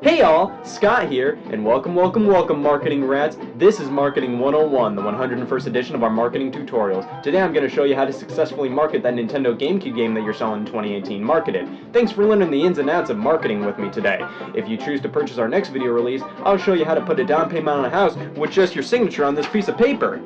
Hey y'all, Scott here, and welcome marketing rats. This is Marketing 101, the 101st edition of our marketing tutorials. Today I'm going to show you how to successfully market that Nintendo GameCube game that you're selling in 2018 marketed. Thanks for learning the ins and outs of marketing with me today. If you choose to purchase our next video release, I'll show you how to put a down payment on a house with just your signature on this piece of paper.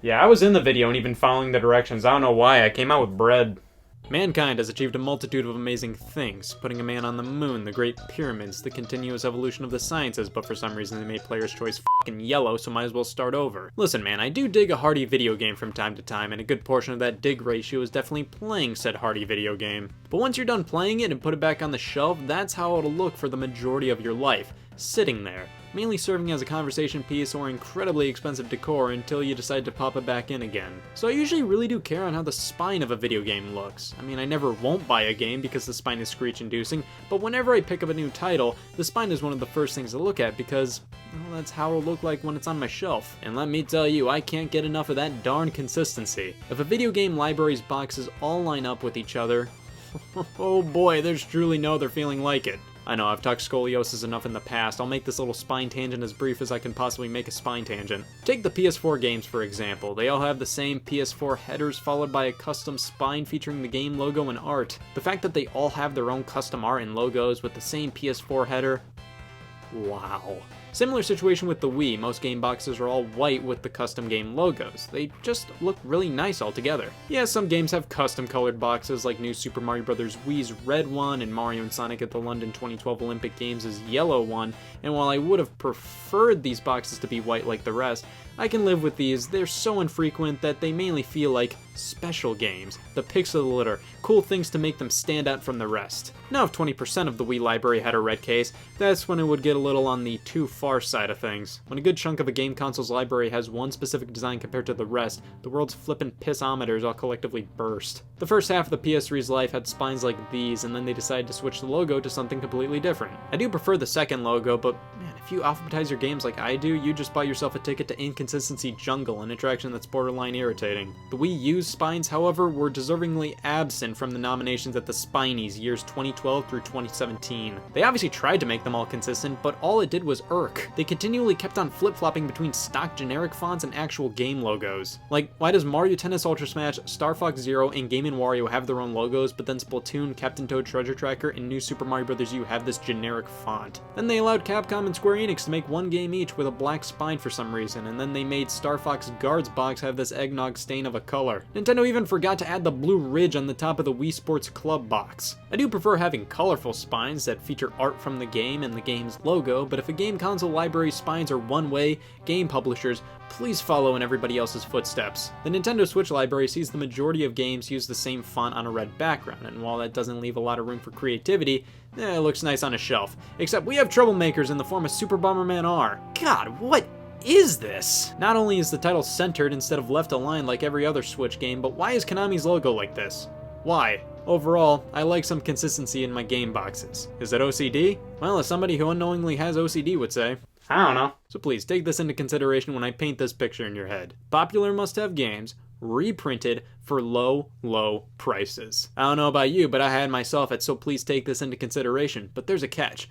Yeah, I was in the video and even following the directions. I don't know why, I came out with bread. Mankind has achieved a multitude of amazing things, putting a man on the moon, the Great Pyramids, the continuous evolution of the sciences, but for some reason they made player's choice f***ing yellow, so might as well start over. Listen man, I do dig a hearty video game from time to time, and a good portion of that dig ratio is definitely playing said hearty video game. But once you're done playing it and put it back on the shelf, that's how it'll look for the majority of your life, sitting there, mainly serving as a conversation piece or incredibly expensive decor until you decide to pop it back in again. So I usually really do care on how the spine of a video game looks. I mean, I never won't buy a game because the spine is screech-inducing, but whenever I pick up a new title, the spine is one of the first things to look at because, well, that's how it'll look like when it's on my shelf. And let me tell you, I can't get enough of that darn consistency. If a video game library's boxes all line up with each other, oh boy, there's truly no other feeling like it. I know, I've talked scoliosis enough in the past. I'll make this little spine tangent as brief as I can possibly make a spine tangent. Take the PS4 games for example. They all have the same PS4 headers followed by a custom spine featuring the game logo and art. The fact that they all have their own custom art and logos with the same PS4 header, wow. Similar situation with the Wii, most game boxes are all white with the custom game logos. They just look really nice altogether. Yeah, some games have custom colored boxes like New Super Mario Bros. Wii's red one and Mario and Sonic at the London 2012 Olympic Games' yellow one, and while I would have preferred these boxes to be white like the rest, I can live with these. They're so infrequent that they mainly feel like special games, the picks of the litter, cool things to make them stand out from the rest. Now if 20% of the Wii library had a red case, that's when it would get a little on the too far side of things. When a good chunk of a game console's library has one specific design compared to the rest, the world's flippin' pissometers all collectively burst. The first half of the PS3's life had spines like these, and then they decided to switch the logo to something completely different. I do prefer the second logo, but man, if you alphabetize your games like I do, you just buy yourself a ticket to inconsistency jungle, an interaction that's borderline irritating. The Wii U's spines, however, were deservingly absent from the nominations at the Spinies years 2012 through 2017. They obviously tried to make them all consistent, but all it did was irk. They continually kept on flip-flopping between stock generic fonts and actual game logos. Like, why does Mario Tennis Ultra Smash, Star Fox Zero, and Game & Wario have their own logos, but then Splatoon, Captain Toad Treasure Tracker, and New Super Mario Bros. U have this generic font? Then they allowed Capcom and Square Enix to make one game each with a black spine for some reason, and then they made Star Fox Guard's box have this eggnog stain of a color. Nintendo even forgot to add the blue ridge on the top of the Wii Sports Club box. I do prefer having colorful spines that feature art from the game and the game's logo, but if a game console library's spines are one way, game publishers, please follow in everybody else's footsteps. The Nintendo Switch library sees the majority of games use the same font on a red background, and while that doesn't leave a lot of room for creativity, it looks nice on a shelf. Except we have troublemakers in the form of Super Bomberman R. God, what is this? Not only is the title centered instead of left aligned like every other Switch game, but why is Konami's logo like this? Why? Overall, I like some consistency in my game boxes. Is it OCD? Well, as somebody who unknowingly has OCD would say, I don't know. So please take this into consideration when I paint this picture in your head. Popular must-have games, reprinted for low, low prices. I don't know about you, but I had myself at so please take this into consideration, but there's a catch.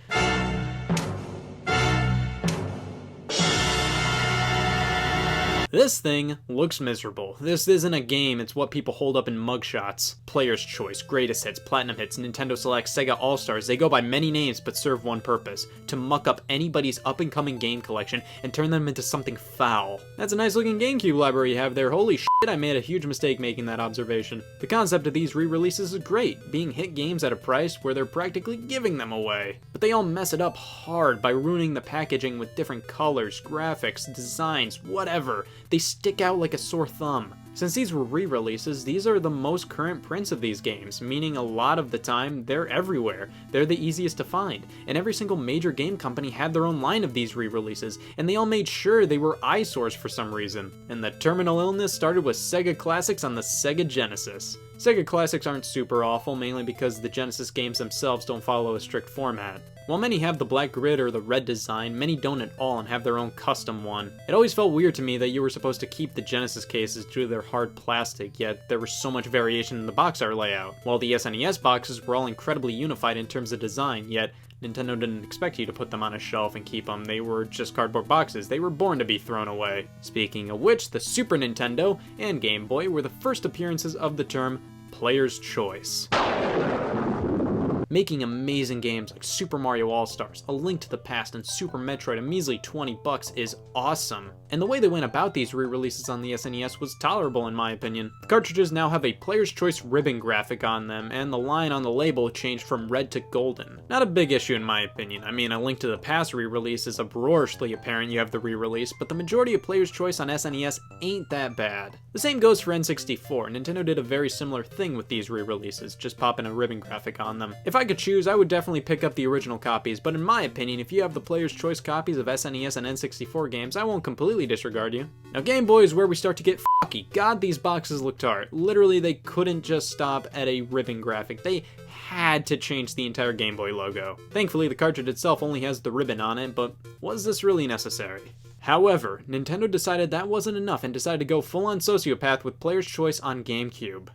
This thing looks miserable. This isn't a game, it's what people hold up in mugshots. Player's Choice, Greatest Hits, Platinum Hits, Nintendo Select, Sega All-Stars, they go by many names but serve one purpose: to muck up anybody's up-and-coming game collection and turn them into something foul. That's a nice looking GameCube library you have there. Holy shit, I made a huge mistake making that observation. The concept of these re-releases is great, being hit games at a price where they're practically giving them away. But they all mess it up hard by ruining the packaging with different colors, graphics, designs, whatever. They stick out like a sore thumb. Since these were re-releases, these are the most current prints of these games, meaning a lot of the time they're everywhere. They're the easiest to find, and every single major game company had their own line of these re-releases, and they all made sure they were eyesores for some reason. And the terminal illness started with Sega Classics on the Sega Genesis. Sega Classics aren't super awful, mainly because the Genesis games themselves don't follow a strict format. While many have the black grid or the red design, many don't at all and have their own custom one. It always felt weird to me that you were supposed to keep the Genesis cases due to their hard plastic, yet there was so much variation in the box art layout. While the SNES boxes were all incredibly unified in terms of design, yet Nintendo didn't expect you to put them on a shelf and keep them. They were just cardboard boxes. They were born to be thrown away. Speaking of which, the Super Nintendo and Game Boy were the first appearances of the term Player's Choice. Making amazing games like Super Mario All-Stars, A Link to the Past, and Super Metroid a measly $20 is awesome. And the way they went about these re-releases on the SNES was tolerable in my opinion. The cartridges now have a Player's Choice ribbon graphic on them, and the line on the label changed from red to golden. Not a big issue in my opinion. I mean, A Link to the Past re-release is uproariously apparent you have the re-release, but the majority of Player's Choice on SNES ain't that bad. The same goes for N64. Nintendo did a very similar thing with these re-releases, just popping a ribbon graphic on them. If I could choose, I would definitely pick up the original copies, but in my opinion, if you have the Player's Choice copies of SNES and N64 games, I won't completely disregard you. Now Game Boy is where we start to get fucky. God, these boxes look tart. Literally, they couldn't just stop at a ribbon graphic. They had to change the entire Game Boy logo. Thankfully, the cartridge itself only has the ribbon on it, but was this really necessary? However, Nintendo decided that wasn't enough and decided to go full-on sociopath with Player's Choice on GameCube.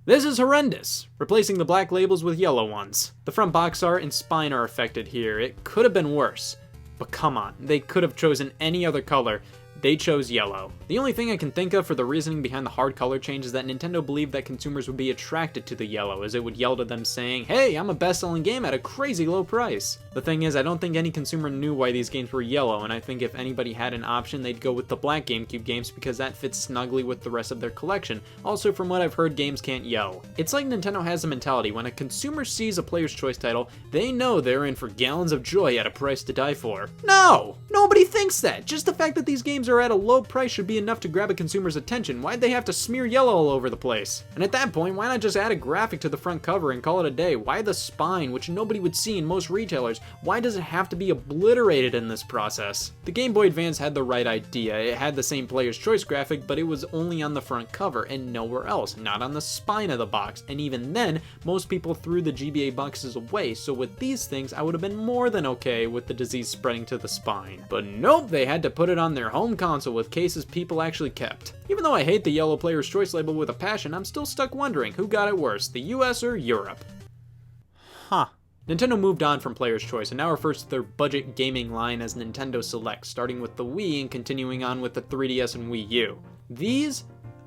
This is horrendous, replacing the black labels with yellow ones. The front box art and spine are affected here. It could have been worse. But come on, they could have chosen any other color. They chose yellow. The only thing I can think of for the reasoning behind the hard color change is that Nintendo believed that consumers would be attracted to the yellow, as it would yell to them saying, "Hey, I'm a best-selling game at a crazy low price." The thing is, I don't think any consumer knew why these games were yellow, and I think if anybody had an option, they'd go with the black GameCube games because that fits snugly with the rest of their collection. Also, from what I've heard, games can't yell. It's like Nintendo has a mentality, when a consumer sees a Player's Choice title, they know they're in for gallons of joy at a price to die for. No! Nobody thinks that! Just the fact that these games are at a low price should be enough to grab a consumer's attention. Why'd they have to smear yellow all over the place? And at that point, why not just add a graphic to the front cover and call it a day? Why the spine, which nobody would see in most retailers? Why does it have to be obliterated in this process? The Game Boy Advance had the right idea. It had the same Player's Choice graphic, but it was only on the front cover and nowhere else, not on the spine of the box. And even then, most people threw the GBA boxes away, so with these things, I would have been more than okay with the disease spreading to the spine. But nope, they had to put it on their home console with cases people actually kept. Even though I hate the yellow Player's Choice label with a passion, I'm still stuck wondering who got it worse, the US or Europe? Huh. Nintendo moved on from Player's Choice and now refers to their budget gaming line as Nintendo Select, starting with the Wii and continuing on with the 3DS and Wii U. These,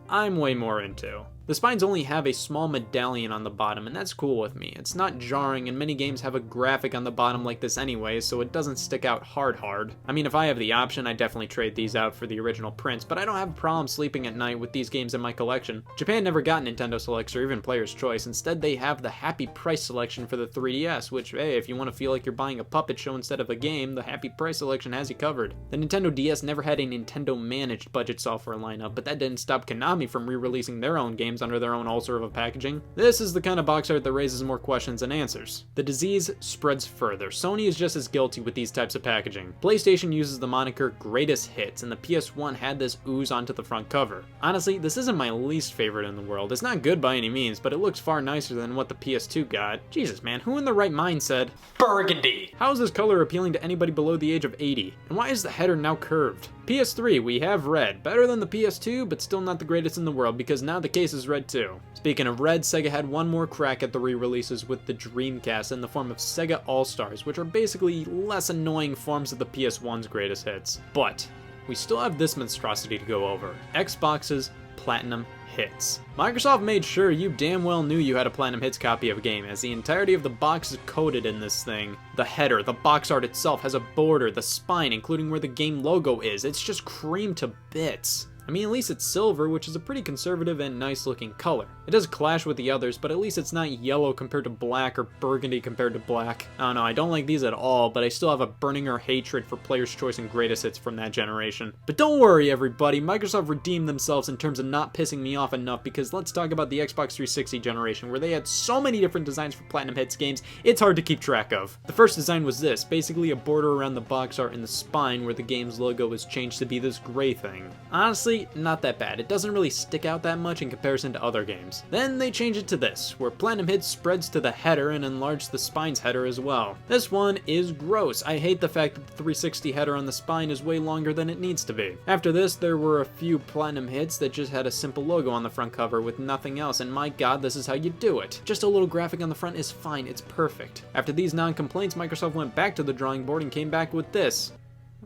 I'm way more into. The spines only have a small medallion on the bottom, and that's cool with me. It's not jarring, and many games have a graphic on the bottom like this anyway, so it doesn't stick out hard. I mean, if I have the option, I'd definitely trade these out for the original prints, but I don't have a problem sleeping at night with these games in my collection. Japan never got Nintendo Selects or even Player's Choice. Instead, they have the Happy Price selection for the 3DS, which, hey, if you want to feel like you're buying a puppet show instead of a game, the Happy Price selection has you covered. The Nintendo DS never had a Nintendo-managed budget software lineup, but that didn't stop Konami from re-releasing their own games under their own ulcer of a packaging. This is the kind of box art that raises more questions than answers. The disease spreads further. Sony is just as guilty with these types of packaging. PlayStation uses the moniker Greatest Hits, and the PS1 had this ooze onto the front cover. Honestly, this isn't my least favorite in the world. It's not good by any means, but it looks far nicer than what the PS2 got. Jesus man, who in their right mind said burgundy? How is this color appealing to anybody below the age of 80? And why is the header now curved? PS3, we have red. Better than the PS2, but still not the greatest in the world because now the case is red too. Speaking of red, Sega had one more crack at the re-releases with the Dreamcast in the form of Sega All-Stars, which are basically less annoying forms of the PS1's greatest hits. But we still have this monstrosity to go over. Xbox's Platinum Hits. Microsoft made sure you damn well knew you had a Platinum Hits copy of a game, as the entirety of the box is coded in this thing. The header, the box art itself has a border, the spine, including where the game logo is. It's just creamed to bits. I mean, at least it's silver, which is a pretty conservative and nice looking color. It does clash with the others, but at least it's not yellow compared to black or burgundy compared to black. I don't know, I don't like these at all, but I still have a burning hatred for Player's Choice and Greatest Hits from that generation. But don't worry everybody, Microsoft redeemed themselves in terms of not pissing me off enough, because let's talk about the Xbox 360 generation, where they had so many different designs for Platinum Hits games, it's hard to keep track of. The first design was this, basically a border around the box art in the spine where the game's logo was changed to be this gray thing. Honestly, not that bad. It doesn't really stick out that much in comparison to other games. games. Then they change it to this, where platinum hits spreads to the header and enlarge the spine's header as well. This one is gross. I hate the fact that the 360 header on the spine is way longer than it needs to be. After this, there were a few platinum hits that just had a simple logo on the front cover with nothing else, and my god, this is how you do it. Just a little graphic on the front is fine, it's perfect. After these non-complaints, Microsoft went back to the drawing board and came back with this.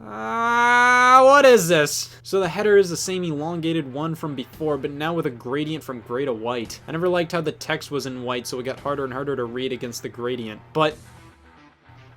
What is this? So the header is the same elongated one from before, but now with a gradient from gray to white. I never liked how the text was in white, so it got harder and harder to read against the gradient. But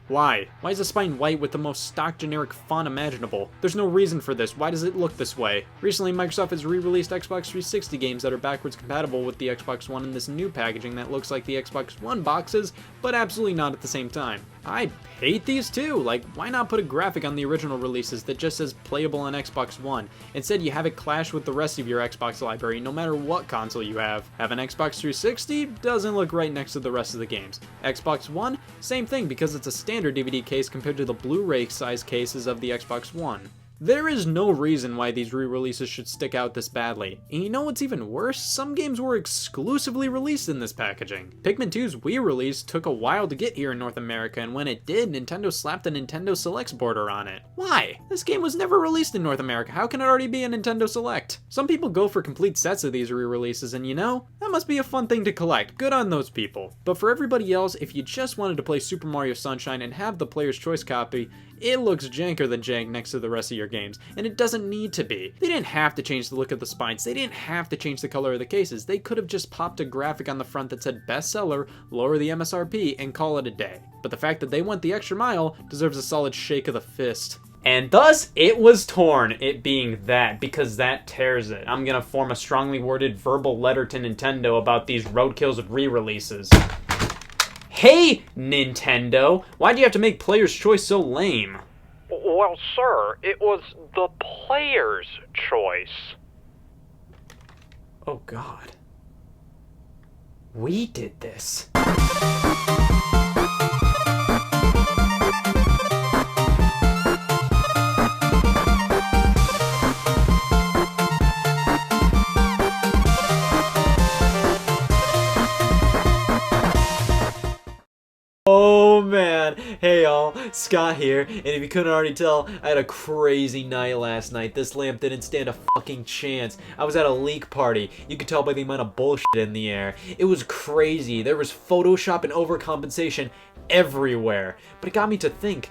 why? Why is the spine white with the most stock generic font imaginable? There's no reason for this. Why does it look this way? Recently, Microsoft has re-released Xbox 360 games that are backwards compatible with the Xbox One in this new packaging that looks like the Xbox One boxes, but absolutely not at the same time. I hate these too. Like, why not put a graphic on the original releases that just says playable on Xbox One? Instead, you have it clash with the rest of your Xbox library no matter what console you have. Have an Xbox 360? Doesn't look right next to the rest of the games. Xbox One? Same thing, because it's a standard DVD case compared to the Blu-ray size cases of the Xbox One. There is no reason why these re-releases should stick out this badly. And you know what's even worse? Some games were exclusively released in this packaging. Pikmin 2's Wii release took a while to get here in North America, and when it did, Nintendo slapped a Nintendo Selects border on it. Why? This game was never released in North America. How can it already be a Nintendo Select? Some people go for complete sets of these re-releases, and you know, that must be a fun thing to collect. Good on those people. But for everybody else, if you just wanted to play Super Mario Sunshine and have the Player's Choice copy, it looks janker than jank next to the rest of your games, and it doesn't need to be. They didn't have to change the look of the spines, they didn't have to change the color of the cases, they could have just popped a graphic on the front that said bestseller, lower the MSRP, and call it a day. But the fact that they went the extra mile deserves a solid shake of the fist. And thus, it was torn, it being that, because that tears it. I'm gonna form a strongly worded verbal letter to Nintendo about these roadkills of re-releases. Hey, Nintendo! Why'd you have to make Player's Choice so lame? Well, sir, it was the player's choice. Oh god. We did this. Oh man, hey y'all, Scott here, and if you couldn't already tell, I had a crazy night last night. This lamp didn't stand a fucking chance. I was at a leak party. You could tell by the amount of bullshit in the air. It was crazy. There was Photoshop and overcompensation everywhere. But it got me to think,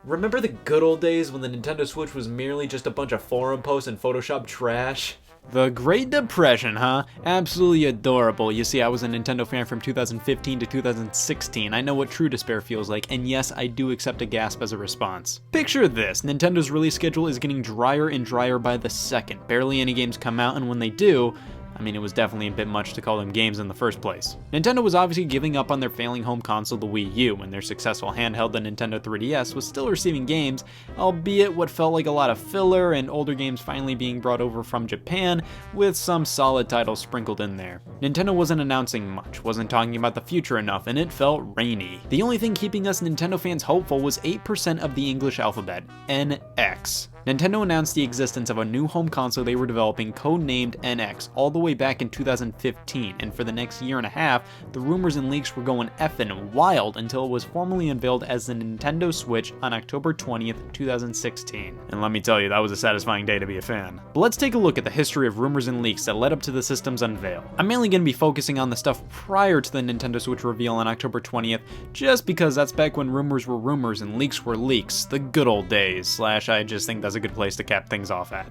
remember the good old days when the Nintendo Switch was merely just a bunch of forum posts and Photoshop trash? The Great Depression, huh? Absolutely adorable. You see, I was a Nintendo fan from 2015 to 2016. I know what true despair feels like, and yes, I do accept a gasp as a response. Picture this, Nintendo's release schedule is getting drier and drier by the second. Barely any games come out, and when they do, I mean, it was definitely a bit much to call them games in the first place. Nintendo was obviously giving up on their failing home console, the Wii U, and their successful handheld, the Nintendo 3DS, was still receiving games, albeit what felt like a lot of filler and older games finally being brought over from Japan, with some solid titles sprinkled in there. Nintendo wasn't announcing much, wasn't talking about the future enough, and it felt rainy. The only thing keeping us Nintendo fans hopeful was 8% of the English alphabet, NX. Nintendo announced the existence of a new home console they were developing codenamed NX all the way back in 2015, and for the next year and a half, the rumors and leaks were going effing wild until it was formally unveiled as the Nintendo Switch on October 20th, 2016. And let me tell you, that was a satisfying day to be a fan. But let's take a look at the history of rumors and leaks that led up to the system's unveil. I'm mainly going to be focusing on the stuff prior to the Nintendo Switch reveal on October 20th, just because that's back when rumors were rumors and leaks were leaks, the good old days, / I just think that's a good place to cap things off at.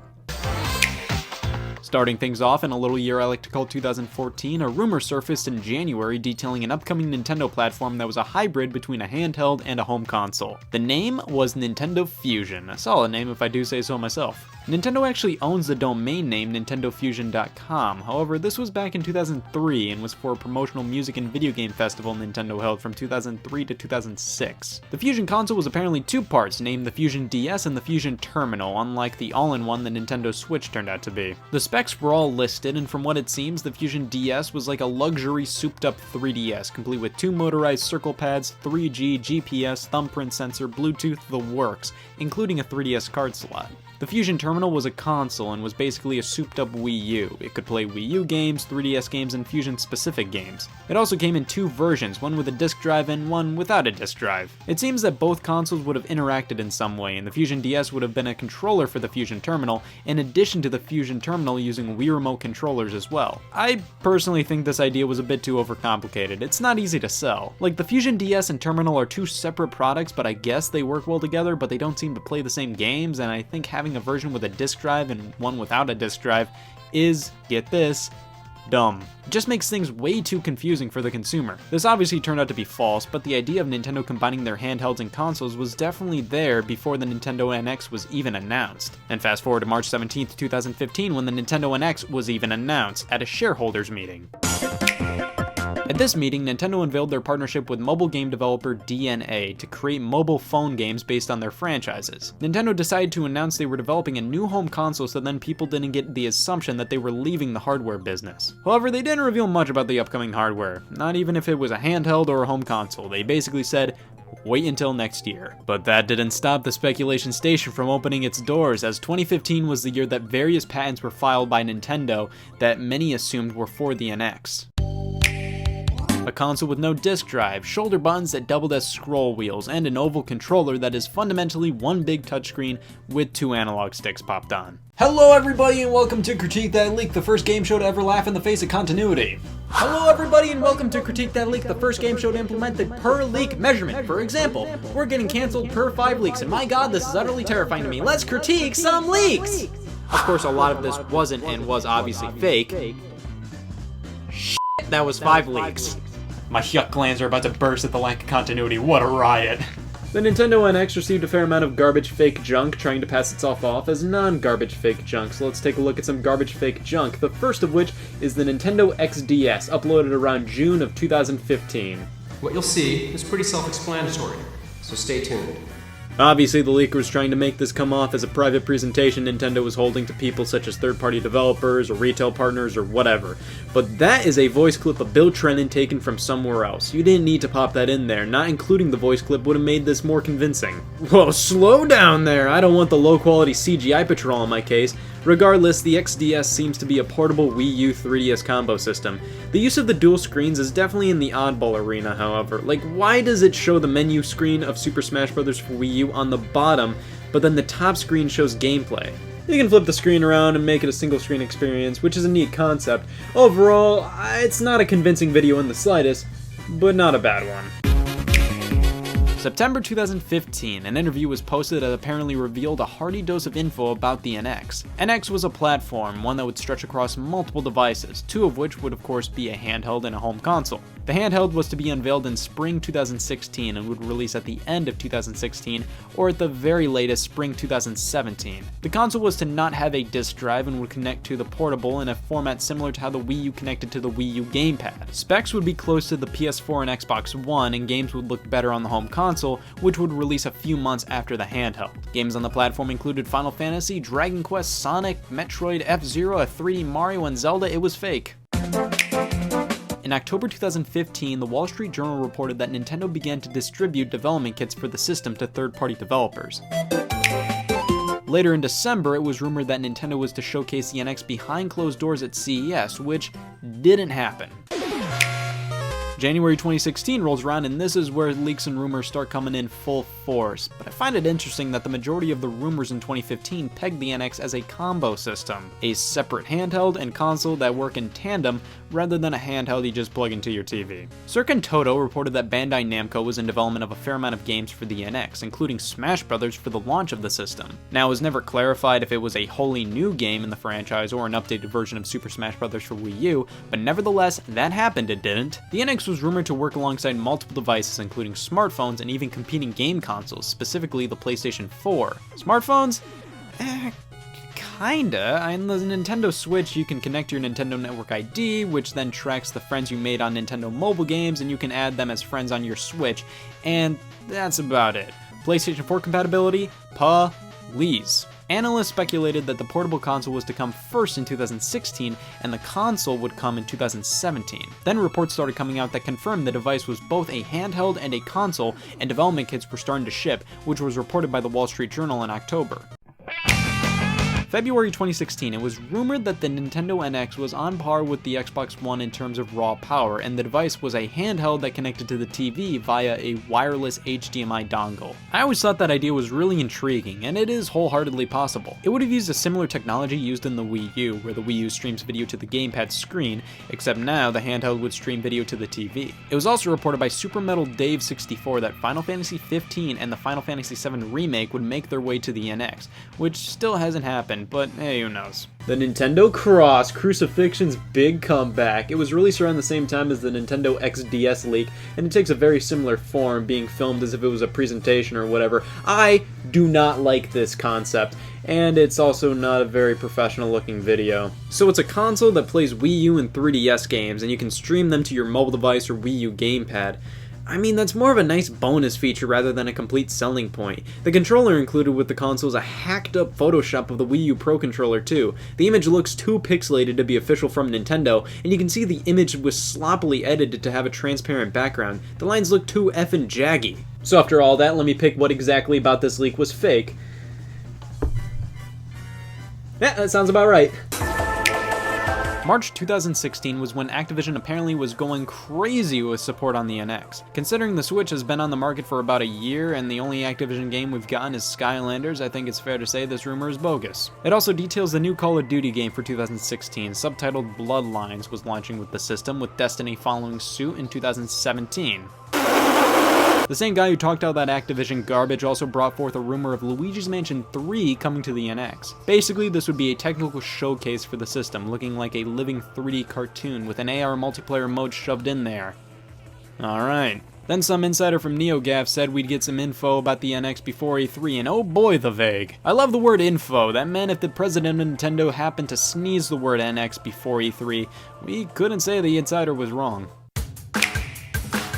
Starting things off in a little year I like to call 2014, a rumor surfaced in January detailing an upcoming Nintendo platform that was a hybrid between a handheld and a home console. The name was Nintendo Fusion, a solid name if I do say so myself. Nintendo actually owns the domain name nintendofusion.com, however this was back in 2003 and was for a promotional music and video game festival Nintendo held from 2003 to 2006. The Fusion console was apparently two parts, named the Fusion DS and the Fusion Terminal, unlike the all-in-one the Nintendo Switch turned out to be. The specs were all listed, and from what it seems, the Fusion DS was like a luxury souped-up 3DS, complete with 2 motorized circle pads, 3G, GPS, thumbprint sensor, Bluetooth, the works, including a 3DS card slot. The Fusion Terminal was a console and was basically a souped-up Wii U. It could play Wii U games, 3DS games, and Fusion-specific games. It also came in two versions, one with a disc drive and one without a disc drive. It seems that both consoles would have interacted in some way, and the Fusion DS would have been a controller for the Fusion Terminal, in addition to the Fusion Terminal using Wii Remote controllers as well. I personally think this idea was a bit too overcomplicated. It's not easy to sell. Like, the Fusion DS and Terminal are two separate products, but I guess they work well together, but they don't seem to play the same games, and I think having a version with a disc drive and one without a disc drive is, get this, dumb. It just makes things way too confusing for the consumer. This obviously turned out to be false, but the idea of Nintendo combining their handhelds and consoles was definitely there before the Nintendo NX was even announced. And fast forward to March 17th, 2015, when the Nintendo NX was even announced at a shareholders meeting. At this meeting, Nintendo unveiled their partnership with mobile game developer DNA to create mobile phone games based on their franchises. Nintendo decided to announce they were developing a new home console, so then people didn't get the assumption that they were leaving the hardware business. However, they didn't reveal much about the upcoming hardware, not even if it was a handheld or a home console. They basically said, wait until next year. But that didn't stop the speculation station from opening its doors, as 2015 was the year that various patents were filed by Nintendo that many assumed were for the NX. A console with no disc drive, shoulder buttons that doubled as scroll wheels, and an oval controller that is fundamentally one big touchscreen with two analog sticks popped on. Hello everybody and welcome to Critique That Leak, the first game show to ever laugh in the face of continuity. Hello everybody and welcome to Critique That Leak, the first game show to implement the per leak measurement. For example, we're getting canceled per 5 leaks, and my god, this is utterly terrifying to me. Let's critique some leaks! Of course, a lot of this wasn't and was obviously fake. Shit, that was 5 leaks. My yuck glands are about to burst at the lack of continuity. What a riot. The Nintendo NX received a fair amount of garbage fake junk, trying to pass itself off as non-garbage fake junk, so let's take a look at some garbage fake junk, the first of which is the Nintendo XDS, uploaded around June of 2015. What you'll see is pretty self-explanatory, so stay tuned. Obviously, the leaker was trying to make this come off as a private presentation Nintendo was holding to people such as third-party developers or retail partners or whatever. But that is a voice clip of Bill Trinen taken from somewhere else. You didn't need to pop that in there. Not including the voice clip would have made this more convincing. Whoa, slow down there! I don't want the low-quality CGI patrol in my case. Regardless, the XDS seems to be a portable Wii U 3DS combo system. The use of the dual screens is definitely in the oddball arena, however. Like, why does it show the menu screen of Super Smash Bros. For Wii U on the bottom, but then the top screen shows gameplay? You can flip the screen around and make it a single screen experience, which is a neat concept. Overall, it's not a convincing video in the slightest, but not a bad one. September 2015, an interview was posted that apparently revealed a hearty dose of info about the NX. NX was a platform, one that would stretch across multiple devices, two of which would of course be a handheld and a home console. The handheld was to be unveiled in spring 2016 and would release at the end of 2016, or at the very latest spring 2017. The console was to not have a disc drive and would connect to the portable in a format similar to how the Wii U connected to the Wii U Gamepad. Specs would be close to the PS4 and Xbox One, and games would look better on the home console, which would release a few months after the handheld. Games on the platform included Final Fantasy, Dragon Quest, Sonic, Metroid, F-Zero, a 3D Mario, and Zelda. It was fake. In October 2015, the Wall Street Journal reported that Nintendo began to distribute development kits for the system to third-party developers. Later in December, it was rumored that Nintendo was to showcase the NX behind closed doors at CES, which didn't happen. January 2016 rolls around, and this is where leaks and rumors start coming in full force. But I find it interesting that the majority of the rumors in 2015 pegged the NX as a combo system, a separate handheld and console that work in tandem rather than a handheld you just plug into your TV. Circa Toto reported that Bandai Namco was in development of a fair amount of games for the NX, including Smash Bros. For the launch of the system. Now, it was never clarified if it was a wholly new game in the franchise or an updated version of Super Smash Bros. For Wii U, but nevertheless, that happened, it didn't. The NX was rumored to work alongside multiple devices, including smartphones and even competing game consoles, specifically the PlayStation 4. Smartphones? Kinda. On the Nintendo Switch, you can connect your Nintendo Network ID, which then tracks the friends you made on Nintendo mobile games, and you can add them as friends on your Switch, and that's about it. PlayStation 4 compatibility? Please. Analysts speculated that the portable console was to come first in 2016, and the console would come in 2017. Then reports started coming out that confirmed the device was both a handheld and a console, and development kits were starting to ship, which was reported by the Wall Street Journal in October. February 2016, it was rumored that the Nintendo NX was on par with the Xbox One in terms of raw power, and the device was a handheld that connected to the TV via a wireless HDMI dongle. I always thought that idea was really intriguing, and it is wholeheartedly possible. It would have used a similar technology used in the Wii U, where the Wii U streams video to the gamepad screen, except now the handheld would stream video to the TV. It was also reported by Super Metal Dave 64 that Final Fantasy 15 and the Final Fantasy 7 remake would make their way to the NX, which still hasn't happened, but hey, who knows. The Nintendo Cross, Crucifixion's big comeback. It was released around the same time as the Nintendo XDS leak, and it takes a very similar form, being filmed as if it was a presentation or whatever. I do not like this concept, and it's also not a very professional looking video. So it's a console that plays Wii U and 3DS games, and you can stream them to your mobile device or Wii U Gamepad. I mean, that's more of a nice bonus feature rather than a complete selling point. The controller included with the console is a hacked up Photoshop of the Wii U Pro controller too. The image looks too pixelated to be official from Nintendo, and you can see the image was sloppily edited to have a transparent background. The lines look too effing jaggy. So after all that, let me pick what exactly about this leak was fake. Yeah, that sounds about right. March 2016 was when Activision apparently was going crazy with support on the NX. Considering the Switch has been on the market for about a year and the only Activision game we've gotten is Skylanders, I think it's fair to say this rumor is bogus. It also details the new Call of Duty game for 2016, subtitled Bloodlines, was launching with the system, with Destiny following suit in 2017. The same guy who talked out that Activision garbage also brought forth a rumor of Luigi's Mansion 3 coming to the NX. Basically, this would be a technical showcase for the system, looking like a living 3D cartoon with an AR multiplayer mode shoved in there. Alright. Then some insider from NeoGAF said we'd get some info about the NX before E3, and oh boy the vague. I love the word info. That meant if the president of Nintendo happened to sneeze the word NX before E3, we couldn't say the insider was wrong.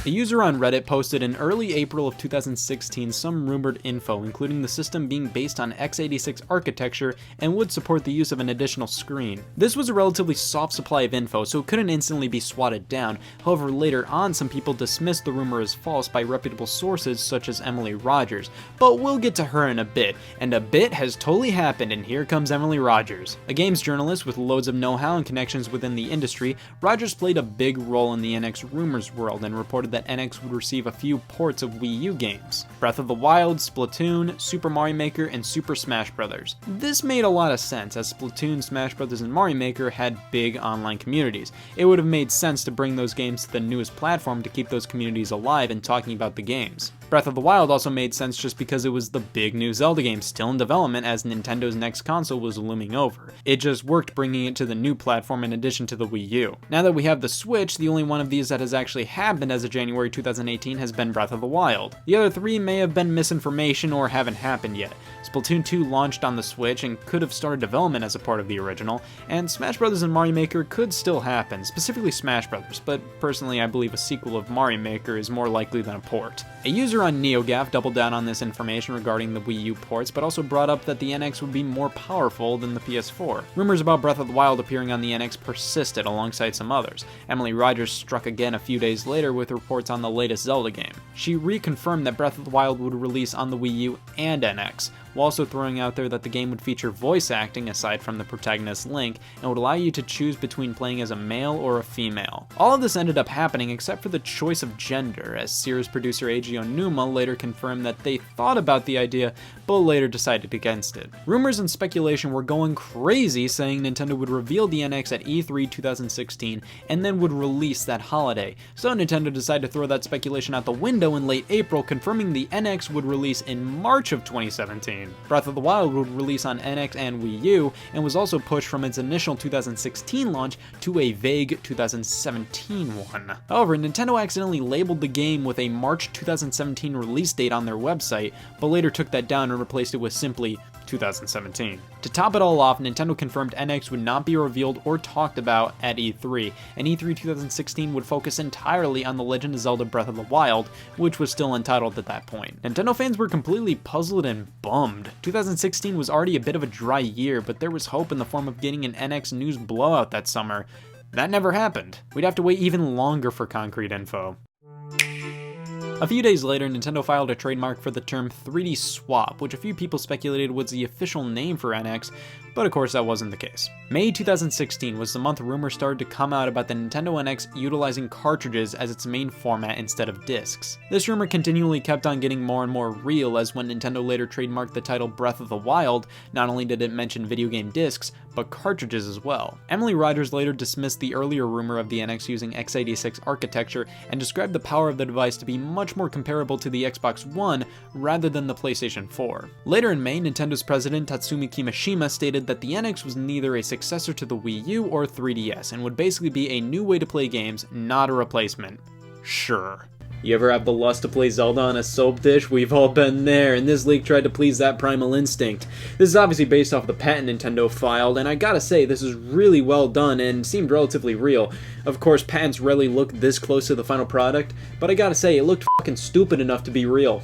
A user on Reddit posted in early April of 2016 some rumored info, including the system being based on x86 architecture and would support the use of an additional screen. This was a relatively soft supply of info, so it couldn't instantly be swatted down. However, later on some people dismissed the rumor as false by reputable sources such as Emily Rogers, but we'll get to her in a bit, and a bit has totally happened, and here comes Emily Rogers. A games journalist with loads of know-how and connections within the industry, Rogers played a big role in the NX rumors world and reported that NX would receive a few ports of Wii U games: Breath of the Wild, Splatoon, Super Mario Maker, and Super Smash Bros. This made a lot of sense, as Splatoon, Smash Bros, and Mario Maker had big online communities. It would have made sense to bring those games to the newest platform to keep those communities alive and talking about the games. Breath of the Wild also made sense just because it was the big new Zelda game still in development as Nintendo's next console was looming over. It just worked bringing it to the new platform in addition to the Wii U. Now that we have the Switch, the only one of these that has actually happened as of January 2018 has been Breath of the Wild. The other three may have been misinformation or haven't happened yet. Splatoon 2 launched on the Switch and could have started development as a part of the original, and Smash Bros. And Mario Maker could still happen, specifically Smash Bros., but personally I believe a sequel of Mario Maker is more likely than a port. A user on NeoGAF doubled down on this information regarding the Wii U ports, but also brought up that the NX would be more powerful than the PS4. Rumors about Breath of the Wild appearing on the NX persisted alongside some others. Emily Rogers struck again a few days later with reports on the latest Zelda game. She reconfirmed that Breath of the Wild would release on the Wii U and NX, while also throwing out there that the game would feature voice acting aside from the protagonist Link, and would allow you to choose between playing as a male or a female. All of this ended up happening except for the choice of gender, as Sears producer Eiji Onuma later confirmed that they thought about the idea, but later decided against it. Rumors and speculation were going crazy, saying Nintendo would reveal the NX at E3 2016 and then would release that holiday. So Nintendo decided to throw that speculation out the window in late April, confirming the NX would release in March of 2017. Breath of the Wild would release on NX and Wii U, and was also pushed from its initial 2016 launch to a vague 2017 one. However, Nintendo accidentally labeled the game with a March 2017 release date on their website, but later took that down and replaced it with simply 2017. To top it all off, Nintendo confirmed NX would not be revealed or talked about at E3, and E3 2016 would focus entirely on The Legend of Zelda Breath of the Wild, which was still untitled at that point. Nintendo fans were completely puzzled and bummed. 2016 was already a bit of a dry year, but there was hope in the form of getting an NX news blowout that summer. That never happened. We'd have to wait even longer for concrete info. A few days later, Nintendo filed a trademark for the term 3D swap, which a few people speculated was the official name for NX, but of course that wasn't the case. May 2016 was the month rumors started to come out about the Nintendo NX utilizing cartridges as its main format instead of discs. This rumor continually kept on getting more and more real, as when Nintendo later trademarked the title Breath of the Wild, not only did it mention video game discs, but cartridges as well. Emily Rogers later dismissed the earlier rumor of the NX using x86 architecture and described the power of the device to be much more comparable to the Xbox One rather than the PlayStation 4. Later in May, Nintendo's president Tatsumi Kimishima stated that the NX was neither a successor to the Wii U or 3DS and would basically be a new way to play games, not a replacement. Sure. You ever have the lust to play Zelda on a soap dish? We've all been there, and this leak tried to please that primal instinct. This is obviously based off the patent Nintendo filed, and I gotta say, this is really well done and seemed relatively real. Of course, patents rarely look this close to the final product, but I gotta say, it looked fucking stupid enough to be real.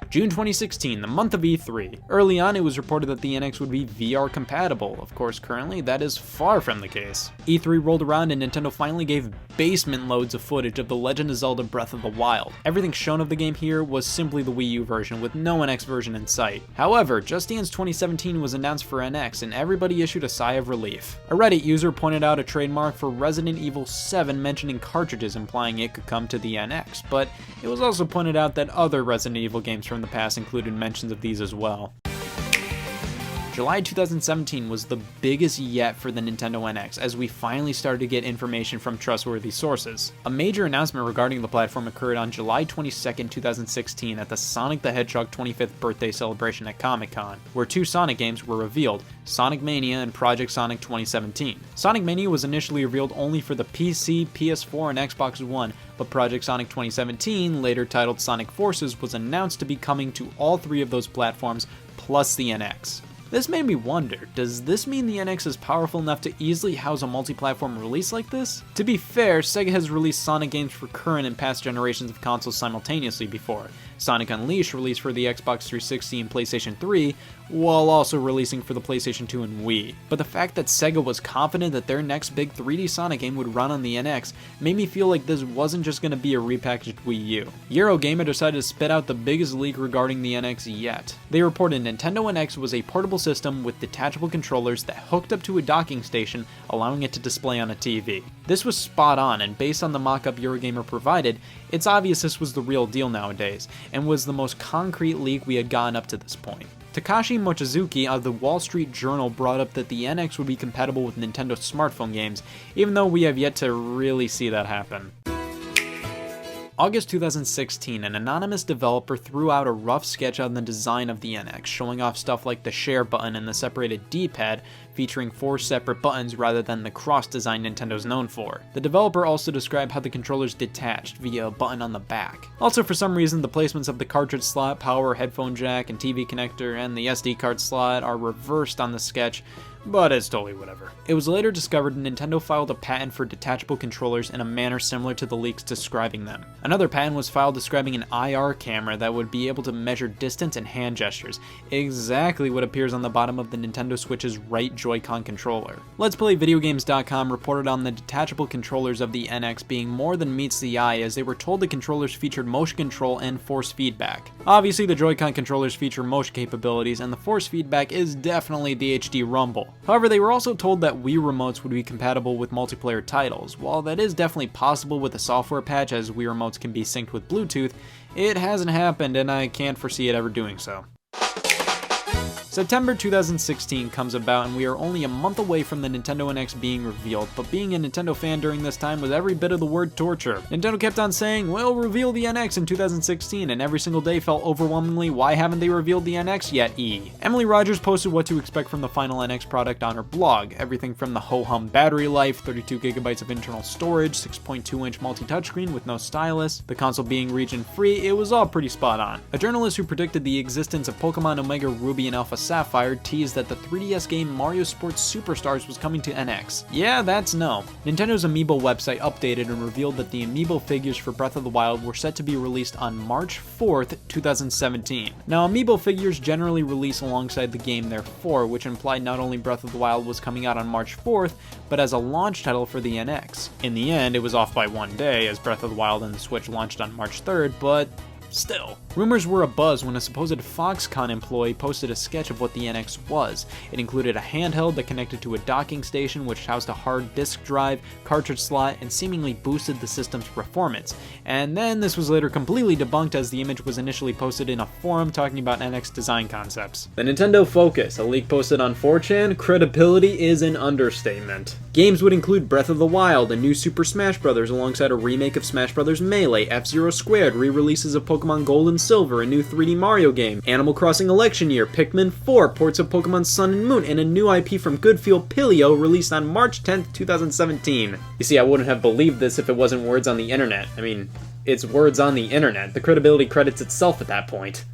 June 2016, the month of E3. Early on, it was reported that the NX would be VR compatible. Of course, currently, that is far from the case. E3 rolled around and Nintendo finally gave basement loads of footage of The Legend of Zelda Breath of the Wild. Everything shown of the game here was simply the Wii U version, with no NX version in sight. However, Just Dance 2017 was announced for NX, and everybody issued a sigh of relief. A Reddit user pointed out a trademark for Resident Evil 7 mentioning cartridges, implying it could come to the NX, but it was also pointed out that other Resident Evil games from the past included mentions of these as well. July 2017 was the biggest yet for the Nintendo NX, as we finally started to get information from trustworthy sources. A major announcement regarding the platform occurred on July 22, 2016 at the Sonic the Hedgehog 25th birthday celebration at Comic-Con, where two Sonic games were revealed, Sonic Mania and Project Sonic 2017. Sonic Mania was initially revealed only for the PC, PS4, and Xbox One, but Project Sonic 2017, later titled Sonic Forces, was announced to be coming to all three of those platforms, plus the NX. This made me wonder, does this mean the NX is powerful enough to easily house a multi-platform release like this? To be fair, Sega has released Sonic games for current and past generations of consoles simultaneously before. Sonic Unleashed released for the Xbox 360 and PlayStation 3, while also releasing for the PlayStation 2 and Wii. But the fact that Sega was confident that their next big 3D Sonic game would run on the NX made me feel like this wasn't just going to be a repackaged Wii U. Eurogamer decided to spit out the biggest leak regarding the NX yet. They reported Nintendo NX was a portable system with detachable controllers that hooked up to a docking station, allowing it to display on a TV. This was spot on, and based on the mock-up Eurogamer provided, it's obvious this was the real deal nowadays, and was the most concrete leak we had gotten up to this point. Takashi Mochizuki of the Wall Street Journal brought up that the NX would be compatible with Nintendo smartphone games, even though we have yet to really see that happen. August 2016, an anonymous developer threw out a rough sketch on the design of the NX, showing off stuff like the share button and the separated D-pad, featuring 4 separate buttons rather than the cross design Nintendo's known for. The developer also described how the controllers detached via a button on the back. Also, for some reason, the placements of the cartridge slot, power, headphone jack, and TV connector, and the SD card slot are reversed on the sketch, but it's totally whatever. It was later discovered Nintendo filed a patent for detachable controllers in a manner similar to the leaks describing them. Another patent was filed describing an IR camera that would be able to measure distance and hand gestures, exactly what appears on the bottom of the Nintendo Switch's right Joy-Con controller. Let's Play Videogames.com reported on the detachable controllers of the NX being more than meets the eye, as they were told the controllers featured motion control and force feedback. Obviously, the Joy-Con controllers feature motion capabilities, and the force feedback is definitely the HD rumble. However, they were also told that Wii remotes would be compatible with multiplayer titles. While that is definitely possible with a software patch, as Wii remotes can be synced with Bluetooth, it hasn't happened, and I can't foresee it ever doing so. September 2016 comes about, and we are only a month away from the Nintendo NX being revealed, but being a Nintendo fan during this time was every bit of the word torture. Nintendo kept on saying, we'll reveal the NX in 2016, and every single day felt overwhelmingly, why haven't they revealed the NX yet, Emily Rogers posted what to expect from the final NX product on her blog, everything from the ho-hum battery life, 32GB of internal storage, 6.2-inch multi-touchscreen with no stylus, the console being region-free, it was all pretty spot on. A journalist who predicted the existence of Pokemon Omega Ruby and Alpha Sapphire teased that the 3DS game Mario Sports Superstars was coming to NX. Yeah, that's no. Nintendo's Amiibo website updated and revealed that the Amiibo figures for Breath of the Wild were set to be released on March 4th, 2017. Now, Amiibo figures generally release alongside the game therefore, which implied not only Breath of the Wild was coming out on March 4th, but as a launch title for the NX. In the end, it was off by one day, as Breath of the Wild and the Switch launched on March 3rd, but Still, rumors were abuzz when a supposed Foxconn employee posted a sketch of what the NX was. It included a handheld that connected to a docking station which housed a hard disk drive, cartridge slot, and seemingly boosted the system's performance. And then this was later completely debunked as the image was initially posted in a forum talking about NX design concepts. The Nintendo Focus, a leak posted on 4chan, credibility is an understatement. Games would include Breath of the Wild, a new Super Smash Bros. Alongside a remake of Smash Bros. Melee, F-Zero Squared, re-releases of Pokemon Gold and Silver, a new 3D Mario game, Animal Crossing Election Year, Pikmin 4, ports of Pokemon Sun and Moon, and a new IP from Goodfield Pilio released on March 10th, 2017. You see, I wouldn't have believed this if it wasn't words on the internet. I mean, it's words on the internet. The credibility credits itself at that point.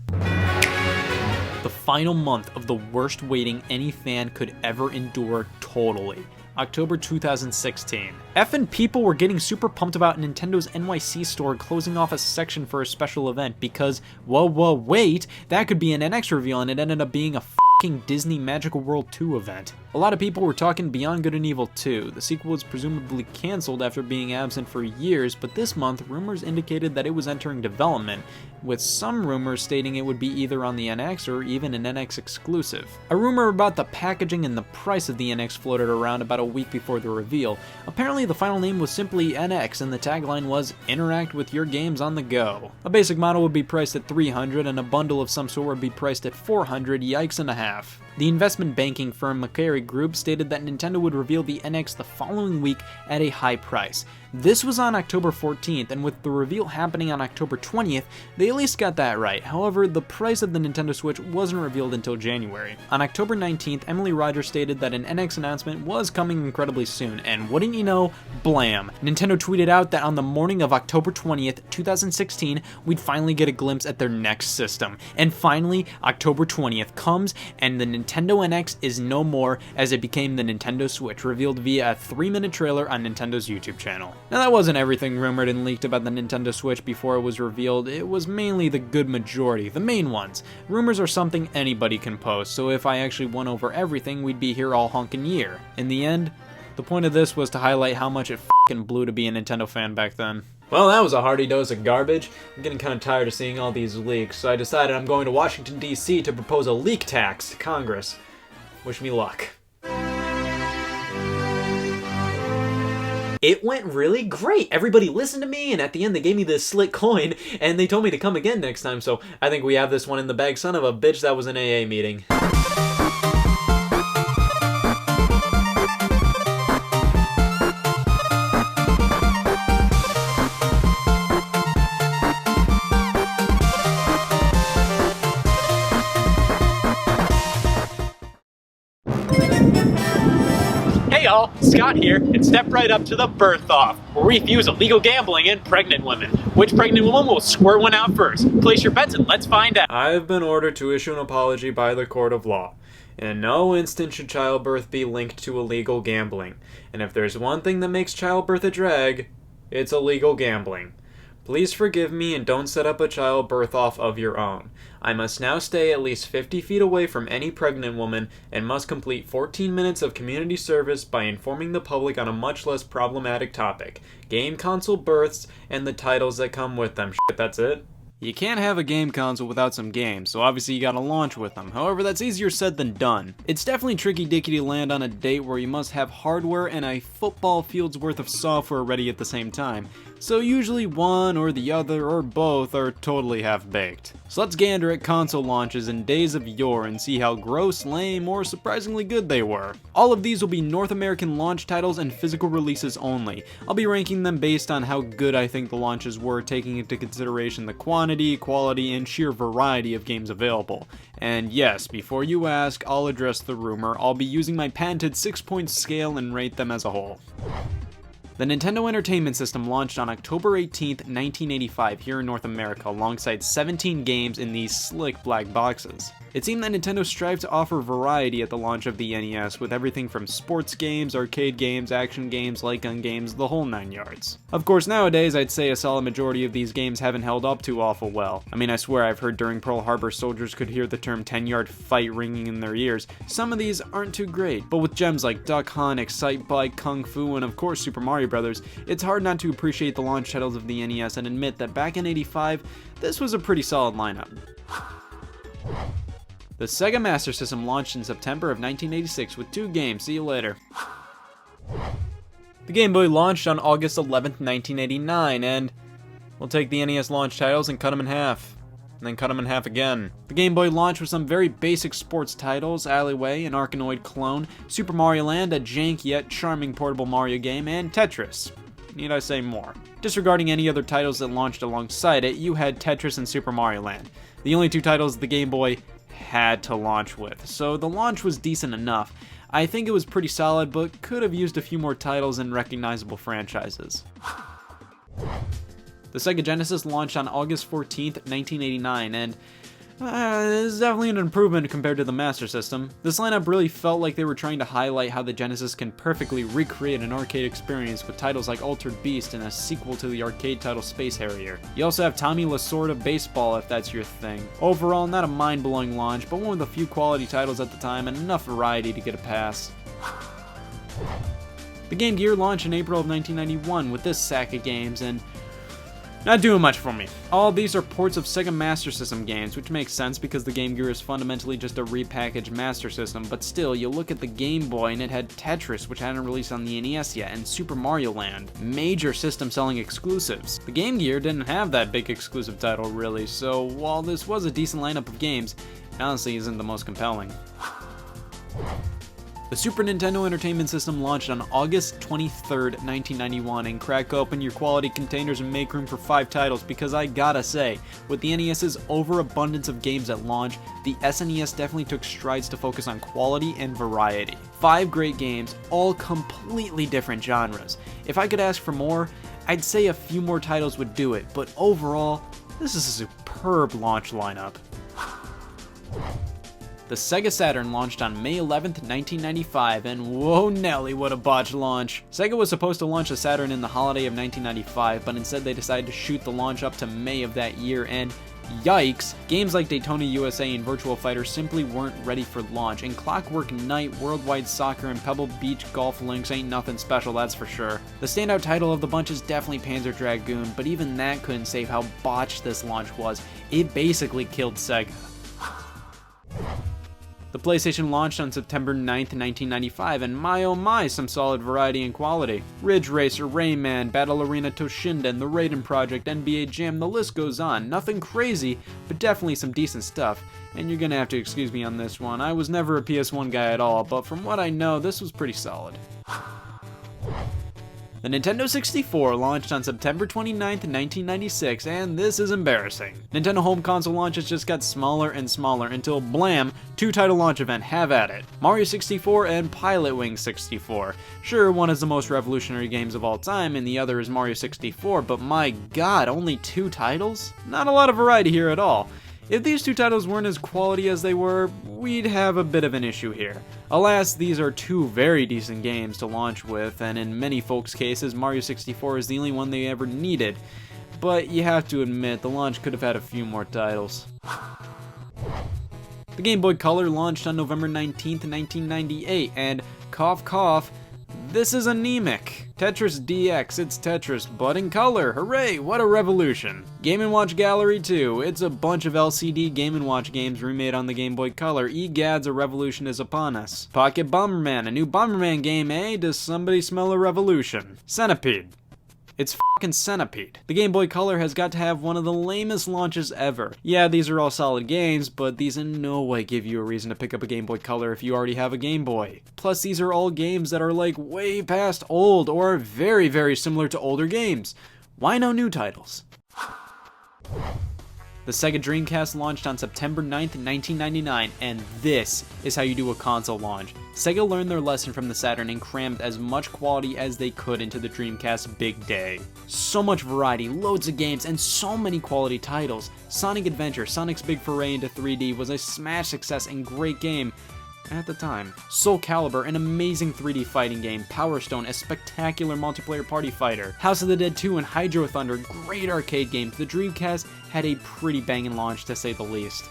The final month of the worst waiting any fan could ever endure totally. October 2016. Effing people were getting super pumped about Nintendo's NYC store closing off a section for a special event because, whoa, wait, that could be an NX reveal, and it ended up being a f***ing Disney Magical World 2 event. A lot of people were talking Beyond Good and Evil 2. The sequel was presumably cancelled after being absent for years, but this month rumors indicated that it was entering development, with some rumors stating it would be either on the NX or even an NX exclusive. A rumor about the packaging and the price of the NX floated around about a week before the reveal. Apparently the final name was simply NX and the tagline was, "Interact with your games on the go." A basic model would be priced at $300 and a bundle of some sort would be priced at $400, yikes and a half. The investment banking firm Macquarie Group stated that Nintendo would reveal the NX the following week at a high price. This was on October 14th, and with the reveal happening on October 20th, they at least got that right. However, the price of the Nintendo Switch wasn't revealed until January. On October 19th, Emily Rogers stated that an NX announcement was coming incredibly soon, and wouldn't you know, blam. Nintendo tweeted out that on the morning of October 20th, 2016, we'd finally get a glimpse at their next system. And finally, October 20th comes, and the Nintendo NX is no more, as it became the Nintendo Switch, revealed via a 3-minute trailer on Nintendo's YouTube channel. Now that wasn't everything rumored and leaked about the Nintendo Switch before it was revealed, it was mainly the good majority, the main ones. Rumors are something anybody can post, so if I actually went over everything, we'd be here all honkin' year. In the end, the point of this was to highlight how much it f***ing blew to be a Nintendo fan back then. Well, that was a hearty dose of garbage. I'm getting kind of tired of seeing all these leaks, so I decided I'm going to Washington, D.C. to propose a leak tax to Congress. Wish me luck. It went really great. Everybody listened to me, and at the end they gave me this slick coin, and they told me to come again next time, so I think we have this one in the bag. Son of a bitch, that was an AA meeting. Hey y'all, Scott here, and step right up to the birth off, where we fuse illegal gambling in pregnant women. Which pregnant woman will squirt one out first? Place your bets and let's find out. I've been ordered to issue an apology by the court of law. In no instant should childbirth be linked to illegal gambling. And if there's one thing that makes childbirth a drag, it's illegal gambling. Please forgive me and don't set up a childbirth off of your own. I must now stay at least 50 feet away from any pregnant woman and must complete 14 minutes of community service by informing the public on a much less problematic topic. Game console births and the titles that come with them. Shit, that's it? You can't have a game console without some games, so obviously you gotta launch with them. However, that's easier said than done. It's definitely tricky dicky to land on a date where you must have hardware and a football field's worth of software ready at the same time. So usually one or the other or both are totally half-baked. So let's gander at console launches in days of yore and see how gross, lame, or surprisingly good they were. All of these will be North American launch titles and physical releases only. I'll be ranking them based on how good I think the launches were, taking into consideration the quantity, quality, and sheer variety of games available. And yes, before you ask, I'll address the rumor. I'll be using my patented 6-point scale and rate them as a whole. The Nintendo Entertainment System launched on October 18th, 1985 here in North America alongside 17 games in these slick black boxes. It seemed that Nintendo strived to offer variety at the launch of the NES, with everything from sports games, arcade games, action games, light gun games, the whole 9 yards. Of course, nowadays I'd say a solid majority of these games haven't held up too awful well. I mean, I swear I've heard during Pearl Harbor soldiers could hear the term 10-yard fight ringing in their ears. Some of these aren't too great, but with gems like Duck Hunt, Excite Bike, Kung Fu, and of course Super Mario Bros., it's hard not to appreciate the launch titles of the NES and admit that back in '85, this was a pretty solid lineup. The Sega Master System launched in September of 1986 with 2 games. See you later. The Game Boy launched on August 11th, 1989, and we'll take the NES launch titles and cut them in half. And then cut them in half again. The Game Boy launched with some very basic sports titles: Alleyway, an Arkanoid clone, Super Mario Land, a jank yet charming portable Mario game, and Tetris. Need I say more? Disregarding any other titles that launched alongside it, you had Tetris and Super Mario Land, the only 2 titles the Game Boy had to launch with, so the launch was decent enough. I think it was pretty solid, but could have used a few more titles and recognizable franchises. The Sega Genesis launched on August 14th, 1989, and this is definitely an improvement compared to the Master System. This lineup really felt like they were trying to highlight how the Genesis can perfectly recreate an arcade experience with titles like Altered Beast and a sequel to the arcade title Space Harrier. You also have Tommy Lasorda Baseball if that's your thing. Overall, not a mind-blowing launch, but one with a few quality titles at the time and enough variety to get a pass. The Game Gear launched in April of 1991 with this sack of games, and not doing much for me. All these are ports of Sega Master System games, which makes sense because the Game Gear is fundamentally just a repackaged Master System, but still, you look at the Game Boy and it had Tetris, which hadn't released on the NES yet, and Super Mario Land, major system-selling exclusives. The Game Gear didn't have that big exclusive title really, so while this was a decent lineup of games, it honestly isn't the most compelling. The Super Nintendo Entertainment System launched on August 23rd, 1991, and crack open your quality containers and make room for 5 titles, because I gotta say, with the NES's overabundance of games at launch, the SNES definitely took strides to focus on quality and variety. 5 great games, all completely different genres. If I could ask for more, I'd say a few more titles would do it, but overall, this is a superb launch lineup. The Sega Saturn launched on May 11th, 1995, and whoa Nelly, what a botched launch. Sega was supposed to launch the Saturn in the holiday of 1995, but instead they decided to shoot the launch up to May of that year, and yikes, games like Daytona USA and Virtua Fighter simply weren't ready for launch, and Clockwork Knight, Worldwide Soccer, and Pebble Beach Golf Links ain't nothing special, that's for sure. The standout title of the bunch is definitely Panzer Dragoon, but even that couldn't save how botched this launch was. It basically killed Sega. The PlayStation launched on September 9th, 1995, and my oh my, some solid variety and quality. Ridge Racer, Rayman, Battle Arena Toshinden, The Raiden Project, NBA Jam, the list goes on. Nothing crazy, but definitely some decent stuff. And you're gonna have to excuse me on this one, I was never a PS1 guy at all, but from what I know, this was pretty solid. The Nintendo 64 launched on September 29th, 1996, and this is embarrassing. Nintendo home console launches just got smaller and smaller until blam, 2-title launch event, have at it. Mario 64 and Pilot Wings 64. Sure, one is the most revolutionary games of all time and the other is Mario 64, but my god, only 2 titles? Not a lot of variety here at all. If these 2 titles weren't as quality as they were, we'd have a bit of an issue here. Alas, these are 2 very decent games to launch with, and in many folks' cases, Mario 64 is the only one they ever needed. But you have to admit, the launch could have had a few more titles. The Game Boy Color launched on November 19th, 1998, and cough cough, this is anemic. Tetris DX, it's Tetris, but in color, hooray, what a revolution. Game & Watch Gallery 2, it's a bunch of LCD Game & Watch games remade on the Game Boy Color. Egads, a revolution is upon us. Pocket Bomberman, a new Bomberman game, eh? Does somebody smell a revolution? Centipede. It's fucking Centipede. The Game Boy Color has got to have one of the lamest launches ever. Yeah, these are all solid games, but these in no way give you a reason to pick up a Game Boy Color if you already have a Game Boy. Plus, these are all games that are like way past old or very, very similar to older games. Why no new titles? The Sega Dreamcast launched on September 9th, 1999, and this is how you do a console launch. Sega learned their lesson from the Saturn and crammed as much quality as they could into the Dreamcast's big day. So much variety, loads of games, and so many quality titles. Sonic Adventure, Sonic's big foray into 3D, was a smash success and great game at the time. Soul Calibur, an amazing 3D fighting game. Power Stone, a spectacular multiplayer party fighter. House of the Dead 2 and Hydro Thunder, great arcade games. The Dreamcast had a pretty banging launch, to say the least.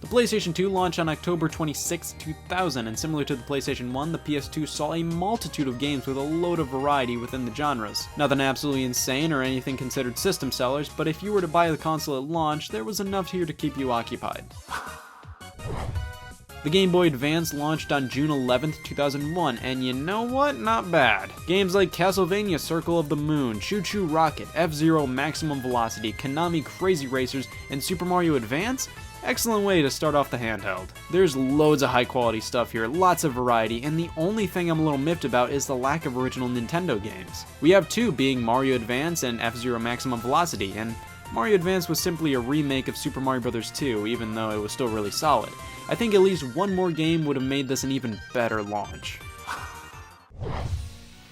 The PlayStation 2 launched on October 26, 2000, and similar to the PlayStation 1, the PS2 saw a multitude of games with a load of variety within the genres. Nothing absolutely insane or anything considered system sellers, but if you were to buy the console at launch, there was enough here to keep you occupied. The Game Boy Advance launched on June 11th, 2001, and you know what? Not bad. Games like Castlevania Circle of the Moon, Choo Choo Rocket, F-Zero Maximum Velocity, Konami Crazy Racers, and Super Mario Advance? Excellent way to start off the handheld. There's loads of high quality stuff here, lots of variety, and the only thing I'm a little miffed about is the lack of original Nintendo games. We have two, being Mario Advance and F-Zero Maximum Velocity, and Mario Advance was simply a remake of Super Mario Bros. 2, even though it was still really solid. I think at least one more game would have made this an even better launch.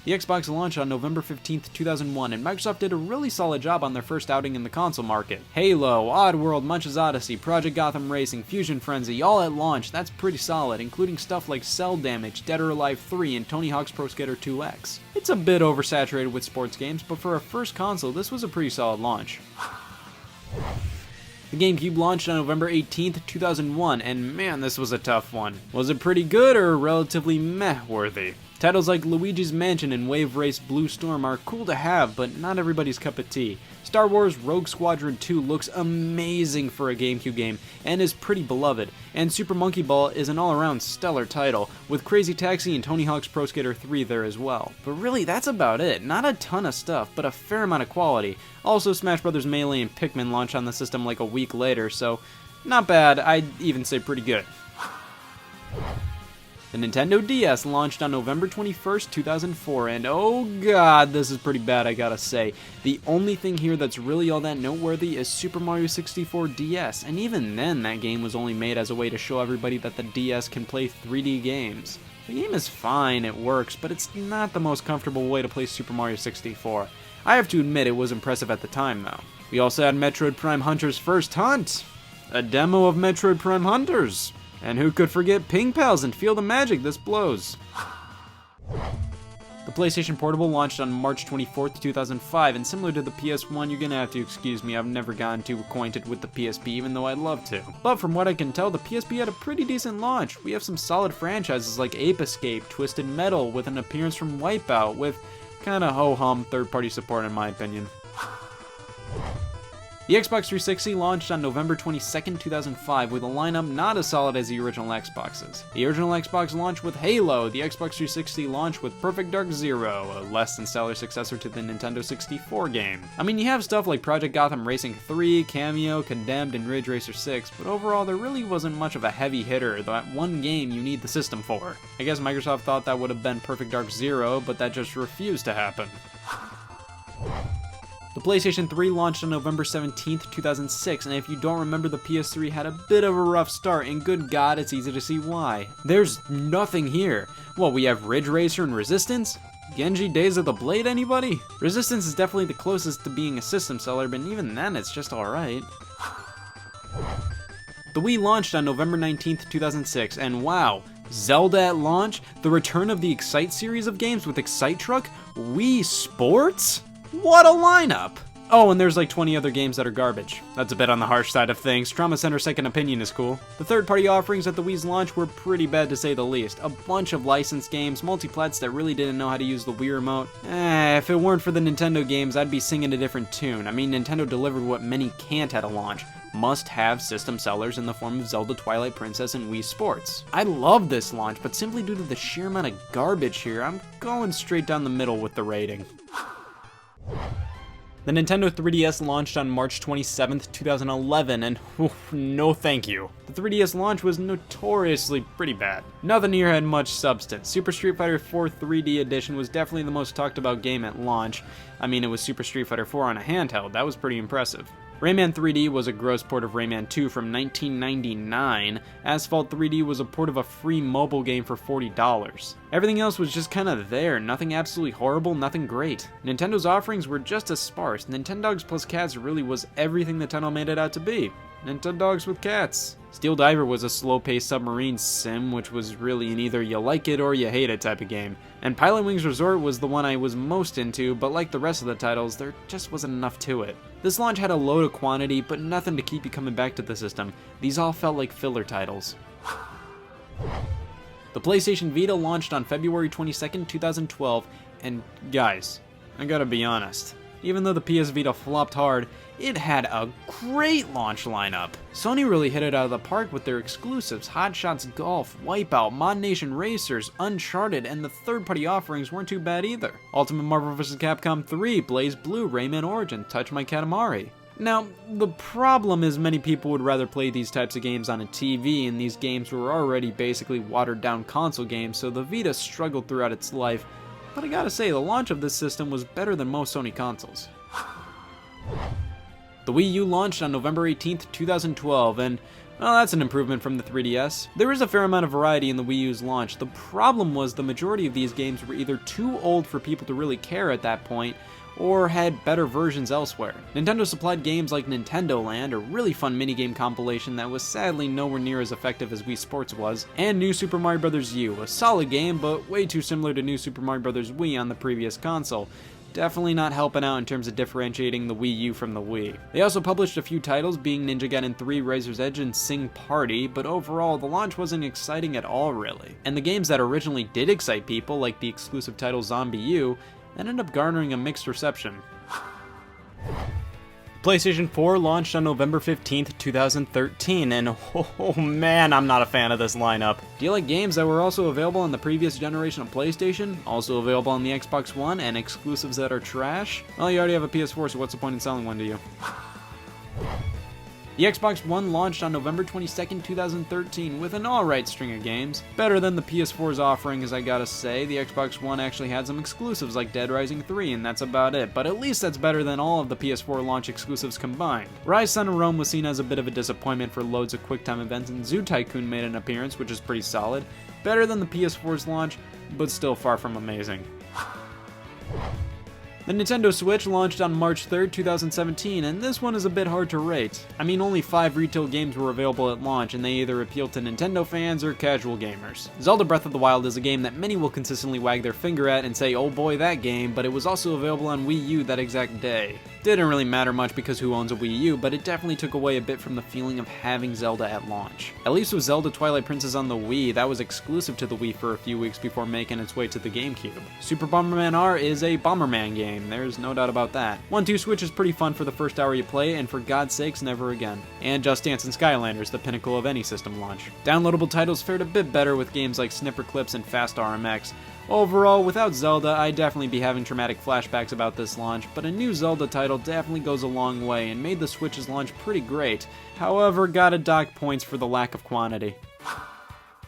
The Xbox launched on November 15th, 2001, and Microsoft did a really solid job on their first outing in the console market. Halo, Oddworld, Munch's Odyssey, Project Gotham Racing, Fusion Frenzy, all at launch. That's pretty solid, including stuff like Cell Damage, Dead or Alive 3, and Tony Hawk's Pro Skater 2X. It's a bit oversaturated with sports games, but for a first console, this was a pretty solid launch. The GameCube launched on November 18th, 2001, and man, this was a tough one. Was it pretty good or relatively meh-worthy? Titles like Luigi's Mansion and Wave Race Blue Storm are cool to have, but not everybody's cup of tea. Star Wars Rogue Squadron 2 looks amazing for a GameCube game, and is pretty beloved, and Super Monkey Ball is an all-around stellar title, with Crazy Taxi and Tony Hawk's Pro Skater 3 there as well. But really, that's about it. Not a ton of stuff, but a fair amount of quality. Also, Smash Bros. Melee and Pikmin launched on the system like a week later, so not bad, I'd even say pretty good. The Nintendo DS launched on November 21st, 2004, and oh god, this is pretty bad, I gotta say. The only thing here that's really all that noteworthy is Super Mario 64 DS, and even then, that game was only made as a way to show everybody that the DS can play 3D games. The game is fine, it works, but it's not the most comfortable way to play Super Mario 64. I have to admit, it was impressive at the time, though. We also had Metroid Prime Hunter's First Hunt, a demo of Metroid Prime Hunters. And who could forget Ping Pals and Feel the Magic This Blows? The PlayStation Portable launched on March 24th, 2005, and similar to the PS1, you're gonna have to excuse me, I've never gotten too acquainted with the PSP even though I'd love to. But from what I can tell, the PSP had a pretty decent launch. We have some solid franchises like Ape Escape, Twisted Metal, with an appearance from Wipeout, with kinda ho-hum third-party support in my opinion. The Xbox 360 launched on November 22nd, 2005, with a lineup not as solid as the original Xboxes. The original Xbox launched with Halo, the Xbox 360 launched with Perfect Dark Zero, a less than stellar successor to the Nintendo 64 game. I mean, you have stuff like Project Gotham Racing 3, Cameo, Condemned, and Ridge Racer 6, but overall there really wasn't much of a heavy hitter, that one game you need the system for. I guess Microsoft thought that would have been Perfect Dark Zero, but that just refused to happen. The PlayStation 3 launched on November 17th, 2006, and if you don't remember, the PS3 had a bit of a rough start, and good god, it's easy to see why. There's nothing here. What, we have Ridge Racer and Resistance? Genji Days of the Blade, anybody? Resistance is definitely the closest to being a system seller, but even then, it's just alright. The Wii launched on November 19th, 2006, and wow, Zelda at launch? The return of the Excite series of games with Excite Truck? Wii Sports? What a lineup! Oh, and there's like 20 other games that are garbage. That's a bit on the harsh side of things. Trauma Center Second Opinion is cool. The third-party offerings at the Wii's launch were pretty bad to say the least. A bunch of licensed games, multiplats that really didn't know how to use the Wii Remote. If it weren't for the Nintendo games, I'd be singing a different tune. I mean, Nintendo delivered what many can't at a launch. Must-have system sellers in the form of Zelda Twilight Princess and Wii Sports. I love this launch, but simply due to the sheer amount of garbage here, I'm going straight down the middle with the rating. The Nintendo 3DS launched on March 27th, 2011, and no thank you. The 3DS launch was notoriously pretty bad. Nothing here had much substance. Super Street Fighter 4 3D Edition was definitely the most talked about game at launch. I mean, it was Super Street Fighter 4 on a handheld. That was pretty impressive. Rayman 3D was a gross port of Rayman 2 from 1999. Asphalt 3D was a port of a free mobile game for $40. Everything else was just kinda there, nothing absolutely horrible, nothing great. Nintendo's offerings were just as sparse. Nintendogs plus Cats really was everything the title made it out to be. Nintendogs with cats. Steel Diver was a slow-paced submarine sim, which was really an either you like it or you hate it type of game. And Pilot Wings Resort was the one I was most into, but like the rest of the titles, there just wasn't enough to it. This launch had a load of quantity, but nothing to keep you coming back to the system. These all felt like filler titles. The PlayStation Vita launched on February 22nd, 2012, and guys, I gotta be honest. Even though the PS Vita flopped hard, it had a great launch lineup. Sony really hit it out of the park with their exclusives. Hot Shots Golf, Wipeout, Mod Nation Racers, Uncharted, and the third-party offerings weren't too bad either. Ultimate Marvel vs. Capcom 3, Blaze Blue, Rayman Origins, Touch My Katamari. Now, the problem is many people would rather play these types of games on a TV, and these games were already basically watered-down console games, so the Vita struggled throughout its life. But I gotta say, the launch of this system was better than most Sony consoles. The Wii U launched on November 18th, 2012, and, well, that's an improvement from the 3DS. There is a fair amount of variety in the Wii U's launch. The problem was the majority of these games were either too old for people to really care at that point, or had better versions elsewhere. Nintendo supplied games like Nintendo Land, a really fun minigame compilation that was sadly nowhere near as effective as Wii Sports was, and New Super Mario Bros. U, a solid game, but way too similar to New Super Mario Bros. Wii on the previous console. Definitely not helping out in terms of differentiating the Wii U from the Wii. They also published a few titles, being Ninja Gaiden 3, Razor's Edge, and Sing Party, but overall, the launch wasn't exciting at all, really. And the games that originally did excite people, like the exclusive title Zombie U, ended up garnering a mixed reception. PlayStation 4 launched on November 15th, 2013, and oh man, I'm not a fan of this lineup. Do you like games that were also available on the previous generation of PlayStation, also available on the Xbox One, and exclusives that are trash? Well, you already have a PS4, so what's the point in selling one to you? The Xbox One launched on November 22nd, 2013 with an alright string of games. Better than the PS4's offerings, I gotta say. The Xbox One actually had some exclusives like Dead Rising 3, and that's about it, but at least that's better than all of the PS4 launch exclusives combined. Rise Son of Rome was seen as a bit of a disappointment for loads of QuickTime events, and Zoo Tycoon made an appearance, which is pretty solid. Better than the PS4's launch, but still far from amazing. The Nintendo Switch launched on March 3rd, 2017, and this one is a bit hard to rate. I mean, only 5 retail games were available at launch, and they either appeal to Nintendo fans or casual gamers. Zelda Breath of the Wild is a game that many will consistently wag their finger at and say, oh boy, that game, but it was also available on Wii U that exact day. Didn't really matter much because who owns a Wii U, but it definitely took away a bit from the feeling of having Zelda at launch. At least with Zelda Twilight Princess on the Wii, that was exclusive to the Wii for a few weeks before making its way to the GameCube. Super Bomberman R is a Bomberman game, there's no doubt about that. 1-2 Switch is pretty fun for the first hour you play, and for God's sakes, never again. And Just Dance and Skylanders, the pinnacle of any system launch. Downloadable titles fared a bit better with games like Snipper Clips and Fast RMX. Overall, without Zelda, I'd definitely be having traumatic flashbacks about this launch, but a new Zelda title definitely goes a long way and made the Switch's launch pretty great. However, gotta dock points for the lack of quantity.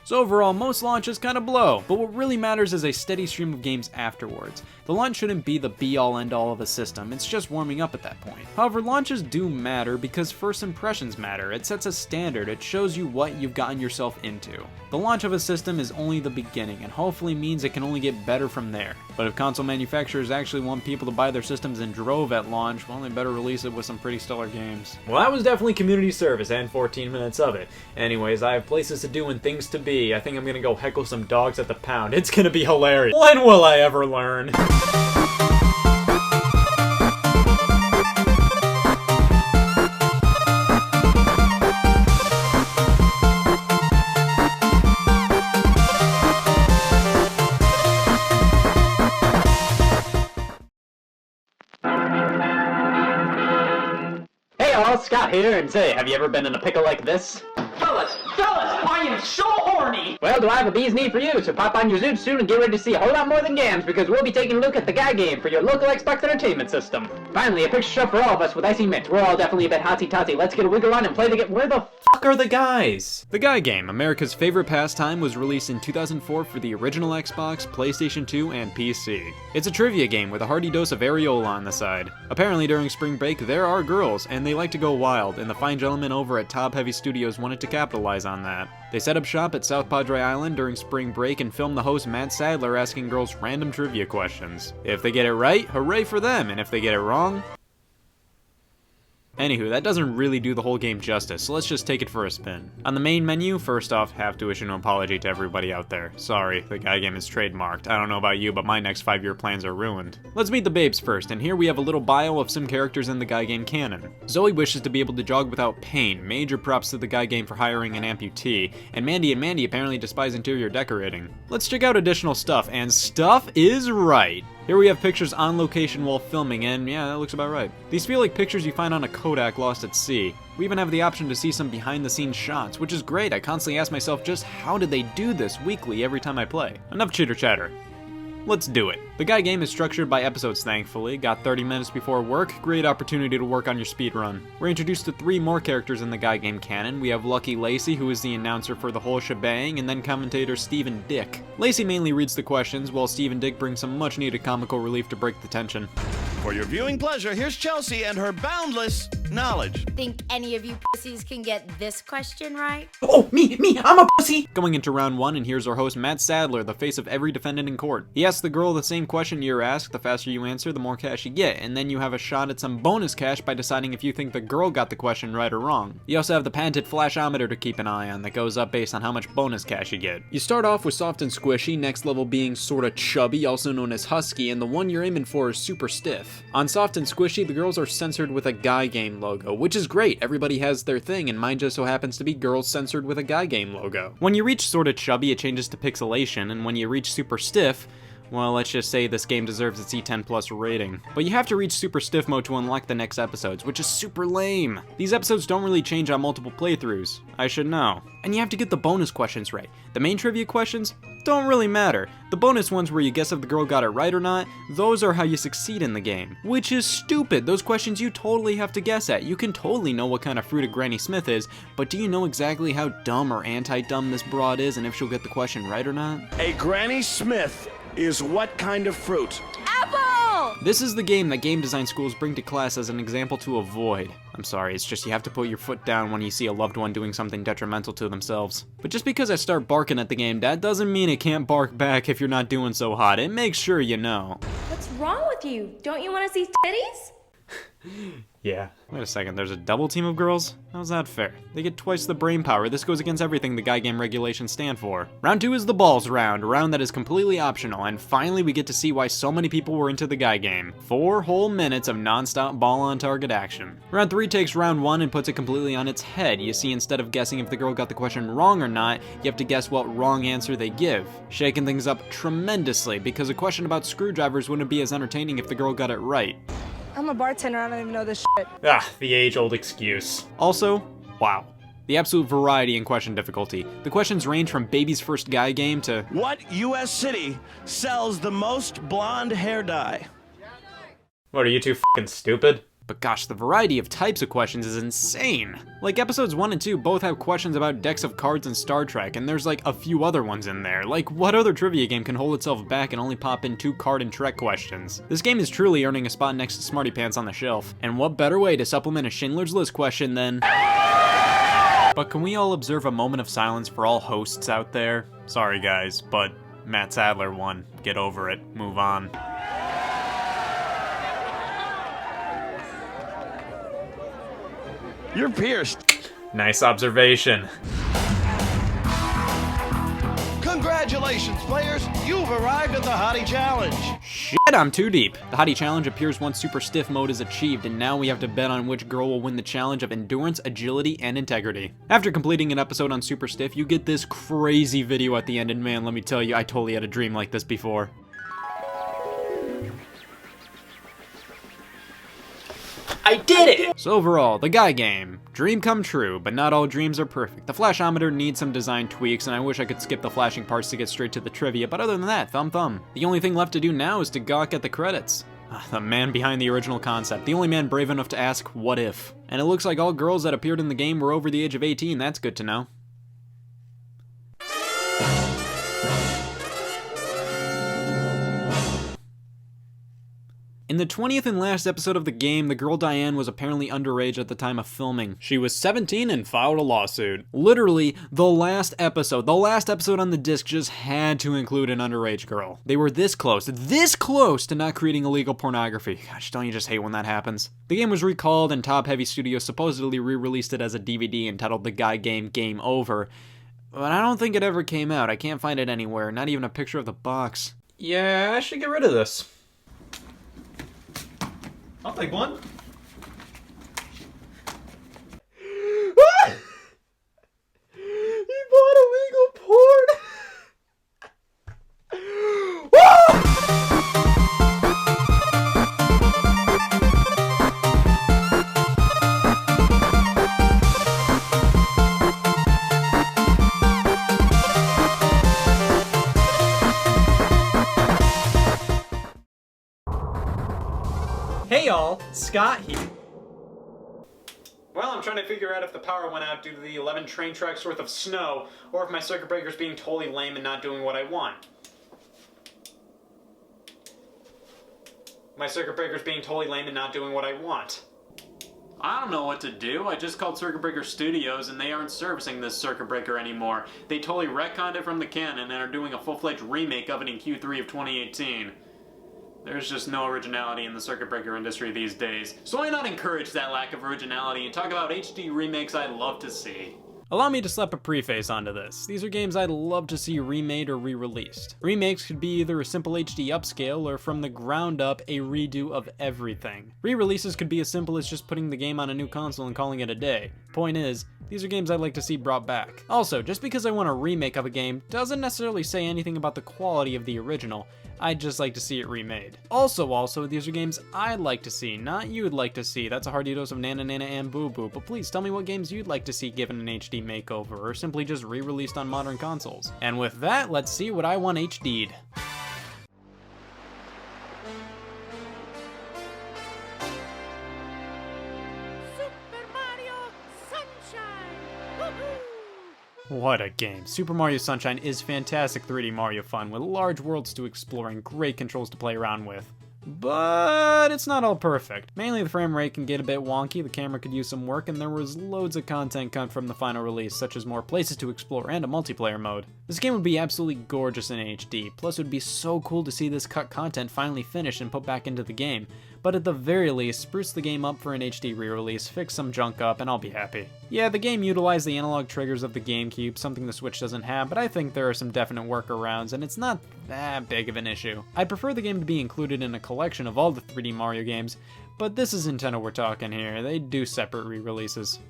So overall, most launches kinda blow, but what really matters is a steady stream of games afterwards. The launch shouldn't be the be-all end-all of a system, it's just warming up at that point. However, launches do matter because first impressions matter. It sets a standard, it shows you what you've gotten yourself into. The launch of a system is only the beginning, and hopefully means it can only get better from there. But if console manufacturers actually want people to buy their systems in drove at launch, well, they better release it with some pretty stellar games. Well, that was definitely community service, and 14 minutes of it. Anyways, I have places to do and things to be. I think I'm gonna go heckle some dogs at the pound. It's gonna be hilarious. When will I ever learn? Hey all, Scott here, and say, have you ever been in a pickle like this? Fellas, I am so horny! Well, do I have a bee's knee for you, so pop on your zoot suit and get ready to see a whole lot more than games, because we'll be taking a look at the guy game for your local Xbox entertainment system. Finally, a picture show for all of us with icy mint. We're all definitely a bit hotsy-totsy. Let's get a wiggle on and play the game. Where the fuck are the guys? The Guy Game, America's favorite pastime, was released in 2004 for the original Xbox, PlayStation 2, and PC. It's a trivia game with a hearty dose of areola on the side. Apparently during spring break there are girls, and they like to go wild, and the fine gentlemen over at Top Heavy Studios wanted to capitalize on that. They set up shop at South Padre Island during spring break and filmed the host Matt Sadler asking girls random trivia questions. If they get it right, hooray for them, and if they get it wrong... Anywho, that doesn't really do the whole game justice, so let's just take it for a spin. On the main menu, first off, have to issue an apology to everybody out there. Sorry, the Guy Game is trademarked. I don't know about you, but my next 5-year plans are ruined. Let's meet the babes first, and here we have a little bio of some characters in the Guy Game canon. Zoe wishes to be able to jog without pain, major props to the Guy Game for hiring an amputee, and Mandy apparently despise interior decorating. Let's check out additional stuff, and stuff is right. Here we have pictures on location while filming, and yeah, that looks about right. These feel like pictures you find on a Kodak lost at sea. We even have the option to see some behind-the-scenes shots, which is great. I constantly ask myself just how did they do this weekly every time I play? Enough chitter-chatter. Let's do it. The Guy Game is structured by episodes, thankfully. Got 30 minutes before work, great opportunity to work on your speed run. We're introduced to 3 more characters in the Guy Game canon. We have Lucky Lacey, who is the announcer for the whole shebang, and then commentator Stephen Dick. Lacey mainly reads the questions, while Stephen Dick brings some much-needed comical relief to break the tension. For your viewing pleasure, here's Chelsea and her boundless knowledge. Think any of you pussies can get this question right? Oh, me, I'm a pussy! Going into round 1, and here's our host Matt Sadler, the face of every defendant in court. He asks the girl the same question you're asked. The faster you answer, the more cash you get, and then you have a shot at some bonus cash by deciding if you think the girl got the question right or wrong. You also have the patented flashometer to keep an eye on that goes up based on how much bonus cash you get. You start off with soft and squishy, next level being sorta chubby, also known as husky, and the one you're aiming for is super stiff. On soft and squishy, the girls are censored with a Guy Game logo, which is great. Everybody has their thing, and mine just so happens to be girls censored with a Guy Game logo. When you reach sorta chubby, it changes to pixelation, and when you reach super stiff, well, let's just say this game deserves its E10+ rating. But you have to reach Super Stiff mode to unlock the next episodes, which is super lame. These episodes don't really change on multiple playthroughs. I should know. And you have to get the bonus questions right. The main trivia questions don't really matter. The bonus ones where you guess if the girl got it right or not, those are how you succeed in the game. Which is stupid. Those questions you totally have to guess at. You can totally know what kind of fruit a Granny Smith is, but do you know exactly how dumb or anti-dumb this broad is and if she'll get the question right or not? A Granny Smith is what kind of fruit? Apple! This is the game that game design schools bring to class as an example to avoid. I'm sorry, it's just you have to put your foot down when you see a loved one doing something detrimental to themselves. But just because I start barking at the game, that doesn't mean it can't bark back if you're not doing so hot. It makes sure you know. What's wrong with you? Don't you want to see titties? Yeah. Wait a second, there's a double team of girls? How's that fair? They get twice the brain power. This goes against everything the Guy Game regulations stand for. Round 2 is the balls round, a round that is completely optional, and finally we get to see why so many people were into the Guy Game. 4 whole minutes of non-stop ball on target action. Round 3 takes round 1 and puts it completely on its head. You see, instead of guessing if the girl got the question wrong or not, you have to guess what wrong answer they give. Shaking things up tremendously, because a question about screwdrivers wouldn't be as entertaining if the girl got it right. I'm a bartender, I don't even know this shit. Ah, the age-old excuse. Also, wow. The absolute variety in question difficulty. The questions range from baby's first Guy Game to... What U.S. city sells the most blonde hair dye? What, are you two f***ing stupid? But gosh, the variety of types of questions is insane. Like episodes 1 and 2 both have questions about decks of cards and Star Trek, and there's like a few other ones in there. Like what other trivia game can hold itself back and only pop in 2 card and Trek questions? This game is truly earning a spot next to Smarty Pants on the shelf. And what better way to supplement a Schindler's List question than... But can we all observe a moment of silence for all hosts out there? Sorry guys, but Matt Sadler won. Get over it. Move on. You're pierced. Nice observation. Congratulations, players! You've arrived at the Hottie Challenge. Shit, I'm too deep. The Hottie Challenge appears once Super Stiff mode is achieved, and now we have to bet on which girl will win the challenge of endurance, agility, and integrity. After completing an episode on Super Stiff, you get this crazy video at the end, and man, let me tell you, I totally had a dream like this before. I did it! So overall, the Guy game. Dream come true, but not all dreams are perfect. The flashometer needs some design tweaks, and I wish I could skip the flashing parts to get straight to the trivia, but other than that, thumb. The only thing left to do now is to gawk at the credits. The man behind the original concept, the only man brave enough to ask, what if? And it looks like all girls that appeared in the game were over the age of 18, that's good to know. In the 20th and last episode of the game, the girl Diane was apparently underage at the time of filming. She was 17 and filed a lawsuit. Literally, the last episode on the disc just had to include an underage girl. They were this close to not creating illegal pornography. Gosh, don't you just hate when that happens? The game was recalled and Top Heavy Studios supposedly re-released it as a DVD entitled The Guy Game Game Over. But I don't think it ever came out. I can't find it anywhere, not even a picture of the box. Yeah, I should get rid of this. I'll take one. He bought illegal porn! Hey y'all, Scott here. Well, I'm trying to figure out if the power went out due to the 11 train tracks worth of snow, or if my circuit breaker's being totally lame and not doing what I want. My circuit breaker's being totally lame and not doing what I want. I don't know what to do. I just called Circuit Breaker Studios and they aren't servicing this circuit breaker anymore. They totally retconned it from the canon and are doing a full-fledged remake of it in Q3 of 2018. There's just no originality in the circuit breaker industry these days. So why not encourage that lack of originality and talk about HD remakes I'd love to see? Allow me to slap a preface onto this. These are games I'd love to see remade or re-released. Remakes could be either a simple HD upscale or from the ground up a redo of everything. Re-releases could be as simple as just putting the game on a new console and calling it a day. Point is, these are games I'd like to see brought back. Also, just because I want a remake of a game doesn't necessarily say anything about the quality of the original. I'd just like to see it remade. Also, these are games I'd like to see, not you'd like to see. That's a hearty dose of Nana Nana and Boo Boo, but please tell me what games you'd like to see given an HD makeover, or simply just re-released on modern consoles. And with that, let's see what I want HD'd. What a game. Super Mario Sunshine is fantastic 3D Mario fun with large worlds to explore and great controls to play around with. But it's not all perfect. Mainly the frame rate can get a bit wonky, the camera could use some work, and there was loads of content cut from the final release, such as more places to explore and a multiplayer mode. This game would be absolutely gorgeous in HD, plus it would be so cool to see this cut content finally finished and put back into the game. But at the very least, spruce the game up for an HD re-release, fix some junk up, and I'll be happy. Yeah, the game utilized the analog triggers of the GameCube, something the Switch doesn't have, but I think there are some definite workarounds, and it's not that big of an issue. I'd prefer the game to be included in a collection of all the 3D Mario games, but this is Nintendo we're talking here. They do separate re-releases.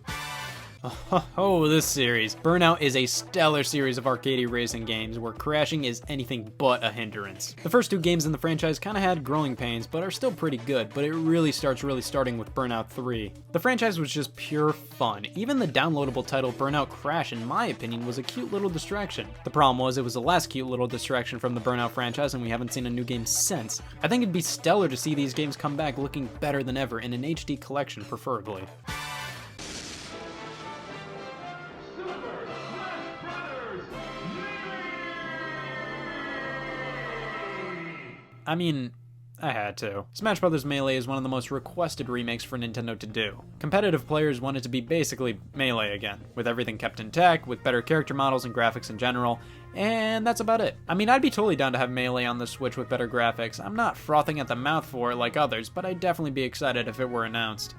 Oh, this series. Burnout is a stellar series of arcade racing games where crashing is anything but a hindrance. The first two games in the franchise kinda had growing pains, but are still pretty good, but it really starting with Burnout 3. The franchise was just pure fun. Even the downloadable title Burnout Crash, in my opinion, was a cute little distraction. The problem was it was the last cute little distraction from the Burnout franchise and we haven't seen a new game since. I think it'd be stellar to see these games come back looking better than ever in an HD collection, preferably. I mean, I had to. Smash Bros. Melee is one of the most requested remakes for Nintendo to do. Competitive players want it to be basically Melee again, with everything kept intact, with better character models and graphics in general, and that's about it. I mean, I'd be totally down to have Melee on the Switch with better graphics. I'm not frothing at the mouth for it like others, but I'd definitely be excited if it were announced.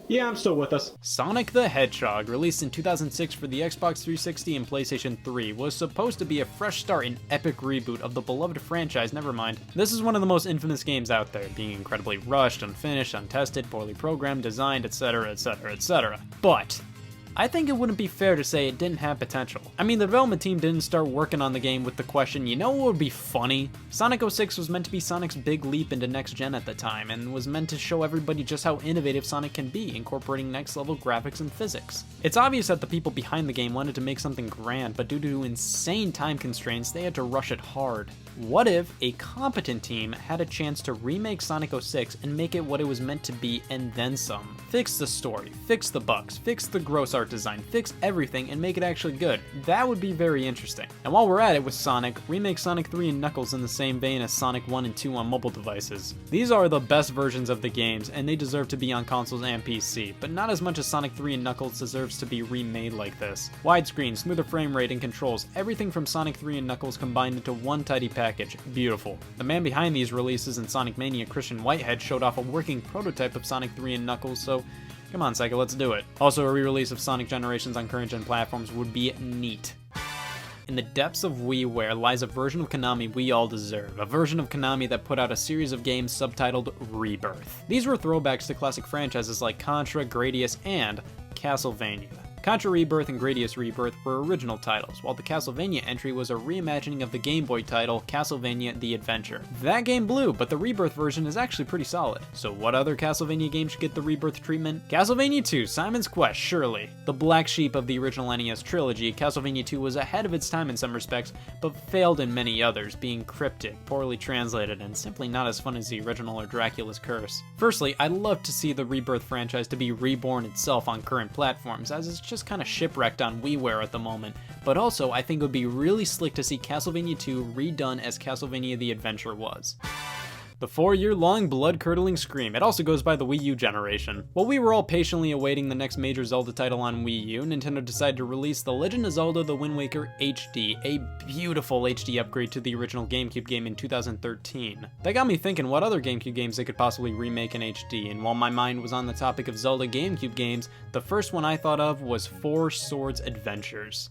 Yeah, I'm still with us. Sonic the Hedgehog, released in 2006 for the Xbox 360 and PlayStation 3, was supposed to be a fresh start and epic reboot of the beloved franchise, never mind. This is one of the most infamous games out there, being incredibly rushed, unfinished, untested, poorly programmed, designed, etc, etc, etc. But I think it wouldn't be fair to say it didn't have potential. I mean, the development team didn't start working on the game with the question, you know what would be funny? Sonic 06 was meant to be Sonic's big leap into next gen at the time, and was meant to show everybody just how innovative Sonic can be, incorporating next level graphics and physics. It's obvious that the people behind the game wanted to make something grand, but due to insane time constraints, they had to rush it hard. What if a competent team had a chance to remake Sonic 06 and make it what it was meant to be and then some? Fix the story, fix the bugs, fix the gross art design, fix everything and make it actually good. That would be very interesting. And while we're at it with Sonic, remake Sonic 3 and Knuckles in the same vein as Sonic 1 and 2 on mobile devices. These are the best versions of the games and they deserve to be on consoles and PC, but not as much as Sonic 3 and Knuckles deserves to be remade like this. Widescreen, smoother frame rate and controls, everything from Sonic 3 and Knuckles combined into one tidy package. Beautiful. The man behind these releases in Sonic Mania, Christian Whitehead, showed off a working prototype of Sonic 3 and Knuckles, so come on Sega, let's do it. Also, a re-release of Sonic Generations on current gen platforms would be neat. In the depths of WiiWare lies a version of Konami we all deserve, a version of Konami that put out a series of games subtitled Rebirth. These were throwbacks to classic franchises like Contra, Gradius, and Castlevania. Contra Rebirth and Gradius Rebirth were original titles, while the Castlevania entry was a reimagining of the Game Boy title Castlevania The Adventure. That game blew, but the Rebirth version is actually pretty solid. So what other Castlevania game should get the Rebirth treatment? Castlevania 2, Simon's Quest, surely. The black sheep of the original NES trilogy, Castlevania 2 was ahead of its time in some respects, but failed in many others, being cryptic, poorly translated, and simply not as fun as the original or Dracula's Curse. Firstly, I'd love to see the Rebirth franchise to be reborn itself on current platforms, as it's just kind of shipwrecked on WiiWare at the moment, but also I think it would be really slick to see Castlevania 2 redone as Castlevania The Adventure was. The 4-year-long blood-curdling scream. It also goes by the Wii U generation. While we were all patiently awaiting the next major Zelda title on Wii U, Nintendo decided to release The Legend of Zelda The Wind Waker HD, a beautiful HD upgrade to the original GameCube game in 2013. That got me thinking what other GameCube games they could possibly remake in HD, and while my mind was on the topic of Zelda GameCube games, the first one I thought of was Four Swords Adventures.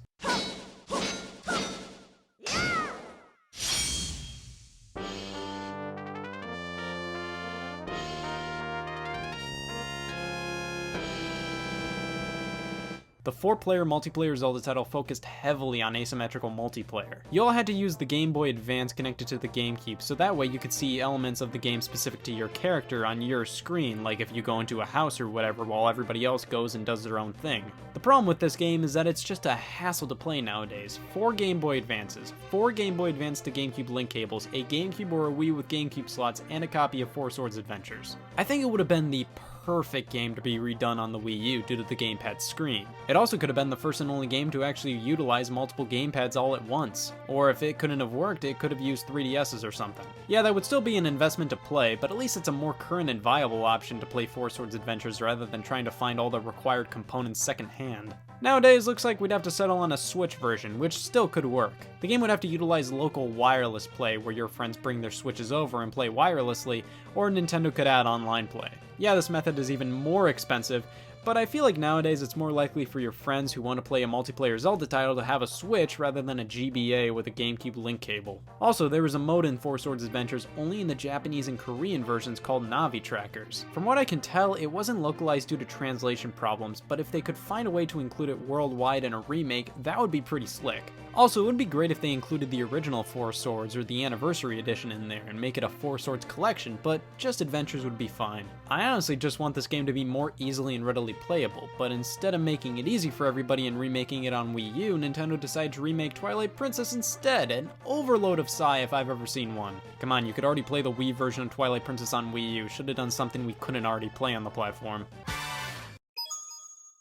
The 4-player multiplayer Zelda title focused heavily on asymmetrical multiplayer. You all had to use the Game Boy Advance connected to the GameCube, so that way you could see elements of the game specific to your character on your screen, like if you go into a house or whatever while everybody else goes and does their own thing. The problem with this game is that it's just a hassle to play nowadays. 4 Game Boy Advances, 4 Game Boy Advance to GameCube link cables, a GameCube or a Wii with GameCube slots, and a copy of Four Swords Adventures. I think it would have been the perfect game to be redone on the Wii U due to the gamepad screen. It also could have been the first and only game to actually utilize multiple gamepads all at once. Or if it couldn't have worked, it could have used 3DSs or something. Yeah, that would still be an investment to play, but at least it's a more current and viable option to play Four Swords Adventures rather than trying to find all the required components secondhand. Nowadays, looks like we'd have to settle on a Switch version, which still could work. The game would have to utilize local wireless play, where your friends bring their Switches over and play wirelessly, or Nintendo could add online play. Yeah, this method is even more expensive, but I feel like nowadays it's more likely for your friends who want to play a multiplayer Zelda title to have a Switch rather than a GBA with a GameCube link cable. Also, there was a mode in Four Swords Adventures only in the Japanese and Korean versions called Navi Trackers. From what I can tell, it wasn't localized due to translation problems, but if they could find a way to include it worldwide in a remake, that would be pretty slick. Also, it would be great if they included the original Four Swords or the Anniversary Edition in there and make it a Four Swords collection, but just Adventures would be fine. I honestly just want this game to be more easily and readily playable, but instead of making it easy for everybody and remaking it on Wii U, Nintendo decided to remake Twilight Princess instead, an overload of sigh if I've ever seen one. Come on, you could already play the Wii version of Twilight Princess on Wii U, should have done something we couldn't already play on the platform.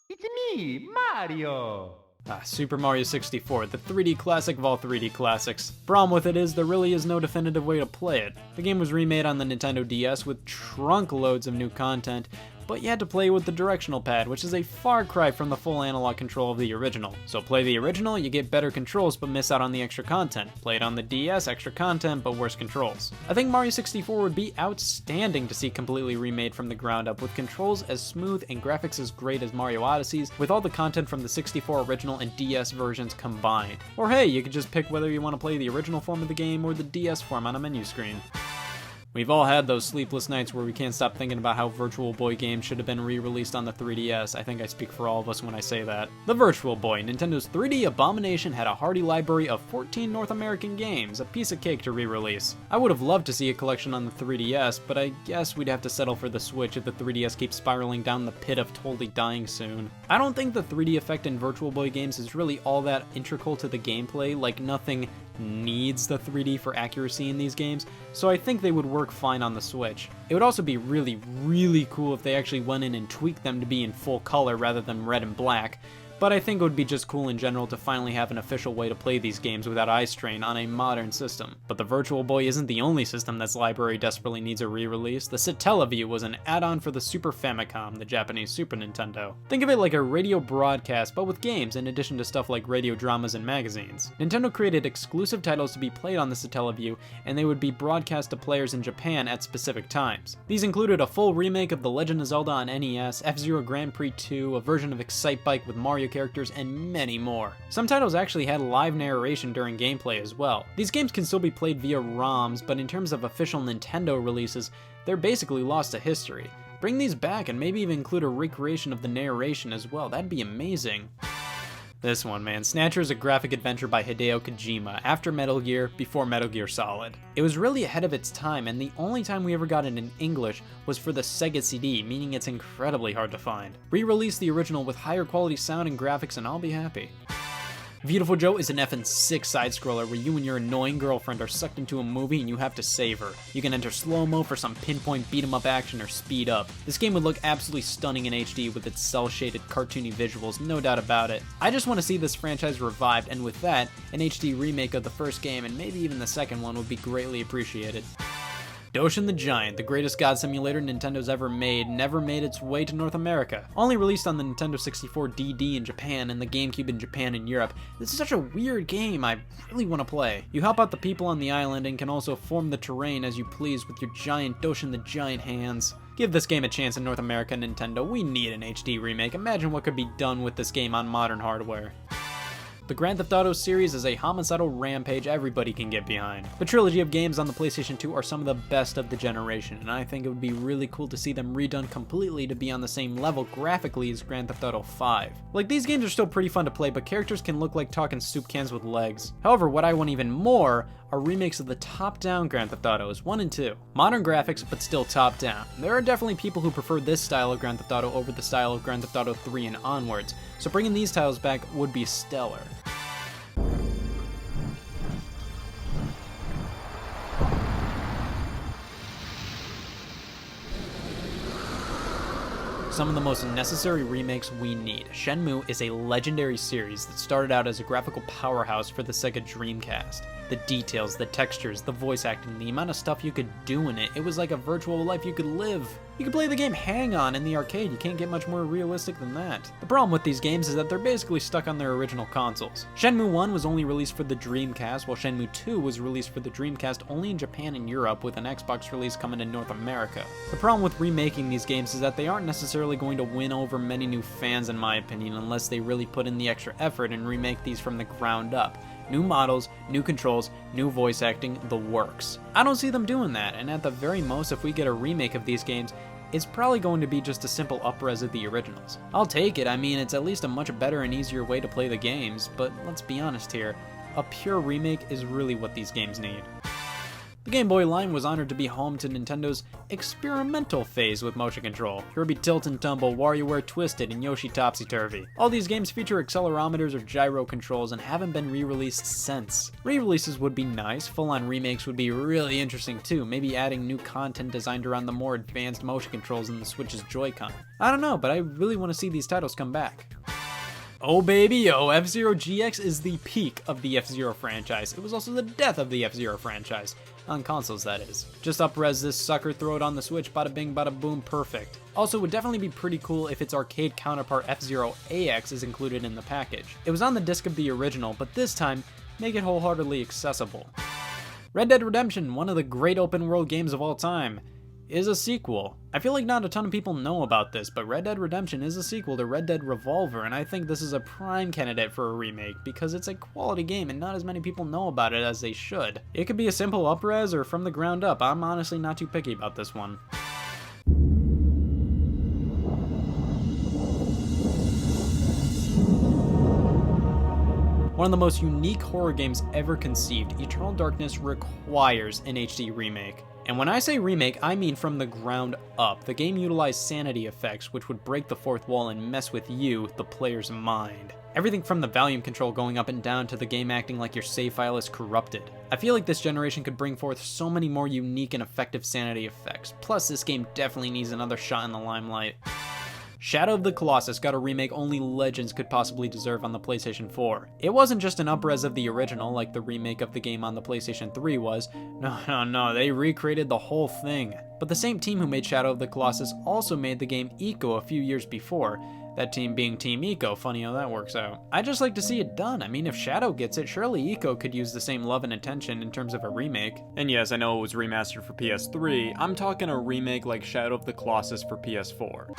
It's me, Mario! Super Mario 64, the 3D classic of all 3D classics. Problem with it is there really is no definitive way to play it. The game was remade on the Nintendo DS with trunk loads of new content, but you had to play with the directional pad, which is a far cry from the full analog control of the original. So play the original, you get better controls but miss out on the extra content. Play it on the DS, extra content but worse controls. I think Mario 64 would be outstanding to see completely remade from the ground up, with controls as smooth and graphics as great as Mario Odyssey's, with all the content from the 64 original and DS versions combined. Or hey, you could just pick whether you want to play the original form of the game or the DS form on a menu screen. We've all had those sleepless nights where we can't stop thinking about how Virtual Boy games should have been re-released on the 3DS. I think I speak for all of us when I say that. The Virtual Boy, Nintendo's 3D abomination, had a hearty library of 14 North American games, a piece of cake to re-release. I would have loved to see a collection on the 3DS, but I guess we'd have to settle for the Switch if the 3DS keeps spiraling down the pit of totally dying soon. I don't think the 3D effect in Virtual Boy games is really all that integral to the gameplay, like nothing needs the 3D for accuracy in these games, so I think they would work fine on the Switch. It would also be really, really cool if they actually went in and tweaked them to be in full color rather than red and black, but I think it would be just cool in general to finally have an official way to play these games without eye strain on a modern system. But the Virtual Boy isn't the only system that's library desperately needs a re-release. The Satellaview was an add-on for the Super Famicom, the Japanese Super Nintendo. Think of it like a radio broadcast, but with games in addition to stuff like radio dramas and magazines. Nintendo created exclusive titles to be played on the Satellaview, and they would be broadcast to players in Japan at specific times. These included a full remake of The Legend of Zelda on NES, F-Zero Grand Prix 2, a version of Excitebike with Mario characters, and many more. Some titles actually had live narration during gameplay as well. These games can still be played via ROMs, but in terms of official Nintendo releases, they're basically lost to history. Bring these back and maybe even include a recreation of the narration as well, that'd be amazing. This one, man. Snatcher is a graphic adventure by Hideo Kojima, after Metal Gear, before Metal Gear Solid. It was really ahead of its time, and the only time we ever got it in English was for the Sega CD, meaning it's incredibly hard to find. Re-release the original with higher quality sound and graphics and I'll be happy. Beautiful Joe is an effing sick side-scroller where you and your annoying girlfriend are sucked into a movie and you have to save her. You can enter slow-mo for some pinpoint beat-em-up action or speed up. This game would look absolutely stunning in HD with its cel-shaded cartoony visuals, no doubt about it. I just want to see this franchise revived, and with that, an HD remake of the first game and maybe even the second one would be greatly appreciated. Doshin the Giant, the greatest god simulator Nintendo's ever made, never made its way to North America. Only released on the Nintendo 64 DD in Japan and the GameCube in Japan and Europe. This is such a weird game I really want to play. You help out the people on the island and can also form the terrain as you please with your giant Doshin the Giant hands. Give this game a chance in North America, Nintendo. We need an HD remake. Imagine what could be done with this game on modern hardware. The Grand Theft Auto series is a homicidal rampage everybody can get behind. The trilogy of games on the PlayStation 2 are some of the best of the generation, and I think it would be really cool to see them redone completely to be on the same level graphically as Grand Theft Auto 5. Like, these games are still pretty fun to play, but characters can look like talking soup cans with legs. However, what I want even more are remakes of the top-down Grand Theft Autos 1 and 2. Modern graphics, but still top-down. There are definitely people who prefer this style of Grand Theft Auto over the style of Grand Theft Auto 3 and onwards, so bringing these titles back would be stellar. Some of the most necessary remakes we need. Shenmue is a legendary series that started out as a graphical powerhouse for the Sega Dreamcast. The details, the textures, the voice acting, the amount of stuff you could do in it was like a virtual life you could live. You could play the game Hang On in the arcade, you can't get much more realistic than that. The problem with these games is that they're basically stuck on their original consoles. Shenmue 1 was only released for the Dreamcast, while Shenmue 2 was released for the Dreamcast only in Japan and Europe, with an Xbox release coming to North America. The problem with remaking these games is that they aren't necessarily going to win over many new fans in my opinion, unless they really put in the extra effort and remake these from the ground up. New models, new controls, new voice acting, the works. I don't see them doing that, and at the very most, if we get a remake of these games, it's probably going to be just a simple up-res of the originals. I'll take it, I mean, it's at least a much better and easier way to play the games, but let's be honest here, a pure remake is really what these games need. The Game Boy line was honored to be home to Nintendo's experimental phase with motion control. Kirby Tilt and Tumble, WarioWare Twisted, and Yoshi Topsy Turvy. All these games feature accelerometers or gyro controls and haven't been re-released since. Re-releases would be nice, full-on remakes would be really interesting too, maybe adding new content designed around the more advanced motion controls in the Switch's Joy-Con. I don't know, but I really want to see these titles come back. Oh baby, oh, F-Zero GX is the peak of the F-Zero franchise. It was also the death of the F-Zero franchise. On consoles, that is. Just up-res this sucker, throw it on the Switch, bada bing, bada boom, perfect. Also, it would definitely be pretty cool if its arcade counterpart F-Zero AX is included in the package. It was on the disc of the original, but this time, make it wholeheartedly accessible. Red Dead Redemption, one of the great open-world games of all time. is a sequel. I feel like not a ton of people know about this, but Red Dead Redemption is a sequel to Red Dead Revolver, and I think this is a prime candidate for a remake because it's a quality game and not as many people know about it as they should. It could be a simple up-res or from the ground up. I'm honestly not too picky about this one. One of the most unique horror games ever conceived, Eternal Darkness requires an HD remake. And when I say remake, I mean from the ground up. The game utilized sanity effects, which would break the fourth wall and mess with you, the player's mind. Everything from the volume control going up and down to the game acting like your save file is corrupted. I feel like this generation could bring forth so many more unique and effective sanity effects. Plus, this game definitely needs another shot in the limelight. Shadow of the Colossus got a remake only legends could possibly deserve on the PlayStation 4. It wasn't just an up-res of the original like the remake of the game on the PlayStation 3 was. No, they recreated the whole thing. But the same team who made Shadow of the Colossus also made the game Eco a few years before. That team being Team Eco, funny how that works out. I'd just like to see it done. I mean, if Shadow gets it, surely Eco could use the same love and attention in terms of a remake. And yes, I know it was remastered for PS3, I'm talking a remake like Shadow of the Colossus for PS4.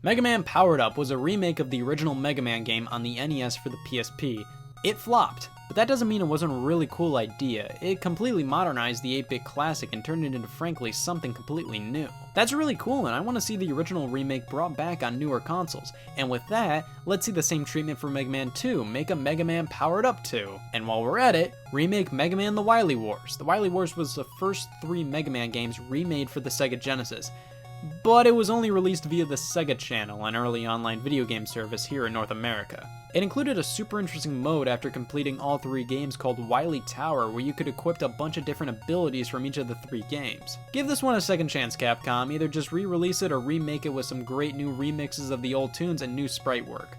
Mega Man Powered Up was a remake of the original Mega Man game on the NES for the PSP. It flopped, but that doesn't mean it wasn't a really cool idea. It completely modernized the 8-bit classic and turned it into, frankly, something completely new. That's really cool, and I want to see the original remake brought back on newer consoles. And with that, let's see the same treatment for Mega Man 2, make a Mega Man Powered Up 2. And while we're at it, remake Mega Man The Wily Wars. The Wily Wars was the first 3 Mega Man games remade for the Sega Genesis. But it was only released via the Sega Channel, an early online video game service here in North America. It included a super interesting mode after completing all 3 games called Wily Tower, where you could equip a bunch of different abilities from each of the 3 games. Give this one a second chance, Capcom. Either just re-release it or remake it with some great new remixes of the old tunes and new sprite work.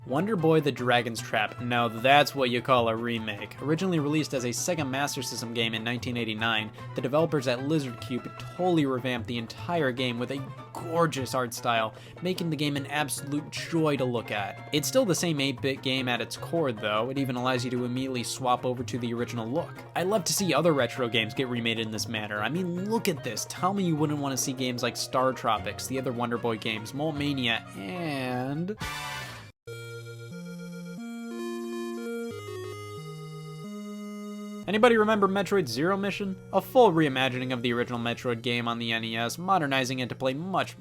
Wonder Boy The Dragon's Trap. Now that's what you call a remake. Originally released as a Sega Master System game in 1989, the developers at Lizard Cube totally revamped the entire game with a gorgeous art style, making the game an absolute joy to look at. It's still the same 8-bit game at its core though, it even allows you to immediately swap over to the original look. I'd love to see other retro games get remade in this manner. I mean, look at this. Tell me you wouldn't want to see games like Star Tropics, the other Wonder Boy games, Mole Mania, and... Anybody remember Metroid Zero Mission? A full reimagining of the original Metroid game on the NES, modernizing it to play much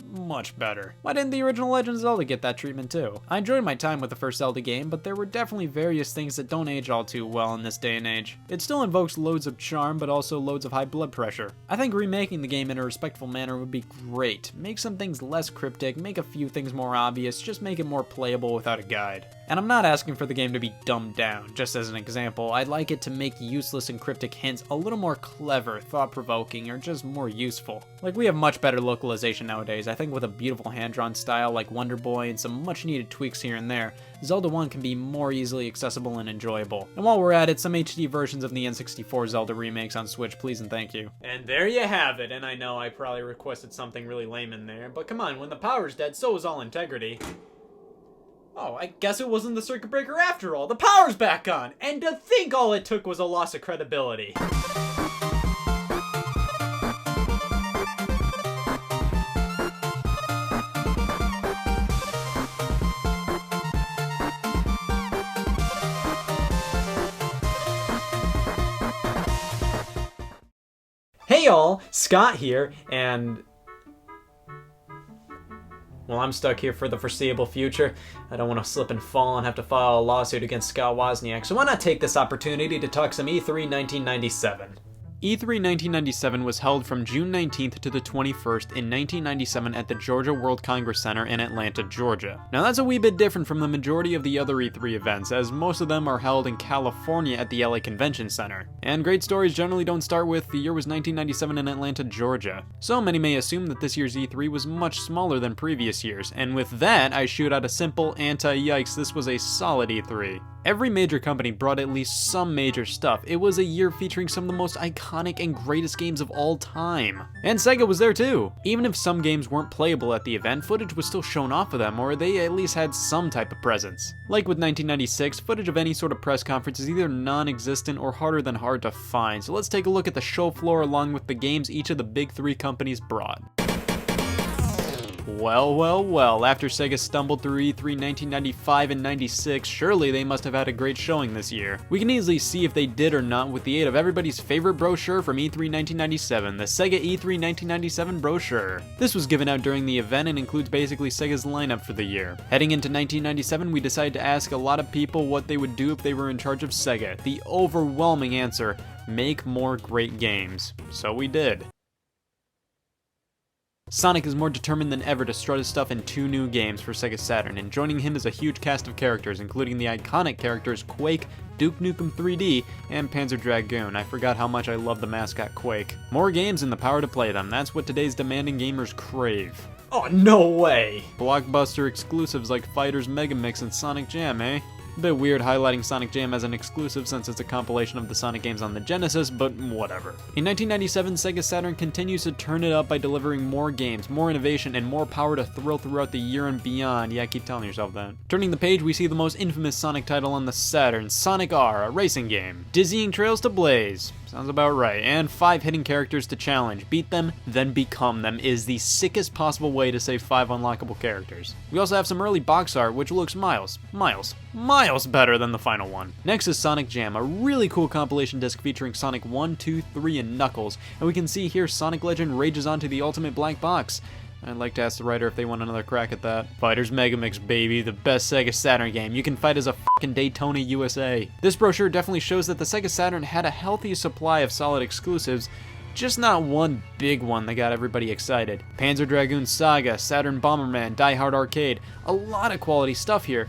better. Why didn't the original Legend of Zelda get that treatment too? I enjoyed my time with the first Zelda game, but there were definitely various things that don't age all too well in this day and age. It still invokes loads of charm, but also loads of high blood pressure. I think remaking the game in a respectful manner would be great. Make some things less cryptic, make a few things more obvious, just make it more playable without a guide. And I'm not asking for the game to be dumbed down. Just as an example, I'd like it to make useless and cryptic hints a little more clever, thought-provoking, or just more useful. Like, we have much better localization nowadays. I think with a beautiful hand-drawn style like Wonder Boy and some much-needed tweaks here and there, Zelda 1 can be more easily accessible and enjoyable. And while we're at it, some HD versions of the N64 Zelda remakes on Switch, please and thank you. And there you have it, and I know I probably requested something really lame in there, but come on, when the power's dead, so is all integrity. Oh, I guess it wasn't the circuit breaker after all. The power's back on! And to think all it took was a loss of credibility. Hey y'all, Scott here, and... well, I'm stuck here for the foreseeable future. I don't want to slip and fall and have to file a lawsuit against Scott Wozniak, so why not take this opportunity to talk some E3 1997. E3 1997 was held from June 19th to the 21st in 1997 at the Georgia World Congress Center in Atlanta, Georgia. Now that's a wee bit different from the majority of the other E3 events, as most of them are held in California at the LA Convention Center. And great stories generally don't start with the year was 1997 in Atlanta, Georgia. So many may assume that this year's E3 was much smaller than previous years, and with that I shoot out a simple anti-yikes, this was a solid E3. Every major company brought at least some major stuff. It was a year featuring some of the most iconic and greatest games of all time. And Sega was there too. Even if some games weren't playable at the event, footage was still shown off of them, or they at least had some type of presence. Like with 1996, footage of any sort of press conference is either non-existent or harder than hard to find, so let's take a look at the show floor along with the games each of the big three companies brought. Well, after Sega stumbled through E3 1995 and 96, surely they must have had a great showing this year. We can easily see if they did or not with the aid of everybody's favorite brochure from E3 1997, the Sega E3 1997 brochure. This was given out during the event and includes basically Sega's lineup for the year. Heading into 1997, we decided to ask a lot of people what they would do if they were in charge of Sega. The overwhelming answer, make more great games. So we did. Sonic is more determined than ever to strut his stuff in 2 new games for Sega Saturn, and joining him is a huge cast of characters, including the iconic characters Quake, Duke Nukem 3D, and Panzer Dragoon. I forgot how much I love the mascot Quake. More games and the power to play them, that's what today's demanding gamers crave. Oh, no way! Blockbuster exclusives like Fighters Mega Mix and Sonic Jam, eh? A bit weird highlighting Sonic Jam as an exclusive since it's a compilation of the Sonic games on the Genesis, but whatever. In 1997, Sega Saturn continues to turn it up by delivering more games, more innovation, and more power to thrill throughout the year and beyond. Yeah, keep telling yourself that. Turning the page, we see the most infamous Sonic title on the Saturn, Sonic R, a racing game. Dizzying trails to blaze. Sounds about right. And 5 hidden characters to challenge. Beat them, then become them is the sickest possible way to save 5 unlockable characters. We also have some early box art, which looks miles better than the final one. Next is Sonic Jam, a really cool compilation disc featuring Sonic 1, 2, 3, and Knuckles. And we can see here Sonic Legend rages onto the ultimate black box. I'd like to ask the writer if they want another crack at that. Fighters Mega Mix, baby, the best Sega Saturn game. You can fight as a fucking Daytona USA. This brochure definitely shows that the Sega Saturn had a healthy supply of solid exclusives, just not one big one that got everybody excited. Panzer Dragoon Saga, Saturn Bomberman, Die Hard Arcade, a lot of quality stuff here.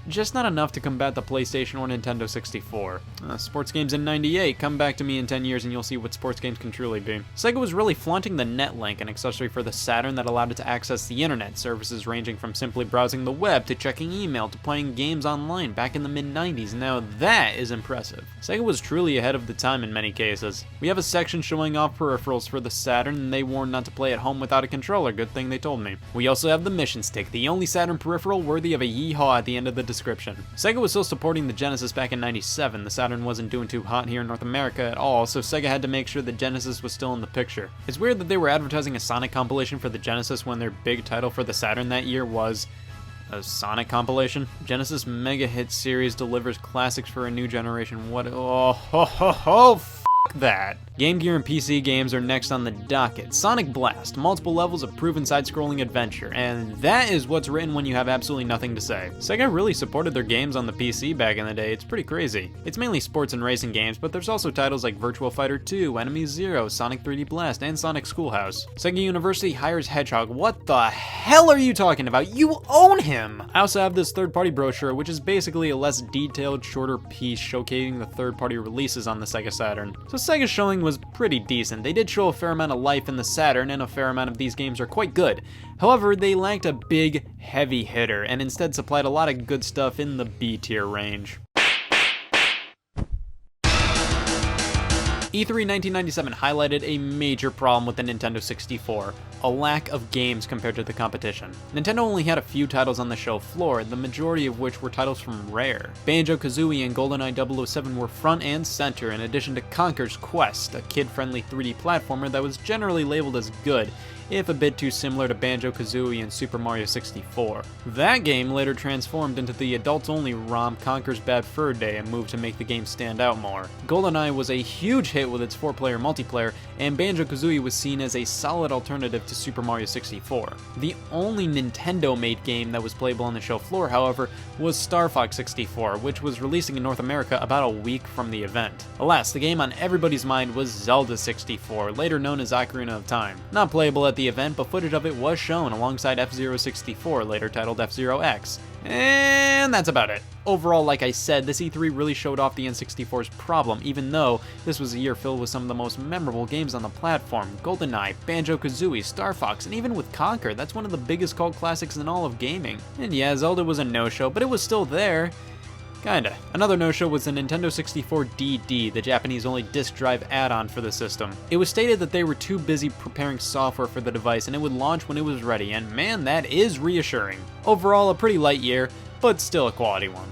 Just not enough to combat the PlayStation or Nintendo 64. Sports games in 98, come back to me in 10 years and you'll see what sports games can truly be. Sega was really flaunting the Netlink, an accessory for the Saturn that allowed it to access the internet, services ranging from simply browsing the web to checking email to playing games online back in the mid-90s. Now that is impressive. Sega was truly ahead of the time in many cases. We have a section showing off peripherals for the Saturn, and they warned not to play at home without a controller, good thing they told me. We also have the Mission Stick, the only Saturn peripheral worthy of a yeehaw at the end of the description. Sega was still supporting the Genesis back in 97, the Saturn wasn't doing too hot here in North America at all, so Sega had to make sure the Genesis was still in the picture. It's weird that they were advertising a Sonic compilation for the Genesis when their big title for the Saturn that year was a Sonic compilation. Genesis Mega Hit Series delivers classics for a new generation. What? Oh, ho, ho, ho, f that. Game Gear and PC games are next on the docket. Sonic Blast, multiple levels of proven side-scrolling adventure, and that is what's written when you have absolutely nothing to say. Sega really supported their games on the PC back in the day, it's pretty crazy. It's mainly sports and racing games, but there's also titles like Virtua Fighter 2, Enemy Zero, Sonic 3D Blast, and Sonic Schoolhouse. Sega University hires Hedgehog. What the hell are you talking about? You own him! I also have this third-party brochure, which is basically a less detailed, shorter piece showcasing the third-party releases on the Sega Saturn. So Sega's showing was pretty decent. They did show a fair amount of life in the Saturn, and a fair amount of these games are quite good. However, they lacked a big, heavy hitter, and instead supplied a lot of good stuff in the B-tier range. E3 1997 highlighted a major problem with the Nintendo 64, a lack of games compared to the competition. Nintendo only had a few titles on the show floor, the majority of which were titles from Rare. Banjo-Kazooie and GoldenEye 007 were front and center, in addition to Conker's Quest, a kid-friendly 3D platformer that was generally labeled as good, if a bit too similar to Banjo-Kazooie and Super Mario 64. That game later transformed into the adults-only ROM Conker's Bad Fur Day, a move to make the game stand out more. GoldenEye was a huge hit with its 4-player multiplayer, and Banjo-Kazooie was seen as a solid alternative to Super Mario 64. The only Nintendo-made game that was playable on the show floor, however, was Star Fox 64, which was releasing in North America about a week from the event. Alas, the game on everybody's mind was Zelda 64, later known as Ocarina of Time. Not playable at the event, but footage of it was shown alongside F-Zero 64, later titled F-Zero X. And that's about it. Overall, like I said, this E3 really showed off the N64's problem, even though this was a year filled with some of the most memorable games on the platform. GoldenEye, Banjo-Kazooie, Star Fox, and even with Conker, that's one of the biggest cult classics in all of gaming. And yeah, Zelda was a no-show, but it was still there. Kinda. Another no-show was the Nintendo 64 DD, the Japanese-only disk drive add-on for the system. It was stated that they were too busy preparing software for the device and it would launch when it was ready, and man, that is reassuring. Overall, a pretty light year, but still a quality one.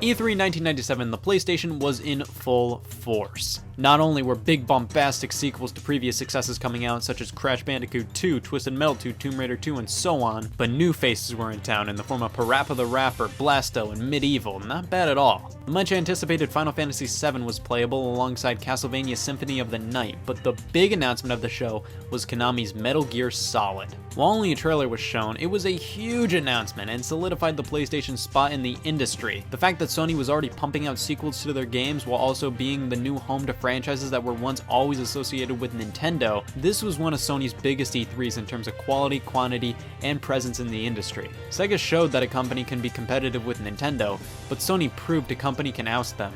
E3 1997, the PlayStation was in full force. Not only were big bombastic sequels to previous successes coming out, such as Crash Bandicoot 2, Twisted Metal 2, Tomb Raider 2, and so on, but new faces were in town in the form of Parappa the Rapper, Blasto, and Medieval. Not bad at all. The much anticipated Final Fantasy VII was playable alongside Castlevania Symphony of the Night, but the big announcement of the show was Konami's Metal Gear Solid. While only a trailer was shown, it was a huge announcement and solidified the PlayStation's spot in the industry. The fact that Sony was already pumping out sequels to their games while also being the new home to franchises that were once always associated with Nintendo, this was one of Sony's biggest E3s in terms of quality, quantity, and presence in the industry. Sega showed that a company can be competitive with Nintendo, but Sony proved a company can oust them.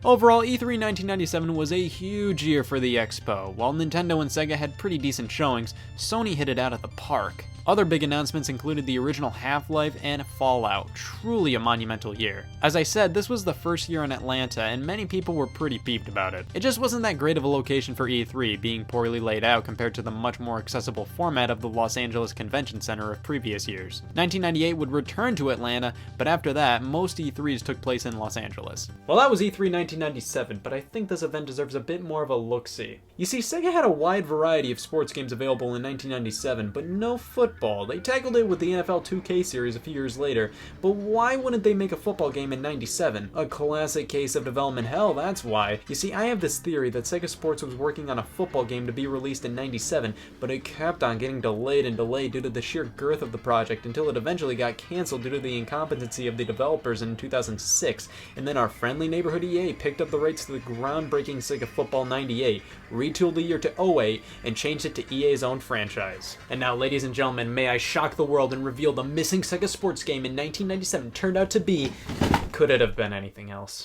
Overall, E3 1997 was a huge year for the Expo. While Nintendo and Sega had pretty decent showings, Sony hit it out at the park. Other big announcements included the original Half-Life and Fallout, truly a monumental year. As I said, this was the first year in Atlanta, and many people were pretty peeved about it. It just wasn't that great of a location for E3, being poorly laid out compared to the much more accessible format of the Los Angeles Convention Center of previous years. 1998 would return to Atlanta, but after that, most E3s took place in Los Angeles. Well, that was E3 1997, but I think this event deserves a bit more of a look-see. You see, Sega had a wide variety of sports games available in 1997, but no football. They tackled it with the NFL 2K series a few years later, but why wouldn't they make a football game in 97? A classic case of development hell, that's why. You see, I have this theory that Sega Sports was working on a football game to be released in 97, but it kept on getting delayed and delayed due to the sheer girth of the project until it eventually got cancelled due to the incompetency of the developers in 2006, and then our friendly neighborhood EA picked up the rights to the groundbreaking Sega Football 98, retooled the year to 08, and changed it to EA's own franchise. And now, ladies and gentlemen, may I shock the world and reveal the missing Sega Sports game in 1997 turned out to be... could it have been anything else?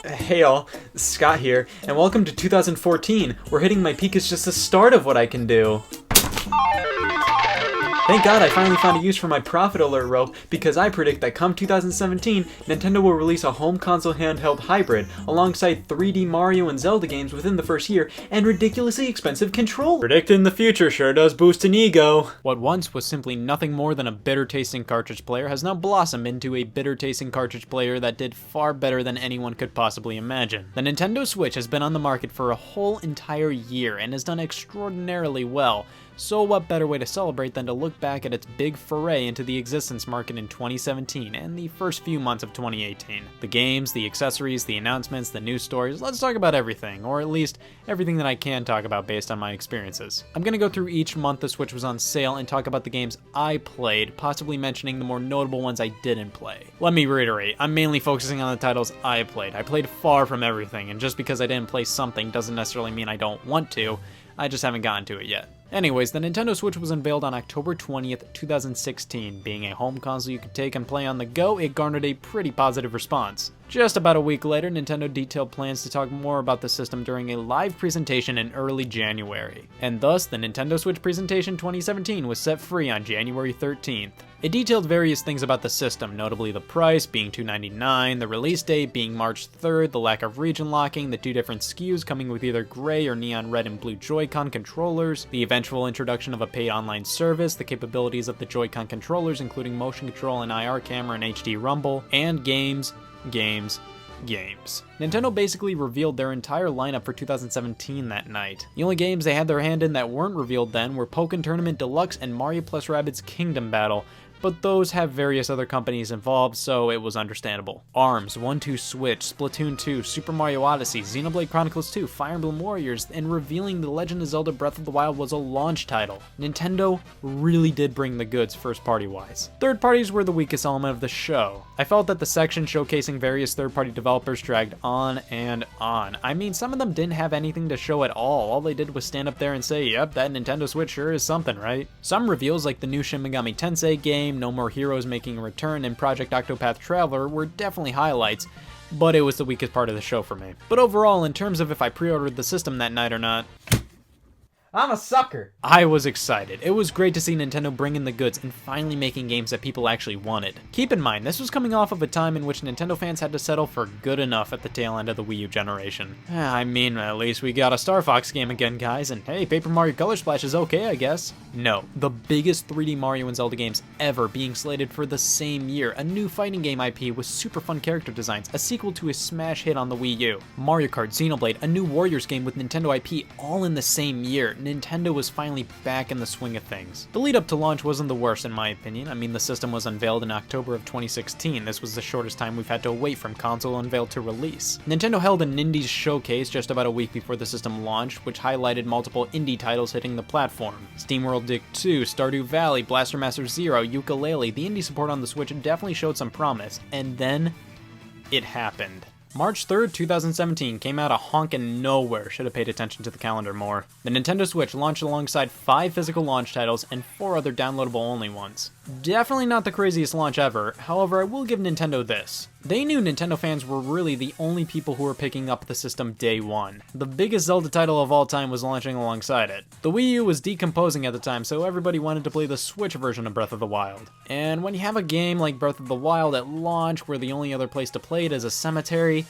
Hey y'all, Scott here, and welcome to 2014. We're hitting my peak is just the start of what I can do. Thank God I finally found a use for my profit alert rope, because I predict that come 2017, Nintendo will release a home console handheld hybrid, alongside 3D Mario and Zelda games within the first year, and ridiculously expensive controllers. Predicting the future sure does boost an ego. What once was simply nothing more than a bitter-tasting cartridge player has now blossomed into a bitter-tasting cartridge player that did far better than anyone could possibly imagine. The Nintendo Switch has been on the market for a whole entire year and has done extraordinarily well. So what better way to celebrate than to look back at its big foray into the existence market in 2017 and the first few months of 2018. The games, the accessories, the announcements, the news stories, let's talk about everything, or at least everything that I can talk about based on my experiences. I'm gonna go through each month the Switch was on sale and talk about the games I played, possibly mentioning the more notable ones I didn't play. Let me reiterate, I'm mainly focusing on the titles I played. I played far from everything, and just because I didn't play something doesn't necessarily mean I don't want to, I just haven't gotten to it yet. Anyways, the Nintendo Switch was unveiled on October 20th, 2016. Being a home console you could take and play on the go, it garnered a pretty positive response. Just about a week later, Nintendo detailed plans to talk more about the system during a live presentation in early January. And thus, the Nintendo Switch presentation 2017 was set free on January 13th. It detailed various things about the system, notably the price being $299, the release date being March 3rd, the lack of region locking, the two different SKUs coming with either gray or neon red and blue Joy-Con controllers, the eventual introduction of a paid online service, the capabilities of the Joy-Con controllers including motion control and IR camera and HD rumble, and games. Nintendo basically revealed their entire lineup for 2017 that night. The only games they had their hand in that weren't revealed then were Pokken Tournament Deluxe and Mario + Rabbids Kingdom Battle, but those have various other companies involved, so it was understandable. ARMS, 1-2 Switch, Splatoon 2, Super Mario Odyssey, Xenoblade Chronicles 2, Fire Emblem Warriors, and revealing The Legend of Zelda Breath of the Wild was a launch title. Nintendo really did bring the goods first-party wise. Third parties were the weakest element of the show. I felt that the section showcasing various third-party developers dragged on and on. I mean, some of them didn't have anything to show at all. All they did was stand up there and say, yep, that Nintendo Switch sure is something, right? Some reveals like the new Shin Megami Tensei game, No More Heroes making a return, and Project Octopath Traveler were definitely highlights, but it was the weakest part of the show for me. But overall, in terms of if I pre-ordered the system that night or not, I'm a sucker. I was excited. It was great to see Nintendo bring in the goods and finally making games that people actually wanted. Keep in mind, this was coming off of a time in which Nintendo fans had to settle for good enough at the tail end of the Wii U generation. I mean, at least we got a Star Fox game again, guys, and hey, Paper Mario Color Splash is okay, I guess. No, the biggest 3D Mario and Zelda games ever being slated for the same year, a new fighting game IP with super fun character designs, a sequel to a smash hit on the Wii U, Mario Kart, Xenoblade, a new Warriors game with Nintendo IP all in the same year. Nintendo was finally back in the swing of things. The lead up to launch wasn't the worst in my opinion. I mean, the system was unveiled in October of 2016. This was the shortest time we've had to wait from console unveil to release. Nintendo held an Indies showcase just about a week before the system launched, which highlighted multiple indie titles hitting the platform. SteamWorld Dig 2, Stardew Valley, Blaster Master Zero, Yooka-Laylee. The indie support on the Switch definitely showed some promise, and then it happened. March 3rd, 2017 came out of honkin' nowhere. Should have paid attention to the calendar more. The Nintendo Switch launched alongside 5 physical launch titles and 4 other downloadable only ones. Definitely not the craziest launch ever, however I will give Nintendo this. They knew Nintendo fans were really the only people who were picking up the system day one. The biggest Zelda title of all time was launching alongside it. The Wii U was decomposing at the time, so everybody wanted to play the Switch version of Breath of the Wild. And when you have a game like Breath of the Wild at launch where the only other place to play it is a cemetery,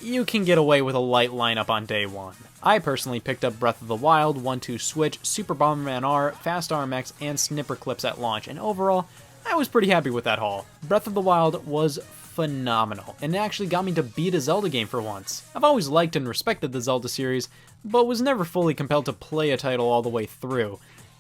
you can get away with a light lineup on day one. I personally picked up Breath of the Wild, 1-2 Switch, Super Bomberman R, Fast RMX, and Snipper Clips at launch, and overall, I was pretty happy with that haul. Breath of the Wild was phenomenal, and it actually got me to beat a Zelda game for once. I've always liked and respected the Zelda series, but was never fully compelled to play a title all the way through.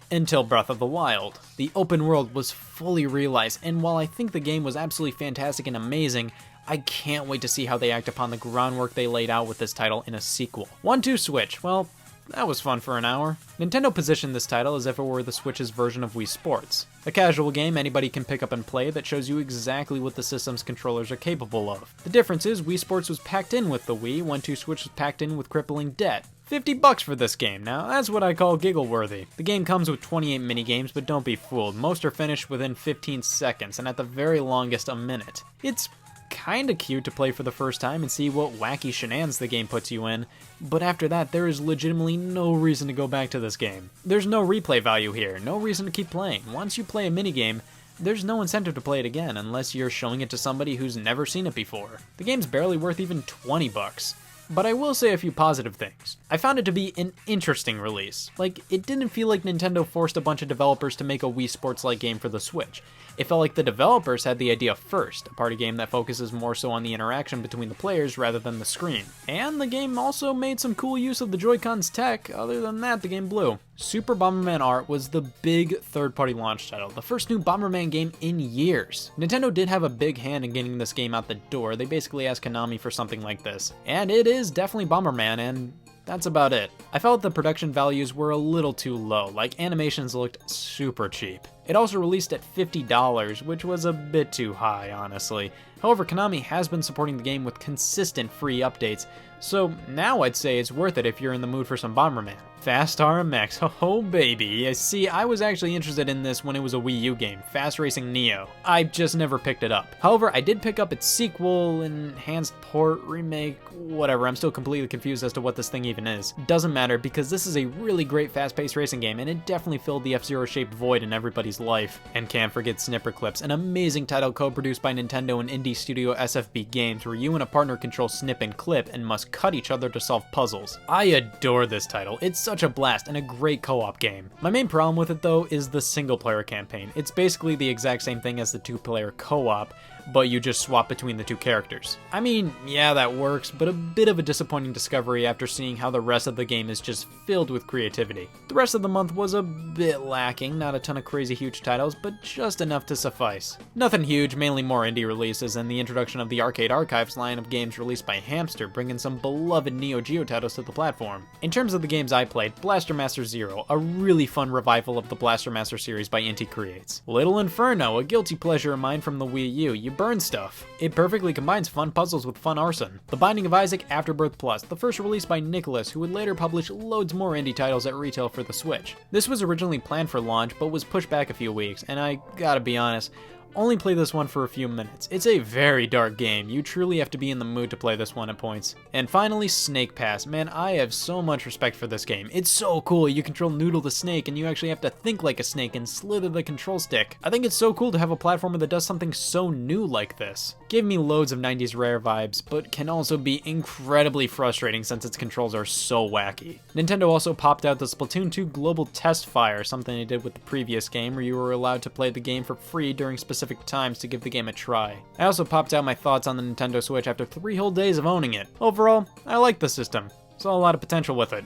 Until Breath of the Wild. The open world was fully realized, and while I think the game was absolutely fantastic and amazing, I can't wait to see how they act upon the groundwork they laid out with this title in a sequel. 1-2 Switch, well, that was fun for an hour. Nintendo positioned this title as if it were the Switch's version of Wii Sports. A casual game anybody can pick up and play that shows you exactly what the system's controllers are capable of. The difference is Wii Sports was packed in with the Wii, 1-2 Switch was packed in with crippling debt. $50 for this game. Now, that's what I call giggle-worthy. The game comes with 28 minigames, but don't be fooled. Most are finished within 15 seconds, and at the very longest, a minute. It's kinda cute to play for the first time and see what wacky shenanigans the game puts you in, but after that, there is legitimately no reason to go back to this game. There's no replay value here, no reason to keep playing. Once you play a minigame, there's no incentive to play it again unless you're showing it to somebody who's never seen it before. The game's barely worth even $20. But I will say a few positive things. I found it to be an interesting release. Like, it didn't feel like Nintendo forced a bunch of developers to make a Wii Sports-like game for the Switch. It felt like the developers had the idea first, a party game that focuses more so on the interaction between the players rather than the screen. And the game also made some cool use of the Joy-Con's tech. Other than that, the game blew. Super Bomberman R was the big third-party launch title, the first new Bomberman game in years. Nintendo did have a big hand in getting this game out the door. They basically asked Konami for something like this. And it is definitely Bomberman, and that's about it. I felt the production values were a little too low, like animations looked super cheap. It also released at $50, which was a bit too high, honestly. However, Konami has been supporting the game with consistent free updates, so now I'd say it's worth it if you're in the mood for some Bomberman. Fast RMX, oh baby. See, I was actually interested in this when it was a Wii U game, Fast Racing Neo. I just never picked it up. However, I did pick up its sequel, enhanced port, remake, whatever. I'm still completely confused as to what this thing even is. Doesn't matter, because this is a really great fast-paced racing game, and it definitely filled the F-Zero shaped void in everybody's life. And can't forget Snipper Clips, an amazing title co-produced by Nintendo and indie indie studio SFB Games, where you and a partner control Snip and Clip and must cut each other to solve puzzles. I adore this title. It's such a blast and a great co-op game. My main problem with it though is the single player campaign. It's basically the exact same thing as the 2-player co-op, but you just swap between the 2 characters. I mean, yeah, that works, but a bit of a disappointing discovery after seeing how the rest of the game is just filled with creativity. The rest of the month was a bit lacking, not a ton of crazy huge titles, but just enough to suffice. Nothing huge, mainly more indie releases and the introduction of the Arcade Archives line of games released by Hamster, bringing some beloved Neo Geo titles to the platform. In terms of the games I played, Blaster Master Zero, a really fun revival of the Blaster Master series by Inti Creates. Little Inferno, a guilty pleasure of mine from the Wii U. You burn stuff. It perfectly combines fun puzzles with fun arson. The Binding of Isaac Afterbirth Plus, the first release by Nicholas, who would later publish loads more indie titles at retail for the Switch. This was originally planned for launch, but was pushed back a few weeks, and I gotta be honest, only play this one for a few minutes. It's a very dark game. You truly have to be in the mood to play this one at points. And finally, Snake Pass. Man, I have so much respect for this game. It's so cool. You control Noodle the snake, and you actually have to think like a snake and slither the control stick. I think it's so cool to have a platformer that does something so new like this. Gave me loads of 90s Rare vibes, but can also be incredibly frustrating since its controls are so wacky. Nintendo also popped out the Splatoon 2 Global Test Fire, something they did with the previous game, where you were allowed to play the game for free during specific times to give the game a try. I also popped out my thoughts on the Nintendo Switch after 3 whole days of owning it. Overall, I like the system. Saw a lot of potential with it.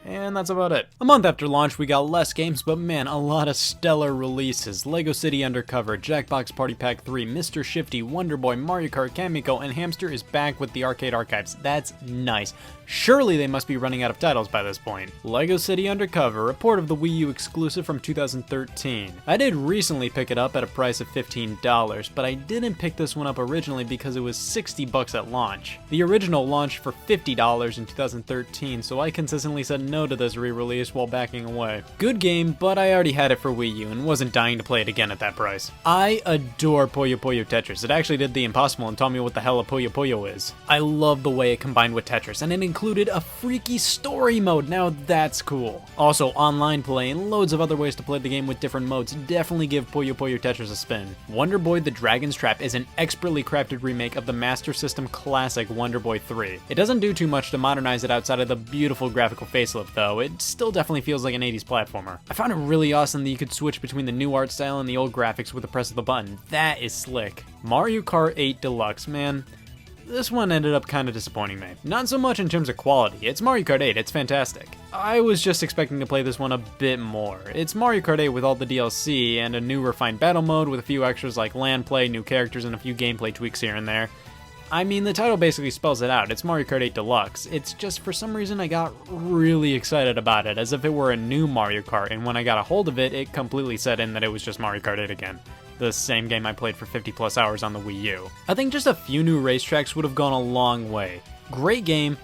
And that's about it. A month after launch, we got less games, but man, a lot of stellar releases. Lego City Undercover, Jackbox Party Pack 3, Mr. Shifty, Wonder Boy, Mario Kart, Kamiko, and Hamster is back with the Arcade Archives. That's nice. Surely they must be running out of titles by this point. Lego City Undercover, a port of the Wii U exclusive from 2013. I did recently pick it up at a price of $15, but I didn't pick this one up originally because it was $60 at launch. The original launched for $50 in 2013, so I consistently said no to this re-release while backing away. Good game, but I already had it for Wii U and wasn't dying to play it again at that price. I adore Puyo Puyo Tetris. It actually did the impossible and taught me what the hell a Puyo Puyo is. I love the way it combined with Tetris, and it included a freaky story mode. Now that's cool. Also, online play and loads of other ways to play the game with different modes. Definitely give Puyo Puyo Tetris a spin. Wonder Boy The Dragon's Trap is an expertly crafted remake of the Master System classic Wonder Boy 3. It doesn't do too much to modernize it outside of the beautiful graphical facelift though. It still definitely feels like an 80s platformer. I found it really awesome that you could switch between the new art style and the old graphics with the press of the button. That is slick. Mario Kart 8 Deluxe, man. This one ended up kind of disappointing me. Not so much in terms of quality. It's Mario Kart 8, it's fantastic. I was just expecting to play this one a bit more. It's Mario Kart 8 with all the DLC and a new refined battle mode with a few extras like land play, new characters, and a few gameplay tweaks here and there. I mean, the title basically spells it out. It's Mario Kart 8 Deluxe. It's just for some reason I got really excited about it, as if it were a new Mario Kart, and when I got a hold of it, it completely set in that it was just Mario Kart 8 again. The same game I played for 50 plus hours on the Wii U. I think just a few new racetracks would have gone a long way. Great game.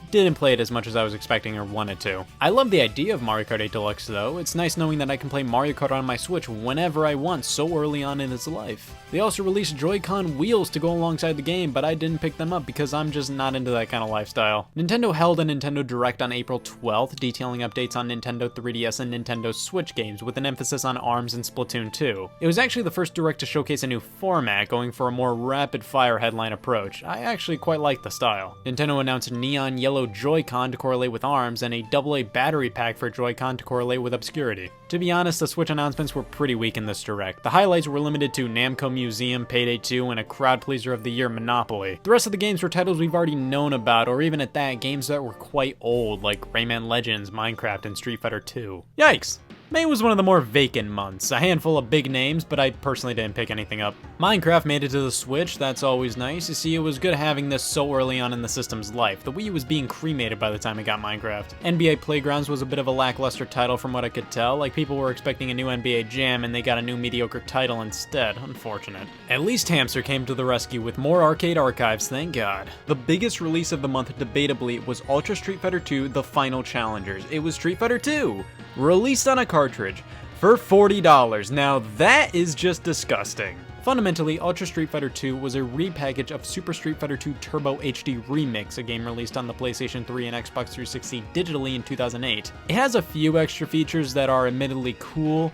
Didn't play it as much as I was expecting or wanted to. I love the idea of Mario Kart 8 Deluxe though. It's nice knowing that I can play Mario Kart on my Switch whenever I want so early on in its life. They also released Joy-Con wheels to go alongside the game, but I didn't pick them up because I'm just not into that kind of lifestyle. Nintendo held a Nintendo Direct on April 12th, detailing updates on Nintendo 3DS and Nintendo Switch games with an emphasis on ARMS and Splatoon 2. It was actually the first Direct to showcase a new format, going for a more rapid-fire headline approach. I actually quite like the style. Nintendo announced neon yellow Joy-Con to correlate with ARMS and a AA battery pack for Joy-Con to correlate with obscurity. To be honest, the Switch announcements were pretty weak in this Direct. The highlights were limited to Namco Museum, Payday 2, and a crowd pleaser of the year, Monopoly. The rest of the games were titles we've already known about, or even at that, games that were quite old, like Rayman Legends, Minecraft, and Street Fighter 2. Yikes! May was one of the more vacant months, a handful of big names, but I personally didn't pick anything up. Minecraft made it to the Switch, that's always nice. You see, it was good having this so early on in the system's life. The Wii U was being cremated by the time it got Minecraft. NBA Playgrounds was a bit of a lackluster title from what I could tell, like people were expecting a new NBA Jam and they got a new mediocre title instead, unfortunate. At least Hamster came to the rescue with more arcade archives, thank God. The biggest release of the month, debatably, was Ultra Street Fighter 2 The Final Challengers. It was Street Fighter 2! Released on a cartridge for $40. Now that is just disgusting. Fundamentally, Ultra Street Fighter 2 was a repackage of Super Street Fighter 2 Turbo HD Remix, a game released on the PlayStation 3 and Xbox 360 digitally in 2008. It has a few extra features that are admittedly cool,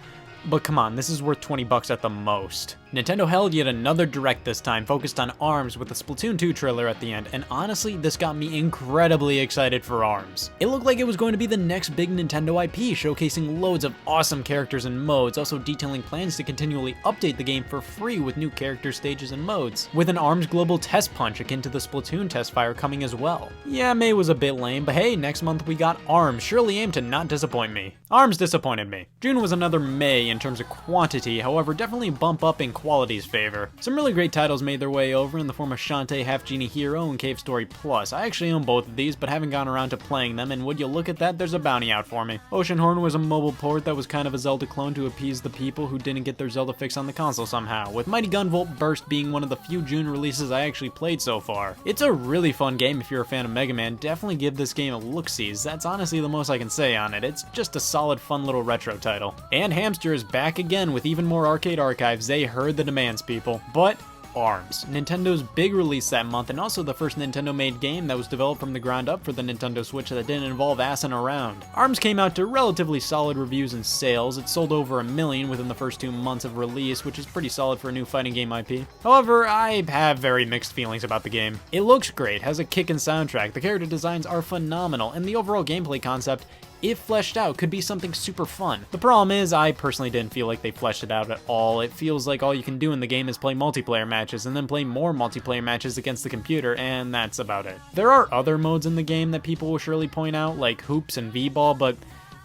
but come on, this is worth 20 bucks at the most. Nintendo held yet another Direct this time, focused on ARMS with the Splatoon 2 trailer at the end, and honestly, this got me incredibly excited for ARMS. It looked like it was going to be the next big Nintendo IP, showcasing loads of awesome characters and modes, also detailing plans to continually update the game for free with new characters, stages, and modes, with an ARMS global test punch akin to the Splatoon test fire coming as well. Yeah, May was a bit lame, but hey, next month we got ARMS, surely aimed to not disappoint me. ARMS disappointed me. June was another May in terms of quantity, however, definitely a bump up in quality's favor. Some really great titles made their way over in the form of Shantae, Half Genie Hero, and Cave Story Plus. I actually own both of these, but haven't gone around to playing them, and would you look at that, there's a bounty out for me. Oceanhorn was a mobile port that was kind of a Zelda clone to appease the people who didn't get their Zelda fix on the console somehow, with Mighty Gunvolt Burst being one of the few June releases I actually played so far. It's a really fun game if you're a fan of Mega Man. Definitely give this game a look-sees. That's honestly the most I can say on it. It's just a solid, fun little retro title. And Hamster is back again with even more arcade archives. They heard the demands, people. But ARMS, Nintendo's big release that month, and also the first Nintendo-made game that was developed from the ground up for the Nintendo Switch that didn't involve assing around. ARMS came out to relatively solid reviews and sales. It sold over 1 million within the first 2 months of release, which is pretty solid for a new fighting game IP. However, I have very mixed feelings about the game. It looks great, has a kickin' soundtrack, the character designs are phenomenal, and the overall gameplay concept, if fleshed out, could be something super fun. The problem is, I personally didn't feel like they fleshed it out at all. It feels like all you can do in the game is play multiplayer matches and then play more multiplayer matches against the computer, and that's about it. There are other modes in the game that people will surely point out, like hoops and v-ball, but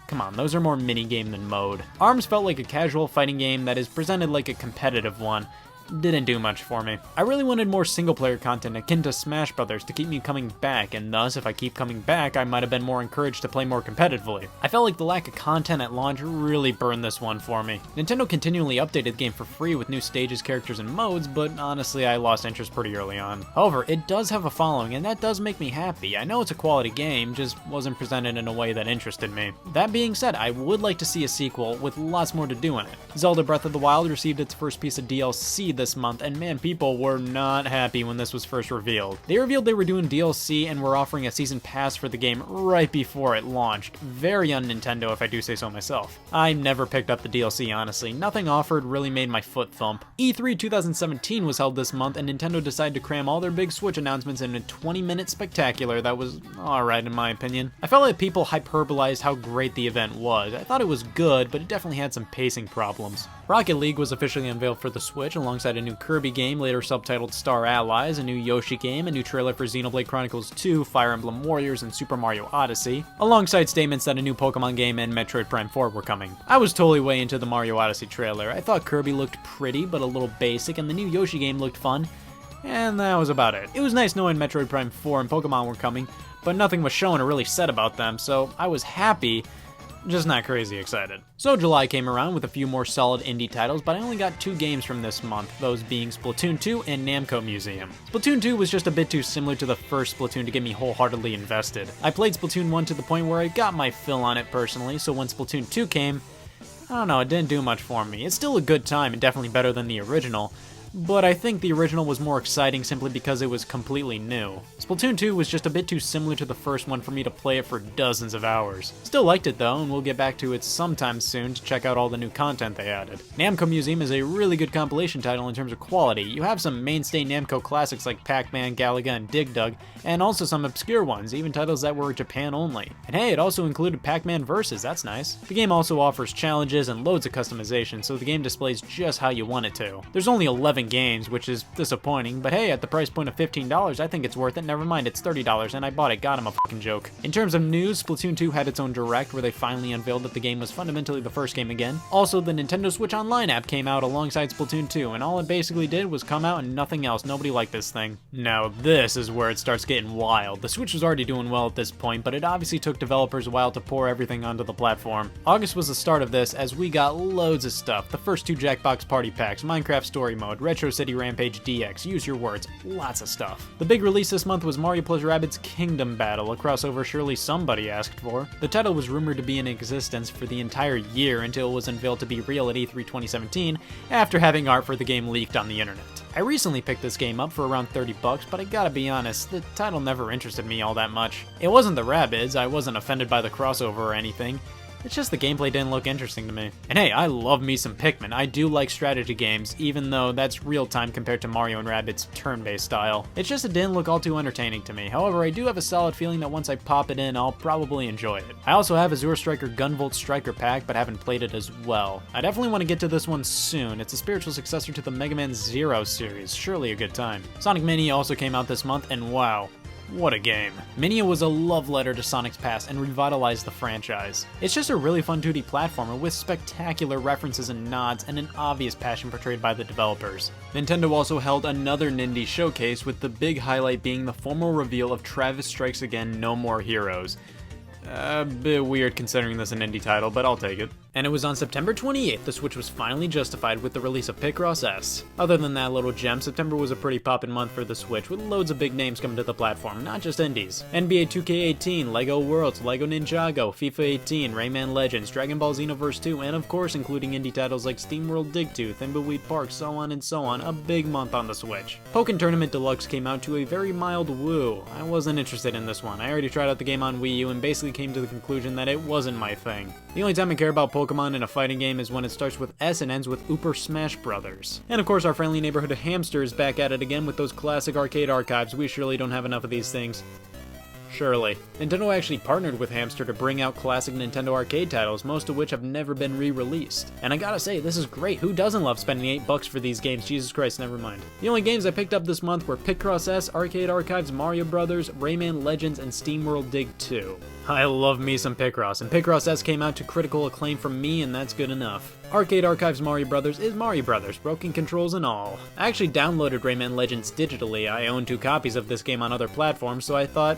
come on, those are more minigame than mode. ARMS felt like a casual fighting game that is presented like a competitive one. Didn't do much for me. I really wanted more single-player content akin to Smash Brothers to keep me coming back, and thus, if I keep coming back, I might have been more encouraged to play more competitively. I felt like the lack of content at launch really burned this one for me. Nintendo continually updated the game for free with new stages, characters, and modes, but honestly, I lost interest pretty early on. However, it does have a following, and that does make me happy. I know it's a quality game, just wasn't presented in a way that interested me. That being said, I would like to see a sequel with lots more to do in it. Zelda Breath of the Wild received its first piece of DLC this month, and man, people were not happy when this was first revealed. They revealed they were doing DLC and were offering a season pass for the game right before it launched. Very un-Nintendo, if I do say so myself. I never picked up the DLC, honestly. Nothing offered really made my foot thump. E3 2017 was held this month, and Nintendo decided to cram all their big Switch announcements in a 20-minute spectacular that was alright in my opinion. I felt like people hyperbolized how great the event was. I thought it was good, but it definitely had some pacing problems. Rocket League was officially unveiled for the Switch alongside a new Kirby game, later subtitled Star Allies, a new Yoshi game, a new trailer for Xenoblade Chronicles 2, Fire Emblem Warriors, and Super Mario Odyssey, alongside statements that a new Pokemon game and Metroid Prime 4 were coming. I was totally way into the Mario Odyssey trailer. I thought Kirby looked pretty, but a little basic, and the new Yoshi game looked fun, and that was about it. It was nice knowing Metroid Prime 4 and Pokemon were coming, but nothing was shown or really said about them, so I was happy, just not crazy excited. So July came around with a few more solid indie titles, but I only got 2 games from this month, those being Splatoon 2 and Namco Museum. Splatoon 2 was just a bit too similar to the first Splatoon to get me wholeheartedly invested. I played Splatoon 1 to the point where I got my fill on it personally, so when Splatoon 2 came, I don't know, it didn't do much for me. It's still a good time and definitely better than the original, but I think the original was more exciting simply because it was completely new. Splatoon 2 was just a bit too similar to the first one for me to play it for dozens of hours. Still liked it though, and we'll get back to it sometime soon to check out all the new content they added. Namco Museum is a really good compilation title in terms of quality. You have some mainstay Namco classics like Pac-Man, Galaga, and Dig Dug, and also some obscure ones, even titles that were Japan only. And hey, it also included Pac-Man Versus, that's nice. The game also offers challenges and loads of customization, so the game displays just how you want it to. There's only 11 games, which is disappointing, but hey, at the price point of $15, I think it's worth it. Never mind, it's $30, and I bought it. God, I'm a fucking joke. In terms of news, Splatoon 2 had its own direct where they finally unveiled that the game was fundamentally the first game again. Also, the Nintendo Switch Online app came out alongside Splatoon 2, and all it basically did was come out and nothing else. Nobody liked this thing. Now, this is where it starts getting wild. The Switch was already doing well at this point, but it obviously took developers a while to pour everything onto the platform. August was the start of this, as we got loads of stuff. The first 2 Jackbox Party Packs, Minecraft Story Mode, Retro City Rampage DX, use your words, lots of stuff. The big release this month was Mario + Rabbids Kingdom Battle, a crossover surely somebody asked for. The title was rumored to be in existence for the entire year until it was unveiled to be real at E3 2017, after having art for the game leaked on the internet. I recently picked this game up for around $30, but I gotta be honest, the title never interested me all that much. It wasn't the Rabbids, I wasn't offended by the crossover or anything. It's just the gameplay didn't look interesting to me. And hey, I love me some Pikmin. I do like strategy games, even though that's real-time compared to Mario and Rabbids' turn-based style. It's just it didn't look all too entertaining to me. However, I do have a solid feeling that once I pop it in, I'll probably enjoy it. I also have Azure Striker Gunvolt Striker Pack, but haven't played it as well. I definitely want to get to this one soon. It's a spiritual successor to the Mega Man Zero series. Surely a good time. Sonic Mania also came out this month, and wow. What a game. Mania was a love letter to Sonic's past and revitalized the franchise. It's just a really fun 2D platformer with spectacular references and nods and an obvious passion portrayed by the developers. Nintendo also held another Nindy showcase, with the big highlight being the formal reveal of Travis Strikes Again No More Heroes. A bit weird considering this an indie title, but I'll take it. And it was on September 28th the Switch was finally justified with the release of Picross S. Other than that little gem, September was a pretty poppin' month for the Switch, with loads of big names coming to the platform, not just indies. NBA 2K18, LEGO Worlds, LEGO Ninjago, FIFA 18, Rayman Legends, Dragon Ball Xenoverse 2, and of course including indie titles like SteamWorld Dig 2, Thimbleweed Park, so on and so on, a big month on the Switch. Pokken Tournament Deluxe came out to a very mild woo. I wasn't interested in this one. I already tried out the game on Wii U and basically came to the conclusion that it wasn't my thing. The only time I care about Pokemon in a fighting game is when it starts with S and ends with Uber Smash Brothers. And of course our friendly neighborhood Hamster is back at it again with those classic arcade archives. We surely don't have enough of these things. Surely. Nintendo actually partnered with Hamster to bring out classic Nintendo arcade titles, most of which have never been re-released. And I gotta say, this is great. Who doesn't love spending $8 for these games? Jesus Christ, never mind. The only games I picked up this month were Picross S, Arcade Archives, Mario Brothers, Rayman Legends, and SteamWorld Dig 2. I love me some Picross, and Picross S came out to critical acclaim from me, and that's good enough. Arcade Archives Mario Brothers is Mario Brothers, broken controls and all. I actually downloaded Rayman Legends digitally. I own 2 copies of this game on other platforms, so I thought,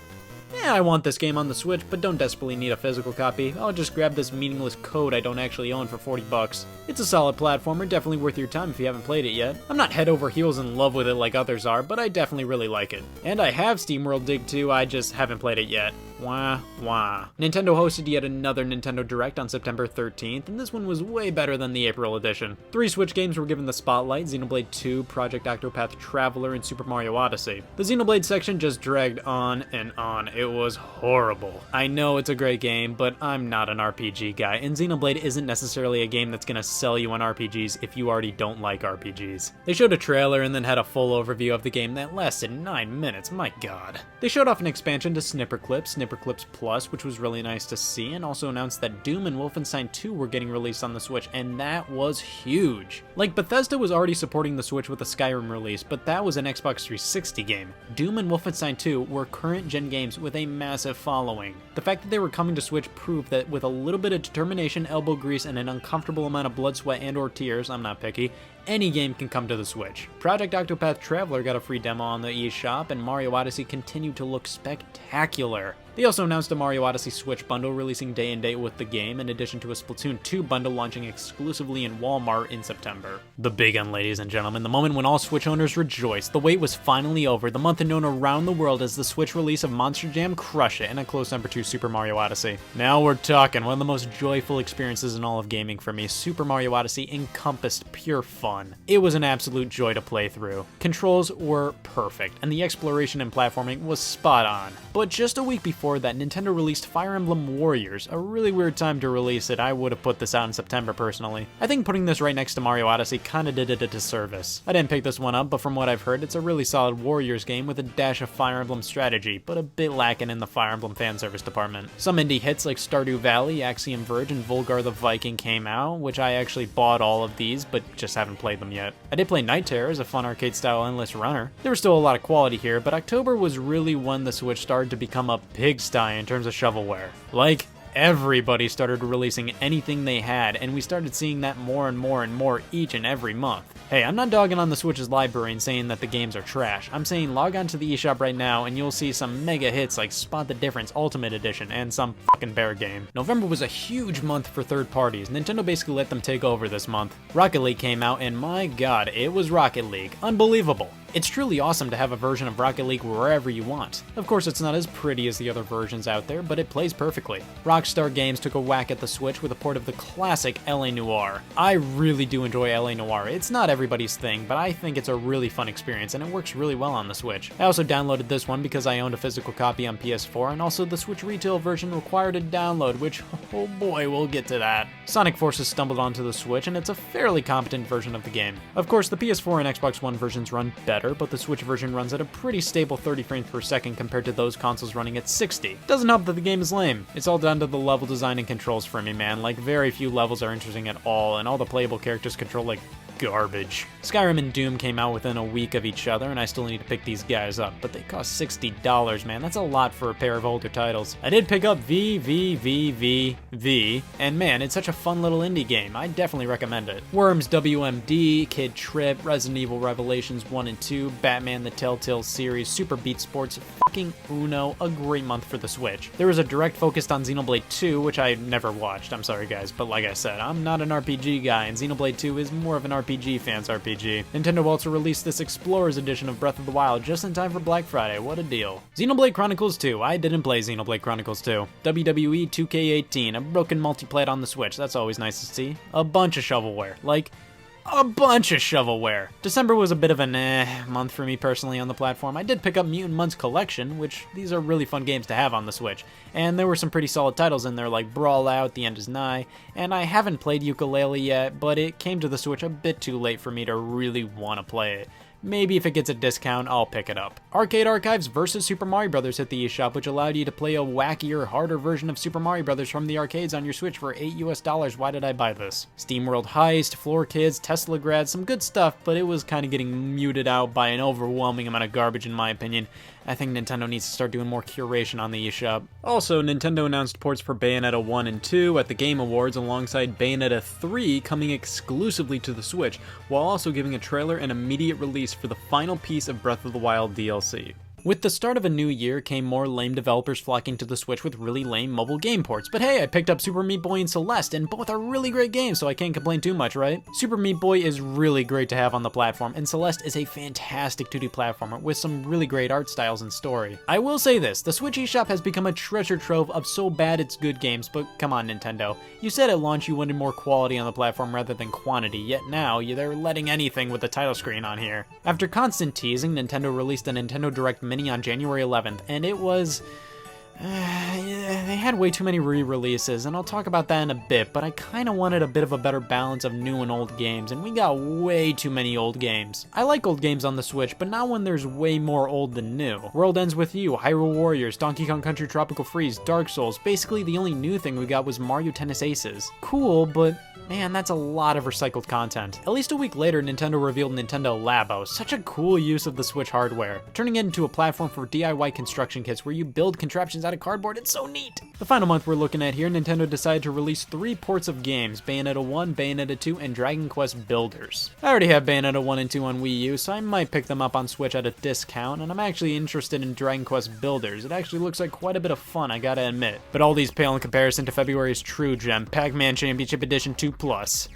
I want this game on the Switch, but don't desperately need a physical copy. I'll just grab this meaningless code I don't actually own for $40. It's a solid platformer, definitely worth your time if you haven't played it yet. I'm not head over heels in love with it like others are, but I definitely really like it. And I have SteamWorld Dig 2, I just haven't played it yet. Wah, wah. Nintendo hosted yet another Nintendo Direct on September 13th, and this one was way better than the April edition. 3 Switch games were given the spotlight: Xenoblade 2, Project Octopath Traveler, and Super Mario Odyssey. The Xenoblade section just dragged on and on. It was horrible. I know it's a great game, but I'm not an RPG guy, and Xenoblade isn't necessarily a game that's gonna sell you on RPGs if you already don't like RPGs. They showed a trailer and then had a full overview of the game that lasted 9 minutes, my god. They showed off an expansion to Snipper Clips Plus, which was really nice to see, and also announced that Doom and Wolfenstein 2 were getting released on the Switch, and that was huge. Like, Bethesda was already supporting the Switch with a Skyrim release, but that was an Xbox 360 game. Doom and Wolfenstein 2 were current-gen games with a massive following. The fact that they were coming to Switch proved that with a little bit of determination, elbow grease, and an uncomfortable amount of blood, sweat, and or tears, I'm not picky, any game can come to the Switch. Project Octopath Traveler got a free demo on the eShop, and Mario Odyssey continued to look spectacular. They also announced a Mario Odyssey Switch bundle releasing day and date with the game, in addition to a Splatoon 2 bundle launching exclusively in Walmart in September. The big one, ladies and gentlemen, the moment when all Switch owners rejoiced. The wait was finally over, the month known around the world as the Switch release of Monster Jam Crush It! And a close number 2 Super Mario Odyssey. Now we're talking, one of the most joyful experiences in all of gaming for me. Super Mario Odyssey encompassed pure fun. It was an absolute joy to play through. Controls were perfect, and the exploration and platforming was spot on. But just a week before that, Nintendo released Fire Emblem Warriors, a really weird time to release it. I would have put this out in September personally. I think putting this right next to Mario Odyssey kinda did it a disservice. I didn't pick this one up, but from what I've heard, it's a really solid Warriors game with a dash of Fire Emblem strategy, but a bit lacking in the Fire Emblem fan service department. Some indie hits like Stardew Valley, Axiom Verge, and Volgar the Viking came out, which I actually bought all of these, but just haven't played them yet. I did play Night Terrors, a fun arcade-style endless runner. There was still a lot of quality here, but October was really when the Switch started to become a pigsty in terms of shovelware. Like, everybody started releasing anything they had, and we started seeing that more and more and more each and every month. Hey, I'm not dogging on the Switch's library and saying that the games are trash. I'm saying log on to the eShop right now and you'll see some mega hits like Spot the Difference Ultimate Edition and some fucking bear game. November was a huge month for third parties. Nintendo basically let them take over this month. Rocket League came out and my god, it was Rocket League. Unbelievable. It's truly awesome to have a version of Rocket League wherever you want. Of course, it's not as pretty as the other versions out there, but it plays perfectly. Rockstar Games took a whack at the Switch with a port of the classic LA Noire. I really do enjoy LA Noire. It's not everybody's thing, but I think it's a really fun experience, and it works really well on the Switch. I also downloaded this one because I owned a physical copy on PS4, and also the Switch retail version required a download, which, oh boy, we'll get to that. Sonic Forces stumbled onto the Switch, and it's a fairly competent version of the game. Of course, the PS4 and Xbox One versions run better, but the Switch version runs at a pretty stable 30 frames per second compared to those consoles running at 60. Doesn't help that the game is lame. It's all down to the level design and controls for me, man. Like, very few levels are interesting at all, and all the playable characters control like garbage. Skyrim and Doom came out within a week of each other, and I still need to pick these guys up, but they cost $60, man. That's a lot for a pair of older titles. I did pick up V, and man, it's such a fun little indie game. I definitely recommend it. Worms WMD, Kid Trip, Resident Evil Revelations 1 and 2, Batman the Telltale series, Super Beat Sports, fucking Uno, a great month for the Switch. There was a direct focused on Xenoblade 2, which I never watched, I'm sorry guys, but like I said, I'm not an RPG guy, and Xenoblade 2 is more of an RPG fan's RPG. Nintendo also released this Explorers edition of Breath of the Wild just in time for Black Friday, what a deal. Xenoblade Chronicles 2, I didn't play Xenoblade Chronicles 2. WWE 2K18, a broken multiplayer on the Switch, that's always nice to see. A bunch of shovelware, like, a bunch of shovelware. December was a bit of an month for me personally on the platform. I did pick up Mutant Mudds Collection, which these are really fun games to have on the Switch. And there were some pretty solid titles in there like Brawl Out, The End Is Nigh, and I haven't played Yooka-Laylee yet, but it came to the Switch a bit too late for me to really want to play it. Maybe if it gets a discount, I'll pick it up. Arcade Archives vs. Super Mario Bros. Hit the eShop, which allowed you to play a wackier, harder version of Super Mario Bros. From the arcades on your Switch for $8 US. Why did I buy this? SteamWorld Heist, Floor Kids, Tesla Grad, some good stuff, but it was kind of getting muted out by an overwhelming amount of garbage in my opinion. I think Nintendo needs to start doing more curation on the eShop. Also, Nintendo announced ports for Bayonetta 1 and 2 at the Game Awards alongside Bayonetta 3 coming exclusively to the Switch, while also giving a trailer and immediate release for the final piece of Breath of the Wild DLC. With the start of a new year came more lame developers flocking to the Switch with really lame mobile game ports, but hey, I picked up Super Meat Boy and Celeste, and both are really great games, so I can't complain too much, right? Super Meat Boy is really great to have on the platform, and Celeste is a fantastic 2D platformer with some really great art styles and story. I will say this, the Switch eShop has become a treasure trove of so bad it's good games, but come on Nintendo. You said at launch you wanted more quality on the platform rather than quantity, yet now they're letting anything with the title screen on here. After constant teasing, Nintendo released a Nintendo Direct Mini on January 11th, and it was... they had way too many re-releases, and I'll talk about that in a bit, but I kinda wanted a bit of a better balance of new and old games, and we got way too many old games. I like old games on the Switch, but not when there's way more old than new. World Ends With You, Hyrule Warriors, Donkey Kong Country Tropical Freeze, Dark Souls, basically the only new thing we got was Mario Tennis Aces. Cool, but man, that's a lot of recycled content. At least a week later, Nintendo revealed Nintendo Labo, such a cool use of the Switch hardware. Turning it into a platform for DIY construction kits where you build contraptions out of cardboard, it's so neat! The final month we're looking at here, Nintendo decided to release 3 ports of games, Bayonetta 1, Bayonetta 2, and Dragon Quest Builders. I already have Bayonetta 1 and 2 on Wii U, so I might pick them up on Switch at a discount, and I'm actually interested in Dragon Quest Builders. It actually looks like quite a bit of fun, I gotta admit. But all these pale in comparison to February's True Gem, Pac-Man Championship Edition 2+.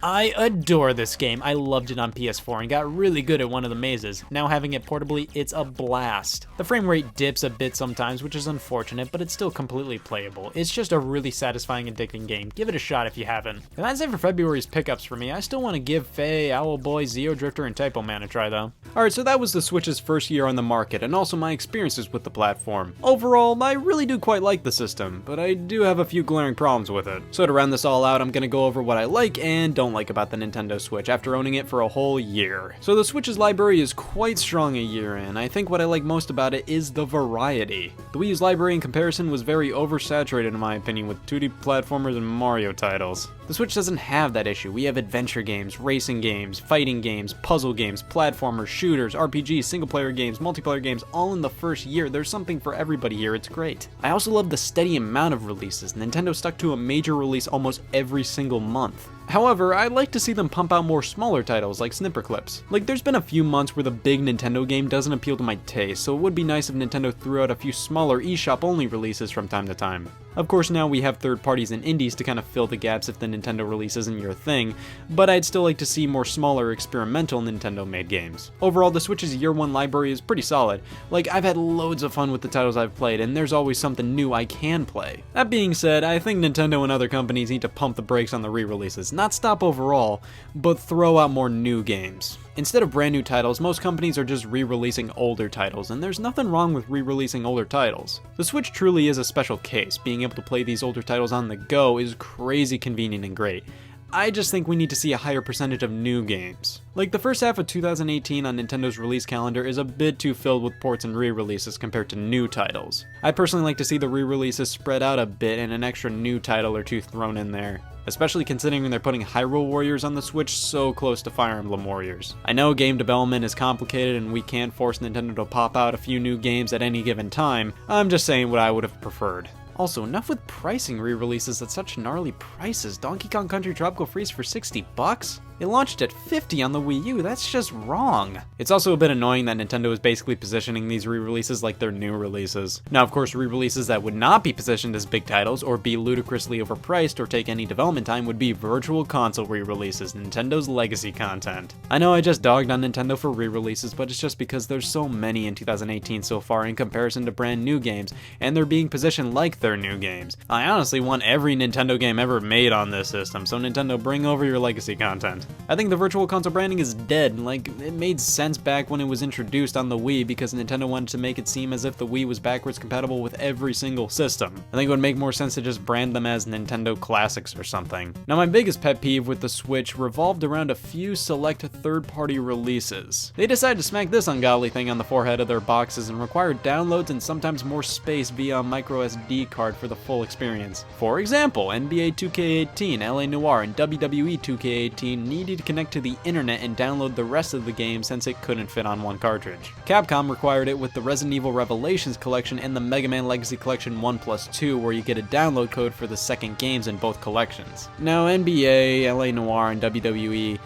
I adore this game. I loved it on PS4 and got really good at one of the mazes. Now having it portably, it's a blast. The frame rate dips a bit sometimes, which is unfortunate, but it's still completely playable. It's just a really satisfying, addicting game. Give it a shot if you haven't. And that's it for February's pickups for me. I still want to give Faye, Owlboy, Zeo Drifter, and Typo Man a try though. Alright, so that was the Switch's first year on the market, and also my experiences with the platform. Overall, I really do quite like the system, but I do have a few glaring problems with it. So to round this all out, I'm gonna go over what I like and don't like about the Nintendo Switch after owning it for a whole year. So the Switch's library is quite strong a year in. I think what I like most about it is the variety. The Wii U's library in comparison was very oversaturated in my opinion with 2D platformers and Mario titles. The Switch doesn't have that issue. We have adventure games, racing games, fighting games, puzzle games, platformers, shooters, RPGs, single player games, multiplayer games, all in the first year. There's something for everybody here, it's great. I also love the steady amount of releases. Nintendo stuck to a major release almost every single month. However, I'd like to see them pump out more smaller titles like snipper clips. Like there's been a few months where the big Nintendo game doesn't appeal to my taste, so it would be nice if Nintendo threw out a few smaller eShop only releases from time to time. Of course, now we have third parties and indies to kind of fill the gaps if the Nintendo release isn't your thing, but I'd still like to see more smaller, experimental Nintendo-made games. Overall, the Switch's year one library is pretty solid. Like, I've had loads of fun with the titles I've played, and there's always something new I can play. That being said, I think Nintendo and other companies need to pump the brakes on the re-releases, not stop overall, but throw out more new games. Instead of brand new titles, most companies are just re-releasing older titles, and there's nothing wrong with re-releasing older titles. The Switch truly is a special case. Being able to play these older titles on the go is crazy convenient and great. I just think we need to see a higher percentage of new games. Like, the first half of 2018 on Nintendo's release calendar is a bit too filled with ports and re-releases compared to new titles. I personally like to see the re-releases spread out a bit and an extra new title or two thrown in there, especially considering they're putting Hyrule Warriors on the Switch so close to Fire Emblem Warriors. I know game development is complicated and we can't force Nintendo to pop out a few new games at any given time. I'm just saying what I would have preferred. Also, enough with pricing re-releases at such gnarly prices. Donkey Kong Country Tropical Freeze for $60? It launched at $50 on the Wii U, that's just wrong. It's also a bit annoying that Nintendo is basically positioning these re-releases like they're new releases. Now, of course, re-releases that would not be positioned as big titles or be ludicrously overpriced or take any development time would be virtual console re-releases, Nintendo's legacy content. I know I just dogged on Nintendo for re-releases, but it's just because there's so many in 2018 so far in comparison to brand new games, and they're being positioned like they're new games. I honestly want every Nintendo game ever made on this system, so Nintendo, bring over your legacy content. I think the virtual console branding is dead. Like, it made sense back when it was introduced on the Wii because Nintendo wanted to make it seem as if the Wii was backwards compatible with every single system. I think it would make more sense to just brand them as Nintendo Classics or something. Now, my biggest pet peeve with the Switch revolved around a few select third-party releases. They decided to smack this ungodly thing on the forehead of their boxes and require downloads and sometimes more space via a micro SD card for the full experience. For example, NBA 2K18, LA Noire, and WWE 2K18 needed to connect to the internet and download the rest of the game since it couldn't fit on one cartridge. Capcom required it with the Resident Evil Revelations collection and the Mega Man Legacy Collection 1+2, where you get a download code for the second games in both collections. Now, NBA, LA Noire, and WWE,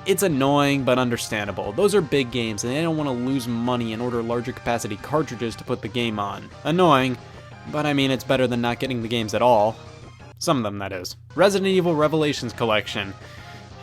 it's annoying but understandable. Those are big games and they don't want to lose money and order larger capacity cartridges to put the game on. Annoying, but I mean, it's better than not getting the games at all. Some of them, that is. Resident Evil Revelations Collection.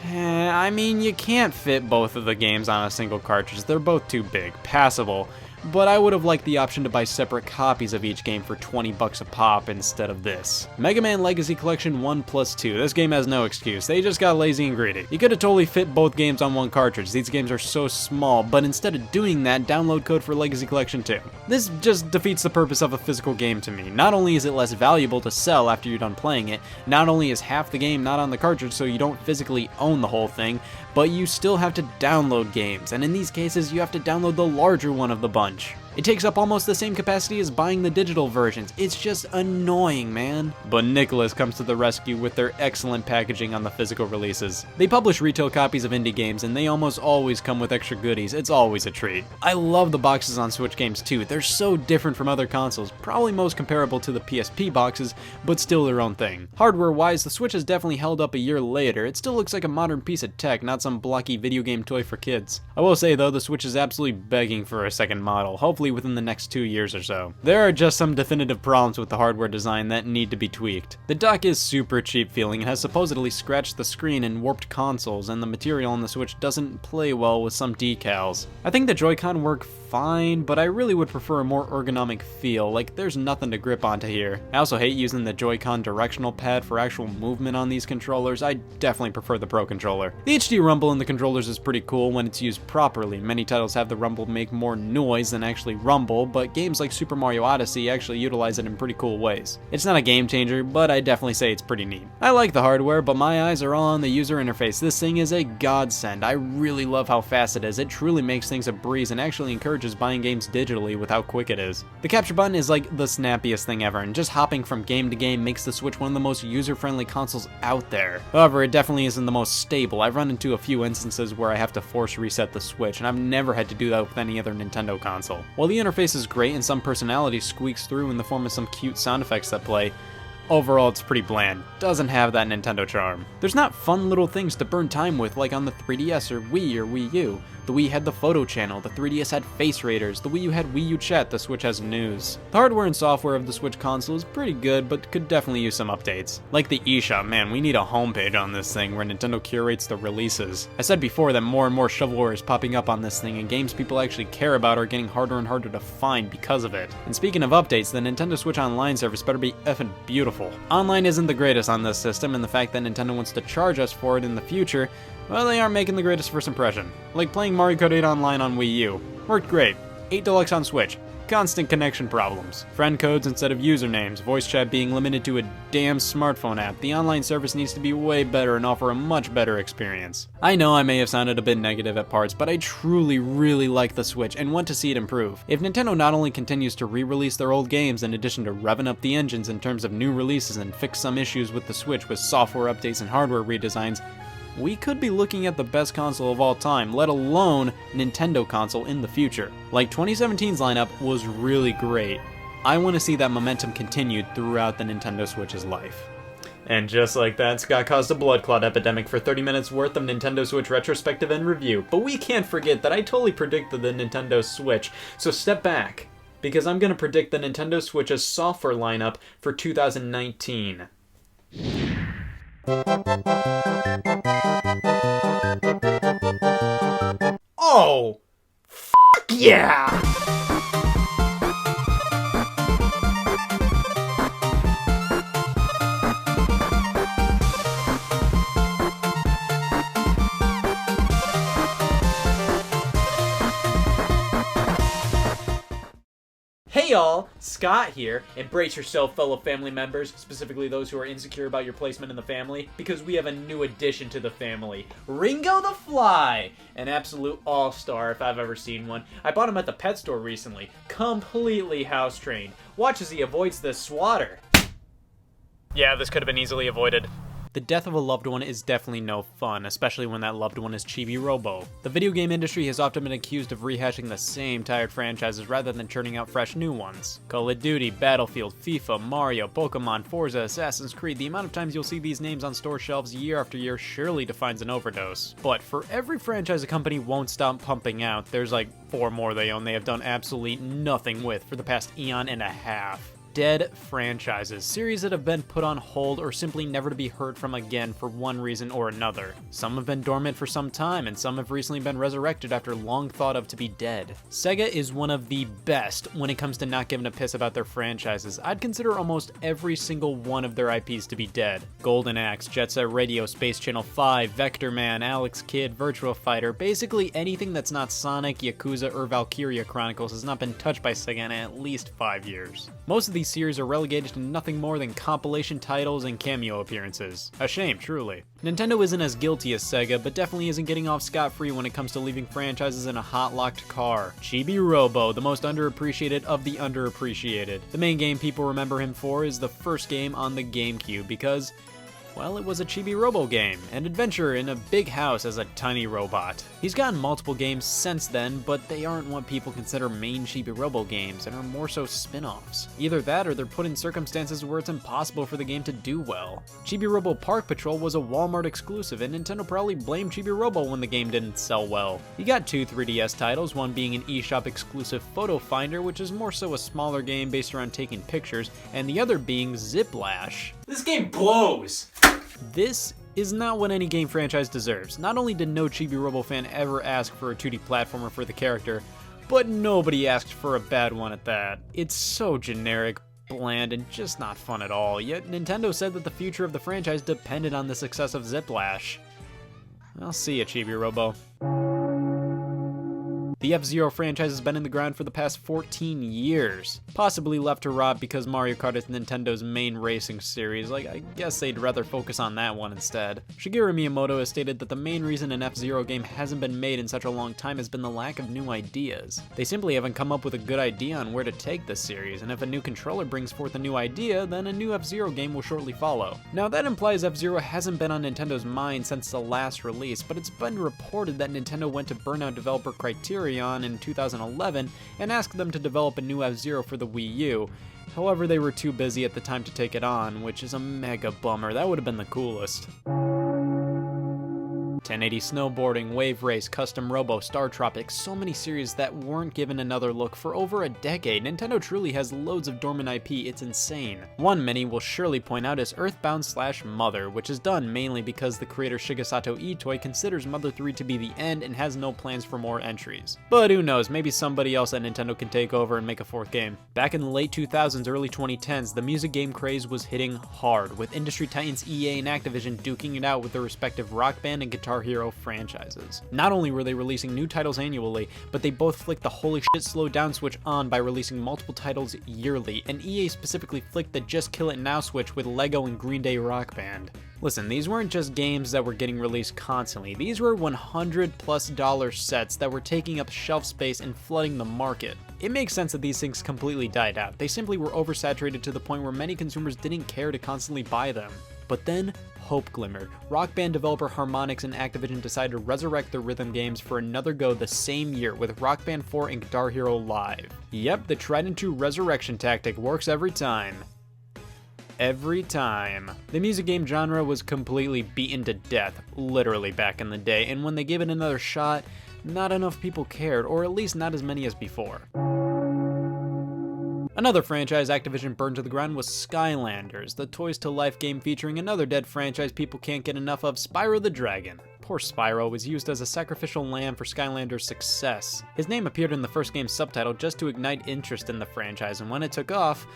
I mean, you can't fit both of the games on a single cartridge. They're both too big. Passable. But I would have liked the option to buy separate copies of each game for $20 a pop instead of this. Mega Man Legacy Collection 1+2. This game has no excuse. They just got lazy and greedy. You could have totally fit both games on one cartridge. These games are so small, but instead of doing that, download code for Legacy Collection 2. This just defeats the purpose of a physical game to me. Not only is it less valuable to sell after you're done playing it, not only is half the game not on the cartridge so you don't physically own the whole thing, but you still have to download games, and in these cases you have to download the larger one of the bunch. It takes up almost the same capacity as buying the digital versions. It's just annoying, man. But Nicholas comes to the rescue with their excellent packaging on the physical releases. They publish retail copies of indie games and they almost always come with extra goodies. It's always a treat. I love the boxes on Switch games too. They're so different from other consoles, probably most comparable to the PSP boxes, but still their own thing. Hardware-wise, the Switch has definitely held up a year later. It still looks like a modern piece of tech, not some blocky video game toy for kids. I will say though, the Switch is absolutely begging for a second model, hopefully within the next 2 years or so. There are just some definitive problems with the hardware design that need to be tweaked. The dock is super cheap feeling and has supposedly scratched the screen and warped consoles, and the material on the Switch doesn't play well with some decals. I think the Joy-Con work fine, but I really would prefer a more ergonomic feel, like there's nothing to grip onto here. I also hate using the Joy-Con directional pad for actual movement on these controllers. I definitely prefer the Pro Controller. The HD rumble in the controllers is pretty cool when it's used properly. Many titles have the rumble make more noise than actually rumble, but games like Super Mario Odyssey actually utilize it in pretty cool ways. It's not a game changer, but I definitely say it's pretty neat. I like the hardware, but my eyes are all on the user interface. This thing is a godsend. I really love how fast it is. It truly makes things a breeze and actually encourages buying games digitally with how quick it is. The capture button is like the snappiest thing ever, and just hopping from game to game makes the Switch one of the most user-friendly consoles out there. However, it definitely isn't the most stable. I've run into a few instances where I have to force reset the Switch, and I've never had to do that with any other Nintendo console. While the interface is great and some personality squeaks through in the form of some cute sound effects that play, Overall, it's pretty bland. Doesn't have that Nintendo charm. There's not fun little things to burn time with like on the 3DS or Wii U. The Wii had the photo channel, the 3DS had face raiders, the Wii U had Wii U chat, the Switch has news. The hardware and software of the Switch console is pretty good, but could definitely use some updates. Like the eShop, man, we need a homepage on this thing where Nintendo curates the releases. I said before that more and more shovelware is popping up on this thing, and games people actually care about are getting harder and harder to find because of it. And speaking of updates, the Nintendo Switch Online service better be effing beautiful. Online isn't the greatest on this system, and the fact that Nintendo wants to charge us for it in the future, well, they aren't making the greatest first impression. Like playing Mario Kart 8 Online on Wii U. Worked great. 8 Deluxe on Switch. Constant connection problems. Friend codes instead of usernames. Voice chat being limited to a damn smartphone app. The online service needs to be way better and offer a much better experience. I know I may have sounded a bit negative at parts, but I truly really like the Switch and want to see it improve. If Nintendo not only continues to re-release their old games in addition to revving up the engines in terms of new releases and fix some issues with the Switch with software updates and hardware redesigns, we could be looking at the best console of all time, let alone Nintendo console in the future. Like 2017's lineup was really great. I want to see that momentum continued throughout the Nintendo Switch's life. And just like that, Scott caused a blood clot epidemic for 30 minutes worth of Nintendo Switch retrospective and review. But we can't forget that I totally predicted the Nintendo Switch, so step back, because I'm going to predict the Nintendo Switch's software lineup for 2019. Oh, fuck yeah! Hey y'all, Scott here, and brace yourself fellow family members, specifically those who are insecure about your placement in the family, because we have a new addition to the family, Ringo the Fly, an absolute all-star if I've ever seen one. I bought him at the pet store recently, completely house-trained. Watch as he avoids the swatter. Yeah, this could have been easily avoided. The death of a loved one is definitely no fun, especially when that loved one is Chibi Robo. The video game industry has often been accused of rehashing the same tired franchises rather than churning out fresh new ones. Call of Duty, Battlefield, FIFA, Mario, Pokemon, Forza, Assassin's Creed, the amount of times you'll see these names on store shelves year after year surely defines an overdose. But for every franchise a company won't stop pumping out, there's like 4 more they own they have done absolutely nothing with for the past eon and a half. Dead franchises, series that have been put on hold or simply never to be heard from again for one reason or another. Some have been dormant for some time, and some have recently been resurrected after long thought of to be dead. Sega is one of the best when it comes to not giving a piss about their franchises. I'd consider almost every single one of their IPs to be dead. Golden Axe, Jet Set Radio, Space Channel 5, Vector Man, Alex Kidd, Virtua Fighter, basically anything that's not Sonic, Yakuza, or Valkyria Chronicles has not been touched by Sega in at least 5 years. Most of these series are relegated to nothing more than compilation titles and cameo appearances. A shame, truly. Nintendo isn't as guilty as Sega, but definitely isn't getting off scot-free when it comes to leaving franchises in a hot-locked car. Chibi Robo, the most underappreciated of the underappreciated. The main game people remember him for is the first game on the GameCube because, well, it was a Chibi Robo game, an adventure in a big house as a tiny robot. He's gotten multiple games since then, but they aren't what people consider main Chibi Robo games, and are more so spin-offs. Either that, or they're put in circumstances where it's impossible for the game to do well. Chibi Robo Park Patrol was a Walmart exclusive, and Nintendo probably blamed Chibi Robo when the game didn't sell well. He got 2 3DS titles, one being an eShop exclusive Photo Finder, which is more so a smaller game based around taking pictures, and the other being Ziplash. This game blows! This is not what any game franchise deserves. Not only did no Chibi Robo fan ever ask for a 2D platformer for the character, but nobody asked for a bad one at that. It's so generic, bland, and just not fun at all, yet Nintendo said that the future of the franchise depended on the success of Ziplash. I'll see ya, Chibi Robo. The F-Zero franchise has been in the ground for the past 14 years. Possibly left to rot because Mario Kart is Nintendo's main racing series, I guess they'd rather focus on that one instead. Shigeru Miyamoto has stated that the main reason an F-Zero game hasn't been made in such a long time has been the lack of new ideas. They simply haven't come up with a good idea on where to take this series, and if a new controller brings forth a new idea, then a new F-Zero game will shortly follow. Now that implies F-Zero hasn't been on Nintendo's mind since the last release, but it's been reported that Nintendo went to burnout developer Criterion Furion in 2011 and asked them to develop a new F-Zero for the Wii U. However, they were too busy at the time to take it on, which is a mega bummer. That would have been the coolest. 1080 Snowboarding, Wave Race, Custom Robo, Star Tropics, so many series that weren't given another look for over a decade. Nintendo truly has loads of dormant IP, it's insane. One many will surely point out is Earthbound/Mother, which is done mainly because the creator Shigesato Itoi considers Mother 3 to be the end and has no plans for more entries. But who knows, maybe somebody else at Nintendo can take over and make a fourth game. Back in the late 2000s, early 2010s, the music game craze was hitting hard, with industry titans EA and Activision duking it out with their respective Rock Band and Guitar Hero franchises. Not only were they releasing new titles annually, but they both flicked the holy shit slow down switch on by releasing multiple titles yearly, and EA specifically flicked the just kill it now switch with Lego and Green Day Rock Band. Listen, these weren't just games that were getting released constantly, these were $100+ sets that were taking up shelf space and flooding the market. It makes sense that these things completely died out. They simply were oversaturated to the point where many consumers didn't care to constantly buy them. But then, hope glimmered. Rock Band developer Harmonix and Activision decided to resurrect their rhythm games for another go the same year with Rock Band 4 and Guitar Hero Live. Yep, the tried and true resurrection tactic works every time. Every time. The music game genre was completely beaten to death, literally back in the day, and when they gave it another shot, not enough people cared, or at least not as many as before. Another franchise Activision burned to the ground was Skylanders, the Toys to Life game featuring another dead franchise people can't get enough of, Spyro the Dragon. Poor Spyro was used as a sacrificial lamb for Skylanders' success. His name appeared in the first game's subtitle just to ignite interest in the franchise, and when it took off,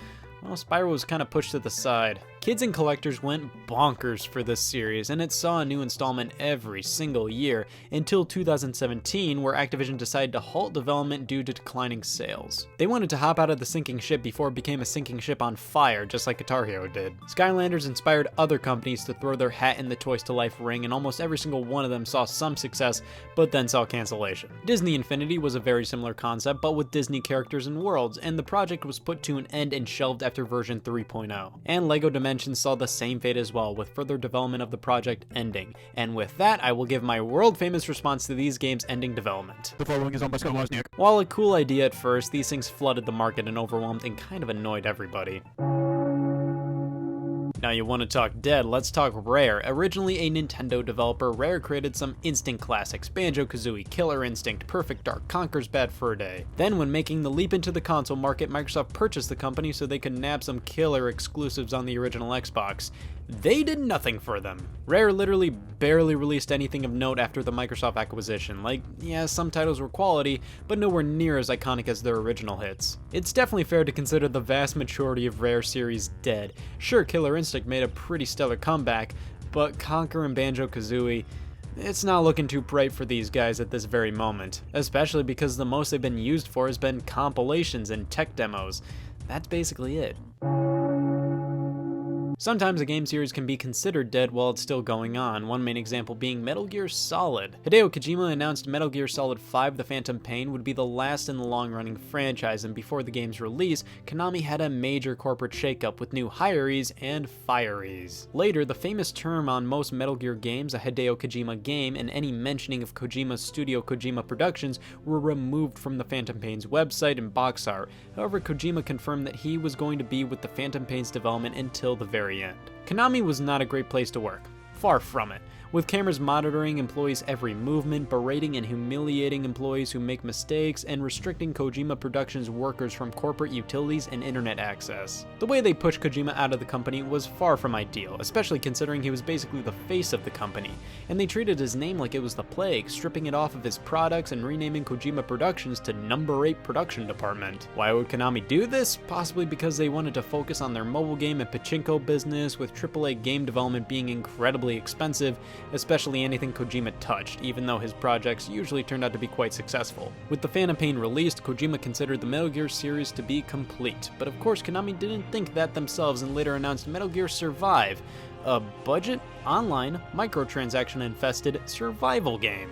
well, Spyro was kind of pushed to the side. Kids and collectors went bonkers for this series, and it saw a new installment every single year, until 2017, where Activision decided to halt development due to declining sales. They wanted to hop out of the sinking ship before it became a sinking ship on fire, just like Guitar Hero did. Skylanders inspired other companies to throw their hat in the Toys to Life ring, and almost every single one of them saw some success, but then saw cancellation. Disney Infinity was a very similar concept, but with Disney characters and worlds, and the project was put to an end and shelved after version 3.0. And LEGO Dimensions saw the same fate as well, with further development of the project ending. And with that, I will give my world famous response to these games ending development. The following is owned by Scott The Woz. While a cool idea at first, these things flooded the market and overwhelmed and kind of annoyed everybody. Now you want to talk dead, let's talk Rare. Originally a Nintendo developer, Rare created some instant classics, Banjo-Kazooie, Killer Instinct, Perfect Dark, Conker's Bad Fur Day. Then when making the leap into the console market, Microsoft purchased the company so they could nab some killer exclusives on the original Xbox. They did nothing for them. Rare literally barely released anything of note after the Microsoft acquisition. Like, yeah, some titles were quality, but nowhere near as iconic as their original hits. It's definitely fair to consider the vast majority of Rare series dead. Sure, Killer Instinct made a pretty stellar comeback, but Conker and Banjo-Kazooie, it's not looking too bright for these guys at this very moment, especially because the most they've been used for has been compilations and tech demos. That's basically it. Sometimes a game series can be considered dead while it's still going on, one main example being Metal Gear Solid. Hideo Kojima announced Metal Gear Solid 5 The Phantom Pain would be the last in the long-running franchise, and before the game's release, Konami had a major corporate shakeup with new hirees and firees. Later, the famous term on most Metal Gear games, a Hideo Kojima game, and any mentioning of Kojima's studio Kojima Productions were removed from the Phantom Pain's website and box art. However, Kojima confirmed that he was going to be with the Phantom Pain's development until the very end. Konami was not a great place to work. Far from it. With cameras monitoring employees' every movement, berating and humiliating employees who make mistakes, and restricting Kojima Productions workers from corporate utilities and internet access. The way they pushed Kojima out of the company was far from ideal, especially considering he was basically the face of the company, and they treated his name like it was the plague, stripping it off of his products and renaming Kojima Productions to Number 8 Production Department. Why would Konami do this? Possibly because they wanted to focus on their mobile game and pachinko business, with AAA game development being incredibly expensive, especially anything Kojima touched, even though his projects usually turned out to be quite successful. With The Phantom Pain released, Kojima considered the Metal Gear series to be complete, but of course Konami didn't think that themselves and later announced Metal Gear Survive, a budget, online, microtransaction-infested survival game,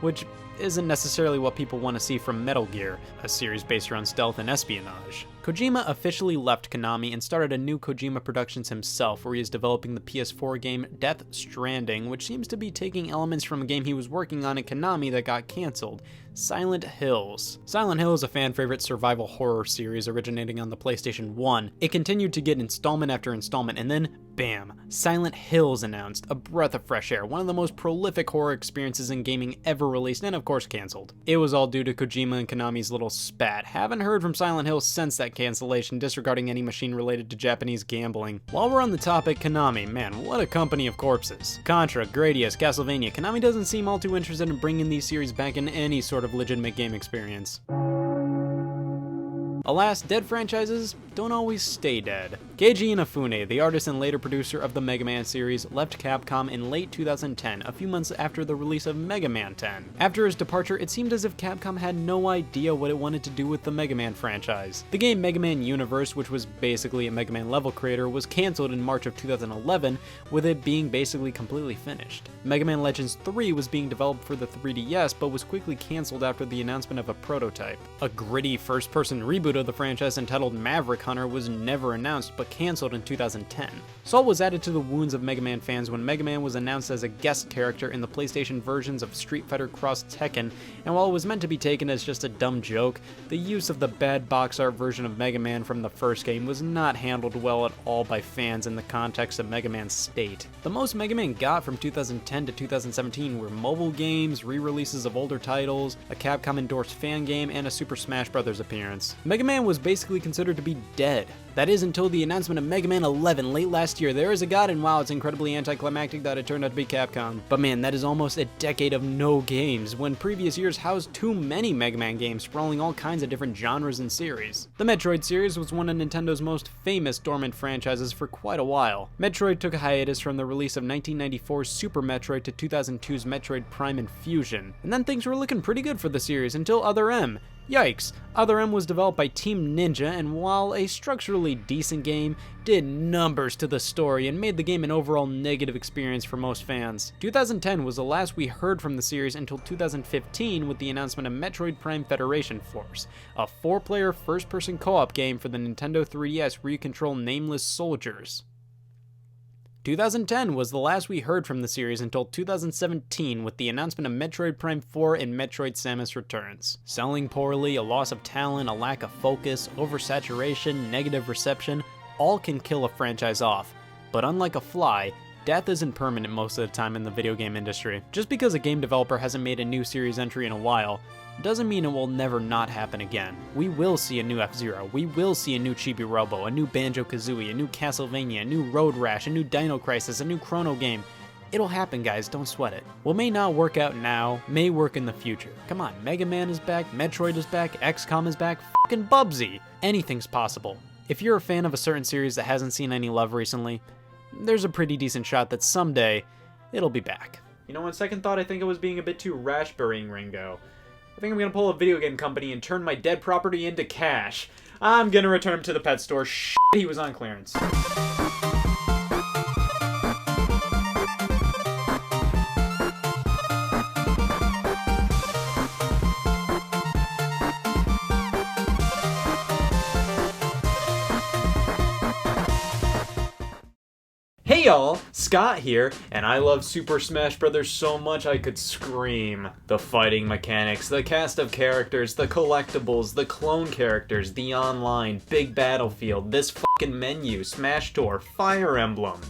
which isn't necessarily what people want to see from Metal Gear, a series based around stealth and espionage. Kojima officially left Konami and started a new Kojima Productions himself, where he is developing the PS4 game Death Stranding, which seems to be taking elements from a game he was working on at Konami that got cancelled. Silent Hills. Silent Hill is a fan favorite survival horror series originating on the PlayStation 1. It continued to get installment after installment, and then, bam, Silent Hills announced, a breath of fresh air, one of the most prolific horror experiences in gaming ever released, and of course canceled. It was all due to Kojima and Konami's little spat. Haven't heard from Silent Hill since that cancellation, disregarding any machine related to Japanese gambling. While we're on the topic, Konami, man, what a company of corpses. Contra, Gradius, Castlevania, Konami doesn't seem all too interested in bringing these series back in any sort of legitimate game experience. Alas, dead franchises don't always stay dead. Keiji Inafune, the artist and later producer of the Mega Man series, left Capcom in late 2010, a few months after the release of Mega Man 10. After his departure, it seemed as if Capcom had no idea what it wanted to do with the Mega Man franchise. The game Mega Man Universe, which was basically a Mega Man level creator, was cancelled in March of 2011, with it being basically completely finished. Mega Man Legends 3 was being developed for the 3DS, but was quickly cancelled after the announcement of a prototype. A gritty first-person reboot of the franchise entitled Maverick Hunter was never announced, but cancelled in 2010. Salt was added to the wounds of Mega Man fans when Mega Man was announced as a guest character in the PlayStation versions of Street Fighter Cross Tekken, and while it was meant to be taken as just a dumb joke, the use of the bad box art version of Mega Man from the first game was not handled well at all by fans in the context of Mega Man's state. The most Mega Man got from 2010 to 2017 were mobile games, re-releases of older titles, a Capcom-endorsed fan game, and a Super Smash Bros. Appearance. Mega Man was basically considered to be dead. That is until the announcement of Mega Man 11 late last year. There is a god, and wow, it's incredibly anticlimactic that it turned out to be Capcom. But man, that is almost a decade of no games, when previous years housed too many Mega Man games sprawling all kinds of different genres and series. The Metroid series was one of Nintendo's most famous dormant franchises for quite a while. Metroid took a hiatus from the release of 1994's Super Metroid to 2002's Metroid Prime and Fusion, and then things were looking pretty good for the series until Other M. Yikes! Other M was developed by Team Ninja, and while a structurally decent game, did numbers to the story and made the game an overall negative experience for most fans. 2010 was the last we heard from the series until 2015 with the announcement of Metroid Prime Federation Force, a 4-player first-person co-op game for the Nintendo 3DS where you control nameless soldiers. 2010 was the last we heard from the series until 2017 with the announcement of Metroid Prime 4 and Metroid Samus Returns. Selling poorly, a loss of talent, a lack of focus, oversaturation, negative reception, all can kill a franchise off. But unlike a fly, death isn't permanent most of the time in the video game industry. Just because a game developer hasn't made a new series entry in a while, doesn't mean it will never not happen again. We will see a new F-Zero, we will see a new Chibi Robo, a new Banjo-Kazooie, a new Castlevania, a new Road Rash, a new Dino Crisis, a new Chrono game. It'll happen, guys, don't sweat it. What may not work out now, may work in the future. Come on, Mega Man is back, Metroid is back, XCOM is back, fucking Bubsy! Anything's possible. If you're a fan of a certain series that hasn't seen any love recently, there's a pretty decent shot that someday, it'll be back. You know, on second thought, I think I was being a bit too rash burying Ringo. I think I'm gonna pull a video game company and turn my dead property into cash. I'm gonna return him to the pet store. Shit, he was on clearance. Hey y'all, Scott here, and I love Super Smash Bros. So much I could scream. The fighting mechanics, the cast of characters, the collectibles, the clone characters, the online, big battlefield, this fucking menu, Smash Tour, Fire Emblem.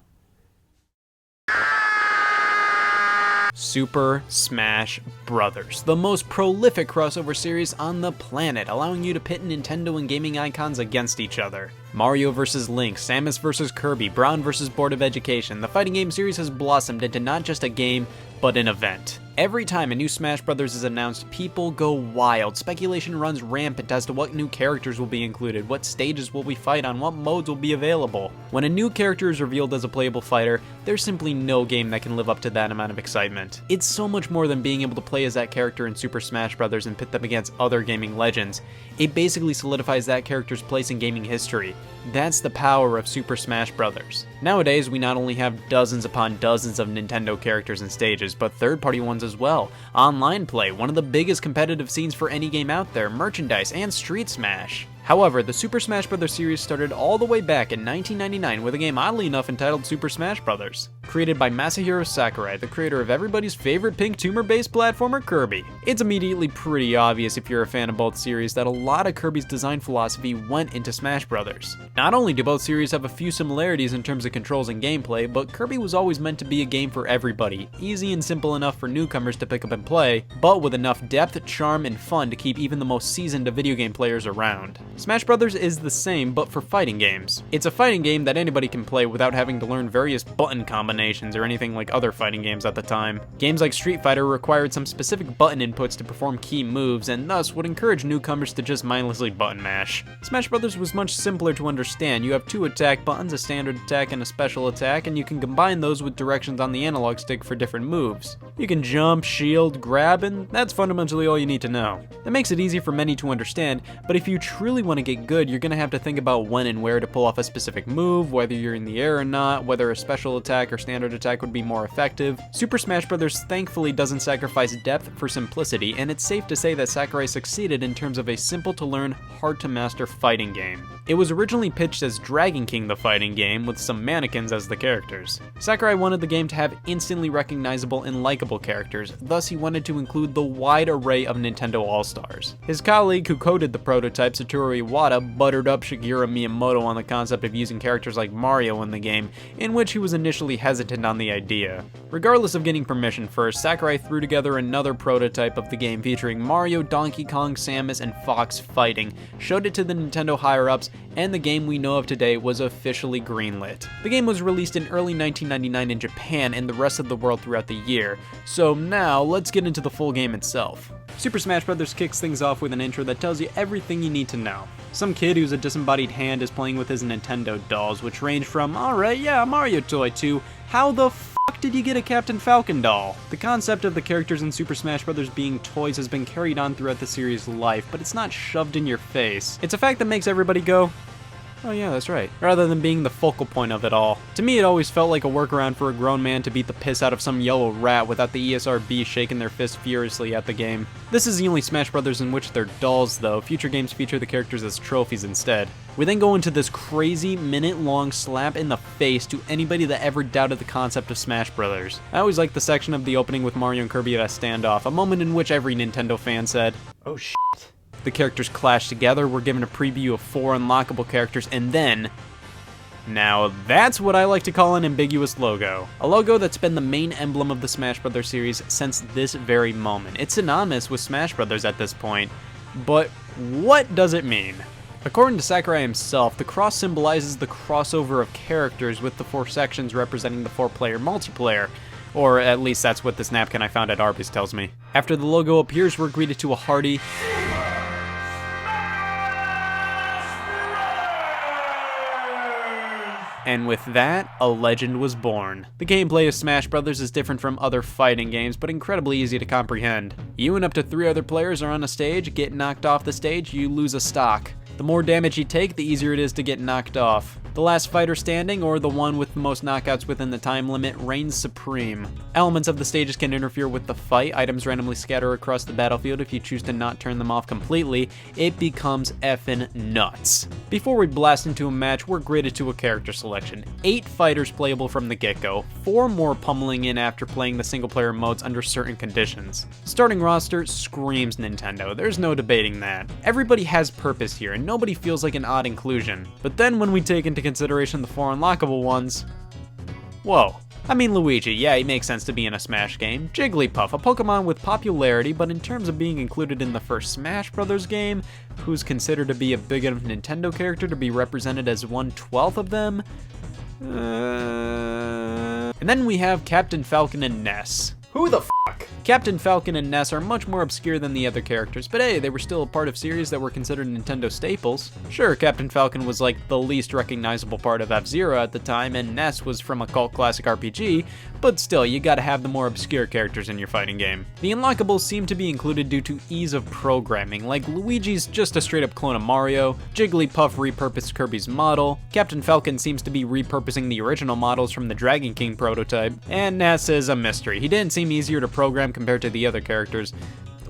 Super Smash Bros., the most prolific crossover series on the planet, allowing you to pit Nintendo and gaming icons against each other. Mario vs. Link, Samus vs. Kirby, Brawl vs. Board of Education, the fighting game series has blossomed into not just a game, but an event. Every time a new Smash Bros. Is announced, people go wild. Speculation runs rampant as to what new characters will be included, what stages will we fight on, what modes will be available. When a new character is revealed as a playable fighter, there's simply no game that can live up to that amount of excitement. It's so much more than being able to play as that character in Super Smash Bros. And pit them against other gaming legends. It basically solidifies that character's place in gaming history. That's the power of Super Smash Bros. Nowadays, we not only have dozens upon dozens of Nintendo characters and stages, but third-party ones as well. Online play, one of the biggest competitive scenes for any game out there, merchandise, and Street Smash. However, the Super Smash Bros. Series started all the way back in 1999 with a game oddly enough entitled Super Smash Bros. created by Masahiro Sakurai, the creator of everybody's favorite pink tumor-based platformer Kirby. It's immediately pretty obvious if you're a fan of both series that a lot of Kirby's design philosophy went into Smash Bros. Not only do both series have a few similarities in terms of controls and gameplay, but Kirby was always meant to be a game for everybody, easy and simple enough for newcomers to pick up and play, but with enough depth, charm, and fun to keep even the most seasoned of video game players around. Smash Bros. Is the same, but for fighting games. It's a fighting game that anybody can play without having to learn various button combinations or anything like other fighting games at the time. Games like Street Fighter required some specific button inputs to perform key moves, and thus would encourage newcomers to just mindlessly button mash. Smash Bros. Was much simpler to understand. You have 2 attack buttons, a standard attack and a special attack, and you can combine those with directions on the analog stick for different moves. You can jump, shield, grab, and that's fundamentally all you need to know. That makes it easy for many to understand, but if you truly want to get good, you're going to have to think about when and where to pull off a specific move, whether you're in the air or not, whether a special attack or standard attack would be more effective. Super Smash Bros. Thankfully doesn't sacrifice depth for simplicity, and it's safe to say that Sakurai succeeded in terms of a simple to learn, hard to master fighting game. It was originally pitched as Dragon King the fighting game, with some mannequins as the characters. Sakurai wanted the game to have instantly recognizable and likable characters, thus he wanted to include the wide array of Nintendo All-Stars. His colleague who coded the prototype, Satoru Iwata, buttered up Shigeru Miyamoto on the concept of using characters like Mario in the game, in which he was initially hesitant on the idea. Regardless of getting permission first, Sakurai threw together another prototype of the game featuring Mario, Donkey Kong, Samus, and Fox fighting, showed it to the Nintendo higher-ups, and the game we know of today was officially greenlit. The game was released in early 1999 in Japan and the rest of the world throughout the year, so now let's get into the full game itself. Super Smash Bros. Kicks things off with an intro that tells you everything you need to know. Some kid who's a disembodied hand is playing with his Nintendo dolls, which range from, alright, yeah, a Mario toy, to, how the fuck did you get a Captain Falcon doll? The concept of the characters in Super Smash Bros. Being toys has been carried on throughout the series' life, but it's not shoved in your face. It's a fact that makes everybody go, oh yeah, that's right, rather than being the focal point of it all. To me, it always felt like a workaround for a grown man to beat the piss out of some yellow rat without the ESRB shaking their fist furiously at the game. This is the only Smash Bros. In which they're dolls though. Future games feature the characters as trophies instead. We then go into this crazy minute-long slap in the face to anybody that ever doubted the concept of Smash Bros. I always liked the section of the opening with Mario and Kirby at a standoff, a moment in which every Nintendo fan said, oh shit. The characters clash together, we're given a preview of 4 unlockable characters, and then, now that's what I like to call an ambiguous logo. A logo that's been the main emblem of the Smash Bros. Series since this very moment. It's synonymous with Smash Bros. At this point, but what does it mean? According to Sakurai himself, the cross symbolizes the crossover of characters, with the 4 sections representing the 4-player multiplayer. Or at least that's what this napkin I found at Arby's tells me. After the logo appears, we're greeted to a hearty and with that, a legend was born. The gameplay of Smash Bros. Is different from other fighting games, but incredibly easy to comprehend. You and up to 3 other players are on a stage, get knocked off the stage, you lose a stock. The more damage you take, the easier it is to get knocked off. The last fighter standing, or the one with the most knockouts within the time limit, reigns supreme. Elements of the stages can interfere with the fight. Items randomly scatter across the battlefield. If you choose to not turn them off completely, it becomes effing nuts. Before we blast into a match, we're graded to a character selection. 8 fighters playable from the get-go, 4 more pummeling in after playing the single-player modes under certain conditions. Starting roster screams Nintendo, there's no debating that. Everybody has purpose here, and nobody feels like an odd inclusion. But then when we take into consideration the 4 unlockable ones, whoa. I mean, Luigi, yeah, he makes sense to be in a Smash game. Jigglypuff, a Pokemon with popularity, but in terms of being included in the first Smash Bros. Game, who's considered to be a big enough Nintendo character to be represented as 1/12 of them? And then we have Captain Falcon and Ness. Who the fuck? Captain Falcon and Ness are much more obscure than the other characters, but hey, they were still a part of series that were considered Nintendo staples. Sure, Captain Falcon was like the least recognizable part of F-Zero at the time, and Ness was from a cult classic RPG, but still, you gotta have the more obscure characters in your fighting game. The unlockables seem to be included due to ease of programming, like Luigi's just a straight up clone of Mario, Jigglypuff repurposed Kirby's model, Captain Falcon seems to be repurposing the original models from the Dragon King prototype, and Ness is a mystery. He didn't seem easier to program compared to the other characters.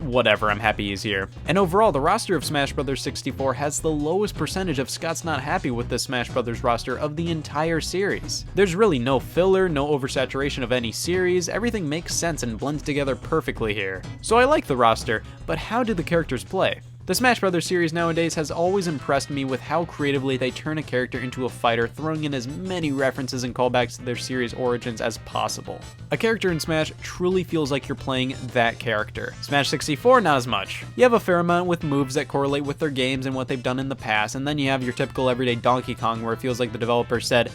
whatever, I'm happy he's here. And overall, the roster of Smash Bros. 64 has the lowest percentage of Scott's not happy with this Smash Bros. Roster of the entire series. There's really no filler, no oversaturation of any series, everything makes sense and blends together perfectly here. So I like the roster, but how do the characters play? The Smash Bros. Series nowadays has always impressed me with how creatively they turn a character into a fighter, throwing in as many references and callbacks to their series origins as possible. A character in Smash truly feels like you're playing that character. Smash 64, not as much. You have a fair amount with moves that correlate with their games and what they've done in the past, and then you have your typical everyday Donkey Kong where it feels like the developer said,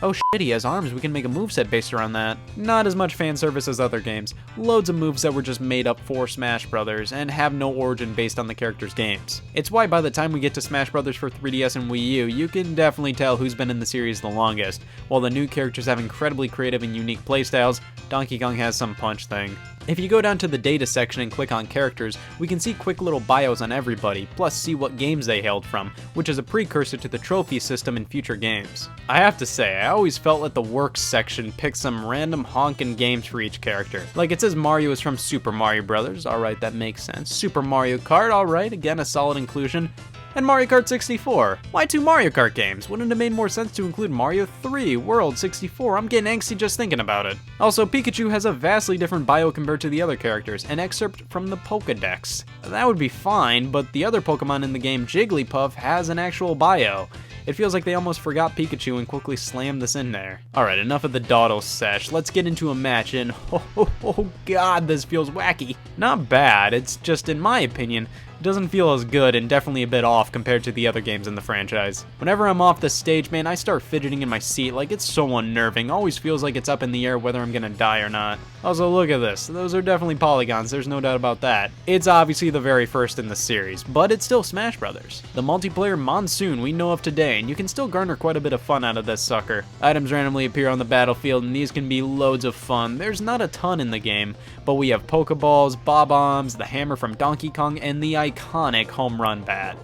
oh shit, he has arms, we can make a moveset based around that. Not as much fan service as other games. Loads of moves that were just made up for Smash Brothers and have no origin based on the character's games. It's why by the time we get to Smash Brothers for 3DS and Wii U, you can definitely tell who's been in the series the longest. While the new characters have incredibly creative and unique playstyles, Donkey Kong has some punch thing. If you go down to the data section and click on characters, we can see quick little bios on everybody, plus see what games they hailed from, which is a precursor to the trophy system in future games. I have to say, I always felt like the works section picked some random honkin' games for each character. Like it says Mario is from Super Mario Bros., alright, that makes sense. Super Mario Kart, alright, again a solid inclusion. And Mario Kart 64. Why 2 Mario Kart games? Wouldn't it have made more sense to include Mario 3, World 64? I'm getting angsty just thinking about it. Also, Pikachu has a vastly different bio compared to the other characters, an excerpt from the Pokédex. That would be fine, but the other Pokemon in the game, Jigglypuff, has an actual bio. It feels like they almost forgot Pikachu and quickly slammed this in there. Alright, enough of the dawdle sesh. Let's get into a match and oh god, this feels wacky. Not bad, it's just, in my opinion, doesn't feel as good and definitely a bit off compared to the other games in the franchise. Whenever I'm off the stage, man, I start fidgeting in my seat, like it's so unnerving. Always feels like it's up in the air whether I'm gonna die or not. Also, look at this. Those are definitely polygons, there's no doubt about that. It's obviously the very first in the series, but it's still Smash Brothers. The multiplayer monsoon we know of today, and you can still garner quite a bit of fun out of this sucker. Items randomly appear on the battlefield, and these can be loads of fun. There's not a ton in the game, but we have Pokeballs, Bob-Ombs, the hammer from Donkey Kong, and the iconic home run bat.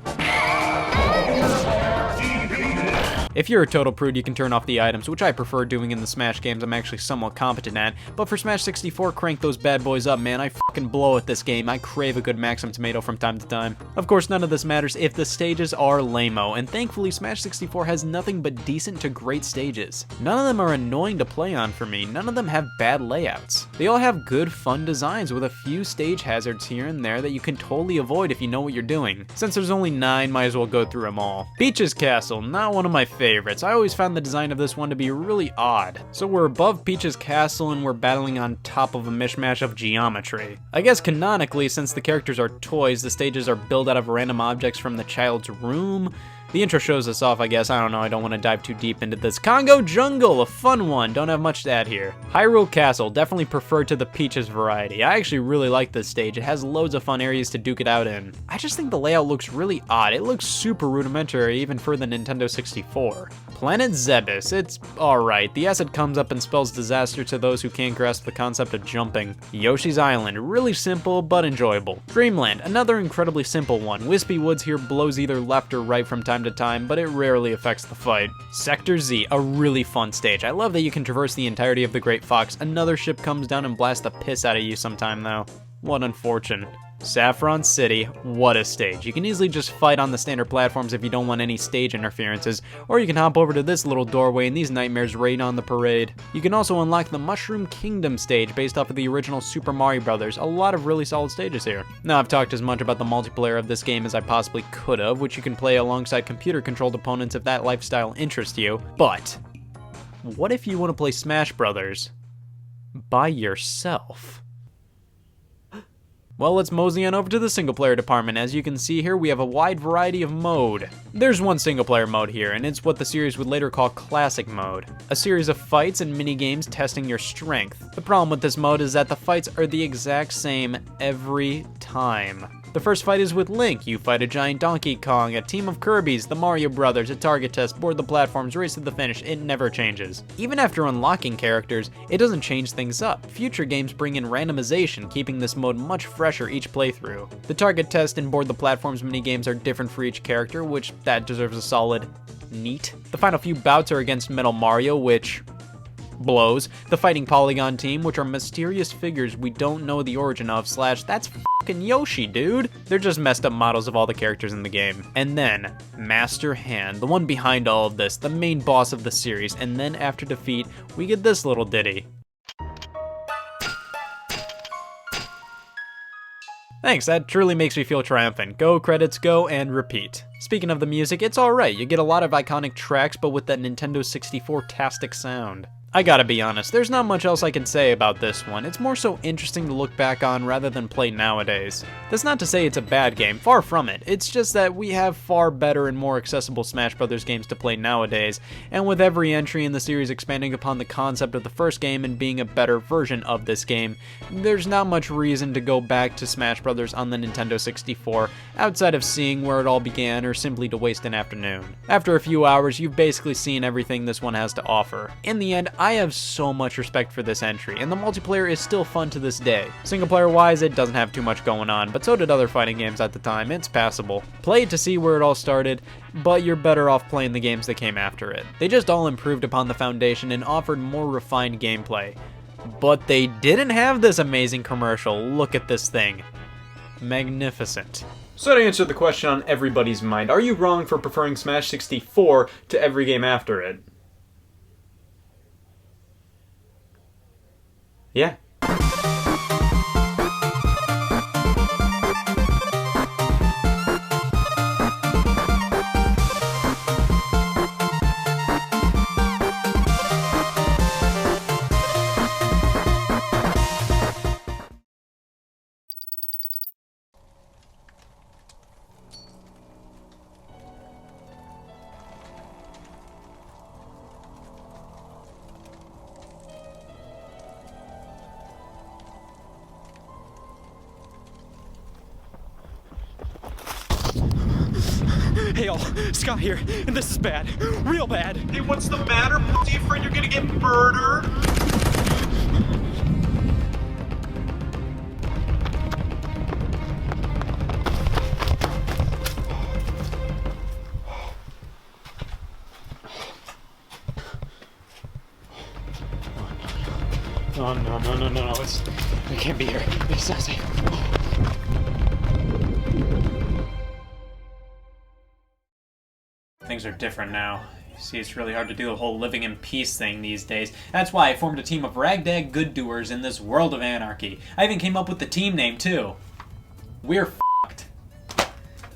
If you're a total prude, you can turn off the items, which I prefer doing in the Smash games I'm actually somewhat competent at, but for Smash 64, crank those bad boys up, man. I fucking blow at this game. I crave a good Maxim Tomato from time to time. Of course, none of this matters if the stages are lame-o, and thankfully Smash 64 has nothing but decent to great stages. None of them are annoying to play on for me, none of them have bad layouts. They all have good, fun designs with a few stage hazards here and there that you can totally avoid if you know what you're doing. Since there's only 9, might as well go through them all. Peach's Castle, not one of my favorites. I always found the design of this one to be really odd. So we're above Peach's Castle and we're battling on top of a mishmash of geometry. I guess canonically, since the characters are toys, the stages are built out of random objects from the child's room. The intro shows us off, I guess. I don't know, I don't want to dive too deep into this. Congo Jungle, a fun one. Don't have much to add here. Hyrule Castle, definitely preferred to the Peaches variety. I actually really like this stage. It has loads of fun areas to duke it out in. I just think the layout looks really odd. It looks super rudimentary, even for the Nintendo 64. Planet Zebes, it's alright. The acid comes up and spells disaster to those who can't grasp the concept of jumping. Yoshi's Island, really simple but enjoyable. Dreamland, another incredibly simple one. Wispy Woods here blows either left or right from time to time, but it rarely affects the fight. Sector Z, a really fun stage. I love that you can traverse the entirety of the Great Fox. Another ship comes down and blasts the piss out of you sometime though. What unfortunate. Saffron City, what a stage. You can easily just fight on the standard platforms if you don't want any stage interferences, or you can hop over to this little doorway and these nightmares rain on the parade. You can also unlock the Mushroom Kingdom stage based off of the original Super Mario Bros. A lot of really solid stages here. Now I've talked as much about the multiplayer of this game as I possibly could have, which you can play alongside computer-controlled opponents if that lifestyle interests you, but what if you want to play Smash Brothers by yourself? Well, let's mosey on over to the single-player department. As you can see here, we have a wide variety of mode. There's one single-player mode here, and it's what the series would later call Classic Mode. A series of fights and mini-games testing your strength. The problem with this mode is that the fights are the exact same every time. The first fight is with Link. You fight a giant Donkey Kong, a team of Kirbys, the Mario Brothers, a target test, board the platforms, race to the finish. It never changes. Even after unlocking characters, it doesn't change things up. Future games bring in randomization, keeping this mode much fresher each playthrough. The target test and board the platforms minigames are different for each character, which that deserves a solid neat. The final few bouts are against Metal Mario, which blows. The Fighting Polygon team, which are mysterious figures we don't know the origin of, / that's fucking Yoshi, dude. They're just messed up models of all the characters in the game. And then, Master Hand, the one behind all of this, the main boss of the series, and then after defeat, we get this little ditty. Thanks, that truly makes me feel triumphant. Go, credits, go, and repeat. Speaking of the music, it's alright. You get a lot of iconic tracks, but with that Nintendo 64-tastic sound. I gotta be honest, there's not much else I can say about this one. It's more so interesting to look back on rather than play nowadays. That's not to say it's a bad game, far from it. It's just that we have far better and more accessible Smash Bros. Games to play nowadays, and with every entry in the series expanding upon the concept of the first game and being a better version of this game, there's not much reason to go back to Smash Bros. On the Nintendo 64, outside of seeing where it all began or simply to waste an afternoon. After a few hours, you've basically seen everything this one has to offer. In the end, I have so much respect for this entry, and the multiplayer is still fun to this day. Single player wise, it doesn't have too much going on, but so did other fighting games at the time. It's passable. Play it to see where it all started, but you're better off playing the games that came after it. They just all improved upon the foundation and offered more refined gameplay. But they didn't have this amazing commercial. Look at this thing. Magnificent. So to answer the question on everybody's mind, are you wrong for preferring Smash 64 to every game after it? Yeah. Hey all, Scott here, and this is bad. Real bad. Hey, what's the matter? Are you afraid you're gonna get murdered? No, I can't be here. It's not safe. Things are different now. You see, it's really hard to do the whole living in peace thing these days. That's why I formed a team of ragtag good doers in this world of anarchy. I even came up with the team name, too. We're f***ed.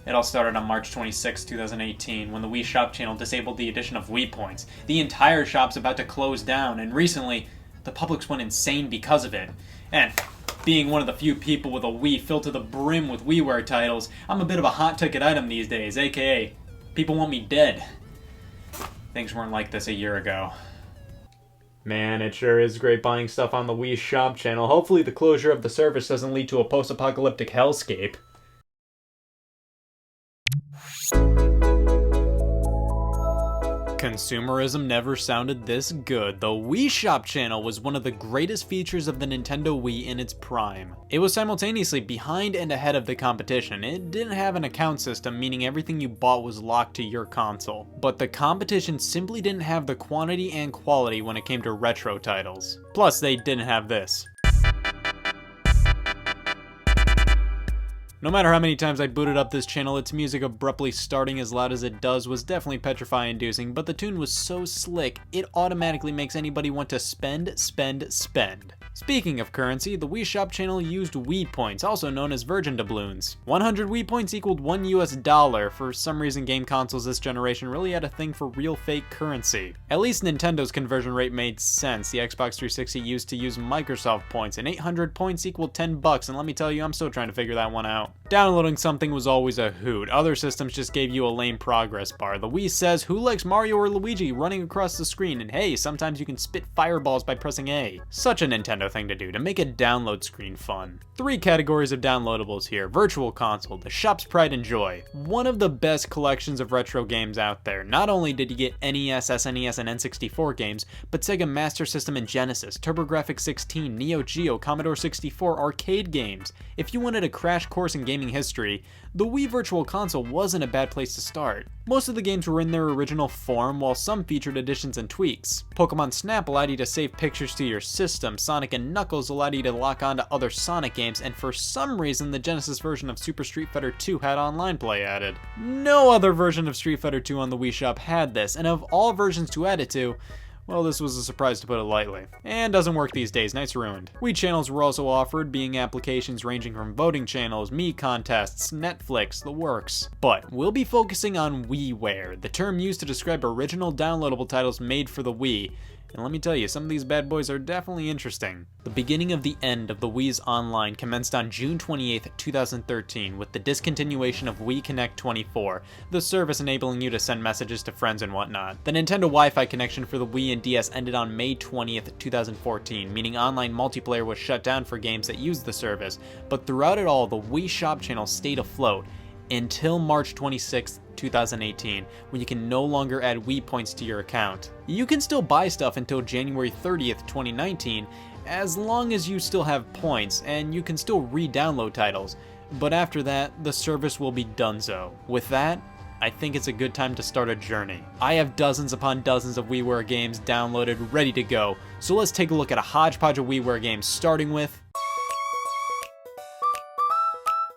It all started on March 26, 2018, when the Wii Shop channel disabled the addition of Wii points. The entire shop's about to close down, and recently, the public's went insane because of it. And being one of the few people with a Wii filled to the brim with WiiWare titles, I'm a bit of a hot ticket item these days, aka people want me dead. Things weren't like this a year ago. Man, it sure is great buying stuff on the Wii Shop channel. Hopefully the closure of the service doesn't lead to a post-apocalyptic hellscape. Consumerism never sounded this good. The Wii Shop channel was one of the greatest features of the Nintendo Wii in its prime. It was simultaneously behind and ahead of the competition. It didn't have an account system, meaning everything you bought was locked to your console. But the competition simply didn't have the quantity and quality when it came to retro titles. Plus, they didn't have this. No matter how many times I booted up this channel, its music abruptly starting as loud as it does was definitely petrifying-inducing, but the tune was so slick, it automatically makes anybody want to spend. Speaking of currency, the Wii Shop channel used Wii points, also known as Virgin doubloons. 100 Wii points equaled $1 US. For some reason, game consoles this generation really had a thing for real fake currency. At least Nintendo's conversion rate made sense. The Xbox 360 used to use Microsoft points, and 800 points equaled $10, and let me tell you, I'm still trying to figure that one out. Downloading something was always a hoot. Other systems just gave you a lame progress bar. The Wii says, who likes Mario or Luigi running across the screen? And hey, sometimes you can spit fireballs by pressing A. Such a Nintendo thing to do, to make a download screen fun. 3 categories of downloadables here. Virtual Console, the shop's pride and joy. One of the best collections of retro games out there. Not only did you get NES, SNES, and N64 games, but Sega Master System and Genesis, TurboGrafx 16, Neo Geo, Commodore 64 arcade games. If you wanted a crash course in gaming gaming history, the Wii Virtual Console wasn't a bad place to start. Most of the games were in their original form, while some featured additions and tweaks. Pokemon Snap allowed you to save pictures to your system, Sonic and Knuckles allowed you to lock on to other Sonic games, and for some reason the Genesis version of Super Street Fighter 2 had online play added. No other version of Street Fighter 2 on the Wii Shop had this, and of all versions to add it to, well, this was a surprise to put it lightly. And doesn't work these days, night's ruined. Wii channels were also offered, being applications ranging from voting channels, Mii contests, Netflix, the works. But we'll be focusing on WiiWare, the term used to describe original downloadable titles made for the Wii. And let me tell you, some of these bad boys are definitely interesting. The beginning of the end of the Wii's Online commenced on June 28, 2013 with the discontinuation of Wii Connect 24, the service enabling you to send messages to friends and whatnot. The Nintendo Wi-Fi connection for the Wii and DS ended on May 20th, 2014, meaning online multiplayer was shut down for games that used the service, but throughout it all, the Wii Shop channel stayed afloat until March 26th, 2018, when you can no longer add Wii points to your account. You can still buy stuff until January 30th, 2019, as long as you still have points, and you can still re-download titles, but after that, the service will be donezo. With that, I think it's a good time to start a journey. I have dozens upon dozens of WiiWare games downloaded, ready to go, so let's take a look at a hodgepodge of WiiWare games, starting with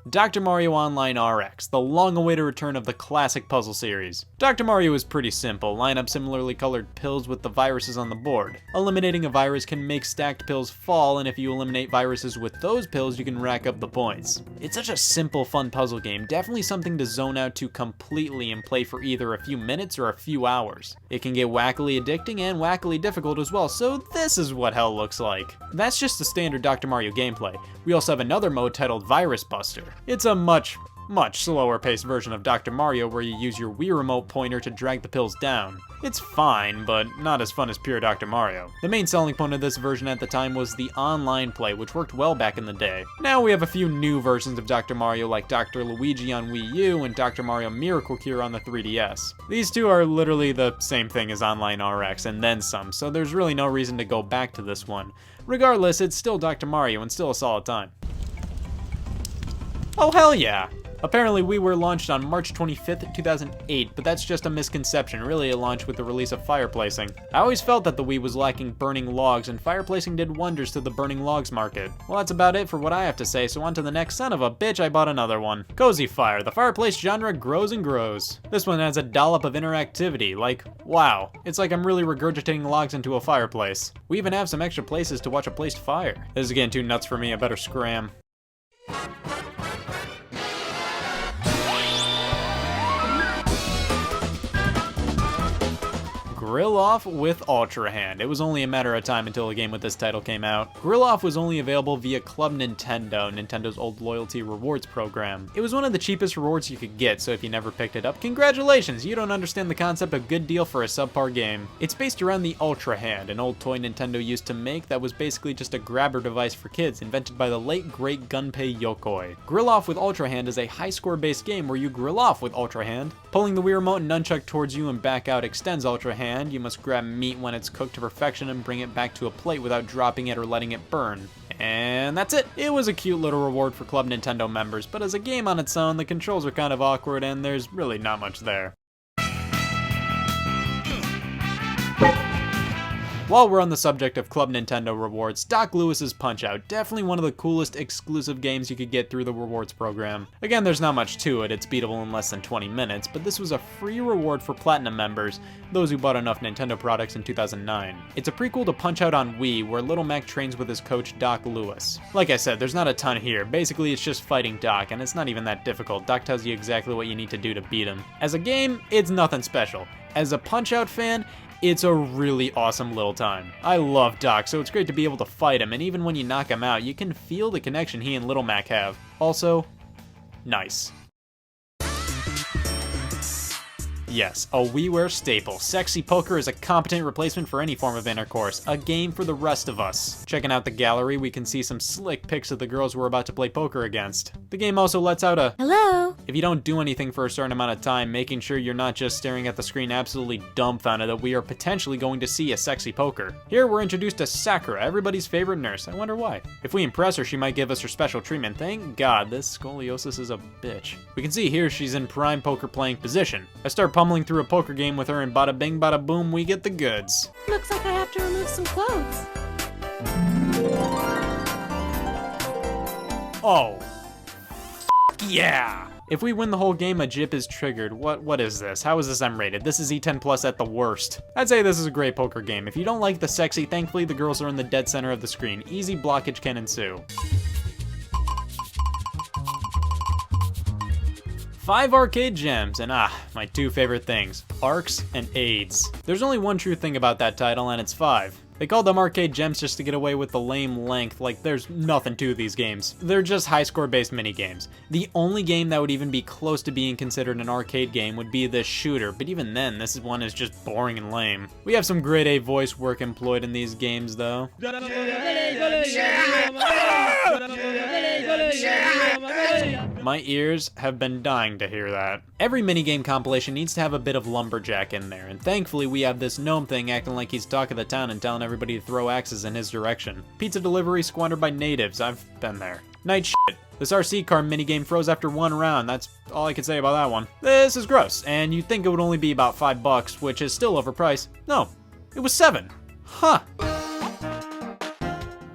Dr. Mario Online RX, the long-awaited return of the classic puzzle series. Dr. Mario is pretty simple. Line up similarly colored pills with the viruses on the board. Eliminating a virus can make stacked pills fall, and if you eliminate viruses with those pills, you can rack up the points. It's such a simple, fun puzzle game, definitely something to zone out to completely and play for either a few minutes or a few hours. It can get wackily addicting and wackily difficult as well, so this is what hell looks like. That's just the standard Dr. Mario gameplay. We also have another mode titled Virus Buster. It's a much slower paced version of Dr. Mario where you use your Wii remote pointer to drag the pills down. It's fine, but not as fun as pure Dr. Mario. The main selling point of this version at the time was the online play, which worked well back in the day. Now we have a few new versions of Dr. Mario like Dr. Luigi on Wii U and Dr. Mario Miracle Cure on the 3DS. These two are literally the same thing as Online RX and then some, so there's really no reason to go back to this one. Regardless, it's still Dr. Mario and still a solid time. Oh hell yeah! Apparently WiiWare launched on March 25th, 2008, but that's just a misconception. Really, it launched with the release of fireplacing. I always felt that the Wii was lacking burning logs, and fireplacing did wonders to the burning logs market. Well, that's about it for what I have to say, so on to the next son of a bitch, I bought another one. Cozy Fire, the fireplace genre grows and grows. This one has a dollop of interactivity, like, wow. It's like I'm really regurgitating logs into a fireplace. We even have some extra places to watch a placed fire. This is getting too nuts for me, I better scram. Grill Off with Ultra Hand. It was only a matter of time until a game with this title came out. Grill Off was only available via Club Nintendo, Nintendo's old loyalty rewards program. It was one of the cheapest rewards you could get, so if you never picked it up, congratulations, you don't understand the concept of good deal for a subpar game. It's based around the Ultra Hand, an old toy Nintendo used to make that was basically just a grabber device for kids, invented by the late great Gunpei Yokoi. Grill Off with Ultra Hand is a high score based game where you grill off with Ultra Hand. Pulling the Wii remote and nunchuck towards you and back out extends Ultra Hand. You must grab meat when it's cooked to perfection and bring it back to a plate without dropping it or letting it burn. And that's it. It was a cute little reward for Club Nintendo members, but as a game on its own, the controls are kind of awkward and there's really not much there. While we're on the subject of Club Nintendo rewards, Doc Lewis's Punch-Out! Definitely one of the coolest exclusive games you could get through the rewards program. Again, there's not much to it, it's beatable in less than 20 minutes, but this was a free reward for Platinum members, those who bought enough Nintendo products in 2009. It's a prequel to Punch-Out! On Wii, where Little Mac trains with his coach Doc Lewis. Like I said, there's not a ton here. Basically, it's just fighting Doc, and it's not even that difficult. Doc tells you exactly what you need to do to beat him. As a game, it's nothing special. As a Punch-Out! Fan, it's a really awesome little time. I love Doc, so it's great to be able to fight him, and even when you knock him out, you can feel the connection he and Little Mac have. Also, nice. Yes, a WiiWare staple. Sexy poker is a competent replacement for any form of intercourse. A game for the rest of us. Checking out the gallery, we can see some slick pics of the girls we're about to play poker against. The game also lets out a hello. If you don't do anything for a certain amount of time, making sure you're not just staring at the screen absolutely dumbfounded that we are potentially going to see a sexy poker. Here we're introduced to Sakura, everybody's favorite nurse. I wonder why. If we impress her, she might give us her special treatment. Thank God, this scoliosis is a bitch. We can see here she's in prime poker playing position. I start pummeling through a poker game with her and bada bing bada boom, we get the goods. Looks like I have to remove some clothes. Oh. Yeah! If we win the whole game, a jip is triggered. What is this? How is this M-rated? This is E10 plus at the worst. I'd say this is a great poker game. If you don't like the sexy, thankfully the girls are in the dead center of the screen. Easy blockage can ensue. 5 arcade gems, and my two favorite things, arcs and AIDS. There's only one true thing about that title, and it's 5. They called them arcade gems just to get away with the lame length, like there's nothing to these games. They're just high score based mini-games. The only game that would even be close to being considered an arcade game would be this shooter, but even then, this one is just boring and lame. We have some grade A voice work employed in these games though. My ears have been dying to hear that. Every minigame compilation needs to have a bit of lumberjack in there, and thankfully we have this gnome thing acting like he's talk of the town and telling everybody to throw axes in his direction. Pizza delivery squandered by natives, I've been there. Night shit. This RC car minigame froze after 1 round, that's all I can say about that one. This is gross, and you'd think it would only be about $5, which is still overpriced. No, it was 7. Huh.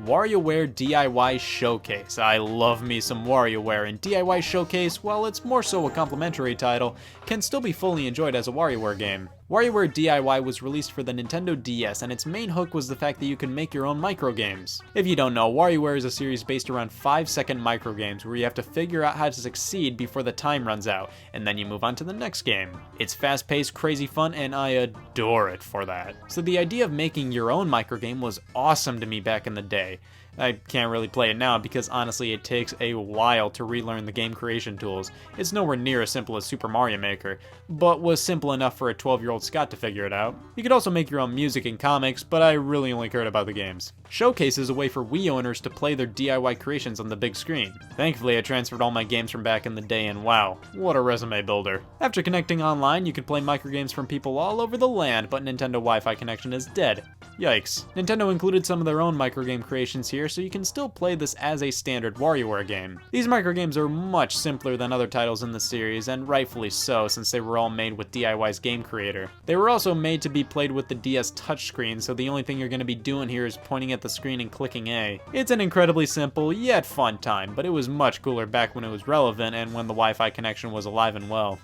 WarioWare DIY Showcase. I love me some WarioWare, and DIY Showcase, while it's more so a complimentary title, can still be fully enjoyed as a WarioWare game. WarioWare DIY was released for the Nintendo DS, and its main hook was the fact that you can make your own microgames. If you don't know, WarioWare is a series based around 5-second microgames where you have to figure out how to succeed before the time runs out, and then you move on to the next game. It's fast-paced, crazy fun, and I adore it for that. So the idea of making your own microgame was awesome to me back in the day. I can't really play it now because honestly it takes a while to relearn the game creation tools. It's nowhere near as simple as Super Mario Maker, but was simple enough for a 12-year-old Scott to figure it out. You could also make your own music and comics, but I really only cared about the games. Showcase is a way for Wii owners to play their DIY creations on the big screen. Thankfully, I transferred all my games from back in the day, and wow, what a resume builder. After connecting online, you can play microgames from people all over the land, but Nintendo Wi-Fi connection is dead. Yikes. Nintendo included some of their own microgame creations here, so you can still play this as a standard WarioWare game. These microgames are much simpler than other titles in the series, and rightfully so, since they were all made with DIY's game creator. They were also made to be played with the DS touchscreen, so the only thing you're going to be doing here is pointing at the screen and clicking A. It's an incredibly simple, yet fun time, but it was much cooler back when it was relevant and when the Wi-Fi connection was alive and well.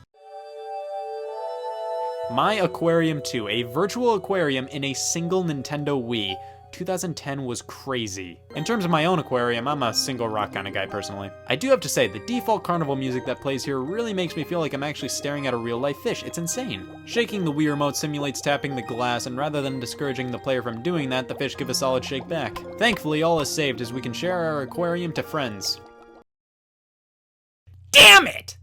My Aquarium 2, a virtual aquarium in a single Nintendo Wii. 2010 was crazy. In terms of my own aquarium, I'm a single rock kind of guy personally. I do have to say, the default carnival music that plays here really makes me feel like I'm actually staring at a real life fish. It's insane. Shaking the Wii remote simulates tapping the glass, and rather than discouraging the player from doing that, the fish give a solid shake back. Thankfully, all is saved as we can share our aquarium to friends. Damn it!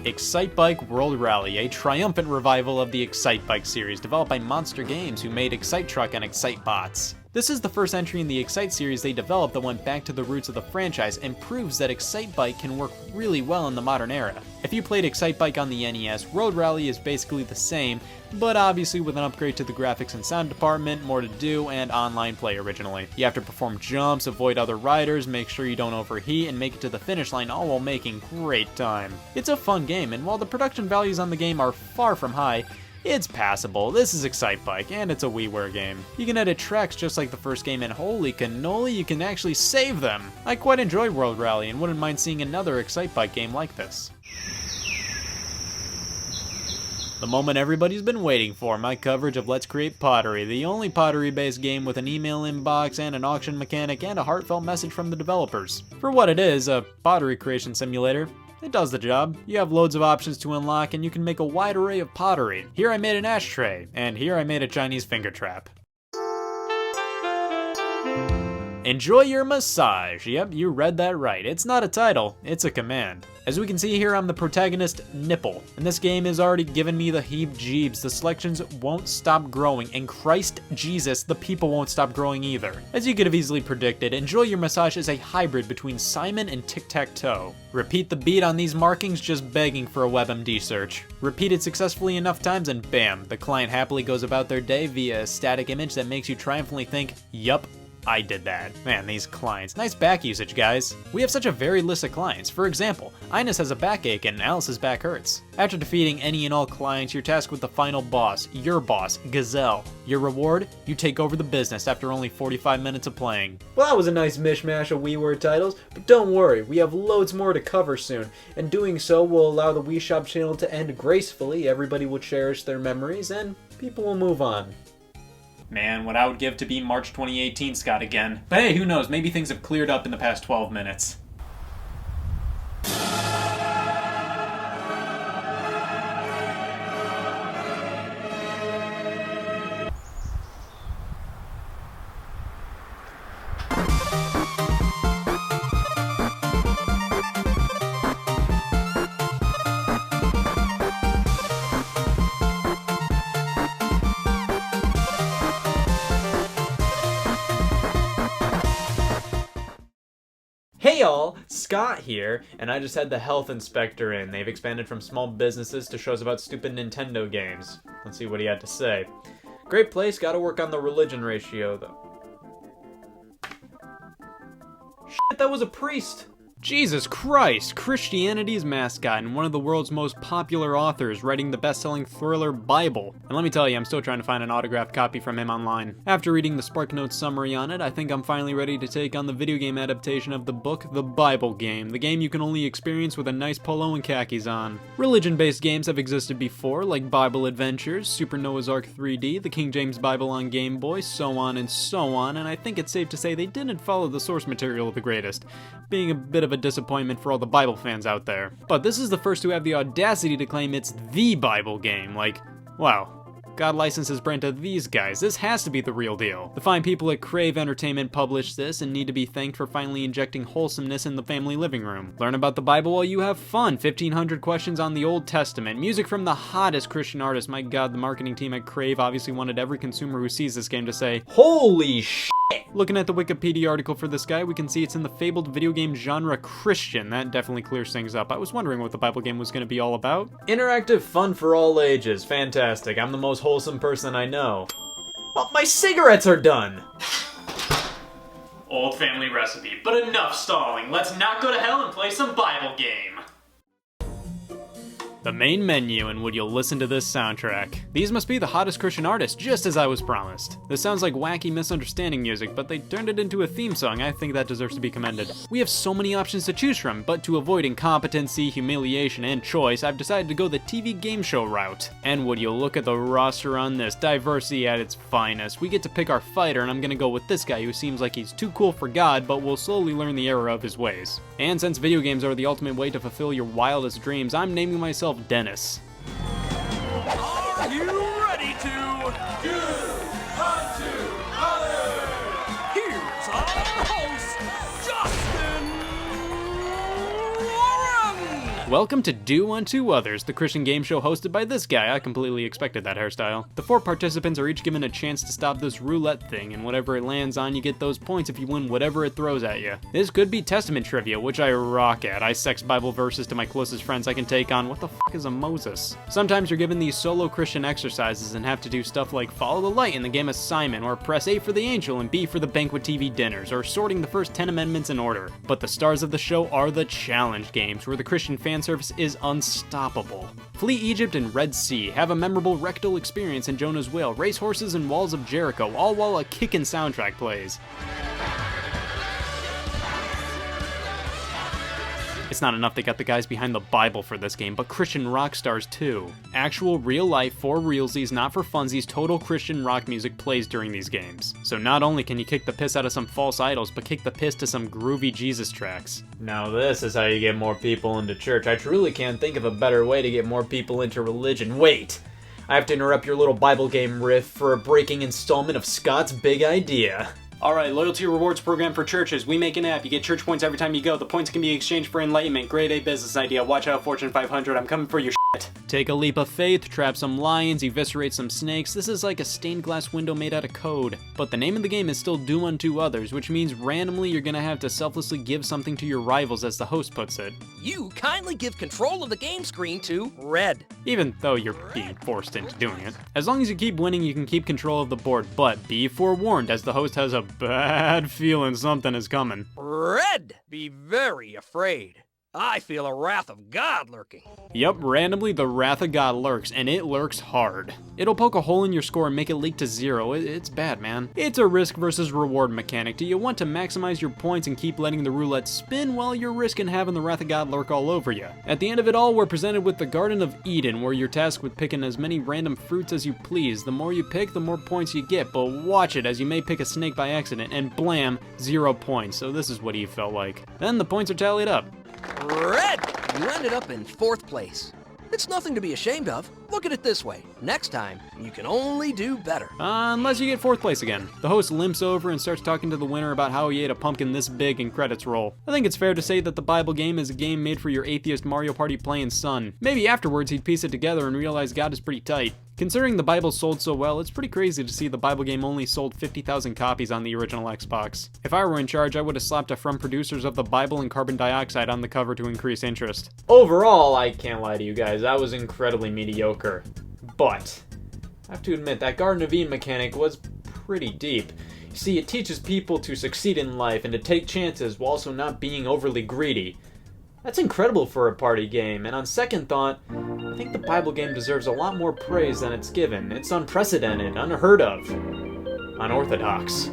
Excitebike World Rally, a triumphant revival of the Excitebike series developed by Monster Games, who made Excite Truck and Excitebots. This is the first entry in the Excite series they developed that went back to the roots of the franchise and proves that Excitebike can work really well in the modern era. If you played Excitebike on the NES, Road Rally is basically the same, but obviously with an upgrade to the graphics and sound department, more to do, and online play originally. You have to perform jumps, avoid other riders, make sure you don't overheat, and make it to the finish line, all while making great time. It's a fun game, and while the production values on the game are far from high, it's passable. This is Excitebike, and it's a WiiWare game. You can edit tracks just like the first game, and holy cannoli, you can actually save them! I quite enjoyed World Rally, and wouldn't mind seeing another Excitebike game like this. The moment everybody's been waiting for, my coverage of Let's Create Pottery, the only pottery-based game with an email inbox and an auction mechanic and a heartfelt message from the developers. For what it is, a pottery creation simulator, it does the job. You have loads of options to unlock, and you can make a wide array of pottery. Here I made an ashtray, and here I made a Chinese finger trap. Enjoy your massage. Yep, you read that right. It's not a title, it's a command. As we can see here, I'm the protagonist, Nipple, and this game has already given me the heebs-jeebs. The selections won't stop growing, and Christ Jesus, the people won't stop growing either. As you could have easily predicted, Enjoy Your Massage is a hybrid between Simon and Tic-Tac-Toe. Repeat the beat on these markings, just begging for a WebMD search. Repeat it successfully enough times and bam, the client happily goes about their day via a static image that makes you triumphantly think, yup, I did that. Man, these clients. Nice back usage, guys. We have such a varied list of clients. For example, Ines has a backache and Alice's back hurts. After defeating any and all clients, you're tasked with the final boss, your boss, Gazelle. Your reward? You take over the business after only 45 minutes of playing. Well, that was a nice mishmash of WiiWare titles, but don't worry, we have loads more to cover soon, and doing so will allow the Wii Shop channel to end gracefully, everybody will cherish their memories, and people will move on. Man, what I would give to be March 2018 Scott again. But hey, who knows, maybe things have cleared up in the past 12 minutes. Hey y'all, Scott here, and I just had the health inspector in. They've expanded from small businesses to shows about stupid Nintendo games. Let's see what he had to say. Great place, gotta work on the religion ratio though. Shit, that was a priest! Jesus Christ! Christianity's mascot and one of the world's most popular authors, writing the best-selling thriller Bible. And let me tell you, I'm still trying to find an autographed copy from him online. After reading the SparkNotes summary on it, I think I'm finally ready to take on the video game adaptation of the book, The Bible Game, the game you can only experience with a nice polo and khakis on. Religion-based games have existed before, like Bible Adventures, Super Noah's Ark 3D, the King James Bible on Game Boy, so on, and I think it's safe to say they didn't follow the source material the greatest, being a bit of a disappointment for all the Bible fans out there. But this is the first to have the audacity to claim it's the Bible game. Like, wow. God licenses brand to these guys. This has to be the real deal. The fine people at Crave Entertainment published this and need to be thanked for finally injecting wholesomeness in the family living room. Learn about the Bible while you have fun. 1,500 questions on the Old Testament. Music from the hottest Christian artists. My God, the marketing team at Crave obviously wanted every consumer who sees this game to say, holy shit! Looking at the Wikipedia article for this guy, we can see it's in the fabled video game genre Christian. That definitely clears things up. I was wondering what the Bible game was going to be all about. Interactive fun for all ages. Fantastic. I'm the most wholesome person I know. Oh, my cigarettes are done! Old family recipe, but enough stalling. Let's not go to hell and play some Bible game. The main menu, and would you listen to this soundtrack? These must be the hottest Christian artists, just as I was promised. This sounds like wacky misunderstanding music, but they turned it into a theme song. I think that deserves to be commended. We have so many options to choose from, but to avoid incompetency, humiliation, and choice, I've decided to go the TV game show route. And would you look at the roster on this, diversity at its finest. We get to pick our fighter, and I'm gonna go with this guy who seems like he's too cool for God, but will slowly learn the error of his ways. And since video games are the ultimate way to fulfill your wildest dreams, I'm naming myself Dennis. Are you ready to do unto others? Here's our host, Justin Warren! Welcome to Do Unto Others, the Christian game show hosted by this guy. I completely expected that hairstyle. The 4 participants are each given a chance to stop this roulette thing, and whatever it lands on, you get those points if you win whatever it throws at you. This could be Testament trivia, which I rock at. I sex Bible verses to my closest friends I can take on. What the f is a Moses? Sometimes you're given these solo Christian exercises and have to do stuff like follow the light in the game of Simon, or press A for the angel and B for the banquet TV dinners, or sorting the first 10 amendments in order. But the stars of the show are the challenge games, where the Christian fan service is unstoppable. Flee Egypt and Red Sea, have a memorable rectal experience in Jonah's Whale, race horses and walls of Jericho, all while a kickin' soundtrack plays. It's not enough they got the guys behind the Bible for this game, but Christian rock stars too. Actual real life, for realsies, not for funsies, total Christian rock music plays during these games. So not only can you kick the piss out of some false idols, but kick the piss to some groovy Jesus tracks. Now this is how you get more people into church. I truly can't think of a better way to get more people into religion. Wait! I have to interrupt your little Bible game riff for a breaking installment of Scott's Big Idea. Alright, loyalty rewards program for churches. We make an app. You get church points every time you go. The points can be exchanged for enlightenment. Grade A business idea. Watch out, Fortune 500. I'm coming for your shit. Take a leap of faith, trap some lions, eviscerate some snakes. This is like a stained glass window made out of code. But the name of the game is still do unto others, which means randomly you're gonna have to selflessly give something to your rivals, as the host puts it. You kindly give control of the game screen to Red. Even though you're being forced into doing it. As long as you keep winning, you can keep control of the board, but be forewarned, as the host has a bad feeling something is coming. Red! Be very afraid. I feel a wrath of God lurking. Yup, randomly the wrath of God lurks, and it lurks hard. It'll poke a hole in your score and make it leak to 0. It's bad, man. It's a risk versus reward mechanic. Do you want to maximize your points and keep letting the roulette spin while you're risking having the wrath of God lurk all over you? At the end of it all, we're presented with the Garden of Eden, where you're tasked with picking as many random fruits as you please. The more you pick, the more points you get, but watch it, as you may pick a snake by accident, and blam, 0 points. So this is what Eve felt like. Then the points are tallied up. Red! You ended up in 4th place. It's nothing to be ashamed of. Look at it this way. Next time, you can only do better. Unless you get 4th place again. The host limps over and starts talking to the winner about how he ate a pumpkin this big and credits roll. I think it's fair to say that the Bible game is a game made for your atheist Mario Party playing son. Maybe afterwards he'd piece it together and realize God is pretty tight. Considering the Bible sold so well, it's pretty crazy to see the Bible game only sold 50,000 copies on the original Xbox. If I were in charge, I would have slapped a From Producers of the Bible and carbon dioxide on the cover to increase interest. Overall, I can't lie to you guys, that was incredibly mediocre. But I have to admit, that Garden of Eden mechanic was pretty deep. You see, it teaches people to succeed in life and to take chances while also not being overly greedy. That's incredible for a party game, and on second thought, I think the Bible game deserves a lot more praise than it's given. It's unprecedented, unheard of, unorthodox.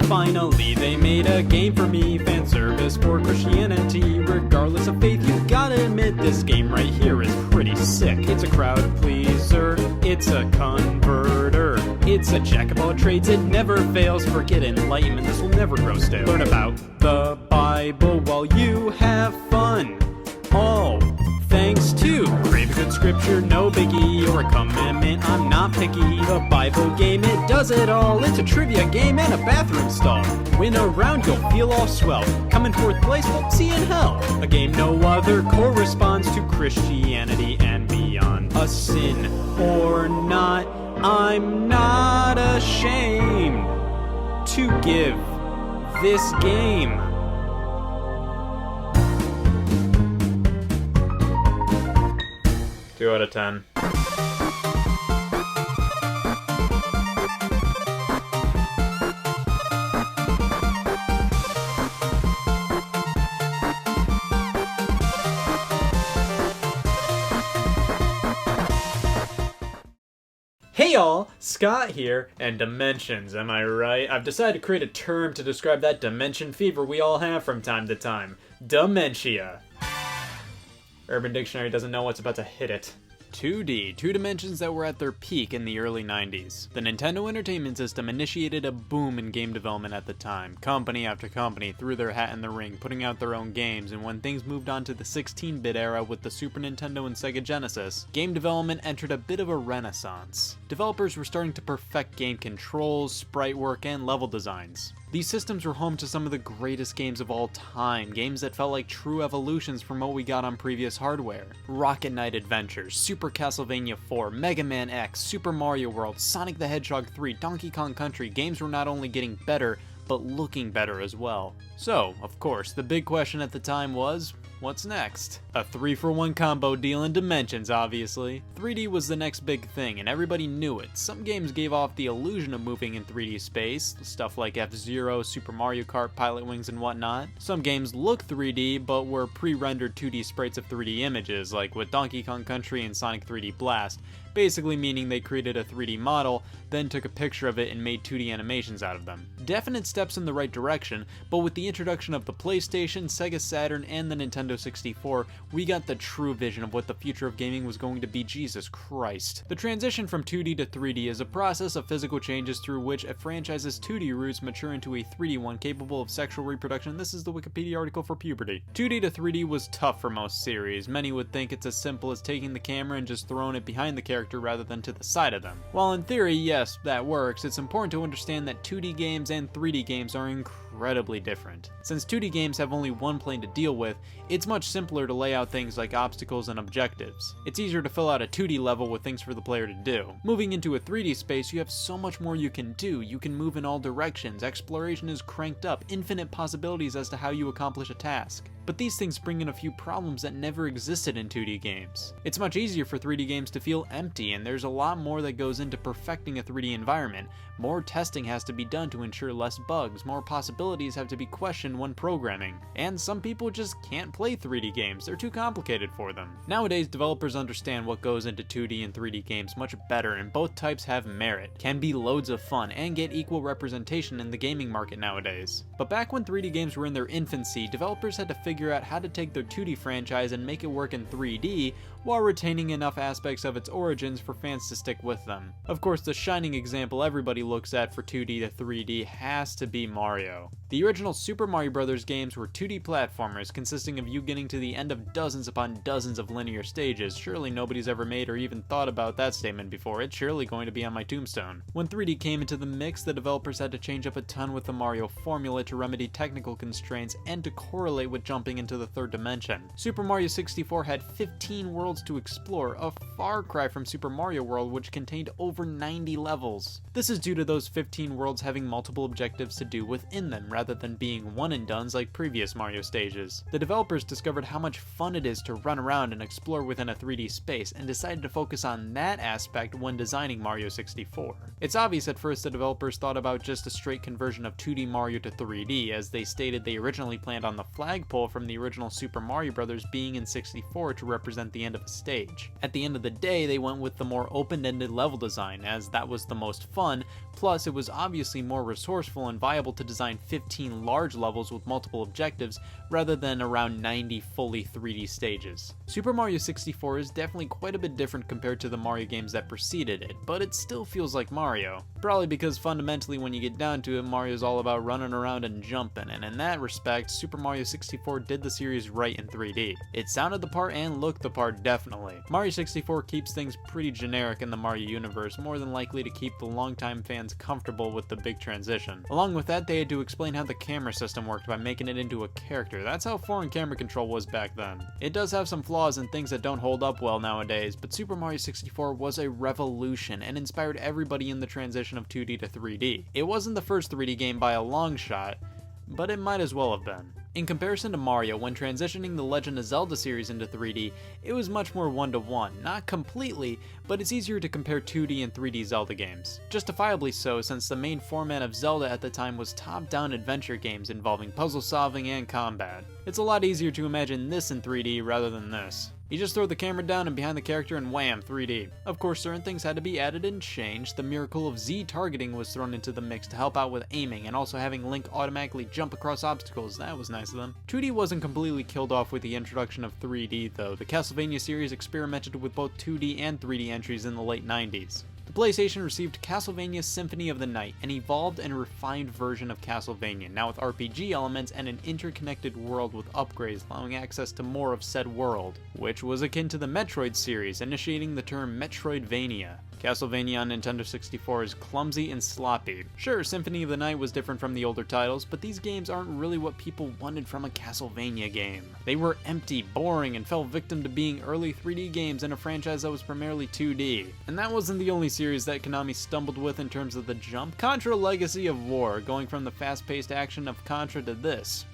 Finally, they made a game for me, fan service for Christianity. Regardless of faith, you gotta admit this game right here is pretty sick. It's a crowd pleaser, it's a converter, it's a jack of all trades, it never fails. Forget enlightenment, this will never grow stale. Learn about the Bible while you have fun. All thanks to crave a good scripture, no biggie, or a commandment, I'm not picky. The Bible game, it does it all. It's a trivia game and a bathroom stall. Win a round, you'll feel all swell. Come in 4th place, won't see in hell. A game no other corresponds to Christianity and beyond. A sin or not, I'm not ashamed to give this game 2 out of 10. Hey y'all, Scott here, and dimensions, am I right? I've decided to create a term to describe that dimension fever we all have from time to time. Dementia. Urban Dictionary doesn't know what's about to hit it. 2D, two dimensions that were at their peak in the early 90s. The Nintendo Entertainment System initiated a boom in game development at the time. Company after company threw their hat in the ring, putting out their own games, and when things moved on to the 16-bit era with the Super Nintendo and Sega Genesis, game development entered a bit of a renaissance. Developers were starting to perfect game controls, sprite work, and level designs. These systems were home to some of the greatest games of all time, games that felt like true evolutions from what we got on previous hardware. Rocket Knight Adventures, Super Castlevania 4, Mega Man X, Super Mario World, Sonic the Hedgehog 3, Donkey Kong Country. Games were not only getting better, but looking better as well. So, of course, the big question at the time was, what's next? A 3-for-1 combo deal in Dimensions, obviously. 3D was the next big thing, and everybody knew it. Some games gave off the illusion of moving in 3D space, stuff like F-Zero, Super Mario Kart, Pilot Wings, and whatnot. Some games look 3D, but were pre-rendered 2D sprites of 3D images, like with Donkey Kong Country and Sonic 3D Blast, basically meaning they created a 3D model, then took a picture of it and made 2D animations out of them. Definite steps in the right direction, but with the introduction of the PlayStation, Sega Saturn, and the Nintendo 64, we got the true vision of what the future of gaming was going to be. Jesus Christ. The transition from 2D to 3D is a process of physical changes through which a franchise's 2D roots mature into a 3D one capable of sexual reproduction. This is the Wikipedia article for puberty. 2D to 3D was tough for most series. Many would think it's as simple as taking the camera and just throwing it behind the character character rather than to the side of them. While in theory, yes, that works, it's important to understand that 2D games and 3D games are incredibly different. Since 2D games have only one plane to deal with, it's much simpler to lay out things like obstacles and objectives. It's easier to fill out a 2D level with things for the player to do. Moving into a 3D space, you have so much more you can do. You can move in all directions, exploration is cranked up, infinite possibilities as to how you accomplish a task. But these things bring in a few problems that never existed in 2D games. It's much easier for 3D games to feel empty, and there's a lot more that goes into perfecting a 3D environment. More testing has to be done to ensure less bugs, more possibilities have to be questioned when programming, and some people just can't play 3D games, they're too complicated for them. Nowadays, developers understand what goes into 2D and 3D games much better, and both types have merit, can be loads of fun, and get equal representation in the gaming market nowadays. But back when 3D games were in their infancy, developers had to figure out how to take their 2D franchise and make it work in 3D while retaining enough aspects of its origins for fans to stick with them. Of course, the shining example everybody looks at for 2D to 3D has to be Mario. The original Super Mario Bros. Games were 2D platformers consisting of you getting to the end of dozens upon dozens of linear stages. Surely nobody's ever made or even thought about that statement before. It's surely going to be on my tombstone. When 3D came into the mix, the developers had to change up a ton with the Mario formula to remedy technical constraints and to correlate with jumping into the third dimension. Super Mario 64 had 15 worlds to explore, a far cry from Super Mario World, which contained over 90 levels. This is due to those 15 worlds having multiple objectives to do within them, rather than being one and dones like previous Mario stages. The developers discovered how much fun it is to run around and explore within a 3D space, and decided to focus on that aspect when designing Mario 64. It's obvious at first the developers thought about just a straight conversion of 2D Mario to 3D, as they stated they originally planned on the flagpole from the original Super Mario Bros. Being in 64 to represent the end of a stage. At the end of the day, they went with the more open-ended level design, as that was the most fun, plus it was obviously more resourceful and viable to design 15 large levels with multiple objectives, rather than around 90 fully 3D stages. Super Mario 64 is definitely quite a bit different compared to the Mario games that preceded it, but it still feels like Mario. Probably because fundamentally when you get down to it, Mario's all about running around and jumping, and in that respect, Super Mario 64 did the series right in 3D. It sounded the part and looked the part definitely. Mario 64 keeps things pretty generic in the Mario universe, more than likely to keep the longtime fans comfortable with the big transition. Along with that, they had to explain how the camera system worked by making it into a character. That's how foreign camera control was back then. It does have some flaws and things that don't hold up well nowadays, but Super Mario 64 was a revolution and inspired everybody in the transition of 2D to 3D. It wasn't the first 3D game by a long shot, but it might as well have been. In comparison to Mario, when transitioning the Legend of Zelda series into 3D, it was much more one-to-one. Not completely, but it's easier to compare 2D and 3D Zelda games. Justifiably so, since the main format of Zelda at the time was top-down adventure games involving puzzle solving and combat. It's a lot easier to imagine this in 3D rather than this. You just throw the camera down and behind the character and wham, 3D. Of course, certain things had to be added and changed. The miracle of Z targeting was thrown into the mix to help out with aiming, and also having Link automatically jump across obstacles. That was nice of them. 2D wasn't completely killed off with the introduction of 3D though. The Castlevania series experimented with both 2D and 3D entries in the late 90s. The PlayStation received Castlevania Symphony of the Night, an evolved and refined version of Castlevania, now with RPG elements and an interconnected world with upgrades allowing access to more of said world, which was akin to the Metroid series, initiating the term Metroidvania. Castlevania on Nintendo 64 is clumsy and sloppy. Sure, Symphony of the Night was different from the older titles, but these games aren't really what people wanted from a Castlevania game. They were empty, boring, and fell victim to being early 3D games in a franchise that was primarily 2D. And that wasn't the only series that Konami stumbled with in terms of the jump. Contra Legacy of War, going from the fast-paced action of Contra to this.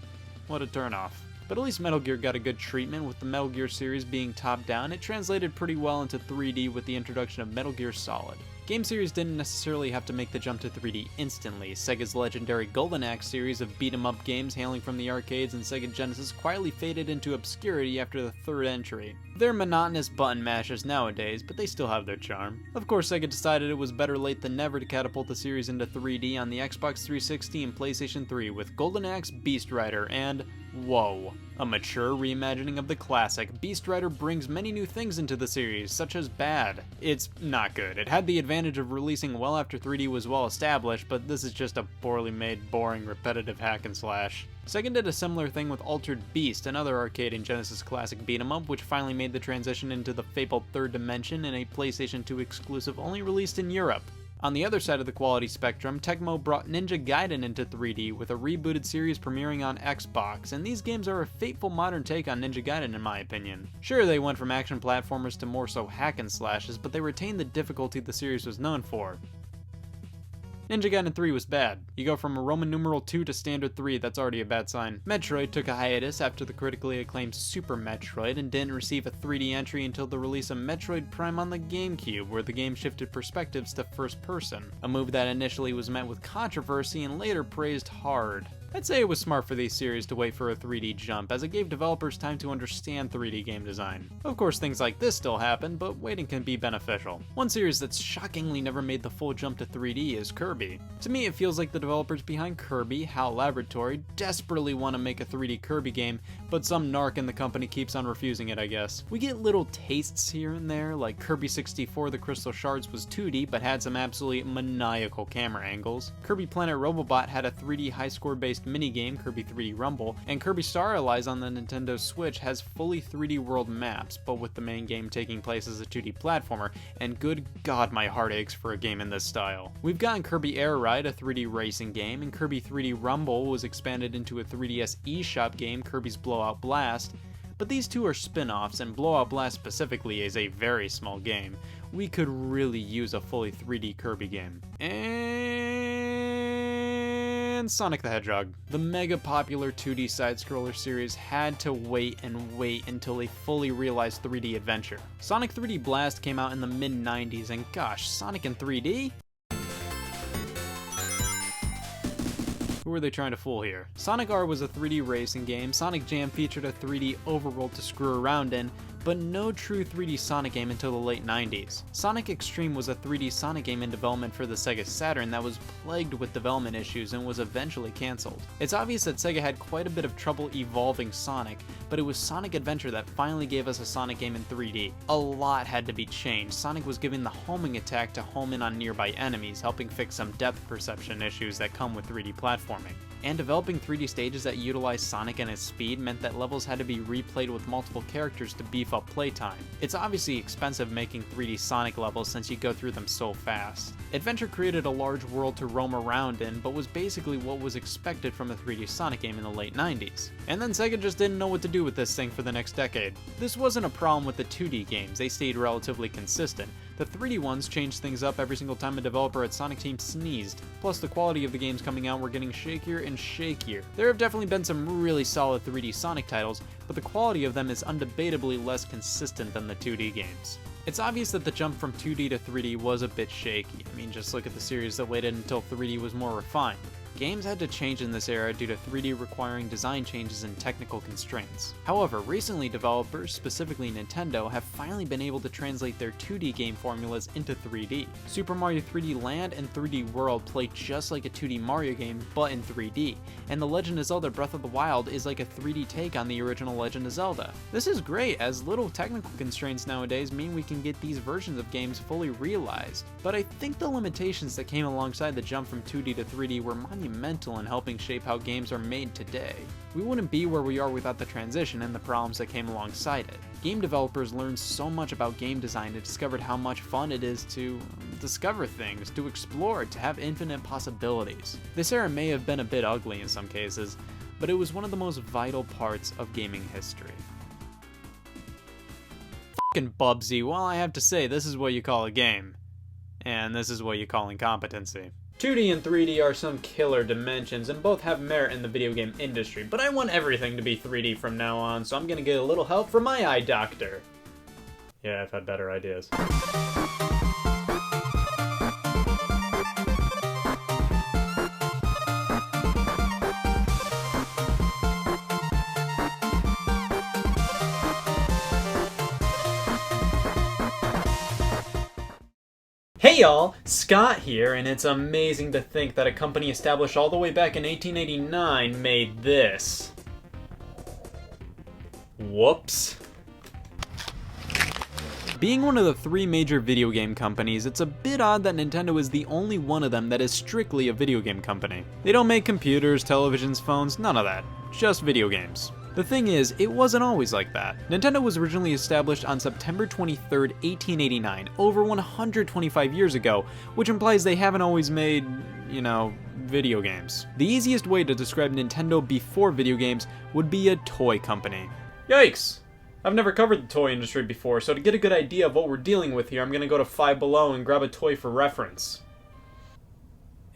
What a turnoff. But at least Metal Gear got a good treatment, with the Metal Gear series being top-down. It translated pretty well into 3D with the introduction of Metal Gear Solid. Game series didn't necessarily have to make the jump to 3D instantly. Sega's legendary Golden Axe series of beat-em-up games hailing from the arcades and Sega Genesis quietly faded into obscurity after the third entry. They're monotonous button mashers nowadays, but they still have their charm. Of course, Sega decided it was better late than never to catapult the series into 3D on the Xbox 360 and PlayStation 3 with Golden Axe Beast Rider and Whoa. A mature reimagining of the classic, Beast Rider brings many new things into the series, such as Bad. It's not good. It had the advantage of releasing well after 3D was well established, but this is just a poorly made, boring, repetitive hack and slash. Sega did a similar thing with Altered Beast, another arcade and Genesis classic beat-em-up, which finally made the transition into the fabled Third Dimension in a PlayStation 2 exclusive only released in Europe. On the other side of the quality spectrum, Tecmo brought Ninja Gaiden into 3D with a rebooted series premiering on Xbox, and these games are a fateful modern take on Ninja Gaiden in my opinion. Sure, they went from action platformers to more so hack and slashes, but they retained the difficulty the series was known for. Ninja Gaiden 3 was bad. You go from a Roman numeral 2 to standard 3, that's already a bad sign. Metroid took a hiatus after the critically acclaimed Super Metroid and didn't receive a 3D entry until the release of Metroid Prime on the GameCube, where the game shifted perspectives to first person, a move that initially was met with controversy and later praised hard. I'd say it was smart for these series to wait for a 3D jump, as it gave developers time to understand 3D game design. Of course, things like this still happen, but waiting can be beneficial. One series that's shockingly never made the full jump to 3D is Kirby. To me, it feels like the developers behind Kirby, HAL Laboratory, desperately want to make a 3D Kirby game, but some narc in the company keeps on refusing it, I guess. We get little tastes here and there, like Kirby 64 The Crystal Shards was 2D, but had some absolutely maniacal camera angles. Kirby Planet Robobot had a 3D high-score based minigame, Kirby 3D Rumble, and Kirby Star Allies on the Nintendo Switch has fully 3D world maps, but with the main game taking place as a 2D platformer, and good god my heart aches for a game in this style. We've gotten Kirby Air Ride, a 3D racing game, and Kirby 3D Rumble was expanded into a 3DS eShop game, Kirby's Blowout Blast, but these two are spin-offs, and Blowout Blast specifically is a very small game. We could really use a fully 3D Kirby game. And Sonic the Hedgehog. The mega popular 2D side-scroller series had to wait and wait until they fully realized 3D adventure. Sonic 3D Blast came out in the mid-90s, and gosh, Sonic in 3D? Who are they trying to fool here? Sonic R was a 3D racing game, Sonic Jam featured a 3D overworld to screw around in, but no true 3D Sonic game until the late 90s. Sonic Extreme was a 3D Sonic game in development for the Sega Saturn that was plagued with development issues and was eventually cancelled. It's obvious that Sega had quite a bit of trouble evolving Sonic, but it was Sonic Adventure that finally gave us a Sonic game in 3D. A lot had to be changed. Sonic was given the homing attack to home in on nearby enemies, helping fix some depth perception issues that come with 3D platforming. And developing 3D stages that utilize Sonic and his speed meant that levels had to be replayed with multiple characters to beef up playtime. It's obviously expensive making 3D Sonic levels since you go through them so fast. Adventure created a large world to roam around in, but was basically what was expected from a 3D Sonic game in the late 90s. And then Sega just didn't know what to do with this thing for the next decade. This wasn't a problem with the 2D games, they stayed relatively consistent. The 3D ones changed things up every single time a developer at Sonic Team sneezed, plus the quality of the games coming out were getting shakier and shakier. There have definitely been some really solid 3D Sonic titles, but the quality of them is undebatably less consistent than the 2D games. It's obvious that the jump from 2D to 3D was a bit shaky. I mean, just look at the series that waited until 3D was more refined. Games had to change in this era due to 3D requiring design changes and technical constraints. However, recently developers, specifically Nintendo, have finally been able to translate their 2D game formulas into 3D. Super Mario 3D Land and 3D World play just like a 2D Mario game, but in 3D, and The Legend of Zelda Breath of the Wild is like a 3D take on the original Legend of Zelda. This is great, as little technical constraints nowadays mean we can get these versions of games fully realized. But I think the limitations that came alongside the jump from 2D to 3D were monumental in helping shape how games are made today. We wouldn't be where we are without the transition and the problems that came alongside it. Game developers learned so much about game design and discovered how much fun it is to discover things, to explore, to have infinite possibilities. This era may have been a bit ugly in some cases, but it was one of the most vital parts of gaming history. Fucking Bubsy, well, I have to say, this is what you call a game. And this is what you call incompetency. 2D and 3D are some killer dimensions, and both have merit in the video game industry, but I want everything to be 3D from now on, so I'm gonna get a little help from my eye doctor. Yeah, I've had better ideas. Hey y'all, Scott here, and it's amazing to think that a company established all the way back in 1889 made this. Whoops. Being one of the 3 major video game companies, it's a bit odd that Nintendo is the only one of them that is strictly a video game company. They don't make computers, televisions, phones, none of that. Just video games. The thing is, it wasn't always like that. Nintendo was originally established on September 23rd, 1889, over 125 years ago, which implies they haven't always made, video games. The easiest way to describe Nintendo before video games would be a toy company. Yikes! I've never covered the toy industry before, so to get a good idea of what we're dealing with here, I'm gonna go to Five Below and grab a toy for reference.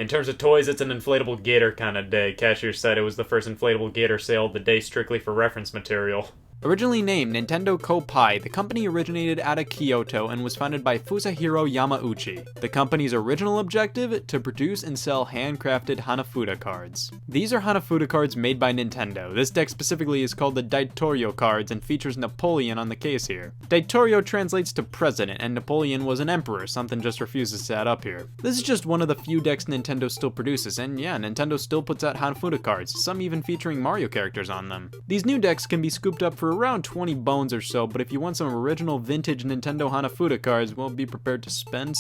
In terms of toys, it's an inflatable gator kind of day. Cashier said it was the first inflatable gator sale of the day strictly for reference material. Originally named Nintendo Koppai, the company originated out of Kyoto and was founded by Fusahiro Yamauchi. The company's original objective? To produce and sell handcrafted Hanafuda cards. These are Hanafuda cards made by Nintendo. This deck specifically is called the Daitorio cards and features Napoleon on the case here. Daitorio translates to president, and Napoleon was an emperor, something just refuses to add up here. This is just one of the few decks Nintendo still produces, and yeah, Nintendo still puts out Hanafuda cards, some even featuring Mario characters on them. These new decks can be scooped up for around 20 bones or so, but if you want some original vintage Nintendo Hanafuda cards, well, be prepared to spend.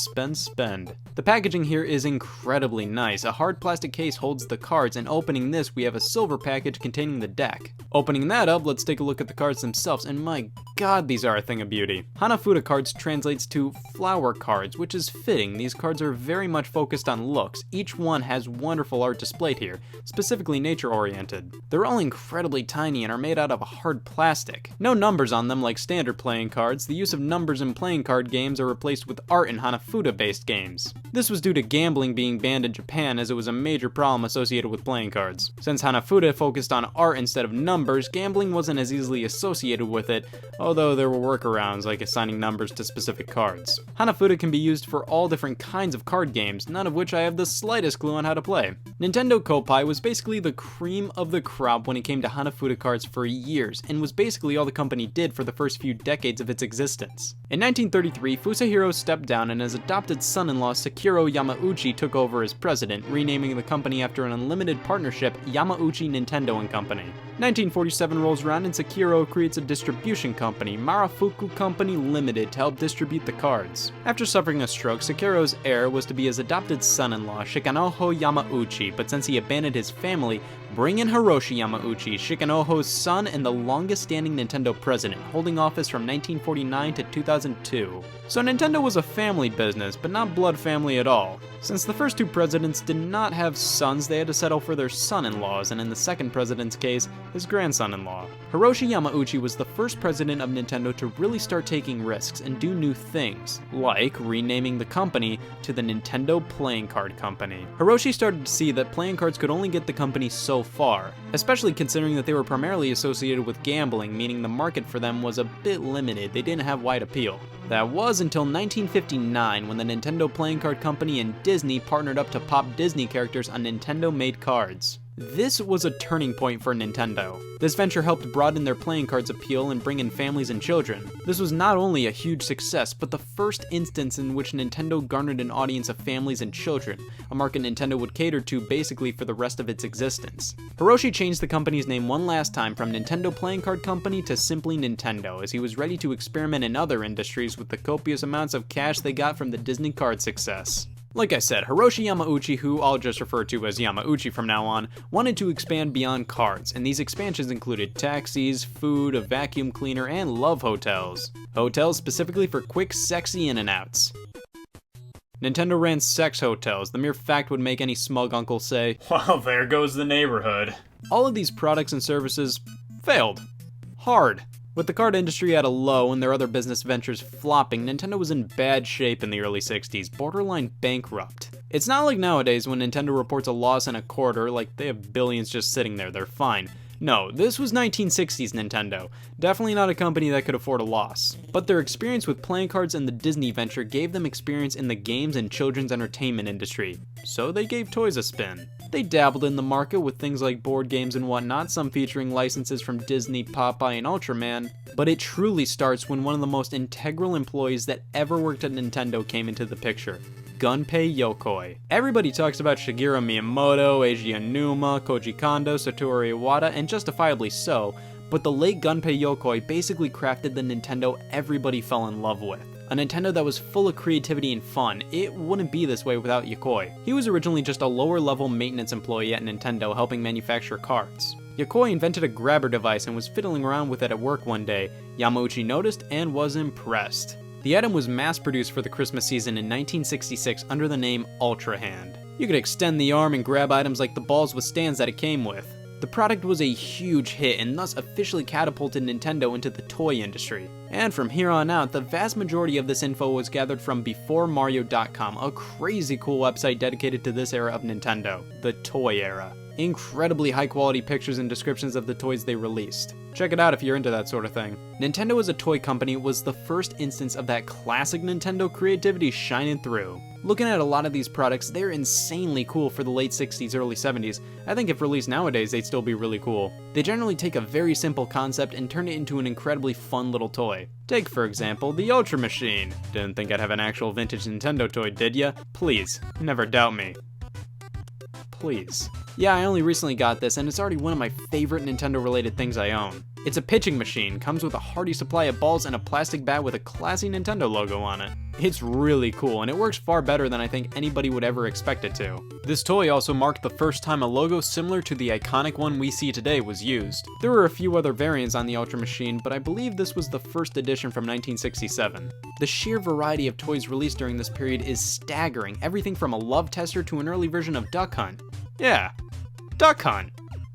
The packaging here is incredibly nice. A hard plastic case holds the cards, and opening this, we have a silver package containing the deck. Opening that up, let's take a look at the cards themselves, and my god, these are a thing of beauty. Hanafuda cards translates to flower cards, which is fitting. These cards are very much focused on looks. Each one has wonderful art displayed here, specifically nature-oriented. They're all incredibly tiny and are made out of a hard plastic. No numbers on them like standard playing cards. The use of numbers in playing card games are replaced with art in Hanafuda-based games. This was due to gambling being banned in Japan, as it was a major problem associated with playing cards. Since Hanafuda focused on art instead of numbers, gambling wasn't as easily associated with it, although there were workarounds like assigning numbers to specific cards. Hanafuda can be used for all different kinds of card games, none of which I have the slightest clue on how to play. Nintendo Koppai was basically the cream of the crop when it came to Hanafuda cards for years, and was basically all the company did for the first few decades of its existence. In 1933, Fusahiro stepped down and his adopted son-in-law Sakuro Yamauchi took over as president, renaming the company after an unlimited partnership, Yamauchi Nintendo & Company. 1947 rolls around and Sakuro creates a distribution company, Marufuku Company Limited, to help distribute the cards. After suffering a stroke, Sakuro's heir was to be his adopted son-in-law, Shikanoho Yamauchi, but since he abandoned his family, bring in Hiroshi Yamauchi, Shikanoho's son and the longest-standing Nintendo president, holding office from 1949 to 2002. So Nintendo was a family business, but not blood family at all. Since the first 2 presidents did not have sons, they had to settle for their son-in-laws, and in the second president's case, his grandson-in-law. Hiroshi Yamauchi was the first president of Nintendo to really start taking risks and do new things, like renaming the company to the Nintendo Playing Card Company. Hiroshi started to see that playing cards could only get the company so far, especially considering that they were primarily associated with gambling, meaning the market for them was a bit limited. They didn't have wide appeal. That was until 1959, when the Nintendo Playing Card Company and Disney partnered up to pop Disney characters on Nintendo-made cards. This was a turning point for Nintendo. This venture helped broaden their playing cards appeal and bring in families and children. This was not only a huge success, but the first instance in which Nintendo garnered an audience of families and children, a market Nintendo would cater to basically for the rest of its existence. Hiroshi changed the company's name one last time from Nintendo Playing Card Company to simply Nintendo, as he was ready to experiment in other industries with the copious amounts of cash they got from the Disney card success. Like I said, Hiroshi Yamauchi, who I'll just refer to as Yamauchi from now on, wanted to expand beyond cards, and these expansions included taxis, food, a vacuum cleaner, and love hotels. Hotels specifically for quick, sexy in-and-outs. Nintendo ran sex hotels. The mere fact would make any smug uncle say, "Well, there goes the neighborhood." All of these products and services failed. Hard. With the card industry at a low and their other business ventures flopping, Nintendo was in bad shape in the early 60s, borderline bankrupt. It's not like nowadays when Nintendo reports a loss in a quarter, like they have billions just sitting there, they're fine. No, this was 1960s Nintendo. Definitely not a company that could afford a loss. But their experience with playing cards and the Disney venture gave them experience in the games and children's entertainment industry. So they gave toys a spin. They dabbled in the market with things like board games and whatnot, some featuring licenses from Disney, Popeye, and Ultraman. But it truly starts when one of the most integral employees that ever worked at Nintendo came into the picture. Gunpei Yokoi. Everybody talks about Shigeru Miyamoto, Eiji Aonuma, Koji Kondo, Satoru Iwata, and justifiably so, but the late Gunpei Yokoi basically crafted the Nintendo everybody fell in love with. A Nintendo that was full of creativity and fun. It wouldn't be this way without Yokoi. He was originally just a lower level maintenance employee at Nintendo helping manufacture carts. Yokoi invented a grabber device and was fiddling around with it at work one day. Yamauchi noticed and was impressed. The item was mass produced for the Christmas season in 1966 under the name Ultra Hand. You could extend the arm and grab items like the balls with stands that it came with. The product was a huge hit and thus officially catapulted Nintendo into the toy industry. And from here on out, the vast majority of this info was gathered from BeforeMario.com, a crazy cool website dedicated to this era of Nintendo, the toy era. Incredibly high quality pictures and descriptions of the toys they released. Check it out if you're into that sort of thing. Nintendo as a toy company was the first instance of that classic Nintendo creativity shining through. Looking at a lot of these products, they're insanely cool for the late 60s, early 70s. I think if released nowadays, they'd still be really cool. They generally take a very simple concept and turn it into an incredibly fun little toy. Take, for example, the Ultra Machine. Didn't think I'd have an actual vintage Nintendo toy, did ya? Please, never doubt me. Please. Yeah, I only recently got this, and it's already one of my favorite Nintendo-related things I own. It's a pitching machine, comes with a hearty supply of balls and a plastic bat with a classy Nintendo logo on it. It's really cool, and it works far better than I think anybody would ever expect it to. This toy also marked the first time a logo similar to the iconic one we see today was used. There were a few other variants on the Ultra Machine, but I believe this was the first edition from 1967. The sheer variety of toys released during this period is staggering, everything from a love tester to an early version of Duck Hunt. Yeah, Duck Hunt.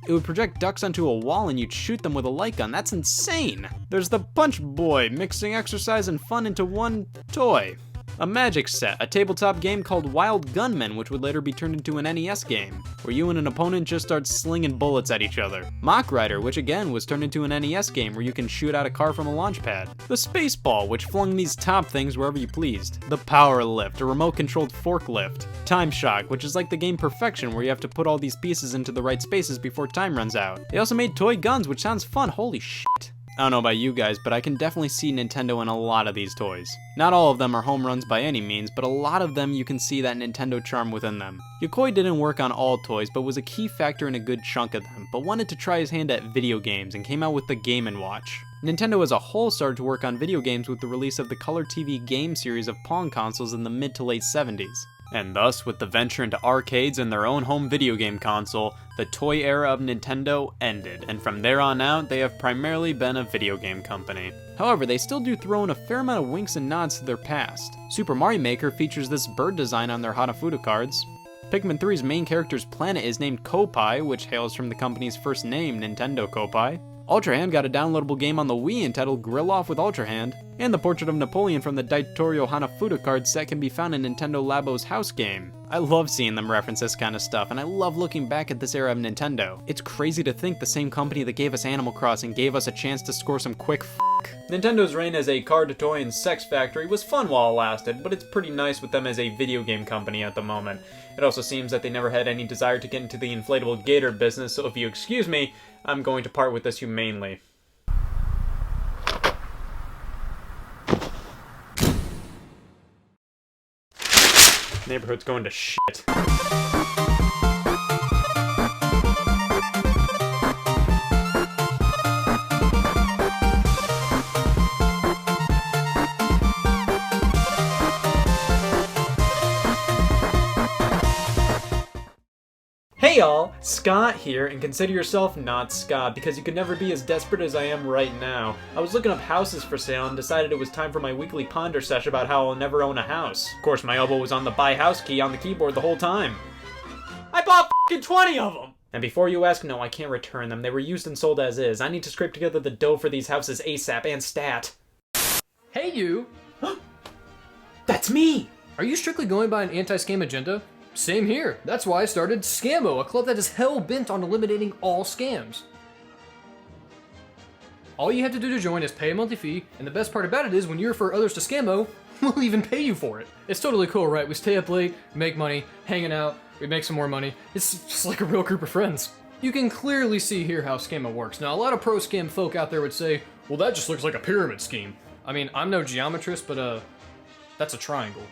It would project ducks onto a wall and you'd shoot them with a light gun. That's insane! There's the Punch Boy, mixing exercise and fun into one toy. A Magic Set, a tabletop game called Wild Gunman, which would later be turned into an NES game, where you and an opponent just start slinging bullets at each other. Mock Rider, which again was turned into an NES game where you can shoot out a car from a launch pad. The Space Ball, which flung these top things wherever you pleased. The Power Lift, a remote-controlled forklift. Time Shock, which is like the game Perfection, where you have to put all these pieces into the right spaces before time runs out. They also made toy guns, which sounds fun, holy shit. I don't know about you guys, but I can definitely see Nintendo in a lot of these toys. Not all of them are home runs by any means, but a lot of them you can see that Nintendo charm within them. Yokoi didn't work on all toys, but was a key factor in a good chunk of them, but wanted to try his hand at video games and came out with the Game & Watch. Nintendo as a whole started to work on video games with the release of the Color TV game series of Pong consoles in the mid to late 70s. And thus, with the venture into arcades and their own home video game console, the toy era of Nintendo ended, and from there on out, they have primarily been a video game company. However, they still do throw in a fair amount of winks and nods to their past. Super Mario Maker features this bird design on their Hanafuda cards. Pikmin 3's main character's planet is named Kopai, which hails from the company's first name, Nintendo Kopai. Ultra Hand got a downloadable game on the Wii entitled Grill Off with Ultra Hand, and the portrait of Napoleon from the Dictatorial Hanafuda card set can be found in Nintendo Labo's house game. I love seeing them reference this kind of stuff, and I love looking back at this era of Nintendo. It's crazy to think the same company that gave us Animal Crossing gave us a chance to score some quick Nintendo's reign as a card, toy, and sex factory was fun while it lasted, but it's pretty nice with them as a video game company at the moment. It also seems that they never had any desire to get into the inflatable gator business, so if you excuse me, I'm going to part with this humanely. Neighborhood's going to shit. Hey y'all, Scott here, and consider yourself not Scott, because you can never be as desperate as I am right now. I was looking up houses for sale and decided it was time for my weekly ponder sesh about how I'll never own a house. Of course, my elbow was on the buy house key on the keyboard the whole time. I bought f***ing 20 of them! And before you ask, no, I can't return them. They were used and sold as is. I need to scrape together the dough for these houses ASAP and stat. Hey you! That's me! Are you strictly going by an anti-scam agenda? Same here. That's why I started Scammo, a club that is hell-bent on eliminating all scams. All you have to do to join is pay a monthly fee, and the best part about it is when you refer others to Scammo, we'll even pay you for it. It's totally cool, right? We stay up late, make money, hanging out, we make some more money. It's just like a real group of friends. You can clearly see here how Scammo works. Now, a lot of pro-scam folk out there would say, well, that just looks like a pyramid scheme. I mean, I'm no geometrist, but that's a triangle.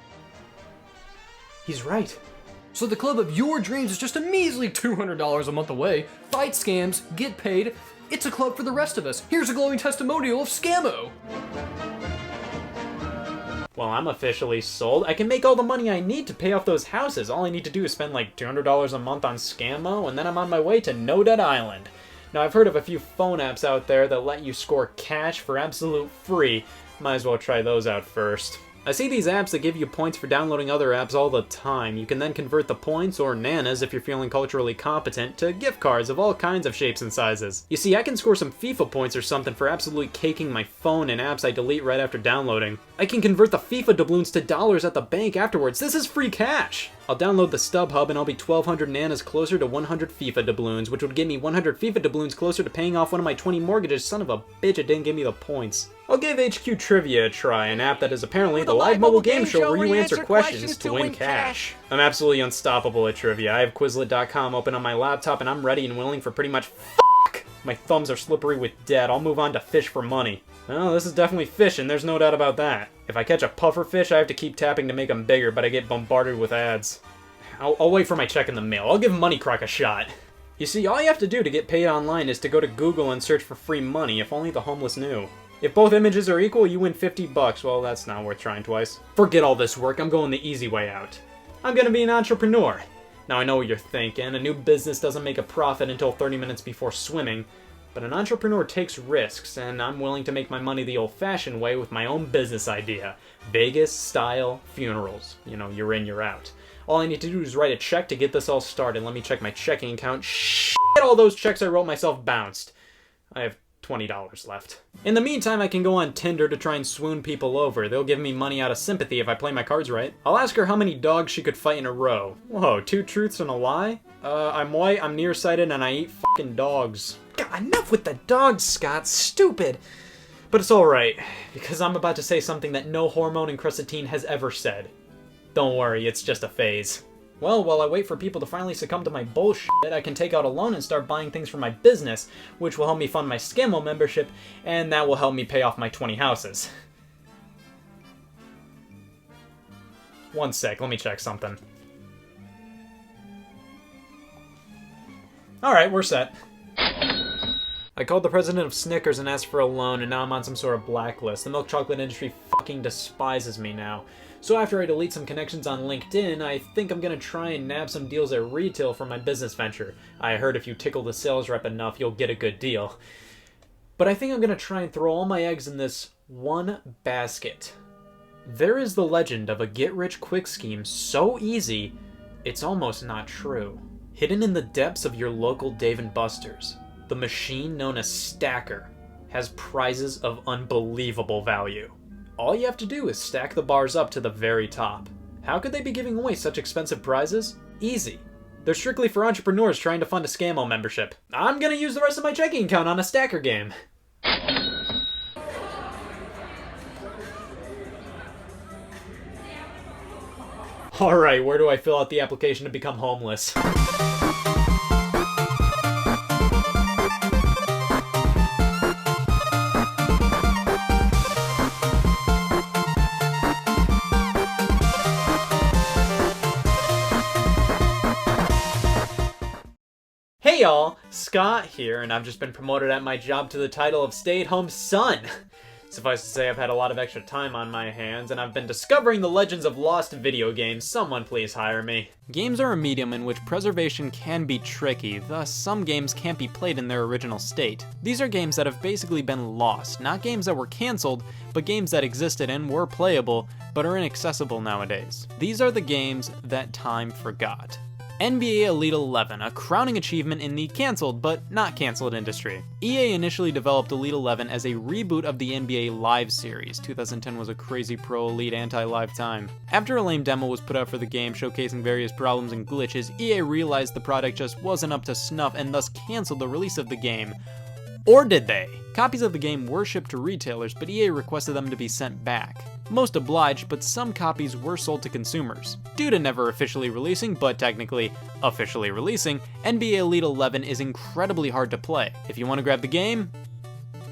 He's right. So the club of your dreams is just a measly $200 a month away. Fight scams, get paid, It's a club for the rest of us. Here's a glowing testimonial of Scammo. Well, I'm officially sold. I can make all the money I need to pay off those houses. All I need to do is spend like $200 a month on Scammo, and then I'm on my way to No Debt Island. Now, I've heard of a few phone apps out there that let you score cash for absolute free. Might as well try those out first. I see these apps that give you points for downloading other apps all the time. You can then convert the points, or nanas if you're feeling culturally competent, to gift cards of all kinds of shapes and sizes. You see, I can score some FIFA points or something for absolutely caking my phone in apps I delete right after downloading. I can convert the FIFA doubloons to dollars at the bank afterwards. This is free cash! I'll download the StubHub and I'll be 1,200 nanas closer to 100 FIFA doubloons, which would get me 100 FIFA doubloons closer to paying off one of my 20 mortgages. Son of a bitch, it didn't give me the points. I'll give HQ Trivia a try, an app that is apparently the live mobile game show where you answer questions to win cash. I'm absolutely unstoppable at trivia. I have Quizlet.com open on my laptop and I'm ready and willing for pretty much fuck! My thumbs are slippery with debt. I'll move on to fish for money. Well, this is definitely fishing, there's no doubt about that. If I catch a puffer fish, I have to keep tapping to make them bigger, but I get bombarded with ads. I'll wait for my check in the mail. I'll give Money Crock a shot. You see, all you have to do to get paid online is to go to Google and search for free money, if only the homeless knew. If both images are equal, you win 50 bucks. Well, that's not worth trying twice. Forget all this work, I'm going the easy way out. I'm gonna be an entrepreneur. Now I know what you're thinking, a new business doesn't make a profit until 30 minutes before swimming, but an entrepreneur takes risks, and I'm willing to make my money the old-fashioned way with my own business idea. Vegas-style funerals. You know, you're in, you're out. All I need to do is write a check to get this all started. Let me check my checking account. Shit, all those checks I wrote myself bounced. I have $20 left. In the meantime, I can go on Tinder to try and swoon people over. They'll give me money out of sympathy if I play my cards right. I'll ask her how many dogs she could fight in a row. Whoa, 2 truths and a lie? I'm white, I'm nearsighted, and I eat fucking dogs. God, enough with the dogs, Scott. Stupid. But it's alright, because I'm about to say something that no hormone-encrusted teen has ever said. Don't worry, it's just a phase. Well, while I wait for people to finally succumb to my bullshit, I can take out a loan and start buying things for my business, which will help me fund my Scammo membership, and that will help me pay off my 20 houses. One sec, let me check something. Alright, we're set. I called the president of Snickers and asked for a loan, and now I'm on some sort of blacklist. The milk chocolate industry fucking despises me now. So after I delete some connections on LinkedIn, I think I'm gonna try and nab some deals at retail for my business venture. I heard if you tickle the sales rep enough, you'll get a good deal. But I think I'm gonna try and throw all my eggs in this one basket. There is the legend of a get-rich-quick scheme so easy, it's almost not true. Hidden in the depths of your local Dave & Buster's, the machine known as Stacker has prizes of unbelievable value. All you have to do is stack the bars up to the very top. How could they be giving away such expensive prizes? Easy. They're strictly for entrepreneurs trying to fund a Scammo membership. I'm gonna use the rest of my checking account on a Stacker game. Alright, where do I fill out the application to become homeless? Hey y'all, Scott here, and I've just been promoted at my job to the title of stay-at-home son. Suffice to say, I've had a lot of extra time on my hands, and I've been discovering the legends of lost video games. Someone please hire me. Games are a medium in which preservation can be tricky, thus some games can't be played in their original state. These are games that have basically been lost, not games that were cancelled, but games that existed and were playable, but are inaccessible nowadays. These are the games that time forgot. NBA Elite 11, a crowning achievement in the cancelled but not cancelled industry. EA initially developed Elite 11 as a reboot of the NBA Live series. 2010 was a crazy pro Elite anti-live time. After a lame demo was put out for the game showcasing various problems and glitches, EA realized the product just wasn't up to snuff and thus cancelled the release of the game. Or did they? Copies of the game were shipped to retailers, but EA requested them to be sent back. Most obliged, but some copies were sold to consumers. Due to never officially releasing, but technically officially releasing, NBA Elite 11 is incredibly hard to play. If you want to grab the game,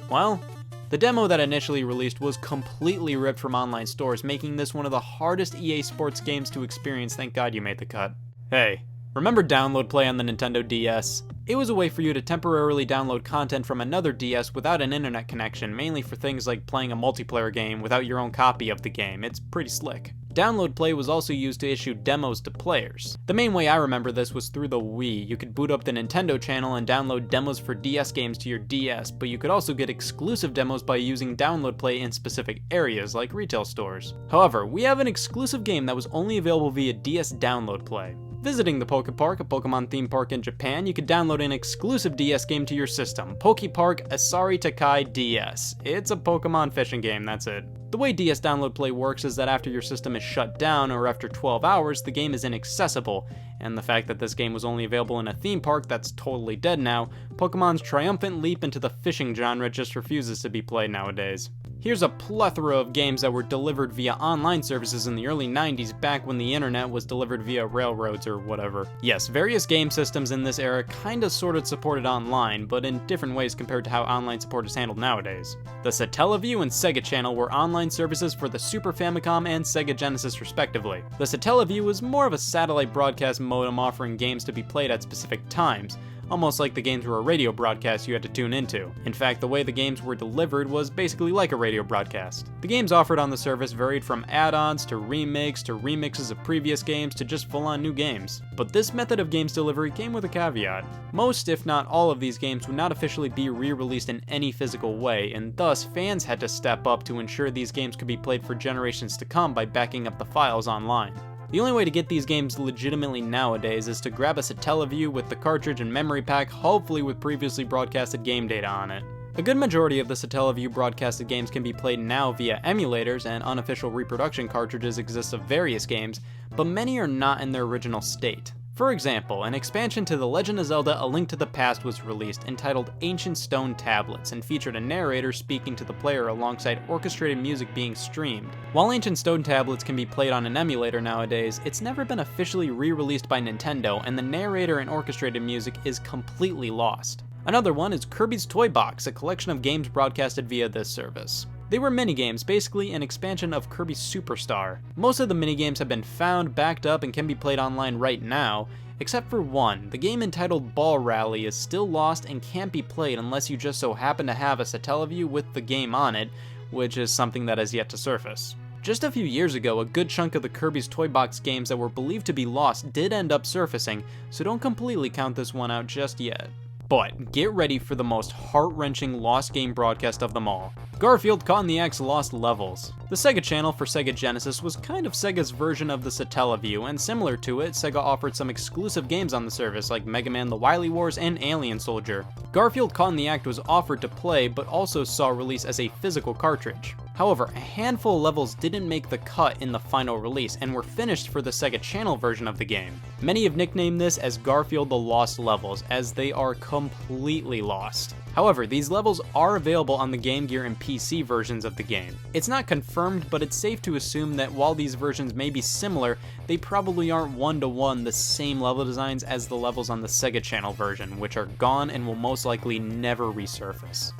well, the demo that initially released was completely ripped from online stores, making this one of the hardest EA Sports games to experience. Thank God you made the cut. Hey, Remember Download Play on the Nintendo DS? It was a way for you to temporarily download content from another DS without an internet connection, mainly for things like playing a multiplayer game without your own copy of the game. It's pretty slick. Download Play was also used to issue demos to players. The main way I remember this was through the Wii. You could boot up the Nintendo channel and download demos for DS games to your DS, but you could also get exclusive demos by using Download Play in specific areas, like retail stores. However, we have an exclusive game that was only available via DS Download Play. Visiting the Poke Park, a Pokemon theme park in Japan, you could download an exclusive DS game to your system, Poke Park Asari Takai DS. It's a Pokemon fishing game, that's it. The way DS Download Play works is that after your system is shut down, or after 12 hours, the game is inaccessible, and the fact that this game was only available in a theme park that's totally dead now, Pokemon's triumphant leap into the fishing genre just refuses to be played nowadays. Here's a plethora of games that were delivered via online services in the early 90s, back when the internet was delivered via railroads or whatever. Yes, various game systems in this era kinda sorta supported online, but in different ways compared to how online support is handled nowadays. The Satellaview and Sega Channel were online services for the Super Famicom and Sega Genesis respectively. The Satellaview was more of a satellite broadcast modem offering games to be played at specific times, almost like the games were a radio broadcast you had to tune into. In fact, the way the games were delivered was basically like a radio broadcast. The games offered on the service varied from add-ons to remakes to remixes of previous games to just full-on new games. But this method of games delivery came with a caveat. Most, if not all of these games would not officially be re-released in any physical way, and thus fans had to step up to ensure these games could be played for generations to come by backing up the files online. The only way to get these games legitimately nowadays is to grab a Satellaview with the cartridge and memory pack, hopefully with previously broadcasted game data on it. A good majority of the Satellaview broadcasted games can be played now via emulators, and unofficial reproduction cartridges exist of various games, but many are not in their original state. For example, an expansion to The Legend of Zelda: A Link to the Past was released, entitled Ancient Stone Tablets, and featured a narrator speaking to the player alongside orchestrated music being streamed. While Ancient Stone Tablets can be played on an emulator nowadays, it's never been officially re-released by Nintendo, and the narrator and orchestrated music is completely lost. Another one is Kirby's Toy Box, a collection of games broadcasted via this service. They were minigames, basically an expansion of Kirby Superstar. Most of the minigames have been found, backed up, and can be played online right now, except for one. The game entitled Ball Rally is still lost and can't be played unless you just so happen to have a Satellaview with the game on it, which is something that has yet to surface. Just a few years ago, a good chunk of the Kirby's Toy Box games that were believed to be lost did end up surfacing, so don't completely count this one out just yet. But get ready for the most heart-wrenching lost game broadcast of them all. Garfield Caught in the Act Lost Levels. The Sega Channel for Sega Genesis was kind of Sega's version of the Satellaview, and similar to it, Sega offered some exclusive games on the service like Mega Man The Wily Wars and Alien Soldier. Garfield Caught in the Act was offered to play, but also saw release as a physical cartridge. However, a handful of levels didn't make the cut in the final release and were finished for the Sega Channel version of the game. Many have nicknamed this as Garfield the Lost Levels, as they are completely lost. However, these levels are available on the Game Gear and PC versions of the game. It's not confirmed, but it's safe to assume that while these versions may be similar, they probably aren't one-to-one the same level designs as the levels on the Sega Channel version, which are gone and will most likely never resurface.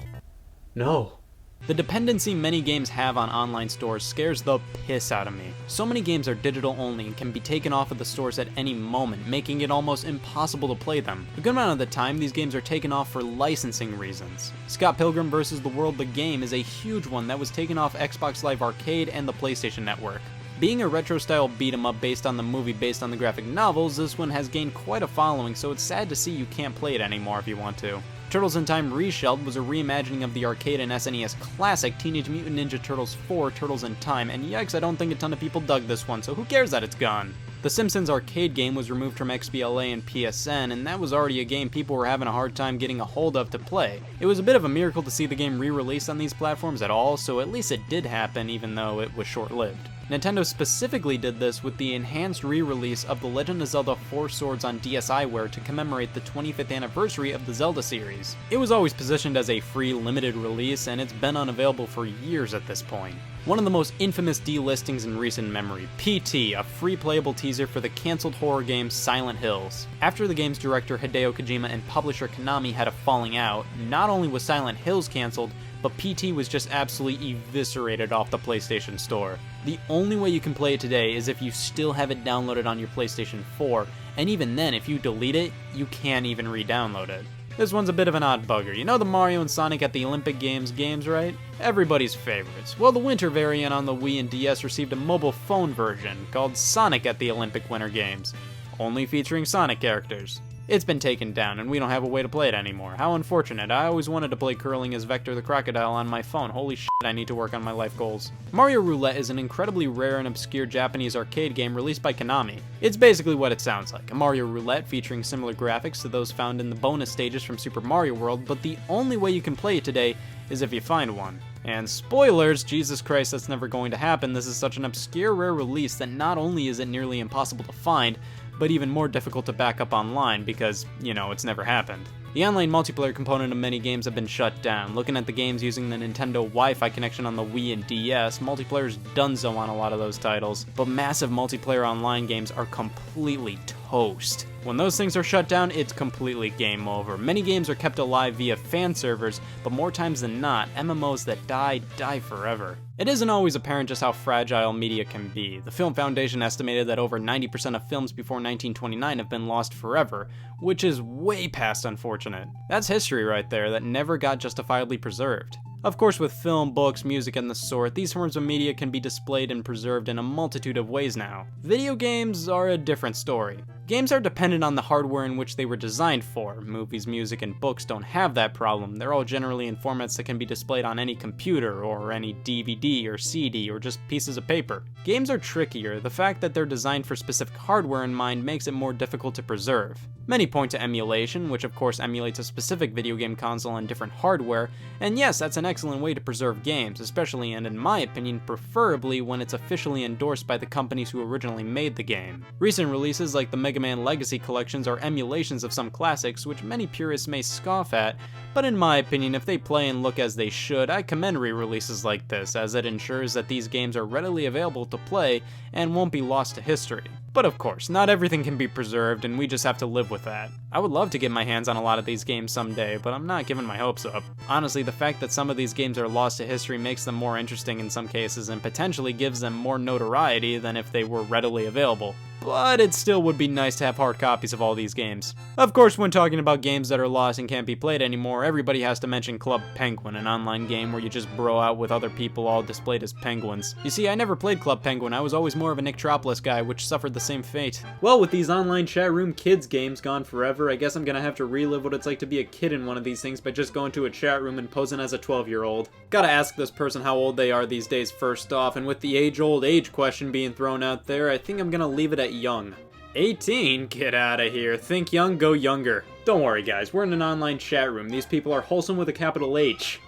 No. The dependency many games have on online stores scares the piss out of me. So many games are digital only and can be taken off of the stores at any moment, making it almost impossible to play them. A good amount of the time, these games are taken off for licensing reasons. Scott Pilgrim vs. the World the game is a huge one that was taken off Xbox Live Arcade and the PlayStation Network. Being a retro-style beat-em-up based on the movie based on the graphic novels, this one has gained quite a following, so it's sad to see you can't play it anymore if you want to. Turtles in Time Reshelled was a reimagining of the arcade and SNES classic Teenage Mutant Ninja Turtles 4 Turtles in Time, and yikes, I don't think a ton of people dug this one, so who cares that it's gone? The Simpsons arcade game was removed from XBLA and PSN, and that was already a game people were having a hard time getting a hold of to play. It was a bit of a miracle to see the game re-released on these platforms at all, so at least it did happen even though it was short-lived. Nintendo specifically did this with the enhanced re-release of The Legend of Zelda 4 Swords on DSiWare to commemorate the 25th anniversary of the Zelda series. It was always positioned as a free, limited release, and it's been unavailable for years at this point. One of the most infamous delistings in recent memory, PT, a free playable teaser for the cancelled horror game Silent Hills. After the game's director Hideo Kojima and publisher Konami had a falling out, not only was Silent Hills cancelled, but PT was just absolutely eviscerated off the PlayStation Store. The only way you can play it today is if you still have it downloaded on your PlayStation 4, and even then, if you delete it, you can't even re-download it. This one's a bit of an odd bugger. You know the Mario and Sonic at the Olympic games, right? Everybody's favorites. Well, the winter variant on the Wii and DS received a mobile phone version called Sonic at the Olympic Winter Games, only featuring Sonic characters. It's been taken down, and we don't have a way to play it anymore. How unfortunate. I always wanted to play curling as Vector the Crocodile on my phone. Holy shit, I need to work on my life goals. Mario Roulette is an incredibly rare and obscure Japanese arcade game released by Konami. It's basically what it sounds like, a Mario Roulette featuring similar graphics to those found in the bonus stages from Super Mario World, but the only way you can play it today is if you find one. And spoilers, Jesus Christ, that's never going to happen. This is such an obscure rare release that not only is it nearly impossible to find, but even more difficult to back up online because, you know, it's never happened. The online multiplayer component of many games have been shut down. Looking at the games using the Nintendo Wi-Fi connection on the Wii and DS, multiplayer's donezo on a lot of those titles, but massive multiplayer online games are completely toast. When those things are shut down, it's completely game over. Many games are kept alive via fan servers, but more times than not, MMOs that die forever. It isn't always apparent just how fragile media can be. The Film Foundation estimated that over 90% of films before 1929 have been lost forever, which is way past unfortunate. That's history right there that never got justifiably preserved. Of course, with film, books, music, and the sort, these forms of media can be displayed and preserved in a multitude of ways now. Video games are a different story. Games are dependent on the hardware in which they were designed for. Movies, music, and books don't have that problem. They're all generally in formats that can be displayed on any computer, or any DVD or CD, or just pieces of paper. Games are trickier. The fact that they're designed for specific hardware in mind makes it more difficult to preserve. Many point to emulation, which of course emulates a specific video game console on different hardware, and yes, that's an excellent way to preserve games, especially and in my opinion, preferably when it's officially endorsed by the companies who originally made the game. Recent releases like the Mega Man Legacy collections are emulations of some classics, which many purists may scoff at, but in my opinion, if they play and look as they should, I commend re-releases like this, as it ensures that these games are readily available to play and won't be lost to history. But of course, not everything can be preserved, and we just have to live with that. I would love to get my hands on a lot of these games someday, but I'm not giving my hopes up. Honestly, the fact that some of these games are lost to history makes them more interesting in some cases, and potentially gives them more notoriety than if they were readily available. But it still would be nice to have hard copies of all these games. Of course, when talking about games that are lost and can't be played anymore, everybody has to mention Club Penguin, an online game where you just bro out with other people all displayed as penguins. You see, I never played Club Penguin, I was always more of a Nicktropolis guy, which suffered the same fate. Well, with these online chat room kids games gone forever, I guess I'm gonna have to relive what it's like to be a kid in one of these things by just going to a chat room and posing as a 12-year-old. Gotta ask this person how old they are these days first off, and with the age-old age question being thrown out there, I think I'm gonna leave it at young. 18? Get out of here. Think young, go younger. Don't worry guys, we're in an online chat room. These people are wholesome with a capital H.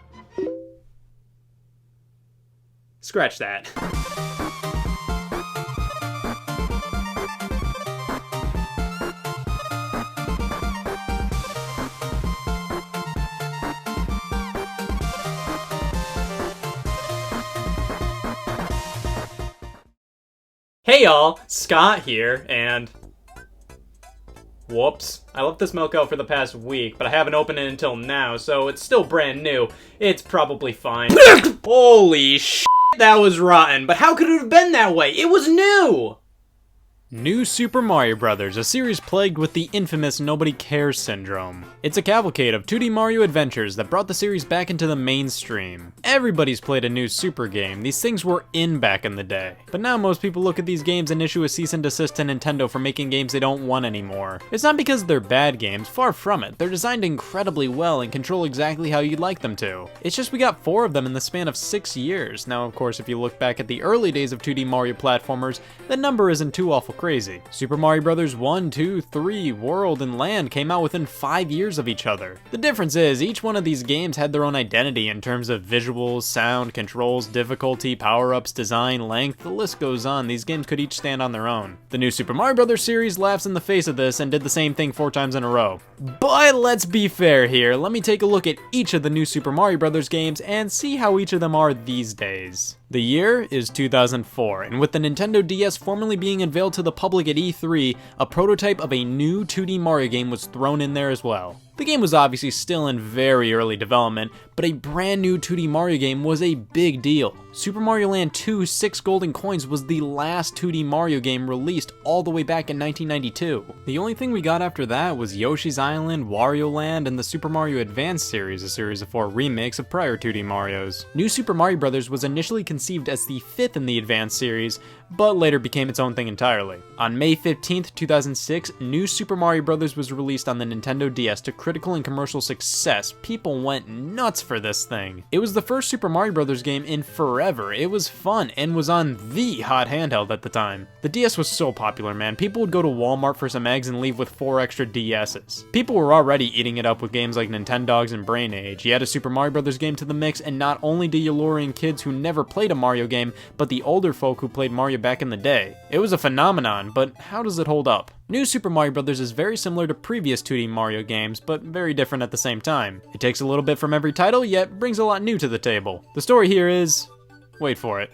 Scratch that. Hey y'all, Scott here, and... Whoops. I left this milk out for the past week, but I haven't opened it until now, so it's still brand new. It's probably fine. Holy shit, that was rotten, but how could it have been that way? It was new! New Super Mario Bros., a series plagued with the infamous nobody cares syndrome. It's a cavalcade of 2D Mario adventures that brought the series back into the mainstream. Everybody's played a new Super game, these things were in back in the day. But now most people look at these games and issue a cease and desist to Nintendo for making games they don't want anymore. It's not because they're bad games, far from it. They're designed incredibly well and control exactly how you'd like them to. It's just we got 4 of them in the span of 6 years. Now of course if you look back at the early days of 2D Mario platformers, the number isn't too awful crazy. Super Mario Bros. 1, 2, 3, World, and Land came out within 5 years of each other. The difference is, each one of these games had their own identity in terms of visuals, sound, controls, difficulty, power-ups, design, length, the list goes on. These games could each stand on their own. The new Super Mario Bros. Series laughs in the face of this and did the same thing 4 times in a row. But let's be fair here, let me take a look at each of the new Super Mario Bros. Games and see how each of them are these days. The year is 2004, and with the Nintendo DS formally being unveiled to the public at E3, a prototype of a new 2D Mario game was thrown in there as well. The game was obviously still in very early development, but a brand new 2D Mario game was a big deal. Super Mario Land 2 6 Golden Coins was the last 2D Mario game released all the way back in 1992. The only thing we got after that was Yoshi's Island, Wario Land, and the Super Mario Advance series, a series of 4 remakes of prior 2D Marios. New Super Mario Bros. Was initially conceived as the 5th in the Advance series, but later became its own thing entirely. On May 15th, 2006, New Super Mario Bros. Was released on the Nintendo DS to critical and commercial success. People went nuts for this thing. It was the first Super Mario Bros. Game in forever. It was fun and was on the hot handheld at the time. The DS was so popular, man. People would go to Walmart for some eggs and leave with 4 extra DSs. People were already eating it up with games like Nintendogs and Brain Age. You add a Super Mario Bros. Game to the mix, and not only do you lure in kids who never played a Mario game, but the older folk who played Mario back in the day. It was a phenomenon, but how does it hold up? New Super Mario Bros. Is very similar to previous 2D Mario games, but very different at the same time. It takes a little bit from every title, yet brings a lot new to the table. The story here is... wait for it.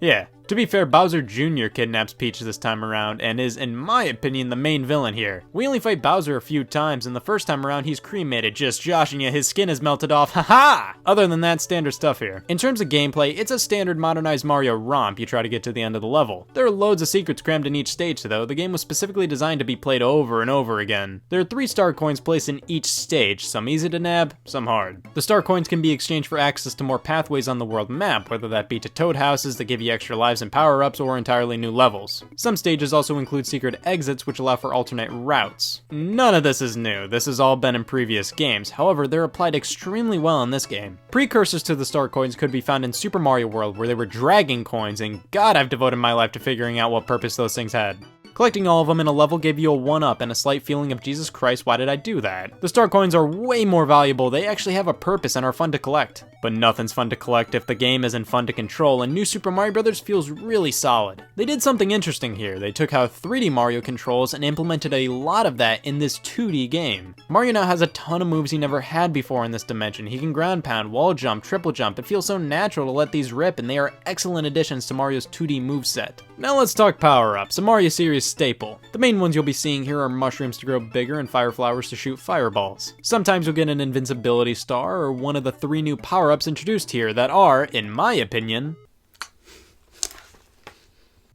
Yeah. To be fair, Bowser Jr. kidnaps Peach this time around, and is, in my opinion, the main villain here. We only fight Bowser a few times, and the first time around he's cremated, just joshing you, his skin is melted off, haha! Other than that, standard stuff here. In terms of gameplay, it's a standard modernized Mario romp. You try to get to the end of the level. There are loads of secrets crammed in each stage though. The game was specifically designed to be played over and over again. There are 3 star coins placed in each stage, some easy to nab, some hard. The star coins can be exchanged for access to more pathways on the world map, whether that be to toad houses that give you extra lives and power-ups, or entirely new levels. Some stages also include secret exits which allow for alternate routes. None of this is new, this has all been in previous games, however they're applied extremely well in this game. Precursors to the star coins could be found in Super Mario World where they were dragon coins, and god I've devoted my life to figuring out what purpose those things had. Collecting all of them in a level gave you a 1-up and a slight feeling of Jesus Christ, why did I do that? The star coins are way more valuable, they actually have a purpose and are fun to collect. But nothing's fun to collect if the game isn't fun to control, and New Super Mario Bros. Feels really solid. They did something interesting here. They took how 3D Mario controls and implemented a lot of that in this 2D game. Mario now has a ton of moves he never had before in this dimension. He can ground pound, wall jump, triple jump. It feels so natural to let these rip, and they are excellent additions to Mario's 2D moveset. Now let's talk power-ups, a Mario series staple. The main ones you'll be seeing here are mushrooms to grow bigger and fire flowers to shoot fireballs. Sometimes you'll get an invincibility star or one of the 3 new power-ups introduced here that are, in my opinion,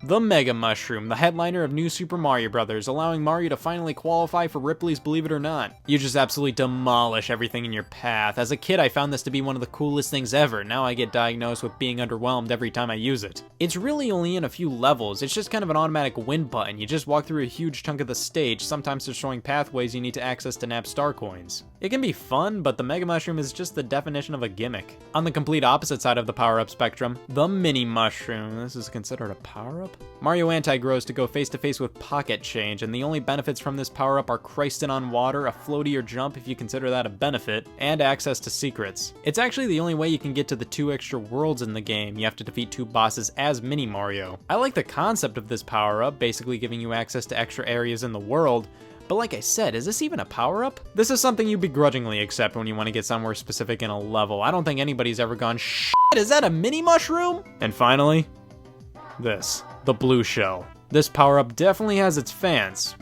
the Mega Mushroom, the headliner of New Super Mario Bros., allowing Mario to finally qualify for Ripley's Believe It or Not. You just absolutely demolish everything in your path. As a kid, I found this to be one of the coolest things ever. Now I get diagnosed with being underwhelmed every time I use it. It's really only in a few levels. It's just kind of an automatic win button. You just walk through a huge chunk of the stage, sometimes destroying pathways you need to access to nab star coins. It can be fun, but the Mega Mushroom is just the definition of a gimmick. On the complete opposite side of the power-up spectrum, the Mini Mushroom. This is considered a power-up? Mario Anti-grows to go face-to-face with Pocket Change, and the only benefits from this power-up are Christin' on water, a floatier jump if you consider that a benefit, and access to secrets. It's actually the only way you can get to the 2 extra worlds in the game. You have to defeat 2 bosses as Mini Mario. I like the concept of this power-up, basically giving you access to extra areas in the world, but like I said, is this even a power-up? This is something you begrudgingly accept when you want to get somewhere specific in a level. I don't think anybody's ever gone, shit, is that a Mini Mushroom? And finally, this. The Blue Shell. This power-up definitely has its fans.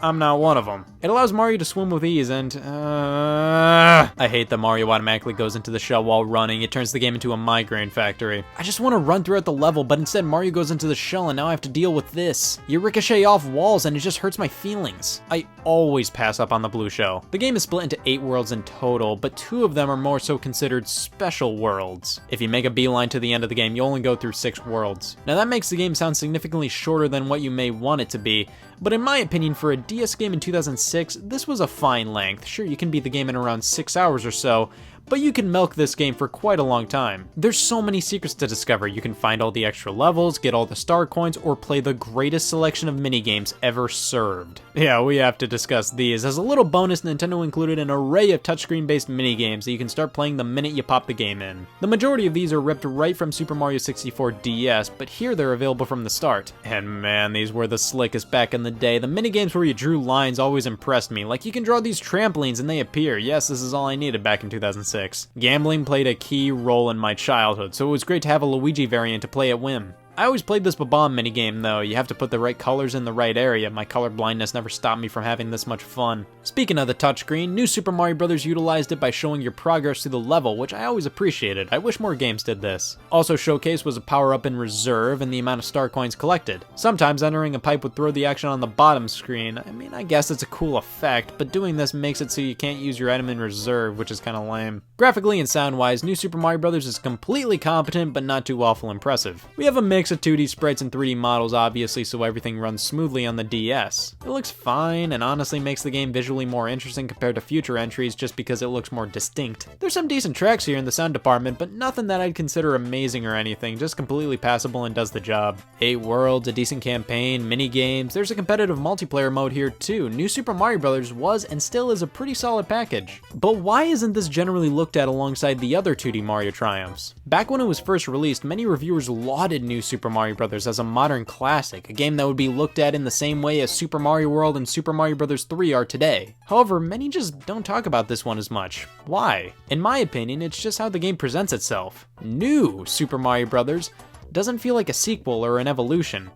I'm not one of them. It allows Mario to swim with ease and, I hate that Mario automatically goes into the shell while running. It turns the game into a migraine factory. I just want to run throughout the level, but instead Mario goes into the shell and now I have to deal with this. You ricochet off walls and it just hurts my feelings. I always pass up on the Blue Shell. The game is split into 8 worlds in total, but 2 of them are more so considered special worlds. If you make a beeline to the end of the game, you only go through 6 worlds. Now that makes the game sound significantly shorter than what you may want it to be, but in my opinion, for a DS game in 2006, this was a fine length. Sure, you can beat the game in around 6 hours or so, but you can milk this game for quite a long time. There's so many secrets to discover. You can find all the extra levels, get all the star coins, or play the greatest selection of minigames ever served. Yeah, we have to discuss these. As a little bonus, Nintendo included an array of touchscreen-based minigames that you can start playing the minute you pop the game in. The majority of these are ripped right from Super Mario 64 DS, but here they're available from the start. And man, these were the slickest back in the day. The minigames where you drew lines always impressed me. Like, you can draw these trampolines and they appear. Yes, this is all I needed back in 2006. Gambling played a key role in my childhood, so it was great to have a Luigi variant to play at whim. I always played this bomb minigame though. You have to put the right colors in the right area. My color blindness never stopped me from having this much fun. Speaking of the touchscreen, New Super Mario Bros. Utilized it by showing your progress through the level, which I always appreciated. I wish more games did this. Also Showcase was a power-up in reserve and the amount of star coins collected. Sometimes entering a pipe would throw the action on the bottom screen. I mean, I guess it's a cool effect, but doing this makes it so you can't use your item in reserve, which is kinda lame. Graphically and sound-wise, New Super Mario Bros. Is completely competent, but not too awful impressive. We have a mix of 2D sprites and 3D models, obviously, so everything runs smoothly on the DS. It looks fine, and honestly makes the game visually more interesting compared to future entries just because it looks more distinct. There's some decent tracks here in the sound department, but nothing that I'd consider amazing or anything, just completely passable and does the job. 8 worlds, a decent campaign, mini games, there's a competitive multiplayer mode here too. New Super Mario Bros. Was and still is a pretty solid package. But why isn't this generally looked at alongside the other 2D Mario triumphs? Back when it was first released, many reviewers lauded New Super Mario Bros. As a modern classic, a game that would be looked at in the same way as Super Mario World and Super Mario Bros. 3 are today. However, many just don't talk about this one as much. Why? In my opinion, it's just how the game presents itself. New Super Mario Bros. Doesn't feel like a sequel or an evolution.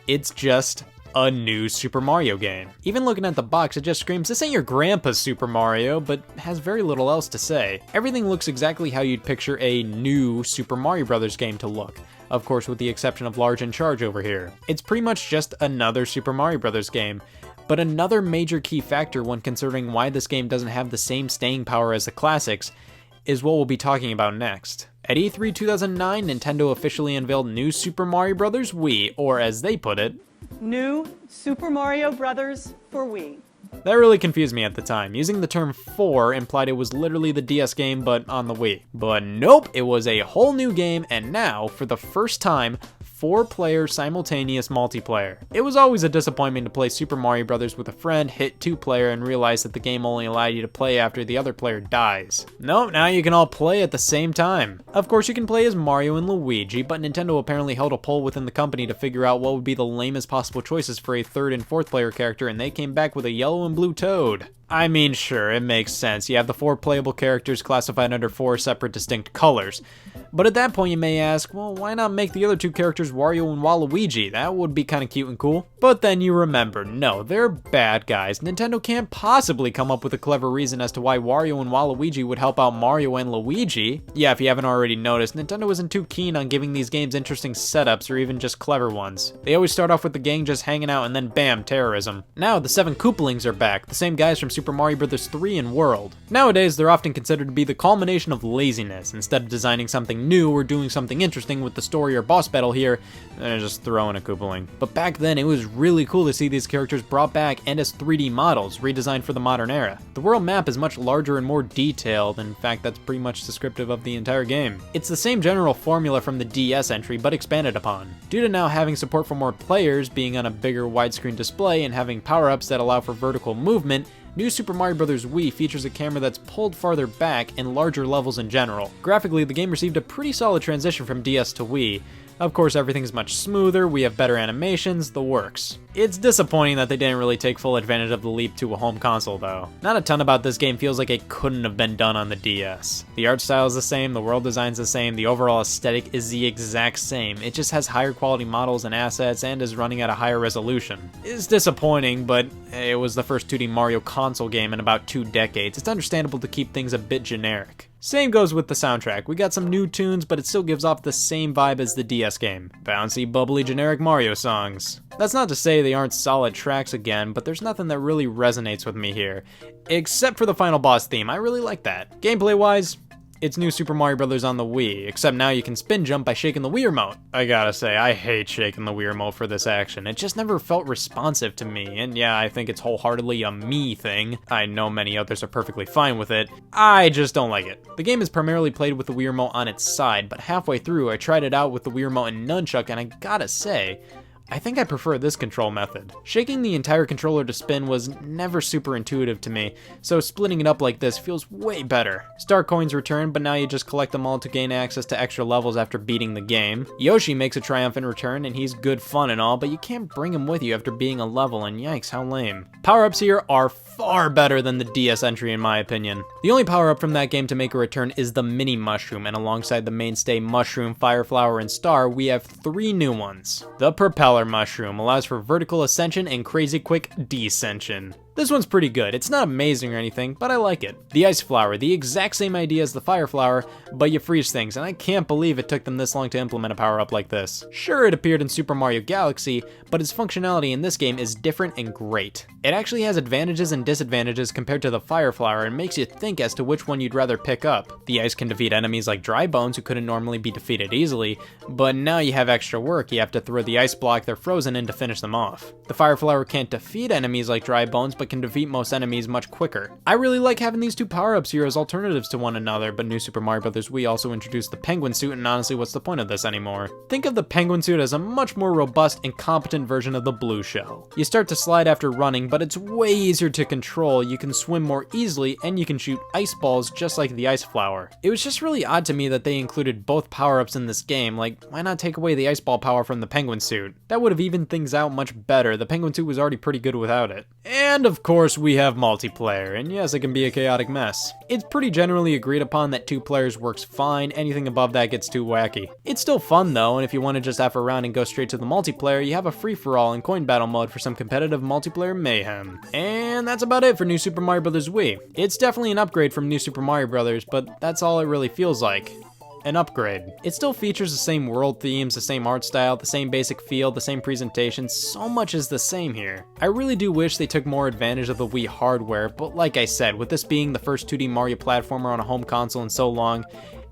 It's just a new Super Mario game. Even looking at the box, it just screams, this ain't your grandpa's Super Mario, but has very little else to say. Everything looks exactly how you'd picture a new Super Mario Bros. Game to look. Of course, with the exception of Large in Charge over here. It's pretty much just another Super Mario Bros. Game. But another major key factor when considering why this game doesn't have the same staying power as the classics is what we'll be talking about next. At E3 2009, Nintendo officially unveiled New Super Mario Bros. Wii, or as they put it, New Super Mario Bros. For Wii. That really confused me at the time. Using the term 4 implied it was literally the DS game, but on the Wii. But nope, it was a whole new game, and now, for the first time, 4-player simultaneous multiplayer. It was always a disappointment to play Super Mario Bros. With a friend, hit 2-player, and realize that the game only allowed you to play after the other player dies. Nope, now you can all play at the same time. Of course, you can play as Mario and Luigi, but Nintendo apparently held a poll within the company to figure out what would be the lamest possible choices for a 3rd and 4th player character, and they came back with a yellow and blue Toad. I mean, sure, it makes sense. You have the 4 playable characters classified under 4 separate distinct colors. But at that point you may ask, well, why not make the other 2 characters Wario and Waluigi? That would be kinda cute and cool. But then you remember, no, they're bad guys. Nintendo can't possibly come up with a clever reason as to why Wario and Waluigi would help out Mario and Luigi. Yeah, if you haven't already noticed, Nintendo isn't too keen on giving these games interesting setups or even just clever ones. They always start off with the gang just hanging out and then bam, terrorism. Now the 7 Koopalings are back, the same guys from Super Mario Bros. 3 and World. Nowadays, they're often considered to be the culmination of laziness. Instead of designing something new or doing something interesting with the story or boss battle here, they're just throwing a Koopaling. But back then, it was really cool to see these characters brought back and as 3D models, redesigned for the modern era. The world map is much larger and more detailed, in fact that's pretty much descriptive of the entire game. It's the same general formula from the DS entry, but expanded upon. Due to now having support for more players, being on a bigger widescreen display, and having power-ups that allow for vertical movement, New Super Mario Bros. Wii features a camera that's pulled farther back and larger levels in general. Graphically, the game received a pretty solid transition from DS to Wii. Of course, everything's much smoother, we have better animations, the works. It's disappointing that they didn't really take full advantage of the leap to a home console though. Not a ton about this game feels like it couldn't have been done on the DS. The art style is the same, the world design's the same, the overall aesthetic is the exact same. It just has higher quality models and assets and is running at a higher resolution. It's disappointing, but it was the first 2D Mario console game in about 2 decades. It's understandable to keep things a bit generic. Same goes with the soundtrack. We got some new tunes, but it still gives off the same vibe as the DS game. Bouncy, bubbly, generic Mario songs. That's not to say they aren't solid tracks again, but there's nothing that really resonates with me here. Except for the final boss theme, I really like that. Gameplay-wise, it's New Super Mario Bros. On the Wii, except now you can spin jump by shaking the Wii Remote. I gotta say, I hate shaking the Wii Remote for this action. It just never felt responsive to me, and yeah, I think it's wholeheartedly a me thing. I know many others are perfectly fine with it. I just don't like it. The game is primarily played with the Wii Remote on its side, but halfway through I tried it out with the Wii Remote and Nunchuck, and I gotta say, I think I prefer this control method. Shaking the entire controller to spin was never super intuitive to me, so splitting it up like this feels way better. Star coins return, but now you just collect them all to gain access to extra levels after beating the game. Yoshi makes a triumphant return, and he's good fun and all, but you can't bring him with you after beating a level, and yikes, how lame. Power-ups here are far better than the DS entry in my opinion. The only power-up from that game to make a return is the mini mushroom, and alongside the mainstay mushroom, fire flower, and star, we have 3 new ones. The propeller mushroom allows for vertical ascension and crazy quick descension. This one's pretty good. It's not amazing or anything, but I like it. The ice flower, the exact same idea as the fire flower, but you freeze things, and I can't believe it took them this long to implement a power-up like this. Sure, it appeared in Super Mario Galaxy, but its functionality in this game is different and great. It actually has advantages and disadvantages compared to the fire flower and makes you think as to which one you'd rather pick up. The ice can defeat enemies like Dry Bones who couldn't normally be defeated easily, but now you have extra work. You have to throw the ice block they're frozen in to finish them off. The fire flower can't defeat enemies like Dry Bones, but can defeat most enemies much quicker. I really like having these 2 power-ups here as alternatives to one another, but New Super Mario Bros. Wii also introduced the penguin suit, and honestly, what's the point of this anymore? Think of the penguin suit as a much more robust and competent version of the blue shell. You start to slide after running, but it's way easier to control, you can swim more easily, and you can shoot ice balls just like the ice flower. It was just really odd to me that they included both power-ups in this game. Like, why not take away the ice ball power from the penguin suit? That would have evened things out much better. The penguin suit was already pretty good without it. And of course, we have multiplayer, and yes, it can be a chaotic mess. It's pretty generally agreed upon that 2 players works fine, anything above that gets too wacky. It's still fun though, and if you want to just F around and go straight to the multiplayer, you have a free-for-all and coin battle mode for some competitive multiplayer mayhem. And that's about it for New Super Mario Bros. Wii. It's definitely an upgrade from New Super Mario Bros., but that's all it really feels like. An upgrade. It still features the same world themes, the same art style, the same basic feel, the same presentation, so much is the same here. I really do wish they took more advantage of the Wii hardware, but like I said, with this being the first 2D Mario platformer on a home console in so long,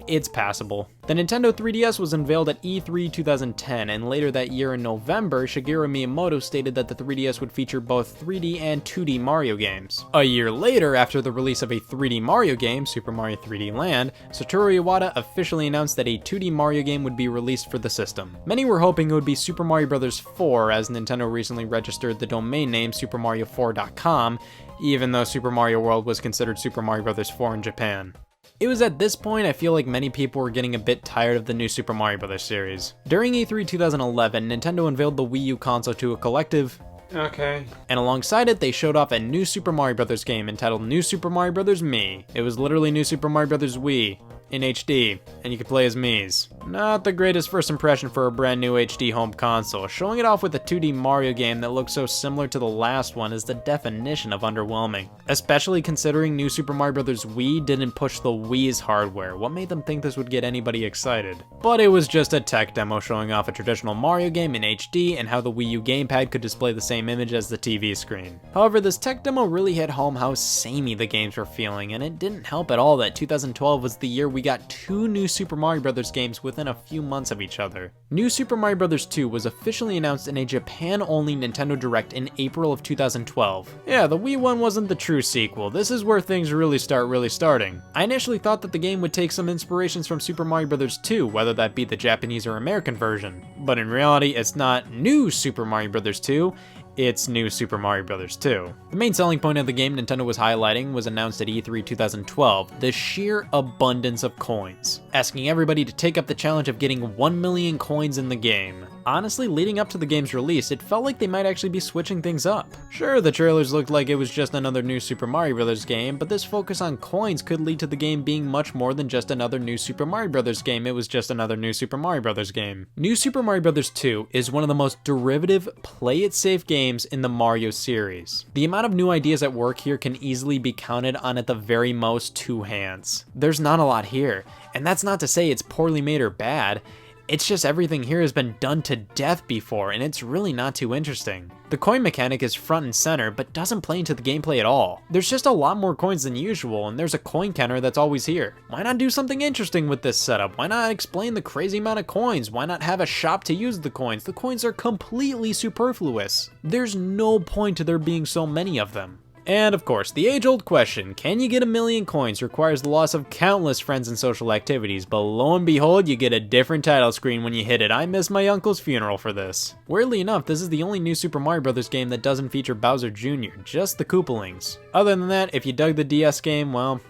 it's passable. The Nintendo 3DS was unveiled at E3 2010, and later that year in November, Shigeru Miyamoto stated that the 3DS would feature both 3D and 2D Mario games. A year later, after the release of a 3D Mario game, Super Mario 3D Land, Satoru Iwata officially announced that a 2D Mario game would be released for the system. Many were hoping it would be Super Mario Bros. 4, as Nintendo recently registered the domain name supermario4.com, even though Super Mario World was considered Super Mario Bros. 4 in Japan. It was at this point I feel like many people were getting a bit tired of the new Super Mario Bros. Series. During E3 2011, Nintendo unveiled the Wii U console to a collective okay. And alongside it, they showed off a new Super Mario Bros. Game entitled New Super Mario Bros. Me. It was literally New Super Mario Bros. Wii in HD, and you could play as Mii's. Not the greatest first impression for a brand new HD home console. Showing it off with a 2D Mario game that looks so similar to the last one is the definition of underwhelming. Especially considering New Super Mario Bros. Wii didn't push the Wii's hardware. What made them think this would get anybody excited? But it was just a tech demo showing off a traditional Mario game in HD and how the Wii U Gamepad could display the same image as the TV screen. However, this tech demo really hit home how samey the games were feeling, and it didn't help at all that 2012 was the year we got 2 new Super Mario Bros. Games within a few months of each other. New Super Mario Bros. 2 was officially announced in a Japan-only Nintendo Direct in April of 2012. Yeah, the Wii one wasn't the true sequel. This is where things really starting. I initially thought that the game would take some inspirations from Super Mario Bros. 2, whether that be the Japanese or American version. But in reality, it's not New Super Mario Bros. 2, it's New Super Mario Bros. 2. The main selling point of the game Nintendo was highlighting was announced at E3 2012, the sheer abundance of coins, asking everybody to take up the challenge of getting 1 million coins in the game. Honestly, leading up to the game's release, it felt like they might actually be switching things up. Sure, the trailers looked like it was just another new Super Mario Bros. Game, but this focus on coins could lead to the game being much more than just another new Super Mario Bros. Game. It was just another new Super Mario Bros. Game. New Super Mario Bros. 2 is one of the most derivative, play-it-safe games in the Mario series. The amount of new ideas at work here can easily be counted on at the very most 2 hands. There's not a lot here, and that's not to say it's poorly made or bad. It's just everything here has been done to death before, and it's really not too interesting. The coin mechanic is front and center, but doesn't play into the gameplay at all. There's just a lot more coins than usual, and there's a coin counter that's always here. Why not do something interesting with this setup? Why not explain the crazy amount of coins? Why not have a shop to use the coins? The coins are completely superfluous. There's no point to there being so many of them. And of course, the age-old question, can you get 1,000,000 coins, requires the loss of countless friends and social activities, but lo and behold, you get a different title screen when you hit it. I missed my uncle's funeral for this. Weirdly enough, this is the only new Super Mario Bros. Game that doesn't feature Bowser Jr., just the Koopalings. Other than that, if you dug the DS game, well,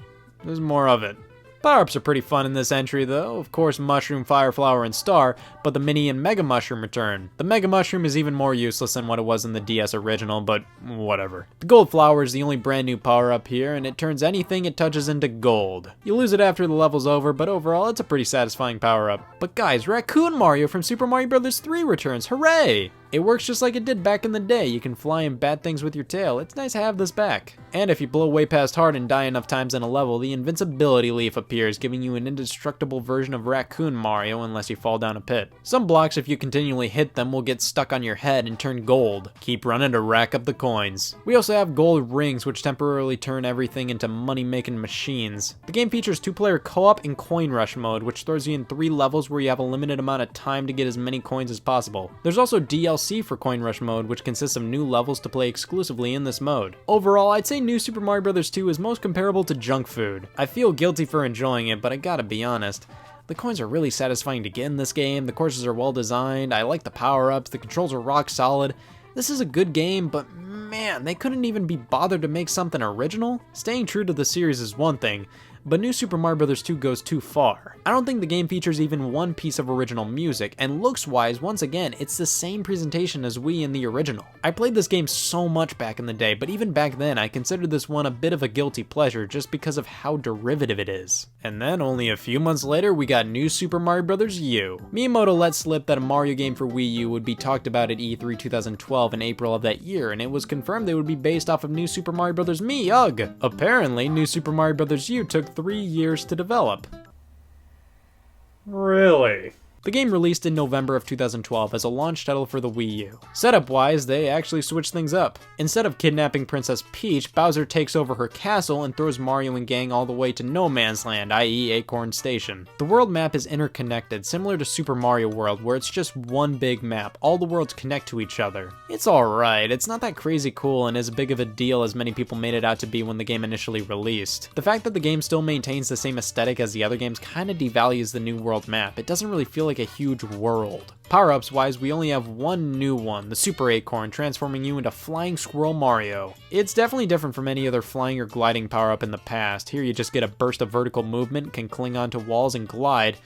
there's more of it. Power-ups are pretty fun in this entry though, of course Mushroom, Fire Flower, and Star, but the Mini and Mega Mushroom return. The Mega Mushroom is even more useless than what it was in the DS original, but whatever. The Gold Flower is the only brand new power-up here, and it turns anything it touches into gold. You lose it after the level's over, but overall it's a pretty satisfying power-up. But guys, Raccoon Mario from Super Mario Bros. 3 returns, hooray! It works just like it did back in the day. You can fly and bat things with your tail. It's nice to have this back. And if you blow way past hard and die enough times in a level, the invincibility leaf appears, giving you an indestructible version of Raccoon Mario unless you fall down a pit. Some blocks, if you continually hit them, will get stuck on your head and turn gold. Keep running to rack up the coins. We also have gold rings, which temporarily turn everything into money-making machines. The game features 2-player co-op and coin rush mode, which throws you in 3 levels where you have a limited amount of time to get as many coins as possible. There's also DLC for Coin Rush mode, which consists of new levels to play exclusively in this mode. Overall, I'd say New Super Mario Bros. 2 is most comparable to junk food. I feel guilty for enjoying it, but I gotta be honest. The coins are really satisfying to get in this game, the courses are well designed, I like the power-ups, the controls are rock solid. This is a good game, but man, they couldn't even be bothered to make something original? Staying true to the series is one thing, but New Super Mario Bros. 2 goes too far. I don't think the game features even one piece of original music, and looks-wise, once again, it's the same presentation as Wii in the original. I played this game so much back in the day, but even back then, I considered this one a bit of a guilty pleasure just because of how derivative it is. And then, only a few months later, we got New Super Mario Bros. U. Miyamoto let slip that a Mario game for Wii U would be talked about at E3 2012 in April of that year, and it was confirmed they would be based off of New Super Mario Bros. Me, ugh! Apparently, New Super Mario Bros. U took 3 years to develop. Really? The game released in November of 2012 as a launch title for the Wii U. Setup-wise, they actually switched things up. Instead of kidnapping Princess Peach, Bowser takes over her castle and throws Mario and gang all the way to No Man's Land, i.e. Acorn Station. The world map is interconnected, similar to Super Mario World, where it's just one big map. All the worlds connect to each other. It's alright, it's not that crazy cool and as big of a deal as many people made it out to be when the game initially released. The fact that the game still maintains the same aesthetic as the other games kinda devalues the new world map. It doesn't really feel like a huge world. Power-ups wise, we only have one new one, the Super Acorn, transforming you into Flying Squirrel Mario. It's definitely different from any other flying or gliding power-up in the past. Here you just get a burst of vertical movement, can cling onto walls and glide.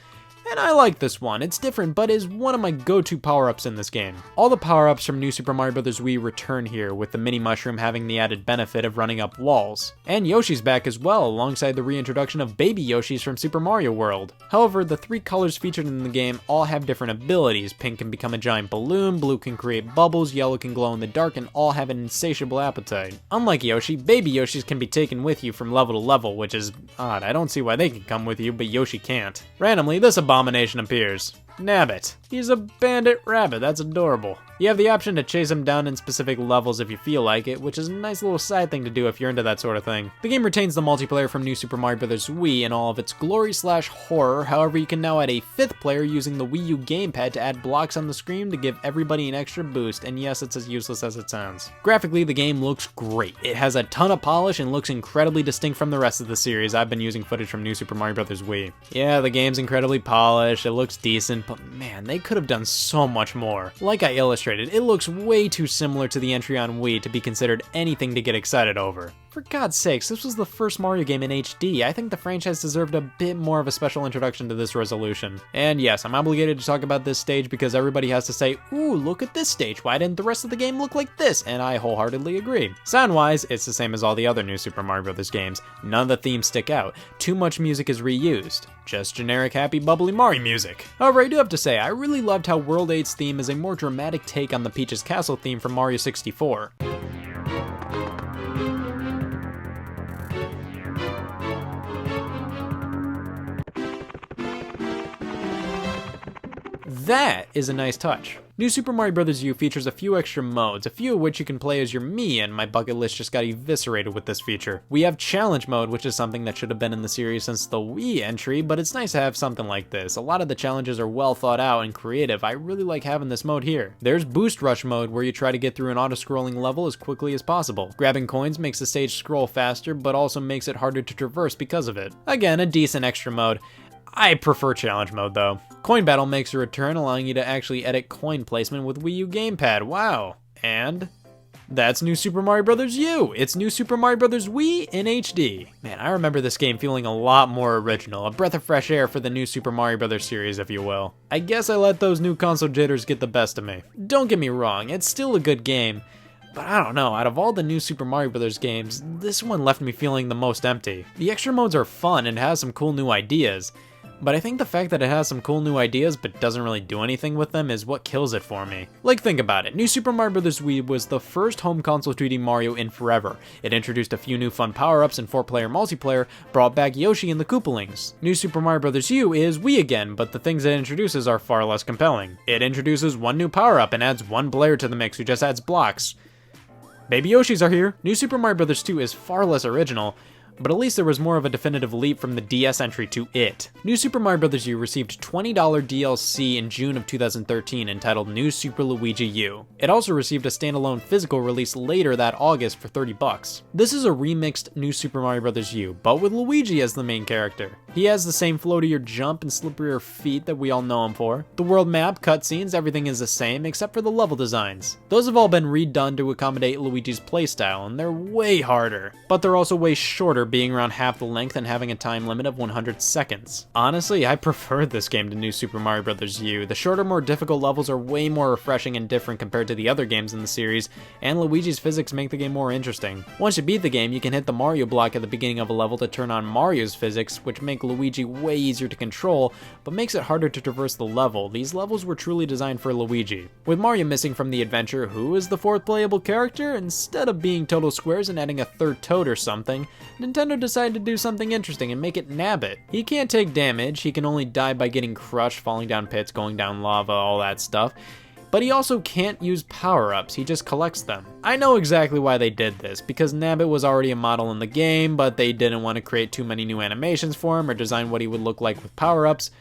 And I like this one. It's different, but is one of my go-to power-ups in this game. All the power-ups from New Super Mario Bros. Wii return here, with the Mini Mushroom having the added benefit of running up walls. And Yoshi's back as well, alongside the reintroduction of Baby Yoshis from Super Mario World. However, the 3 colors featured in the game all have different abilities. Pink can become a giant balloon, blue can create bubbles, yellow can glow in the dark, and all have an insatiable appetite. Unlike Yoshi, Baby Yoshis can be taken with you from level to level, which is odd. I don't see why they can come with you, but Yoshi can't. Randomly, this abomination appears. Nabbit. He's a bandit rabbit, that's adorable. You have the option to chase him down in specific levels if you feel like it, which is a nice little side thing to do if you're into that sort of thing. The game retains the multiplayer from New Super Mario Bros. Wii in all of its glory/horror, however you can now add a 5th player using the Wii U Gamepad to add blocks on the screen to give everybody an extra boost, and yes, it's as useless as it sounds. Graphically, the game looks great. It has a ton of polish and looks incredibly distinct from the rest of the series. I've been using footage from New Super Mario Bros. Wii. Yeah, the game's incredibly polished, it looks decent, but man, they could have done so much more. Like I illustrated, it looks way too similar to the entry on Wii to be considered anything to get excited over. For God's sakes, this was the first Mario game in HD. I think the franchise deserved a bit more of a special introduction to this resolution. And yes, I'm obligated to talk about this stage because everybody has to say, ooh, look at this stage, why didn't the rest of the game look like this? And I wholeheartedly agree. Sound-wise, it's the same as all the other New Super Mario Bros. Games. None of the themes stick out. Too much music is reused. Just generic happy bubbly Mario music. However, I do have to say, I really loved how World 8's theme is a more dramatic take on the Peach's Castle theme from Mario 64. That is a nice touch. New Super Mario Bros. U features a few extra modes, a few of which you can play as your Mii, and my bucket list just got eviscerated with this feature. We have Challenge Mode, which is something that should have been in the series since the Wii entry, but it's nice to have something like this. A lot of the challenges are well thought out and creative. I really like having this mode here. There's Boost Rush Mode, where you try to get through an auto-scrolling level as quickly as possible. Grabbing coins makes the stage scroll faster, but also makes it harder to traverse because of it. Again, a decent extra mode. I prefer Challenge Mode though. Coin Battle makes a return, allowing you to actually edit coin placement with Wii U Gamepad. Wow. And that's New Super Mario Bros. U. It's New Super Mario Bros. Wii in HD. Man, I remember this game feeling a lot more original. A breath of fresh air for the New Super Mario Bros. Series, if you will. I guess I let those new console jitters get the best of me. Don't get me wrong, it's still a good game. But I don't know, out of all the new Super Mario Bros. Games, this one left me feeling the most empty. The extra modes are fun and has some cool new ideas. But I think the fact that it has some cool new ideas but doesn't really do anything with them is what kills it for me. Like, think about it. New Super Mario Bros. Wii was the first home console 2D Mario in forever. It introduced a few new fun power-ups and 4-player multiplayer, brought back Yoshi and the Koopalings. New Super Mario Bros. U is Wii again, but the things it introduces are far less compelling. It introduces one new power-up and adds one player to the mix who just adds blocks. Baby Yoshis are here. New Super Mario Bros. 2 is far less original, but at least there was more of a definitive leap from the DS entry to it. New Super Mario Bros. U received $20 DLC in June of 2013 entitled New Super Luigi U. It also received a standalone physical release later that August for $30. This is a remixed New Super Mario Bros. U, but with Luigi as the main character. He has the same floatier jump and slipperier feet that we all know him for. The world map, cutscenes, everything is the same except for the level designs. Those have all been redone to accommodate Luigi's playstyle, and they're way harder. But they're also way shorter, being around half the length and having a time limit of 100 seconds. Honestly, I preferred this game to New Super Mario Bros. U. The shorter, more difficult levels are way more refreshing and different compared to the other games in the series, and Luigi's physics make the game more interesting. Once you beat the game, you can hit the Mario block at the beginning of a level to turn on Mario's physics, which make Luigi way easier to control, but makes it harder to traverse the level. These levels were truly designed for Luigi. With Mario missing from the adventure, who is the fourth playable character? Instead of being total squares and adding a third Toad or something, Nintendo decided to do something interesting and make it Nabbit. He can't take damage, he can only die by getting crushed, falling down pits, going down lava, all that stuff. But he also can't use power-ups, he just collects them. I know exactly why they did this, because Nabbit was already a model in the game, but they didn't want to create too many new animations for him or design what he would look like with power-ups.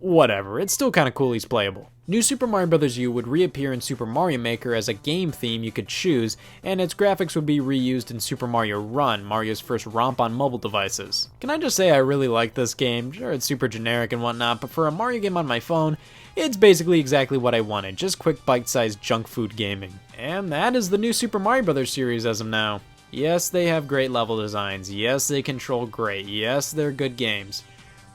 Whatever, it's still kinda cool he's playable. New Super Mario Bros. U would reappear in Super Mario Maker as a game theme you could choose, and its graphics would be reused in Super Mario Run, Mario's first romp on mobile devices. Can I just say I really like this game? Sure, it's super generic and whatnot, but for a Mario game on my phone, it's basically exactly what I wanted, just quick bite-sized junk food gaming. And that is the new Super Mario Bros. Series as of now. Yes, they have great level designs, yes, they control great, yes, they're good games.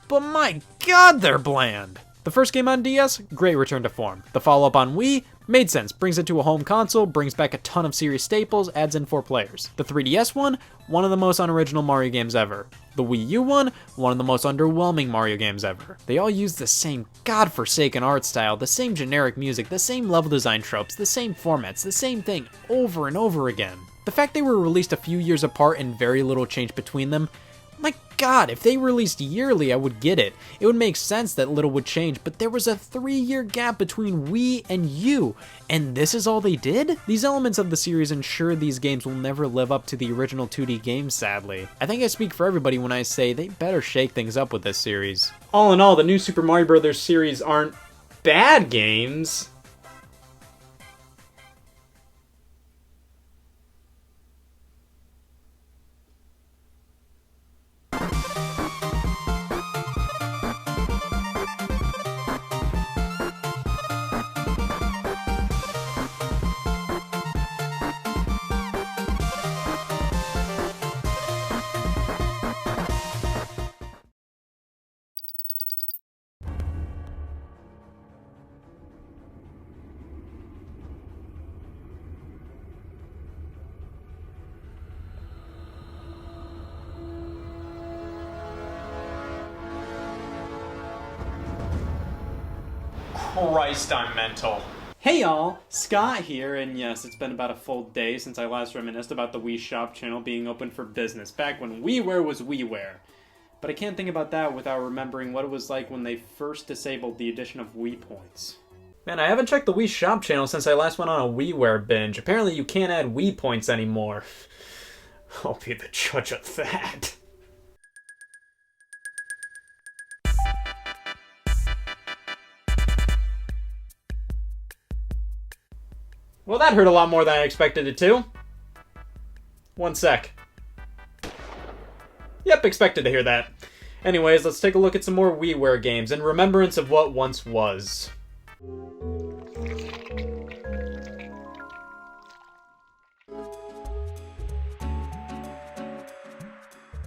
But my god, they're bland! The first game on DS, great return to form. The follow-up on Wii, made sense, brings it to a home console, brings back a ton of series staples, adds in 4 players. The 3DS one of the most unoriginal Mario games ever. The Wii U one of the most underwhelming Mario games ever. They all use the same godforsaken art style, the same generic music, the same level design tropes, the same formats, the same thing over and over again. The fact they were released a few years apart and very little change between them, my god, if they released yearly, I would get it. It would make sense that little would change, but there was a 3-year gap between Wii and U, and this is all they did? These elements of the series ensure these games will never live up to the original 2D games, sadly. I think I speak for everybody when I say they better shake things up with this series. All in all, the new Super Mario Bros. Series aren't bad games. Christ, I'm mental. Hey y'all, Scott here, and yes, it's been about a full day since I last reminisced about the Wii Shop channel being open for business, back when WiiWare was WiiWare. But I can't think about that without remembering what it was like when they first disabled the addition of Wii points. Man, I haven't checked the Wii Shop channel since I last went on a WiiWare binge. Apparently you can't add Wii points anymore. I'll be the judge of that. Well, that hurt a lot more than I expected it to. One sec. Yep, expected to hear that. Anyways, let's take a look at some more WiiWare games in remembrance of what once was.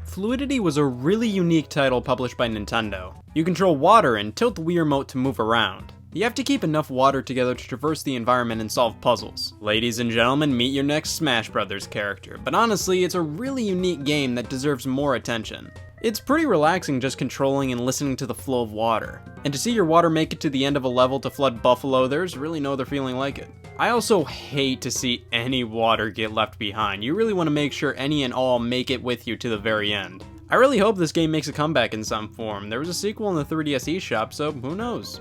Fluidity was a really unique title published by Nintendo. You control water and tilt the Wii Remote to move around. You have to keep enough water together to traverse the environment and solve puzzles. Ladies and gentlemen, meet your next Smash Brothers character, but honestly, it's a really unique game that deserves more attention. It's pretty relaxing just controlling and listening to the flow of water. And to see your water make it to the end of a level to flood Buffalo, there's really no other feeling like it. I also hate to see any water get left behind. You really want to make sure any and all make it with you to the very end. I really hope this game makes a comeback in some form. There was a sequel in the 3DS eShop, so who knows?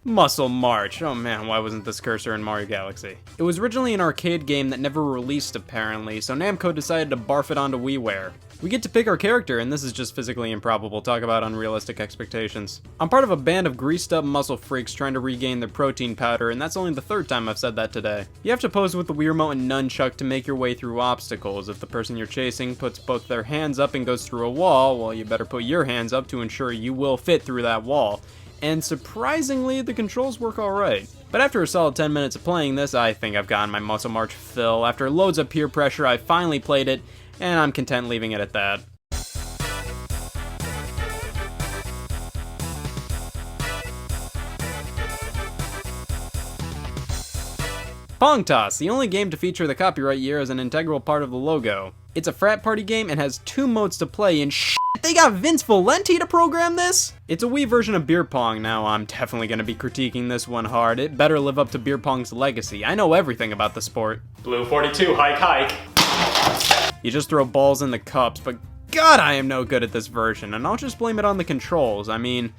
Muscle March. Oh man, why wasn't this cursor in Mario Galaxy? It was originally an arcade game that never released apparently, so Namco decided to barf it onto WiiWare. We get to pick our character, and this is just physically improbable. Talk about unrealistic expectations. I'm part of a band of greased up muscle freaks trying to regain their protein powder, and that's only the third time I've said that today. You have to pose with the Wii Remote and nunchuck to make your way through obstacles. If the person you're chasing puts both their hands up and goes through a wall, well, you better put your hands up to ensure you will fit through that wall. And surprisingly, the controls work alright. But after a solid 10 minutes of playing this, I think I've gotten my Muscle March fill. After loads of peer pressure, I finally played it, and I'm content leaving it at that. Pong Toss, the only game to feature the copyright year as an integral part of the logo. It's a frat party game and has 2 modes to play, and they got Vince Valenti to program this? It's a Wii version of beer pong. Now, I'm definitely going to be critiquing this one hard. It better live up to beer pong's legacy. I know everything about the sport. Blue 42, hike. You just throw balls in the cups, but God, I am no good at this version, and I'll just blame it on the controls. I mean,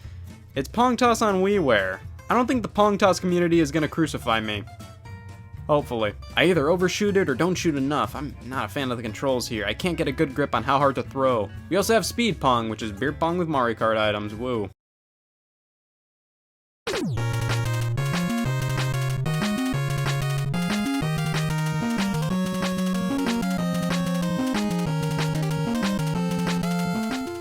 it's Pong Toss on WiiWare. I don't think the Pong Toss community is going to crucify me. Hopefully. I either overshoot it or don't shoot enough. I'm not a fan of the controls here. I can't get a good grip on how hard to throw. We also have Speed Pong, which is beer pong with Mario Kart items. Woo.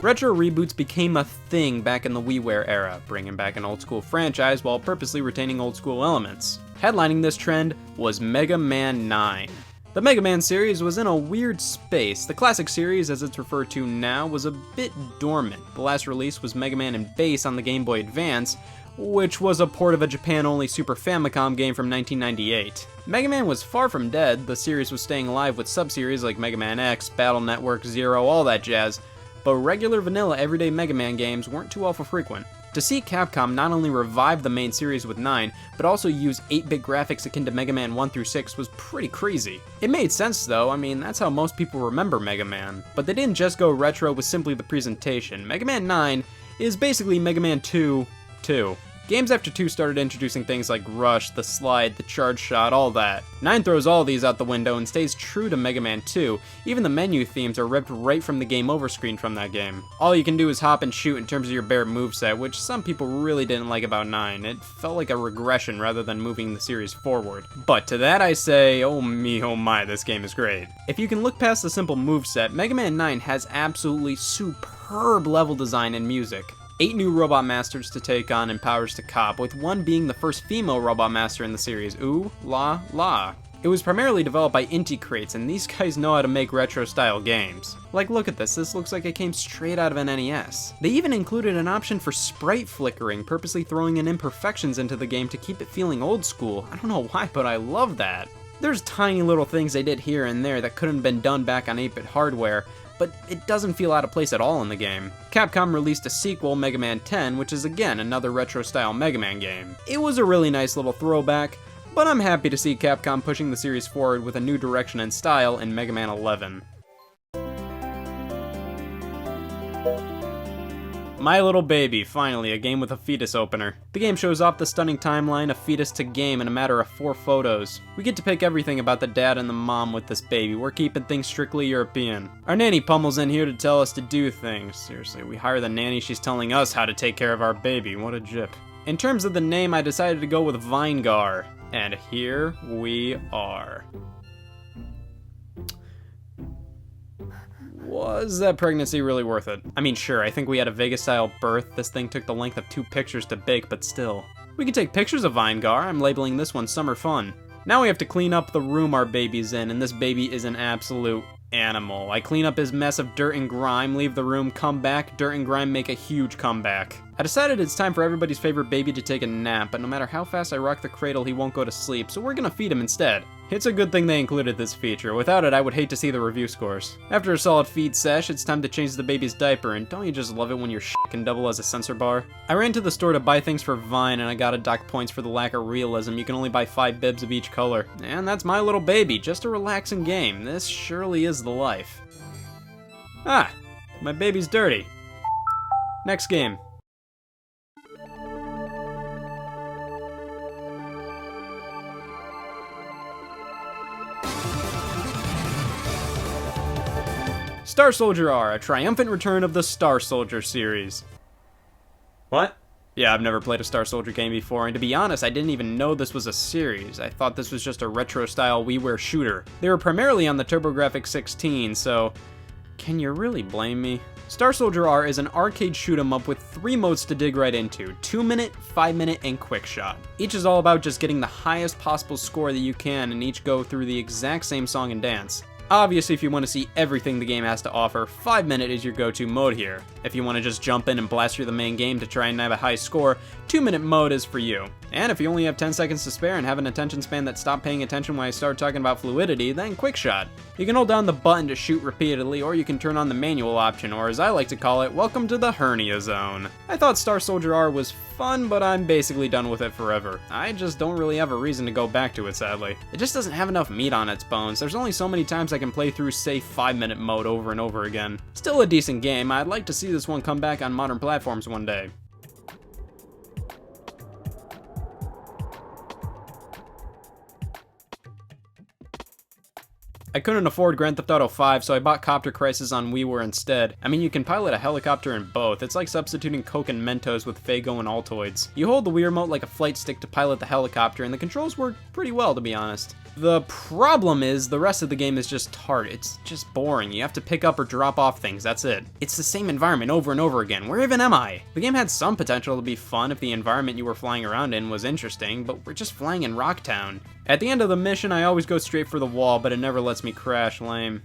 Retro reboots became a thing back in the WiiWare era, bringing back an old-school franchise while purposely retaining old-school elements. Headlining this trend was Mega Man 9. The Mega Man series was in a weird space. The classic series, as it's referred to now, was a bit dormant. The last release was Mega Man in Bass on the Game Boy Advance, which was a port of a Japan-only Super Famicom game from 1998. Mega Man was far from dead. The series was staying alive with sub-series like Mega Man X, Battle Network, Zero, all that jazz, but regular vanilla everyday Mega Man games weren't too awful frequent. To see Capcom not only revive the main series with 9, but also use 8-bit graphics akin to Mega Man 1 through 6 was pretty crazy. It made sense though, I mean that's how most people remember Mega Man. But they didn't just go retro with simply the presentation. Mega Man 9 is basically Mega Man 2 2. Games after 2 started introducing things like Rush, the Slide, the Charge Shot, all that. 9 throws all these out the window and stays true to Mega Man 2. Even the menu themes are ripped right from the game over screen from that game. All you can do is hop and shoot in terms of your bare moveset, which some people really didn't like about 9. It felt like a regression rather than moving the series forward. But to that I say, oh me, oh my, this game is great. If you can look past the simple moveset, Mega Man 9 has absolutely superb level design and music. 8 new Robot Masters to take on and powers to cop, with one being the first female Robot Master in the series. Ooh, la, la. It was primarily developed by Inti Crates, and these guys know how to make retro-style games. Like, look at this looks like it came straight out of an NES. They even included an option for sprite flickering, purposely throwing in imperfections into the game to keep it feeling old school. I don't know why, but I love that. There's tiny little things they did here and there that couldn't have been done back on 8-bit hardware, but it doesn't feel out of place at all in the game. Capcom released a sequel, Mega Man 10, which is again another retro-style Mega Man game. It was a really nice little throwback, but I'm happy to see Capcom pushing the series forward with a new direction and style in Mega Man 11. My Little Baby, finally, a game with a fetus opener. The game shows off the stunning timeline of fetus to game in a matter of 4 photos. We get to pick everything about the dad and the mom with this baby. We're keeping things strictly European. Our nanny Pummel's in here to tell us to do things. Seriously, we hire the nanny, she's telling us how to take care of our baby. What a jip. In terms of the name, I decided to go with Vinegar. And here we are. Was that pregnancy really worth it? I mean, sure, I think we had a Vegas-style birth. This thing took the length of 2 pictures to bake, but still. We can take pictures of Vinegar. I'm labeling this one Summer Fun. Now we have to clean up the room our baby's in, and this baby is an absolute animal. I clean up his mess of dirt and grime, leave the room, come back, dirt and grime make a huge comeback. I decided it's time for everybody's favorite baby to take a nap, but no matter how fast I rock the cradle, he won't go to sleep, so we're gonna feed him instead. It's a good thing they included this feature. Without it, I would hate to see the review scores. After a solid feed sesh, it's time to change the baby's diaper, and don't you just love it when your shit can double as a sensor bar? I ran to the store to buy things for Vine, and I gotta dock points for the lack of realism. You can only buy 5 bibs of each color. And that's My Little Baby, just a relaxing game. This surely is the life. Ah, my baby's dirty. Next game. Star Soldier R, a triumphant return of the Star Soldier series. What? Yeah, I've never played a Star Soldier game before, and to be honest, I didn't even know this was a series. I thought this was just a retro-style WiiWare shooter. They were primarily on the TurboGrafx 16, so can you really blame me? Star Soldier R is an arcade shoot-'em-up with 3 modes to dig right into: 2-minute, 5-minute, and quick shot. Each is all about just getting the highest possible score that you can, and each go through the exact same song and dance. Obviously, if you want to see everything the game has to offer, 5-minute is your go-to mode here. If you want to just jump in and blast through the main game to try and have a high score, 2-minute mode is for you. And if you only have 10 seconds to spare and have an attention span that stopped paying attention when I started talking about fluidity, then quick shot. You can hold down the button to shoot repeatedly, or you can turn on the manual option, or as I like to call it, welcome to the hernia zone. I thought Star Soldier R was fun, but I'm basically done with it forever. I just don't really have a reason to go back to it, sadly. It just doesn't have enough meat on its bones. There's only so many times I can play through, say, 5-minute mode over and over again. Still a decent game. I'd like to see this one come back on modern platforms one day. I couldn't afford Grand Theft Auto 5, so I bought Copter Crisis on WiiWare instead. I mean, you can pilot a helicopter in both. It's like substituting Coke and Mentos with Faygo and Altoids. You hold the Wii Remote like a flight stick to pilot the helicopter, and the controls work pretty well, to be honest. The problem is, the rest of the game is just tart. It's just boring. You have to pick up or drop off things, that's it. It's the same environment over and over again. Where even am I? The game had some potential to be fun if the environment you were flying around in was interesting, but we're just flying in Rocktown. At the end of the mission, I always go straight for the wall, but it never lets me crash. Lame.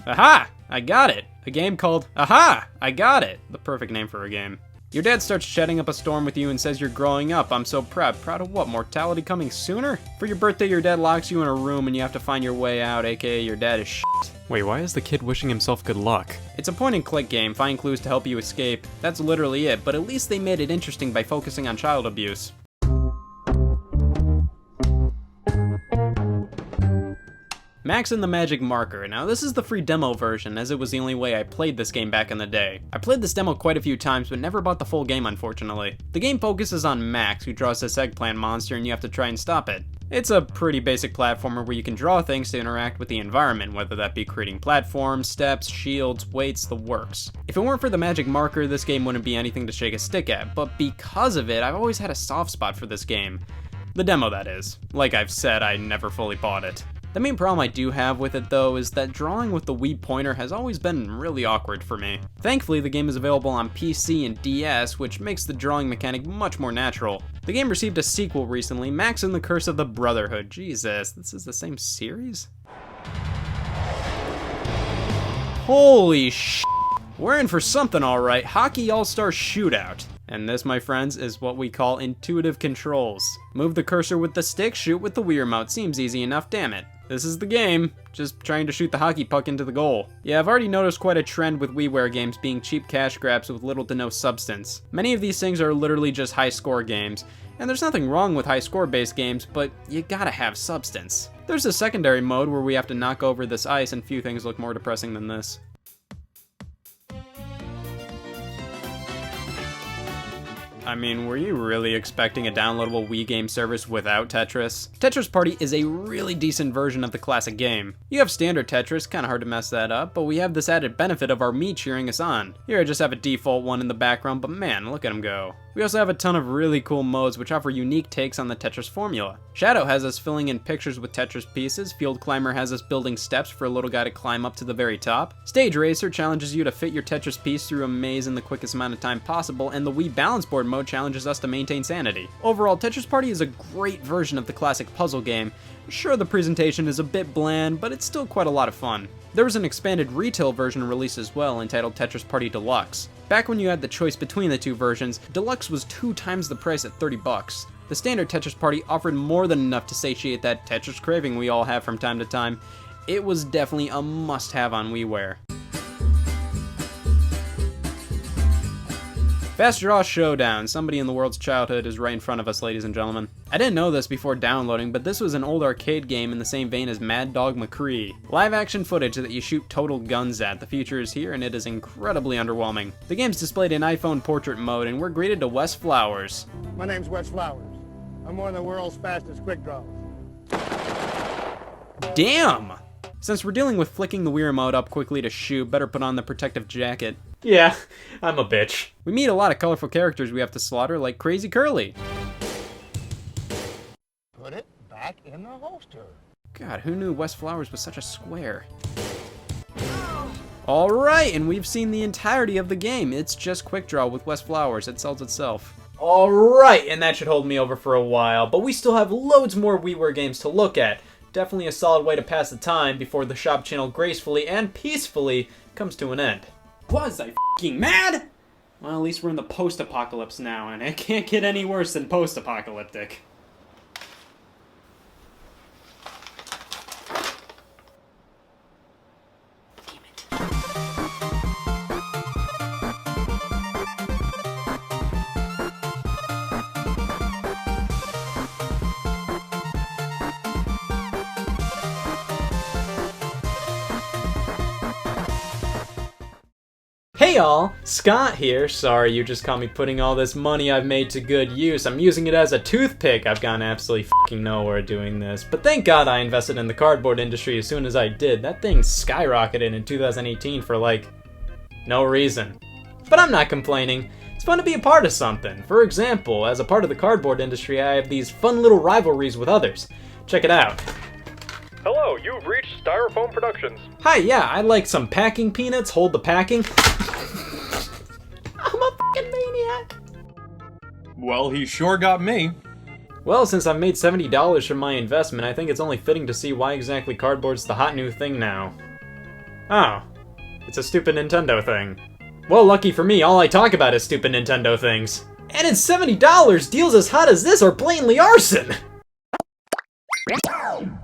Aha! I got it! A game called Aha! I got it! The perfect name for a game. Your dad starts chatting up a storm with you and says you're growing up. I'm so proud. Proud of what? Mortality coming sooner? For your birthday, your dad locks you in a room and you have to find your way out, aka your dad is shit. Wait, why is the kid wishing himself good luck? It's a point-and-click game. Find clues to help you escape. That's literally it, but at least they made it interesting by focusing on child abuse. Max and the Magic Marker. Now this is the free demo version, as it was the only way I played this game back in the day. I played this demo quite a few times, but never bought the full game, unfortunately. The game focuses on Max, who draws this eggplant monster and you have to try and stop it. It's a pretty basic platformer where you can draw things to interact with the environment, whether that be creating platforms, steps, shields, weights, the works. If it weren't for the Magic Marker, this game wouldn't be anything to shake a stick at, but because of it, I've always had a soft spot for this game. The demo, that is. Like I've said, I never fully bought it. The main problem I do have with it though is that drawing with the Wii pointer has always been really awkward for me. Thankfully the game is available on PC and DS, which makes the drawing mechanic much more natural. The game received a sequel recently, Max and the Curse of the Brotherhood. Jesus, this is the same series? Holy sh**. We're in for something alright. Hockey All-Star Shootout. And this, my friends, is what we call intuitive controls. Move the cursor with the stick, shoot with the Wii Remote. Seems easy enough, damn it. This is the game, just trying to shoot the hockey puck into the goal. Yeah, I've already noticed quite a trend with WiiWare games being cheap cash grabs with little to no substance. Many of these things are literally just high score games, And there's nothing wrong with high score based games, but you gotta have substance. There's a secondary mode where we have to knock over this ice, and few things look more depressing than this. I mean, were you really expecting a downloadable Wii game service without Tetris? Tetris Party is a really decent version of the classic game. You have standard Tetris, kinda hard to mess that up, but we have this added benefit of our Mii cheering us on. Here I just have a default one in the background, but man, look at him go. We also have a ton of really cool modes which offer unique takes on the Tetris formula. Shadow has us filling in pictures with Tetris pieces, Field Climber has us building steps for a little guy to climb up to the very top, Stage Racer challenges you to fit your Tetris piece through a maze in the quickest amount of time possible, and the Wii Balance Board mode challenges us to maintain sanity. Overall, Tetris Party is a great version of the classic puzzle game. Sure, the presentation is a bit bland, but it's still quite a lot of fun. There was an expanded retail version released as well, entitled Tetris Party Deluxe. Back when you had the choice between the two versions, Deluxe was 2 times the price at $30. The standard Tetris Party offered more than enough to satiate that Tetris craving we all have from time to time. It was definitely a must-have on WiiWare. Fast Draw Showdown. Somebody in the world's childhood is right in front of us, ladies and gentlemen. I didn't know this before downloading, but this was an old arcade game in the same vein as Mad Dog McCree. Live action footage that you shoot total guns at. The feature is here and it is incredibly underwhelming. The game's displayed in iPhone portrait mode and we're greeted to Wes Flowers. My name's Wes Flowers. I'm one of the world's fastest quick draws. Damn! Since we're dealing with flicking the Wii remote up quickly to shoot, better put on the protective jacket. Yeah, I'm a bitch. We meet a lot of colorful characters we have to slaughter, like Crazy Curly. Put it back in the holster. God, who knew Wes Flowers was such a square? Alright, and we've seen the entirety of the game. It's just Quick Draw with Wes Flowers. It sells itself. Alright, and that should hold me over for a while, but we still have loads more WiiWare games to look at. Definitely a solid way to pass the time before the shop channel gracefully and peacefully comes to an end. Was I f***ing mad? Well, at least we're in the post-apocalypse now, and it can't get any worse than post-apocalyptic. Hey y'all, Scott here. Sorry you just caught me putting all this money I've made to good use. I'm using it as a toothpick. I've gone absolutely f***ing nowhere doing this. But thank God I invested in the cardboard industry as soon as I did. That thing skyrocketed in 2018 for like, no reason. But I'm not complaining. It's fun to be a part of something. For example, as a part of the cardboard industry, I have these fun little rivalries with others. Check it out. Hello, you've reached Styrofoam Productions. Hi, yeah, I'd like some packing peanuts. Hold the packing. I'm a fucking maniac. Well, he sure got me. Well, since I've made $70 from my investment, I think it's only fitting to see why exactly cardboard's the hot new thing now. Oh, it's a stupid Nintendo thing. Well, lucky for me, all I talk about is stupid Nintendo things. And it's $70! Deals as hot as this are blatantly arson!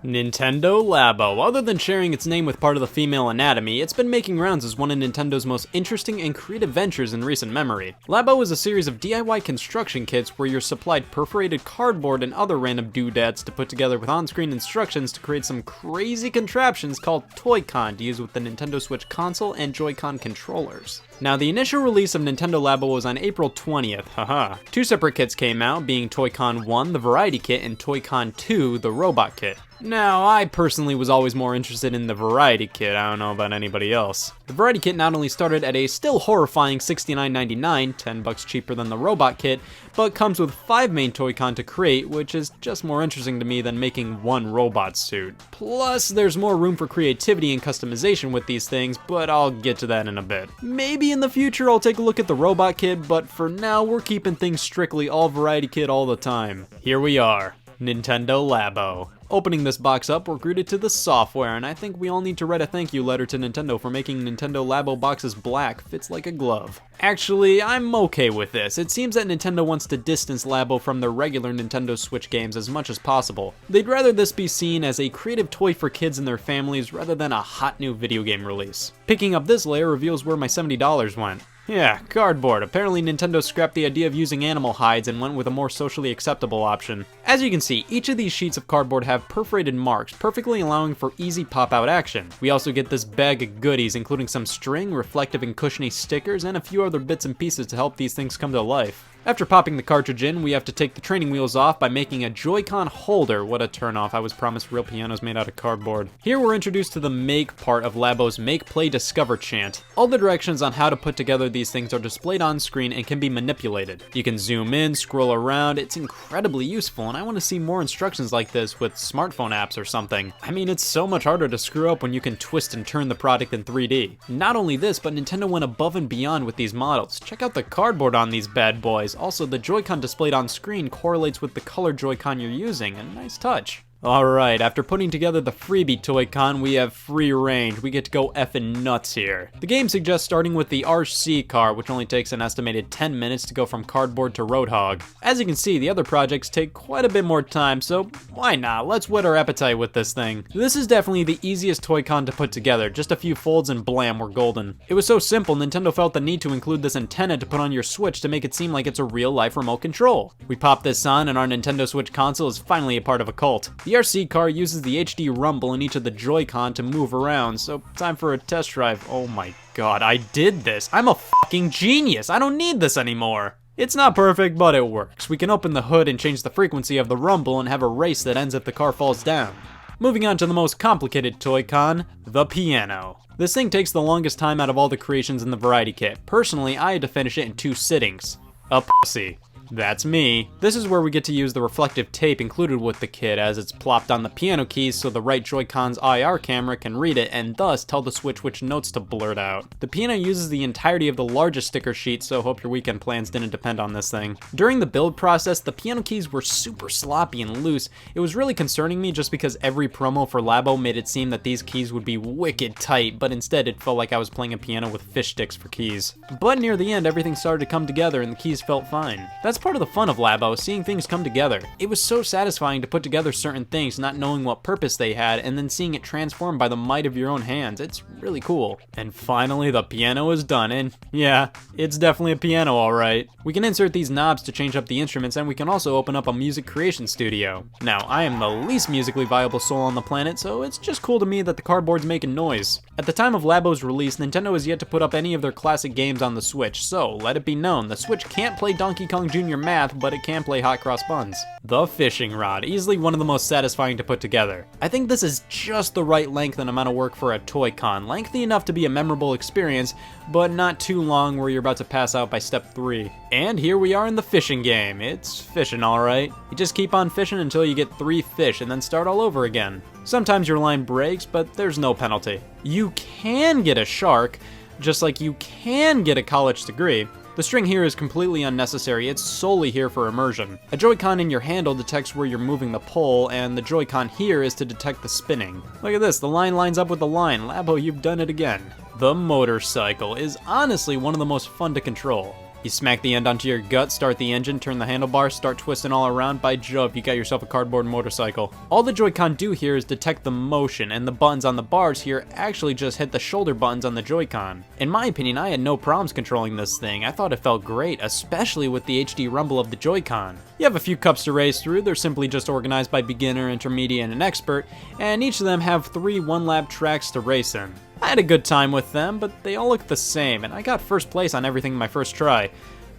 Nintendo Labo. Other than sharing its name with part of the female anatomy, it's been making rounds as one of Nintendo's most interesting and creative ventures in recent memory. Labo is a series of DIY construction kits where you're supplied perforated cardboard and other random doodads to put together with on-screen instructions to create some crazy contraptions called Toy-Con to use with the Nintendo Switch console and Joy-Con controllers. Now, the initial release of Nintendo Labo was on April 20th, haha. 2 separate kits came out, being Toy-Con 1, the Variety Kit, and Toy-Con 2, the Robot Kit. Now, I personally was always more interested in the Variety Kit, I don't know about anybody else. The Variety Kit not only started at a still horrifying $69.99, $10 cheaper than the Robot Kit, but comes with 5 main Toy-Con to create, which is just more interesting to me than making one robot suit. Plus, there's more room for creativity and customization with these things, but I'll get to that in a bit. Maybe in the future I'll take a look at the Robot Kit, but for now we're keeping things strictly all Variety Kit all the time. Here we are, Nintendo Labo. Opening this box up, we're greeted to the software, and I think we all need to write a thank you letter to Nintendo for making Nintendo Labo boxes black. Fits like a glove. Actually, I'm okay with this. It seems that Nintendo wants to distance Labo from their regular Nintendo Switch games as much as possible. They'd rather this be seen as a creative toy for kids and their families rather than a hot new video game release. Picking up this layer reveals where my $70 went. Yeah, cardboard. Apparently Nintendo scrapped the idea of using animal hides and went with a more socially acceptable option. As you can see, each of these sheets of cardboard have perforated marks, perfectly allowing for easy pop-out action. We also get this bag of goodies, including some string, reflective and cushiony stickers, and a few other bits and pieces to help these things come to life. After popping the cartridge in, we have to take the training wheels off by making a Joy-Con holder. What a turnoff, I was promised real pianos made out of cardboard. Here we're introduced to the make part of Labo's Make, Play, Discover chant. All the directions on how to put together these things are displayed on screen and can be manipulated. You can zoom in, scroll around, it's incredibly useful, and I want to see more instructions like this with smartphone apps or something. I mean, it's so much harder to screw up when you can twist and turn the product in 3D. Not only this, but Nintendo went above and beyond with these models. Check out the cardboard on these bad boys. Also, the Joy-Con displayed on screen correlates with the color Joy-Con you're using, a nice touch. Alright, after putting together the freebie Toy-Con, we have free range. We get to go effing nuts here. The game suggests starting with the RC car, which only takes an estimated 10 minutes to go from cardboard to Roadhog. As you can see, the other projects take quite a bit more time, so why not? Let's whet our appetite with this thing. This is definitely the easiest Toy-Con to put together. Just a few folds and blam, we're golden. It was so simple, Nintendo felt the need to include this antenna to put on your Switch to make it seem like it's a real-life remote control. We pop this on, and our Nintendo Switch console is finally a part of a cult. The RC car uses the HD rumble in each of the Joy-Con to move around, so time for a test drive. Oh my god, I did this! I'm a fucking genius! I don't need this anymore! It's not perfect, but it works. We can open the hood and change the frequency of the rumble and have a race that ends if the car falls down. Moving on to the most complicated Toy-Con, the piano. This thing takes the longest time out of all the creations in the variety kit. Personally, I had to finish it in 2 sittings. A pussy. That's me. This is where we get to use the reflective tape included with the kit, as it's plopped on the piano keys so the right Joy-Con's IR camera can read it and thus tell the Switch which notes to blurt out. The piano uses the entirety of the largest sticker sheet, so hope your weekend plans didn't depend on this thing. During the build process, the piano keys were super sloppy and loose. It was really concerning me just because every promo for Labo made it seem that these keys would be wicked tight, but instead it felt like I was playing a piano with fish sticks for keys. But near the end, everything started to come together and the keys felt fine. That's part of the fun of Labo, seeing things come together. It was so satisfying to put together certain things, not knowing what purpose they had, and then seeing it transform by the might of your own hands. It's really cool. And finally, the piano is done, and yeah, it's definitely a piano, alright. We can insert these knobs to change up the instruments, and we can also open up a music creation studio. Now, I am the least musically viable soul on the planet, so it's just cool to me that the cardboard's making noise. At the time of Labo's release, Nintendo has yet to put up any of their classic games on the Switch, so let it be known, the Switch can't play Donkey Kong Jr. Math, but it can play Hot Cross Buns. The fishing rod, easily one of the most satisfying to put together. I think this is just the right length and amount of work for a Toy-Con, lengthy enough to be a memorable experience, but not too long where you're about to pass out by step 3. And here we are in the fishing game. It's fishing, alright. You just keep on fishing until you get 3 fish and then start all over again. Sometimes your line breaks, but there's no penalty. You can get a shark, just like you can get a college degree. The string here is completely unnecessary, it's solely here for immersion. A Joy-Con in your handle detects where you're moving the pole, and the Joy-Con here is to detect the spinning. Look at this, the line lines up with the line. Labo, you've done it again. The motorcycle is honestly one of the most fun to control. You smack the end onto your gut, start the engine, turn the handlebars, start twisting all around. By Jove, you got yourself a cardboard motorcycle. All the Joy-Con do here is detect the motion, and the buttons on the bars here actually just hit the shoulder buttons on the Joy-Con. In my opinion, I had no problems controlling this thing. I thought it felt great, especially with the HD rumble of the Joy-Con. You have a few cups to race through. They're simply just organized by beginner, intermediate, and expert, and each of them have 3 one-lap tracks to race in. I had a good time with them, but they all look the same, and I got first place on everything my first try.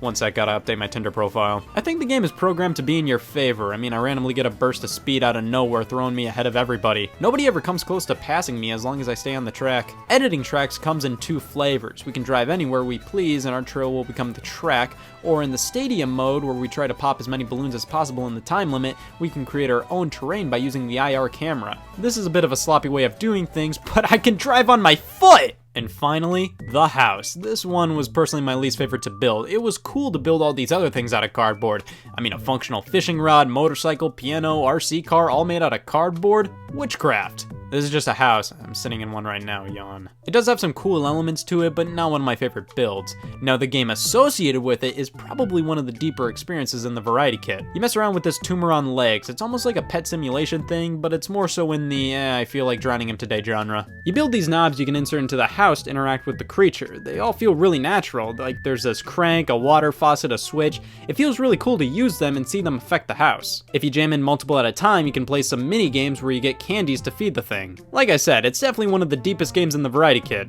One sec, gotta update my Tinder profile. I think the game is programmed to be in your favor. I mean, I randomly get a burst of speed out of nowhere, throwing me ahead of everybody. Nobody ever comes close to passing me as long as I stay on the track. Editing tracks comes in 2 flavors. We can drive anywhere we please, and our trail will become the track, or in the stadium mode, where we try to pop as many balloons as possible in the time limit, we can create our own terrain by using the IR camera. This is a bit of a sloppy way of doing things, but I can drive on my foot! And finally, the house. This one was personally my least favorite to build. It was cool to build all these other things out of cardboard. I mean, a functional fishing rod, motorcycle, piano, RC car, all made out of cardboard? Witchcraft. This is just a house. I'm sitting in one right now, yawn. It does have some cool elements to it, but not one of my favorite builds. Now, the game associated with it is probably one of the deeper experiences in the variety kit. You mess around with this tumor on legs. It's almost like a pet simulation thing, but it's more so in the, I feel like drowning him today genre. You build these knobs you can insert into the house to interact with the creature. They all feel really natural, like there's this crank, a water faucet, a switch. It feels really cool to use them and see them affect the house. If you jam in multiple at a time, you can play some mini games where you get candies to feed the thing. Like I said, it's definitely one of the deepest games in the variety kit.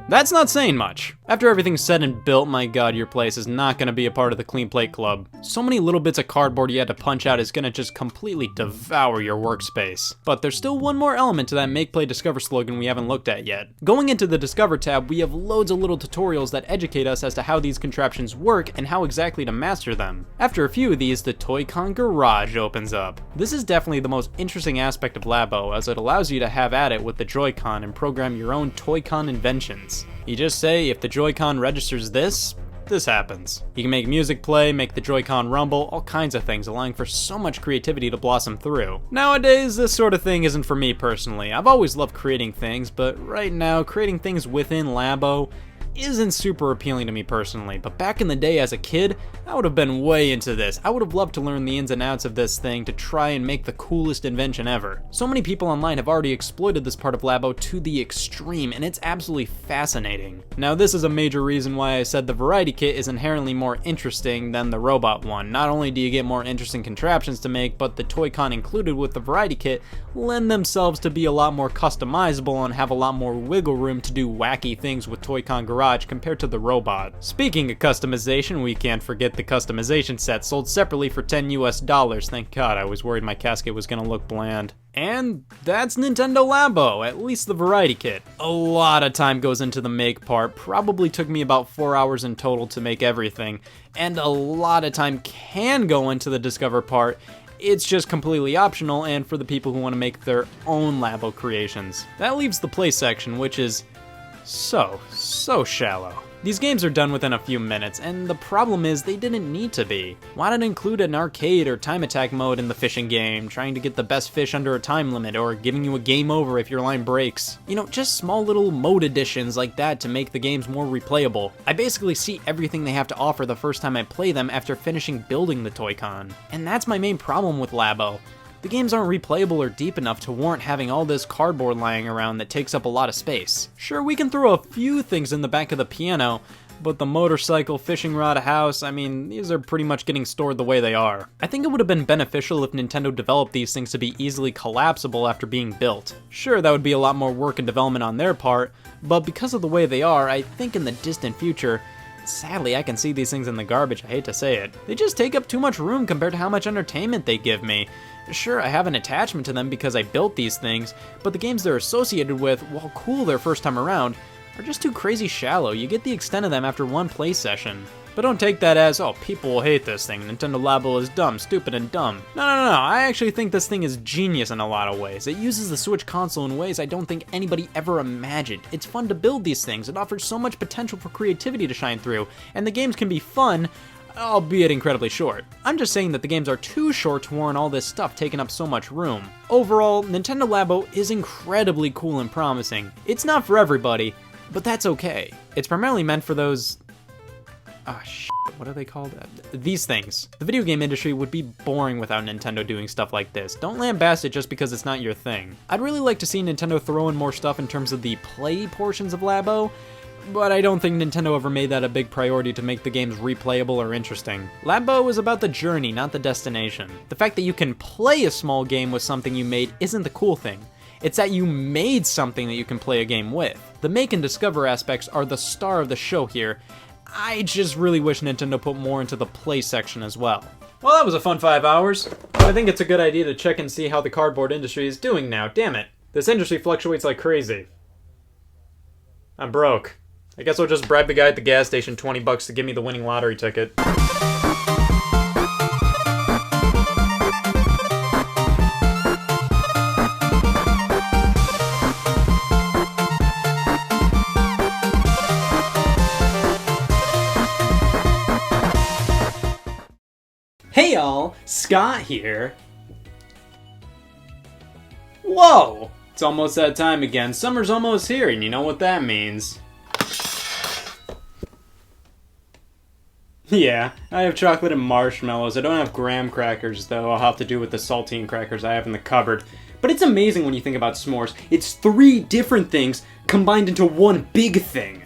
That's not saying much. After everything's said and built, my god, your place is not gonna be a part of the Clean Plate Club. So many little bits of cardboard you had to punch out is gonna just completely devour your workspace. But there's still one more element to that Make, Play, Discover slogan we haven't looked at yet. Going into the Discover tab, we have loads of little tutorials that educate us as to how these contraptions work and how exactly to master them. After a few of these, the Toy-Con Garage opens up. This is definitely the most interesting aspect of Labo, as it allows you to have at it with the Joy-Con and program your own Toy-Con inventions. You just say, if the Joy-Con registers this happens. You can make music play, make the Joy-Con rumble, all kinds of things, allowing for so much creativity to blossom through. Nowadays, this sort of thing isn't for me personally. I've always loved creating things, but right now, creating things within Labo isn't super appealing to me personally, but back in the day as a kid, I would have been way into this. I would have loved to learn the ins and outs of this thing to try and make the coolest invention ever. So many people online have already exploited this part of Labo to the extreme, and it's absolutely fascinating. Now, this is a major reason why I said the variety kit is inherently more interesting than the robot one. Not only do you get more interesting contraptions to make, but the Toy-Con included with the variety kit lend themselves to be a lot more customizable and have a lot more wiggle room to do wacky things with Toy-Con Garage compared to the robot. Speaking of customization, we can't forget the customization set sold separately for $10 US. Thank God, I was worried my casket was gonna look bland. And that's Nintendo Labo, at least the variety kit. A lot of time goes into the make part, probably took me about 4 hours in total to make everything, and a lot of time can go into the Discover part. It's just completely optional and for the people who want to make their own Labo creations. That leaves the play section, which is so shallow. These games are done within a few minutes, and the problem is they didn't need to be. Why not include an arcade or time attack mode in the fishing game, trying to get the best fish under a time limit, or giving you a game over if your line breaks? You know, just small little mode additions like that to make the games more replayable. I basically see everything they have to offer the first time I play them after finishing building the Toy-Con. And that's my main problem with Labo. The games aren't replayable or deep enough to warrant having all this cardboard lying around that takes up a lot of space. Sure, we can throw a few things in the back of the piano, but the motorcycle, fishing rod, house, I mean, these are pretty much getting stored the way they are. I think it would have been beneficial if Nintendo developed these things to be easily collapsible after being built. Sure, that would be a lot more work and development on their part, but because of the way they are, I think in the distant future, sadly, I can see these things in the garbage, I hate to say it. They just take up too much room compared to how much entertainment they give me. Sure, I have an attachment to them because I built these things, but the games they're associated with, while cool their first time around, are just too crazy shallow. You get the extent of them after one play session. But don't take that as, oh, people will hate this thing. Nintendo Labo is dumb, stupid, and dumb. No. I actually think this thing is genius in a lot of ways. It uses the Switch console in ways I don't think anybody ever imagined. It's fun to build these things. It offers so much potential for creativity to shine through, and the games can be fun, albeit incredibly short. I'm just saying that the games are too short to warrant all this stuff taking up so much room. Overall, Nintendo Labo is incredibly cool and promising. It's not for everybody, but that's okay. It's primarily meant for those... what are they called? These things. The video game industry would be boring without Nintendo doing stuff like this. Don't lambast it just because it's not your thing. I'd really like to see Nintendo throw in more stuff in terms of the play portions of Labo, but I don't think Nintendo ever made that a big priority to make the games replayable or interesting. Labo is about the journey, not the destination. The fact that you can play a small game with something you made isn't the cool thing. It's that you made something that you can play a game with. The make and discover aspects are the star of the show here. I just really wish Nintendo put more into the play section as well. Well, that was a fun 5 hours. I think it's a good idea to check and see how the cardboard industry is doing now, damn it. This industry fluctuates like crazy. I'm broke. I guess I'll just bribe the guy at the gas station $20 to give me the winning lottery ticket. Hey y'all, Scott here. Whoa! It's almost that time again. Summer's almost here, and you know what that means. Yeah, I have chocolate and marshmallows. I don't have graham crackers, though. I'll have to do with the saltine crackers I have in the cupboard. But it's amazing when you think about s'mores. It's 3 different things combined into one big thing.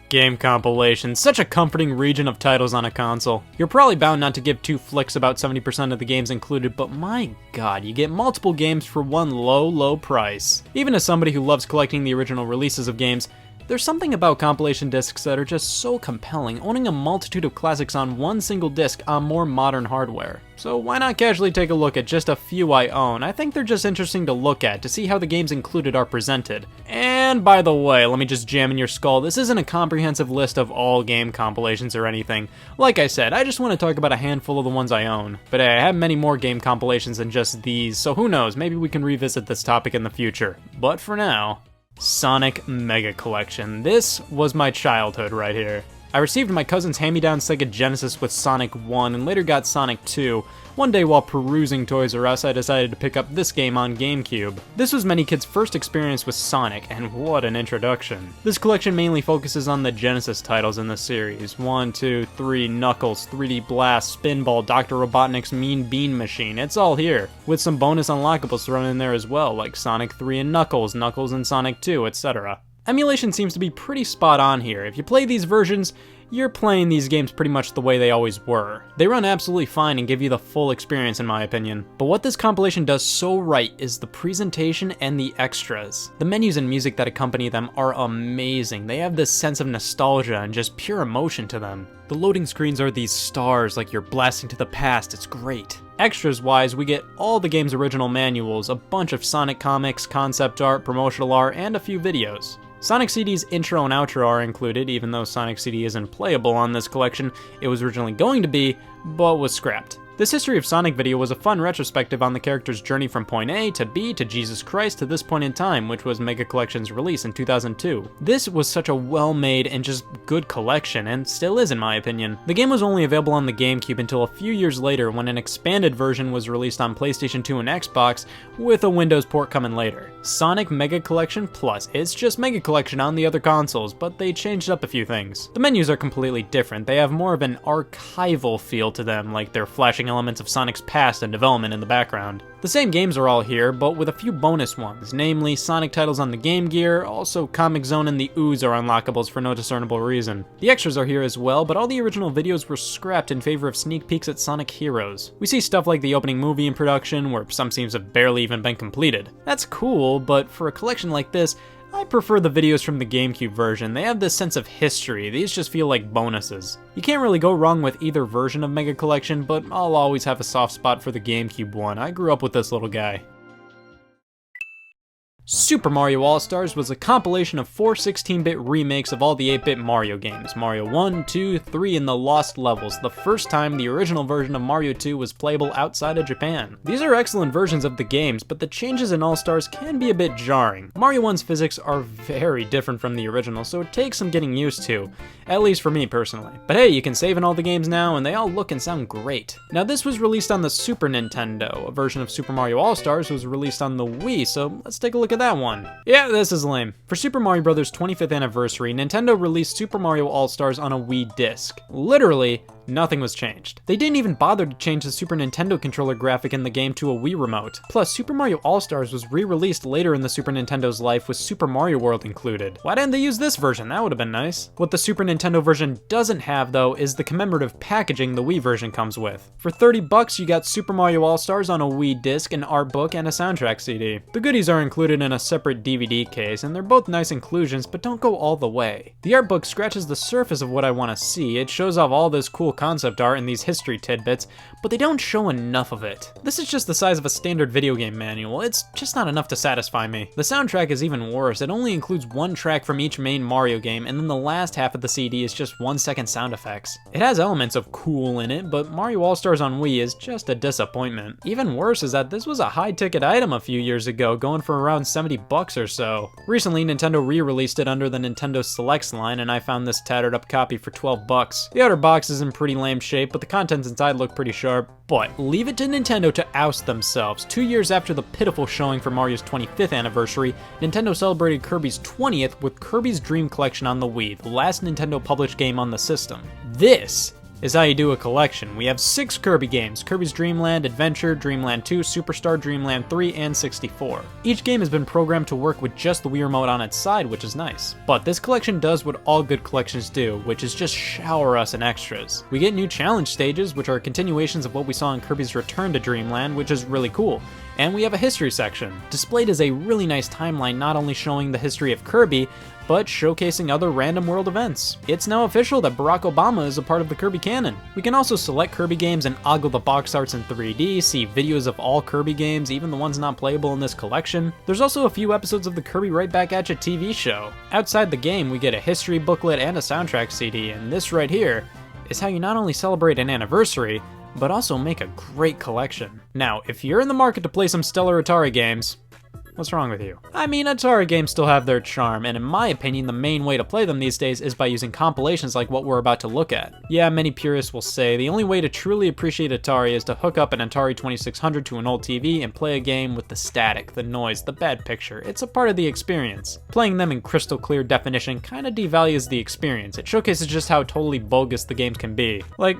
Game Compilation, such a comforting region of titles on a console. You're probably bound not to give 2 flicks about 70% of the games included, but my god, you get multiple games for one low price. Even as somebody who loves collecting the original releases of games, there's something about compilation discs that are just so compelling, owning a multitude of classics on one single disc on more modern hardware. So why not casually take a look at just a few I own? I think they're just interesting to look at, to see how the games included are presented. And by the way, let me just jam in your skull, this isn't a comprehensive list of all game compilations or anything. Like I said, I just want to talk about a handful of the ones I own. But hey, I have many more game compilations than just these, so who knows, maybe we can revisit this topic in the future. But for now, Sonic Mega Collection. This was my childhood right here. I received my cousin's hand-me-down Sega Genesis with Sonic 1 and later got Sonic 2. One day while perusing Toys R Us, I decided to pick up this game on GameCube. This was many kids' first experience with Sonic, and what an introduction. This collection mainly focuses on the Genesis titles in the series. 1, 2, 3, Knuckles, 3D Blast, Spinball, Dr. Robotnik's Mean Bean Machine. It's all here, with some bonus unlockables thrown in there as well, like Sonic 3 and Knuckles, Knuckles and Sonic 2, etc. Emulation seems to be pretty spot on here. If you play these versions, you're playing these games pretty much the way they always were. They run absolutely fine and give you the full experience in my opinion. But what this compilation does so right is the presentation and the extras. The menus and music that accompany them are amazing. They have this sense of nostalgia and just pure emotion to them. The loading screens are these stars like you're blasting to the past, it's great. Extras wise, we get all the game's original manuals, a bunch of Sonic comics, concept art, promotional art, and a few videos. Sonic CD's intro and outro are included, even though Sonic CD isn't playable on this collection. It was originally going to be, but was scrapped. This History of Sonic video was a fun retrospective on the character's journey from point A to B to Jesus Christ to this point in time, which was Mega Collection's release in 2002. This was such a well-made and just good collection, and still is in my opinion. The game was only available on the GameCube until a few years later when an expanded version was released on PlayStation 2 and Xbox, with a Windows port coming later. Sonic Mega Collection Plus. It's just Mega Collection on the other consoles, but they changed up a few things. The menus are completely different. They have more of an archival feel to them, like they're flashing elements of Sonic's past and development in the background. The same games are all here, but with a few bonus ones, namely Sonic titles on the Game Gear, also Comic Zone and the Ooze are unlockables for no discernible reason. The extras are here as well, but all the original videos were scrapped in favor of sneak peeks at Sonic Heroes. We see stuff like the opening movie in production, where some scenes have barely even been completed. That's cool, but for a collection like this, I prefer the videos from the GameCube version. They have this sense of history. These just feel like bonuses. You can't really go wrong with either version of Mega Collection, but I'll always have a soft spot for the GameCube one. I grew up with this little guy. Super Mario All-Stars was a compilation of 4 16-bit remakes of all the 8-bit Mario games, Mario 1, 2, 3, and the Lost Levels, the first time the original version of Mario 2 was playable outside of Japan. These are excellent versions of the games, but the changes in All-Stars can be a bit jarring. Mario 1's physics are very different from the original, so it takes some getting used to, at least for me personally. But hey, you can save in all the games now, and they all look and sound great. Now this was released on the Super Nintendo. A version of Super Mario All-Stars was released on the Wii, so let's take a look at that one. Yeah, this is lame. For Super Mario Bros. 25th anniversary, Nintendo released Super Mario All-Stars on a Wii disc. Literally, nothing was changed. They didn't even bother to change the Super Nintendo controller graphic in the game to a Wii remote. Plus, Super Mario All-Stars was re-released later in the Super Nintendo's life with Super Mario World included. Why didn't they use this version? That would have been nice. What the Super Nintendo version doesn't have, though, is the commemorative packaging the Wii version comes with. For $30, you got Super Mario All-Stars on a Wii disc, an art book, and a soundtrack CD. The goodies are included in a separate DVD case, and they're both nice inclusions, but don't go all the way. The art book scratches the surface of what I want to see. It shows off all this cool concept art and these history tidbits, but they don't show enough of it. This is just the size of a standard video game manual. It's just not enough to satisfy me. The soundtrack is even worse. It only includes one track from each main Mario game, and then the last half of the CD is just 1-second sound effects. It has elements of cool in it, but Mario All-Stars on Wii is just a disappointment. Even worse is that this was a high-ticket item a few years ago, going for around $70 or so. Recently, Nintendo re-released it under the Nintendo Selects line, and I found this tattered up copy for $12. The outer box is in pretty lame shape, but the contents inside look pretty sharp. But leave it to Nintendo to oust themselves. 2 years after the pitiful showing for Mario's 25th anniversary, Nintendo celebrated Kirby's 20th with Kirby's Dream Collection on the Wii, the last Nintendo published game on the system. This is how you do a collection. We have 6 Kirby games: Kirby's Dream Land, Adventure, Dreamland 2, Superstar, Dreamland 3, and 64. Each game has been programmed to work with just the Wii Remote on its side, which is nice. But this collection does what all good collections do, which is just shower us in extras. We get new challenge stages, which are continuations of what we saw in Kirby's Return to Dreamland, which is really cool. And we have a history section. Displayed is a really nice timeline, not only showing the history of Kirby, but showcasing other random world events. It's now official that Barack Obama is a part of the Kirby canon. We can also select Kirby games and ogle the box arts in 3D, see videos of all Kirby games, even the ones not playable in this collection. There's also a few episodes of the Kirby Right Back At Ya TV show. Outside the game, we get a history booklet and a soundtrack CD, and this right here is how you not only celebrate an anniversary, but also make a great collection. Now, if you're in the market to play some stellar Atari games, what's wrong with you? I mean, Atari games still have their charm, and in my opinion, the main way to play them these days is by using compilations like what we're about to look at. Yeah, many purists will say the only way to truly appreciate Atari is to hook up an Atari 2600 to an old TV and play a game with the static, the noise, the bad picture. It's a part of the experience. Playing them in crystal clear definition kinda devalues the experience. It showcases just how totally bogus the games can be. Like,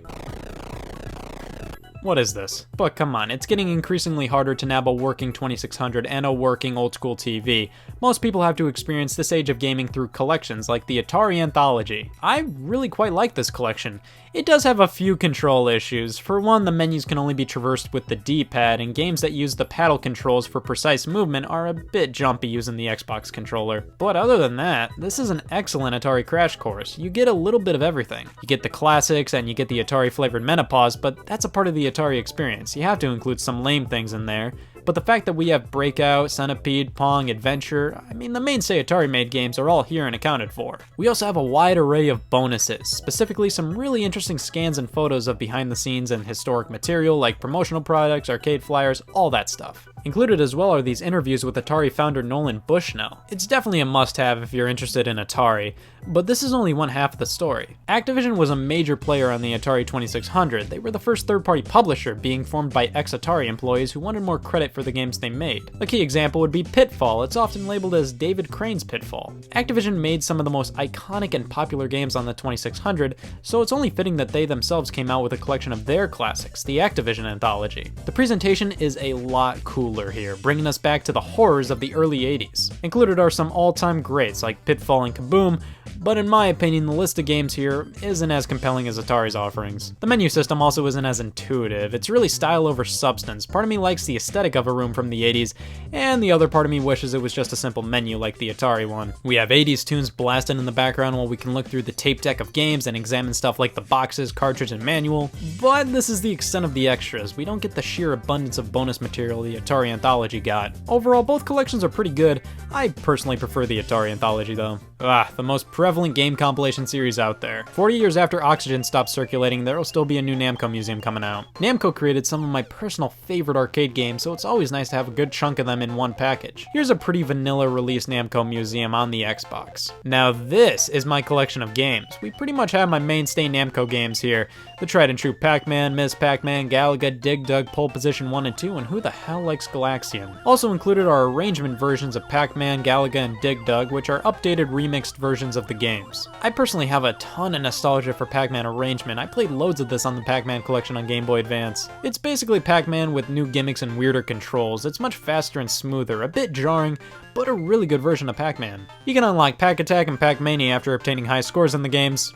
what is this? But come on, it's getting increasingly harder to nab a working 2600 and a working old school TV. Most people have to experience this age of gaming through collections like the Atari Anthology. I really quite like this collection. It does have a few control issues. For one, the menus can only be traversed with the D-pad, and games that use the paddle controls for precise movement are a bit jumpy using the Xbox controller. But other than that, this is an excellent Atari crash course. You get a little bit of everything. You get the classics and you get the Atari flavored menopause, but that's a part of the Atari experience. You have to include some lame things in there. But the fact that we have Breakout, Centipede, Pong, Adventure, I mean, the mainstay Atari-made games are all here and accounted for. We also have a wide array of bonuses, specifically some really interesting scans and photos of behind-the-scenes and historic material like promotional products, arcade flyers, all that stuff. Included as well are these interviews with Atari founder Nolan Bushnell. It's definitely a must-have if you're interested in Atari, but this is only one half of the story. Activision was a major player on the Atari 2600. They were the first third-party publisher, being formed by ex-Atari employees who wanted more credit for the games they made. A key example would be Pitfall. It's often labeled as David Crane's Pitfall. Activision made some of the most iconic and popular games on the 2600, so it's only fitting that they themselves came out with a collection of their classics, the Activision Anthology. The presentation is a lot cooler here, bringing us back to the horrors of the early 80s. Included are some all-time greats like Pitfall and Kaboom, but in my opinion, the list of games here isn't as compelling as Atari's offerings. The menu system also isn't as intuitive. It's really style over substance. Part of me likes the aesthetic of a room from the 80s, and the other part of me wishes it was just a simple menu like the Atari one. We have 80s tunes blasting in the background while we can look through the tape deck of games and examine stuff like the boxes, cartridge, and manual, but this is the extent of the extras. We don't get the sheer abundance of bonus material the Atari Anthology got. Overall, both collections are pretty good. I personally prefer the Atari Anthology though. The most prevalent game compilation series out there. 40 years after Oxygen stopped circulating, there'll still be a new Namco museum coming out. Namco created some of my personal favorite arcade games, so it's always nice to have a good chunk of them in one package. Here's a pretty vanilla release Namco museum on the Xbox. Now this is my collection of games. We pretty much have my mainstay Namco games here. The tried and true Pac-Man, Ms. Pac-Man, Galaga, Dig Dug, Pole Position 1 and 2, and who the hell likes Galaxian? Also included are arrangement versions of Pac-Man, Galaga, and Dig Dug, which are updated remixed versions of the games. I personally have a ton of nostalgia for Pac-Man arrangement. I played loads of this on the Pac-Man collection on Game Boy Advance. It's basically Pac-Man with new gimmicks and weirder controls. It's much faster and smoother, a bit jarring, but a really good version of Pac-Man. You can unlock Pac Attack and Pac-Mania after obtaining high scores in the games.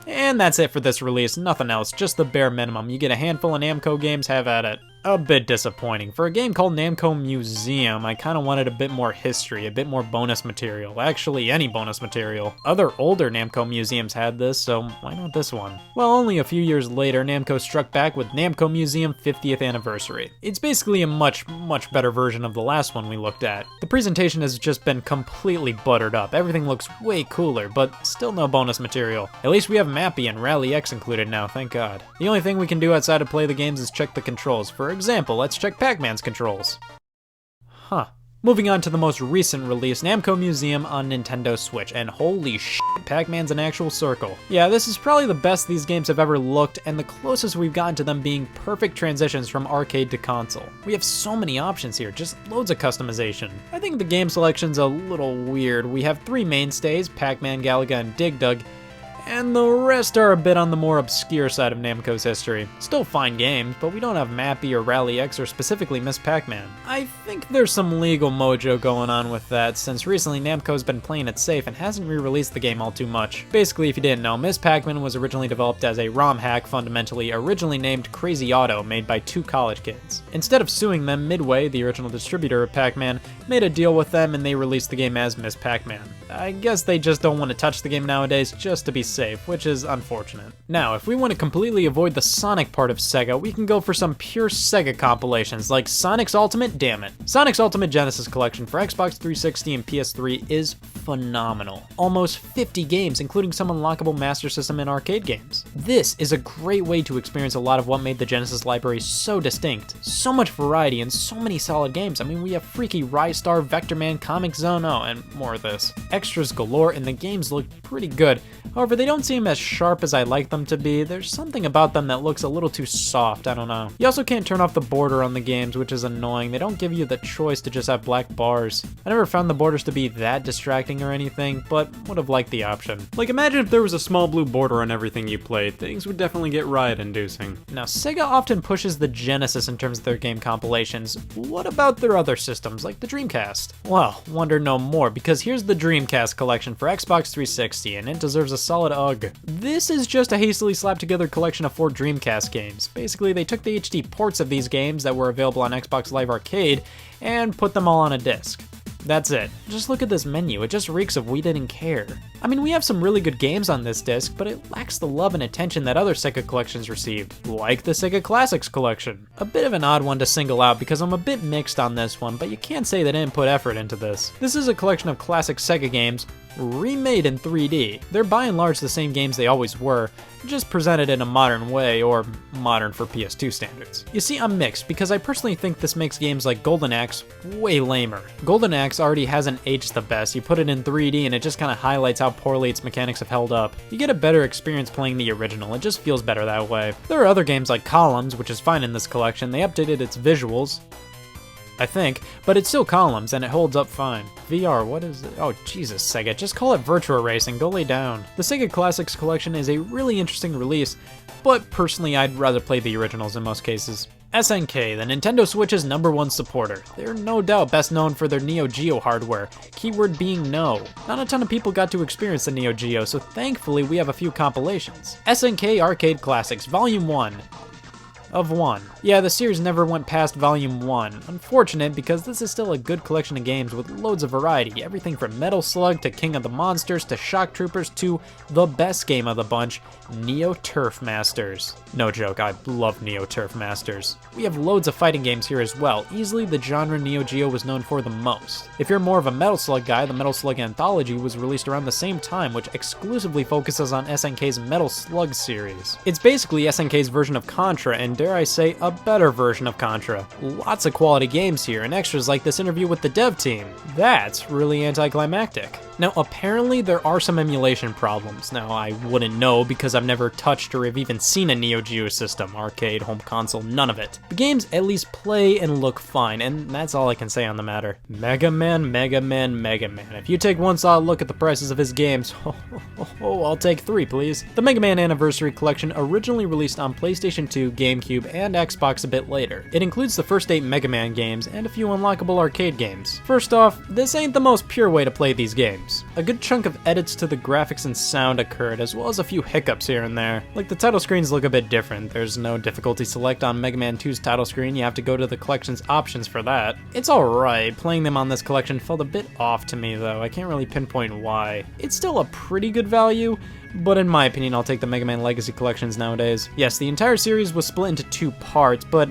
And that's it for this release, nothing else, just the bare minimum. You get a handful of Namco games, have at it. A bit disappointing. For a game called Namco Museum, I kinda wanted a bit more history, a bit more bonus material. Actually, any bonus material. Other older Namco museums had this, so why not this one? Well, only a few years later, Namco struck back with Namco Museum 50th Anniversary. It's basically a much better version of the last one we looked at. The presentation has just been completely buttered up. Everything looks way cooler, but still no bonus material. At least we have Mappy and Rally X included now, thank God. The only thing we can do outside of play the games is check the controls. For example, let's check Pac-Man's controls. Moving on to the most recent release, Namco Museum on Nintendo Switch, and holy shit, Pac-Man's an actual circle. Yeah, this is probably the best these games have ever looked, and the closest we've gotten to them being perfect transitions from arcade to console. We have so many options here, just loads of customization. I think the game selection's a little weird. We have 3 mainstays, Pac-Man, Galaga, and Dig Dug, and the rest are a bit on the more obscure side of Namco's history. Still fine games, but we don't have Mappy or Rally X or specifically Miss Pac-Man. I think there's some legal mojo going on with that, since recently Namco's been playing it safe and hasn't re-released the game all too much. Basically, if you didn't know, Miss Pac-Man was originally developed as a ROM hack, fundamentally originally named Crazy Auto, made by 2 college kids. Instead of suing them, Midway, the original distributor of Pac-Man, made a deal with them and they released the game as Miss Pac-Man. I guess they just don't want to touch the game nowadays just to be safe, which is unfortunate. Now, if we want to completely avoid the Sonic part of Sega, we can go for some pure Sega compilations, like Sonic's Ultimate, damn it. Sonic's Ultimate Genesis Collection for Xbox 360 and PS3 is phenomenal. Almost 50 games, including some unlockable Master System and arcade games. This is a great way to experience a lot of what made the Genesis library so distinct. So much variety and so many solid games. I mean, we have freaky Rise Star, Vector Man, Comic Zone, oh, and more of this. Extras galore, and the games look pretty good. However, they don't seem as sharp as I'd like them to be. There's something about them that looks a little too soft, I don't know. You also can't turn off the border on the games, which is annoying. They don't give you the choice to just have black bars. I never found the borders to be that distracting or anything, but would have liked the option. Like, imagine if there was a small blue border on everything you played. Things would definitely get riot-inducing. Now, Sega often pushes the Genesis in terms of their game compilations. What about their other systems, like the Dreamcast? Well, wonder no more, because here's the Dreamcast collection for Xbox 360, and it deserves a solid UGG. This is just a hastily slapped together collection of 4 Dreamcast games. Basically, they took the HD ports of these games that were available on Xbox Live Arcade and put them all on a disc. That's it. Just look at this menu, it just reeks of we didn't care. I mean, we have some really good games on this disc, but it lacks the love and attention that other Sega collections received, like the Sega Classics collection. A bit of an odd one to single out because I'm a bit mixed on this one, but you can't say they didn't put effort into this. This is a collection of classic Sega games, remade in 3D. They're by and large the same games they always were, just presented in a modern way, or modern for PS2 standards. You see, I'm mixed, because I personally think this makes games like Golden Axe way lamer. Golden Axe already hasn't aged the best. You put it in 3D and it just kind of highlights how poorly its mechanics have held up. You get a better experience playing the original, it just feels better that way. There are other games like Columns, which is fine in this collection. They updated its visuals, I think, but it's still Columns and it holds up fine. VR, what is it? Oh, Jesus, Sega, just call it Virtua Racing, go lay down. The Sega Classics collection is a really interesting release, but personally I'd rather play the originals in most cases. SNK, the Nintendo Switch's #1 supporter. They're no doubt best known for their Neo Geo hardware, keyword being no. Not a ton of people got to experience the Neo Geo, so thankfully we have a few compilations. SNK Arcade Classics, Volume 1. Of 1. Yeah, the series never went past Volume 1. Unfortunate, because this is still a good collection of games with loads of variety. Everything from Metal Slug to King of the Monsters to Shock Troopers to the best game of the bunch, Neo Turf Masters. No joke, I love Neo Turf Masters. We have loads of fighting games here as well, easily the genre Neo Geo was known for the most. If you're more of a Metal Slug guy, the Metal Slug Anthology was released around the same time, which exclusively focuses on SNK's Metal Slug series. It's basically SNK's version of Contra, and dare I say, a better version of Contra. Lots of quality games here, and extras like this interview with the dev team. That's really anticlimactic. Now, apparently there are some emulation problems. Now, I wouldn't know because I've never touched or have even seen a Neo Geo system, arcade, home console, none of it. The games at least play and look fine, and that's all I can say on the matter. Mega Man, Mega Man, Mega Man. If you take one solid look at the prices of his games, I'll take 3, please. The Mega Man Anniversary Collection originally released on PlayStation 2, GameCube, and Xbox a bit later. It includes the first 8 Mega Man games and a few unlockable arcade games. First off, this ain't the most pure way to play these games. A good chunk of edits to the graphics and sound occurred, as well as a few hiccups here and there. Like the title screens look a bit different. There's no difficulty select on Mega Man 2's title screen, you have to go to the collection's options for that. It's alright, playing them on this collection felt a bit off to me though, I can't really pinpoint why. It's still a pretty good value, but in my opinion I'll take the Mega Man Legacy collections nowadays. Yes, the entire series was split into 2 parts, but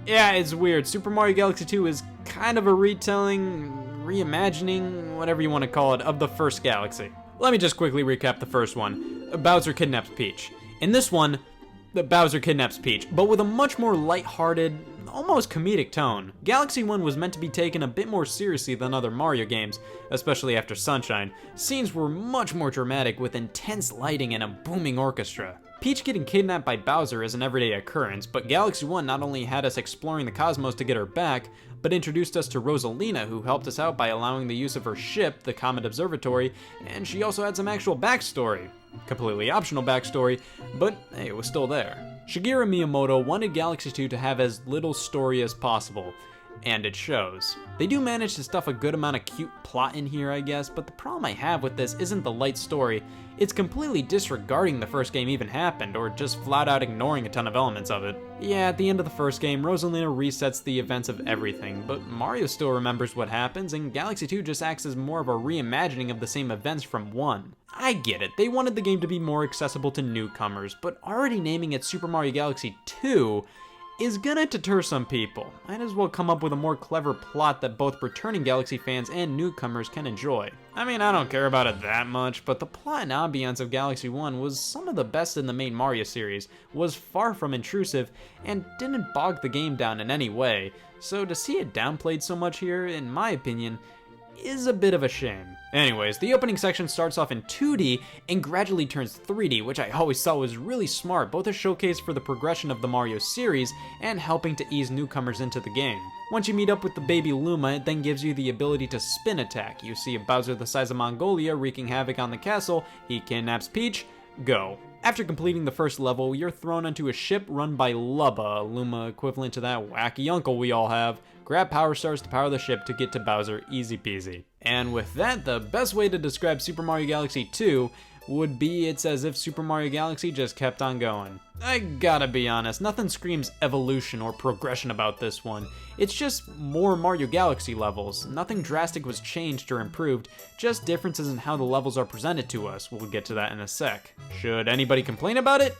Yeah, it's weird. Super Mario Galaxy 2 is kind of a retelling, reimagining, whatever you want to call it, of the first Galaxy. Let me just quickly recap the first one. Bowser kidnaps Peach. In this one, the Bowser kidnaps Peach, but with a much more lighthearted, almost comedic tone. Galaxy 1 was meant to be taken a bit more seriously than other Mario games, especially after Sunshine. Scenes were much more dramatic with intense lighting and a booming orchestra. Peach getting kidnapped by Bowser is an everyday occurrence, but Galaxy 1 not only had us exploring the cosmos to get her back, but introduced us to Rosalina, who helped us out by allowing the use of her ship, the Comet Observatory, and she also had some actual backstory. Completely optional backstory, but hey, it was still there. Shigeru Miyamoto wanted Galaxy 2 to have as little story as possible, and it shows. They do manage to stuff a good amount of cute plot in here, I guess, but the problem I have with this isn't the light story, it's completely disregarding the first game even happened, or just flat out ignoring a ton of elements of it. Yeah, at the end of the first game, Rosalina resets the events of everything, but Mario still remembers what happens, and Galaxy 2 just acts as more of a reimagining of the same events from 1. I get it, they wanted the game to be more accessible to newcomers, but already naming it Super Mario Galaxy 2 is gonna deter some people. Might as well come up with a more clever plot that both returning Galaxy fans and newcomers can enjoy. I mean, I don't care about it that much, but the plot and ambiance of Galaxy 1 was some of the best in the main Mario series, was far from intrusive, and didn't bog the game down in any way, so to see it downplayed so much here, in my opinion, is a bit of a shame. Anyways, the opening section starts off in 2D and gradually turns 3D, which I always thought was really smart, both a showcase for the progression of the Mario series and helping to ease newcomers into the game. Once you meet up with the baby Luma, it then gives you the ability to spin attack. You see a Bowser the size of Mongolia wreaking havoc on the castle, he kidnaps Peach, go. After completing the first level, you're thrown onto a ship run by Lubba, a Luma equivalent to that wacky uncle we all have. Grab power stars to power the ship to get to Bowser, easy peasy. And with that, the best way to describe Super Mario Galaxy 2 would be it's as if Super Mario Galaxy just kept on going. I gotta be honest, nothing screams evolution or progression about this one. It's just more Mario Galaxy levels. Nothing drastic was changed or improved, just differences in how the levels are presented to us. We'll get to that in a sec. Should anybody complain about it?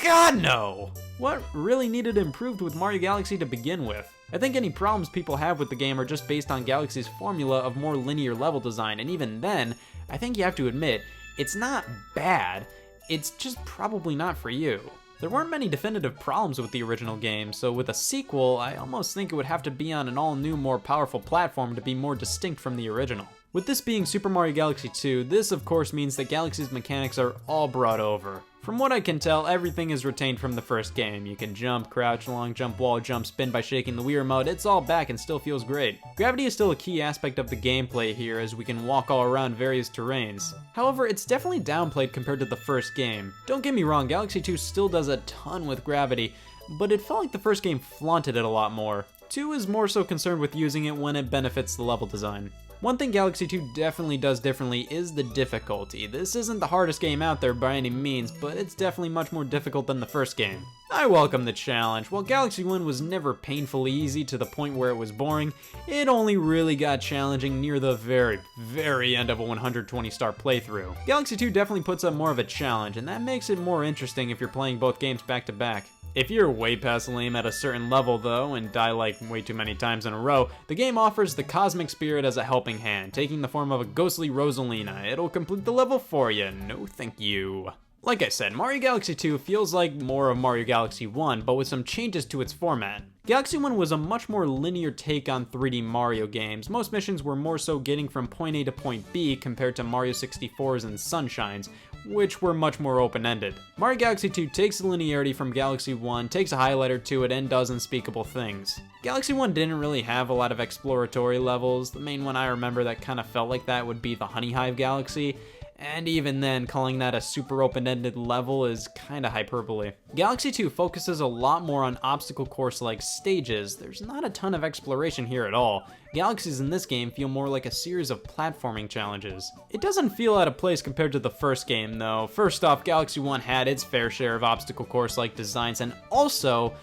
God no! What really needed improved with Mario Galaxy to begin with? I think any problems people have with the game are just based on Galaxy's formula of more linear level design, and even then, I think you have to admit, it's not bad, it's just probably not for you. There weren't many definitive problems with the original game, so with a sequel, I almost think it would have to be on an all-new, more powerful platform to be more distinct from the original. With this being Super Mario Galaxy 2, this of course means that Galaxy's mechanics are all brought over. From what I can tell, everything is retained from the first game. You can jump, crouch, long jump, wall jump, spin by shaking the Wii remote, it's all back and still feels great. Gravity is still a key aspect of the gameplay here as we can walk all around various terrains. However, it's definitely downplayed compared to the first game. Don't get me wrong, Galaxy 2 still does a ton with gravity, but it felt like the first game flaunted it a lot more. 2 is more so concerned with using it when it benefits the level design. One thing Galaxy 2 definitely does differently is the difficulty. This isn't the hardest game out there by any means, but it's definitely much more difficult than the first game. I welcome the challenge. While Galaxy 1 was never painfully easy to the point where it was boring, it only really got challenging near the very end of a 120-star playthrough. Galaxy 2 definitely puts up more of a challenge, and that makes it more interesting if you're playing both games back to back. If you're way past lame at a certain level though, and die like way too many times in a row, the game offers the Cosmic Spirit as a helping hand, taking the form of a ghostly Rosalina. It'll complete the level for you, no thank you. Like I said, Mario Galaxy 2 feels like more of Mario Galaxy 1, but with some changes to its format. Galaxy 1 was a much more linear take on 3D Mario games. Most missions were more so getting from point A to point B compared to Mario 64's and Sunshines, which were much more open-ended. Mario Galaxy 2 takes the linearity from Galaxy 1, takes a highlighter to it, and does unspeakable things. Galaxy 1 didn't really have a lot of exploratory levels. The main one I remember that kind of felt like that would be the Honey Hive Galaxy, and even then, calling that a super open-ended level is kinda hyperbole. Galaxy 2 focuses a lot more on obstacle course-like stages. There's not a ton of exploration here at all. Galaxies in this game feel more like a series of platforming challenges. It doesn't feel out of place compared to the first game, though. First off, Galaxy 1 had its fair share of obstacle course-like designs, and also,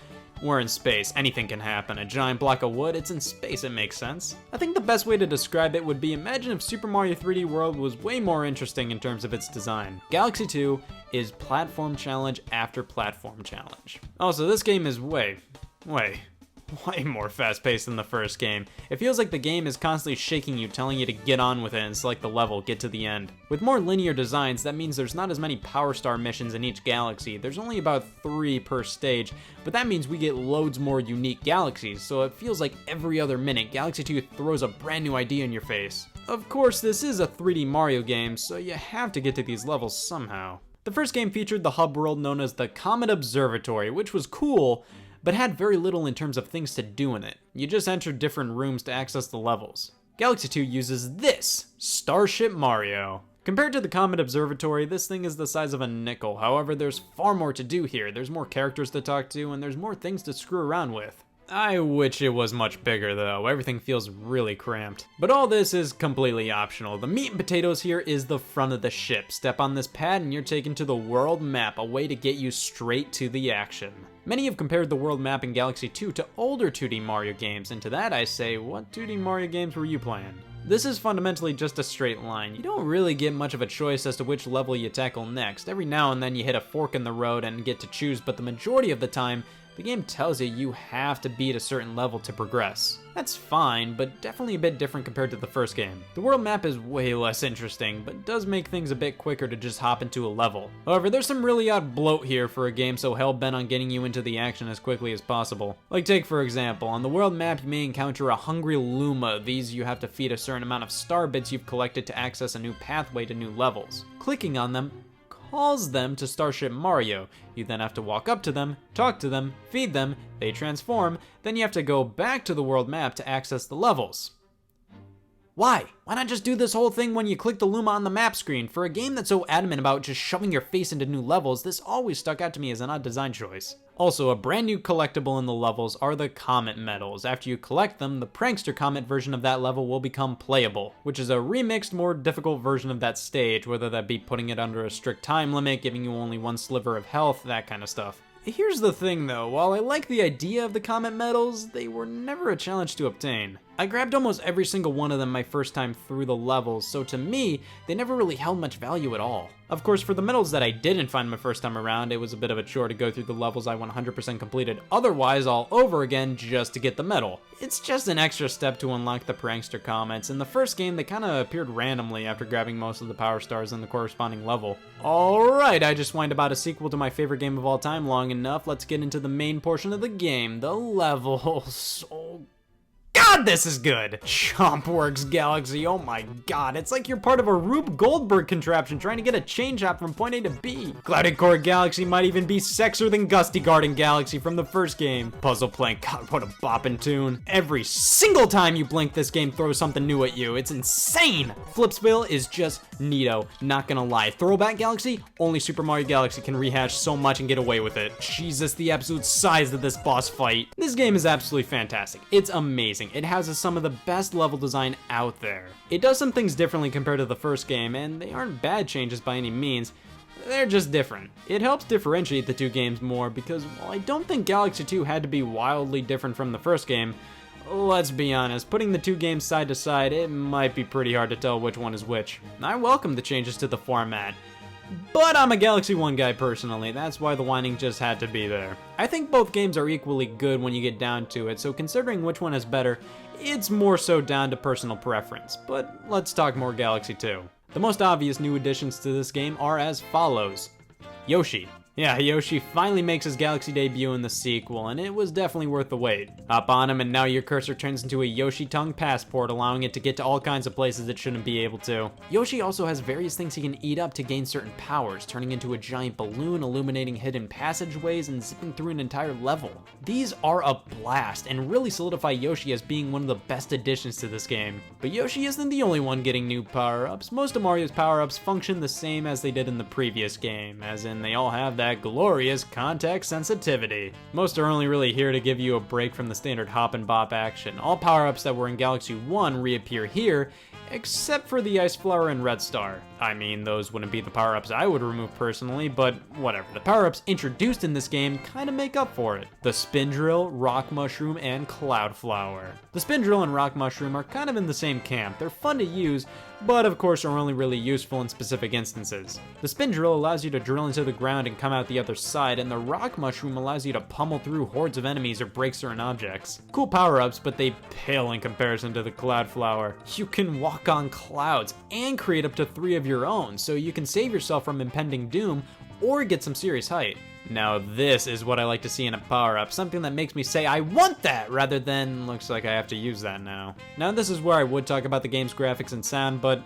we're in space, anything can happen. A giant block of wood, it's in space, it makes sense. I think the best way to describe it would be imagine if Super Mario 3D World was way more interesting in terms of its design. Galaxy 2 is platform challenge after platform challenge. Also, this game is way way more fast-paced than the first game. It feels like the game is constantly shaking you, telling you to get on with it and select the level, get to the end. With more linear designs, that means there's not as many Power Star missions in each galaxy. There's only about 3 per stage, but that means we get loads more unique galaxies, so it feels like every other minute, Galaxy 2 throws a brand new idea in your face. Of course, this is a 3D Mario game, so you have to get to these levels somehow. The first game featured the hub world known as the Comet Observatory, which was cool, but had very little in terms of things to do in it. You just entered different rooms to access the levels. Galaxy 2 uses this, Starship Mario. Compared to the Comet Observatory, this thing is the size of a nickel. However, there's far more to do here. There's more characters to talk to, and there's more things to screw around with. I wish it was much bigger though, everything feels really cramped. But all this is completely optional. The meat and potatoes here is the front of the ship. Step on this pad and you're taken to the world map, a way to get you straight to the action. Many have compared the world map in Galaxy 2 to older 2D Mario games, and to that I say, what 2D Mario games were you playing? This is fundamentally just a straight line. You don't really get much of a choice as to which level you tackle next. Every now and then you hit a fork in the road and get to choose, but the majority of the time, the game tells you you have to beat a certain level to progress. That's fine, but definitely a bit different compared to the first game. The world map is way less interesting, but does make things a bit quicker to just hop into a level. However, there's some really odd bloat here for a game so hell-bent on getting you into the action as quickly as possible. Like take for example, on the world map you may encounter a hungry Luma. These you have to feed a certain amount of star bits you've collected to access a new pathway to new levels. Clicking on them calls them to Starship Mario. You then have to walk up to them, talk to them, feed them, they transform, then you have to go back to the world map to access the levels. Why? Why not just do this whole thing when you click the Luma on the map screen? For a game that's so adamant about just shoving your face into new levels, this always stuck out to me as an odd design choice. Also, a brand new collectible in the levels are the Comet Medals. After you collect them, the Prankster Comet version of that level will become playable, which is a remixed, more difficult version of that stage, whether that be putting it under a strict time limit, giving you only 1 sliver of health, that kind of stuff. Here's the thing though, while I like the idea of the Comet Medals, they were never a challenge to obtain. I grabbed almost every single one of them my first time through the levels, so to me, they never really held much value at all. Of course, for the medals that I didn't find my first time around, it was a bit of a chore to go through the levels I 100% completed otherwise all over again just to get the medal. It's just an extra step to unlock the Prankster Comets. In the first game, they kinda appeared randomly after grabbing most of the power stars in the corresponding level. Alright, I just whined about a sequel to my favorite game of all time long enough. Let's get into the main portion of the game, the levels. Oh God, this is good! Chompworks Galaxy, oh my god, it's like you're part of a Rube Goldberg contraption trying to get a chain shot from point A to B. Clouded Core Galaxy might even be sexier than Gusty Garden Galaxy from the first game. Puzzle Plank, god, what a boppin' tune. Every single time you blink, this game throws something new at you. It's insane! Flipsville is just neato, not gonna lie. Throwback Galaxy, only Super Mario Galaxy can rehash so much and get away with it. Jesus, the absolute size of this boss fight. This game is absolutely fantastic. It's amazing. It has some of the best level design out there. It does some things differently compared to the first game, and they aren't bad changes by any means. They're just different. It helps differentiate the two games more because while I don't think Galaxy 2 had to be wildly different from the first game, let's be honest, putting the two games side to side, it might be pretty hard to tell which one is which. I welcome the changes to the format. But I'm a Galaxy 1 guy personally, that's why the whining just had to be there. I think both games are equally good when you get down to it, so considering which one is better, it's more so down to personal preference. But let's talk more Galaxy 2. The most obvious new additions to this game are as follows. Yoshi. Yeah, Yoshi finally makes his Galaxy debut in the sequel, and it was definitely worth the wait. Hop on him and now your cursor turns into a Yoshi tongue passport, allowing it to get to all kinds of places it shouldn't be able to. Yoshi also has various things he can eat up to gain certain powers, turning into a giant balloon, illuminating hidden passageways, and zipping through an entire level. These are a blast, and really solidify Yoshi as being one of the best additions to this game. But Yoshi isn't the only one getting new power-ups. Most of Mario's power-ups function the same as they did in the previous game, as in they all have that glorious context sensitivity. Most are only really here to give you a break from the standard hop and bop action. All power-ups that were in Galaxy 1 reappear here, except for the Ice Flower and Red Star. I mean, those wouldn't be the power-ups I would remove personally, but whatever. The power-ups introduced in this game kind of make up for it. The Spin Drill, Rock Mushroom, and Cloud Flower. The Spin Drill and Rock Mushroom are kind of in the same camp. They're fun to use, but of course are only really useful in specific instances. The Spin Drill allows you to drill into the ground and come out the other side, and the Rock Mushroom allows you to pummel through hordes of enemies or break certain objects. Cool power-ups, but they pale in comparison to the Cloud Flower. You can walk on clouds and create up to 3 of your own, so you can save yourself from impending doom or get some serious height. Now this is what I like to see in a power-up, something that makes me say I want that, rather than looks like I have to use that now. Now this is where I would talk about the game's graphics and sound, but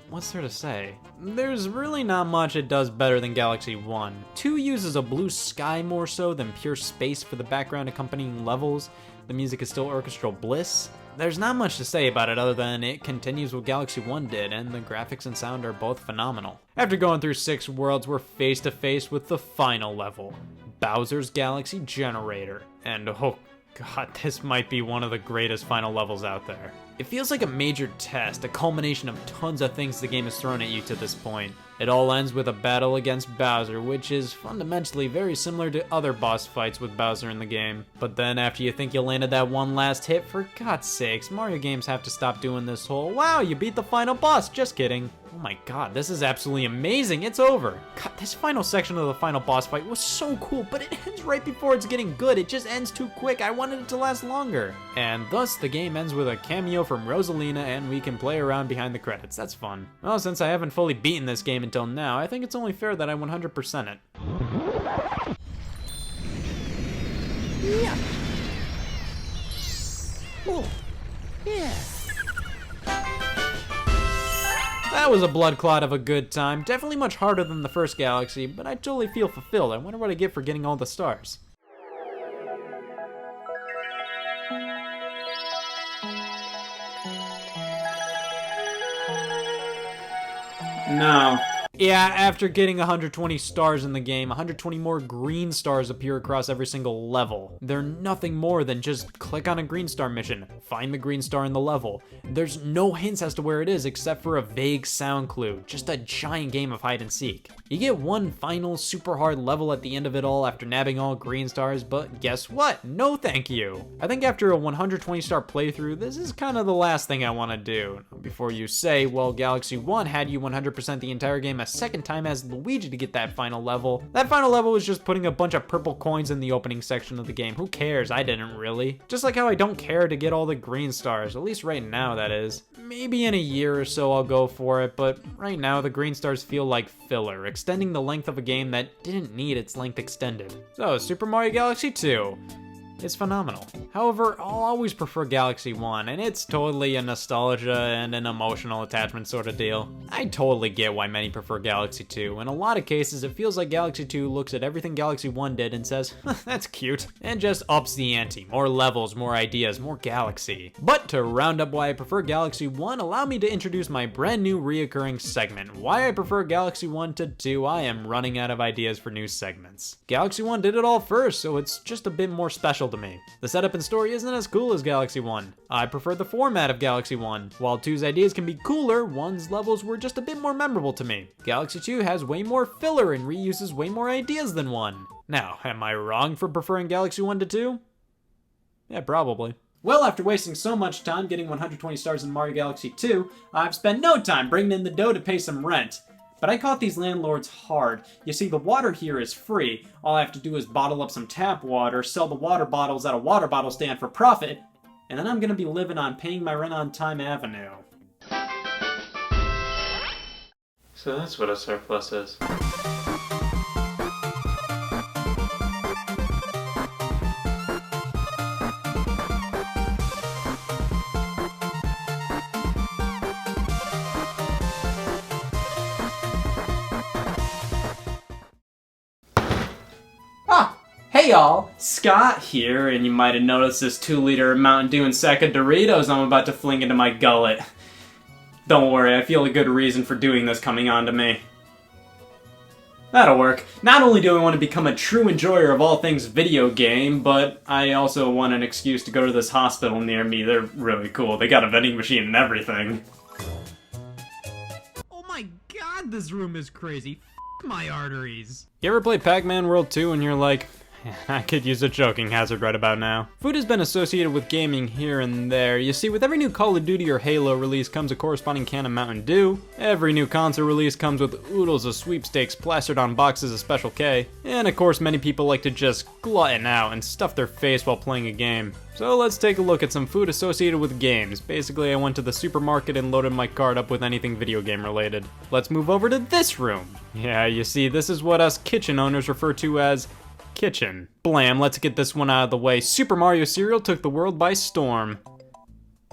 what's there to say? There's really not much it does better than Galaxy 1. 2 uses a blue sky more so than pure space for the background accompanying levels. The music is still orchestral bliss. There's not much to say about it other than it continues what Galaxy 1 did, and the graphics and sound are both phenomenal. After going through 6 worlds, we're face to face with the final level, Bowser's Galaxy Generator. And oh god, this might be one of the greatest final levels out there. It feels like a major test, a culmination of tons of things the game has thrown at you to this point. It all ends with a battle against Bowser, which is fundamentally very similar to other boss fights with Bowser in the game. But then after you think you landed that one last hit, for God's sakes, Mario games have to stop doing this whole, wow, you beat the final boss, just kidding. Oh my god, this is absolutely amazing, it's over. God, this final section of the final boss fight was so cool, but it ends right before it's getting good. It just ends too quick, I wanted it to last longer. And thus, the game ends with a cameo from Rosalina, and we can play around behind the credits. That's fun. Well, since I haven't fully beaten this game until now, I think it's only fair that I 100% it. Yeah. Oh. Yeah. That was a blood clot of a good time. Definitely much harder than the first Galaxy, but I totally feel fulfilled. I wonder what I get for getting all the stars. No. Yeah, after getting 120 stars in the game, 120 more green stars appear across every single level. They're nothing more than just click on a green star mission, find the green star in the level. There's no hints as to where it is except for a vague sound clue, just a giant game of hide and seek. You get one final super hard level at the end of it all after nabbing all green stars, but guess what? No thank you. I think after a 120 star playthrough, this is kind of the last thing I want to do. Before you say, well, Galaxy 1 had you 100% the entire game a second time as Luigi to get that final level. That final level was just putting a bunch of purple coins in the opening section of the game. Who cares? I didn't really. Just like how I don't care to get all the green stars, at least right now that is. Maybe in a year or so I'll go for it, but right now the green stars feel like filler, extending the length of a game that didn't need its length extended. So, Super Mario Galaxy 2. It's phenomenal. However, I'll always prefer Galaxy 1, and it's totally a nostalgia and an emotional attachment sort of deal. I totally get why many prefer Galaxy 2. In a lot of cases, it feels like Galaxy 2 looks at everything Galaxy 1 did and says, that's cute, and just ups the ante. More levels, more ideas, more Galaxy. But to round up why I prefer Galaxy 1, allow me to introduce my brand new reoccurring segment. Why I prefer Galaxy 1 to 2, I am running out of ideas for new segments. Galaxy 1 did it all first, so it's just a bit more special to me. The setup and story isn't as cool as Galaxy 1. I prefer the format of Galaxy 1. While 2's ideas can be cooler, 1's levels were just a bit more memorable to me. Galaxy 2 has way more filler and reuses way more ideas than 1. Now, am I wrong for preferring Galaxy 1 to 2? Yeah, probably. Well, after wasting so much time getting 120 stars in Mario Galaxy 2, I've spent no time bringing in the dough to pay some rent. But I caught these landlords hard. You see, the water here is free. All I have to do is bottle up some tap water, sell the water bottles at a water bottle stand for profit, and then I'm gonna be living on paying my rent on Time Avenue. So that's what a surplus is. Hey y'all, Scott here, and you might have noticed this 2-liter Mountain Dew and sack of Doritos I'm about to fling into my gullet. Don't worry, I feel a good reason for doing this coming on to me. That'll work. Not only do I want to become a true enjoyer of all things video game, but I also want an excuse to go to this hospital near me. They're really cool. They got a vending machine and everything. my god, this room is crazy. F my arteries. You ever play Pac-Man World 2 and you're like, I could use a choking hazard right about now. Food has been associated with gaming here and there. You see, with every new Call of Duty or Halo release comes a corresponding can of Mountain Dew. Every new console release comes with oodles of sweepstakes plastered on boxes of Special K. And of course, many people like to just glutton out and stuff their face while playing a game. So let's take a look at some food associated with games. Basically, I went to the supermarket and loaded my cart up with anything video game related. Let's move over to this room. Yeah, you see, this is what us kitchen owners refer to as kitchen. Blam, let's get this one out of the way. Super Mario cereal took the world by storm.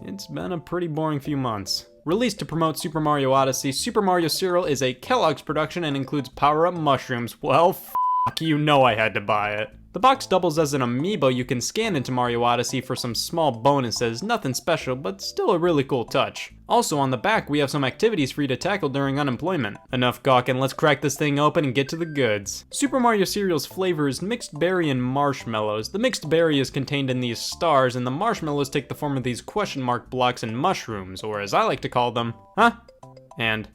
It's been a pretty boring few months. Released to promote Super Mario Odyssey, Super Mario cereal is a Kellogg's production and includes power-up mushrooms. Well, f***, you know I had to buy it. The box doubles as an amiibo you can scan into Mario Odyssey for some small bonuses, nothing special, but still a really cool touch. Also on the back, we have some activities for you to tackle during unemployment. Enough gawking, let's crack this thing open and get to the goods. Super Mario cereal's flavor is mixed berry and marshmallows. The mixed berry is contained in these stars, and the marshmallows take the form of these question mark blocks and mushrooms, or as I like to call them, and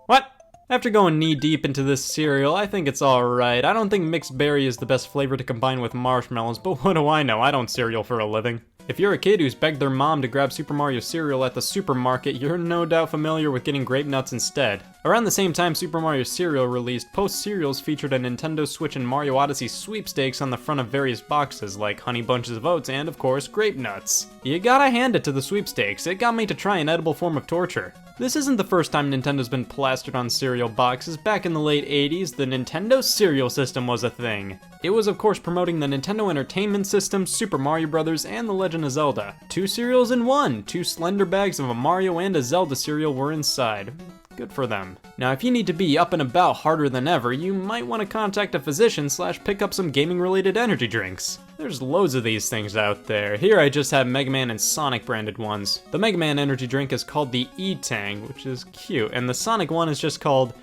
what? After going knee-deep into this cereal, I think it's alright. I don't think mixed berry is the best flavor to combine with marshmallows, but what do I know? I don't cereal for a living. If you're a kid who's begged their mom to grab Super Mario cereal at the supermarket, you're no doubt familiar with getting grape nuts instead. Around the same time Super Mario cereal released, Post cereals featured a Nintendo Switch and Mario Odyssey sweepstakes on the front of various boxes, like Honey Bunches of Oats and, of course, grape nuts. You gotta hand it to the sweepstakes, it got me to try an edible form of torture. This isn't the first time Nintendo's been plastered on cereal boxes. Back in the late 80s, the Nintendo Cereal System was a thing. It was of course promoting the Nintendo Entertainment System, Super Mario Bros., and The Legend of Zelda. 2 cereals in one! 2 slender bags of a Mario and a Zelda cereal were inside. Good for them. Now if you need to be up and about harder than ever, you might want to contact a physician / pick up some gaming related energy drinks. There's loads of these things out there. Here I just have Mega Man and Sonic branded ones. The Mega Man energy drink is called the E-Tang, which is cute, and the Sonic one is just called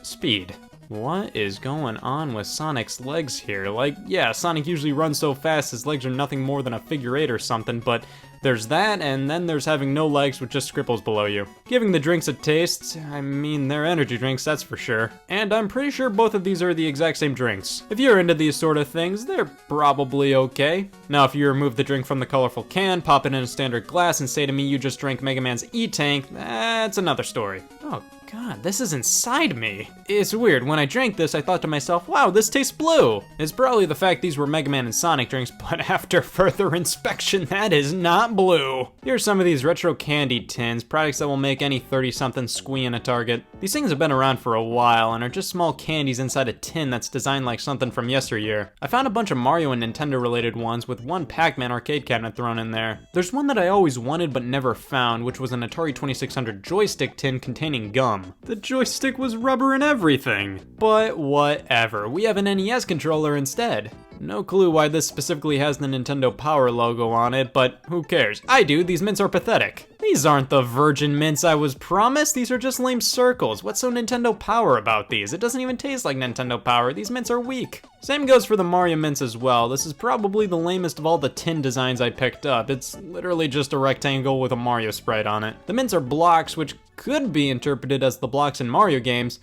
Speed. What is going on with Sonic's legs here? Like, yeah, Sonic usually runs so fast his legs are nothing more than a figure 8 or something, but there's that, and then there's having no legs with just scribbles below you. Giving the drinks a taste, I mean, they're energy drinks, that's for sure. And I'm pretty sure both of these are the exact same drinks. If you're into these sort of things, they're probably okay. Now, if you remove the drink from the colorful can, pop it in a standard glass, and say to me you just drank Mega Man's E-Tank, that's another story. Oh god, this is inside me. It's weird, when I drank this, I thought to myself, wow, this tastes blue. It's probably the fact these were Mega Man and Sonic drinks, but after further inspection, that is not blue. Here's some of these retro candy tins, products that will make any 30-something squee in a Target. These things have been around for a while and are just small candies inside a tin that's designed like something from yesteryear. I found a bunch of Mario and Nintendo related ones with one Pac-Man arcade cabinet thrown in there. There's one that I always wanted but never found, which was an Atari 2600 joystick tin containing gum. The joystick was rubber and everything. But whatever, we have an NES controller instead. No clue why this specifically has the Nintendo Power logo on it, but who cares? I do, these mints are pathetic. These aren't the virgin mints I was promised, these are just lame circles. What's so Nintendo Power about these? It doesn't even taste like Nintendo Power, these mints are weak. Same goes for the Mario mints as well. This is probably the lamest of all the tin designs I picked up. It's literally just a rectangle with a Mario sprite on it. The mints are blocks, which could be interpreted as the blocks in Mario games.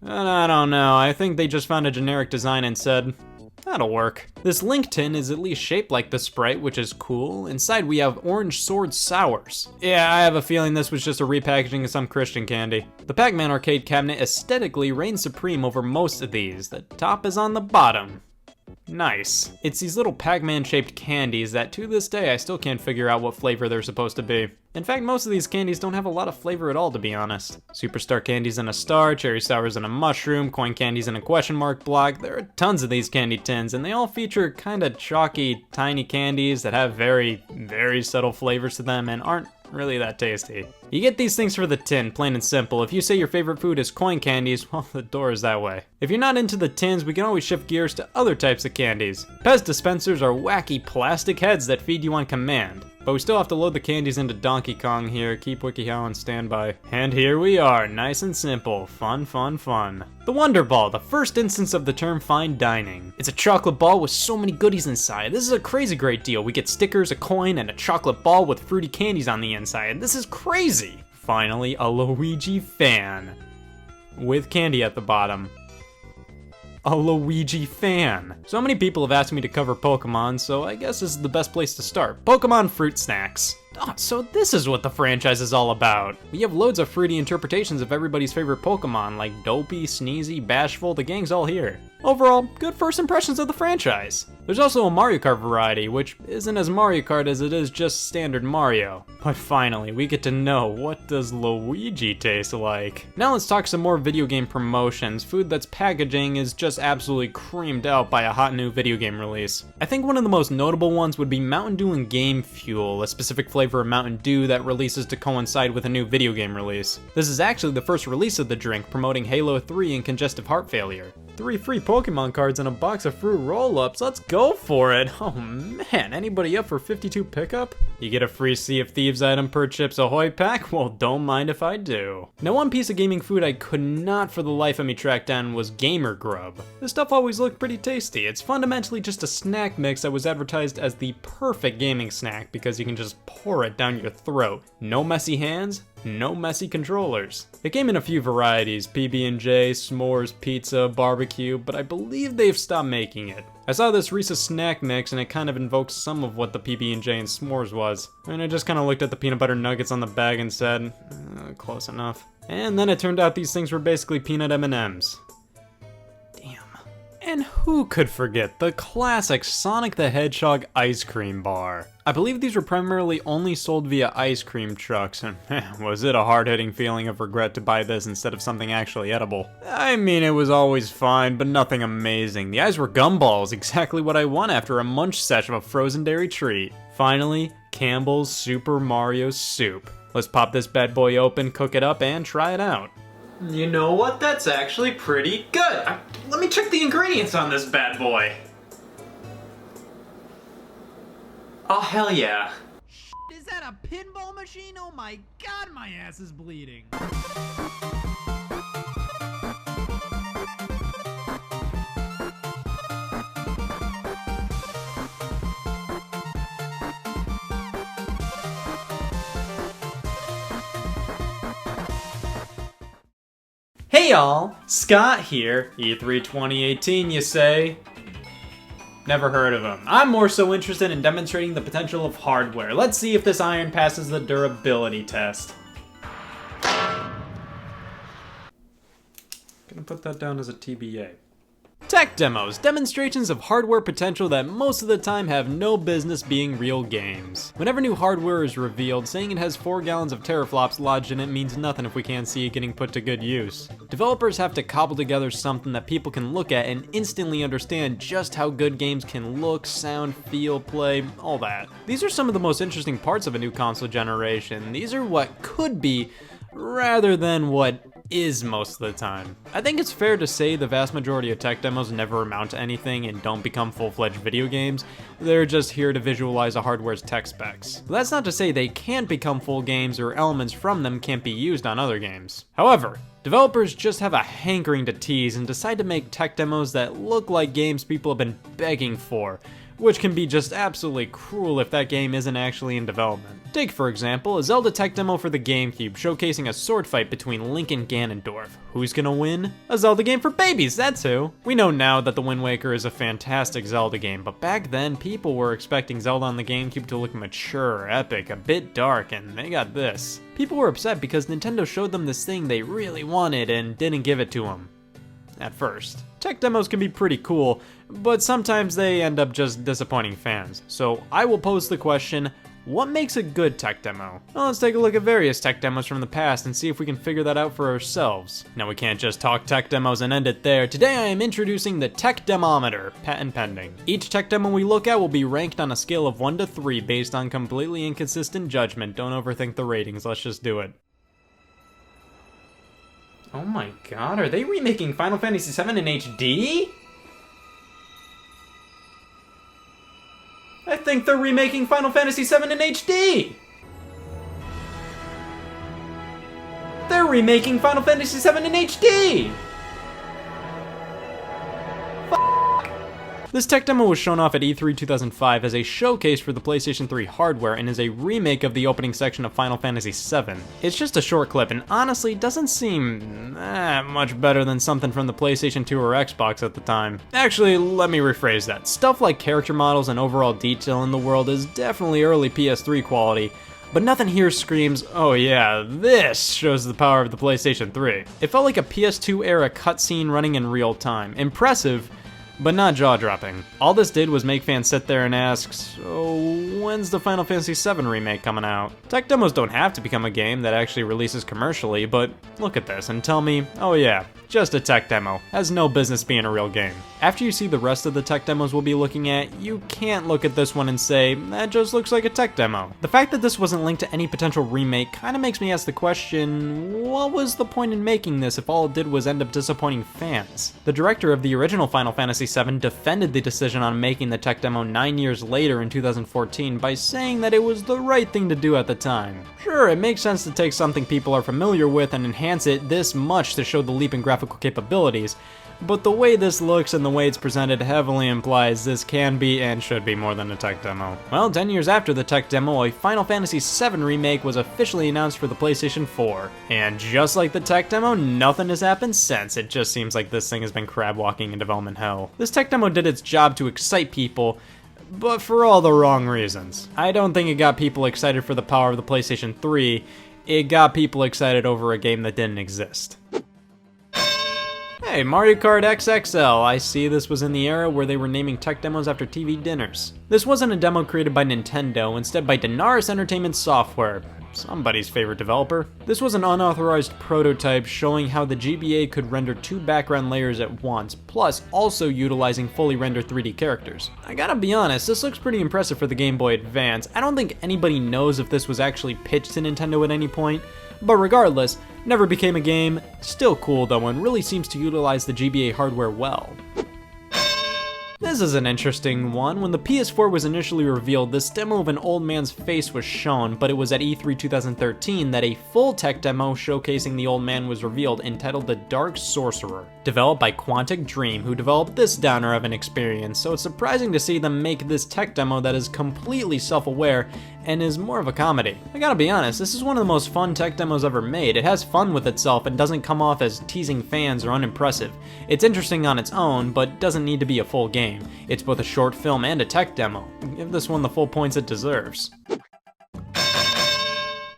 And I don't know, I think they just found a generic design and said, that'll work. This Link tin is at least shaped like the sprite, which is cool. Inside we have Orange Sword Sours. Yeah, I have a feeling this was just a repackaging of some Christian candy. The Pac-Man arcade cabinet aesthetically reigns supreme over most of these. The top is on the bottom. Nice. It's these little Pac-Man shaped candies that to this day I still can't figure out what flavor they're supposed to be. In fact, most of these candies don't have a lot of flavor at all, to be honest. Superstar candies in a star, cherry sours in a mushroom, coin candies in a question mark block. There are tons of these candy tins, and they all feature kinda chalky, tiny candies that have very, very subtle flavors to them and aren't really that tasty. You get these things for the tin, plain and simple. If you say your favorite food is coin candies, well, the door is that way. If you're not into the tins, we can always shift gears to other types of candies. Pez dispensers are wacky plastic heads that feed you on command. But we still have to load the candies into Donkey Kong here, keep WikiHow on standby. And here we are, nice and simple, fun, fun, fun. The Wonder Ball, the first instance of the term fine dining. It's a chocolate ball with so many goodies inside. This is a crazy great deal. We get stickers, a coin, and a chocolate ball with fruity candies on the inside. This is crazy. Finally, a Luigi fan. with candy at the bottom. A Luigi fan. So many people have asked me to cover Pokemon, so I guess this is the best place to start. Pokemon fruit snacks. Oh, so this is what the franchise is all about. We have loads of fruity interpretations of everybody's favorite Pokemon, like Dopey, Sneezy, Bashful, the gang's all here. Overall, good first impressions of the franchise. There's also a Mario Kart variety, which isn't as Mario Kart as it is just standard Mario. But finally, we get to know, what does Luigi taste like? Now let's talk some more video game promotions. Food that's packaging is just absolutely creamed out by a hot new video game release. I think one of the most notable ones would be Mountain Dew and Game Fuel, a specific flavor of Mountain Dew that releases to coincide with a new video game release. This is actually the first release of the drink, promoting Halo 3 and congestive heart failure. 3 free Pokemon cards and a box of fruit roll-ups, let's go for it! Oh man, anybody up for 52 pickup? You get a free Sea of Thieves item per Chips Ahoy pack? Well, don't mind if I do. Now one piece of gaming food I could not for the life of me track down was Gamer Grub. This stuff always looked pretty tasty. It's fundamentally just a snack mix that was advertised as the perfect gaming snack because you can just pour it down your throat. No messy hands, no messy controllers. It came in a few varieties, PB&J, s'mores, pizza, barbecue, but I believe they've stopped making it. I saw this Reese's snack mix and it kind of invoked some of what the PB&J and s'mores was. And I just kind of looked at the peanut butter nuggets on the bag and said, close enough. And then it turned out these things were basically peanut M&Ms. And who could forget the classic Sonic the Hedgehog ice cream bar? I believe these were primarily only sold via ice cream trucks, and man, was it a hard-hitting feeling of regret to buy this instead of something actually edible. I mean, it was always fine, but nothing amazing. The eyes were gumballs, exactly what I want after a munch sesh of a frozen dairy treat. Finally, Campbell's Super Mario Soup. Let's pop this bad boy open, cook it up, and try it out. You know what? That's actually pretty good. Let me check the ingredients on this bad boy. Oh, hell yeah. Is that a pinball machine? Oh my god, my ass is bleeding. Hey y'all, Scott here. E3 2018, you say? Never heard of him. I'm more so interested in demonstrating the potential of hardware. Let's see if this iron passes the durability test. Gonna put that down as a TBA. Tech demos, demonstrations of hardware potential that most of the time have no business being real games. Whenever new hardware is revealed, saying it has 4 gallons of teraflops lodged in it means nothing if we can't see it getting put to good use. Developers have to cobble together something that people can look at and instantly understand just how good games can look, sound, feel, play, all that. These are some of the most interesting parts of a new console generation. These are what could be, rather than what is most of the time. I think it's fair to say the vast majority of tech demos never amount to anything and don't become full-fledged video games. They're just here to visualize a hardware's tech specs. But that's not to say they can't become full games or elements from them can't be used on other games. However, developers just have a hankering to tease and decide to make tech demos that look like games people have been begging for, which can be just absolutely cruel if that game isn't actually in development. Take, for example, a Zelda tech demo for the GameCube showcasing a sword fight between Link and Ganondorf. Who's gonna win? A Zelda game for babies, that's who! We know now that The Wind Waker is a fantastic Zelda game, but back then people were expecting Zelda on the GameCube to look mature, epic, a bit dark, and they got this. People were upset because Nintendo showed them this thing they really wanted and didn't give it to them. At first. Tech demos can be pretty cool, but sometimes they end up just disappointing fans. So I will pose the question, what makes a good tech demo? Well, let's take a look at various tech demos from the past and see if we can figure that out for ourselves. Now we can't just talk tech demos and end it there. Today I am introducing the Tech Demometer, patent pending. Each tech demo we look at will be ranked on a scale of 1 to 3 based on completely inconsistent judgment. Don't overthink the ratings, let's just do it. Oh my god, are they remaking Final Fantasy VII in HD? I think they're remaking Final Fantasy VII in HD! They're remaking Final Fantasy VII in HD! This tech demo was shown off at E3 2005 as a showcase for the PlayStation 3 hardware and is a remake of the opening section of Final Fantasy VII. It's just a short clip and honestly doesn't seem that much better than something from the PlayStation 2 or Xbox at the time. Actually, let me rephrase that. Stuff like character models and overall detail in the world is definitely early PS3 quality, but nothing here screams, oh yeah, this shows the power of the PlayStation 3. It felt like a PS2 era cutscene running in real time. Impressive, but not jaw-dropping. All this did was make fans sit there and ask, so when's the Final Fantasy VII remake coming out? Tech demos don't have to become a game that actually releases commercially, but look at this and tell me, oh yeah, just a tech demo. Has no business being a real game. After you see the rest of the tech demos we'll be looking at, you can't look at this one and say, that just looks like a tech demo. The fact that this wasn't linked to any potential remake kinda makes me ask the question, what was the point in making this if all it did was end up disappointing fans? The director of the original Final Fantasy VII defended the decision on making the tech demo 9 years later in 2014 by saying that it was the right thing to do at the time. Sure, it makes sense to take something people are familiar with and enhance it this much to show the leap in graphical capabilities, but the way this looks and the way it's presented heavily implies this can be and should be more than a tech demo. Well, 10 years after the tech demo, a Final Fantasy VII remake was officially announced for the PlayStation 4. And just like the tech demo, nothing has happened since. It just seems like this thing has been crab walking in development hell. This tech demo did its job to excite people, but for all the wrong reasons. I don't think it got people excited for the power of the PlayStation 3, it got people excited over a game that didn't exist. Hey, Mario Kart XXL, I see this was in the era where they were naming tech demos after TV dinners. This wasn't a demo created by Nintendo, instead by Denaris Entertainment Software, somebody's favorite developer. This was an unauthorized prototype showing how the GBA could render 2 background layers at once, plus also utilizing fully rendered 3D characters. I gotta be honest, this looks pretty impressive for the Game Boy Advance. I don't think anybody knows if this was actually pitched to Nintendo at any point, but regardless, never became a game, still cool though and really seems to utilize the GBA hardware well. This is an interesting one. When the PS4 was initially revealed, this demo of an old man's face was shown, but it was at E3 2013 that a full tech demo showcasing the old man was revealed entitled The Dark Sorcerer, developed by Quantic Dream, who developed this downer of an experience, so it's surprising to see them make this tech demo that is completely self-aware and is more of a comedy. I gotta be honest, this is one of the most fun tech demos ever made. It has fun with itself and doesn't come off as teasing fans or unimpressive. It's interesting on its own, but doesn't need to be a full game. It's both a short film and a tech demo. Give this one the full points it deserves.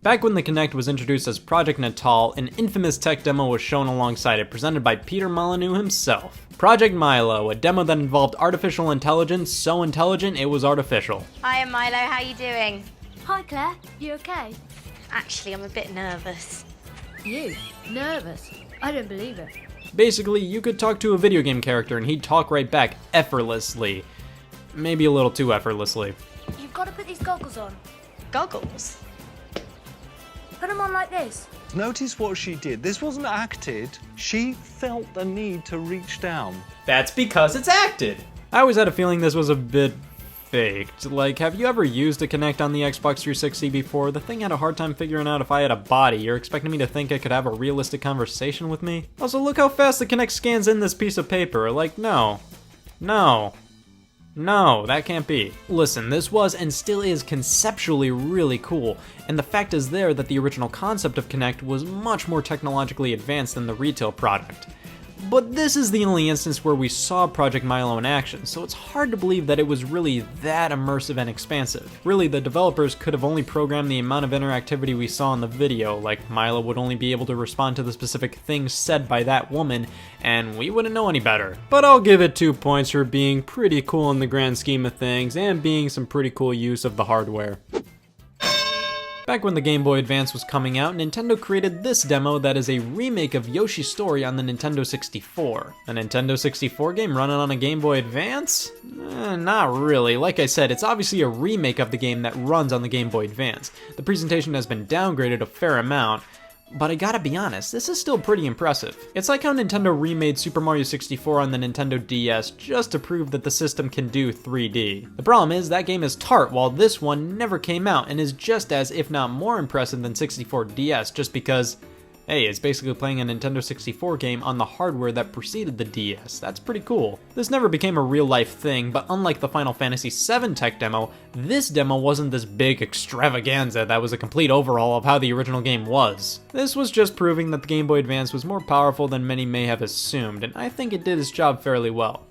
Back when the Kinect was introduced as Project Natal, an infamous tech demo was shown alongside it, presented by Peter Molyneux himself. Project Milo, a demo that involved artificial intelligence, so intelligent it was artificial. Hiya Milo, how you doing? Hi Claire, you okay? Actually, I'm a bit nervous. You? Nervous? I don't believe it. Basically, you could talk to a video game character and he'd talk right back effortlessly. Maybe a little too effortlessly. You've got to put these goggles on. Goggles? Put them on like this. Notice what she did. This wasn't acted. She felt the need to reach down. That's because it's acted! I always had a feeling this was a bit faked. Like, have you ever used a Kinect on the Xbox 360 before? The thing had a hard time figuring out if I had a body. You're expecting me to think it could have a realistic conversation with me? Also, look how fast the Kinect scans in this piece of paper. Like, no. No. No, that can't be. Listen, this was and still is conceptually really cool, and the fact is there that the original concept of Kinect was much more technologically advanced than the retail product. But this is the only instance where we saw Project Milo in action, so it's hard to believe that it was really that immersive and expansive. Really, the developers could have only programmed the amount of interactivity we saw in the video, like Milo would only be able to respond to the specific things said by that woman, and we wouldn't know any better. But I'll give it 2 points for being pretty cool in the grand scheme of things, and being some pretty cool use of the hardware. Back when the Game Boy Advance was coming out, Nintendo created this demo that is a remake of Yoshi's Story on the Nintendo 64. A Nintendo 64 game running on a Game Boy Advance? Not really. Like I said, it's obviously a remake of the game that runs on the Game Boy Advance. The presentation has been downgraded a fair amount, but I gotta be honest, this is still pretty impressive. It's like how Nintendo remade Super Mario 64 on the Nintendo DS just to prove that the system can do 3D. The problem is that game is tart, while this one never came out and is just as, if not more impressive than 64 DS just because Hey, it's basically playing a Nintendo 64 game on the hardware that preceded the DS. That's pretty cool. This never became a real-life thing, but unlike the Final Fantasy VII tech demo, this demo wasn't this big extravaganza that was a complete overhaul of how the original game was. This was just proving that the Game Boy Advance was more powerful than many may have assumed, and I think it did its job fairly well.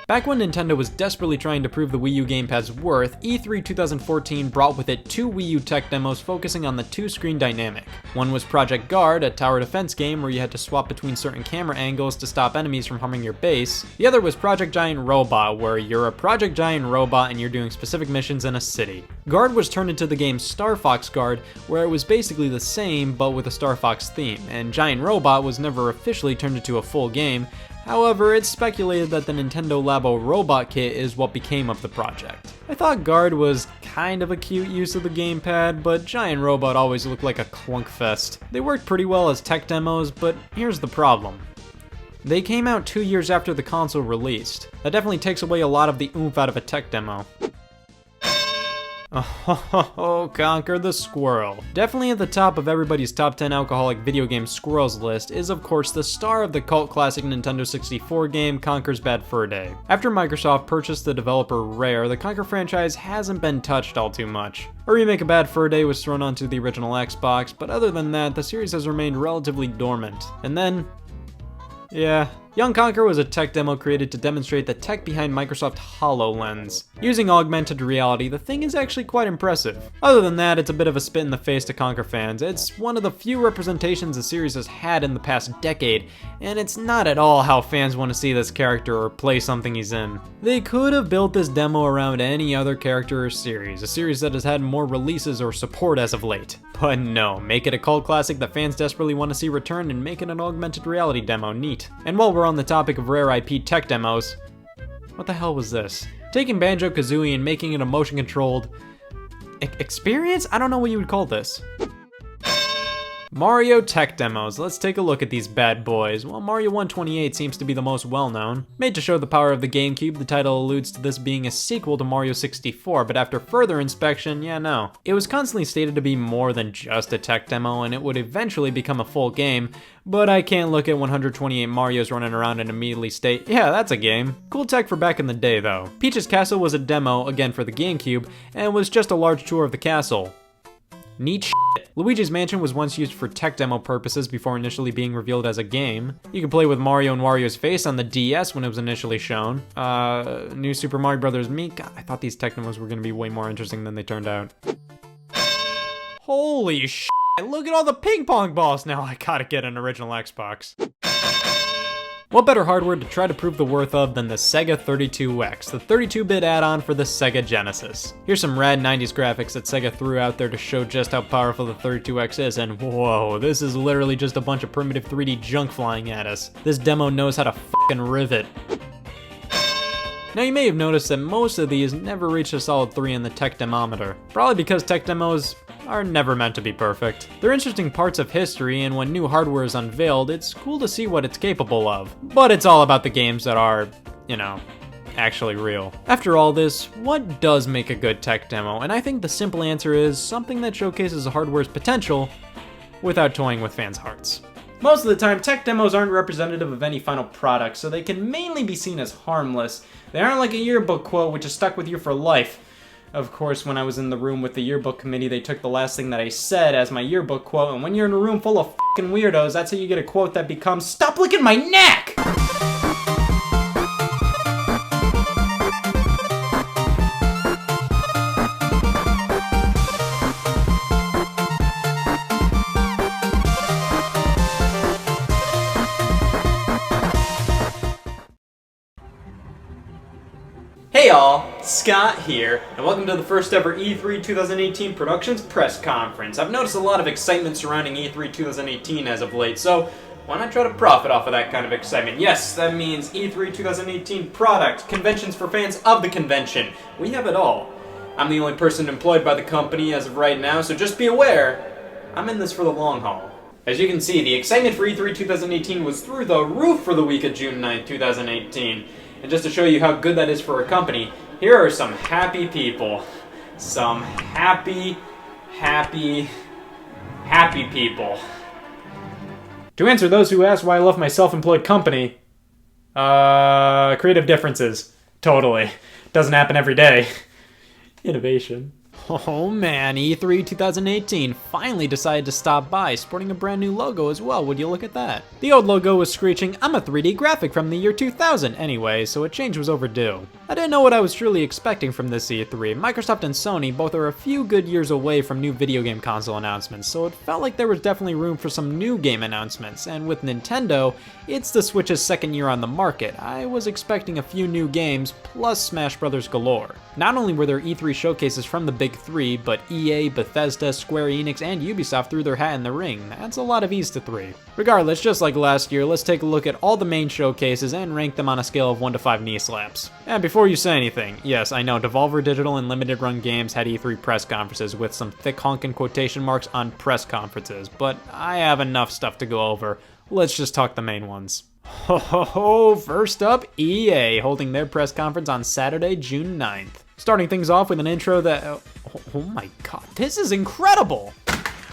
Back when Nintendo was desperately trying to prove the Wii U Gamepad's worth, E3 2014 brought with it 2 Wii U tech demos focusing on the two-screen dynamic. One was Project Guard, a tower defense game where you had to swap between certain camera angles to stop enemies from harming your base. The other was Project Giant Robot, where you're a Project Giant Robot and you're doing specific missions in a city. Guard was turned into the game Star Fox Guard, where it was basically the same but with a Star Fox theme, and Giant Robot was never officially turned into a full game. However, it's speculated that the Nintendo Labo robot kit is what became of the project. I thought Guard was kind of a cute use of the gamepad, but Giant Robot always looked like a clunk fest. They worked pretty well as tech demos, but here's the problem. They came out 2 years after the console released. That definitely takes away a lot of the oomph out of a tech demo. Oh, Conker the Squirrel. Definitely at the top of everybody's top 10 alcoholic video game squirrels list is of course the star of the cult classic Nintendo 64 game Conker's Bad Fur Day. After Microsoft purchased the developer Rare, the Conker franchise hasn't been touched all too much. A remake of Bad Fur Day was thrown onto the original Xbox, but other than that, the series has remained relatively dormant. And then, yeah, Young Conker was a tech demo created to demonstrate the tech behind Microsoft HoloLens. Using augmented reality, the thing is actually quite impressive. Other than that, it's a bit of a spit in the face to Conker fans. It's one of the few representations the series has had in the past decade, and it's not at all how fans want to see this character or play something he's in. They could have built this demo around any other character or series, a series that has had more releases or support as of late. But no, make it a cult classic that fans desperately want to see return and make it an augmented reality demo. Neat. And while we're on the topic of Rare IP tech demos, what the hell was this? Taking Banjo-Kazooie and making it a motion-controlled experience? I don't know what you would call this. Mario tech demos. Let's take a look at these bad boys. Well, Mario 128 seems to be the most well-known. Made to show the power of the GameCube, the title alludes to this being a sequel to Mario 64, but after further inspection, yeah, no. It was constantly stated to be more than just a tech demo, and it would eventually become a full game, but I can't look at 128 Marios running around and immediately state, yeah, that's a game. Cool tech for back in the day, though. Peach's Castle was a demo, again for the GameCube, and was just a large tour of the castle. Neat shit. Luigi's Mansion was once used for tech demo purposes before initially being revealed as a game. You could play with Mario and Wario's face on the DS when it was initially shown. New Super Mario Bros. Me? God, I thought these tech demos were going to be way more interesting than they turned out. Holy shit, look at all the ping pong balls now. I gotta get an original Xbox. What better hardware to try to prove the worth of than the Sega 32X, the 32-bit add-on for the Sega Genesis. Here's some rad 90s graphics that Sega threw out there to show just how powerful the 32X is, and whoa, this is literally just a bunch of primitive 3D junk flying at us. This demo knows how to fucking rivet. Now you may have noticed that most of these never reach a solid 3 in the tech demometer, probably because tech demos are never meant to be perfect. They're interesting parts of history, and when new hardware is unveiled, it's cool to see what it's capable of. But it's all about the games that are, you know, actually real. After all this, what does make a good tech demo? And I think the simple answer is something that showcases a hardware's potential without toying with fans' hearts. Most of the time, tech demos aren't representative of any final product, so they can mainly be seen as harmless. They aren't like a yearbook quote which is stuck with you for life. Of course, when I was in the room with the yearbook committee, they took the last thing that I said as my yearbook quote, and when you're in a room full of fucking weirdos, that's how you get a quote that becomes, "Stop licking my neck!" Hey y'all, Scott here, and welcome to the first ever E3 2018 Productions press conference. I've noticed a lot of excitement surrounding E3 2018 as of late, so why not try to profit off of that kind of excitement? Yes, that means E3 2018 product, conventions for fans of the convention. We have it all. I'm the only person employed by the company as of right now, so just be aware, I'm in this for the long haul. As you can see, the excitement for E3 2018 was through the roof for the week of June 9th, 2018. And just to show you how good that is for a company, here are some happy people. Some happy people. To answer those who ask why I left my self-employed company, creative differences. Totally. Doesn't happen every day. Innovation. Oh man, E3 2018 finally decided to stop by, sporting a brand new logo as well, would you look at that. The old logo was screeching, "I'm a 3D graphic from the year 2000 anyway, so a change was overdue." I didn't know what I was truly expecting from this E3. Microsoft and Sony both are a few good years away from new video game console announcements, so it felt like there was definitely room for some new game announcements, and with Nintendo, it's the Switch's second year on the market. I was expecting a few new games, plus Smash Bros. Galore. Not only were there E3 showcases from the big three, but EA, Bethesda, Square Enix, and Ubisoft threw their hat in the ring. That's a lot of E's to 3. Regardless, just like last year, let's take a look at all the main showcases and rank them on a scale of 1 to 5 knee slaps. And before you say anything, yes, I know Devolver Digital and Limited Run Games had E3 press conferences with some thick honkin' quotation marks on press conferences, but I have enough stuff to go over. Let's just talk the main ones. First up, EA, holding their press conference on Saturday, June 9th. Starting things off with an intro that, oh my god, this is incredible!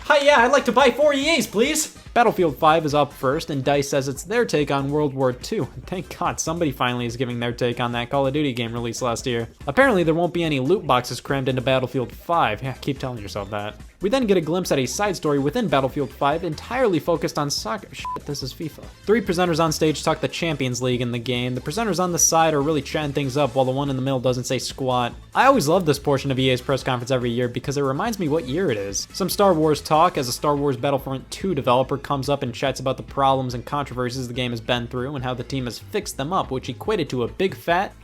Hi, yeah, I'd like to buy 4 EAs, please! Battlefield 5 is up first, and DICE says it's their take on World War II. Thank God, somebody finally is giving their take on that Call of Duty game released last year. Apparently, there won't be any loot boxes crammed into Battlefield 5. Yeah, keep telling yourself that. We then get a glimpse at a side story within Battlefield 5 entirely focused on soccer. Shit, this is FIFA. 3 presenters on stage talk the Champions League in the game. The presenters on the side are really chatting things up while the one in the middle doesn't say squat. I always love this portion of EA's press conference every year because it reminds me what year it is. Some Star Wars talk as a Star Wars Battlefront 2 developer comes up and chats about the problems and controversies the game has been through and how the team has fixed them up, which equated to a big fat...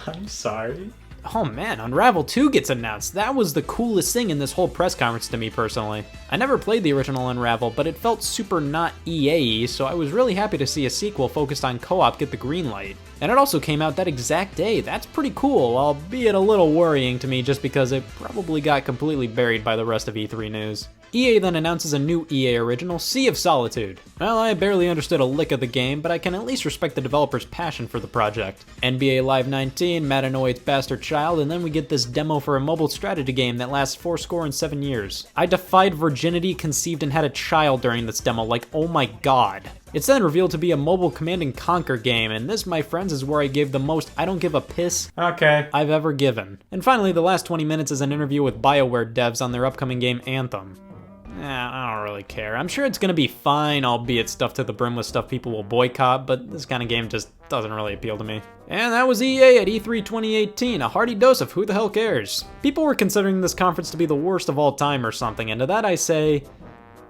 I'm sorry. Oh man, Unravel 2 gets announced. That was the coolest thing in this whole press conference to me personally. I never played the original Unravel, but it felt super not EA-y, so I was really happy to see a sequel focused on co-op get the green light. And it also came out that exact day. That's pretty cool, albeit a little worrying to me just because it probably got completely buried by the rest of E3 news. EA then announces a new EA original, Sea of Solitude. Well, I barely understood a lick of the game, but I can at least respect the developer's passion for the project. NBA Live 19, Madanoid's Bastard Child, and then we get this demo for a mobile strategy game that lasts 7 years. I defied virginity, conceived, and had a child during this demo, like oh my god. It's then revealed to be a mobile Command and Conquer game, and this, my friends, is where I gave the most I don't give a piss I've ever given. And finally, the last 20 minutes is an interview with BioWare devs on their upcoming game Anthem. I don't really care. I'm sure it's gonna be fine, albeit stuffed to the brim with stuff people will boycott, but this kind of game just doesn't really appeal to me. And that was EA at E3 2018, a hearty dose of who the hell cares. People were considering this conference to be the worst of all time or something, and to that I say,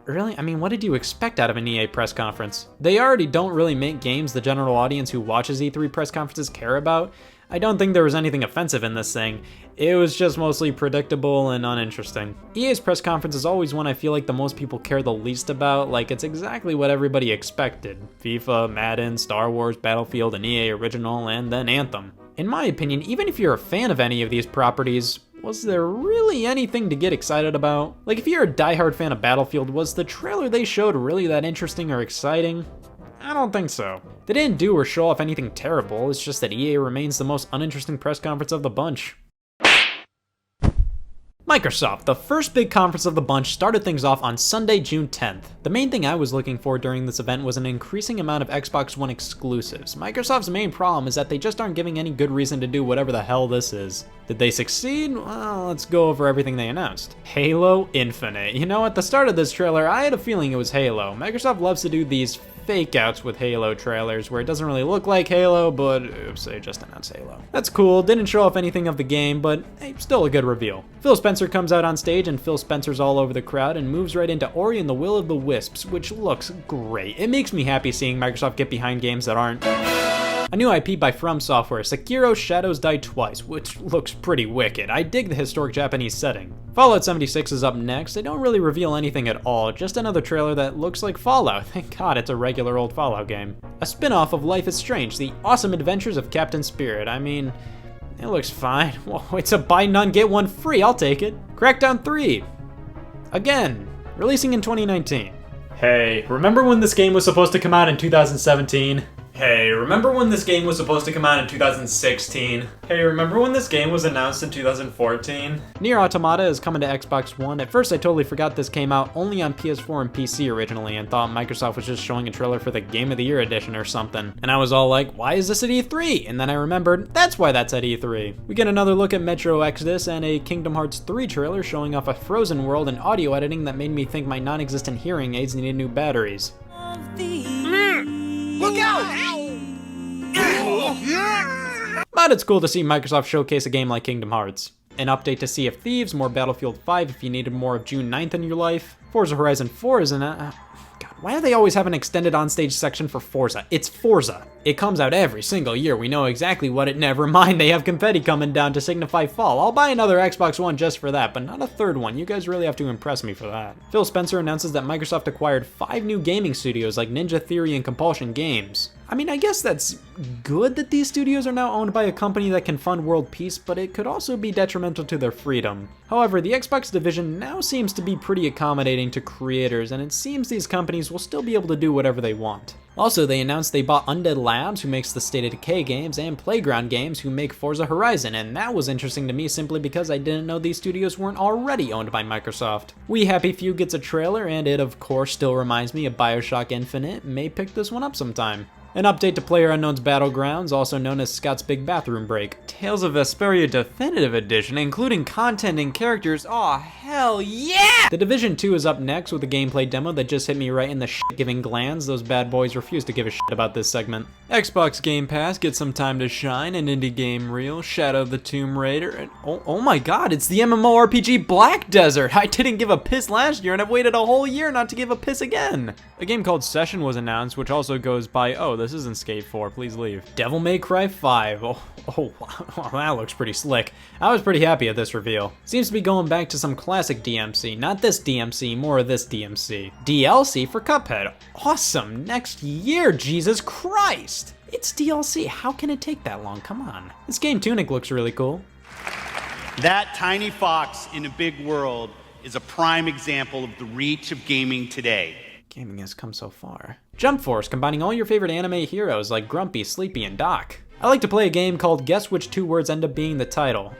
really? I mean, what did you expect out of an EA press conference? They already don't really make games the general audience who watches E3 press conferences care about. I don't think there was anything offensive in this thing. It was just mostly predictable and uninteresting. EA's press conference is always one I feel like the most people care the least about, like it's exactly what everybody expected. FIFA, Madden, Star Wars, Battlefield, an EA original, and then Anthem. In my opinion, even if you're a fan of any of these properties, was there really anything to get excited about? Like if you're a diehard fan of Battlefield, was the trailer they showed really that interesting or exciting? I don't think so. They didn't do or show off anything terrible, it's just that EA remains the most uninteresting press conference of the bunch. Microsoft, the first big conference of the bunch, started things off on Sunday, June 10th. The main thing I was looking for during this event was an increasing amount of Xbox One exclusives. Microsoft's main problem is that they just aren't giving any good reason to do whatever the hell this is. Did they succeed? Well, let's go over everything they announced. Halo Infinite. You know, at the start of this trailer, I had a feeling it was Halo. Microsoft loves to do these fake outs with Halo trailers where it doesn't really look like Halo, but oops, they just announced Halo. That's cool, didn't show off anything of the game, but hey, still a good reveal. Phil Spencer comes out on stage and Phil Spencer's all over the crowd and moves right into Ori and the Will of the Wisps, which looks great. It makes me happy seeing Microsoft get behind games that aren't a new IP by From Software, Sekiro Shadows Die Twice, which looks pretty wicked. I dig the historic Japanese setting. Fallout 76 is up next. They don't really reveal anything at all, just another trailer that looks like Fallout. Thank God it's a regular old Fallout game. A spin-off of Life is Strange, the awesome adventures of Captain Spirit. I mean, it looks fine. Whoa, it's a buy none, get one free, I'll take it. Crackdown 3. Again, releasing in 2019. Hey, remember when this game was supposed to come out in 2017? Hey, remember when this game was supposed to come out in 2016? Hey, remember when this game was announced in 2014? Nier Automata is coming to Xbox One. At first I totally forgot this came out only on PS4 and PC originally and thought Microsoft was just showing a trailer for the Game of the Year edition or something. And I was all like, why is this at E3? And then I remembered, that's why that's at E3. We get another look at Metro Exodus and a Kingdom Hearts 3 trailer showing off a frozen world and audio editing that made me think my non-existent hearing aids needed new batteries. Look out! But it's cool to see Microsoft showcase a game like Kingdom Hearts. An update to Sea of Thieves, more Battlefield 5 if you needed more of June 9th in your life. Forza Horizon 4 is God, why do they always have an extended onstage section for Forza? It's Forza. It comes out every single year. We know exactly what it. Never mind, they have confetti coming down to signify fall. I'll buy another Xbox One just for that, but not a third one. You guys really have to impress me for that. Phil Spencer announces that Microsoft acquired 5 new gaming studios like Ninja Theory and Compulsion Games. I mean, I guess that's good that these studios are now owned by a company that can fund world peace, but it could also be detrimental to their freedom. However, the Xbox division now seems to be pretty accommodating to creators, and it seems these companies will still be able to do whatever they want. Also, they announced they bought Undead Labs, who makes the State of Decay games, and Playground Games, who make Forza Horizon, and that was interesting to me simply because I didn't know these studios weren't already owned by Microsoft. We Happy Few gets a trailer, and it of course still reminds me of BioShock Infinite. May pick this one up sometime. An update to PlayerUnknown's Battlegrounds, also known as Scott's Big Bathroom Break. Tales of Vesperia Definitive Edition, including content and characters. Aw, hell yeah! The Division 2 is up next with a gameplay demo that just hit me right in the shit-giving glands. Those bad boys refuse to give a shit about this segment. Xbox Game Pass gets some time to shine, an indie game reel, Shadow of the Tomb Raider, and oh my god, it's the MMORPG Black Desert! I didn't give a piss last year and I've waited a whole year not to give a piss again! A game called Session was announced, which also goes by, oh, this isn't Skate 4, please leave. Devil May Cry 5, oh wow, that looks pretty slick. I was pretty happy at this reveal. Seems to be going back to some classic DMC, not this DMC, more of this DMC. DLC for Cuphead, awesome, next year, Jesus Christ! It's DLC, how can it take that long, come on. This game Tunic looks really cool. That tiny fox in a big world is a prime example of the reach of gaming today. Gaming has come so far. Jump Force, combining all your favorite anime heroes like Grumpy, Sleepy, and Doc. I like to play a game called Guess Which 2 Words End Up Being the Title.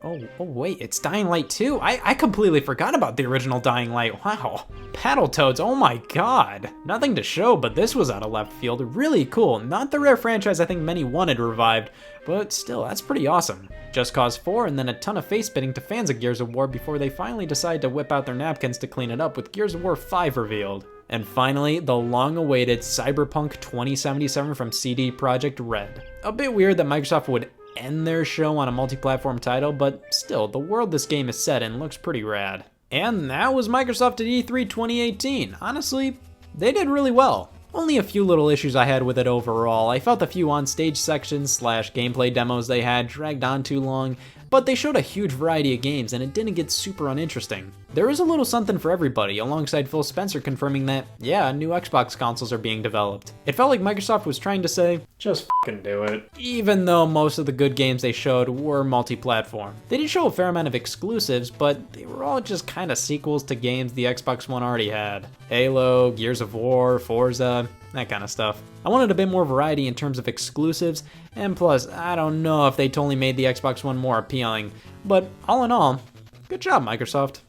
Oh wait, it's Dying Light 2? I completely forgot about the original Dying Light, wow. Battletoads, oh my god. Nothing to show, but this was out of left field, really cool. Not the rare franchise I think many wanted revived, but still, that's pretty awesome. Just Cause 4, and then a ton of face spitting to fans of Gears of War before they finally decide to whip out their napkins to clean it up with Gears of War 5 revealed. And finally, the long-awaited Cyberpunk 2077 from CD Projekt Red. A bit weird that Microsoft would end their show on a multi-platform title, but still, the world this game is set in looks pretty rad. And that was Microsoft at E3 2018. Honestly, they did really well. Only a few little issues I had with it overall. I felt the few on-stage sections / gameplay demos they had dragged on too long, but they showed a huge variety of games and it didn't get super uninteresting. There is a little something for everybody, alongside Phil Spencer confirming that, yeah, new Xbox consoles are being developed. It felt like Microsoft was trying to say, just fucking do it. Even though most of the good games they showed were multi-platform. They did show a fair amount of exclusives, but they were all just kinda sequels to games the Xbox One already had. Halo, Gears of War, Forza, that kind of stuff. I wanted a bit more variety in terms of exclusives, and plus, I don't know if they totally made the Xbox One more appealing, but all in all, good job, Microsoft.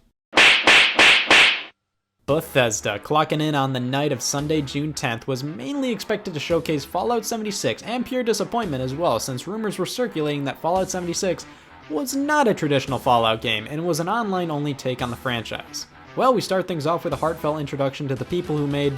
Bethesda, clocking in on the night of Sunday, June 10th, was mainly expected to showcase Fallout 76, and pure disappointment as well, since rumors were circulating that Fallout 76 was not a traditional Fallout game, and was an online-only take on the franchise. Well, we start things off with a heartfelt introduction to the people who made...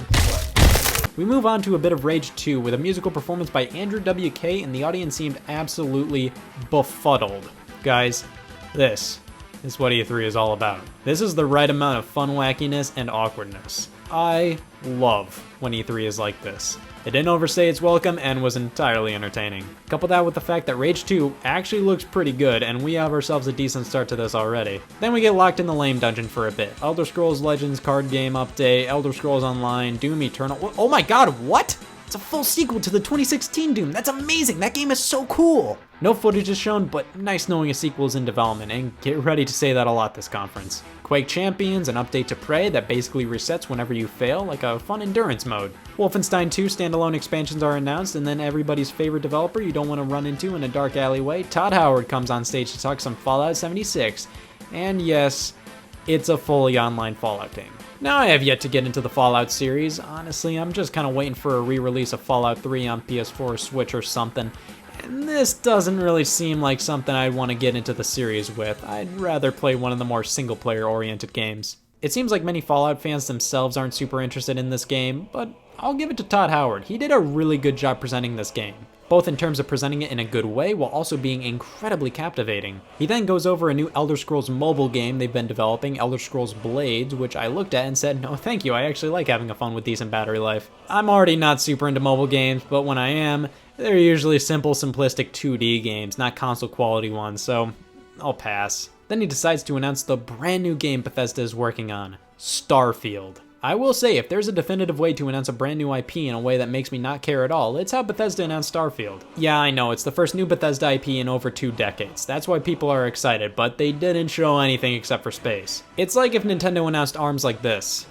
We move on to a bit of Rage 2 with a musical performance by Andrew WK, and the audience seemed absolutely befuddled. Guys, this is what E3 is all about. This is the right amount of fun wackiness and awkwardness. I love when E3 is like this. It didn't overstay its welcome and was entirely entertaining. Couple that with the fact that Rage 2 actually looks pretty good, and we have ourselves a decent start to this already. Then we get locked in the lame dungeon for a bit. Elder Scrolls Legends card game update, Elder Scrolls Online, Doom Eternal. Oh my god, what? It's a full sequel to the 2016 Doom. That's amazing. That game is so cool. No footage is shown, but nice knowing a sequel is in development, and get ready to say that a lot this conference. Quake Champions, an update to Prey that basically resets whenever you fail, like a fun endurance mode. Wolfenstein 2 standalone expansions are announced, and then everybody's favorite developer you don't want to run into in a dark alleyway, Todd Howard, comes on stage to talk some Fallout 76. And yes, it's a fully online Fallout game. Now I have yet to get into the Fallout series. Honestly, I'm just kind of waiting for a re-release of Fallout 3 on PS4 or Switch or something. And this doesn't really seem like something I'd want to get into the series with. I'd rather play one of the more single-player oriented games. It seems like many Fallout fans themselves aren't super interested in this game, but I'll give it to Todd Howard. He did a really good job presenting this game, both in terms of presenting it in a good way while also being incredibly captivating. He then goes over a new Elder Scrolls mobile game they've been developing, Elder Scrolls Blades, which I looked at and said, no thank you, I actually like having a fun with decent battery life. I'm already not super into mobile games, but when I am, they're usually simple, simplistic 2D games, not console quality ones, so I'll pass. Then he decides to announce the brand new game Bethesda is working on, Starfield. I will say, if there's a definitive way to announce a brand new IP in a way that makes me not care at all, it's how Bethesda announced Starfield. Yeah, I know, it's the first new Bethesda IP in over 2 decades. That's why people are excited, but they didn't show anything except for space. It's like if Nintendo announced ARMS like this.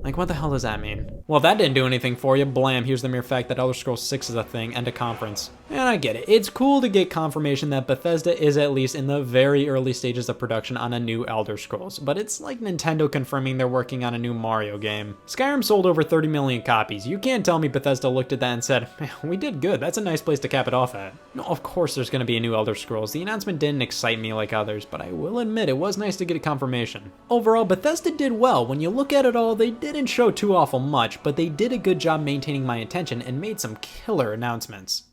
Like, what the hell does that mean? Well, if that didn't do anything for you, blam, here's the mere fact that Elder Scrolls 6 is a thing, and a conference. And I get it. It's cool to get confirmation that Bethesda is at least in the very early stages of production on a new Elder Scrolls, but it's like Nintendo confirming they're working on a new Mario game. Skyrim sold over 30 million copies. You can't tell me Bethesda looked at that and said, man, we did good. That's a nice place to cap it off at. No, of course there's going to be a new Elder Scrolls. The announcement didn't excite me like others, but I will admit it was nice to get a confirmation. Overall, Bethesda did well. When you look at it all, they didn't show too awful much, but they did a good job maintaining my attention and made some killer announcements.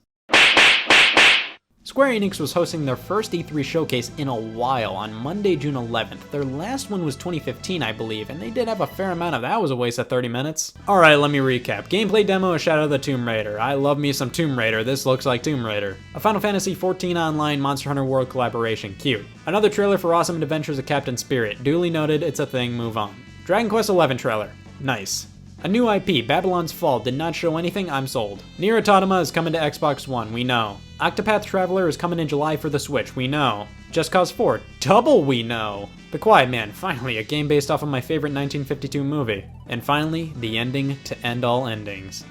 Square Enix was hosting their first E3 showcase in a while on Monday, June 11th. Their last one was 2015, I believe, and they did have a fair amount of that was a waste of 30 minutes. Alright, let me recap. Gameplay demo of Shadow of the Tomb Raider. I love me some Tomb Raider, this looks like Tomb Raider. A Final Fantasy XIV Online Monster Hunter World collaboration, cute. Another trailer for Awesome Adventures of Captain Spirit. Duly noted, it's a thing, move on. Dragon Quest XI trailer. Nice. A new IP, Babylon's Fall, did not show anything, I'm sold. Nier Automata is coming to Xbox One, we know. Octopath Traveler is coming in July for the Switch, we know. Just Cause 4, double we know. The Quiet Man, finally, a game based off of my favorite 1952 movie. And finally, the ending to end all endings.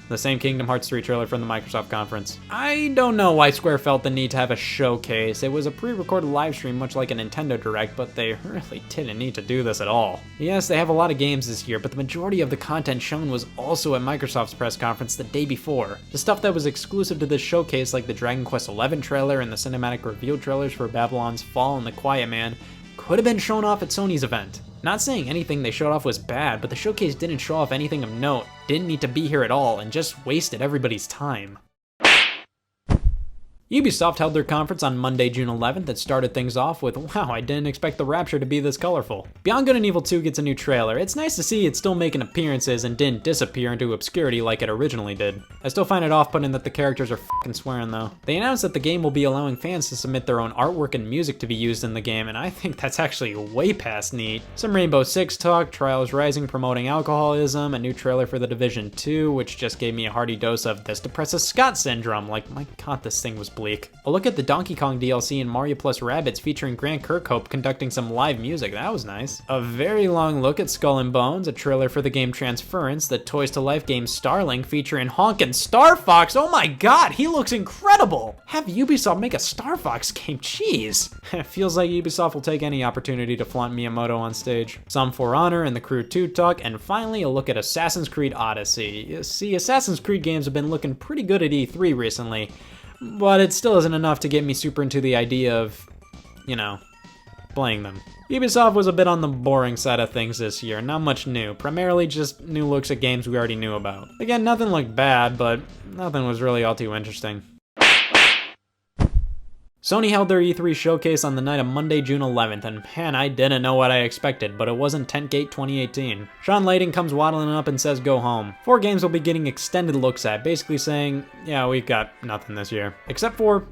The same Kingdom Hearts 3 trailer from the Microsoft conference. I don't know why Square felt the need to have a showcase. It was a pre-recorded live stream much like a Nintendo Direct, but they really didn't need to do this at all. Yes, they have a lot of games this year, but the majority of the content shown was also at Microsoft's press conference the day before. The stuff that was exclusive to this showcase, like the Dragon Quest XI trailer and the cinematic reveal trailers for Babylon's Fall and The Quiet Man, could have been shown off at Sony's event. Not saying anything they showed off was bad, but the showcase didn't show off anything of note, didn't need to be here at all, and just wasted everybody's time. Ubisoft held their conference on Monday, June 11th that started things off with, wow, I didn't expect the Rapture to be this colorful. Beyond Good and Evil 2 gets a new trailer. It's nice to see it's still making appearances and didn't disappear into obscurity like it originally did. I still find it off-putting that the characters are f***ing swearing though. They announced that the game will be allowing fans to submit their own artwork and music to be used in the game, and I think that's actually way past neat. Some Rainbow Six talk, Trials Rising promoting alcoholism, a new trailer for The Division 2, which just gave me a hearty dose of this depresses Scott syndrome, like my god this thing was bleak. A look at the Donkey Kong DLC and Mario Plus Rabbids featuring Grant Kirkhope conducting some live music, that was nice. A very long look at Skull and Bones, a trailer for the game Transference, the Toys to Life game Starlink featuring honkin' Star Fox, oh my god, he looks incredible! Have Ubisoft make a Star Fox game, jeez! It feels like Ubisoft will take any opportunity to flaunt Miyamoto on stage. Some For Honor and The Crew 2 talk, and finally a look at Assassin's Creed Odyssey. You see, Assassin's Creed games have been looking pretty good at E3 recently, but it still isn't enough to get me super into the idea of, you know, playing them. Ubisoft was a bit on the boring side of things this year, not much new, primarily just new looks at games we already knew about. Again, nothing looked bad, but nothing was really all too interesting. Sony held their E3 showcase on the night of Monday, June 11th, and man, I didn't know what I expected, but it wasn't Tentgate 2018. Sean Layden comes waddling up and says go home. 4 games will be getting extended looks at, basically saying, yeah, we've got nothing this year. Except for...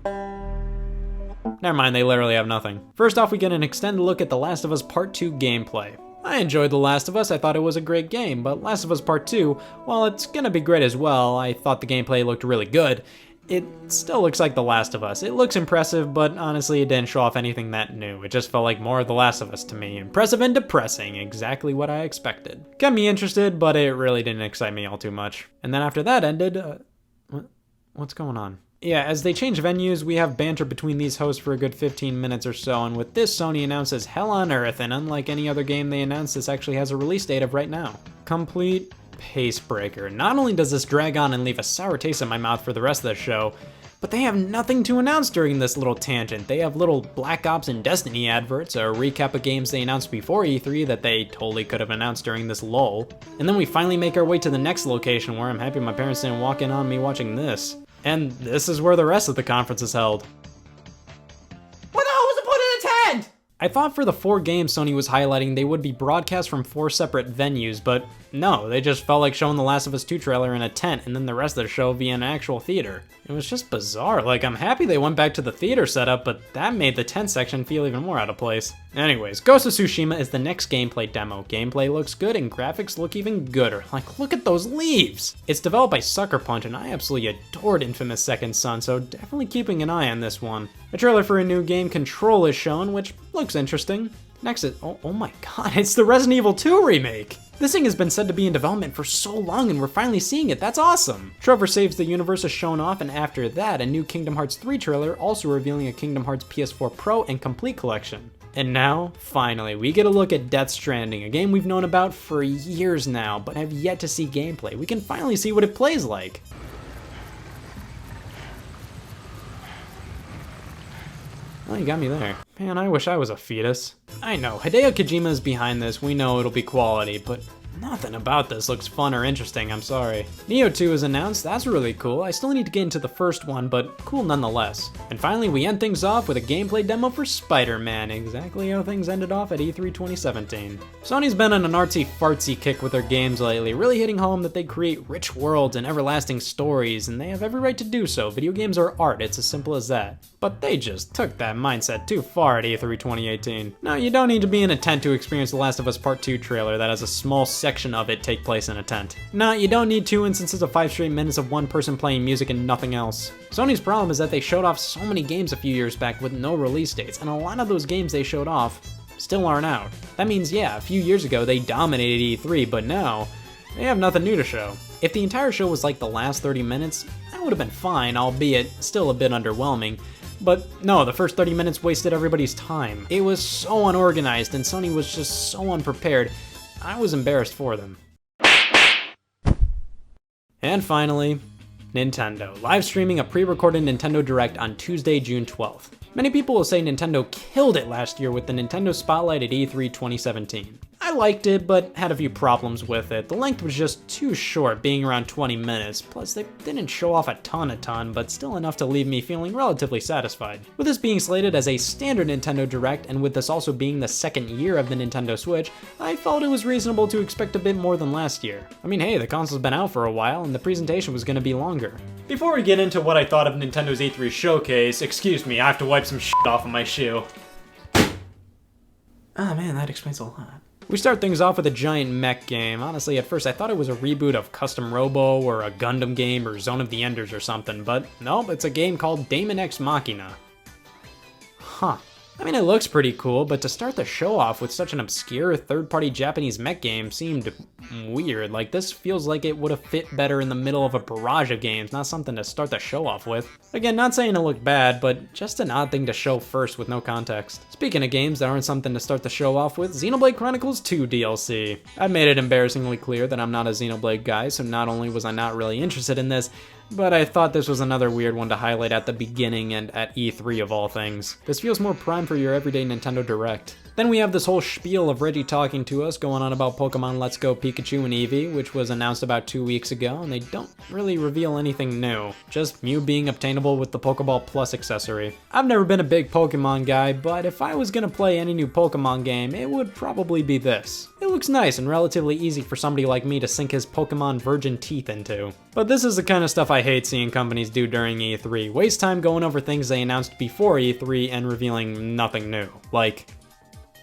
never mind, they literally have nothing. First off, we get an extended look at The Last of Us Part 2 gameplay. I enjoyed The Last of Us, I thought it was a great game, but Last of Us Part 2, while it's gonna be great as well, I thought the gameplay looked really good. It still looks like The Last of Us. It looks impressive, but honestly it didn't show off anything that new. It just felt like more of The Last of Us to me. Impressive and depressing, exactly what I expected. Got me interested, but it really didn't excite me all too much. And then after that ended, what's going on? Yeah, as they change venues, we have banter between these hosts for a good 15 minutes or so, and with this, Sony announces Hell on Earth, and unlike any other game they announced, this actually has a release date of right now. Complete pace breaker. Not only does this drag on and leave a sour taste in my mouth for the rest of the show, but they have nothing to announce during this little tangent. They have little Black Ops and Destiny adverts, a recap of games they announced before E3 that they totally could have announced during this lull, and then we finally make our way to the next location where I'm happy my parents didn't walk in on me watching this. And this is where the rest of the conference is held. What the hell was the point of the tent? I thought for the 4 games Sony was highlighting they would be broadcast from 4 separate venues, but no, they just felt like showing the Last of Us 2 trailer in a tent and then the rest of the show via an actual theater. It was just bizarre. Like, I'm happy they went back to the theater setup, but that made the tent section feel even more out of place. Anyways, Ghost of Tsushima is the next gameplay demo. Gameplay looks good and graphics look even gooder. Like, look at those leaves! It's developed by Sucker Punch and I absolutely adored Infamous Second Son, so definitely keeping an eye on this one. A trailer for a new game, Control, is shown, which looks interesting. Next is, oh my god, it's the Resident Evil 2 remake! This thing has been said to be in development for so long and we're finally seeing it, that's awesome! Trevor Saves the Universe is shown off, and after that, a new Kingdom Hearts 3 trailer, also revealing a Kingdom Hearts PS4 Pro and Complete collection. And now, finally, we get a look at Death Stranding, a game we've known about for years now, but have yet to see gameplay. We can finally see what it plays like. Oh, you got me there. Man, I wish I was a fetus. I know, Hideo Kojima is behind this, we know it'll be quality, but nothing about this looks fun or interesting, I'm sorry. Nioh 2 is announced, that's really cool. I still need to get into the first one, but cool nonetheless. And finally, we end things off with a gameplay demo for Spider-Man, exactly how things ended off at E3 2017. Sony's been on an artsy-fartsy kick with their games lately, really hitting home that they create rich worlds and everlasting stories, and they have every right to do so. Video games are art, it's as simple as that. But they just took that mindset too far at E3 2018. Now, you don't need to be in a tent to experience The Last of Us Part 2 trailer that has a small section of it take place in a tent. No, you don't need 2 instances of 5 straight minutes of one person playing music and nothing else. Sony's problem is that they showed off so many games a few years back with no release dates, and a lot of those games they showed off still aren't out. That means, yeah, a few years ago they dominated E3, but now they have nothing new to show. If the entire show was like the last 30 minutes, that would have been fine, albeit still a bit underwhelming. But no, the first 30 minutes wasted everybody's time. It was so unorganized and Sony was just so unprepared. I was embarrassed for them. And finally, Nintendo, live streaming a pre-recorded Nintendo Direct on Tuesday, June 12th. Many people will say Nintendo killed it last year with the Nintendo Spotlight at E3 2017. I liked it, but had a few problems with it. The length was just too short, being around 20 minutes, plus they didn't show off a ton, but still enough to leave me feeling relatively satisfied. With this being slated as a standard Nintendo Direct, and with this also being the second year of the Nintendo Switch, I felt it was reasonable to expect a bit more than last year. I mean, hey, the console's been out for a while, and the presentation was gonna be longer. Before we get into what I thought of Nintendo's E3 Showcase, excuse me, I have to wipe some shit off of my shoe. Ah man, that explains a lot. We start things off with a giant mech game. Honestly, at first I thought it was a reboot of Custom Robo or a Gundam game or Zone of the Enders or something, but nope, it's a game called Daemon X Machina. Huh. I mean, it looks pretty cool, but to start the show off with such an obscure third-party Japanese mech game seemed weird. Like, this feels like it would have fit better in the middle of a barrage of games, not something to start the show off with. Again, not saying it looked bad, but just an odd thing to show first with no context. Speaking of games that aren't something to start the show off with, Xenoblade Chronicles 2 DLC. I've made it embarrassingly clear that I'm not a Xenoblade guy, so not only was I not really interested in this, but I thought this was another weird one to highlight at the beginning and at E3 of all things. This feels more prime for your everyday Nintendo Direct. Then we have this whole spiel of Reggie talking to us, going on about Pokemon Let's Go Pikachu and Eevee, which was announced about 2 weeks ago, and they don't really reveal anything new. Just Mew being obtainable with the Pokeball Plus accessory. I've never been a big Pokemon guy, but if I was gonna play any new Pokemon game, it would probably be this. It looks nice and relatively easy for somebody like me to sink his Pokemon virgin teeth into. But this is the kind of stuff I hate seeing companies do during E3. Waste time going over things they announced before E3 and revealing nothing new. Like,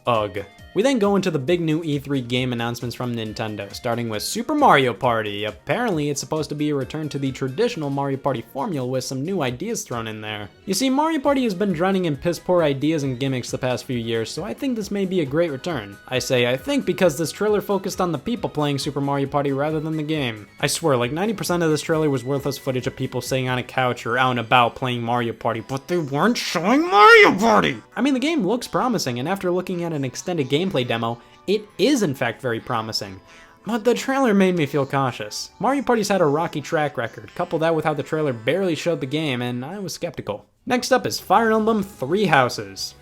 ugh. We then go into the big new E3 game announcements from Nintendo, starting with Super Mario Party. Apparently, it's supposed to be a return to the traditional Mario Party formula with some new ideas thrown in there. You see, Mario Party has been drowning in piss-poor ideas and gimmicks the past few years, so I think this may be a great return. I say I think because this trailer focused on the people playing Super Mario Party rather than the game. I swear, like 90% of this trailer was worthless footage of people sitting on a couch or out and about playing Mario Party, but they weren't showing Mario Party! I mean, the game looks promising, and after looking at an extended gameplay demo, it is in fact very promising. But the trailer made me feel cautious. Mario Party's had a rocky track record, couple that with how the trailer barely showed the game, and I was skeptical. Next up is Fire Emblem Three Houses.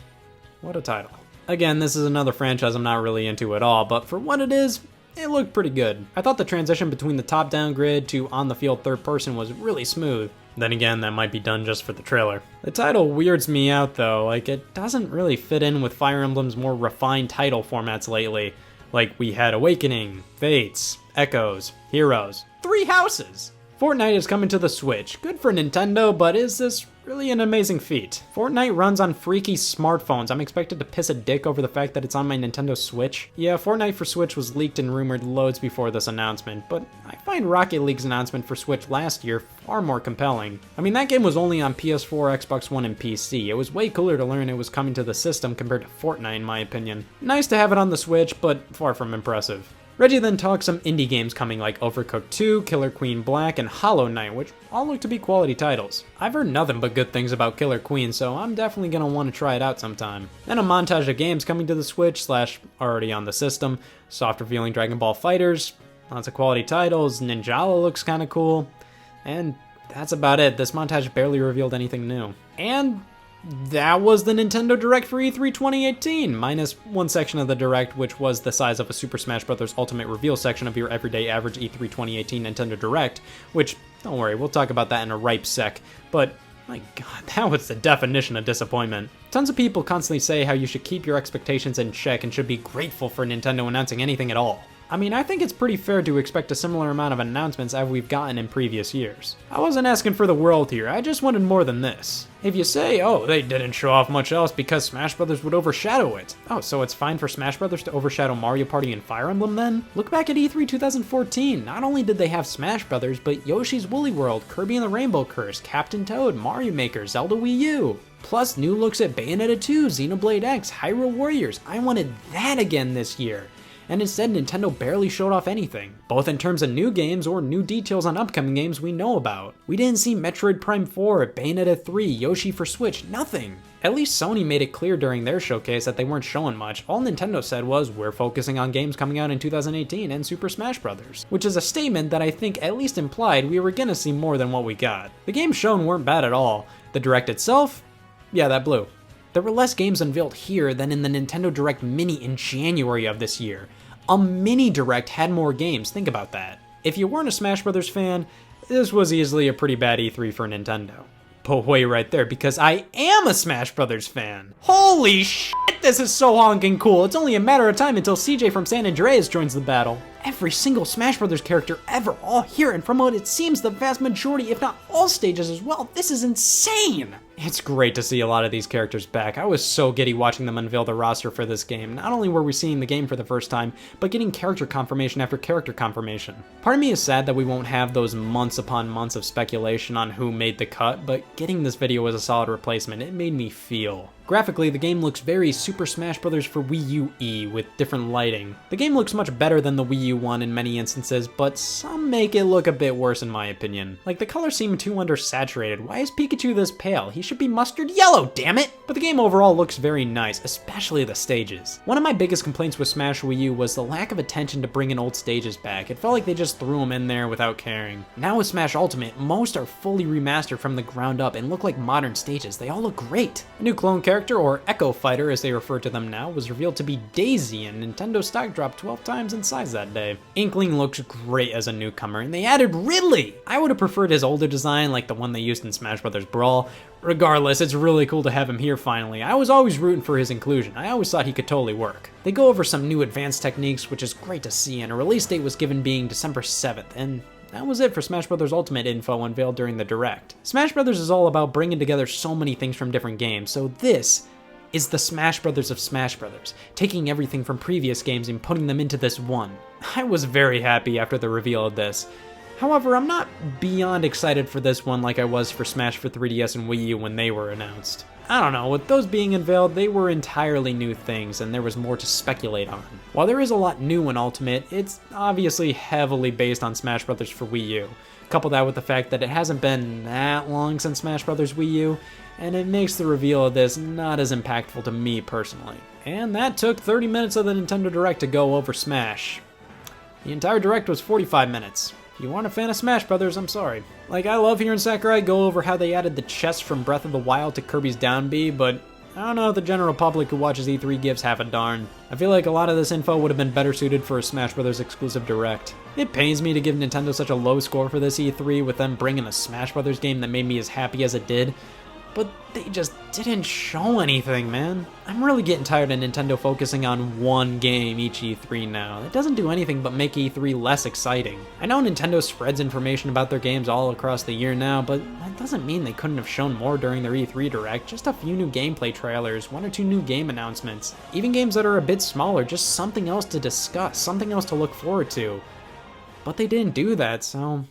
What a title. Again, this is another franchise I'm not really into at all, but for what it is, it looked pretty good. I thought the transition between the top-down grid to on-the-field third person was really smooth. Then again, that might be done just for the trailer. The title weirds me out though, like it doesn't really fit in with Fire Emblem's more refined title formats lately. Like we had Awakening, Fates, Echoes, Heroes, Three Houses. Fortnite is coming to the Switch. Good for Nintendo, but is this really an amazing feat? Fortnite runs on freaky smartphones. I'm expected to piss a dick over the fact that it's on my Nintendo Switch. Yeah, Fortnite for Switch was leaked and rumored loads before this announcement, but I find Rocket League's announcement for Switch last year far more compelling. I mean, that game was only on PS4, Xbox One, and PC. It was way cooler to learn it was coming to the system compared to Fortnite in my opinion. Nice to have it on the Switch, but far from impressive. Reggie then talks some indie games coming like Overcooked 2, Killer Queen Black, and Hollow Knight, which all look to be quality titles. I've heard nothing but good things about Killer Queen, so I'm definitely gonna want to try it out sometime. Then a montage of games coming to the Switch, / already on the system, soft revealing Dragon Ball FighterZ, lots of quality titles, Ninjala looks kinda cool, and that's about it. This montage barely revealed anything new. And that was the Nintendo Direct for E3 2018, minus one section of the Direct, which was the size of a Super Smash Bros. Ultimate reveal section of your everyday average E3 2018 Nintendo Direct, which, don't worry, we'll talk about that in a ripe sec, but my god, that was the definition of disappointment. Tons of people constantly say how you should keep your expectations in check and should be grateful for Nintendo announcing anything at all. I mean, I think it's pretty fair to expect a similar amount of announcements as we've gotten in previous years. I wasn't asking for the world here, I just wanted more than this. If you say, oh, they didn't show off much else because Smash Bros. Would overshadow it. Oh, so it's fine for Smash Bros. To overshadow Mario Party and Fire Emblem then? Look back at E3 2014, not only did they have Smash Bros., but Yoshi's Woolly World, Kirby and the Rainbow Curse, Captain Toad, Mario Maker, Zelda Wii U. Plus new looks at Bayonetta 2, Xenoblade X, Hyrule Warriors. I wanted that again this year. And instead Nintendo barely showed off anything, both in terms of new games or new details on upcoming games we know about. We didn't see Metroid Prime 4, Bayonetta 3, Yoshi for Switch, nothing. At least Sony made it clear during their showcase that they weren't showing much. All Nintendo said was, we're focusing on games coming out in 2018 and Super Smash Bros., which is a statement that I think at least implied we were gonna see more than what we got. The games shown weren't bad at all. The Direct itself? Yeah, that blew. There were less games unveiled here than in the Nintendo Direct Mini in January of this year. A mini Direct had more games, think about that. If you weren't a Smash Bros. Fan, this was easily a pretty bad E3 for Nintendo. But wait right there, because I am a Smash Bros. Fan. Holy shit, this is so honking cool. It's only a matter of time until CJ from San Andreas joins the battle. Every single Smash Bros. Character ever, all here, and from what it seems, the vast majority, if not all stages as well. This is insane! It's great to see a lot of these characters back. I was so giddy watching them unveil the roster for this game. Not only were we seeing the game for the first time, but getting character confirmation after character confirmation. Part of me is sad that we won't have those months upon months of speculation on who made the cut, but getting this video was a solid replacement. It made me feel. Graphically, the game looks very Super Smash Bros. For Wii U E with different lighting. The game looks much better than the Wii U one in many instances, but some make it look a bit worse in my opinion. Like, the colors seem too undersaturated. Why is Pikachu this pale? He should be mustard yellow, damn it! But the game overall looks very nice, especially the stages. One of my biggest complaints with Smash Wii U was the lack of attention to bringing old stages back. It felt like they just threw them in there without caring. Now with Smash Ultimate, most are fully remastered from the ground up and look like modern stages. They all look great. A new clone character, or Echo Fighter as they refer to them now, was revealed to be Daisy, and Nintendo stock dropped 12 times in size that day. Inkling looks great as a newcomer, and they added Ridley! I would have preferred his older design like the one they used in Smash Bros. Brawl. Regardless, it's really cool to have him here finally. I was always rooting for his inclusion. I always thought he could totally work. They go over some new advanced techniques, which is great to see, and a release date was given being December 7th, and that was it for Smash Bros. Ultimate info unveiled during the Direct. Smash Bros. Is all about bringing together so many things from different games, so this is the Smash Brothers of Smash Brothers, taking everything from previous games and putting them into this one. I was very happy after the reveal of this. However, I'm not beyond excited for this one like I was for Smash for 3DS and Wii U when they were announced. I don't know, with those being unveiled, they were entirely new things and there was more to speculate on. While there is a lot new in Ultimate, it's obviously heavily based on Smash Brothers for Wii U. Couple that with the fact that it hasn't been that long since Smash Brothers Wii U, and it makes the reveal of this not as impactful to me personally. And that took 30 minutes of the Nintendo Direct to go over Smash. The entire Direct was 45 minutes. If you aren't a fan of Smash Brothers, I'm sorry. Like, I love hearing Sakurai go over how they added the chest from Breath of the Wild to Kirby's Down B, but I don't know if the general public who watches E3 gives half a darn. I feel like a lot of this info would have been better suited for a Smash Brothers exclusive Direct. It pains me to give Nintendo such a low score for this E3 with them bringing a Smash Brothers game that made me as happy as it did, but they just didn't show anything, man. I'm really getting tired of Nintendo focusing on one game each E3 now. It doesn't do anything but make E3 less exciting. I know Nintendo spreads information about their games all across the year now, but that doesn't mean they couldn't have shown more during their E3 Direct. Just a few new gameplay trailers, 1 or 2 new game announcements. Even games that are a bit smaller, just something else to discuss, something else to look forward to. But they didn't do that, so...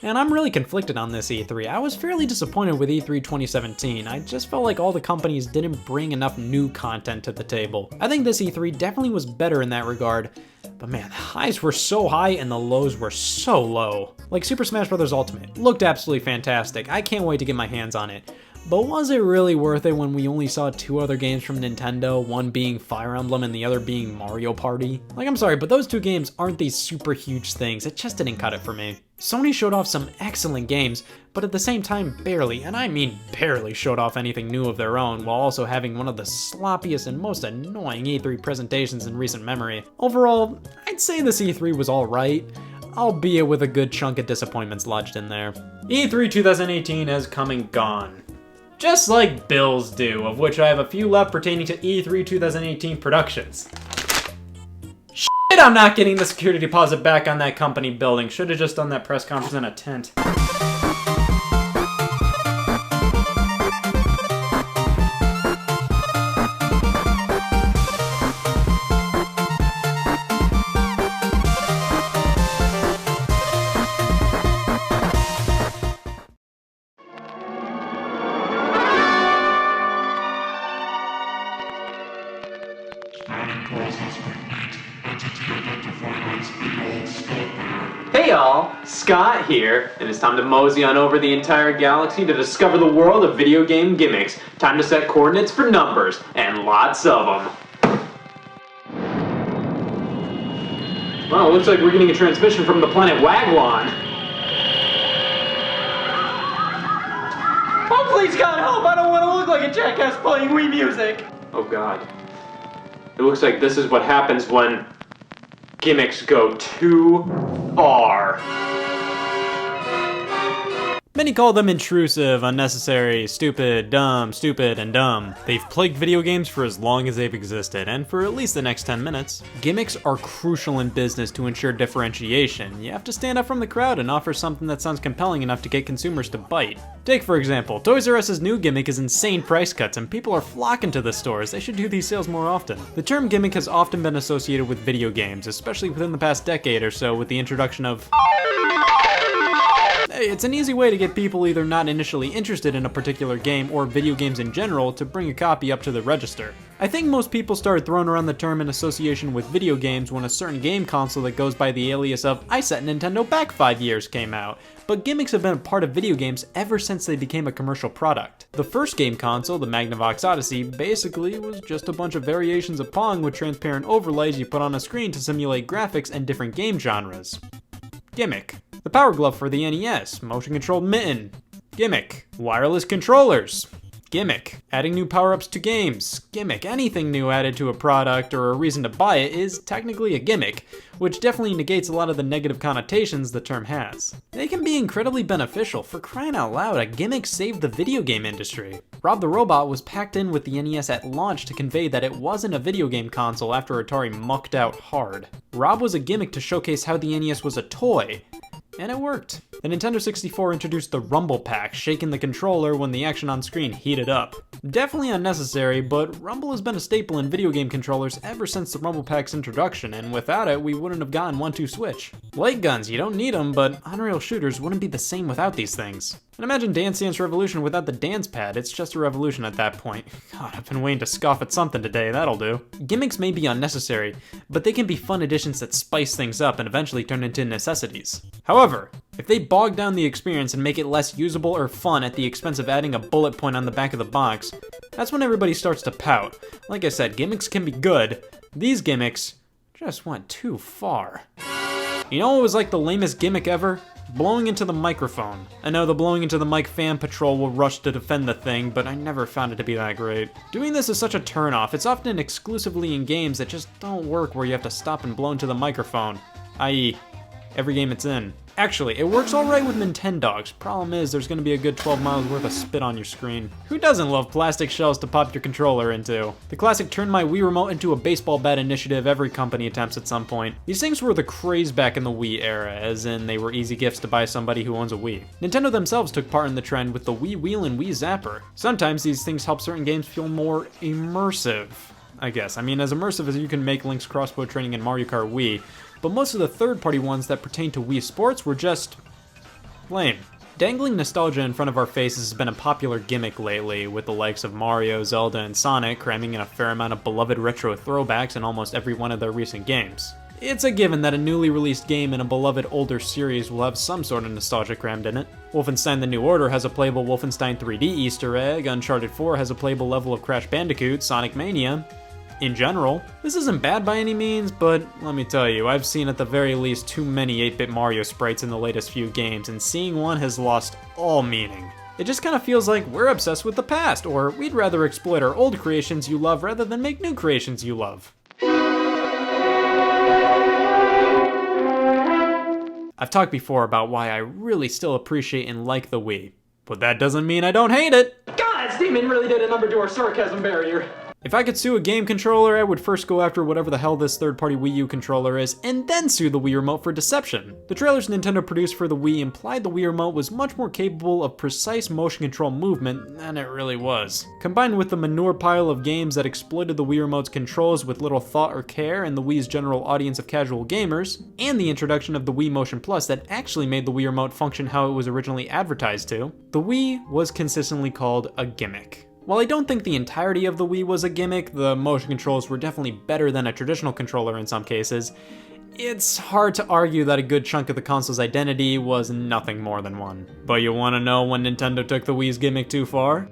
And I'm really conflicted on this E3. I was fairly disappointed with E3 2017. I just felt like all the companies didn't bring enough new content to the table. I think this E3 definitely was better in that regard, but man, the highs were so high and the lows were so low. Like Super Smash Bros. Ultimate, looked absolutely fantastic. I can't wait to get my hands on it. But was it really worth it when we only saw 2 other games from Nintendo, one being Fire Emblem and the other being Mario Party? Like, I'm sorry, but those 2 games aren't these super huge things. It just didn't cut it for me. Sony showed off some excellent games, but at the same time barely, and I mean barely, showed off anything new of their own, while also having one of the sloppiest and most annoying E3 presentations in recent memory. Overall, I'd say this E3 was alright, albeit with a good chunk of disappointments lodged in there. E3 2018 has come and gone. Just like bills do, of which I have a few left pertaining to E3 2018 productions. Shit, I'm not getting the security deposit back on that company building. Should've just done that press conference in a tent. Hey y'all, Scott here, and it's time to mosey on over the entire galaxy to discover the world of video game gimmicks. Time to set coordinates for numbers, and lots of them. Well, it looks like we're getting a transmission from the planet Wagwan. Oh, please, God, help! I don't want to look like a jackass playing Wii Music! Oh god. It looks like this is what happens when gimmicks go too far. Many call them intrusive, unnecessary, stupid, and dumb. They've plagued video games for as long as they've existed, and for at least the next 10 minutes. Gimmicks are crucial in business to ensure differentiation. You have to stand up from the crowd and offer something that sounds compelling enough to get consumers to bite. Take, for example, Toys R Us's new gimmick is insane price cuts, and people are flocking to the stores. They should do these sales more often. The term gimmick has often been associated with video games, especially within the past decade or so with the introduction of... It's an easy way to get people either not initially interested in a particular game or video games in general to bring a copy up to the register. I think most people started throwing around the term in association with video games when a certain game console that goes by the alias of I set Nintendo back 5 years came out, but gimmicks have been a part of video games ever since they became a commercial product. The first game console, the Magnavox Odyssey, basically was just a bunch of variations of Pong with transparent overlays you put on a screen to simulate graphics and different game genres. Gimmick. The Power Glove for the NES, motion-controlled mitten. Gimmick. Wireless controllers. Gimmick. Adding new power-ups to games. Gimmick. Anything new added to a product or a reason to buy it is technically a gimmick, which definitely negates a lot of the negative connotations the term has. They can be incredibly beneficial. For crying out loud, a gimmick saved the video game industry. Rob the Robot was packed in with the NES at launch to convey that it wasn't a video game console after Atari mucked out hard. Rob was a gimmick to showcase how the NES was a toy. And it worked. The Nintendo 64 introduced the Rumble Pack, shaking the controller when the action on screen heated up. Definitely unnecessary, but Rumble has been a staple in video game controllers ever since the Rumble Pack's introduction, and without it, we wouldn't have gotten 1-2 switch. Light guns, you don't need them, but on-rail shooters wouldn't be the same without these things. And imagine Dance Dance Revolution without the dance pad, it's just a revolution at that point. God, I've been waiting to scoff at something today, that'll do. Gimmicks may be unnecessary, but they can be fun additions that spice things up and eventually turn into necessities. However, if they bog down the experience and make it less usable or fun at the expense of adding a bullet point on the back of the box, that's when everybody starts to pout. Like I said, gimmicks can be good. These gimmicks just went too far. You know what was like the lamest gimmick ever? Blowing into the microphone. I know the blowing into the mic fan patrol will rush to defend the thing, but I never found it to be that great. Doing this is such a turnoff. It's often exclusively in games that just don't work where you have to stop and blow into the microphone. I.e., every game it's in. Actually, it works alright with Nintendogs. Problem is, there's gonna be a good 12 miles worth of spit on your screen. Who doesn't love plastic shells to pop your controller into? The classic turn my Wii remote into a baseball bat initiative every company attempts at some point. These things were the craze back in the Wii era, as in they were easy gifts to buy somebody who owns a Wii. Nintendo themselves took part in the trend with the Wii Wheel and Wii Zapper. Sometimes these things help certain games feel more immersive, I guess. I mean, as immersive as you can make Link's crossbow training in Mario Kart Wii, but most of the third-party ones that pertain to Wii Sports were just lame. Dangling nostalgia in front of our faces has been a popular gimmick lately, with the likes of Mario, Zelda, and Sonic cramming in a fair amount of beloved retro throwbacks in almost every one of their recent games. It's a given that a newly released game in a beloved older series will have some sort of nostalgia crammed in it. Wolfenstein: The New Order has a playable Wolfenstein 3D Easter egg, Uncharted 4 has a playable level of Crash Bandicoot, Sonic Mania. In general, this isn't bad by any means, but let me tell you, I've seen at the very least too many 8-bit Mario sprites in the latest few games, and seeing one has lost all meaning. It just kind of feels like we're obsessed with the past, or we'd rather exploit our old creations you love rather than make new creations you love. I've talked before about why I really still appreciate and like the Wii, but that doesn't mean I don't hate it! God, Steamman really did a number to our sarcasm barrier. If I could sue a game controller, I would first go after whatever the hell this third-party Wii U controller is, and then sue the Wii Remote for deception. The trailers Nintendo produced for the Wii implied the Wii Remote was much more capable of precise motion control movement than it really was. Combined with the manure pile of games that exploited the Wii Remote's controls with little thought or care and the Wii's general audience of casual gamers, and the introduction of the Wii Motion Plus that actually made the Wii Remote function how it was originally advertised to, the Wii was consistently called a gimmick. While I don't think the entirety of the Wii was a gimmick, the motion controls were definitely better than a traditional controller in some cases, it's hard to argue that a good chunk of the console's identity was nothing more than one. But you wanna know when Nintendo took the Wii's gimmick too far?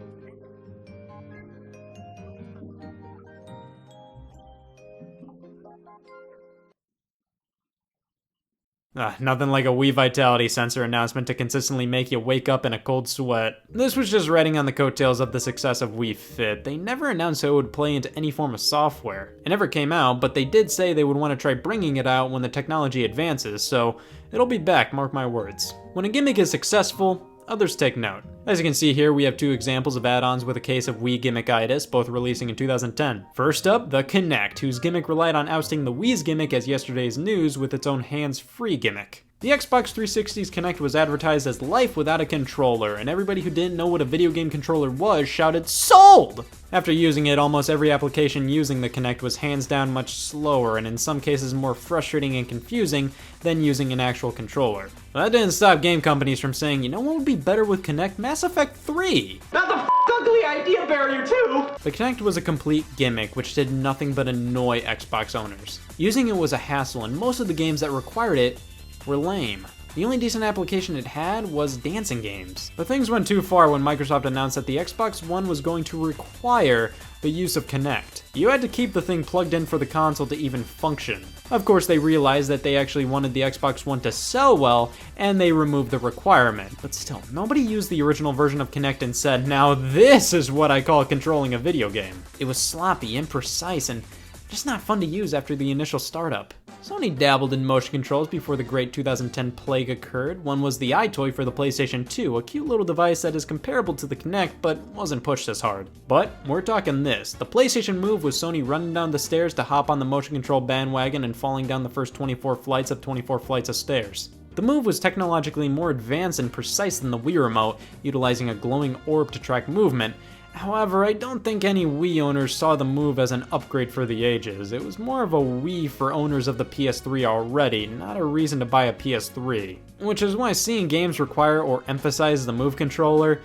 Nothing like a Wii Vitality sensor announcement to consistently make you wake up in a cold sweat. This was just riding on the coattails of the success of Wii Fit. They never announced how it would play into any form of software. It never came out, but they did say they would want to try bringing it out when the technology advances, so it'll be back, mark my words. When a gimmick is successful, others take note. As you can see here, we have two examples of add-ons with a case of Wii gimmickitis, both releasing in 2010. First up, the Kinect, whose gimmick relied on ousting the Wii's gimmick as yesterday's news with its own hands-free gimmick. The Xbox 360's Kinect was advertised as life without a controller, and everybody who didn't know what a video game controller was shouted, "Sold!" After using it, almost every application using the Kinect was hands down much slower, and in some cases more frustrating and confusing than using an actual controller. But that didn't stop game companies from saying, you know what would be better with Kinect? Mass Effect 3! Not the ugly idea barrier too! The Kinect was a complete gimmick, which did nothing but annoy Xbox owners. Using it was a hassle, and most of the games that required it were lame. The only decent application it had was dancing games. But things went too far when Microsoft announced that the Xbox One was going to require the use of Kinect. You had to keep the thing plugged in for the console to even function. Of course, they realized that they actually wanted the Xbox One to sell well, and they removed the requirement. But still, nobody used the original version of Kinect and said, now this is what I call controlling a video game. It was sloppy, imprecise, and just not fun to use after the initial startup. Sony dabbled in motion controls before the great 2010 plague occurred. One was the iToy for the PlayStation 2, a cute little device that is comparable to the Kinect but wasn't pushed as hard. But we're talking this. The PlayStation Move was Sony running down the stairs to hop on the motion control bandwagon and falling down the first 24 flights of 24 flights of stairs. The move was technologically more advanced and precise than the Wii Remote, utilizing a glowing orb to track movement. However, I don't think any Wii owners saw the move as an upgrade for the ages. It was more of a Wii for owners of the PS3 already, not a reason to buy a PS3. Which is why seeing games require or emphasize the move controller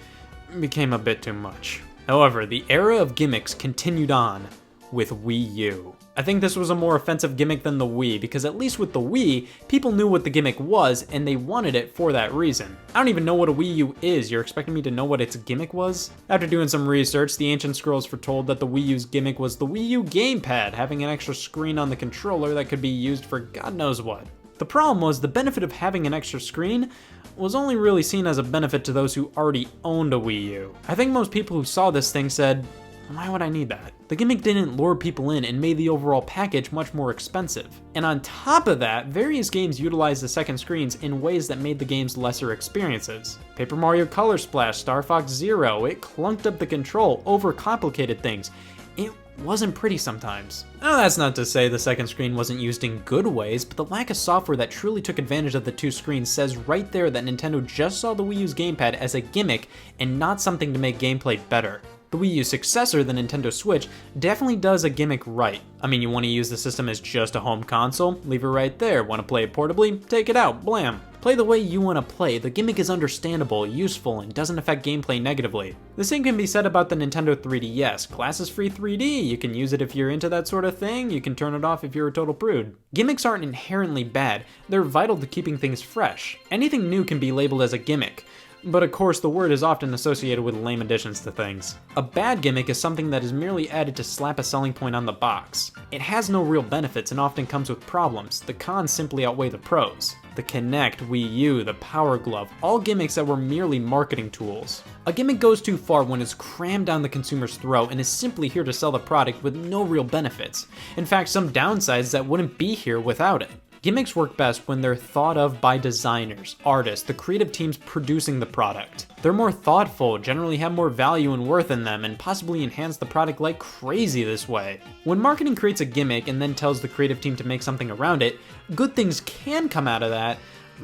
became a bit too much. However, the era of gimmicks continued on with Wii U. I think this was a more offensive gimmick than the Wii, because at least with the Wii, people knew what the gimmick was, and they wanted it for that reason. I don't even know what a Wii U is, you're expecting me to know what its gimmick was? After doing some research, the ancient scrolls foretold that the Wii U's gimmick was the Wii U Gamepad, having an extra screen on the controller that could be used for God knows what. The problem was, the benefit of having an extra screen was only really seen as a benefit to those who already owned a Wii U. I think most people who saw this thing said, why would I need that? The gimmick didn't lure people in and made the overall package much more expensive. And on top of that, various games utilized the second screens in ways that made the games lesser experiences. Paper Mario Color Splash, Star Fox Zero, it clunked up the control, overcomplicated things. It wasn't pretty sometimes. Now that's not to say the second screen wasn't used in good ways, but the lack of software that truly took advantage of the two screens says right there that Nintendo just saw the Wii U's gamepad as a gimmick and not something to make gameplay better. The Wii U's successor, the Nintendo Switch, definitely does a gimmick right. I mean, you want to use the system as just a home console? Leave it right there. Want to play it portably? Take it out, blam. Play the way you want to play. The gimmick is understandable, useful, and doesn't affect gameplay negatively. The same can be said about the Nintendo 3DS. Class is free 3D, you can use it if you're into that sort of thing, you can turn it off if you're a total prude. Gimmicks aren't inherently bad, they're vital to keeping things fresh. Anything new can be labeled as a gimmick. But of course, the word is often associated with lame additions to things. A bad gimmick is something that is merely added to slap a selling point on the box. It has no real benefits and often comes with problems. The cons simply outweigh the pros. The Kinect, Wii U, the Power Glove, all gimmicks that were merely marketing tools. A gimmick goes too far when it's crammed down the consumer's throat and is simply here to sell the product with no real benefits. In fact, some downsides that wouldn't be here without it. Gimmicks work best when they're thought of by designers, artists, the creative teams producing the product. They're more thoughtful, generally have more value and worth in them, and possibly enhance the product like crazy this way. When marketing creates a gimmick and then tells the creative team to make something around it, good things can come out of that,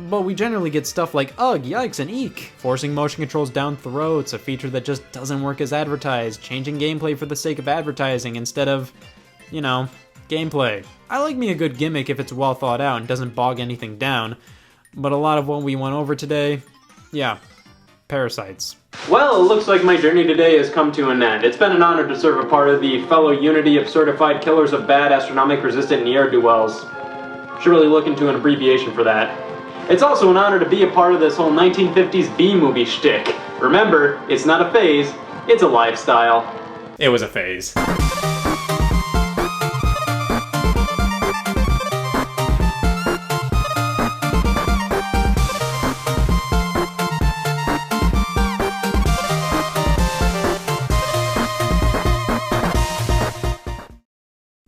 but we generally get stuff like ugh, yikes, and eek. Forcing motion controls down throats, a feature that just doesn't work as advertised, changing gameplay for the sake of advertising instead of, you know, gameplay. I like me a good gimmick if it's well thought out and doesn't bog anything down, but a lot of what we went over today, yeah, parasites. Well, it looks like my journey today has come to an end. It's been an honor to serve a part of the fellow unity of certified killers of bad astronomic resistant ne'er-do-wells. Should really look into an abbreviation for that. It's also an honor to be a part of this whole 1950s B-movie shtick. Remember, it's not a phase, it's a lifestyle. It was a phase.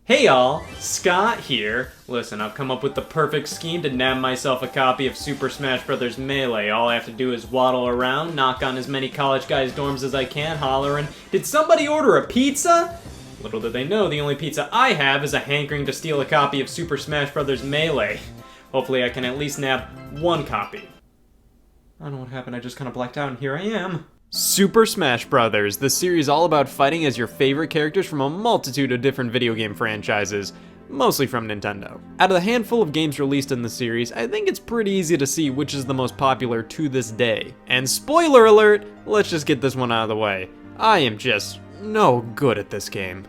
Hey y'all, Scott here. Listen, I've come up with the perfect scheme to nab myself a copy of Super Smash Bros. Melee. All I have to do is waddle around, knock on as many college guys' dorms as I can, hollering, "Did somebody order a pizza?" Little do they know, the only pizza I have is a hankering to steal a copy of Super Smash Bros. Melee. Hopefully I can at least nab one copy. I don't know what happened, I just kind of blacked out and here I am. Super Smash Bros., the series all about fighting as your favorite characters from a multitude of different video game franchises, mostly from Nintendo. Out of the handful of games released in the series, I think it's pretty easy to see which is the most popular to this day. And spoiler alert, let's just get this one out of the way. I am just no good at this game.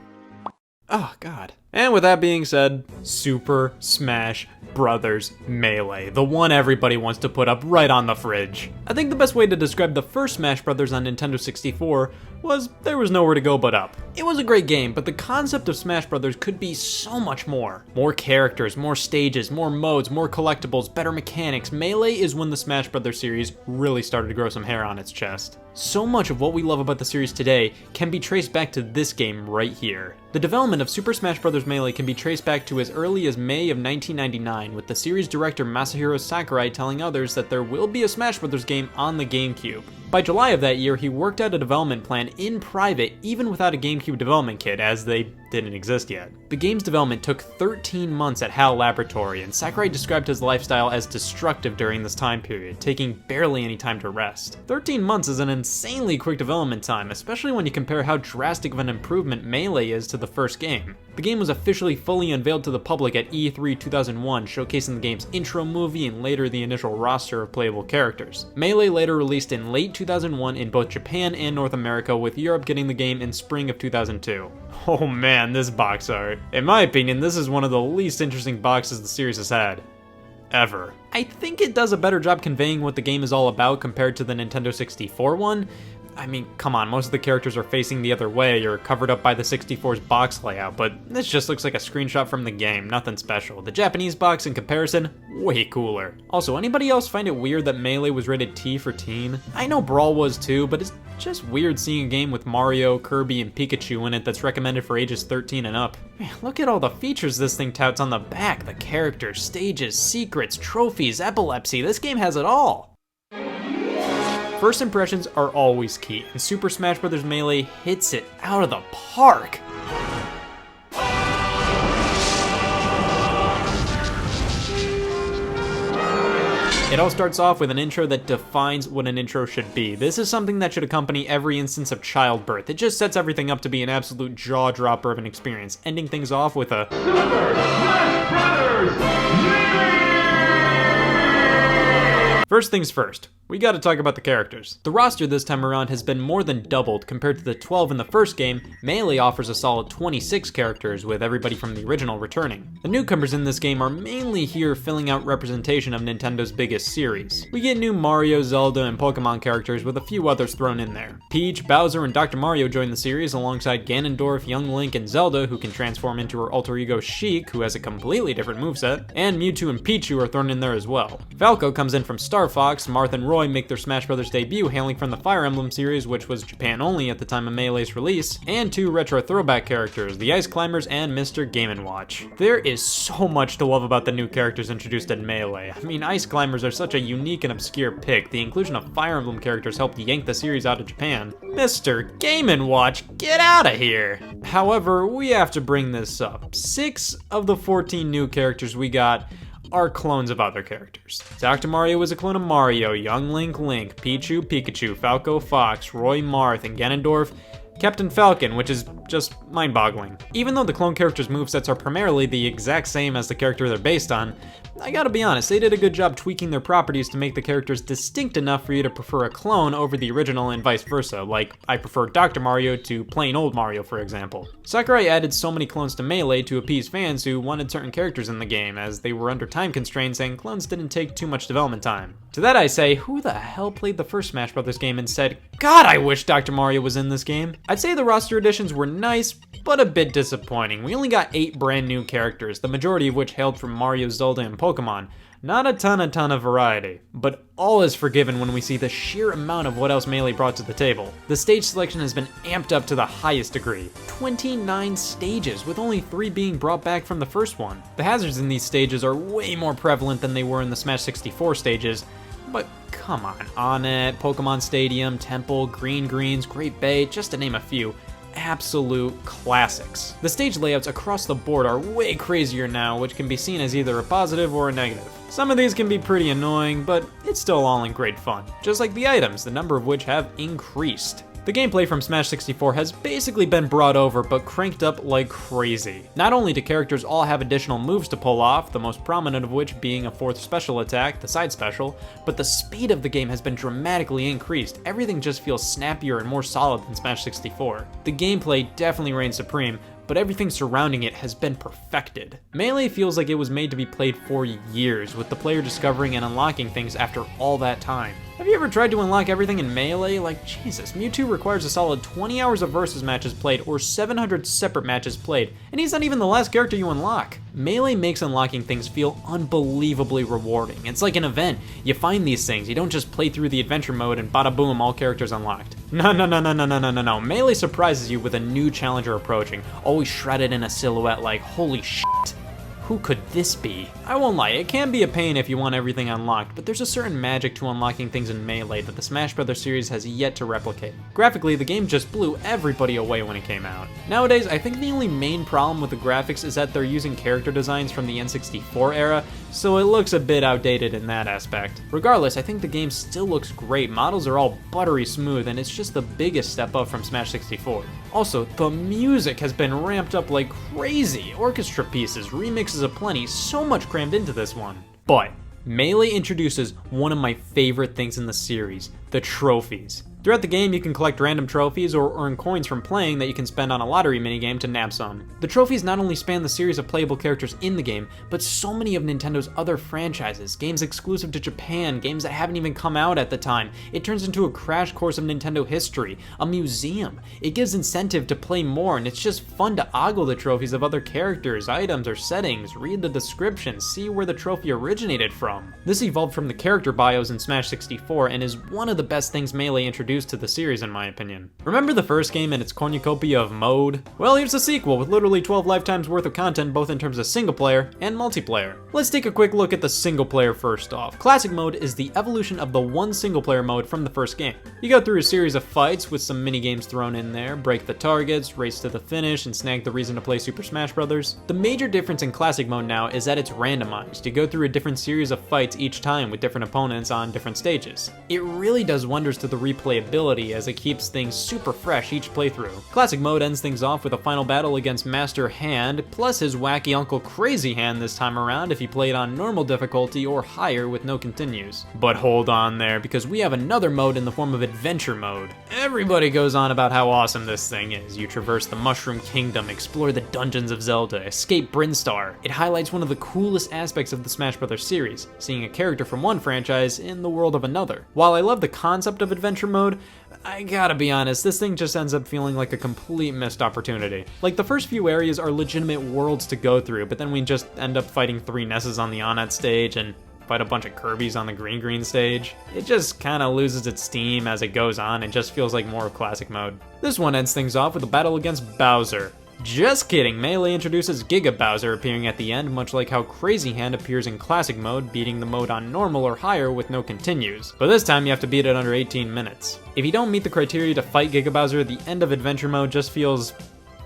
Oh god. And with that being said, Super Smash Bros. Melee, the one everybody wants to put up right on the fridge. I think the best way to describe the first Smash Bros. On Nintendo 64 was there was nowhere to go but up. It was a great game, but the concept of Smash Bros. Could be so much more. More characters, more stages, more modes, more collectibles, better mechanics. Melee is when the Smash Bros. Series really started to grow some hair on its chest. So much of what we love about the series today can be traced back to this game right here. The development of Super Smash Bros. Melee can be traced back to as early as May of 1999, with the series director Masahiro Sakurai telling others that there will be a Smash Bros. Game on the GameCube. By July of that year, he worked out a development plan in private, even without a GameCube development kit, as they didn't exist yet. The game's development took 13 months at HAL Laboratory, and Sakurai described his lifestyle as destructive during this time period, taking barely any time to rest. 13 months is an insanely quick development time, especially when you compare how drastic of an improvement Melee is to the first game. The game was officially fully unveiled to the public at E3 2001, showcasing the game's intro movie and later the initial roster of playable characters. Melee later released in late 2001 in both Japan and North America, with Europe getting the game in spring of 2002. Oh man, this box art. In my opinion, this is one of the least interesting boxes the series has had. Ever. I think it does a better job conveying what the game is all about compared to the Nintendo 64 one. I mean, come on, most of the characters are facing the other way or covered up by the 64's box layout, but this just looks like a screenshot from the game, nothing special. The Japanese box, in comparison, way cooler. Also, anybody else find it weird that Melee was rated T for teen? I know Brawl was too, but it's just weird seeing a game with Mario, Kirby, and Pikachu in it that's recommended for ages 13 and up. Man, look at all the features this thing touts on the back. The characters, stages, secrets, trophies, epilepsy. This game has it all. First impressions are always key, and Super Smash Bros. Melee hits it out of the park. It all starts off with an intro that defines what an intro should be. This is something that should accompany every instance of childbirth. It just sets everything up to be an absolute jaw-dropper of an experience, ending things off with a Super Smash Brothers! First things first, we gotta talk about the characters. The roster this time around has been more than doubled compared to the 12 in the first game. Melee offers a solid 26 characters, with everybody from the original returning. The newcomers in this game are mainly here filling out representation of Nintendo's biggest series. We get new Mario, Zelda, and Pokemon characters with a few others thrown in there. Peach, Bowser, and Dr. Mario join the series alongside Ganondorf, Young Link, and Zelda, who can transform into her alter ego Sheik, who has a completely different moveset, and Mewtwo and Pichu are thrown in there as well. Falco comes in from Star Fox, Marth and Roy make their Smash Bros. Debut hailing from the Fire Emblem series, which was Japan only at the time of Melee's release, and two retro throwback characters, the Ice Climbers and Mr. Game & Watch. There is so much to love about the new characters introduced in Melee. I mean, Ice Climbers are such a unique and obscure pick. The inclusion of Fire Emblem characters helped yank the series out of Japan. Mr. Game & Watch, get out of here! However, we have to bring this up. 6 of the 14 new characters we got are clones of other characters. Dr. Mario is a clone of Mario, Young Link, Pichu, Pikachu, Falco, Fox, Roy, Marth, and Ganondorf, Captain Falcon, which is just mind-boggling. Even though the clone characters' movesets are primarily the exact same as the character they're based on, I gotta be honest, they did a good job tweaking their properties to make the characters distinct enough for you to prefer a clone over the original and vice versa, like I prefer Dr. Mario to plain old Mario, for example. Sakurai added so many clones to Melee to appease fans who wanted certain characters in the game, as they were under time constraints and clones didn't take too much development time. To that I say, who the hell played the first Smash Bros. Game and said, God, I wish Dr. Mario was in this game? I'd say the roster additions were nice, but a bit disappointing. We only got 8 brand new characters, the majority of which hailed from Mario, Zelda, and Pokemon. Not a ton of variety, but all is forgiven when we see the sheer amount of what else Melee brought to the table. The stage selection has been amped up to the highest degree. 29 stages, with only 3 being brought back from the first one. The hazards in these stages are way more prevalent than they were in the Smash 64 stages, but come on, Onett, Pokemon Stadium, Temple, Green Greens, Great Bay, just to name a few. Absolute classics. The stage layouts across the board are way crazier now, which can be seen as either a positive or a negative. Some of these can be pretty annoying, but it's still all in great fun. Just like the items, the number of which have increased. The gameplay from Smash 64 has basically been brought over, but cranked up like crazy. Not only do characters all have additional moves to pull off, the most prominent of which being a 4th special attack, the side special, but the speed of the game has been dramatically increased. Everything just feels snappier and more solid than Smash 64. The gameplay definitely reigns supreme, but everything surrounding it has been perfected. Melee feels like it was made to be played for years, with the player discovering and unlocking things after all that time. Have you ever tried to unlock everything in Melee? Like, Jesus, Mewtwo requires a solid 20 hours of versus matches played or 700 separate matches played, and he's not even the last character you unlock. Melee makes unlocking things feel unbelievably rewarding. It's like an event. You find these things, you don't just play through the adventure mode and bada boom, all characters unlocked. No. Melee surprises you with a new challenger approaching, always shredded in a silhouette like, holy shit. who could this be? I won't lie, it can be a pain if you want everything unlocked, but there's a certain magic to unlocking things in Melee that the Smash Bros. Series has yet to replicate. Graphically, the game just blew everybody away when it came out. Nowadays, I think the only main problem with the graphics is that they're using character designs from the N64 era, so it looks a bit outdated in that aspect. Regardless, I think the game still looks great, models are all buttery smooth, and it's just the biggest step up from Smash 64. Also, the music has been ramped up like crazy. Orchestra pieces, remixes aplenty, so much crammed into this one. But Melee introduces one of my favorite things in the series, the trophies. Throughout the game, you can collect random trophies or earn coins from playing that you can spend on a lottery minigame to nab some. The trophies not only span the series of playable characters in the game, but so many of Nintendo's other franchises, games exclusive to Japan, games that haven't even come out at the time. It turns into a crash course of Nintendo history, a museum. It gives incentive to play more, and it's just fun to ogle the trophies of other characters, items, or settings, read the description, see where the trophy originated from. This evolved from the character bios in Smash 64 and is one of the best things Melee introduced to the series in my opinion. Remember the first game and its cornucopia of mode? Well, here's a sequel with literally 12 lifetimes worth of content both in terms of single player and multiplayer. Let's take a quick look at the single player first off. Classic mode is the evolution of the one single player mode from the first game. You go through a series of fights with some mini games thrown in there, break the targets, race to the finish, and snag the reason to play Super Smash Bros. The major difference in classic mode now is that it's randomized. You go through a different series of fights each time with different opponents on different stages. It really does wonders to the replayability as it keeps things super fresh each playthrough. Classic mode ends things off with a final battle against Master Hand, plus his wacky Uncle Crazy Hand this time around if you played on normal difficulty or higher with no continues. But hold on there, because we have another mode in the form of Adventure mode. Everybody goes on about how awesome this thing is. You traverse the Mushroom Kingdom, explore the dungeons of Zelda, escape Brinstar. It highlights one of the coolest aspects of the Smash Bros. Series, seeing a character from one franchise in the world of another. While I love the concept of Adventure mode, I gotta be honest, this thing just ends up feeling like a complete missed opportunity. Like, the first few areas are legitimate worlds to go through, but then we just end up fighting 3 Nesses on the Onett stage and fight a bunch of Kirbys on the Green stage. It just kinda loses its steam as it goes on and just feels like more of classic mode. This one ends things off with a battle against Bowser. Just kidding, Melee introduces Giga Bowser appearing at the end, much like how Crazy Hand appears in classic mode, beating the mode on normal or higher with no continues. But this time you have to beat it under 18 minutes. If you don't meet the criteria to fight Giga Bowser, the end of Adventure mode just feels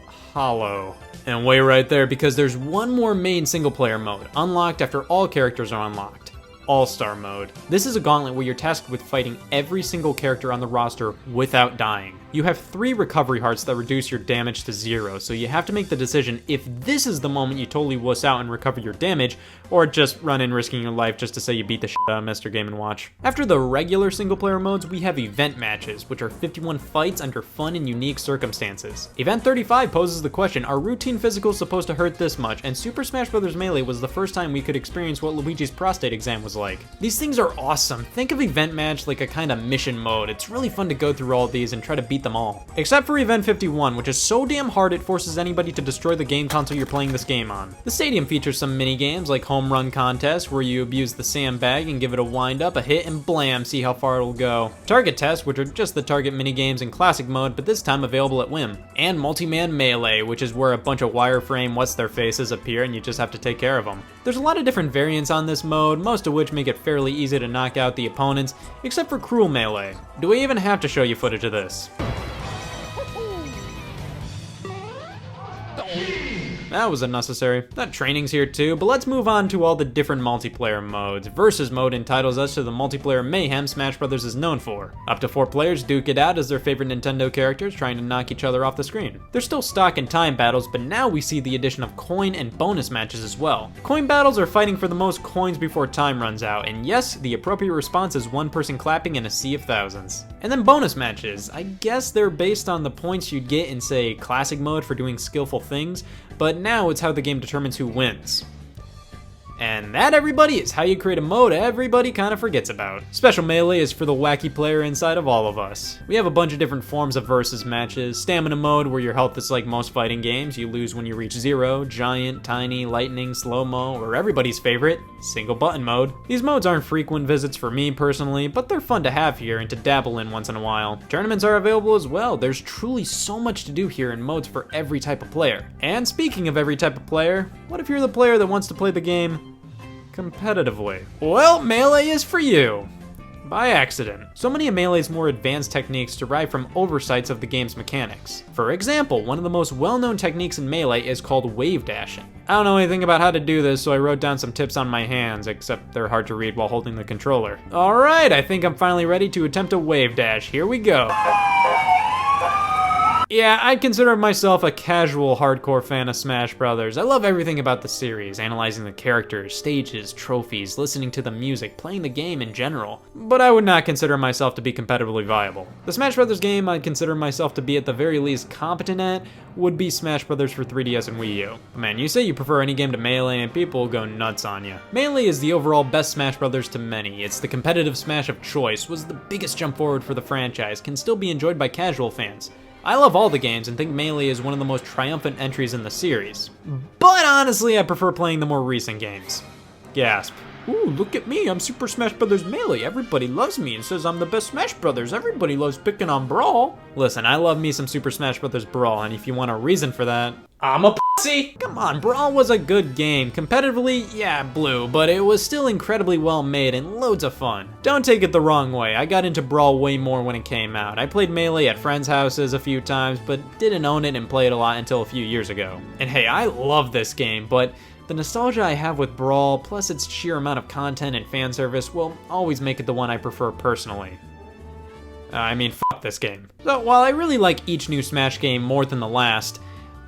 hollow. And wait right there, because there's one more main single player mode, unlocked after all characters are unlocked. All-Star mode. This is a gauntlet where you're tasked with fighting every single character on the roster without dying. You have 3 recovery hearts that reduce your damage to 0, so you have to make the decision if this is the moment you totally wuss out and recover your damage, or just run in risking your life just to say you beat the shit out of Mr. Game & Watch. After the regular single player modes, we have event matches, which are 51 fights under fun and unique circumstances. Event 35 poses the question, are routine physicals supposed to hurt this much? And Super Smash Bros. Melee was the first time we could experience what Luigi's prostate exam was like. These things are awesome. Think of event match like a kind of mission mode. It's really fun to go through all these and try to beat them all. Except for Event 51, which is so damn hard it forces anybody to destroy the game console you're playing this game on. The stadium features some mini games like Home Run Contest, where you abuse the sandbag and give it a wind up, a hit, and blam, see how far it'll go. Target Test, which are just the target mini games in classic mode, but this time available at whim. And Multi-Man Melee, which is where a bunch of wireframe what's-their-faces appear and you just have to take care of them. There's a lot of different variants on this mode, most of which make it fairly easy to knock out the opponents, except for Cruel Melee. Do we even have to show you footage of this? That was unnecessary. That training's here too, but let's move on to all the different multiplayer modes. Versus mode entitles us to the multiplayer mayhem Smash Bros. Is known for. Up to 4 players duke it out as their favorite Nintendo characters trying to knock each other off the screen. There's still stock and time battles, but now we see the addition of coin and bonus matches as well. Coin battles are fighting for the most coins before time runs out, and yes, the appropriate response is one person clapping in a sea of thousands. And then bonus matches. I guess they're based on the points you'd get in, say, classic mode for doing skillful things, but now it's how the game determines who wins. And that, everybody, is how you create a mode everybody kind of forgets about. Special Melee is for the wacky player inside of all of us. We have a bunch of different forms of versus matches. Stamina mode, where your health is like most fighting games. You lose when you reach 0. Giant, tiny, lightning, slow-mo, or everybody's favorite, single button mode. These modes aren't frequent visits for me personally, but they're fun to have here and to dabble in once in a while. Tournaments are available as well. There's truly so much to do here and modes for every type of player. And speaking of every type of player, what if you're the player that wants to play the game competitively? Well, Melee is for you. By accident. So many of Melee's more advanced techniques derive from oversights of the game's mechanics. For example, one of the most well-known techniques in Melee is called wave dashing. I don't know anything about how to do this, so I wrote down some tips on my hands, except they're hard to read while holding the controller. Alright, I think I'm finally ready to attempt a wave dash. Here we go. Yeah, I'd consider myself a casual hardcore fan of Smash Brothers. I love everything about the series, analyzing the characters, stages, trophies, listening to the music, playing the game in general. But I would not consider myself to be competitively viable. The Smash Brothers game I'd consider myself to be at the very least competent at would be Smash Brothers for 3DS and Wii U. Man, you say you prefer any game to Melee and people will go nuts on you. Melee is the overall best Smash Brothers to many. It's the competitive Smash of choice, was the biggest jump forward for the franchise, can still be enjoyed by casual fans. I love all the games and think Melee is one of the most triumphant entries in the series. But honestly, I prefer playing the more recent games. Gasp. Ooh, look at me, I'm Super Smash Bros. Melee. Everybody loves me and says I'm the best Smash Brothers. Everybody loves picking on Brawl. Listen, I love me some Super Smash Bros. Brawl, and if you want a reason for that, I'm a pussy. Come on, Brawl was a good game. Competitively, yeah, blew, but it was still incredibly well made and loads of fun. Don't take it the wrong way, I got into Brawl way more when it came out. I played Melee at friends' houses a few times, but didn't own it and play it a lot until a few years ago. And hey, I love this game, but the nostalgia I have with Brawl, plus its sheer amount of content and fan service, will always make it the one I prefer personally. I mean, fuck this game. So while I really like each new Smash game more than the last,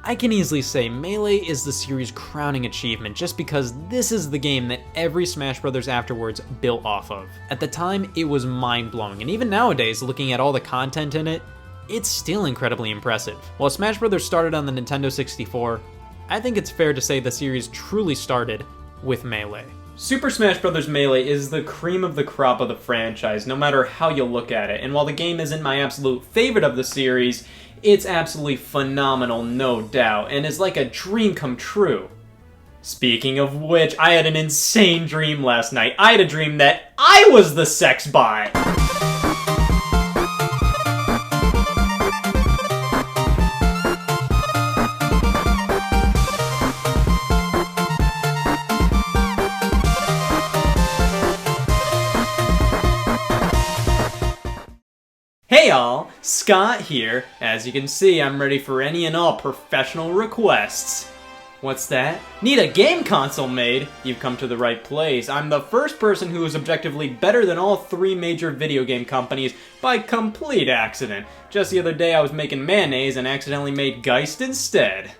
I can easily say Melee is the series' crowning achievement just because this is the game that every Smash Brothers afterwards built off of. At the time, it was mind-blowing, and even nowadays, looking at all the content in it, it's still incredibly impressive. While Smash Brothers started on the Nintendo 64, I think it's fair to say the series truly started with Melee. Super Smash Bros. Melee is the cream of the crop of the franchise, no matter how you look at it, and while the game isn't my absolute favorite of the series, it's absolutely phenomenal, no doubt, and is like a dream come true. Speaking of which, I had an insane dream last night. I had a dream that I was the sex bot! Hey y'all, Scott here. As you can see, I'm ready for any and all professional requests. What's that? Need a game console made? You've come to the right place. I'm the first person who is objectively better than all 3 major video game companies by complete accident. Just the other day I was making mayonnaise and accidentally made Geist instead.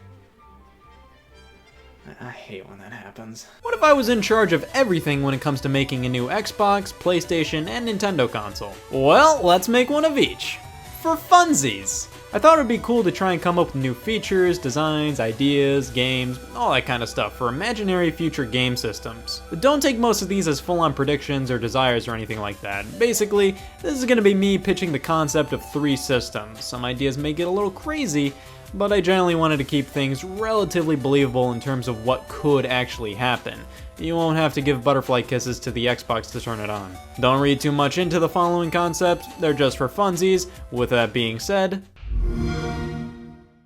I hate when that happens. What if I was in charge of everything when it comes to making a new Xbox, PlayStation, and Nintendo console? Well, let's make one of each. For funsies! I thought it would be cool to try and come up with new features, designs, ideas, games, all that kind of stuff for imaginary future game systems. But don't take most of these as full-on predictions or desires or anything like that. Basically, this is going to be me pitching the concept of 3 systems. Some ideas may get a little crazy, but I generally wanted to keep things relatively believable in terms of what could actually happen. You won't have to give butterfly kisses to the Xbox to turn it on. Don't read too much into the following concepts, they're just for funsies. With that being said,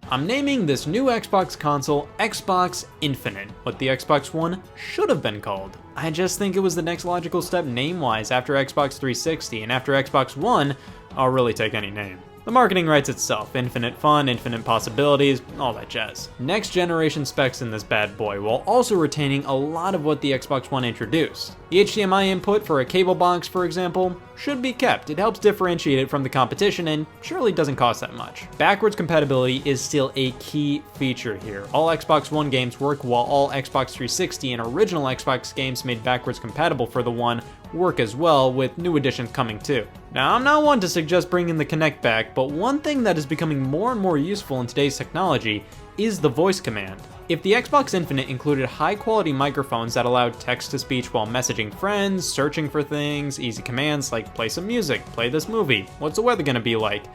I'm naming this new Xbox console Xbox Infinite, what the Xbox One should have been called. I just think it was the next logical step name-wise after Xbox 360, and after Xbox One, I'll really take any name. The marketing writes itself, infinite fun, infinite possibilities, all that jazz. Next generation specs in this bad boy, while also retaining a lot of what the Xbox One introduced. The HDMI input for a cable box, for example, should be kept. It helps differentiate it from the competition and surely doesn't cost that much. Backwards compatibility is still a key feature here. All Xbox One games work while all Xbox 360 and original Xbox games made backwards compatible for the One work as well, with new additions coming too. Now, I'm not one to suggest bringing the Kinect back, but one thing that is becoming more and more useful in today's technology is the voice command. If the Xbox Infinite included high-quality microphones that allowed text-to-speech while messaging friends, searching for things, easy commands like play some music, play this movie, what's the weather gonna be like,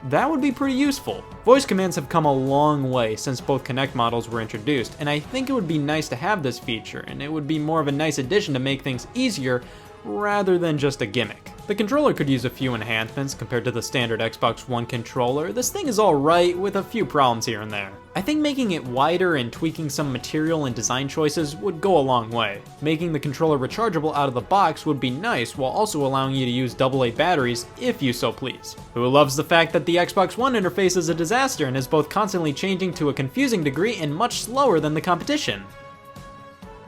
that would be pretty useful. Voice commands have come a long way since both Kinect models were introduced, and I think it would be nice to have this feature, and it would be more of a nice addition to make things easier rather than just a gimmick. The controller could use a few enhancements compared to the standard Xbox One controller. This thing is alright with a few problems here and there. I think making it wider and tweaking some material and design choices would go a long way. Making the controller rechargeable out of the box would be nice while also allowing you to use AA batteries if you so please. Who loves the fact that the Xbox One interface is a disaster and is both constantly changing to a confusing degree and much slower than the competition?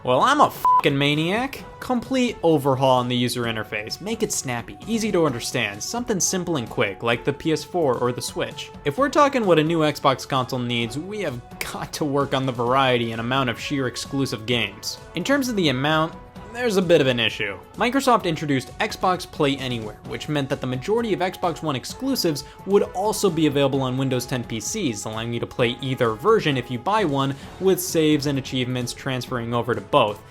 Well, I'm a fucking maniac. Complete overhaul on the user interface. Make it snappy, easy to understand, something simple and quick, like the PS4 or the Switch. If we're talking what a new Xbox console needs, we have got to work on the variety and amount of sheer exclusive games. In terms of the amount, there's a bit of an issue. Microsoft introduced Xbox Play Anywhere, which meant that the majority of Xbox One exclusives would also be available on Windows 10 PCs, allowing you to play either version if you buy one, with saves and achievements transferring over to both.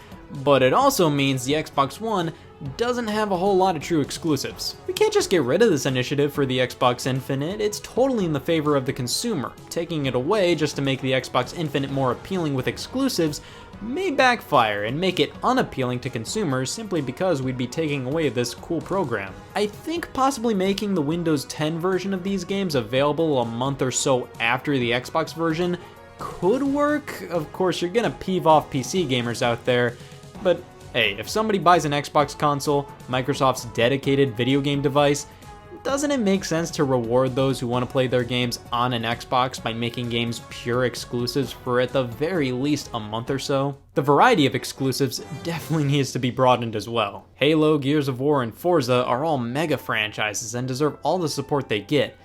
But it also means the Xbox One doesn't have a whole lot of true exclusives. We can't just get rid of this initiative for the Xbox Infinite. It's totally in the favor of the consumer. Taking it away just to make the Xbox Infinite more appealing with exclusives may backfire and make it unappealing to consumers simply because we'd be taking away this cool program. I think possibly making the Windows 10 version of these games available a month or so after the Xbox version could work. Of course, you're gonna peeve off PC gamers out there, but hey, if somebody buys an Xbox console, Microsoft's dedicated video game device, doesn't it make sense to reward those who want to play their games on an Xbox by making games pure exclusives for at the very least a month or so? The variety of exclusives definitely needs to be broadened as well. Halo, Gears of War, and Forza are all mega franchises and deserve all the support they get.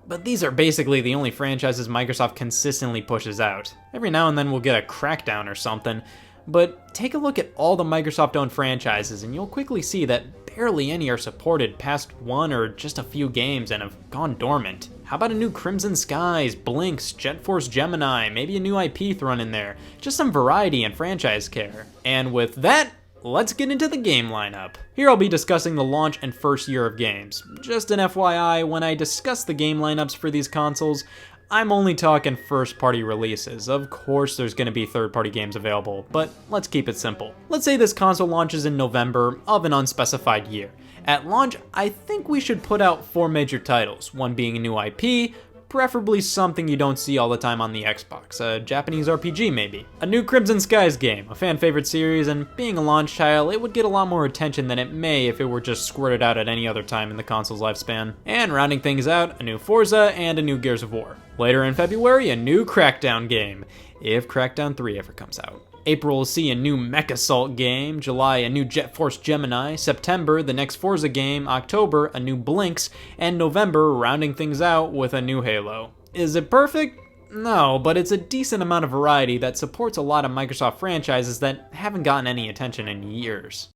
But these are basically the only franchises Microsoft consistently pushes out. Every now and then we'll get a Crackdown or something, but take a look at all the Microsoft-owned franchises and you'll quickly see that barely any are supported past one or just a few games and have gone dormant. How about a new Crimson Skies, Blinks, Jet Force Gemini, maybe a new IP thrown in there? Just some variety and franchise care. And with that, let's get into the game lineup. Here I'll be discussing the launch and first year of games. Just an FYI, when I discuss the game lineups for these consoles, I'm only talking first-party releases. Of course there's going to be third-party games available, but let's keep it simple. Let's say this console launches in November of an unspecified year. At launch, I think we should put out 4 major titles, one being a new IP, preferably something you don't see all the time on the Xbox, a Japanese RPG maybe. A new Crimson Skies game, a fan-favorite series, and being a launch title, it would get a lot more attention than it may if it were just squirted out at any other time in the console's lifespan. And rounding things out, a new Forza and a new Gears of War. Later in February, a new Crackdown game, if Crackdown 3 ever comes out. April will see a new Mech Assault game, July a new Jet Force Gemini, September the next Forza game, October a new Blinks, and November rounding things out with a new Halo. Is it perfect? No, but it's a decent amount of variety that supports a lot of Microsoft franchises that haven't gotten any attention in years.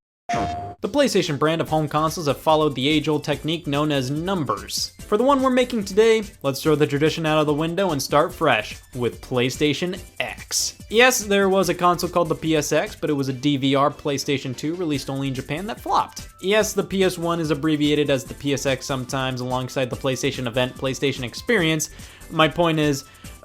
The PlayStation brand of home consoles have followed the age-old technique known as numbers. For the one we're making today, let's throw the tradition out of the window and start fresh with PlayStation X. Yes, there was a console called the PSX, but it was a DVR PlayStation 2 released only in Japan that flopped. Yes, the PS1 is abbreviated as the PSX sometimes alongside the PlayStation event PlayStation Experience. My point is,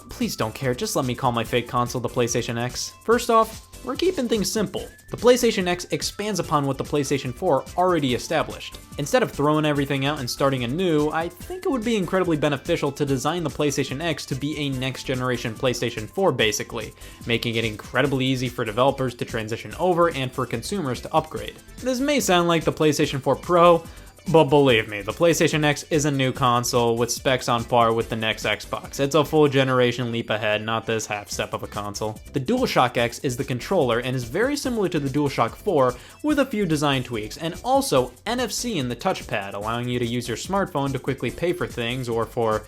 please don't care, just let me call my fake console the PlayStation X. First off, we're keeping things simple. The PlayStation X expands upon what the PlayStation 4 already established. Instead of throwing everything out and starting anew, I think it would be incredibly beneficial to design the PlayStation X to be a next-generation PlayStation 4 basically, making it incredibly easy for developers to transition over and for consumers to upgrade. This may sound like the PlayStation 4 Pro, but believe me, the PlayStation X is a new console with specs on par with the next Xbox. It's a full generation leap ahead, not this half step of a console. The DualShock X is the controller and is very similar to the DualShock 4 with a few design tweaks, and also NFC in the touchpad, allowing you to use your smartphone to quickly pay for things or for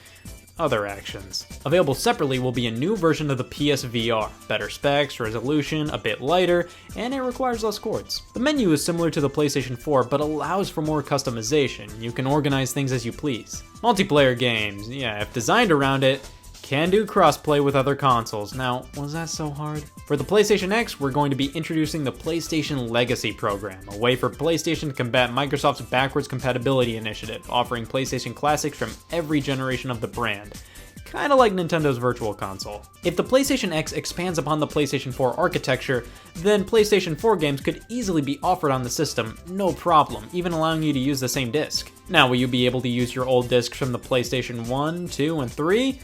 other actions. Available separately will be a new version of the PSVR, better specs, resolution, a bit lighter, and it requires less cords. The menu is similar to the PlayStation 4, but allows for more customization. You can organize things as you please. Multiplayer games, yeah, if designed around it, can do crossplay with other consoles. Now, was that so hard? For the PlayStation X, we're going to be introducing the PlayStation Legacy program, a way for PlayStation to combat Microsoft's backwards compatibility initiative, offering PlayStation classics from every generation of the brand. Kinda like Nintendo's Virtual Console. If the PlayStation X expands upon the PlayStation 4 architecture, then PlayStation 4 games could easily be offered on the system, no problem, even allowing you to use the same disc. Now, will you be able to use your old discs from the PlayStation 1, 2, and 3?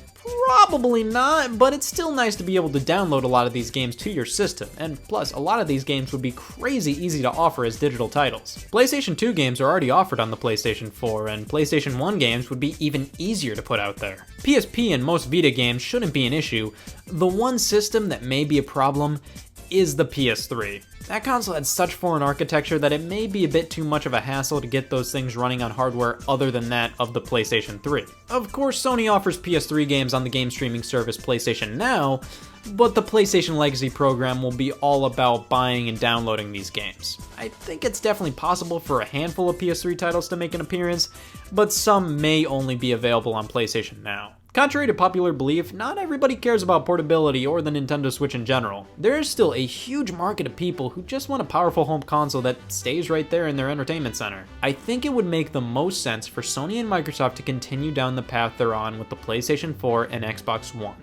Probably not, but it's still nice to be able to download a lot of these games to your system, and plus, a lot of these games would be crazy easy to offer as digital titles. PlayStation 2 games are already offered on the PlayStation 4, and PlayStation 1 games would be even easier to put out there. PSP and most Vita games shouldn't be an issue. The one system that may be a problem is the PS3. That console had such foreign architecture that it may be a bit too much of a hassle to get those things running on hardware other than that of the PlayStation 3. Of course, Sony offers PS3 games on the game streaming service PlayStation Now, but the PlayStation Legacy program will be all about buying and downloading these games. I think it's definitely possible for a handful of PS3 titles to make an appearance, but some may only be available on PlayStation Now. Contrary to popular belief, not everybody cares about portability or the Nintendo Switch in general. There is still a huge market of people who just want a powerful home console that stays right there in their entertainment center. I think it would make the most sense for Sony and Microsoft to continue down the path they're on with the PlayStation 4 and Xbox One.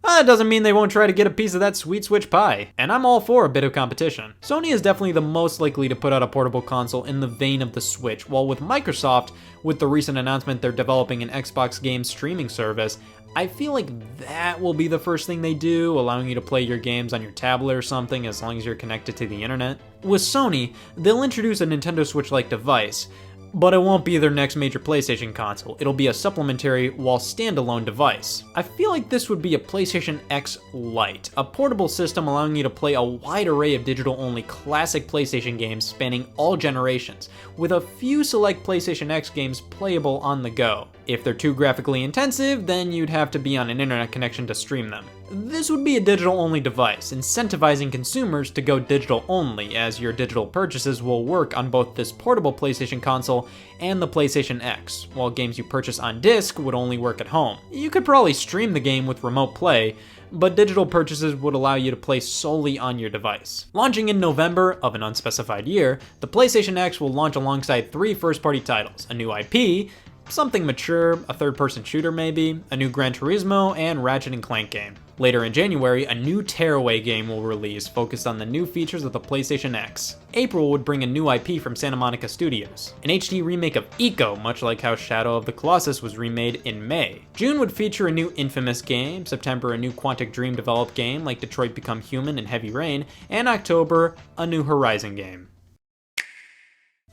That doesn't mean they won't try to get a piece of that sweet Switch pie, and I'm all for a bit of competition. Sony is definitely the most likely to put out a portable console in the vein of the Switch, while with Microsoft, with the recent announcement they're developing an Xbox game streaming service, I feel like that will be the first thing they do, allowing you to play your games on your tablet or something as long as you're connected to the internet. With Sony, they'll introduce a Nintendo Switch-like device, but it won't be their next major PlayStation console. It'll be a supplementary while standalone device. I feel like this would be a PlayStation X Lite, a portable system allowing you to play a wide array of digital-only classic PlayStation games spanning all generations, with a few select PlayStation X games playable on the go. If they're too graphically intensive, then you'd have to be on an internet connection to stream them. This would be a digital-only device, incentivizing consumers to go digital-only, as your digital purchases will work on both this portable PlayStation console and the PlayStation X, while games you purchase on disc would only work at home. You could probably stream the game with remote play, but digital purchases would allow you to play solely on your device. Launching in November of an unspecified year, the PlayStation X will launch alongside 3 first-party titles, a new IP, something mature, a third-person shooter maybe, a new Gran Turismo, and Ratchet & Clank game. Later in January, a new Tearaway game will release, focused on the new features of the PlayStation X. April would bring a new IP from Santa Monica Studios, an HD remake of Ico, much like how Shadow of the Colossus was remade in May. June would feature a new Infamous game, September a new Quantic Dream developed game like Detroit Become Human and Heavy Rain, and October, a new Horizon game.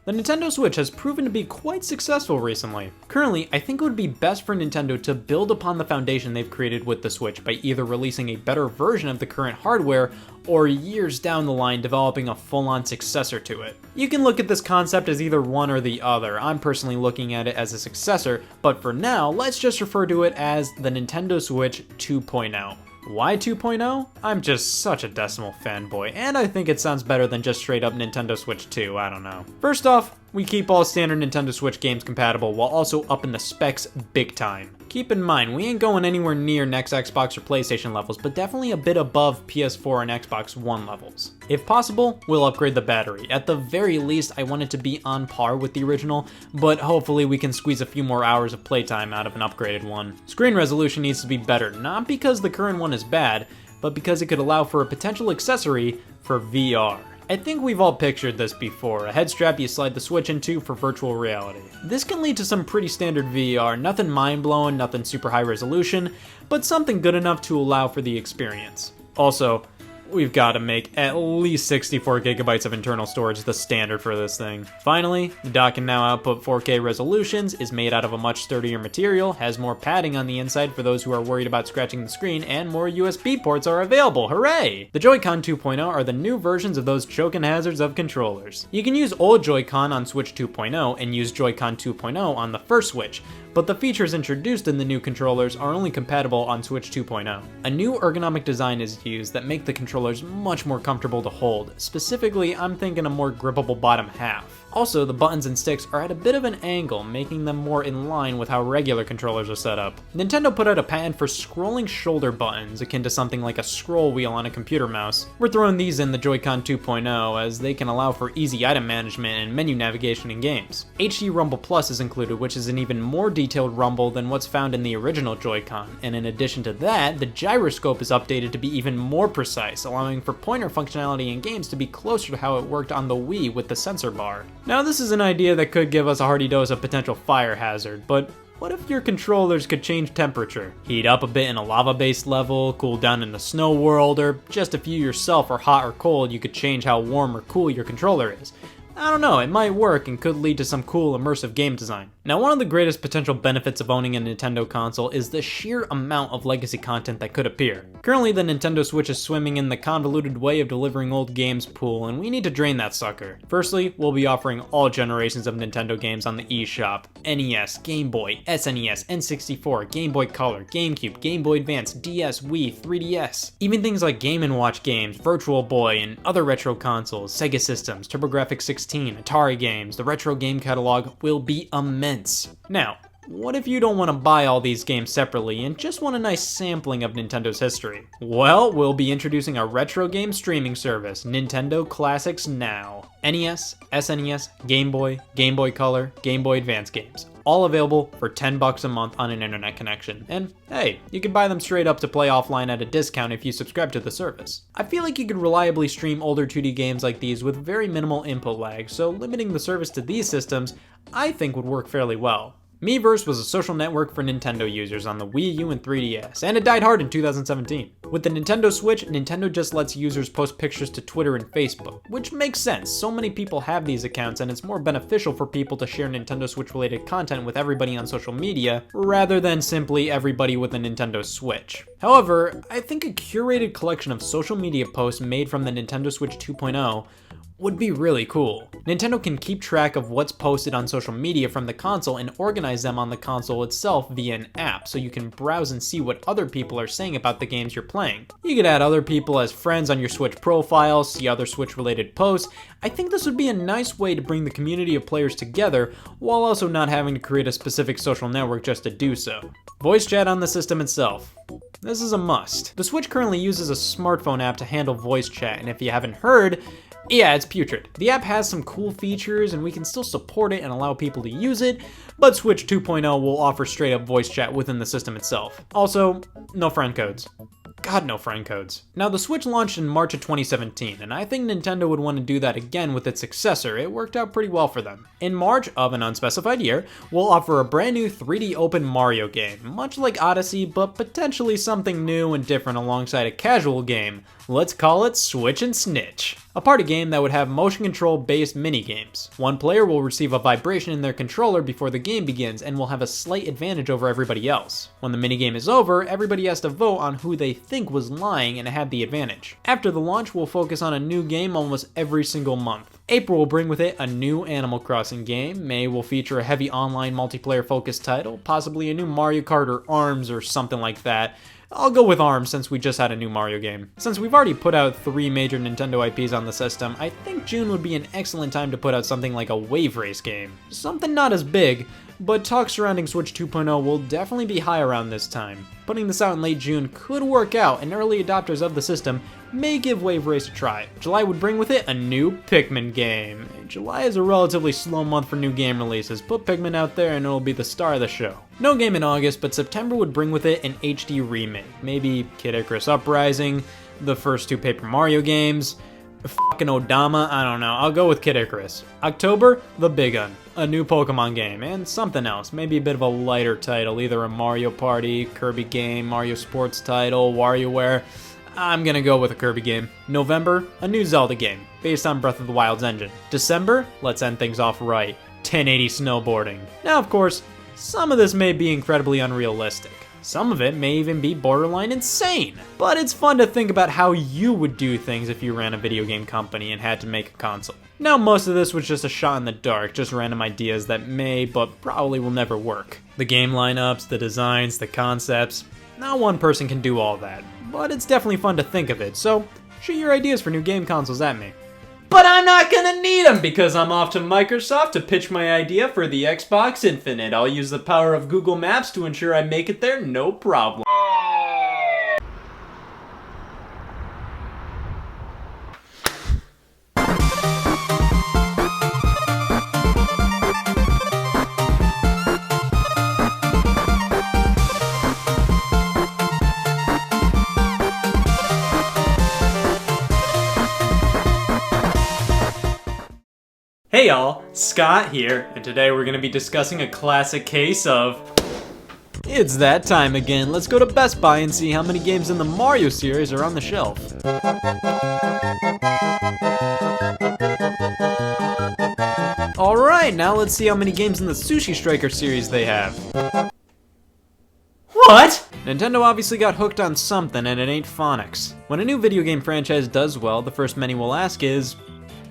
The Nintendo Switch has proven to be quite successful recently. Currently, I think it would be best for Nintendo to build upon the foundation they've created with the Switch by either releasing a better version of the current hardware or years down the line developing a full-on successor to it. You can look at this concept as either one or the other. I'm personally looking at it as a successor, but for now, let's just refer to it as the Nintendo Switch 2.0. Why 2.0? I'm just such a decimal fanboy, and I think it sounds better than just straight up Nintendo Switch 2, I don't know. First off, we keep all standard Nintendo Switch games compatible while also upping the specs big time. Keep in mind, we ain't going anywhere near next Xbox or PlayStation levels, but definitely a bit above PS4 and Xbox One levels. If possible, we'll upgrade the battery. At the very least, I want it to be on par with the original, but hopefully we can squeeze a few more hours of playtime out of an upgraded one. Screen resolution needs to be better, not because the current one is bad, but because it could allow for a potential accessory for VR. I think we've all pictured this before, a head strap you slide the Switch into for virtual reality. This can lead to some pretty standard VR, nothing mind-blowing, nothing super high resolution, but something good enough to allow for the experience. Also, we've got to make at least 64 gigabytes of internal storage the standard for this thing. Finally, the dock can now output 4K resolutions, is made out of a much sturdier material, has more padding on the inside for those who are worried about scratching the screen, and more USB ports are available, hooray! The Joy-Con 2.0 are the new versions of those choking hazards of controllers. You can use old Joy-Con on Switch 2.0 and use Joy-Con 2.0 on the first Switch, but the features introduced in the new controllers are only compatible on Switch 2.0. A new ergonomic design is used that make the controller controller is much more comfortable to hold. Specifically, I'm thinking a more grippable bottom half. Also, the buttons and sticks are at a bit of an angle, making them more in line with how regular controllers are set up. Nintendo put out a patent for scrolling shoulder buttons, akin to something like a scroll wheel on a computer mouse. We're throwing these in the Joy-Con 2.0, as they can allow for easy item management and menu navigation in games. HD Rumble Plus is included, which is an even more detailed rumble than what's found in the original Joy-Con, and in addition to that, the gyroscope is updated to be even more precise, allowing for pointer functionality in games to be closer to how it worked on the Wii with the sensor bar. Now, this is an idea that could give us a hearty dose of potential fire hazard, but what if your controllers could change temperature? Heat up a bit in a lava-based level, cool down in a snow world, or just if you yourself are hot or cold, you could change how warm or cool your controller is. I don't know, it might work and could lead to some cool immersive game design. Now, one of the greatest potential benefits of owning a Nintendo console is the sheer amount of legacy content that could appear. Currently, the Nintendo Switch is swimming in the convoluted way of delivering old games pool, and we need to drain that sucker. Firstly, we'll be offering all generations of Nintendo games on the eShop: NES, Game Boy, SNES, N64, Game Boy Color, GameCube, Game Boy Advance, DS, Wii, 3DS. Even things like Game & Watch games, Virtual Boy, and other retro consoles, Sega systems, TurboGrafx 16, Atari games, the retro game catalog will be immense. Now, what if you don't want to buy all these games separately and just want a nice sampling of Nintendo's history? Well, we'll be introducing a retro game streaming service, Nintendo Classics Now. NES, SNES, Game Boy Color, Game Boy Advance games. All available for $10 a month on an internet connection. And hey, you can buy them straight up to play offline at a discount if you subscribe to the service. I feel like you could reliably stream older 2D games like these with very minimal input lag, so limiting the service to these systems I think would work fairly well. Miiverse was a social network for Nintendo users on the Wii U and 3DS, and it died hard in 2017. With the Nintendo Switch, Nintendo just lets users post pictures to Twitter and Facebook, which makes sense. So many people have these accounts, and it's more beneficial for people to share Nintendo Switch related content with everybody on social media, rather than simply everybody with a Nintendo Switch. However, I think a curated collection of social media posts made from the Nintendo Switch 2.0 would be really cool. Nintendo can keep track of what's posted on social media from the console and organize them on the console itself via an app, so you can browse and see what other people are saying about the games you're playing. You could add other people as friends on your Switch profile, see other Switch related posts. I think this would be a nice way to bring the community of players together while also not having to create a specific social network just to do so. Voice chat on the system itself. This is a must. The Switch currently uses a smartphone app to handle voice chat, and if you haven't heard, yeah, it's putrid. The app has some cool features and we can still support it and allow people to use it, but Switch 2.0 will offer straight up voice chat within the system itself. Also, no friend codes. God, no friend codes. Now, the Switch launched in March of 2017, and I think Nintendo would want to do that again with its successor. It worked out pretty well for them. In March of an unspecified year, we'll offer a brand new 3D open Mario game, much like Odyssey, but potentially something new and different alongside a casual game. Let's call it Switch and Snitch. A party game that would have motion control based mini-games. One player will receive a vibration in their controller before the game begins and will have a slight advantage over everybody else. When the minigame is over, everybody has to vote on who they think was lying and had the advantage. After the launch, we'll focus on a new game almost every single month. April will bring with it a new Animal Crossing game. May will feature a heavy online multiplayer focused title, possibly a new Mario Kart or ARMS or something like that. I'll go with ARMS since we just had a new Mario game. Since we've already put out 3 major Nintendo IPs on the system, I think June would be an excellent time to put out something like a Wave Race game. Something not as big, but talks surrounding Switch 2.0 will definitely be high around this time. Putting this out in late June could work out, and early adopters of the system may give Wave Race a try. July would bring with it a new Pikmin game. July is a relatively slow month for new game releases. Put Pikmin out there and it'll be the star of the show. No game in August, but September would bring with it an HD remake. Maybe Kid Icarus Uprising, the first 2 Paper Mario games, fucking Odama, I don't know, I'll go with Kid Icarus. October, The Big Un, a new Pokemon game, and something else, maybe a bit of a lighter title, either a Mario Party, Kirby game, Mario Sports title, WarioWare. I'm gonna go with a Kirby game. November, a new Zelda game, based on Breath of the Wild's engine. December, let's end things off right, 1080 snowboarding. Now, of course, some of this may be incredibly unrealistic. Some of it may even be borderline insane. But it's fun to think about how you would do things if you ran a video game company and had to make a console. Now, most of this was just a shot in the dark, just random ideas that may, but probably will never work. The game lineups, the designs, the concepts, not one person can do all that. But it's definitely fun to think of it, so Shoot your ideas for new game consoles at me. But I'm not gonna need them because I'm off to Microsoft to pitch my idea for the Xbox Infinite. I'll use the power of Google Maps to ensure I make it there no problem. Hey y'all, Scott here, and today we're going to be discussing a classic case of... It's that time again. Let's go to Best Buy and see how many games in the Mario series are on the shelf. Alright, now let's see how many games in the Sushi Striker series they have. What? Nintendo obviously got hooked on something, and it ain't phonics. When a new video game franchise does well, the first many will ask is...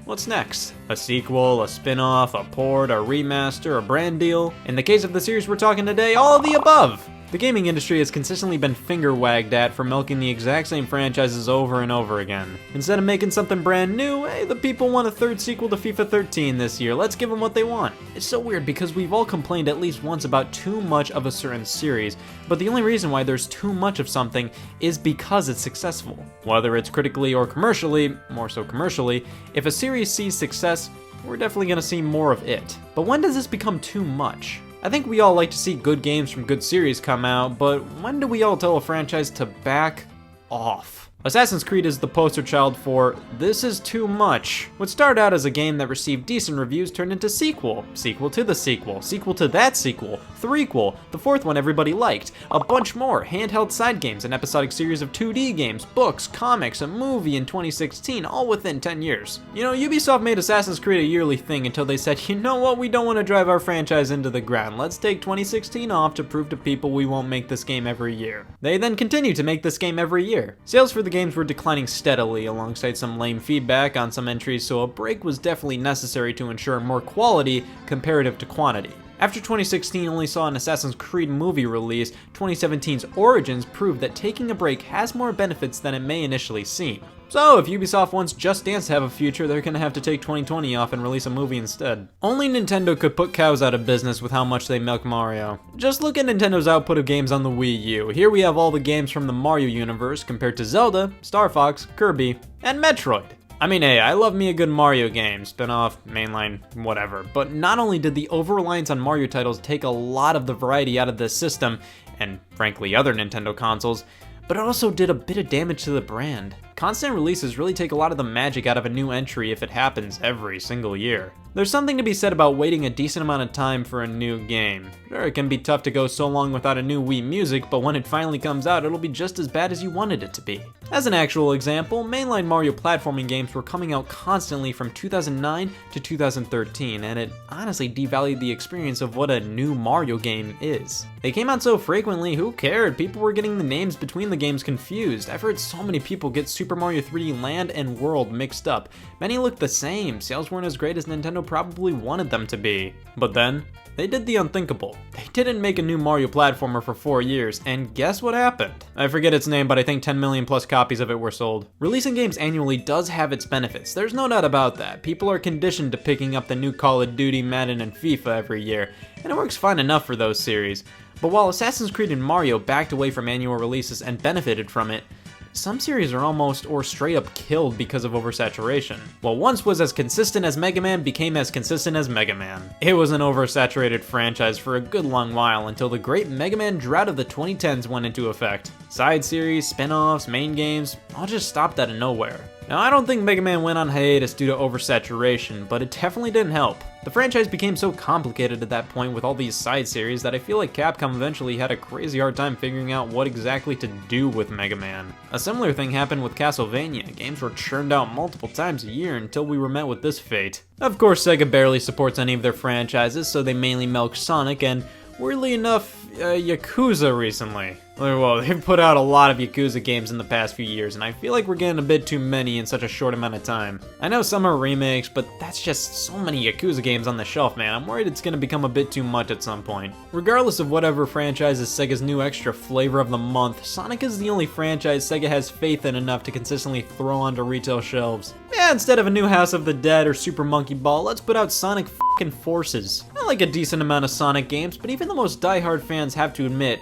what's next? A sequel, a spin-off, a port, a remaster, a brand deal? In the case of the series we're talking today, all of the above! The gaming industry has consistently been finger-wagged at for milking the exact same franchises over and over again. Instead of making something brand new, hey, the people want a third sequel to FIFA 13 this year, let's give them what they want. It's so weird because we've all complained at least once about too much of a certain series, but the only reason why there's too much of something is because it's successful. Whether it's critically or commercially, more so commercially, if a series sees success, we're definitely gonna see more of it. But when does this become too much? I think we all like to see good games from good series come out, but when do we all tell a franchise to back off? Assassin's Creed is the poster child for this is too much. What started out as a game that received decent reviews turned into sequel, sequel to the sequel, sequel to that sequel, threequel, the fourth one everybody liked, a bunch more, handheld side games, an episodic series of 2D games, books, comics, a movie in 2016, all within 10 years. You know, Ubisoft made Assassin's Creed a yearly thing until they said, you know what, we don't want to drive our franchise into the ground, let's take 2016 off to prove to people we won't make this game every year. They then continue to make this game every year. Sales for the games were declining steadily alongside some lame feedback on some entries, so a break was definitely necessary to ensure more quality comparative to quantity. After 2016 only saw an Assassin's Creed movie release, 2017's Origins proved that taking a break has more benefits than it may initially seem. So if Ubisoft wants Just Dance to have a future, they're gonna have to take 2020 off and release a movie instead. Only Nintendo could put cows out of business with how much they milk Mario. Just look at Nintendo's output of games on the Wii U. Here we have all the games from the Mario universe compared to Zelda, Star Fox, Kirby, and Metroid. I mean, hey, I love me a good Mario game, spin-off, mainline, whatever, but not only did the over-reliance on Mario titles take a lot of the variety out of this system, and frankly other Nintendo consoles, but it also did a bit of damage to the brand. Constant releases really take a lot of the magic out of a new entry if it happens every single year. There's something to be said about waiting a decent amount of time for a new game. Sure, it can be tough to go so long without a new Wii Music, but when it finally comes out, it'll be just as bad as you wanted it to be. As an actual example, mainline Mario platforming games were coming out constantly from 2009 to 2013, and it honestly devalued the experience of what a new Mario game is. They came out so frequently, who cared? People were getting the names between the games confused. I've heard so many people get Super Mario 3D Land and World mixed up. Many looked the same, sales weren't as great as Nintendo probably wanted them to be. But then, they did the unthinkable. They didn't make a new Mario platformer for 4 years, and guess what happened? I forget its name, but I think 10 million plus copies of it were sold. Releasing games annually does have its benefits, there's no doubt about that. People are conditioned to picking up the new Call of Duty, Madden, and FIFA every year, and it works fine enough for those series. But while Assassin's Creed and Mario backed away from annual releases and benefited from it, some series are almost or straight up killed because of oversaturation. What once was as consistent as Mega Man became as consistent as Mega Man. It was an oversaturated franchise for a good long while until the great Mega Man drought of the 2010s went into effect. Side series, spin-offs, main games, all just stopped out of nowhere. Now, I don't think Mega Man went on hiatus due to oversaturation, but it definitely didn't help. The franchise became so complicated at that point with all these side series that I feel like Capcom eventually had a crazy hard time figuring out what exactly to do with Mega Man. A similar thing happened with Castlevania. Games were churned out multiple times a year until we were met with this fate. Of course, Sega barely supports any of their franchises, so they mainly milk Sonic, and weirdly enough, Yakuza recently. Well, they've put out a lot of Yakuza games in the past few years, and I feel like we're getting a bit too many in such a short amount of time. I know some are remakes, but that's just so many Yakuza games on the shelf, man. I'm worried it's gonna become a bit too much at some point. Regardless of whatever franchise is Sega's new extra flavor of the month, Sonic is the only franchise Sega has faith in enough to consistently throw onto retail shelves. Yeah, instead of a new House of the Dead or Super Monkey Ball, let's put out Sonic f***ing Forces. I like a decent amount of Sonic games, but even the most diehard fans have to admit,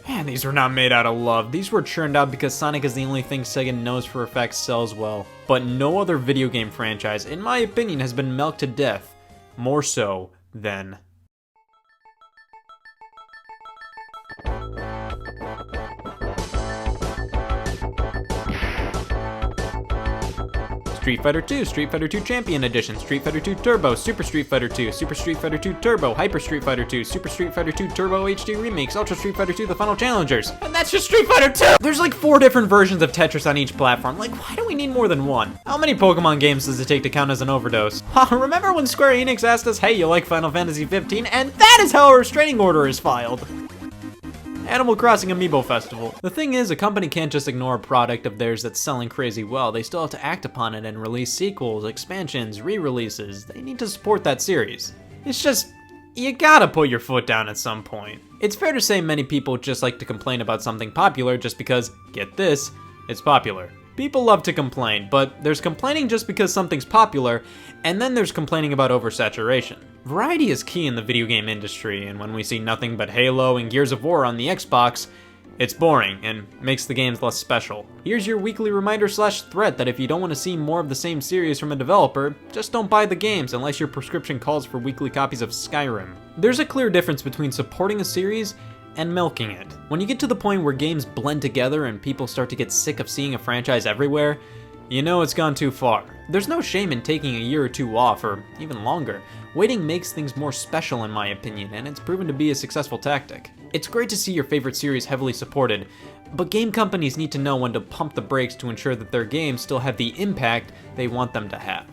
man, these were not made out of love. These were churned out because Sonic is the only thing Sega knows for a fact sells well. But no other video game franchise, in my opinion, has been milked to death. More so than Street Fighter 2, Street Fighter 2 Champion Edition, Street Fighter 2 Turbo, Super Street Fighter 2, Super Street Fighter 2 Turbo, Hyper Street Fighter 2, Super Street Fighter 2 Turbo HD Remakes, Ultra Street Fighter 2 The Final Challengers. And that's just Street Fighter 2! There's like 4 different versions of Tetris on each platform. Like, why do we need more than one? How many Pokemon games does it take to count as an overdose? Remember when Square Enix asked us, hey, you like Final Fantasy 15? And that is how a restraining order is filed. Animal Crossing Amiibo Festival. The thing is, a company can't just ignore a product of theirs that's selling crazy well. They still have to act upon it and release sequels, expansions, re-releases. They need to support that series. It's just, you gotta put your foot down at some point. It's fair to say many people just like to complain about something popular just because, get this, it's popular. People love to complain, but there's complaining just because something's popular, and then there's complaining about oversaturation. Variety is key in the video game industry, and when we see nothing but Halo and Gears of War on the Xbox, it's boring and makes the games less special. Here's your weekly reminder / threat that if you don't want to see more of the same series from a developer, just don't buy the games unless your prescription calls for weekly copies of Skyrim. There's a clear difference between supporting a series and milking it. When you get to the point where games blend together and people start to get sick of seeing a franchise everywhere, you know it's gone too far. There's no shame in taking a year or two off, or even longer. Waiting makes things more special in my opinion, and it's proven to be a successful tactic. It's great to see your favorite series heavily supported, but game companies need to know when to pump the brakes to ensure that their games still have the impact they want them to have.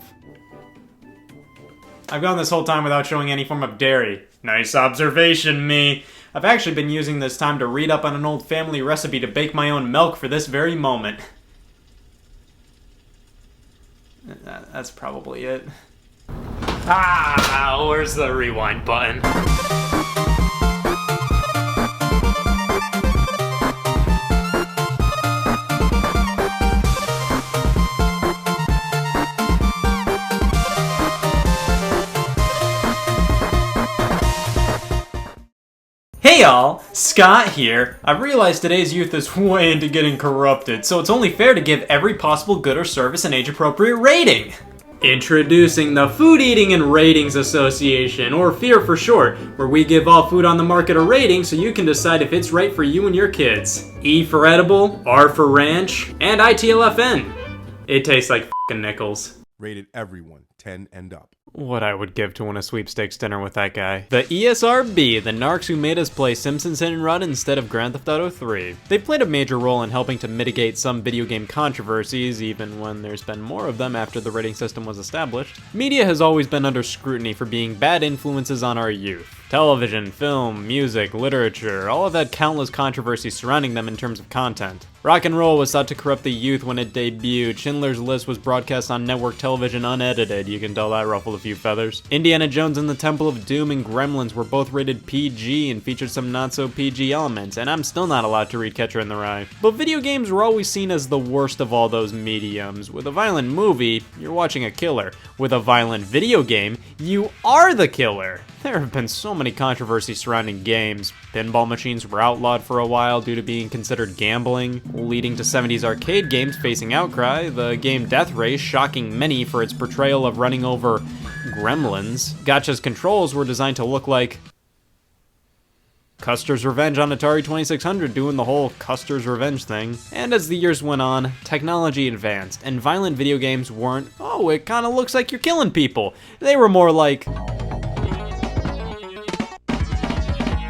I've gone this whole time without showing any form of dairy. Nice observation, me. I've actually been using this time to read up on an old family recipe to bake my own milk for this very moment. That's probably it. Ah, where's the rewind button? Hey y'all, Scott here. I've realized today's youth is way into getting corrupted, so it's only fair to give every possible good or service an age-appropriate rating. Introducing the Food Eating and Ratings Association, or FEAR for short, where we give all food on the market a rating so you can decide if it's right for you and your kids. E for edible, R for ranch, and ITLFN. It tastes like f***ing nickels. Rated everyone 10 and up. What I would give to win a sweepstakes dinner with that guy. The ESRB, the narcs who made us play Simpsons Hit and Run instead of Grand Theft Auto 3. They've played a major role in helping to mitigate some video game controversies, even when there's been more of them after the rating system was established. Media has always been under scrutiny for being bad influences on our youth. Television, film, music, literature, all have had countless controversies surrounding them in terms of content. Rock and roll was thought to corrupt the youth when it debuted. Schindler's List was broadcast on network television unedited. You can tell that ruffled a few feathers. Indiana Jones and the Temple of Doom and Gremlins were both rated PG and featured some not-so-PG elements, and I'm still not allowed to read Catcher in the Rye. But video games were always seen as the worst of all those mediums. With a violent movie, you're watching a killer. With a violent video game, you are the killer. There have been so many controversies surrounding games. Pinball machines were outlawed for a while due to being considered gambling, leading to 70s arcade games facing outcry, the game Death Race shocking many for its portrayal of running over gremlins. Gotcha's controls were designed to look like Custer's Revenge on Atari 2600 doing the whole Custer's Revenge thing. And as the years went on, technology advanced, and violent video games weren't, oh, it kinda looks like you're killing people. They were more like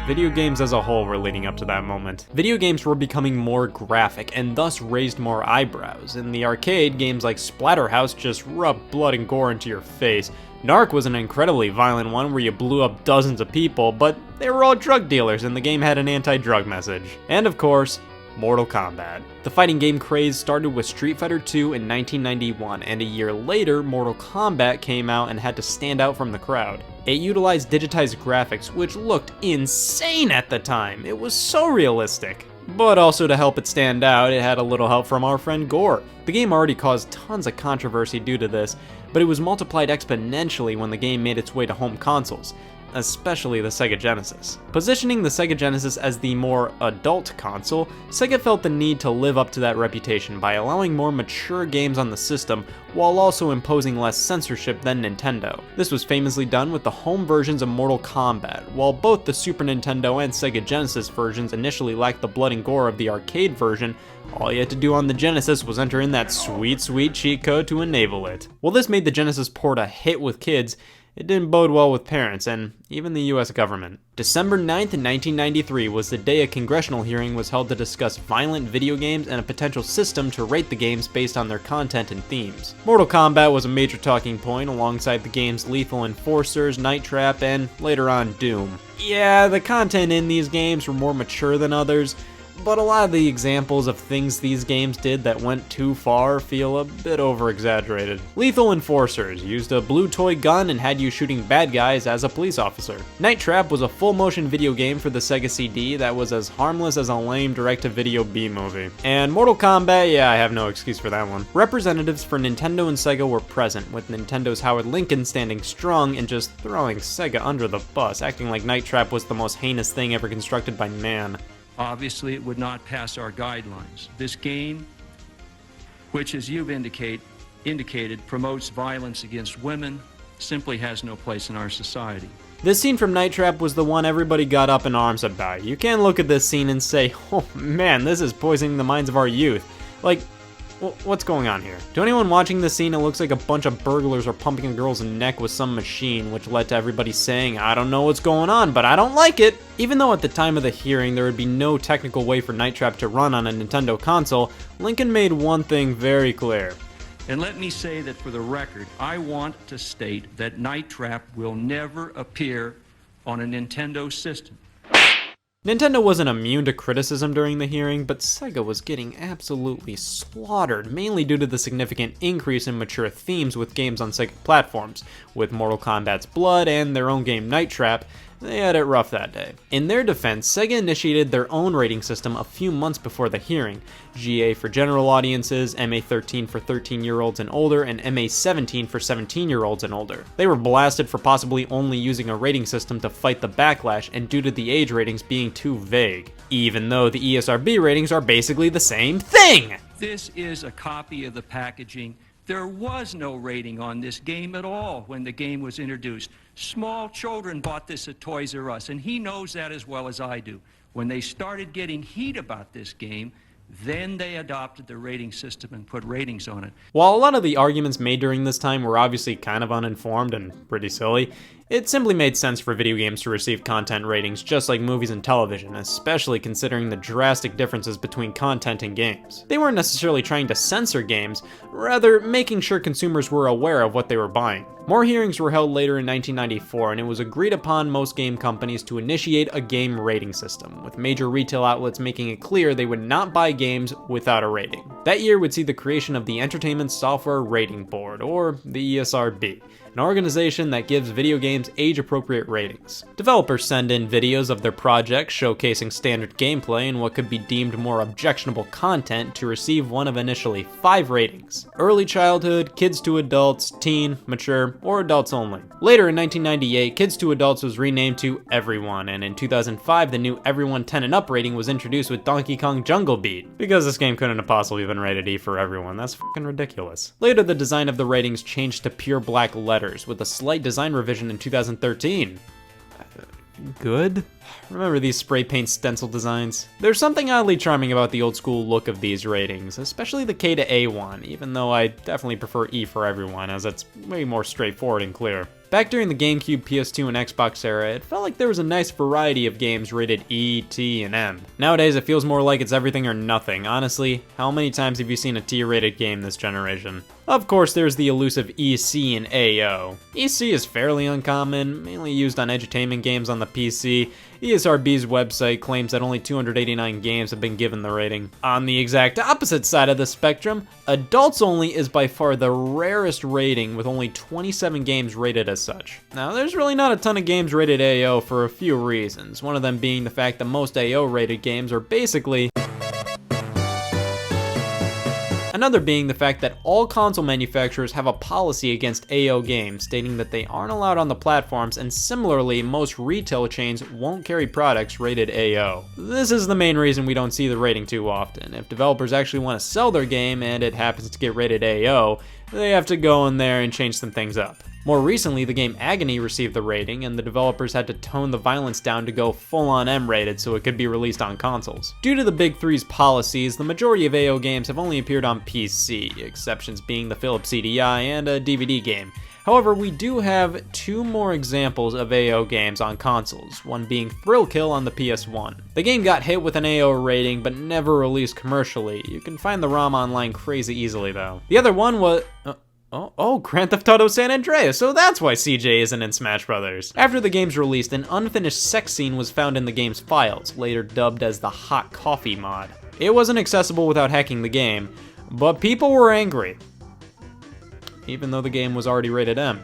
video games as a whole were leading up to that moment. Video games were becoming more graphic and thus raised more eyebrows. In the arcade, games like Splatterhouse just rubbed blood and gore into your face. Narc was an incredibly violent one where you blew up dozens of people, but they were all drug dealers and the game had an anti-drug message. And of course, Mortal Kombat. The fighting game craze started with Street Fighter II in 1991, and a year later, Mortal Kombat came out and had to stand out from the crowd. It utilized digitized graphics, which looked insane at the time. It was so realistic. But also to help it stand out, it had a little help from our friend Gore. The game already caused tons of controversy due to this, but it was multiplied exponentially when the game made its way to home consoles, especially the Sega Genesis. Positioning the Sega Genesis as the more adult console, Sega felt the need to live up to that reputation by allowing more mature games on the system while also imposing less censorship than Nintendo. This was famously done with the home versions of Mortal Kombat. While both the Super Nintendo and Sega Genesis versions initially lacked the blood and gore of the arcade version, all you had to do on the Genesis was enter in that sweet, sweet cheat code to enable it. While this made the Genesis port a hit with kids, it didn't bode well with parents, and even the US government. December 9th, 1993 was the day a congressional hearing was held to discuss violent video games and a potential system to rate the games based on their content and themes. Mortal Kombat was a major talking point alongside the games Lethal Enforcers, Night Trap, and later on Doom. Yeah, the content in these games were more mature than others, but a lot of the examples of things these games did that went too far feel a bit over-exaggerated. Lethal Enforcers used a blue toy gun and had you shooting bad guys as a police officer. Night Trap was a full-motion video game for the Sega CD that was as harmless as a lame direct-to-video B-movie. And Mortal Kombat, yeah, I have no excuse for that one. Representatives for Nintendo and Sega were present, with Nintendo's Howard Lincoln standing strong and just throwing Sega under the bus, acting like Night Trap was the most heinous thing ever constructed by man. Obviously, it would not pass our guidelines. This game, which as you've indicated, promotes violence against women, simply has no place in our society. This scene from Night Trap was the one everybody got up in arms about. You can't look at this scene and say, oh man, this is poisoning the minds of our youth. Like, what's going on here? To anyone watching this scene, it looks like a bunch of burglars are pumping a girl's neck with some machine, which led to everybody saying, I don't know what's going on, but I don't like it. Even though at the time of the hearing there would be no technical way for Night Trap to run on a Nintendo console, Lincoln made one thing very clear. And let me say that for the record, I want to state that Night Trap will never appear on a Nintendo system. Nintendo wasn't immune to criticism during the hearing, but Sega was getting absolutely slaughtered, mainly due to the significant increase in mature themes with games on Sega platforms. With Mortal Kombat's blood and their own game Night Trap, they had it rough that day. In their defense, Sega initiated their own rating system a few months before the hearing. GA for general audiences, MA13 for 13-year-olds and older, and MA17 for 17-year-olds and older. They were blasted for possibly only using a rating system to fight the backlash and due to the age ratings being too vague, even though the ESRB ratings are basically the same thing! This is a copy of the packaging. There was no rating on this game at all when the game was introduced. Small children bought this at Toys R Us, and he knows that as well as I do. When they started getting heat about this game, then they adopted the rating system and put ratings on it. While a lot of the arguments made during this time were obviously kind of uninformed and pretty silly, it simply made sense for video games to receive content ratings just like movies and television, especially considering the drastic differences between content and games. They weren't necessarily trying to censor games, rather making sure consumers were aware of what they were buying. More hearings were held later in 1994, and it was agreed upon most game companies to initiate a game rating system, with major retail outlets making it clear they would not buy games without a rating. That year would see the creation of the Entertainment Software Rating Board, or the ESRB, an organization that gives video games age-appropriate ratings. Developers send in videos of their projects showcasing standard gameplay and what could be deemed more objectionable content to receive one of initially 5 ratings: early childhood, kids to adults, teen, mature, or adults only. Later in 1998, kids to adults was renamed to Everyone, and in 2005 the new Everyone 10 and Up rating was introduced with Donkey Kong Jungle Beat. Because this game couldn't have possibly been rated E for everyone, that's fucking ridiculous. Later the design of the ratings changed to pure black letters, with a slight design revision in 2013. Good? Remember these spray paint stencil designs? There's something oddly charming about the old school look of these ratings, especially the K to A one, even though I definitely prefer E for everyone, as it's way more straightforward and clear. Back during the GameCube, PS2, and Xbox era, it felt like there was a nice variety of games rated E, T, and M. Nowadays, it feels more like it's everything or nothing. Honestly, how many times have you seen a T-rated game this generation? Of course, there's the elusive EC and AO. EC is fairly uncommon, mainly used on edutainment games on the PC. ESRB's website claims that only 289 games have been given the rating. On the exact opposite side of the spectrum, Adults Only is by far the rarest rating, with only 27 games rated as such. Now, there's really not a ton of games rated AO for a few reasons, one of them being the fact that most AO rated games are basically another being the fact that all console manufacturers have a policy against AO games, stating that they aren't allowed on the platforms, and similarly, most retail chains won't carry products rated AO. This is the main reason we don't see the rating too often. If developers actually want to sell their game and it happens to get rated AO, they have to go in there and change some things up. More recently, the game Agony received the rating, and the developers had to tone the violence down to go full-on M-rated so it could be released on consoles. Due to the Big Three's policies, the majority of AO games have only appeared on PC, exceptions being the Philips CDI and a DVD game. However, we do have two more examples of AO games on consoles, one being Thrill Kill on the PS1. The game got hit with an AO rating, but never released commercially. You can find the ROM online crazy easily though. The other one was Grand Theft Auto San Andreas, so that's why CJ isn't in Smash Brothers. After the game's released, an unfinished sex scene was found in the game's files, later dubbed as the Hot Coffee mod. It wasn't accessible without hacking the game, but people were angry, even though the game was already rated M.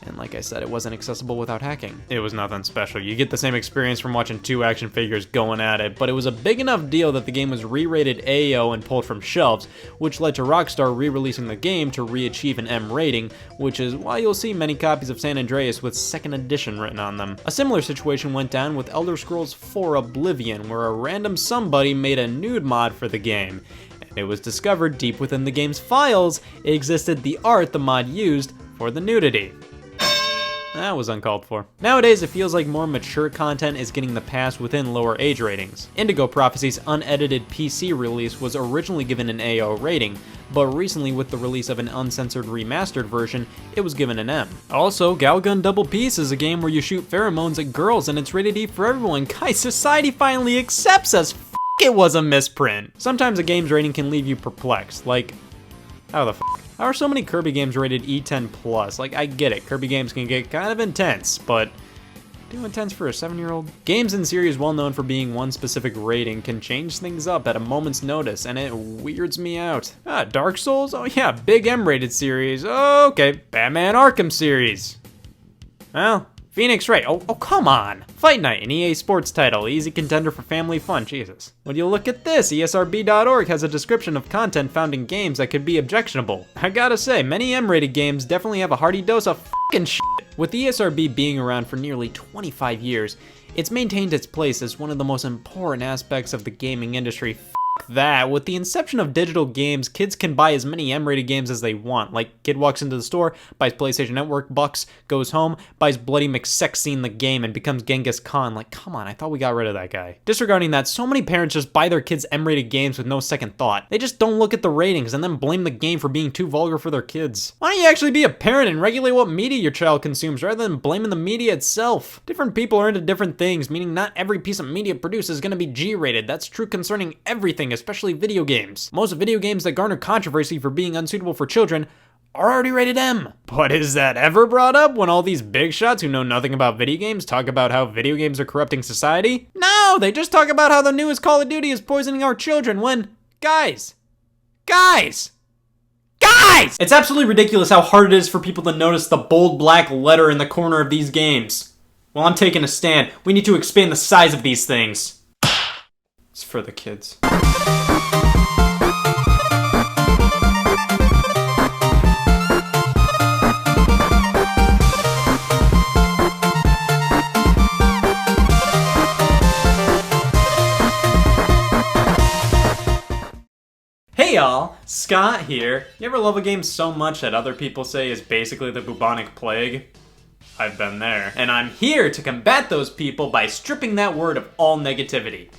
And like I said, it wasn't accessible without hacking. It was nothing special. You get the same experience from watching two action figures going at it, but it was a big enough deal that the game was re-rated AO and pulled from shelves, which led to Rockstar re-releasing the game to re-achieve an M rating, which is why you'll see many copies of San Andreas with 2nd edition written on them. A similar situation went down with Elder Scrolls 4 Oblivion, where a random somebody made a nude mod for the game. It was discovered deep within the game's files existed the art the mod used for the nudity. That was uncalled for. Nowadays, it feels like more mature content is getting the pass within lower age ratings. Indigo Prophecy's unedited PC release was originally given an AO rating, but recently with the release of an uncensored remastered version, it was given an M. Also, Galgun Double Peace is a game where you shoot pheromones at girls and it's rated E for everyone. Guys, society finally accepts us. It was a misprint. Sometimes a game's rating can leave you perplexed, like, how the How are so many Kirby games rated E10+? Like, I get it, Kirby games can get kind of intense, but too intense for a 7-year-old? Games in series well known for being one specific rating can change things up at a moment's notice, and it weirds me out. Dark Souls? Oh yeah, big M-rated series. Okay, Batman Arkham series. Well, Phoenix Wright. Oh, come on. Fight Night, an EA Sports title, easy contender for family fun, Jesus. Would you look at this? ESRB.org has a description of content found in games that could be objectionable. I gotta say, many M-rated games definitely have a hearty dose of fucking shit. With ESRB being around for nearly 25 years, it's maintained its place as one of the most important aspects of the gaming industry. That, with the inception of digital games, kids can buy as many M-rated games as they want. Like, kid walks into the store, buys PlayStation Network bucks, goes home, buys Bloody McSex Scene the game, and becomes Genghis Khan. Like, come on, I thought we got rid of that guy. Disregarding that, so many parents just buy their kids M-rated games with no second thought. They just don't look at the ratings and then blame the game for being too vulgar for their kids. Why don't you actually be a parent and regulate what media your child consumes rather than blaming the media itself? Different people are into different things, meaning not every piece of media produced is going to be G-rated. That's true concerning everything, especially video games. Most video games that garner controversy for being unsuitable for children are already rated M. But is that ever brought up when all these big shots who know nothing about video games talk about how video games are corrupting society? No, they just talk about how the newest Call of Duty is poisoning our children when, guys! It's absolutely ridiculous how hard it is for people to notice the bold black letter in the corner of these games. Well, I'm taking a stand. We need to expand the size of these things. It's for the kids. Hey y'all, Scott here. You ever love a game so much that other people say is basically the bubonic plague? I've been there. And I'm here to combat those people by stripping that word of all negativity.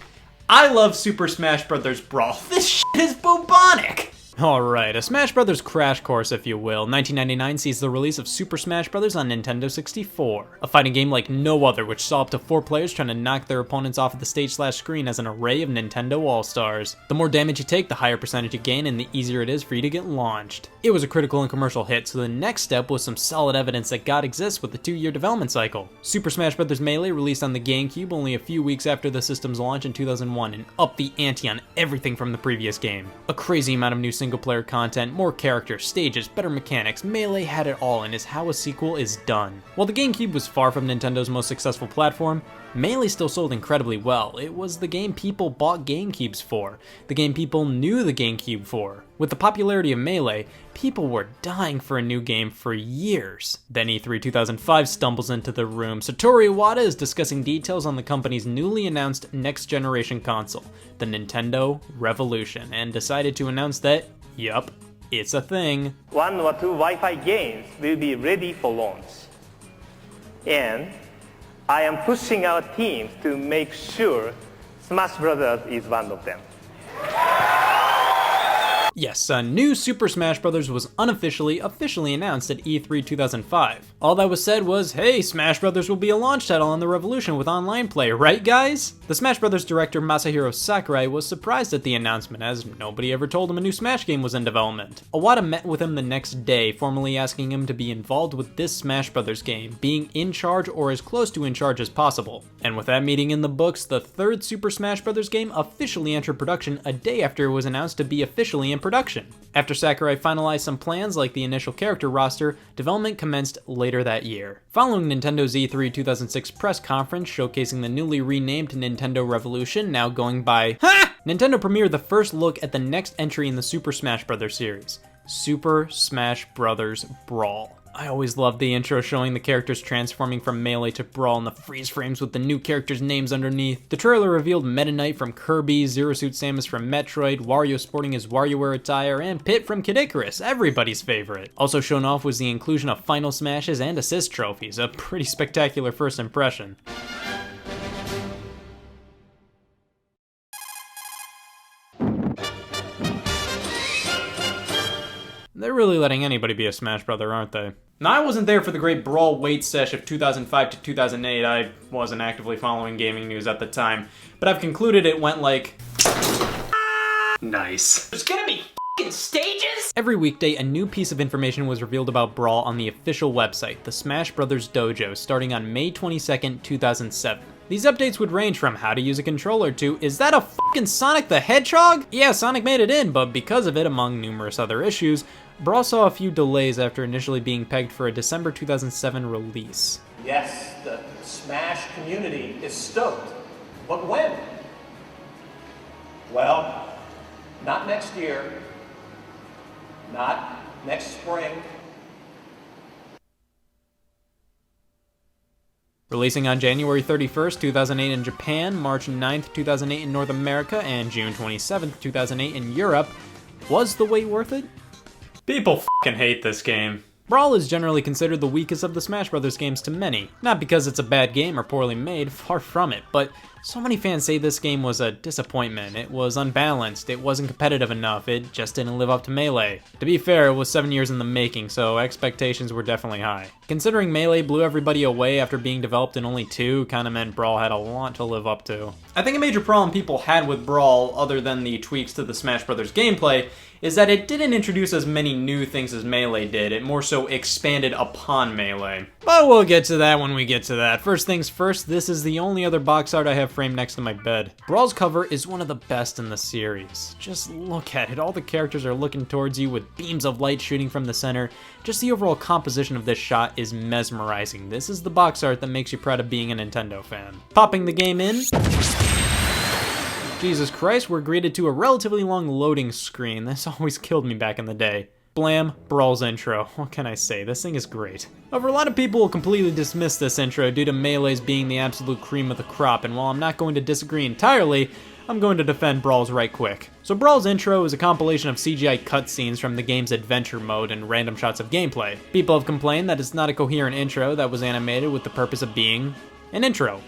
I love Super Smash Bros. Brawl. This shit is bubonic! Alright, a Smash Bros. Crash course, if you will. 1999 sees the release of Super Smash Bros. On Nintendo 64. A fighting game like no other, which saw up to 4 players trying to knock their opponents off of the stage/screen as an array of Nintendo All-Stars. The more damage you take, the higher percentage you gain, and the easier it is for you to get launched. It was a critical and commercial hit, so the next step was some solid evidence that God exists with a 2-year development cycle. Super Smash Bros. Melee released on the GameCube only a few weeks after the system's launch in 2001 and upped the ante on everything from the previous game. A crazy amount of new single-player content, more characters, stages, better mechanics. Melee had it all and is how a sequel is done. While the GameCube was far from Nintendo's most successful platform, Melee still sold incredibly well. It was the game people bought GameCubes for, the game people knew the GameCube for. With the popularity of Melee, people were dying for a new game for years. Then E3 2005 stumbles into the room. Satoru Iwata is discussing details on the company's newly announced next-generation console, the Nintendo Revolution, and decided to announce that, yup, it's a thing. 1 or 2 Wi-Fi games will be ready for launch. And I am pushing our teams to make sure Smash Bros. Is one of them. Yes, a new Super Smash Bros. Was officially announced at E3 2005. All that was said was, hey, Smash Bros. Will be a launch title on the Revolution with online play, right guys? The Smash Bros. Director Masahiro Sakurai was surprised at the announcement, as nobody ever told him a new Smash game was in development. Iwata met with him the next day, formally asking him to be involved with this Smash Bros. Game, being in charge or as close to in charge as possible. And with that meeting in the books, the third Super Smash Bros. Game officially entered production a day after it was announced to be officially in production. After Sakurai finalized some plans like the initial character roster, development commenced later that year. Following Nintendo's E3 2006 press conference showcasing the newly renamed Nintendo Revolution, now going by Nintendo premiered the first look at the next entry in the Super Smash Bros. Series, Super Smash Bros. Brawl. I always loved the intro showing the characters transforming from Melee to Brawl and the freeze frames with the new characters' names underneath. The trailer revealed Meta Knight from Kirby, Zero Suit Samus from Metroid, Wario sporting his WarioWare attire, and Pit from Kid Icarus, everybody's favorite. Also shown off was the inclusion of Final Smashes and Assist trophies, a pretty spectacular first impression. They're really letting anybody be a Smash Brother, aren't they? Now, I wasn't there for the great Brawl wait sesh of 2005 to 2008. I wasn't actively following gaming news at the time, but I've concluded it went like... Nice. There's gonna be f***ing stages? Every weekday, a new piece of information was revealed about Brawl on the official website, the Smash Bros. Dojo, starting on May 22nd, 2007. These updates would range from how to use a controller to, is that a f***ing Sonic the Hedgehog? Yeah, Sonic made it in, but because of it, among numerous other issues, Brawl saw a few delays after initially being pegged for a December 2007 release. Yes, the Smash community is stoked, but when? Well, not next year, not next spring. Releasing on January 31st, 2008 in Japan, March 9th, 2008 in North America, and June 27th, 2008 in Europe, was the wait worth it? People f***ing hate this game. Brawl is generally considered the weakest of the Smash Bros. Games to many. Not because it's a bad game or poorly made, far from it, but so many fans say this game was a disappointment. It was unbalanced, it wasn't competitive enough, it just didn't live up to Melee. To be fair, it was 7 years in the making, so expectations were definitely high. Considering Melee blew everybody away after being developed in only 2, kinda meant Brawl had a lot to live up to. I think a major problem people had with Brawl, other than the tweaks to the Smash Bros. Gameplay, is that it didn't introduce as many new things as Melee did, it more so expanded upon Melee. But we'll get to that when we get to that. First things first, this is the only other box art I have framed next to my bed. Brawl's cover is one of the best in the series. Just look at it, all the characters are looking towards you with beams of light shooting from the center. Just the overall composition of this shot is mesmerizing. This is the box art that makes you proud of being a Nintendo fan. Popping the game in. Jesus Christ, we're greeted to a relatively long loading screen. This always killed me back in the day. Blam, Brawl's intro. What can I say? This thing is great. However, a lot of people will completely dismiss this intro due to Melee's being the absolute cream of the crop, and while I'm not going to disagree entirely, I'm going to defend Brawl's right quick. So Brawl's intro is a compilation of CGI cutscenes from the game's adventure mode and random shots of gameplay. People have complained that it's not a coherent intro that was animated with the purpose of being an intro.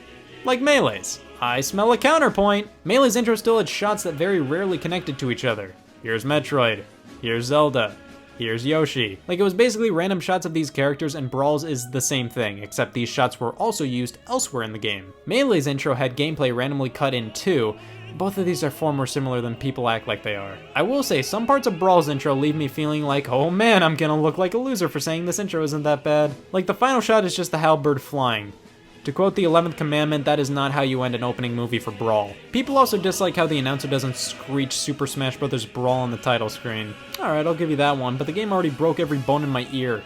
Like Melee's. I smell a counterpoint. Melee's intro still had shots that very rarely connected to each other. here's Metroid, here's Zelda, here's Yoshi. Like, it was basically random shots of these characters, and Brawl's is the same thing, except these shots were also used elsewhere in the game. Melee's intro had gameplay randomly cut in too. Both of these are far more similar than people act like they are. I will say, some parts of Brawl's intro leave me feeling like, oh man, I'm gonna look like a loser for saying this intro isn't that bad. Like, the final shot is just the halberd flying. To quote the 11th commandment, that is not how you end an opening movie for Brawl. People also dislike how the announcer doesn't screech Super Smash Bros. Brawl on the title screen. Alright, I'll give you that one, but the game already broke every bone in my ear.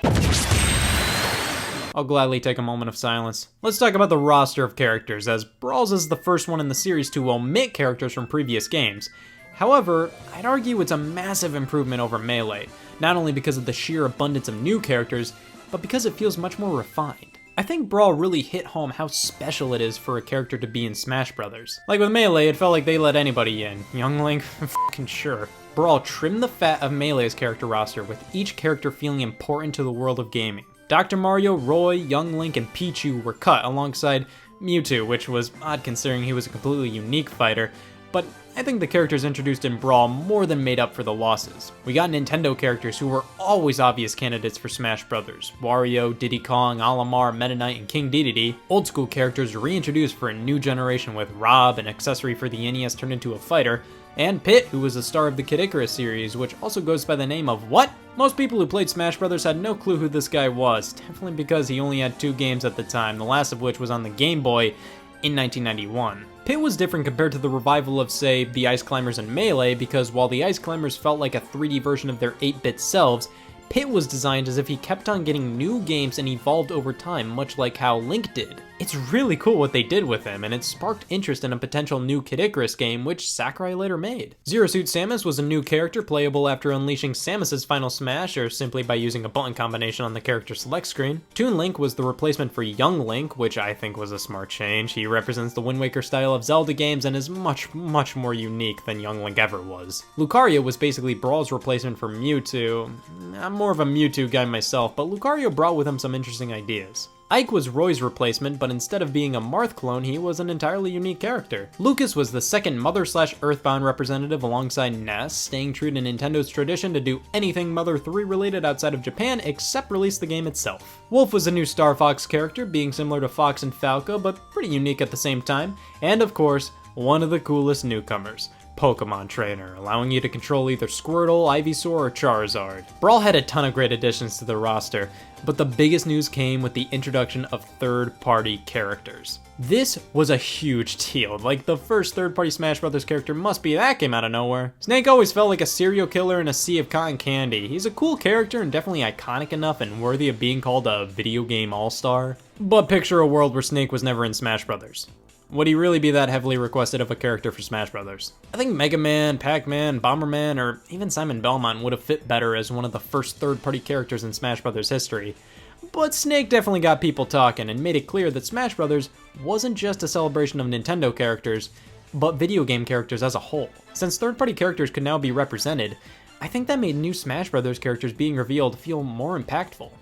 I'll gladly take a moment of silence. Let's talk about the roster of characters, as Brawl's is the first one in the series to omit characters from previous games. However, I'd argue it's a massive improvement over Melee, not only because of the sheer abundance of new characters, but because it feels much more refined. I think Brawl really hit home how special it is for a character to be in Smash Brothers. Like with Melee, it felt like they let anybody in. Young Link? Fucking sure. Brawl trimmed the fat of Melee's character roster, with each character feeling important to the world of gaming. Dr. Mario, Roy, Young Link, and Pichu were cut alongside Mewtwo, which was odd considering he was a completely unique fighter, but I think the characters introduced in Brawl more than made up for the losses. We got Nintendo characters who were always obvious candidates for Smash Brothers: Wario, Diddy Kong, Olimar, Meta Knight, and King Dedede. Old school characters reintroduced for a new generation, with Rob, an accessory for the NES turned into a fighter, and Pit, who was the star of the Kid Icarus series, which also goes by the name of what? Most people who played Smash Brothers had no clue who this guy was, definitely because he only had 2 games at the time, the last of which was on the Game Boy in 1991. Pit was different compared to the revival of, say, the Ice Climbers and Melee, because while the Ice Climbers felt like a 3D version of their 8-bit selves, Pit was designed as if he kept on getting new games and evolved over time, much like how Link did. It's really cool what they did with him, and it sparked interest in a potential new Kid Icarus game, which Sakurai later made. Zero Suit Samus was a new character playable after unleashing Samus's final smash, or simply by using a button combination on the character select screen. Toon Link was the replacement for Young Link, which I think was a smart change. He represents the Wind Waker style of Zelda games and is much more unique than Young Link ever was. Lucario was basically Brawl's replacement for Mewtwo. I'm more of a Mewtwo guy myself, but Lucario brought with him some interesting ideas. Ike was Roy's replacement, but instead of being a Marth clone, he was an entirely unique character. Lucas was the second Mother/Earthbound representative alongside Ness, staying true to Nintendo's tradition to do anything Mother 3 related outside of Japan except release the game itself. Wolf was a new Star Fox character, being similar to Fox and Falco, but pretty unique at the same time. And of course, one of the coolest newcomers, Pokemon Trainer, allowing you to control either Squirtle, Ivysaur, or Charizard. Brawl had a ton of great additions to the roster, but the biggest news came with the introduction of third-party characters. This was a huge deal. Like, the first third-party Smash Brothers character must be that came out of nowhere. Snake always felt like a serial killer in a sea of cotton candy. He's a cool character and definitely iconic enough and worthy of being called a video game all-star. But picture a world where Snake was never in Smash Brothers. Would he really be that heavily requested of a character for Smash Brothers? I think Mega Man, Pac-Man, Bomberman, or even Simon Belmont would have fit better as one of the first third-party characters in Smash Brothers history. But Snake definitely got people talking and made it clear that Smash Brothers wasn't just a celebration of Nintendo characters, but video game characters as a whole. Since third-party characters could now be represented, I think that made new Smash Brothers characters being revealed feel more impactful.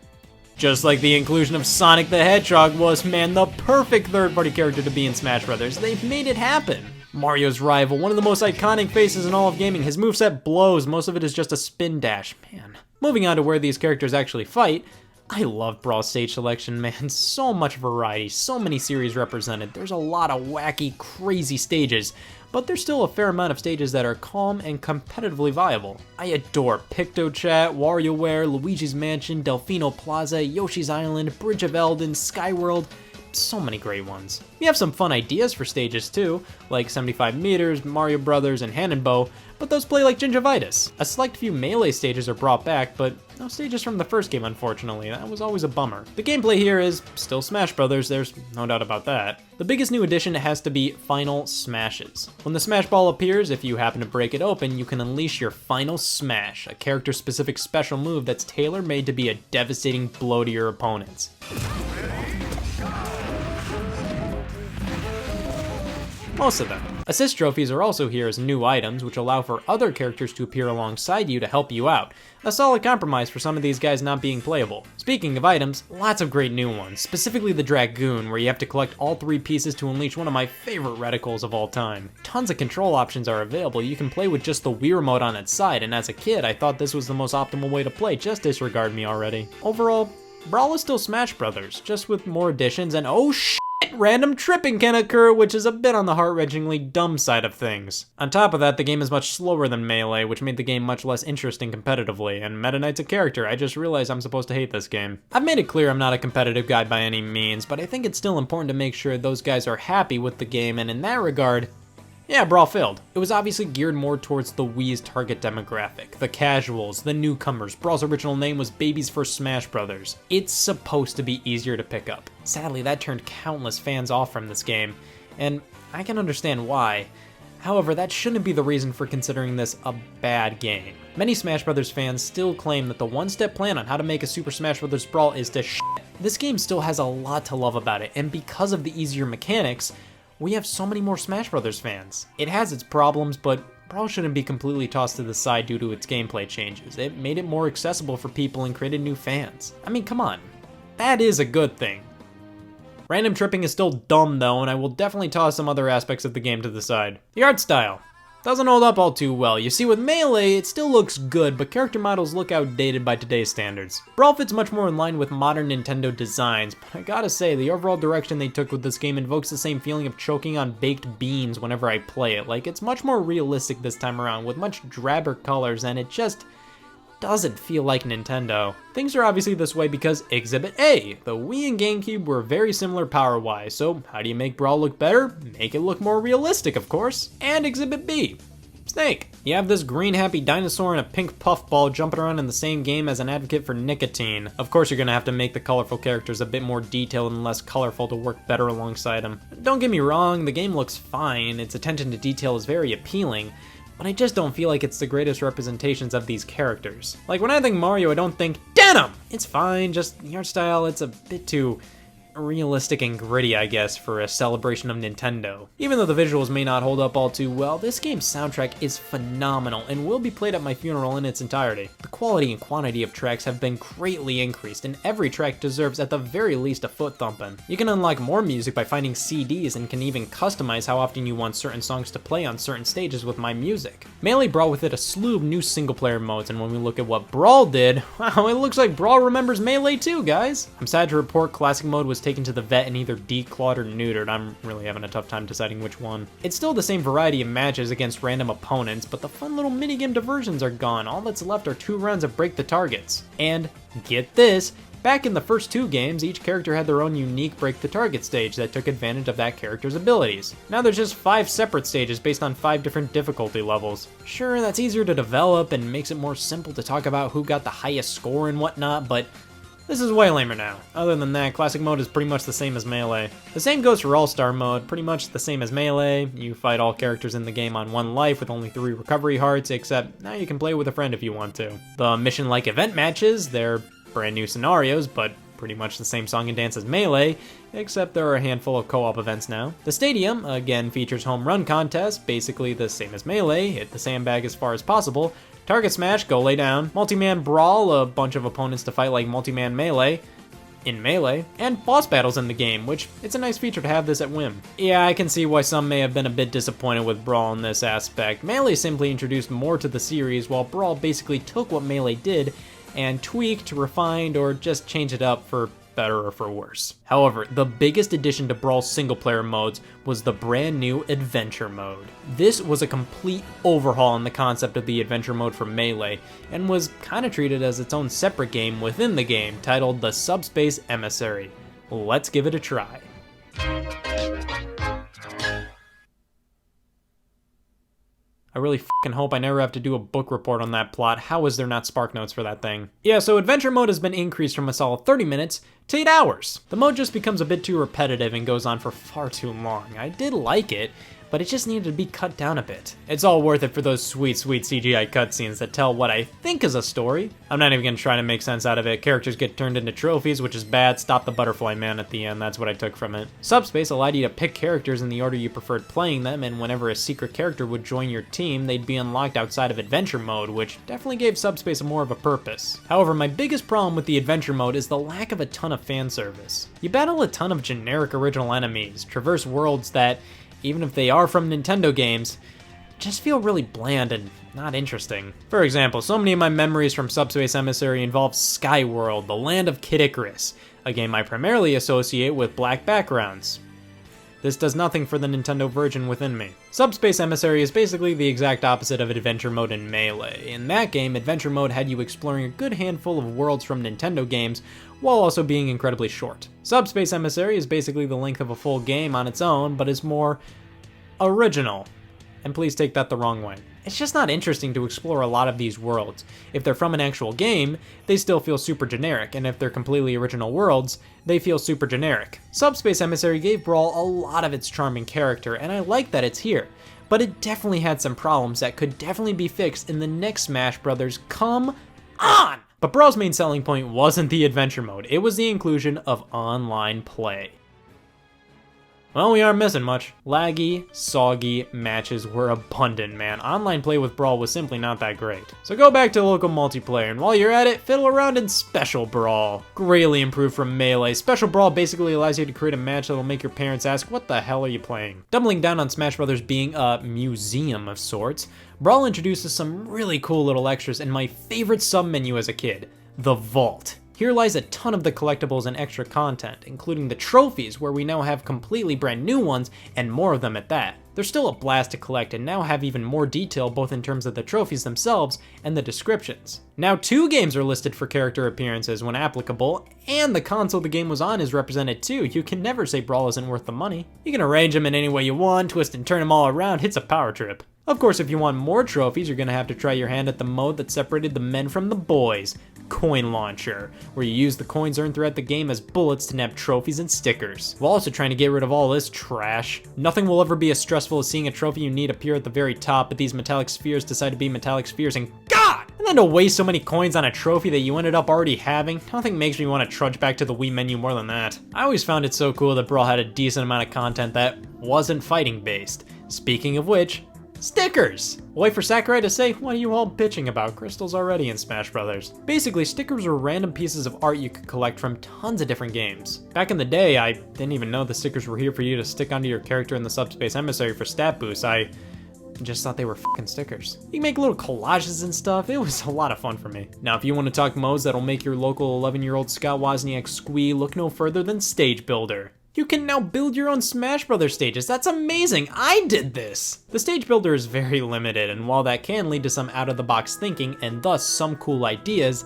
Just like the inclusion of Sonic the Hedgehog was, man, the perfect third-party character to be in Smash Brothers. They've made it happen. Mario's rival, one of the most iconic faces in all of gaming. His moveset blows, most of it is just a spin dash, man. Moving on to where these characters actually fight, I love Brawl's stage selection, man. So much variety, so many series represented. There's a lot of wacky, crazy stages, but there's still a fair amount of stages that are calm and competitively viable. I adore PictoChat, WarioWare, Luigi's Mansion, Delfino Plaza, Yoshi's Island, Bridge of Eldin, Skyworld, so many great ones. We have some fun ideas for stages too, like 75 meters, Mario Brothers, and Hand and Bow, but those play like gingivitis. A select few Melee stages are brought back, but no stages from the first game, unfortunately. That was always a bummer. The gameplay here is still Smash Brothers, there's no doubt about that. The biggest new addition has to be Final Smashes. When the Smash Ball appears, if you happen to break it open, you can unleash your Final Smash, a character-specific special move that's tailor-made to be a devastating blow to your opponents. Most of them. Assist trophies are also here as new items, which allow for other characters to appear alongside you to help you out. A solid compromise for some of these guys not being playable. Speaking of items, lots of great new ones, specifically the Dragoon, where you have to collect all 3 pieces to unleash one of my favorite reticles of all time. Tons of control options are available. You can play with just the Wii remote on its side, and as a kid, I thought this was the most optimal way to play. Just disregard me already. Overall, Brawl is still Smash Brothers, just with more additions, and oh shit, random tripping can occur, which is a bit on the heart-wrenchingly dumb side of things. On top of that, the game is much slower than Melee, which made the game much less interesting competitively, and Meta Knight's a character. I just realized I'm supposed to hate this game. I've made it clear I'm not a competitive guy by any means, but I think it's still important to make sure those guys are happy with the game, and in that regard, yeah, Brawl failed. It was obviously geared more towards the Wii's target demographic, the casuals, the newcomers. Brawl's original name was Baby's First Smash Brothers. It's supposed to be easier to pick up. Sadly, that turned countless fans off from this game, and I can understand why. However, that shouldn't be the reason for considering this a bad game. Many Smash Brothers fans still claim that the one-step plan on how to make a Super Smash Bros. Brawl is to shit. This game still has a lot to love about it, and because of the easier mechanics, we have so many more Smash Brothers fans. It has its problems, but Brawl shouldn't be completely tossed to the side due to its gameplay changes. It made it more accessible for people and created new fans. I mean, come on. That is a good thing. Random tripping is still dumb though, and I will definitely toss some other aspects of the game to the side. The art style doesn't hold up all too well. You see, with Melee, it still looks good, but character models look outdated by today's standards. Brawl fits much more in line with modern Nintendo designs, but I gotta say, the overall direction they took with this game invokes the same feeling of choking on baked beans whenever I play it. Like, it's much more realistic this time around, with much drabber colors, and it just doesn't feel like Nintendo. Things are obviously this way because Exhibit A, the Wii and GameCube were very similar power-wise, so how do you make Brawl look better? Make it look more realistic, of course. And Exhibit B, Snake. You have this green happy dinosaur and a pink puffball jumping around in the same game as an advocate for nicotine. Of course you're gonna have to make the colorful characters a bit more detailed and less colorful to work better alongside them. Don't get me wrong, the game looks fine, its attention to detail is very appealing, but I just don't feel like it's the greatest representations of these characters. Like, when I think Mario, I don't think denim! It's fine, just the art style, it's a bit too realistic and gritty, I guess, for a celebration of Nintendo. Even though the visuals may not hold up all too well, this game's soundtrack is phenomenal and will be played at my funeral in its entirety. The quality and quantity of tracks have been greatly increased, and every track deserves at the very least a foot thumping. You can unlock more music by finding CDs and can even customize how often you want certain songs to play on certain stages with My Music. Melee brought with it a slew of new single-player modes, and when we look at what Brawl did, wow, it looks like Brawl remembers Melee too, guys! I'm sad to report Classic Mode was taken to the vet and either declawed or neutered. I'm really having a tough time deciding which one. It's still the same variety of matches against random opponents, but the fun little minigame diversions are gone. All that's left are 2 rounds of Break the Targets. And, get this, back in the first 2 games, each character had their own unique Break the Target stage that took advantage of that character's abilities. Now there's just 5 separate stages based on 5 different difficulty levels. Sure, that's easier to develop and makes it more simple to talk about who got the highest score and whatnot, but this is way lamer now. Other than that, Classic Mode is pretty much the same as Melee. The same goes for All-Star Mode, pretty much the same as Melee. You fight all characters in the game on 1 life with only 3 recovery hearts, except now you can play with a friend if you want to. The mission-like event matches, they're brand new scenarios, but pretty much the same song and dance as Melee, except there are a handful of co-op events now. The stadium, again, features home run contests, basically the same as Melee, hit the sandbag as far as possible. Target Smash, go lay down. Multi-man Brawl, a bunch of opponents to fight like multi-man Melee in Melee, and boss battles in the game, which it's a nice feature to have this at whim. Yeah, I can see why some may have been a bit disappointed with Brawl in this aspect. Melee simply introduced more to the series, while Brawl basically took what Melee did and tweaked, refined, or just changed it up for better or for worse. However, the biggest addition to Brawl's single-player modes was the brand new Adventure Mode. This was a complete overhaul in the concept of the Adventure Mode for Melee, and was kinda treated as its own separate game within the game, titled the Subspace Emissary. Let's give it a try. I really fucking hope I never have to do a book report on that plot. How is there not spark notes for that thing? Yeah, so Adventure Mode has been increased from a solid 30 minutes to 8 hours. The mode just becomes a bit too repetitive and goes on for far too long. I did like it, but it just needed to be cut down a bit. It's all worth it for those sweet, sweet CGI cutscenes that tell what I think is a story. I'm not even gonna try to make sense out of it. Characters get turned into trophies, which is bad. Stop the butterfly man at the end, that's what I took from it. Subspace allowed you to pick characters in the order you preferred playing them, and whenever a secret character would join your team, they'd be unlocked outside of adventure mode, which definitely gave Subspace more of a purpose. However, my biggest problem with the adventure mode is the lack of a ton of fan service. You battle a ton of generic original enemies, traverse worlds that, even if they are from Nintendo games, just feel really bland and not interesting. For example, so many of my memories from Subspace Emissary involve Skyworld, the land of Kid Icarus, a game I primarily associate with black backgrounds. This does nothing for the Nintendo version within me. Subspace Emissary is basically the exact opposite of adventure mode in Melee. In that game, adventure mode had you exploring a good handful of worlds from Nintendo games, while also being incredibly short. Subspace Emissary is basically the length of a full game on its own, but is more original. And please take that the wrong way. It's just not interesting to explore a lot of these worlds. If they're from an actual game, they still feel super generic, and if they're completely original worlds, they feel super generic. Subspace Emissary gave Brawl a lot of its charming character, and I like that it's here, but it definitely had some problems that could definitely be fixed in the next Smash Bros. Come on! But Brawl's main selling point wasn't the adventure mode, it was the inclusion of online play. Well, we aren't missing much. Laggy, soggy matches were abundant, man. Online play with Brawl was simply not that great. So go back to local multiplayer, and while you're at it, fiddle around in Special Brawl. Greatly improved from Melee, Special Brawl basically allows you to create a match that'll make your parents ask, what the hell are you playing? Doubling down on Smash Bros. Being a museum of sorts, Brawl introduces some really cool little extras in my favorite sub-menu as a kid, the Vault. Here lies a ton of the collectibles and extra content, including the trophies, where we now have completely brand new ones, and more of them at that. They're still a blast to collect and now have even more detail both in terms of the trophies themselves and the descriptions. Now 2 games are listed for character appearances when applicable, and the console the game was on is represented too. You can never say Brawl isn't worth the money. You can arrange them in any way you want, twist and turn them all around, it's a power trip. Of course, if you want more trophies, you're gonna have to try your hand at the mode that separated the men from the boys, Coin Launcher, where you use the coins earned throughout the game as bullets to nab trophies and stickers, while also trying to get rid of all this trash. Nothing will ever be as stressful as seeing a trophy you need appear at the very top, but these metallic spheres decide to be metallic spheres, and God! And then to waste so many coins on a trophy that you ended up already having, nothing makes me want to trudge back to the Wii menu more than that. I always found it so cool that Brawl had a decent amount of content that wasn't fighting based. Speaking of which, stickers! We'll wait for Sakurai to say, what are you all bitching about? Crystal's already in Smash Brothers. Basically, stickers were random pieces of art you could collect from tons of different games. Back in the day, I didn't even know the stickers were here for you to stick onto your character in the Subspace Emissary for stat boosts. I just thought they were fucking stickers. You can make little collages and stuff. It was a lot of fun for me. Now, if you want to talk modes that'll make your local 11-year-old Scott Wozniak squee, look no further than Stage Builder. You can now build your own Smash Brothers stages. That's amazing. I did this. The stage builder is very limited, and while that can lead to some out-of-the-box thinking and thus some cool ideas,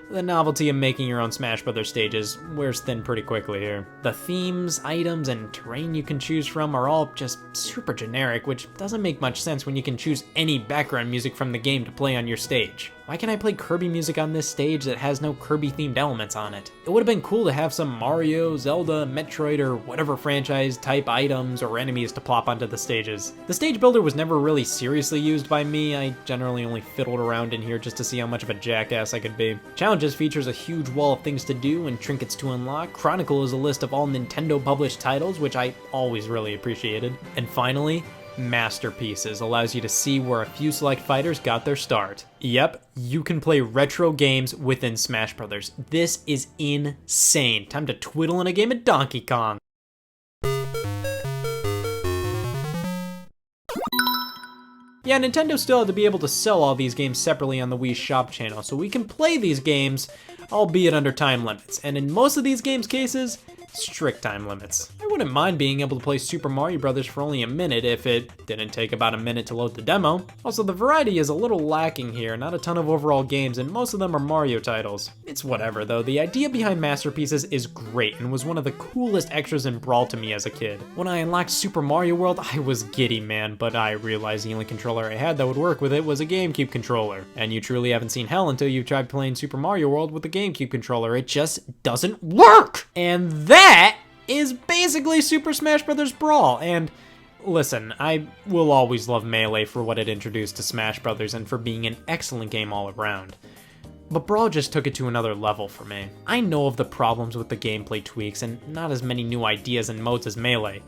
the novelty of making your own Smash Brothers stages wears thin pretty quickly here. The themes, items, and terrain you can choose from are all just super generic, which doesn't make much sense when you can choose any background music from the game to play on your stage. Why can't I play Kirby music on this stage that has no Kirby-themed elements on it? It would have been cool to have some Mario, Zelda, Metroid, or whatever franchise type items or enemies to plop onto the stages. The stage builder was never really seriously used by me. I generally only fiddled around in here just to see how much of a jackass I could be. Challenges features a huge wall of things to do and trinkets to unlock. Chronicle is a list of all Nintendo published titles, which I always really appreciated. And finally, Masterpieces allows you to see where a few select fighters got their start. Yep, you can play retro games within Smash Brothers. This is insane. Time to twiddle in a game of Donkey Kong. Yeah, Nintendo still had to be able to sell all these games separately on the Wii Shop channel, so we can play these games, albeit under time limits. And in most of these games' cases, strict time limits. I wouldn't mind being able to play Super Mario Bros. For only a minute if it didn't take about a minute to load the demo. Also, the variety is a little lacking here, not a ton of overall games, and most of them are Mario titles. It's whatever though, the idea behind Masterpieces is great and was one of the coolest extras in Brawl to me as a kid. When I unlocked Super Mario World, I was giddy, man, but I realized the only controller I had that would work with it was a GameCube controller. And you truly haven't seen hell until you've tried playing Super Mario World with a GameCube controller. It just doesn't work! And that is basically Super Smash Bros. Brawl, and Listen, I will always love Melee for what it introduced to Smash Bros. And for being an excellent game all around. But Brawl just took it to another level for me. I know of the problems with the gameplay tweaks and not as many new ideas and modes as Melee.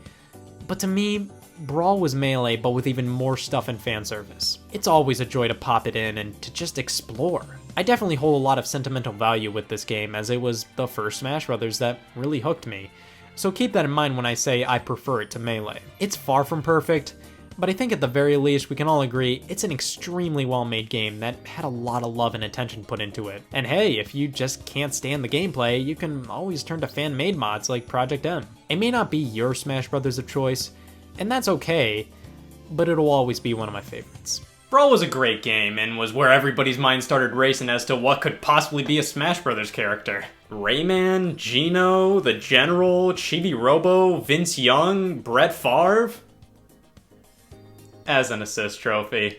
But to me, Brawl was Melee but with even more stuff and fan service. It's always a joy to pop it in and to just explore. I definitely hold a lot of sentimental value with this game as it was the first Smash Bros. That really hooked me. So keep that in mind when I say I prefer it to Melee. It's far from perfect, but I think at the very least we can all agree it's an extremely well-made game that had a lot of love and attention put into it. And hey, if you just can't stand the gameplay, you can always turn to fan-made mods like Project M. It may not be your Smash Brothers of choice, and that's okay, but it'll always be one of my favorites. Brawl was a great game, and was where everybody's mind started racing as to what could possibly be a Smash Brothers character. Rayman, Geno, the General, Chibi Robo, Vince Young, Brett Favre? As an assist trophy.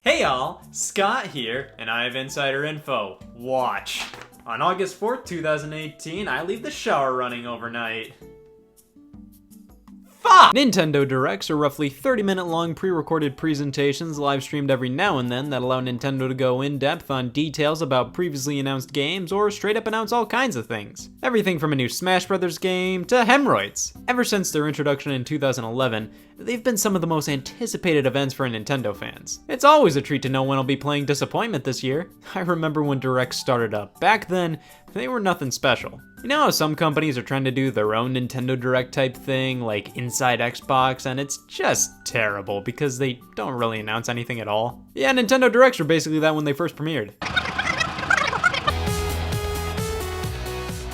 Hey y'all, Scott here, and I have insider info. Watch. On August 4th, 2018, I leave the shower running overnight. Fuck! Nintendo Directs are roughly 30-minute long pre-recorded presentations live-streamed every now and then that allow Nintendo to go in-depth on details about previously announced games or straight-up announce all kinds of things. Everything from a new Smash Bros. Game to hemorrhoids. Ever since their introduction in 2011, they've been some of the most anticipated events for Nintendo fans. It's always a treat to know when I'll be playing Disappointment this year. I remember when Directs started up. Back then, they were nothing special. You know how some companies are trying to do their own Nintendo Direct type thing, like Inside Xbox, and it's just terrible because they don't really announce anything at all? Yeah, Nintendo Directs were basically that when they first premiered.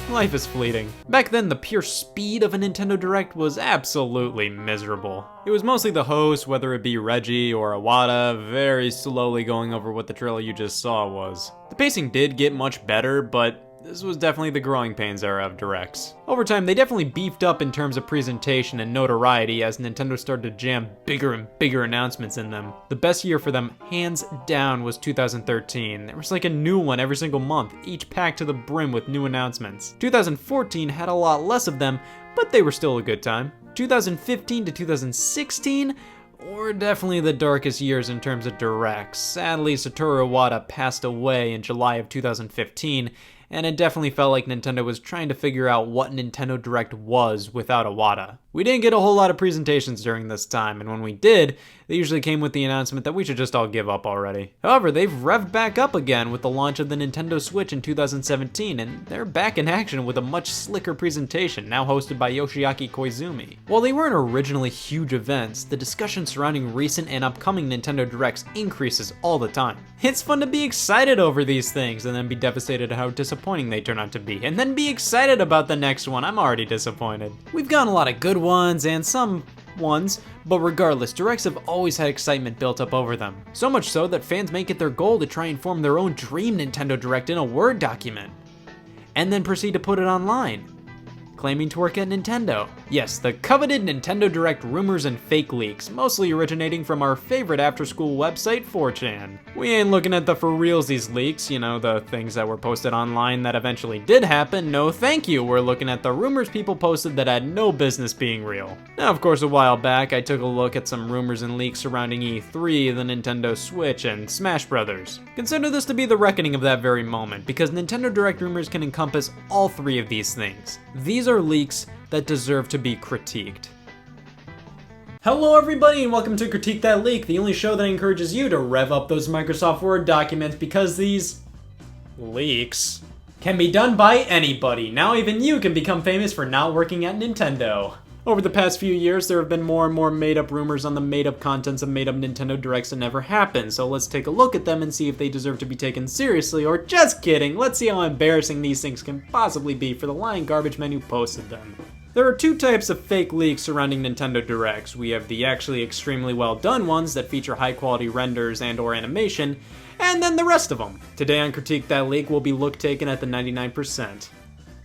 Life is fleeting. Back then, the pure speed of a Nintendo Direct was absolutely miserable. It was mostly the host, whether it be Reggie or Iwata, very slowly going over what the trailer you just saw was. The pacing did get much better, but this was definitely the growing pains era of Directs. Over time, they definitely beefed up in terms of presentation and notoriety as Nintendo started to jam bigger and bigger announcements in them. The best year for them, hands down, was 2013. There was like a new one every single month, each packed to the brim with new announcements. 2014 had a lot less of them, but they were still a good time. 2015 to 2016 were definitely the darkest years in terms of Directs. Sadly, Satoru Iwata passed away in July of 2015, and it definitely felt like Nintendo was trying to figure out what Nintendo Direct was without Iwata. We didn't get a whole lot of presentations during this time, and when we did, they usually came with the announcement that we should just all give up already. However, they've revved back up again with the launch of the Nintendo Switch in 2017, and they're back in action with a much slicker presentation, now hosted by Yoshiaki Koizumi. While they weren't originally huge events, the discussion surrounding recent and upcoming Nintendo Directs increases all the time. It's fun to be excited over these things, and then be devastated at how disappointing they turn out to be, and then be excited about the next one. I'm already disappointed. We've gotten a lot of good ones and some ones, but regardless, Directs have always had excitement built up over them. So much so that fans make it their goal to try and form their own dream Nintendo Direct in a Word document, and then proceed to put it online, claiming to work at Nintendo. Yes, the coveted Nintendo Direct rumors and fake leaks, mostly originating from our favorite after-school website, 4chan. We ain't looking at the for realsies leaks, you know, the things that were posted online that eventually did happen. No thank you, we're looking at the rumors people posted that had no business being real. Now, of course, a while back, I took a look at some rumors and leaks surrounding E3, the Nintendo Switch, and Smash Brothers. Consider this to be the reckoning of that very moment, because Nintendo Direct rumors can encompass all three of these things. These are leaks that deserve to be critiqued. Hello everybody and welcome to Critique That Leak, the only show that encourages you to rev up those Microsoft Word documents because these leaks can be done by anybody. Now even you can become famous for not working at Nintendo. Over the past few years, there have been more and more made-up rumors on the made-up contents of made-up Nintendo Directs that never happened, so let's take a look at them and see if they deserve to be taken seriously, or just kidding, let's see how embarrassing these things can possibly be for the lying garbage men who posted them. There are two types of fake leaks surrounding Nintendo Directs. We have the actually extremely well done ones that feature high-quality renders and or animation, and then the rest of them. Today on Critique That Leak, we'll be look taken at the 99%.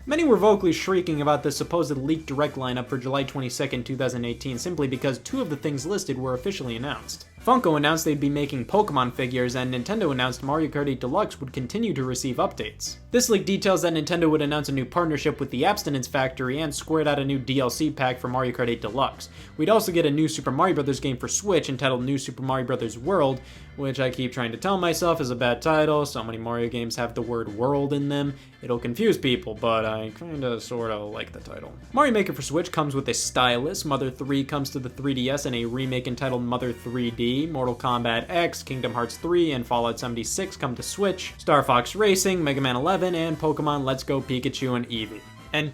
Many were vocally shrieking about the supposed leaked Direct lineup for July 22nd, 2018 simply because 2 of the things listed were officially announced. Funko announced they'd be making Pokemon figures, and Nintendo announced Mario Kart 8 Deluxe would continue to receive updates. This leak details that Nintendo would announce a new partnership with the Abstinence Factory and squared out a new DLC pack for Mario Kart 8 Deluxe. We'd also get a new Super Mario Bros. Game for Switch entitled New Super Mario Bros. World, which I keep trying to tell myself is a bad title. So many Mario games have the word world in them, it'll confuse people, but I kinda sorta like the title. Mario Maker for Switch comes with a stylus, Mother 3 comes to the 3DS in a remake entitled Mother 3D, Mortal Kombat X, Kingdom Hearts 3, and Fallout 76 come to Switch, Star Fox Racing, Mega Man 11, and Pokemon Let's Go Pikachu and Eevee. And,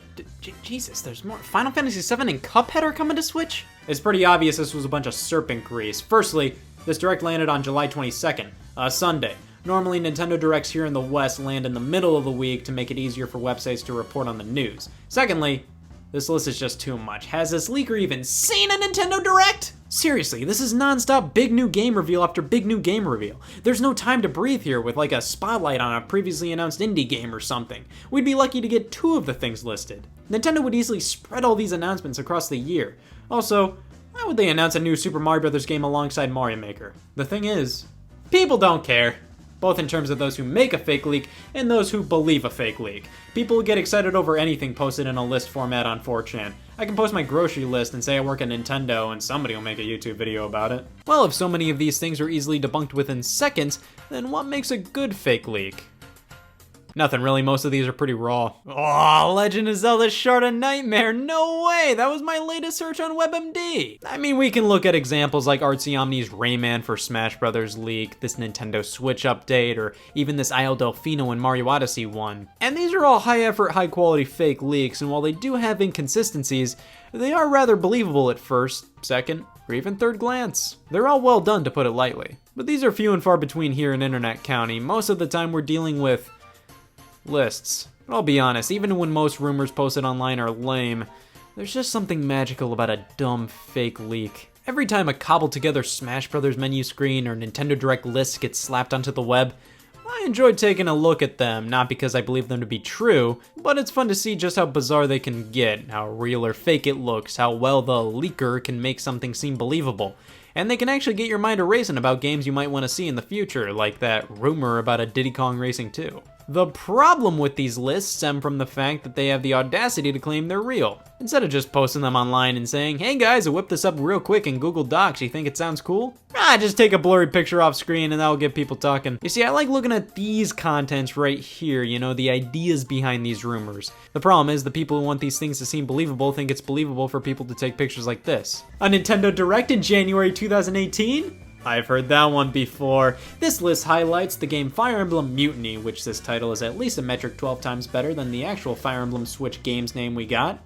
Jesus, there's more. Final Fantasy VII and Cuphead are coming to Switch? It's pretty obvious this was a bunch of serpent grease. Firstly, this Direct landed on July 22nd, Sunday. Normally, Nintendo Directs here in the West land in the middle of the week to make it easier for websites to report on the news. Secondly, this list is just too much. Has this leaker even seen a Nintendo Direct? Seriously, this is non-stop big new game reveal after big new game reveal. There's no time to breathe here with like a spotlight on a previously announced indie game or something. We'd be lucky to get 2 of the things listed. Nintendo would easily spread all these announcements across the year. Also, why would they announce a new Super Mario Bros. Game alongside Mario Maker? The thing is, people don't care. Both in terms of those who make a fake leak and those who believe a fake leak. People get excited over anything posted in a list format on 4chan. I can post my grocery list and say I work at Nintendo and somebody will make a YouTube video about it. Well, if so many of these things are easily debunked within seconds, then what makes a good fake leak? Nothing really, most of these are pretty raw. Oh, Legend of Zelda Shard of Nightmare, no way! That was my latest search on WebMD! I mean, we can look at examples like Artsy Omni's Rayman for Smash Bros. Leak, this Nintendo Switch update, or even this Isle Delfino and Mario Odyssey one. And these are all high-effort, high-quality fake leaks, and while they do have inconsistencies, they are rather believable at first, second, or even third glance. They're all well done, to put it lightly. But these are few and far between here in Internet County. Most of the time we're dealing with lists. But I'll be honest, even when most rumors posted online are lame, there's just something magical about a dumb fake leak. Every time a cobbled together Smash Bros. Menu screen or Nintendo Direct list gets slapped onto the web, I enjoy taking a look at them, not because I believe them to be true, but it's fun to see just how bizarre they can get, how real or fake it looks, how well the leaker can make something seem believable. And they can actually get your mind a-racing about games you might want to see in the future, like that rumor about a Diddy Kong Racing 2. The problem with these lists stem from the fact that they have the audacity to claim they're real. Instead of just posting them online and saying, hey guys, I whipped this up real quick in Google Docs, you think it sounds cool? Just take a blurry picture off screen and that'll get people talking. You see, I like looking at these contents right here, you know, the ideas behind these rumors. The problem is the people who want these things to seem believable think it's believable for people to take pictures like this. A Nintendo Direct in January 2018? I've heard that one before. This list highlights the game Fire Emblem Mutiny, which this title is at least a metric 12 times better than the actual Fire Emblem Switch game's name we got.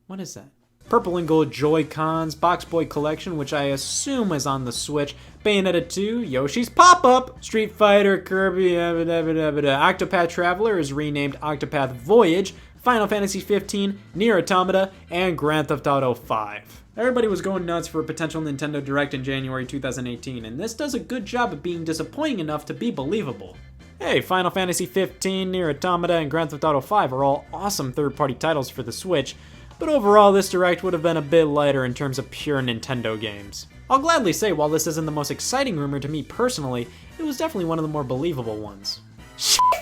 What is that? Purple and Gold Joy-Cons, Box Boy Collection, which I assume is on the Switch, Bayonetta 2, Yoshi's Pop-Up, Street Fighter, Kirby, Octopath Traveler is renamed Octopath Voyage, Final Fantasy 15, Nier Automata, and Grand Theft Auto 5. Everybody was going nuts for a potential Nintendo Direct in January 2018, and this does a good job of being disappointing enough to be believable. Hey, Final Fantasy 15, Nier Automata, and Grand Theft Auto 5 are all awesome third-party titles for the Switch, but overall this Direct would have been a bit lighter in terms of pure Nintendo games. I'll gladly say, while this isn't the most exciting rumor to me personally, it was definitely one of the more believable ones.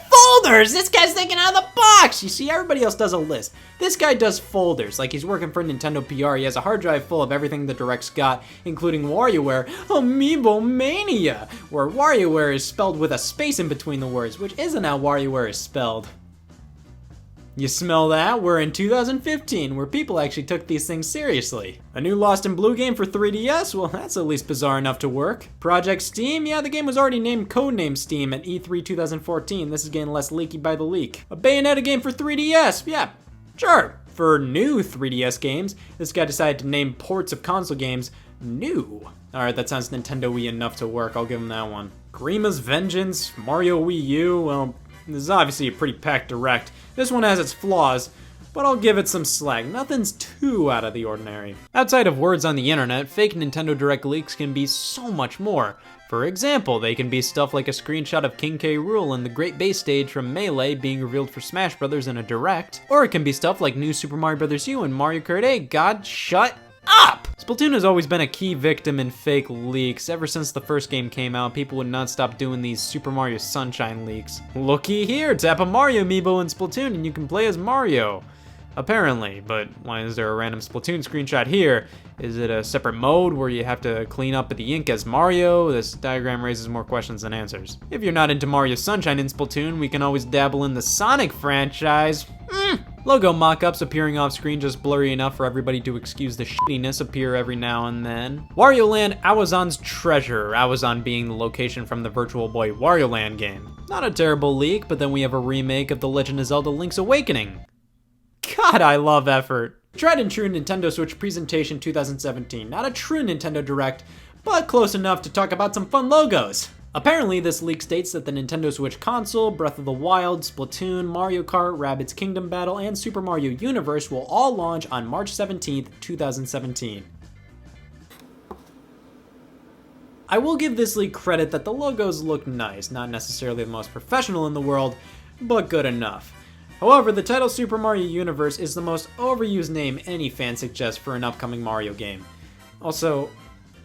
Folders! This guy's thinking out of the box! You see, everybody else does a list. This guy does folders, like he's working for Nintendo PR. He has a hard drive full of everything the Direct's got, including WarioWare Amiibo Mania, where WarioWare is spelled with a space in between the words, which isn't how WarioWare is spelled. You smell that? We're in 2015, where people actually took these things seriously. A new Lost in Blue game for 3DS? Well, that's at least bizarre enough to work. Project Steam? Yeah, the game was already named Codename Steam at E3 2014. This is getting less leaky by the leak. A Bayonetta game for 3DS? Yeah, sure. For new 3DS games, this guy decided to name ports of console games new. Alright, that sounds Nintendo-y enough to work. I'll give him that one. Grima's Vengeance? Mario Wii U? Well, this is obviously a pretty packed Direct. This one has its flaws, but I'll give it some slack. Nothing's too out of the ordinary. Outside of words on the internet, fake Nintendo Direct leaks can be so much more. For example, they can be stuff like a screenshot of King K. Rool and the Great Base Stage from Melee being revealed for Smash Bros. In a Direct, or it can be stuff like New Super Mario Bros. U and Mario Kart 8. God, shut up! Splatoon has always been a key victim in fake leaks. Ever since the first game came out, people would not stop doing these Super Mario Sunshine leaks. Looky here, tap a Mario amiibo in Splatoon and you can play as Mario. Apparently, but why is there a random Splatoon screenshot here? Is it a separate mode where you have to clean up the ink as Mario? This diagram raises more questions than answers. If you're not into Mario Sunshine in Splatoon, we can always dabble in the Sonic franchise. Logo mock-ups appearing off screen just blurry enough for everybody to excuse the shittiness appear every now and then. Wario Land Awazon's Treasure, Awazon being the location from the Virtual Boy Wario Land game. Not a terrible leak, but then we have a remake of The Legend of Zelda Link's Awakening. God, I love effort. Tried and true Nintendo Switch presentation 2017. Not a true Nintendo Direct, but close enough to talk about some fun logos. Apparently, this leak states that the Nintendo Switch console, Breath of the Wild, Splatoon, Mario Kart, Rabbids Kingdom Battle, and Super Mario Universe will all launch on March 17th, 2017. I will give this leak credit that the logos look nice, not necessarily the most professional in the world, but good enough. However, the title Super Mario Universe is the most overused name any fan suggests for an upcoming Mario game. Also,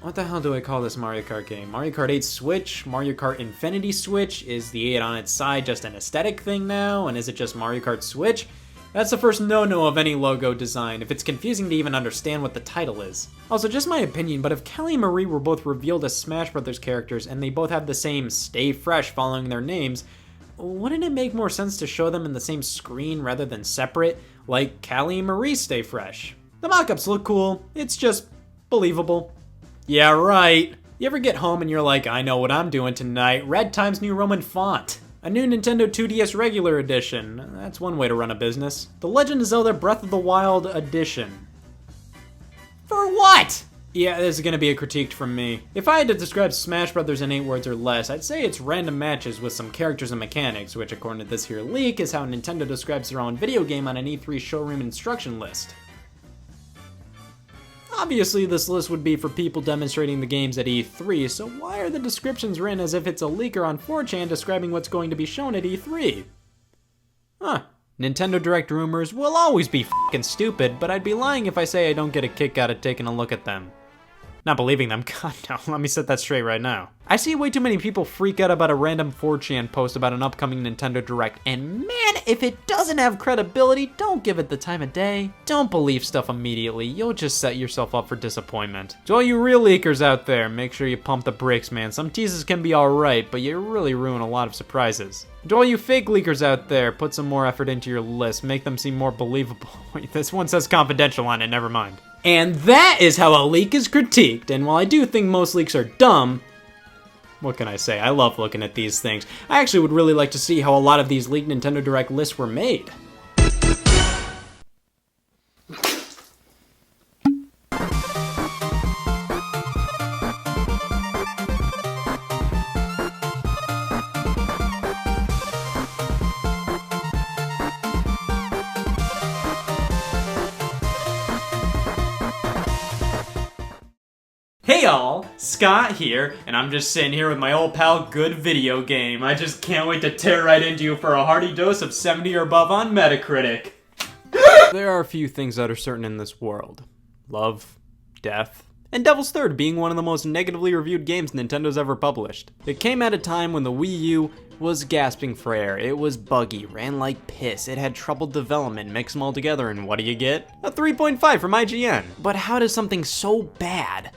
what the hell do I call this Mario Kart game? Mario Kart 8 Switch? Mario Kart Infinity Switch? Is the 8 on its side just an aesthetic thing now? And is it just Mario Kart Switch? That's the first no-no of any logo design, if it's confusing to even understand what the title is. Also, just my opinion, but if Callie and Marie were both revealed as Smash Bros. Characters and they both have the same Stay Fresh following their names, wouldn't it make more sense to show them in the same screen rather than separate, like Callie and Marie Stay Fresh? The mock-ups look cool, it's just believable. Yeah, right. You ever get home and you're like, I know what I'm doing tonight, red Times New Roman font. A new Nintendo 2DS Regular Edition, that's one way to run a business. The Legend of Zelda Breath of the Wild Edition. For what? Yeah, this is gonna be a critique from me. If I had to describe Smash Bros. In 8 words or less, I'd say it's random matches with some characters and mechanics, which according to this here leak is how Nintendo describes their own video game on an E3 showroom instruction list. Obviously, this list would be for people demonstrating the games at E3, so why are the descriptions written as if it's a leaker on 4chan describing what's going to be shown at E3? Huh. Nintendo Direct rumors will always be f***ing stupid, but I'd be lying if I say I don't get a kick out of taking a look at them. Not believing them, god no, let me set that straight right now. I see way too many people freak out about a random 4chan post about an upcoming Nintendo Direct, and man, if it doesn't have credibility, don't give it the time of day. Don't believe stuff immediately, you'll just set yourself up for disappointment. To all you real leakers out there, make sure you pump the brakes, man. Some teases can be alright, but you really ruin a lot of surprises. To all you fake leakers out there, put some more effort into your list, make them seem more believable. Wait, this one says confidential on it, never mind. And that is how a leak is critiqued, and while I do think most leaks are dumb, what can I say? I love looking at these things. I actually would really like to see how a lot of these leaked Nintendo Direct lists were made. Hey y'all, Scott here, and I'm just sitting here with my old pal Good Video Game. I just can't wait to tear right into you for a hearty dose of 70 or above on Metacritic. There are a few things that are certain in this world. Love, death, and Devil's Third being one of the most negatively reviewed games Nintendo's ever published. It came at a time when the Wii U was gasping for air. It was buggy, ran like piss, it had troubled development, mix them all together, and what do you get? A 3.5 from IGN. But how does something so bad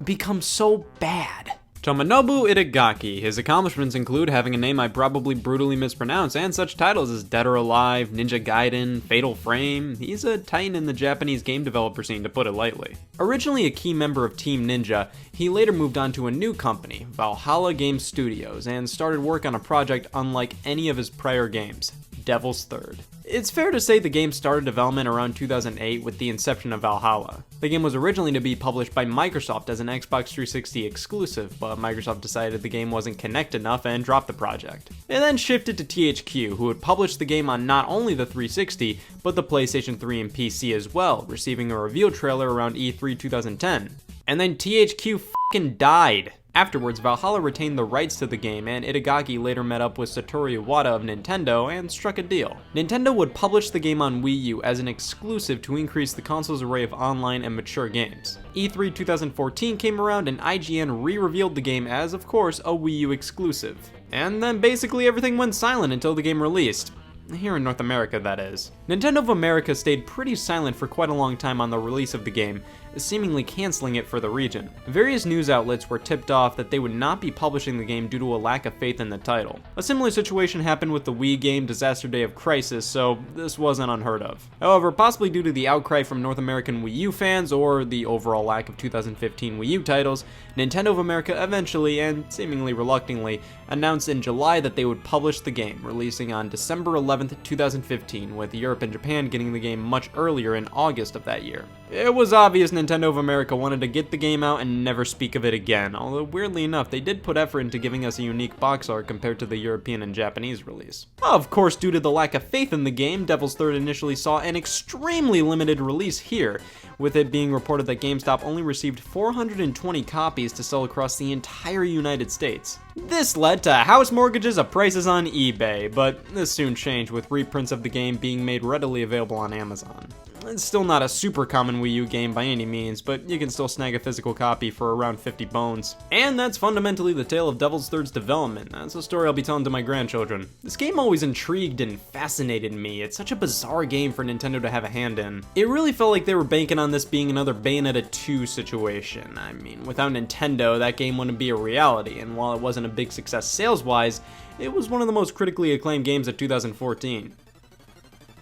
become so bad? Tomonobu Itagaki. His accomplishments include having a name I probably brutally mispronounce and such titles as Dead or Alive, Ninja Gaiden, Fatal Frame. He's a titan in the Japanese game developer scene, to put it lightly. Originally a key member of Team Ninja, he later moved on to a new company, Valhalla Game Studios, and started work on a project unlike any of his prior games, Devil's Third. It's fair to say the game started development around 2008 with the inception of Valhalla. The game was originally to be published by Microsoft as an Xbox 360 exclusive, but Microsoft decided the game wasn't Kinect enough and dropped the project. It then shifted to THQ, who would publish the game on not only the 360, but the PlayStation 3 and PC as well, receiving a reveal trailer around E3 2010. And then THQ f***ing died. Afterwards, Valhalla retained the rights to the game, and Itagaki later met up with Satoru Iwata of Nintendo and struck a deal. Nintendo would publish the game on Wii U as an exclusive to increase the console's array of online and mature games. E3 2014 came around and IGN re-revealed the game as, of course, a Wii U exclusive. And then basically everything went silent until the game released. Here in North America, that is. Nintendo of America stayed pretty silent for quite a long time on the release of the game, seemingly canceling it for the region. Various news outlets were tipped off that they would not be publishing the game due to a lack of faith in the title. A similar situation happened with the Wii game Disaster Day of Crisis, so this wasn't unheard of. However, possibly due to the outcry from North American Wii U fans or the overall lack of 2015 Wii U titles, Nintendo of America eventually, and seemingly reluctantly, announced in July that they would publish the game, releasing on December 11th, 2015, with Europe and Japan getting the game much earlier in August of that year. It was obvious Nintendo of America wanted to get the game out and never speak of it again, although weirdly enough, they did put effort into giving us a unique box art compared to the European and Japanese release. Of course, due to the lack of faith in the game, Devil's Third initially saw an extremely limited release here, with it being reported that GameStop only received 420 copies to sell across the entire United States. This led to house mortgages of prices on eBay, but this soon changed with reprints of the game being made readily available on Amazon. It's still not a super common Wii U game by any means, but you can still snag a physical copy for around 50 bones. And that's fundamentally the tale of Devil's Third's development. That's a story I'll be telling to my grandchildren. This game always intrigued and fascinated me. It's such a bizarre game for Nintendo to have a hand in. It really felt like they were banking on this being another Bayonetta 2 situation. I mean, without Nintendo, that game wouldn't be a reality, and while it wasn't a big success sales-wise, it was one of the most critically acclaimed games of 2014.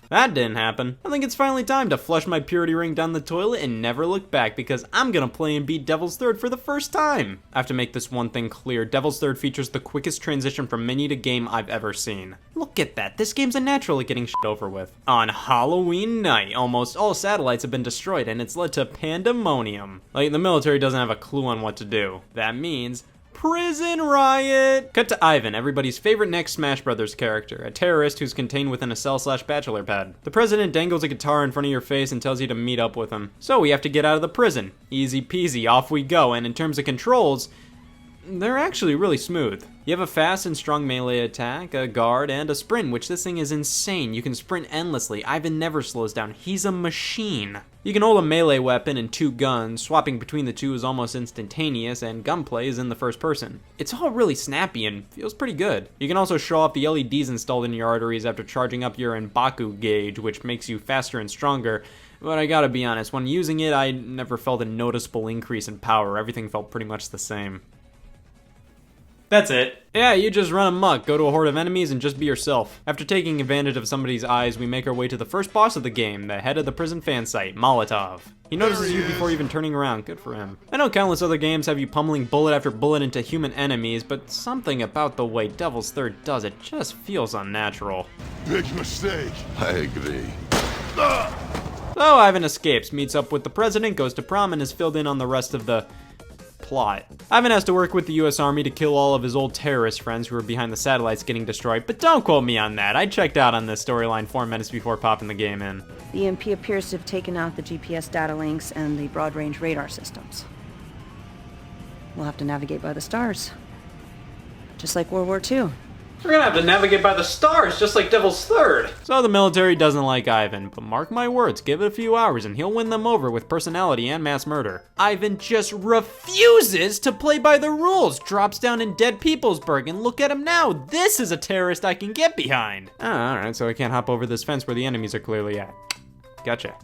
That didn't happen. I think it's finally time to flush my purity ring down the toilet and never look back, because I'm gonna play and beat Devil's Third for the first time. I have to make this one thing clear. Devil's Third features the quickest transition from menu to game I've ever seen. Look at that. This game's a natural at getting shit over with. On Halloween night, almost all satellites have been destroyed, and it's led to pandemonium. Like, the military doesn't have a clue on what to do. That means prison riot! Cut to Ivan, everybody's favorite next Smash Brothers character, a terrorist who's contained within a cell/bachelor pad. The president dangles a guitar in front of your face and tells you to meet up with him. So we have to get out of the prison. Easy peasy, off we go, and in terms of controls, they're actually really smooth. You have a fast and strong melee attack, a guard, and a sprint, which this thing is insane. You can sprint endlessly. Ivan never slows down. He's a machine. You can hold a melee weapon and two guns. Swapping between the two is almost instantaneous, and gunplay is in the first person. It's all really snappy and feels pretty good. You can also show off the LEDs installed in your arteries after charging up your M'Baku gauge, which makes you faster and stronger. But I gotta be honest, when using it, I never felt a noticeable increase in power. Everything felt pretty much the same. That's it. Yeah, you just run amok, go to a horde of enemies, and just be yourself. After taking advantage of somebody's eyes, we make our way to the first boss of the game, the head of the prison fan site, Molotov. He notices you before even turning around. Good for him. I know countless other games have you pummeling bullet after bullet into human enemies, but something about the way Devil's Third does it just feels unnatural. Big mistake. I agree. So Ivan escapes, meets up with the president, goes to prom, and is filled in on the rest of the plot. Ivan has to work with the US Army to kill all of his old terrorist friends who are behind the satellites getting destroyed, but don't quote me on that. I checked out on this storyline 4 minutes before popping the game in. The EMP appears to have taken out the GPS data links and the broad-range radar systems. We'll have to navigate by the stars. Just like World War II. We're gonna have to navigate by the stars, just like Devil's Third. So the military doesn't like Ivan, but mark my words, give it a few hours and he'll win them over with personality and mass murder. Ivan just refuses to play by the rules, drops down in Dead Peoplesburg, and look at him now. This is a terrorist I can get behind. Oh, alright, so I can't hop over this fence where the enemies are clearly at. Gotcha.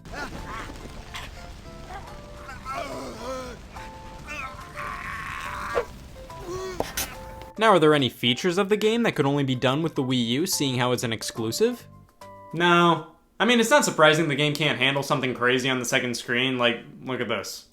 Now, are there any features of the game that could only be done with the Wii U, seeing how it's an exclusive? No. I mean, it's not surprising the game can't handle something crazy on the second screen, like, look at this.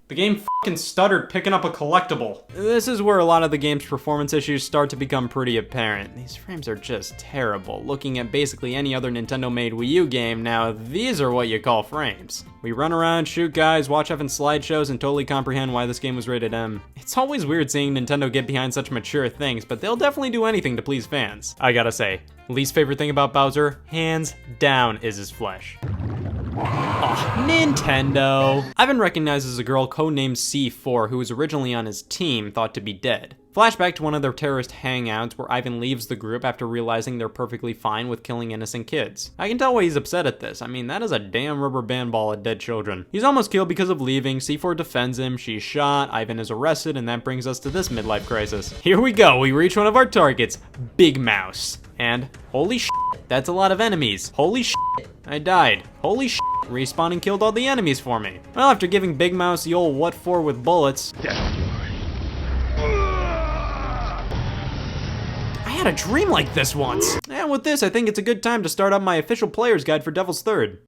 The game fucking stuttered picking up a collectible. This is where a lot of the game's performance issues start to become pretty apparent. These frames are just terrible. Looking at basically any other Nintendo-made Wii U game, now these are what you call frames. We run around, shoot guys, watch effing slideshows, and totally comprehend why this game was rated M. It's always weird seeing Nintendo get behind such mature things, but they'll definitely do anything to please fans. I gotta say, least favorite thing about Bowser, hands down, is his flesh. Oh, Nintendo. Ivan recognizes a girl codenamed C4 who was originally on his team, thought to be dead. Flashback to one of their terrorist hangouts where Ivan leaves the group after realizing they're perfectly fine with killing innocent kids. I can tell why he's upset at this. I mean, that is a damn rubber band ball of dead children. He's almost killed because of leaving, C4 defends him, she's shot, Ivan is arrested, and that brings us to this midlife crisis. Here we go, we reach one of our targets, Big Mouse. And holy shit, that's a lot of enemies. Holy shit, I died. Holy shit, respawning killed all the enemies for me. Well, after giving Big Mouse the old what for with bullets. I had a dream like this once. And with this, I think it's a good time to start up my official player's guide for Devil's Third.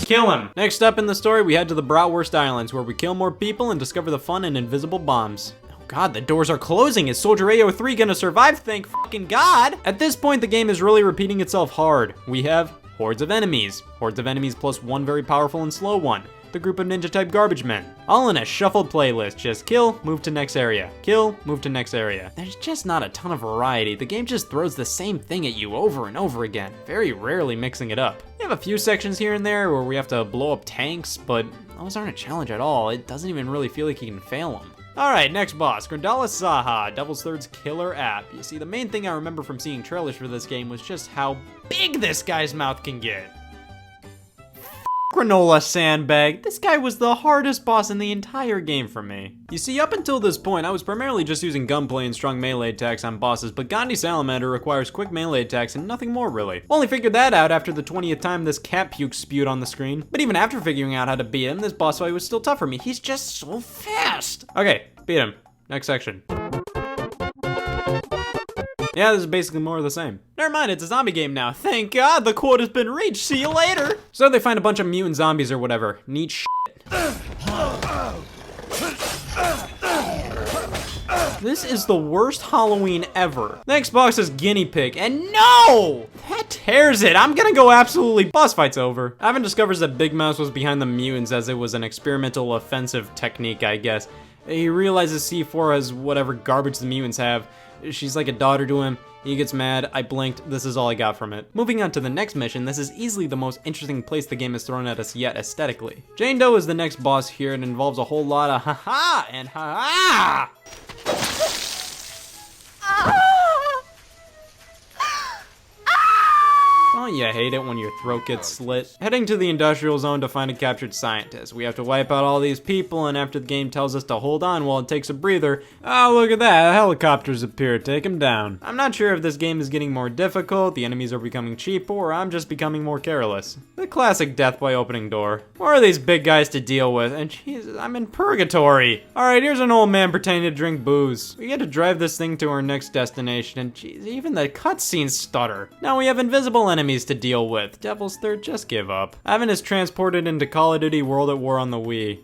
Kill him. Next up in the story, we head to the Bratwurst Islands where we kill more people and discover the fun in invisible bombs. God, the doors are closing. Is Soldier AO3 gonna survive? Thank fucking God. At this point, the game is really repeating itself hard. We have hordes of enemies plus one very powerful and slow one. The group of ninja-type garbage men. All in a shuffled playlist. Just kill, move to next area. Kill, move to next area. There's just not a ton of variety. The game just throws the same thing at you over and over again, very rarely mixing it up. We have a few sections here and there where we have to blow up tanks, but those aren't a challenge at all. It doesn't even really feel like you can fail them. Alright, next boss, Grandala Saha, Devil's Third's killer app. You see, the main thing I remember from seeing trailers for this game was just how big this guy's mouth can get. Granola Sandbag. This guy was the hardest boss in the entire game for me. You see, up until this point, I was primarily just using gunplay and strong melee attacks on bosses, but Gandhi Salamander requires quick melee attacks and nothing more really. Only figured that out after the 20th time this cat puke spewed on the screen. But even after figuring out how to beat him, this boss fight was still tough for me. He's just so fast. Okay, beat him. Next section. Yeah, this is basically more of the same. Never mind, it's a zombie game now. Thank God, the quote has been reached. See you later. So they find a bunch of mutant zombies or whatever. Neat shit. This is the worst Halloween ever. Next box is Guinea Pig, and no! That tears it. I'm gonna go absolutely. Boss fight's over. Ivan discovers that Big Mouse was behind the mutants as it was an experimental offensive technique, I guess. He realizes C4 has whatever garbage the mutants have. She's like a daughter to him. He gets mad. I blinked. This is all I got from it. Moving on to the next mission, this is easily the most interesting place the game has thrown at us yet aesthetically. Jane Doe is the next boss here and involves a whole lot of ha-ha and ha-ha! Don't you hate it when your throat gets slit? Heading to the industrial zone to find a captured scientist. We have to wipe out all these people, and after the game tells us to hold on while it takes a breather, oh look at that, helicopters appear, take him down. I'm not sure if this game is getting more difficult, the enemies are becoming cheaper, or I'm just becoming more careless. The classic death by opening door. What are these big guys to deal with? And Jesus, I'm in purgatory. Alright, here's an old man pretending to drink booze. We get to drive this thing to our next destination, and geez, even the cutscenes stutter. Now we have invisible enemies to deal with. Devil's Third, just give up. Ivan is transported into Call of Duty World at War on the Wii.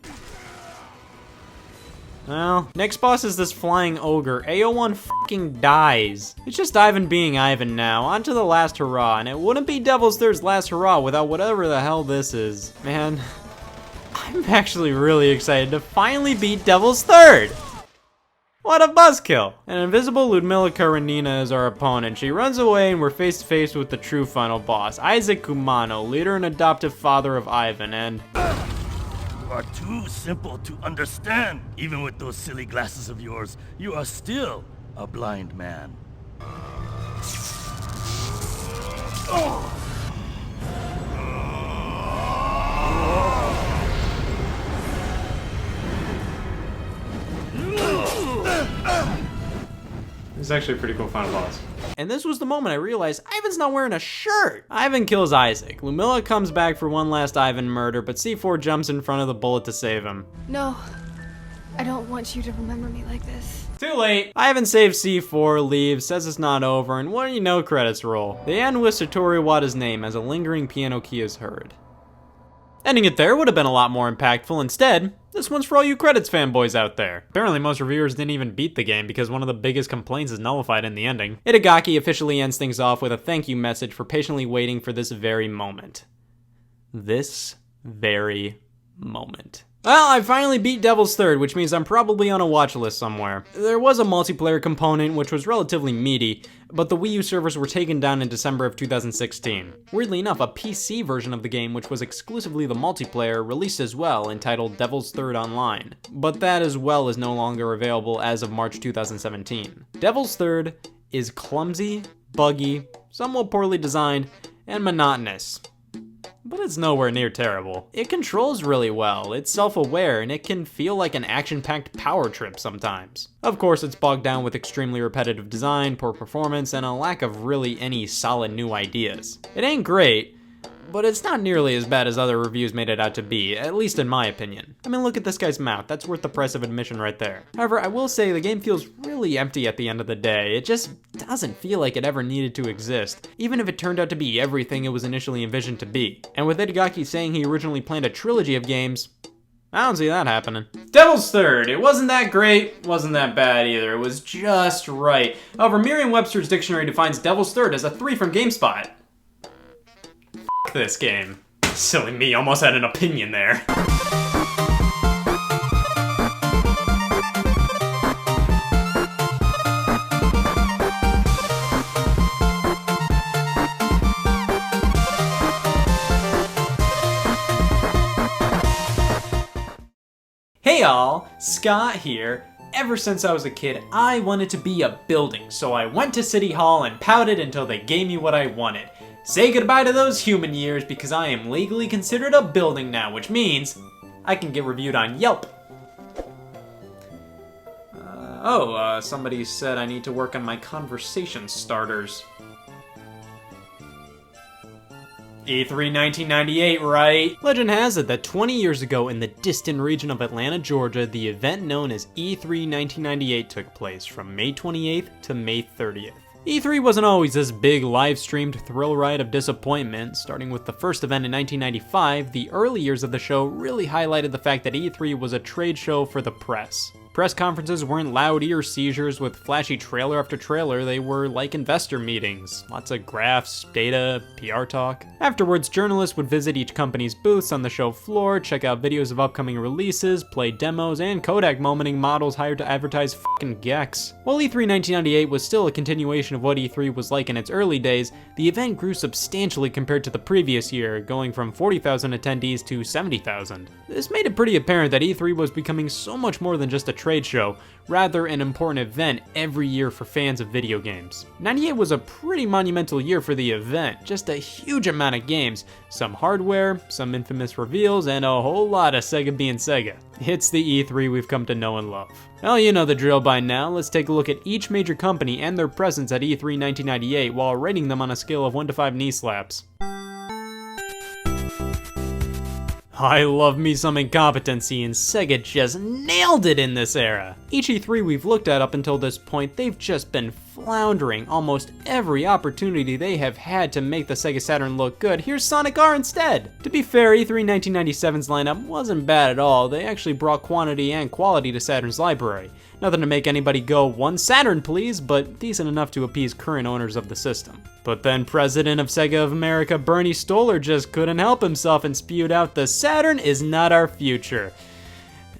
Well, next boss is this flying ogre. AO1 fucking dies. It's just Ivan being Ivan now. On to the last hurrah, and it wouldn't be Devil's Third's last hurrah without whatever the hell this is. Man, I'm actually really excited to finally beat Devil's Third. What a buzzkill! An invisible Ludmila Karenina is our opponent. She runs away and we're face to face with the true final boss, Isaac Kumano, leader and adoptive father of Ivan, and... You are too simple to understand. Even with those silly glasses of yours, you are still a blind man. Oh. This is actually a pretty cool final boss. And this was the moment I realized Ivan's not wearing a shirt. Ivan kills Isaac. Ludmila comes back for one last Ivan murder, but C4 jumps in front of the bullet to save him. No, I don't want you to remember me like this. Too late. Ivan saves C4, leaves, says it's not over, and what do you know, credits roll. They end with Satoru Iwata's name as a lingering piano key is heard. Ending it there would have been a lot more impactful. Instead, this one's for all you credits fanboys out there. Apparently most reviewers didn't even beat the game because one of the biggest complaints is nullified in the ending. Itagaki officially ends things off with a thank you message for patiently waiting for this very moment. This very moment. Well, I finally beat Devil's Third, which means I'm probably on a watch list somewhere. There was a multiplayer component, which was relatively meaty, but the Wii U servers were taken down in December of 2016. Weirdly enough, a PC version of the game, which was exclusively the multiplayer, released as well, entitled Devil's Third Online. But that as well is no longer available as of March 2017. Devil's Third is clumsy, buggy, somewhat poorly designed, and monotonous. But it's nowhere near terrible. It controls really well, it's self-aware, and it can feel like an action-packed power trip sometimes. Of course, it's bogged down with extremely repetitive design, poor performance, and a lack of really any solid new ideas. It ain't great, but it's not nearly as bad as other reviews made it out to be, at least in my opinion. I mean, look at this guy's mouth, that's worth the price of admission right there. However, I will say the game feels really empty at the end of the day. It just doesn't feel like it ever needed to exist, even if it turned out to be everything it was initially envisioned to be. And with Itagaki saying he originally planned a trilogy of games, I don't see that happening. Devil's Third. It wasn't that great, wasn't that bad either. It was just right. However, Merriam-Webster's dictionary defines Devil's Third as a 3 from GameSpot. This game. Silly me, almost had an opinion there. Hey y'all, Scott here. Ever since I was a kid, I wanted to be a building, so I went to City Hall and pouted until they gave me what I wanted. Say goodbye to those human years because I am legally considered a building now, which means I can get reviewed on Yelp. Somebody said I need to work on my conversation starters. E3 1998, right? Legend has it that 20 years ago in the distant region of Atlanta, Georgia, the event known as E3 1998 took place from May 28th to May 30th. E3 wasn't always this big live-streamed thrill ride of disappointment. Starting with the first event in 1995, the early years of the show really highlighted the fact that E3 was a trade show for the press. Press conferences weren't loud ear seizures with flashy trailer after trailer, they were like investor meetings. Lots of graphs, data, PR talk. Afterwards, journalists would visit each company's booths on the show floor, check out videos of upcoming releases, play demos, and Kodak momenting models hired to advertise f***ing Gex. While E3 1998 was still a continuation of what E3 was like in its early days, the event grew substantially compared to the previous year, going from 40,000 attendees to 70,000. This made it pretty apparent that E3 was becoming so much more than just a trade show, rather an important event every year for fans of video games. 98 was a pretty monumental year for the event, just a huge amount of games, some hardware, some infamous reveals, and a whole lot of Sega being Sega. It's the E3 we've come to know and love. Well, you know the drill by now. Let's take a look at each major company and their presence at E3 1998 while rating them on a scale of 1 to 5 knee slaps. I love me some incompetency, and Sega just nailed it in this era. Each E3 we've looked at up until this point, they've just been floundering almost every opportunity they have had to make the Sega Saturn look good. Here's Sonic R instead. To be fair, E3 1997's lineup wasn't bad at all. They actually brought quantity and quality to Saturn's library. Nothing to make anybody go, "One Saturn please," but decent enough to appease current owners of the system. But then President of Sega of America Bernie Stoller just couldn't help himself and spewed out, "The Saturn is not our future."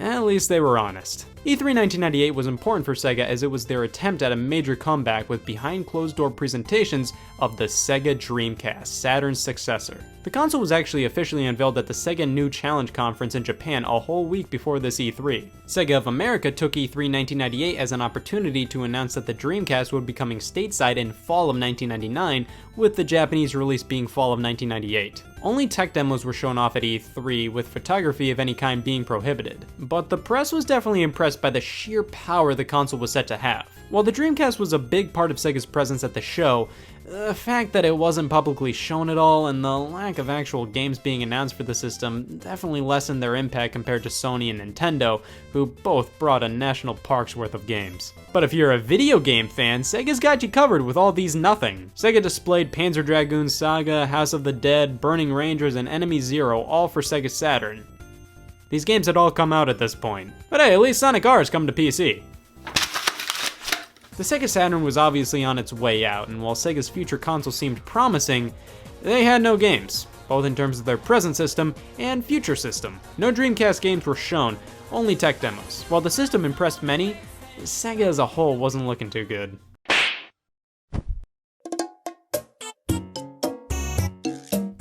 At least they were honest. E3 1998 was important for Sega as it was their attempt at a major comeback with behind closed-door presentations of the Sega Dreamcast, Saturn's successor. The console was actually officially unveiled at the Sega New Challenge Conference in Japan a whole week before this E3. Sega of America took E3 1998 as an opportunity to announce that the Dreamcast would be coming stateside in fall of 1999, with the Japanese release being fall of 1998. Only tech demos were shown off at E3, with photography of any kind being prohibited. But the press was definitely impressed by the sheer power the console was set to have. While the Dreamcast was a big part of Sega's presence at the show, The fact that it wasn't publicly shown at all and the lack of actual games being announced for the system definitely lessened their impact compared to Sony and Nintendo, who both brought a national park's worth of games. But if you're a video game fan, Sega's got you covered with all these nothing. Sega displayed Panzer Dragoon Saga, House of the Dead, Burning Rangers, and Enemy Zero, all for Sega Saturn. These games had all come out at this point. But hey, at least Sonic R's come to PC. The Sega Saturn was obviously on its way out, and while Sega's future console seemed promising, they had no games, both in terms of their present system and future system. No Dreamcast games were shown, only tech demos. While the system impressed many, Sega as a whole wasn't looking too good.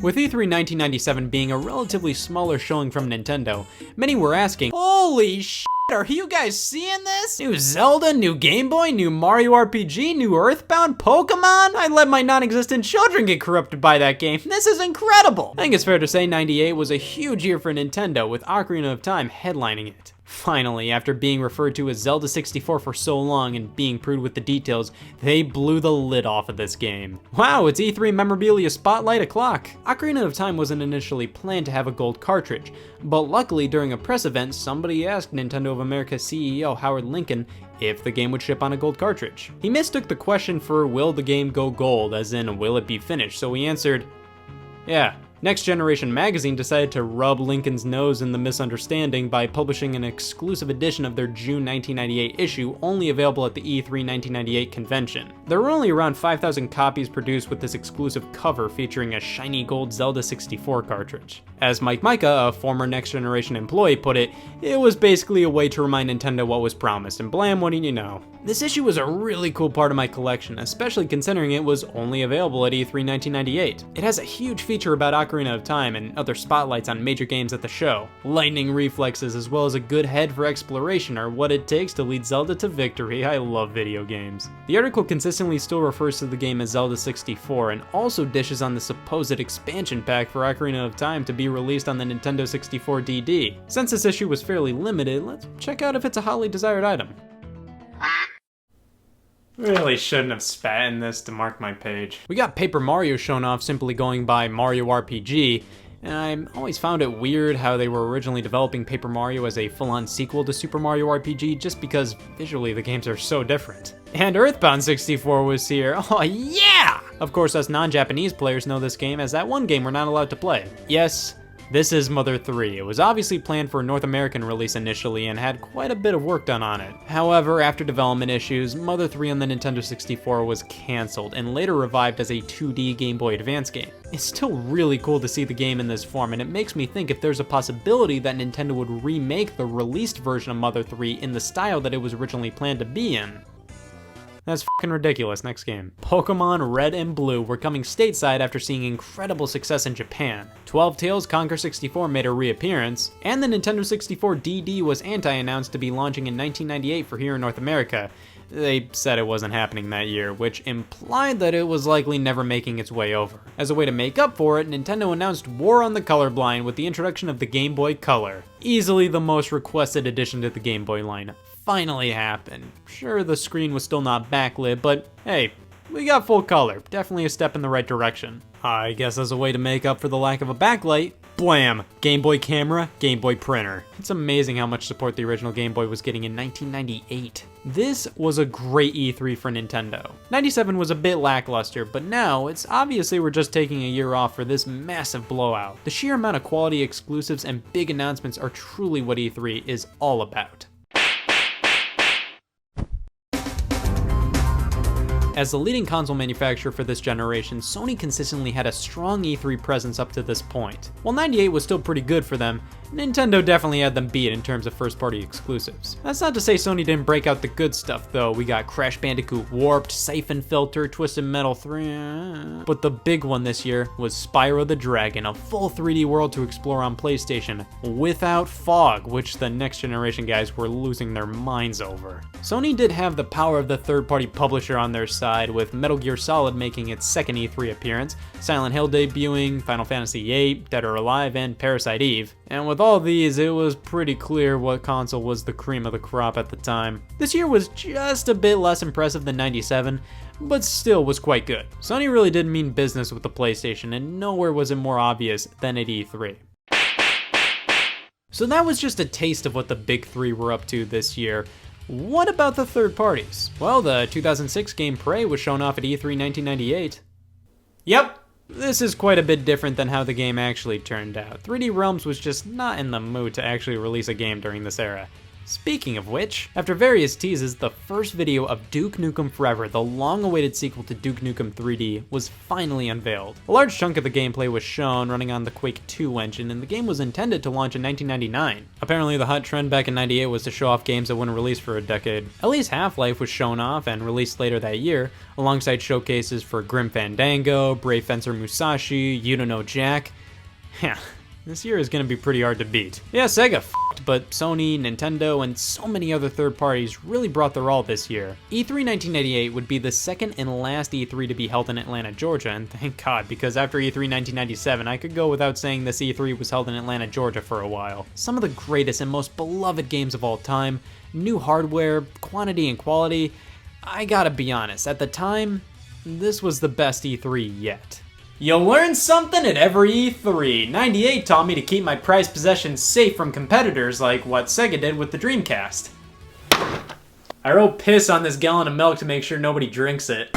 With E3 1997 being a relatively smaller showing from Nintendo, many were asking, "Holy shit, are you guys seeing this? New Zelda, new Game Boy, new Mario RPG, new Earthbound, Pokemon? I'd let my non-existent children get corrupted by that game. This is incredible!" I think it's fair to say 98 was a huge year for Nintendo, with Ocarina of Time headlining it. Finally, after being referred to as Zelda 64 for so long and being prude with the details, they blew the lid off of this game. Wow, it's E3 memorabilia spotlight o'clock. Ocarina of Time wasn't initially planned to have a gold cartridge, but luckily during a press event, somebody asked Nintendo of America CEO Howard Lincoln if the game would ship on a gold cartridge. He mistook the question for will the game go gold, as in will it be finished, so he answered, yeah. Next Generation magazine decided to rub Lincoln's nose in the misunderstanding by publishing an exclusive edition of their June 1998 issue, only available at the E3 1998 convention. There were only around 5,000 copies produced with this exclusive cover featuring a shiny gold Zelda 64 cartridge. As Mike Micah, a former Next Generation employee, put it, it was basically a way to remind Nintendo what was promised, and blam, what do you know. This issue was a really cool part of my collection, especially considering it was only available at E3 1998. It has a huge feature about Ocarina of Time and other spotlights on major games at the show. Lightning reflexes as well as a good head for exploration are what it takes to lead Zelda to victory. I love video games. The article consistently still refers to the game as Zelda 64 and also dishes on the supposed expansion pack for Ocarina of Time to be released on the Nintendo 64 DD. Since this issue was fairly limited, let's check out if it's a hotly desired item. Really shouldn't have spat in this to mark my page. We got Paper Mario shown off simply going by Mario RPG, and I always found it weird how they were originally developing Paper Mario as a full-on sequel to Super Mario RPG just because visually the games are so different. And Earthbound 64 was here, oh yeah! Of course us non-Japanese players know this game as that one game we're not allowed to play. Yes, this is Mother 3. It was obviously planned for a North American release initially and had quite a bit of work done on it. However, after development issues, Mother 3 on the Nintendo 64 was cancelled and later revived as a 2D Game Boy Advance game. It's still really cool to see the game in this form, and it makes me think if there's a possibility that Nintendo would remake the released version of Mother 3 in the style that it was originally planned to be in. That's fucking ridiculous. Next game. Pokemon Red and Blue were coming stateside after seeing incredible success in Japan. 12 Tales Conquer 64 made a reappearance, and the Nintendo 64 DD was announced to be launching in 1998 for here in North America. They said it wasn't happening that year, which implied that it was likely never making its way over. As a way to make up for it, Nintendo announced War on the Colorblind with the introduction of the Game Boy Color. Easily the most requested addition to the Game Boy line. Finally happened. Sure, the screen was still not backlit, but hey, we got full color. Definitely a step in the right direction. I guess as a way to make up for the lack of a backlight, blam! Game Boy camera, Game Boy printer. It's amazing how much support the original Game Boy was getting in 1998. This was a great E3 for Nintendo. 97 was a bit lackluster, but now it's obviously we're just taking a year off for this massive blowout. The sheer amount of quality exclusives and big announcements are truly what E3 is all about. As the leading console manufacturer for this generation, Sony consistently had a strong E3 presence up to this point. While 98 was still pretty good for them, Nintendo definitely had them beat in terms of first-party exclusives. That's not to say Sony didn't break out the good stuff though. We got Crash Bandicoot Warped, Siphon Filter, Twisted Metal 3... But the big one this year was Spyro the Dragon, a full 3D world to explore on PlayStation, without fog, which the next generation guys were losing their minds over. Sony did have the power of the third-party publisher on their side, with Metal Gear Solid making its second E3 appearance, Silent Hill debuting, Final Fantasy VIII, Dead or Alive, and Parasite Eve. And with all these, it was pretty clear what console was the cream of the crop at the time. This year was just a bit less impressive than 97, but still was quite good. Sony really did mean business with the PlayStation, and nowhere was it more obvious than at E3. So that was just a taste of what the big three were up to this year. What about the third parties? Well, the 2006 game Prey was shown off at E3 1998. Yep, this is quite a bit different than how the game actually turned out. 3D Realms was just not in the mood to actually release a game during this era. Speaking of which, after various teases, the first video of Duke Nukem Forever, the long-awaited sequel to Duke Nukem 3D, was finally unveiled. A large chunk of the gameplay was shown running on the Quake 2 engine, and the game was intended to launch in 1999. Apparently the hot trend back in 98 was to show off games that wouldn't release for a decade. At least Half-Life was shown off and released later that year, alongside showcases for Grim Fandango, Brave Fencer Musashi, You Don't Know Jack. Yeah. This year is going to be pretty hard to beat. Yeah, Sega f***ed, but Sony, Nintendo, and so many other third parties really brought their all this year. E3 1998 would be the second and last E3 to be held in Atlanta, Georgia, and thank God, because after E3 1997, I could go without saying this E3 was held in Atlanta, Georgia for a while. Some of the greatest and most beloved games of all time, new hardware, quantity and quality. I gotta be honest, at the time, this was the best E3 yet. You'll learn something at every E3. 98 taught me to keep my prized possessions safe from competitors like what Sega did with the Dreamcast. I wrote piss on this gallon of milk to make sure nobody drinks it.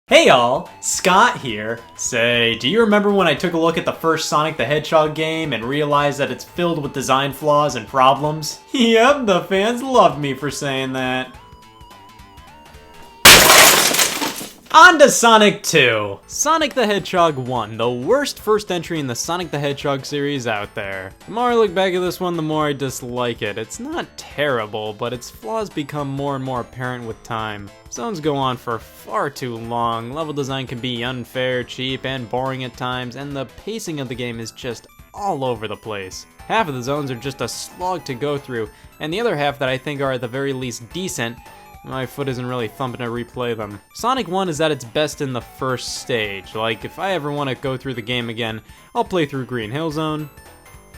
Hey y'all, Scott here. Say, do you remember when I took a look at the first Sonic the Hedgehog game and realized that it's filled with design flaws and problems? Yep, the fans loved me for saying that. On to Sonic 2. Sonic the Hedgehog 1, the worst first entry in the Sonic the Hedgehog series out there. The more I look back at this one, the more I dislike it. It's not terrible, but its flaws become more and more apparent with time. Zones go on for far too long, level design can be unfair, cheap, and boring at times, and the pacing of the game is just all over the place. Half of the zones are just a slog to go through, and the other half that I think are at the very least decent, my foot isn't really thumping to replay them. Sonic 1 is at its best in the first stage. Like, if I ever want to go through the game again, I'll play through Green Hill Zone.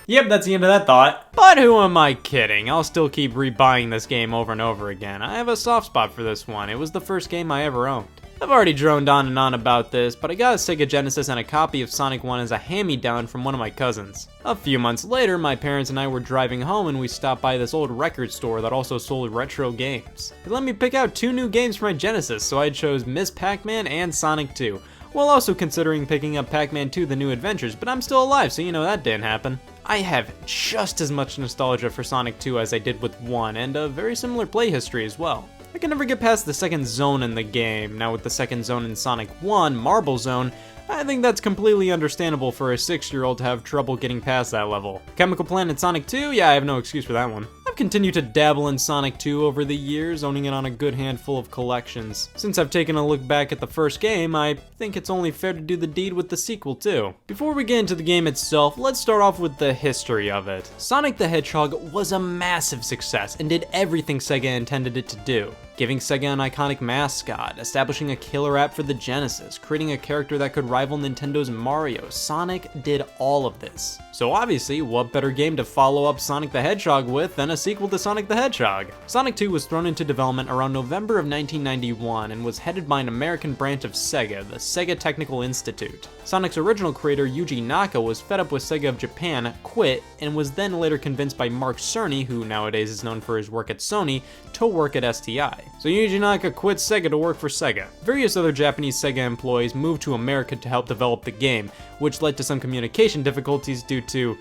Yep, that's the end of that thought. But who am I kidding? I'll still keep rebuying this game over and over again. I have a soft spot for this one. It was the first game I ever owned. I've already droned on and on about this, but I got a Sega Genesis and a copy of Sonic 1 as a hand-me-down from one of my cousins. A few months later, my parents and I were driving home and we stopped by this old record store that also sold retro games. They let me pick out 2 new games for my Genesis, so I chose Ms. Pac-Man and Sonic 2, while also considering picking up Pac-Man 2 The New Adventures, but I'm still alive, so you know that didn't happen. I have just as much nostalgia for Sonic 2 as I did with 1, and a very similar play history as well. I can never get past the second zone in the game. Now with the second zone in Sonic 1, Marble Zone, I think that's completely understandable for a 6-year-old to have trouble getting past that level. Chemical Plant in Sonic 2? Yeah, I have no excuse for that one. I've continued to dabble in Sonic 2 over the years, owning it on a good handful of collections. Since I've taken a look back at the first game, I think it's only fair to do the deed with the sequel too. Before we get into the game itself, let's start off with the history of it. Sonic the Hedgehog was a massive success and did everything Sega intended it to do. Giving Sega an iconic mascot, establishing a killer app for the Genesis, creating a character that could rival Nintendo's Mario. Sonic did all of this. So obviously, what better game to follow up Sonic the Hedgehog with than a sequel to Sonic the Hedgehog? Sonic 2 was thrown into development around November of 1991 and was headed by an American branch of Sega, the Sega Technical Institute. Sonic's original creator, Yuji Naka, was fed up with Sega of Japan, quit, and was then later convinced by Mark Cerny, who nowadays is known for his work at Sony, to work at STI. So Yuji Naka quit Sega to work for Sega. Various other Japanese Sega employees moved to America to help develop the game, which led to some communication difficulties due to,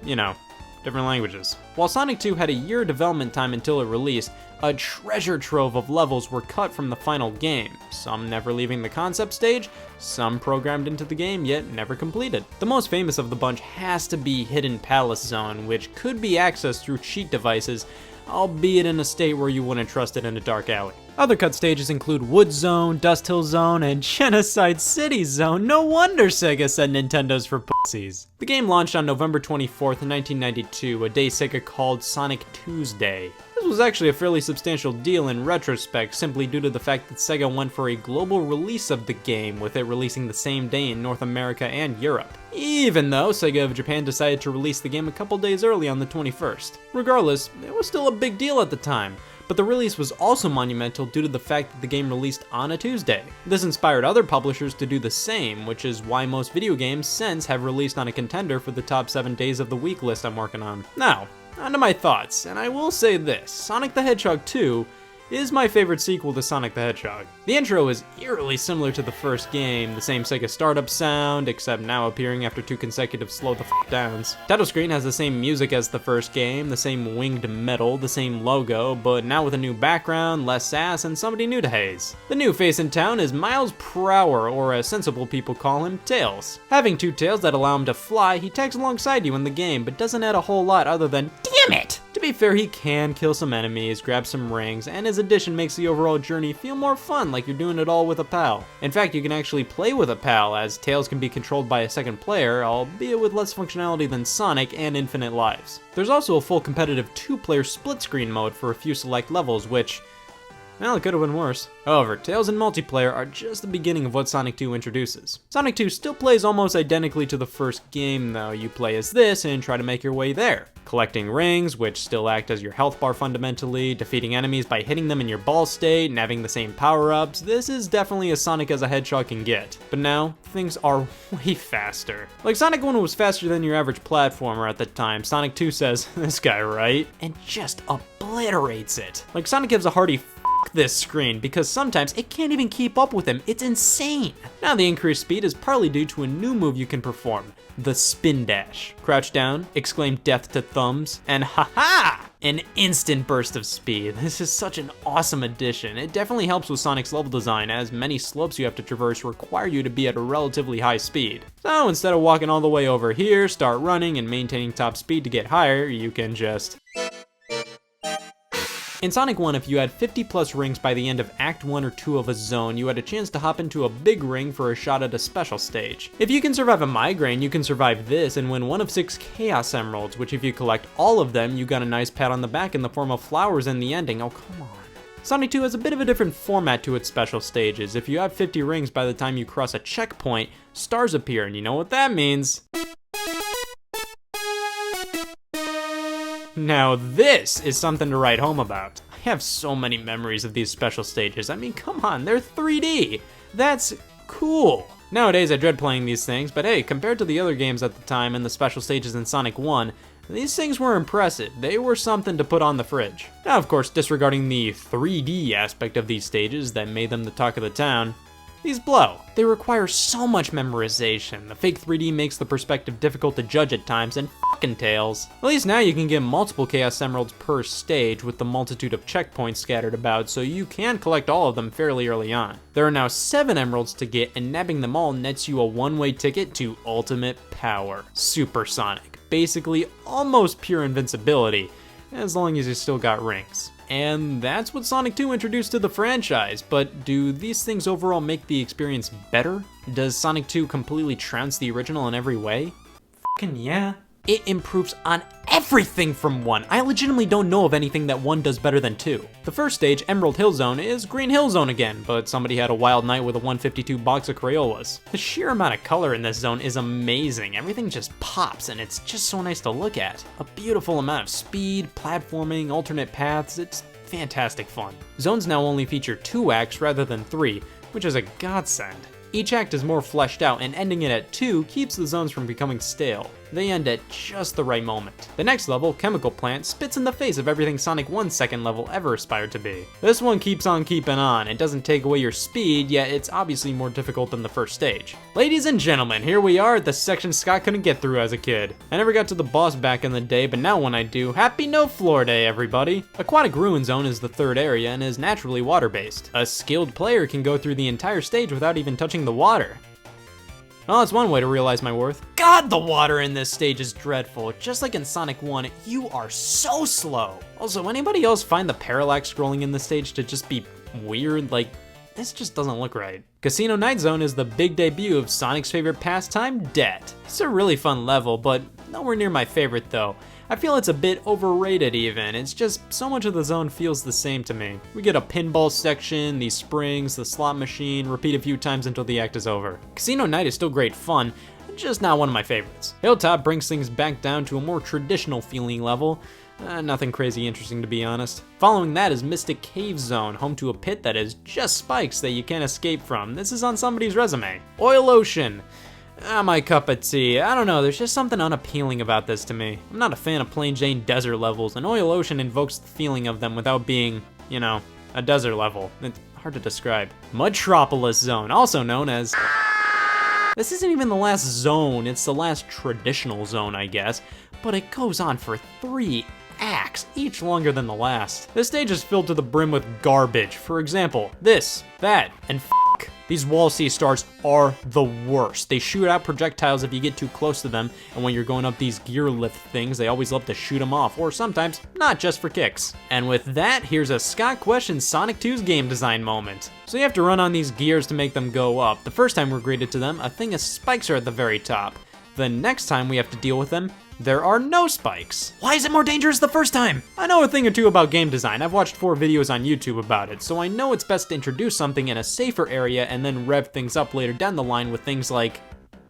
you know, different languages. While Sonic 2 had a year development time until it released, a treasure trove of levels were cut from the final game, some never leaving the concept stage, some programmed into the game yet never completed. The most famous of the bunch has to be Hidden Palace Zone, which could be accessed through cheat devices, albeit in a state where you wouldn't trust it in a dark alley. Other cut stages include Wood Zone, Dust Hill Zone, and Genocide City Zone. No wonder Sega said Nintendo's for pussies. The game launched on November 24th, 1992, a day Sega called Sonic Tuesday. It This was actually a fairly substantial deal in retrospect, simply due to the fact that Sega went for a global release of the game, with it releasing the same day in North America and Europe. Even though Sega of Japan decided to release the game a couple days early on the 21st. Regardless, it was still a big deal at the time. But the release was also monumental due to the fact that the game released on a Tuesday. This inspired other publishers to do the same, which is why most video games since have released on a contender for the top 7 days of the week list I'm working on. Now, onto my thoughts, and I will say this, Sonic the Hedgehog 2 is my favorite sequel to Sonic the Hedgehog. The intro is eerily similar to the first game, the same Sega startup sound, except now appearing after 2 consecutive slow the f downs. Title screen has the same music as the first game, the same winged metal, the same logo, but now with a new background, less sass, and somebody new to haze. The new face in town is Miles Prower, or as sensible people call him, Tails. Having 2 tails that allow him to fly, he tags alongside you in the game, but doesn't add a whole lot other than, damn it! To be fair, he can kill some enemies, grab some rings, and his addition makes the overall journey feel more fun, like you're doing it all with a pal. In fact, you can actually play with a pal, as Tails can be controlled by a second player, albeit with less functionality than Sonic and infinite lives. There's also a full competitive 2-player split-screen mode for a few select levels, which, well, it could have been worse. However, Tails and multiplayer are just the beginning of what Sonic 2 introduces. Sonic 2 still plays almost identically to the first game though. You play as this and try to make your way there. Collecting rings, which still act as your health bar fundamentally, defeating enemies by hitting them in your ball state, and having the same power-ups. This is definitely as Sonic as a Hedgehog can get. But now, things are way faster. Like Sonic 1 was faster than your average platformer at the time, Sonic 2 says, this guy right? And just obliterates it. Like Sonic gives a hearty this screen because sometimes it can't even keep up with him. It's insane. Now the increased speed is partly due to a new move you can perform, the spin dash. Crouch down, exclaim death to thumbs, and haha! An instant burst of speed. This is such an awesome addition. It definitely helps with Sonic's level design, as many slopes you have to traverse require you to be at a relatively high speed. So instead of walking all the way over here, start running and maintaining top speed to get higher, you can just... In Sonic 1, if you had 50 plus rings by the end of Act 1 or 2 of a zone, you had a chance to hop into a big ring for a shot at a special stage. If you can survive a migraine, you can survive this and win one of 6 Chaos Emeralds, which if you collect all of them, you got a nice pat on the back in the form of flowers in the ending. Oh, come on. Sonic 2 has a bit of a different format to its special stages. If you have 50 rings by the time you cross a checkpoint, stars appear, and you know what that means. Now this is something to write home about. I have so many memories of these special stages. I mean, come on, they're 3D. That's cool. Nowadays I dread playing these things, but hey, compared to the other games at the time and the special stages in Sonic 1, these things were impressive. They were something to put on the fridge. Now, of course, disregarding the 3D aspect of these stages that made them the talk of the town, these blow. They require so much memorization. The fake 3D makes the perspective difficult to judge at times, and fucking Tails. At least now you can get multiple Chaos Emeralds per stage with the multitude of checkpoints scattered about, so you can collect all of them fairly early on. There are now 7 emeralds to get, and nabbing them all nets you a one-way ticket to ultimate power. Super Sonic. Basically almost pure invincibility, as long as you still got rings. And that's what Sonic 2 introduced to the franchise, but do these things overall make the experience better? Does Sonic 2 completely trounce the original in every way? Fucking yeah. It improves on everything from 1. I legitimately don't know of anything that 1 does better than 2. The first stage, Emerald Hill Zone, is Green Hill Zone again, but somebody had a wild night with a 152 box of Crayolas. The sheer amount of color in this zone is amazing. Everything just pops, and it's just so nice to look at. A beautiful amount of speed, platforming, alternate paths, it's fantastic fun. Zones now only feature 2 acts rather than 3, which is a godsend. Each act is more fleshed out, and ending it at 2 keeps the zones from becoming stale. They end at just the right moment. The next level, Chemical Plant, spits in the face of everything Sonic 1's second level ever aspired to be. This one keeps on keeping on. It doesn't take away your speed, yet it's obviously more difficult than the first stage. Ladies and gentlemen, here we are at the section Scott couldn't get through as a kid. I never got to the boss back in the day, but now when I do, happy No Floor Day, everybody! Aquatic Ruin Zone is the 3rd area and is naturally water-based. A skilled player can go through the entire stage without even touching the water. Well, that's one way to realize my worth. God, the water in this stage is dreadful. Just like in Sonic 1, you are so slow. Also, anybody else find the parallax scrolling in this stage to just be weird? Like, this just doesn't look right. Casino Night Zone is the big debut of Sonic's favorite pastime, debt. It's a really fun level, but nowhere near my favorite though. I feel it's a bit overrated even. It's just so much of the zone feels the same to me. We get a pinball section, these springs, the slot machine, repeat a few times until the act is over. Casino Night is still great fun, just not one of my favorites. Hilltop brings things back down to a more traditional feeling level. Nothing crazy interesting to be honest. Following that is Mystic Cave Zone, home to a pit that is just spikes that you can't escape from. This is on somebody's resume. Oil Ocean. My cup of tea. I don't know, there's just something unappealing about this to me. I'm not a fan of plain Jane desert levels, and Oil Ocean invokes the feeling of them without being, you know, a desert level. It's hard to describe. Mudtropolis Zone, also known as... This isn't even the last zone, it's the last traditional zone, I guess, but it goes on for 3 acts, each longer than the last. This stage is filled to the brim with garbage. For example, this, that, and f***. These wall sea stars are the worst. They shoot out projectiles if you get too close to them, and when you're going up these gear lift things, they always love to shoot them off, or sometimes not just for kicks. And with that, here's a Scott questions Sonic 2's game design moment. So you have to run on these gears to make them go up. The first time we're greeted to them, a thing of spikes are at the very top. The next time we have to deal with them, there are no spikes. Why is it more dangerous the first time? I know a thing or two about game design. I've watched 4 videos on YouTube about it, so I know it's best to introduce something in a safer area and then rev things up later down the line with things like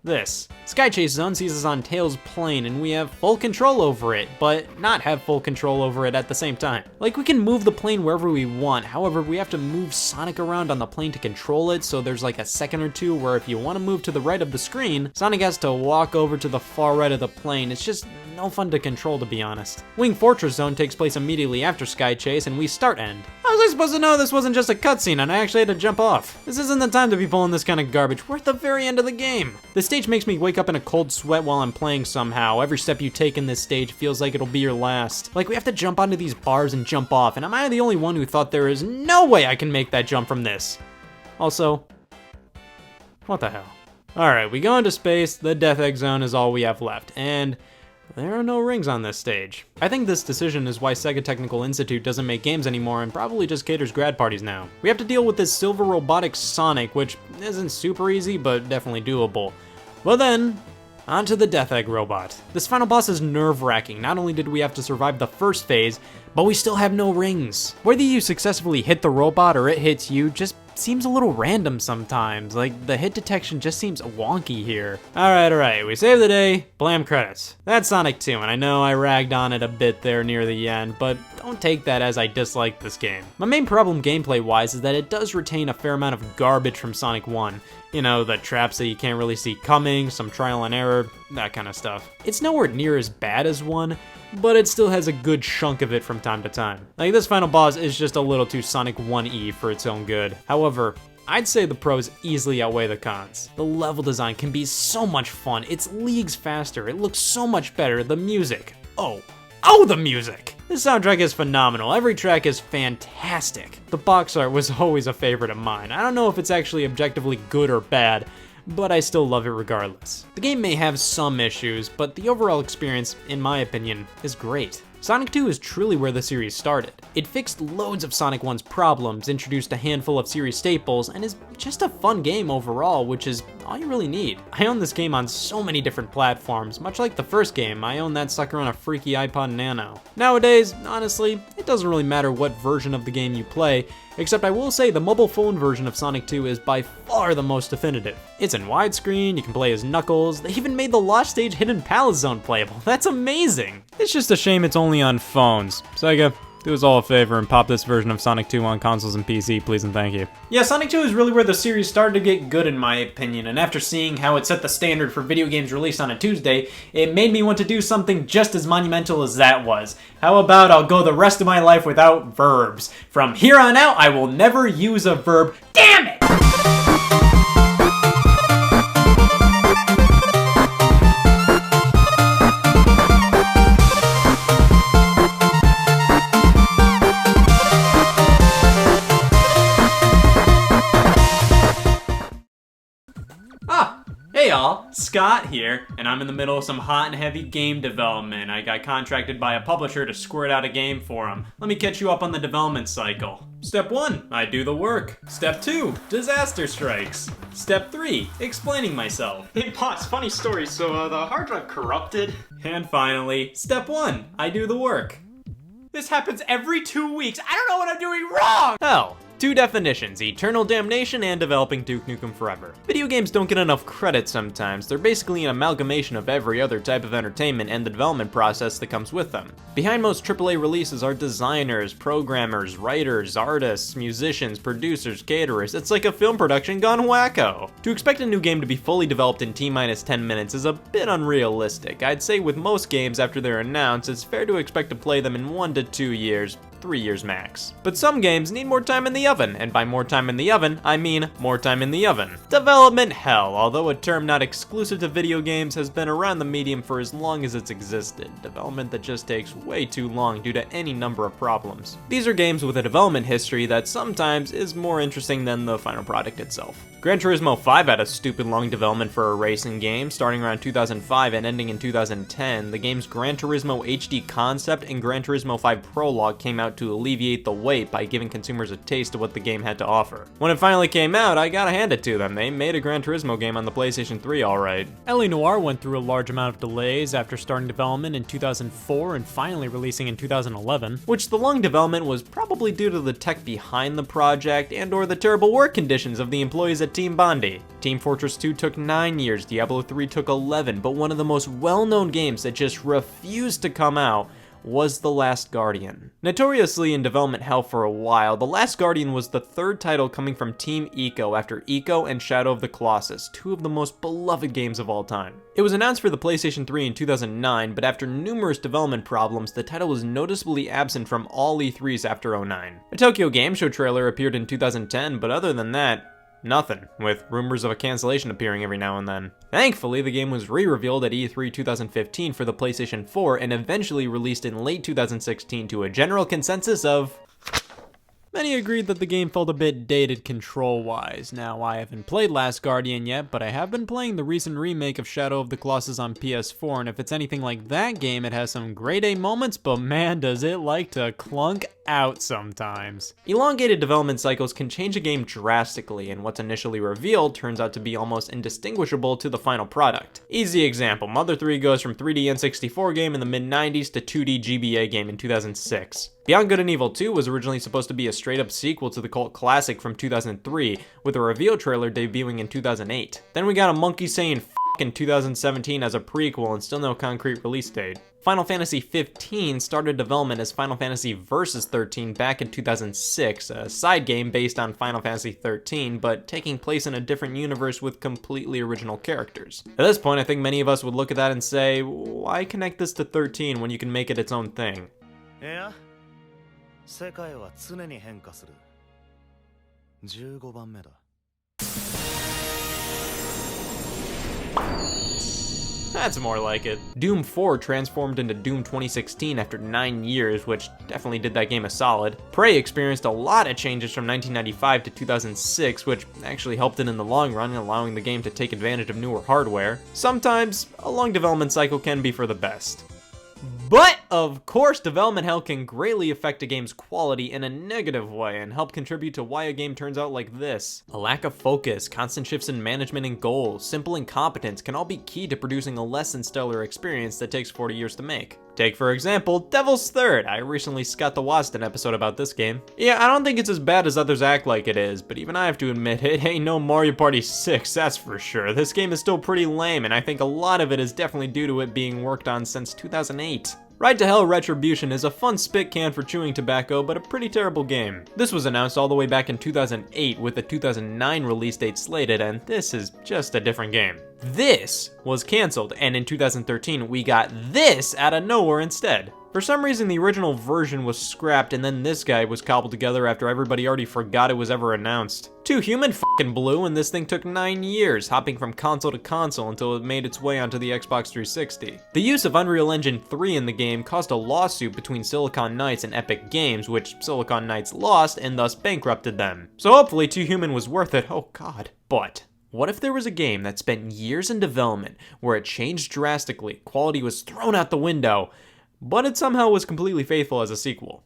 this. Sky Chase Zone sees us on Tails' plane and we have full control over it, but not have full control over it at the same time. Like, we can move the plane wherever we want, however we have to move Sonic around on the plane to control it, so there's like a second or two where if you want to move to the right of the screen, Sonic has to walk over to the far right of the plane. It's just no fun to control, to be honest. Wing Fortress Zone takes place immediately after Sky Chase and we start end. How was I supposed to know this wasn't just a cutscene and I actually had to jump off? This isn't the time to be pulling this kind of garbage. We're at the very end of the game. This stage makes me wake up in a cold sweat while I'm playing somehow. Every step you take in this stage feels like it'll be your last. Like, we have to jump onto these bars and jump off, and am I the only one who thought there is no way I can make that jump from this? Also, what the hell? Alright, we go into space, the Death Egg Zone is all we have left, and there are no rings on this stage. I think this decision is why Sega Technical Institute doesn't make games anymore and probably just caters grad parties now. We have to deal with this silver robotic Sonic, which isn't super easy, but definitely doable. But then, onto the Death Egg robot. This final boss is nerve-wracking. Not only did we have to survive the first phase, but we still have no rings. Whether you successfully hit the robot or it hits you just seems a little random sometimes. Like, the hit detection just seems wonky here. Alright, we save the day, blam credits. That's Sonic 2, and I know I ragged on it a bit there near the end, but don't take that as I dislike this game. My main problem gameplay-wise is that it does retain a fair amount of garbage from Sonic 1. You know, the traps that you can't really see coming, some trial and error, that kind of stuff. It's nowhere near as bad as 1, but it still has a good chunk of it from time to time. Like, this final boss is just a little too Sonic 1E for its own good. However, I'd say the pros easily outweigh the cons. The level design can be so much fun, it's leagues faster, it looks so much better, the music. Oh, the music! The soundtrack is phenomenal, every track is fantastic. The box art was always a favorite of mine. I don't know if it's actually objectively good or bad, but I still love it regardless. The game may have some issues, but the overall experience, in my opinion, is great. Sonic 2 is truly where the series started. It fixed loads of Sonic 1's problems, introduced a handful of series staples, and is just a fun game overall, which is all you really need. I own this game on so many different platforms. Much like the first game, I own that sucker on a freaky iPod Nano. Nowadays, honestly, it doesn't really matter what version of the game you play, except I will say the mobile phone version of Sonic 2 is by far the most definitive. It's in widescreen, you can play as Knuckles, they even made the Lost Stage Hidden Palace Zone playable. That's amazing! It's just a shame it's only on phones. Sega, do us all a favor and pop this version of Sonic 2 on consoles and PC, please and thank you. Yeah, Sonic 2 is really where the series started to get good in my opinion, and after seeing how it set the standard for video games released on a Tuesday, it made me want to do something just as monumental as that was. How about I'll go the rest of my life without verbs? From here on out, I will never use a verb. Damn it! Hey y'all, Scott here, and I'm in the middle of some hot and heavy game development. I got contracted by a publisher to squirt out a game for them. Let me catch you up on the development cycle. Step 1, I do the work. Step 2, disaster strikes. Step 3, explaining myself. Hey boss, funny story, so the hard drive corrupted. And finally, step 1, I do the work. This happens every 2 weeks. I don't know what I'm doing wrong! Hell. Two definitions, Eternal Damnation and developing Duke Nukem Forever. Video games don't get enough credit sometimes. They're basically an amalgamation of every other type of entertainment and the development process that comes with them. Behind most AAA releases are designers, programmers, writers, artists, musicians, producers, caterers. It's like a film production gone wacko. To expect a new game to be fully developed in T-minus 10 minutes is a bit unrealistic. I'd say with most games after they're announced, it's fair to expect to play them in 1 to 2 years. 3 years max. But some games need more time in the oven, and by more time in the oven, I mean more time in the oven. Development hell, although a term not exclusive to video games, has been around the medium for as long as it's existed. Development that just takes way too long due to any number of problems. These are games with a development history that sometimes is more interesting than the final product itself. Gran Turismo 5 had a stupid long development for a racing game, starting around 2005 and ending in 2010. The game's Gran Turismo HD concept and Gran Turismo 5 prologue came out to alleviate the wait by giving consumers a taste of what the game had to offer. When it finally came out, I gotta hand it to them. They made a Gran Turismo game on the PlayStation 3 alright. L.A. Noire went through a large amount of delays after starting development in 2004 and finally releasing in 2011, which the long development was probably due to the tech behind the project and or the terrible work conditions of the employees at Team Bondi. Team Fortress 2 took 9 years, Diablo 3 took 11, but one of the most well-known games that just refused to come out was The Last Guardian. Notoriously in development hell for a while, The Last Guardian was the third title coming from Team Ico after Ico and Shadow of the Colossus, two of the most beloved games of all time. It was announced for the PlayStation 3 in 2009, but after numerous development problems, the title was noticeably absent from all E3s after 2009. A Tokyo Game Show trailer appeared in 2010, but other than that, nothing, with rumors of a cancellation appearing every now and then. Thankfully, the game was re-revealed at E3 2015 for the PlayStation 4 and eventually released in late 2016 to a general consensus of... Many agreed that the game felt a bit dated control-wise. Now, I haven't played Last Guardian yet, but I have been playing the recent remake of Shadow of the Colossus on PS4, and if it's anything like that game, it has some grade A moments, but man, does it like to clunk out sometimes. Elongated development cycles can change a game drastically, and what's initially revealed turns out to be almost indistinguishable to the final product. Easy example, Mother 3 goes from 3D N64 game in the mid-90s to 2D GBA game in 2006. Beyond Good and Evil 2 was originally supposed to be a straight-up sequel to the cult classic from 2003, with a reveal trailer debuting in 2008. Then we got a monkey saying f*** in 2017 as a prequel and still no concrete release date. Final Fantasy 15 started development as Final Fantasy Versus 13 back in 2006, a side game based on Final Fantasy 13, but taking place in a different universe with completely original characters. At this point, I think many of us would look at that and say, why connect this to 13 when you can make it its own thing? Yeah. 世界は常に変化する。15番目だ。That's more like it. Doom 4 transformed into Doom 2016 after 9 years, which definitely did that game a solid. Prey experienced a lot of changes from 1995 to 2006, which actually helped it in the long run, allowing the game to take advantage of newer hardware. Sometimes, a long development cycle can be for the best. But, of course, development hell can greatly affect a game's quality in a negative way and help contribute to why a game turns out like this. A lack of focus, constant shifts in management and goals, simple incompetence can all be key to producing a less than stellar experience that takes 40 years to make. Take, for example, Devil's Third. I recently Scott The Woz an episode about this game. Yeah, I don't think it's as bad as others act like it is, but even I have to admit, it ain't no Mario Party 6, that's for sure. This game is still pretty lame, and I think a lot of it is definitely due to it being worked on since 2008. Ride to Hell Retribution is a fun spit can for chewing tobacco, but a pretty terrible game. This was announced all the way back in 2008 with a 2009 release date slated, and this is just a different game. This was cancelled, and in 2013 we got this out of nowhere instead. For some reason the original version was scrapped and then this guy was cobbled together after everybody already forgot it was ever announced. 2 Human f***ing blew and this thing took 9 years, hopping from console to console until it made its way onto the Xbox 360. The use of Unreal Engine 3 in the game caused a lawsuit between Silicon Knights and Epic Games, which Silicon Knights lost and thus bankrupted them. So hopefully 2 Human was worth it, oh god. But What if there was a game that spent years in development where it changed drastically, quality was thrown out the window, but it somehow was completely faithful as a sequel?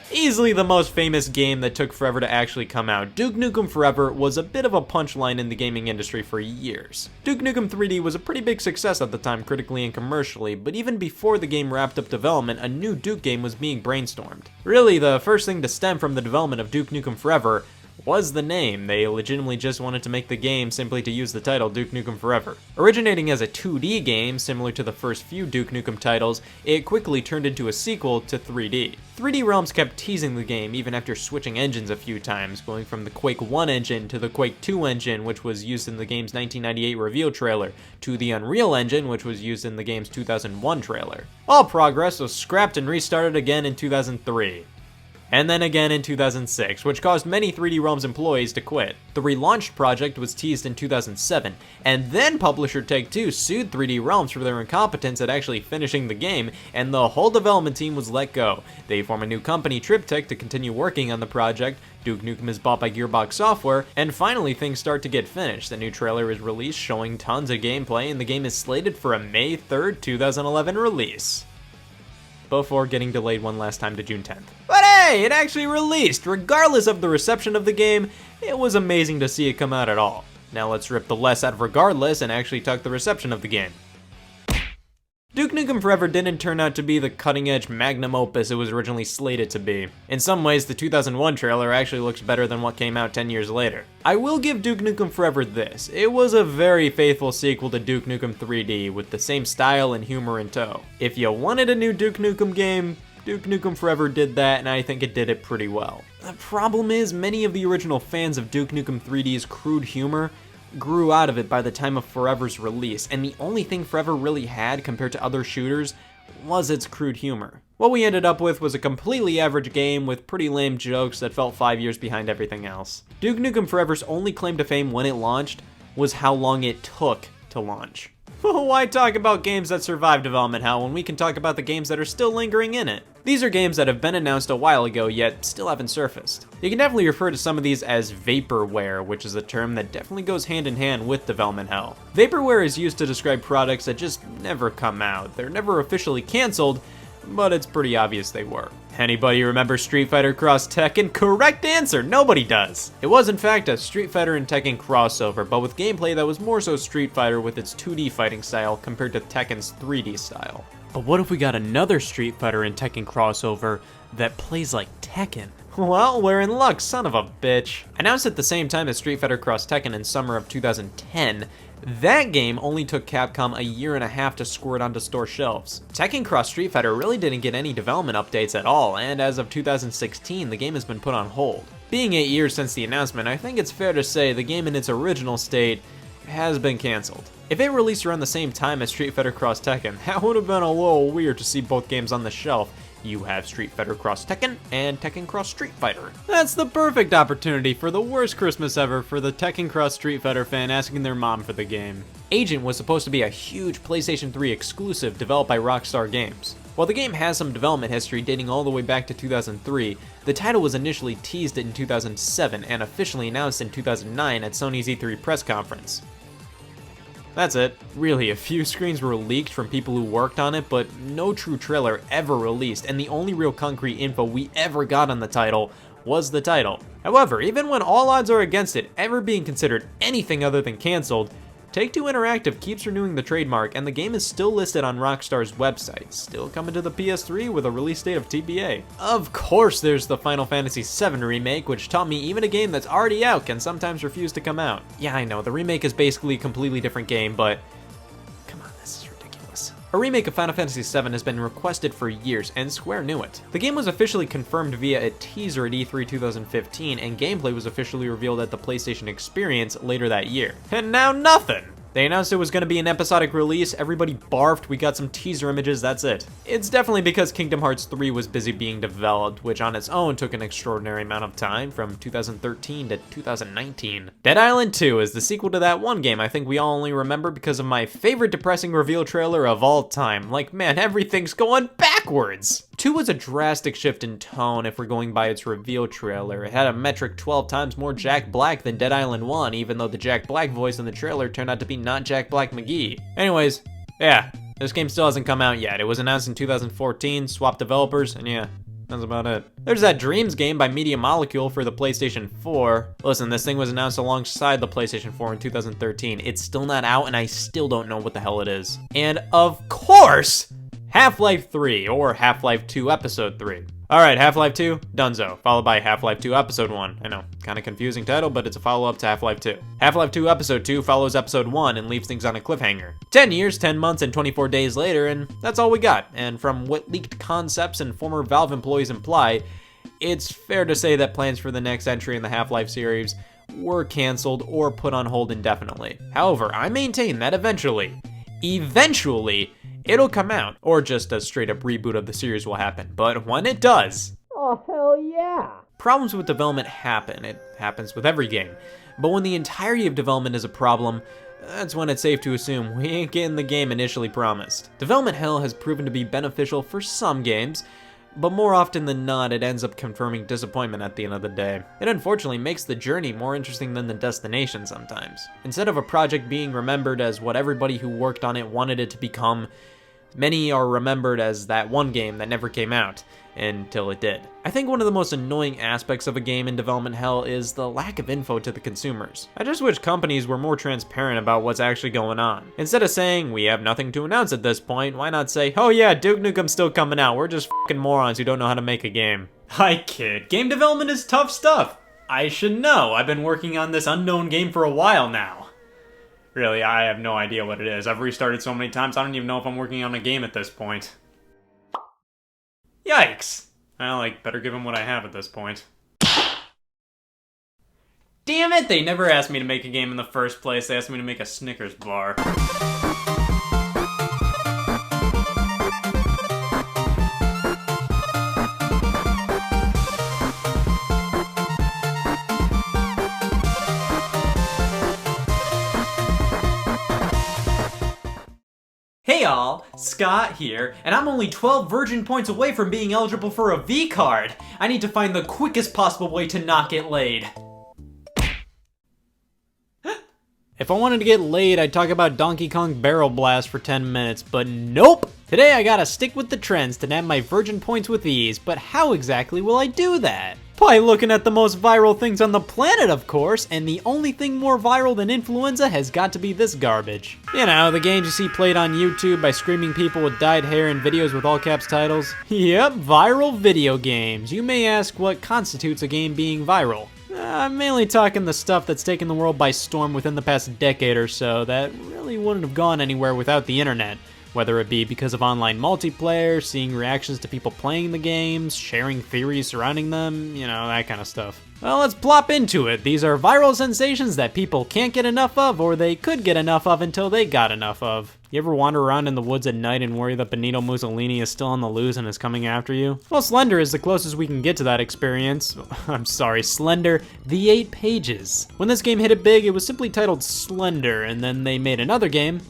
Easily the most famous game that took forever to actually come out, Duke Nukem Forever was a bit of a punchline in the gaming industry for years. Duke Nukem 3D was a pretty big success at the time critically and commercially, but even before the game wrapped up development, a new Duke game was being brainstormed. Really, the first thing to stem from the development of Duke Nukem Forever was the name. They legitimately just wanted to make the game simply to use the title Duke Nukem Forever. Originating as a 2D game, similar to the first few Duke Nukem titles, it quickly turned into a sequel to 3D. 3D Realms kept teasing the game even after switching engines a few times, going from the Quake 1 engine to the Quake 2 engine, which was used in the game's 1998 reveal trailer, to the Unreal Engine, which was used in the game's 2001 trailer. All progress was scrapped and restarted again in 2003. And then again in 2006, which caused many 3D Realms employees to quit. The relaunched project was teased in 2007, and then publisher Take-Two sued 3D Realms for their incompetence at actually finishing the game, and the whole development team was let go. They form a new company, Triptych, to continue working on the project. Duke Nukem is bought by Gearbox Software, and finally things start to get finished. A new trailer is released showing tons of gameplay, and the game is slated for a May 3rd, 2011 release, before getting delayed one last time to June 10th. But hey, it actually released! Regardless of the reception of the game, it was amazing to see it come out at all. Now let's rip the less out of regardless and actually talk the reception of the game. Duke Nukem Forever didn't turn out to be the cutting-edge magnum opus it was originally slated to be. In some ways, the 2001 trailer actually looks better than what came out 10 years later. I will give Duke Nukem Forever this: it was a very faithful sequel to Duke Nukem 3D, with the same style and humor in tow. If you wanted a new Duke Nukem game, Duke Nukem Forever did that, and I think it did it pretty well. The problem is, many of the original fans of Duke Nukem 3D's crude humor grew out of it by the time of Forever's release, and the only thing Forever really had compared to other shooters was its crude humor. What we ended up with was a completely average game with pretty lame jokes that felt 5 years behind everything else. Duke Nukem Forever's only claim to fame when it launched was how long it took to launch. Why talk about games that survived development hell when we can talk about the games that are still lingering in it? These are games that have been announced a while ago, yet still haven't surfaced. You can definitely refer to some of these as vaporware, which is a term that definitely goes hand in hand with development hell. Vaporware is used to describe products that just never come out. They're never officially canceled, but it's pretty obvious they were. Anybody remember Street Fighter Cross Tekken? Correct answer, nobody does! It was in fact a Street Fighter and Tekken crossover, but with gameplay that was more so Street Fighter with its 2D fighting style compared to Tekken's 3D style. But what if we got another Street Fighter and Tekken crossover that plays like Tekken? Well, we're in luck, son of a bitch. Announced at the same time as Street Fighter Cross Tekken in summer of 2010, that game only took Capcom a year and a half to squirt onto store shelves. Tekken Cross Street Fighter really didn't get any development updates at all, and as of 2016, the game has been put on hold. Being 8 years since the announcement, I think it's fair to say the game in its original state has been cancelled. If it released around the same time as Street Fighter Cross Tekken, that would have been a little weird to see both games on the shelf. You have Street Fighter Cross Tekken and Tekken Cross Street Fighter. That's the perfect opportunity for the worst Christmas ever for the Tekken Cross Street Fighter fan asking their mom for the game. Agent was supposed to be a huge PlayStation 3 exclusive developed by Rockstar Games. While the game has some development history dating all the way back to 2003, the title was initially teased in 2007 and officially announced in 2009 at Sony's E3 press conference. That's it. Really, a few screens were leaked from people who worked on it, but no true trailer ever released, and the only real concrete info we ever got on the title was the title. However, even when all odds are against it ever being considered anything other than cancelled, Take-Two Interactive keeps renewing the trademark, and the game is still listed on Rockstar's website, still coming to the PS3 with a release date of TBA. Of course there's the Final Fantasy VII Remake, which taught me even a game that's already out can sometimes refuse to come out. Yeah, I know, the remake is basically a completely different game, but come on, this is ridiculous. A remake of Final Fantasy VII has been requested for years, and Square knew it. The game was officially confirmed via a teaser at E3 2015, and gameplay was officially revealed at the PlayStation Experience later that year. And now nothing! They announced it was going to be an episodic release, everybody barfed, we got some teaser images, that's it. It's definitely because Kingdom Hearts 3 was busy being developed, which on its own took an extraordinary amount of time, from 2013 to 2019. Dead Island 2 is the sequel to that one game I think we all only remember because of my favorite depressing reveal trailer of all time. Like, man, everything's going backwards! 2 was a drastic shift in tone if we're going by its reveal trailer. It had a metric 12 times more Jack Black than Dead Island 1, even though the Jack Black voice in the trailer turned out to be not Jack Black McGee. Anyways, yeah, this game still hasn't come out yet. It was announced in 2014, swapped developers, and yeah, that's about it. There's that Dreams game by Media Molecule for the PlayStation 4. Listen, this thing was announced alongside the PlayStation 4 in 2013. It's still not out, and I still don't know what the hell it is. And of course, Half-Life 3, or Half-Life 2 Episode 3. Alright, Half-Life 2, donezo, followed by Half-Life 2 Episode 1. I know, kinda confusing title, but it's a follow-up to Half-Life 2. Half-Life 2 Episode 2 follows Episode 1 and leaves things on a cliffhanger. 10 years, 10 months, and 24 days later, and that's all we got. And from what leaked concepts and former Valve employees imply, it's fair to say that plans for the next entry in the Half-Life series were canceled or put on hold indefinitely. However, I maintain that eventually, it'll come out, or just a straight up reboot of the series will happen. But when it does, oh hell yeah! Problems with development happen. It happens with every game. But when the entirety of development is a problem, that's when it's safe to assume we ain't getting the game initially promised. Development hell has proven to be beneficial for some games, but more often than not, it ends up confirming disappointment at the end of the day. It unfortunately makes the journey more interesting than the destination sometimes. Instead of a project being remembered as what everybody who worked on it wanted it to become, many are remembered as that one game that never came out, until it did. I think one of the most annoying aspects of a game in development hell is the lack of info to the consumers. I just wish companies were more transparent about what's actually going on. Instead of saying, we have nothing to announce at this point, why not say, oh yeah, Duke Nukem's still coming out, we're just fucking morons who don't know how to make a game. Hi kid, game development is tough stuff. I should know, I've been working on this unknown game for a while now. Really, I have no idea what it is. I've restarted so many times, I don't even know if I'm working on a game at this point. Yikes! Well, better give him what I have at this point. Damn it! They never asked me to make a game in the first place. They asked me to make a Snickers bar. Hey y'all, Scott here, and I'm only 12 virgin points away from being eligible for a V card. I need to find the quickest possible way to not get laid. If I wanted to get laid, I'd talk about Donkey Kong Barrel Blast for 10 minutes, but nope! Today I gotta stick with the trends to nab my virgin points with ease, but how exactly will I do that? By looking at the most viral things on the planet, of course, and the only thing more viral than influenza has got to be this garbage. You know, the games you see played on YouTube by screaming people with dyed hair and videos with all caps titles. Yep, viral video games. You may ask what constitutes a game being viral. I'm mainly talking the stuff that's taken the world by storm within the past decade or so that really wouldn't have gone anywhere without the internet. Whether it be because of online multiplayer, seeing reactions to people playing the games, sharing theories surrounding them, you know, that kind of stuff. Well, let's plop into it. These are viral sensations that people can't get enough of, or they could get enough of until they got enough of. You ever wander around in the woods at night and worry that Benito Mussolini is still on the loose and is coming after you? Well, Slender is the closest we can get to that experience. I'm sorry, Slender, The 8 Pages. When this game hit it big, it was simply titled Slender, and then they made another game.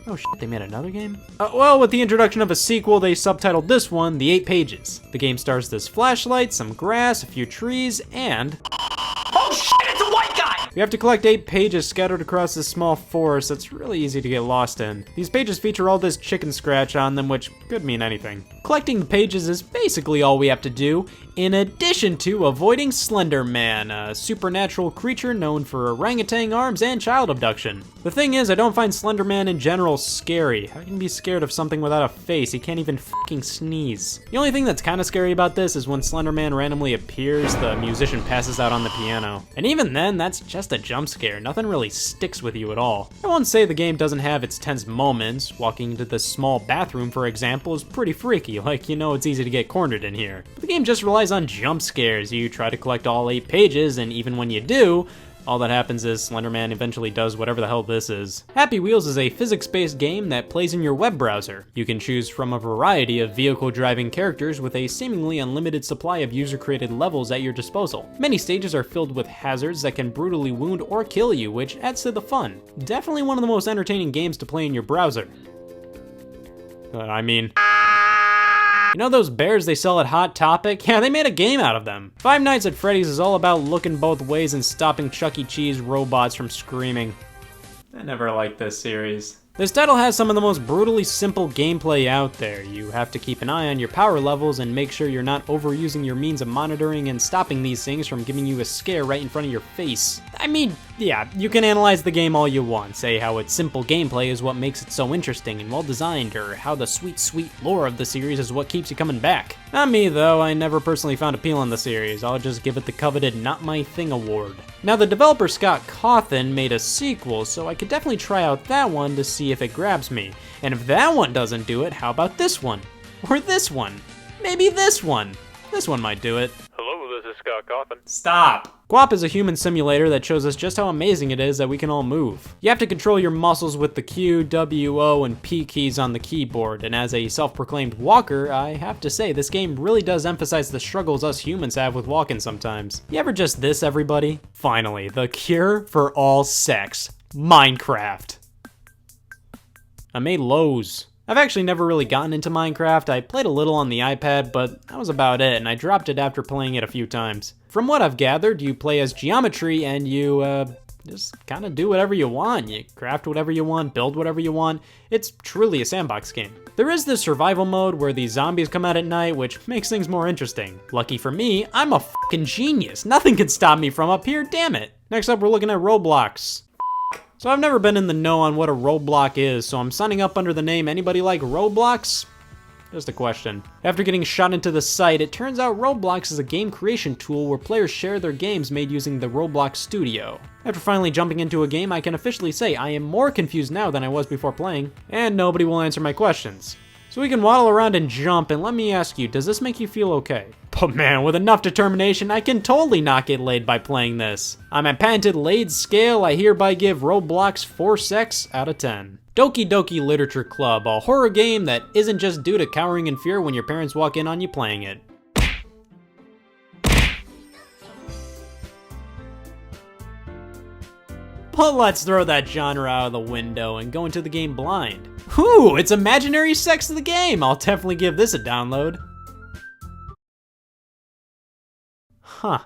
Oh shit, they made another game? Well, with the introduction of a sequel, they subtitled this one, The 8 Pages. The game stars this flashlight, some grass, a few trees, and... Oh shit, it's a white guy! You have to collect 8 pages scattered across this small forest that's really easy to get lost in. These pages feature all this chicken scratch on them, which could mean anything. Collecting the pages is basically all we have to do, in addition to avoiding Slender Man, a supernatural creature known for orangutan arms and child abduction. The thing is, I don't find Slender Man in general scary. How can you be scared of something without a face? He can't even fucking sneeze. The only thing that's kind of scary about this is when Slender Man randomly appears, the musician passes out on the piano. And even then, that's just a jump scare. Nothing really sticks with you at all. I won't say the game doesn't have its tense moments. Walking into this small bathroom, for example, is pretty freaky. Like, you know it's easy to get cornered in here. But the game just relies on jump scares. You try to collect all 8 pages, and even when you do, all that happens is Slender Man eventually does whatever the hell this is. Happy Wheels is a physics-based game that plays in your web browser. You can choose from a variety of vehicle-driving characters with a seemingly unlimited supply of user-created levels at your disposal. Many stages are filled with hazards that can brutally wound or kill you, which adds to the fun. Definitely one of the most entertaining games to play in your browser. You know those bears they sell at Hot Topic? Yeah, they made a game out of them. Five Nights at Freddy's is all about looking both ways and stopping Chuck E. Cheese robots from screaming. I never liked this series. This title has some of the most brutally simple gameplay out there. You have to keep an eye on your power levels and make sure you're not overusing your means of monitoring and stopping these things from giving you a scare right in front of your face. I mean, yeah, you can analyze the game all you want, say how its simple gameplay is what makes it so interesting and well designed, or how the sweet, sweet lore of the series is what keeps you coming back. Not me though, I never personally found appeal in the series, I'll just give it the coveted Not My Thing award. Now the developer Scott Cawthon made a sequel, so I could definitely try out that one to see if it grabs me. And if that one doesn't do it, how about this one? Or this one? Maybe this one? This one might do it. Hello, this is Scott Cawthon. Stop! Guap is a human simulator that shows us just how amazing it is that we can all move. You have to control your muscles with the Q, W, O, and P keys on the keyboard, and as a self-proclaimed walker, I have to say this game really does emphasize the struggles us humans have with walking sometimes. You ever just this, everybody? Finally, the cure for all sex. Minecraft. I made lows. I've actually never really gotten into Minecraft. I played a little on the iPad, but that was about it, and I dropped it after playing it a few times. From what I've gathered, you play as Geometry and you, just kind of do whatever you want. You craft whatever you want, build whatever you want. It's truly a sandbox game. There is this survival mode where the zombies come out at night, which makes things more interesting. Lucky for me, I'm a fucking genius. Nothing can stop me from up here, damn it. Next up, we're looking at Roblox. So I've never been in the know on what a roadblock is, so I'm signing up under the name Anybody Like Roblox? Just a question. After getting shot into the site, it turns out Roblox is a game creation tool where players share their games made using the Roblox Studio. After finally jumping into a game, I can officially say I am more confused now than I was before playing, and nobody will answer my questions. So we can waddle around and jump, and let me ask you, does this make you feel okay? But man, with enough determination, I can totally not get laid by playing this. On my patented laid scale, I hereby give Roblox 4 sex out of 10. Doki Doki Literature Club, a horror game that isn't just due to cowering in fear when your parents walk in on you playing it. But let's throw that genre out of the window and go into the game blind. Ooh, it's imaginary sex of the game! I'll definitely give this a download. Huh.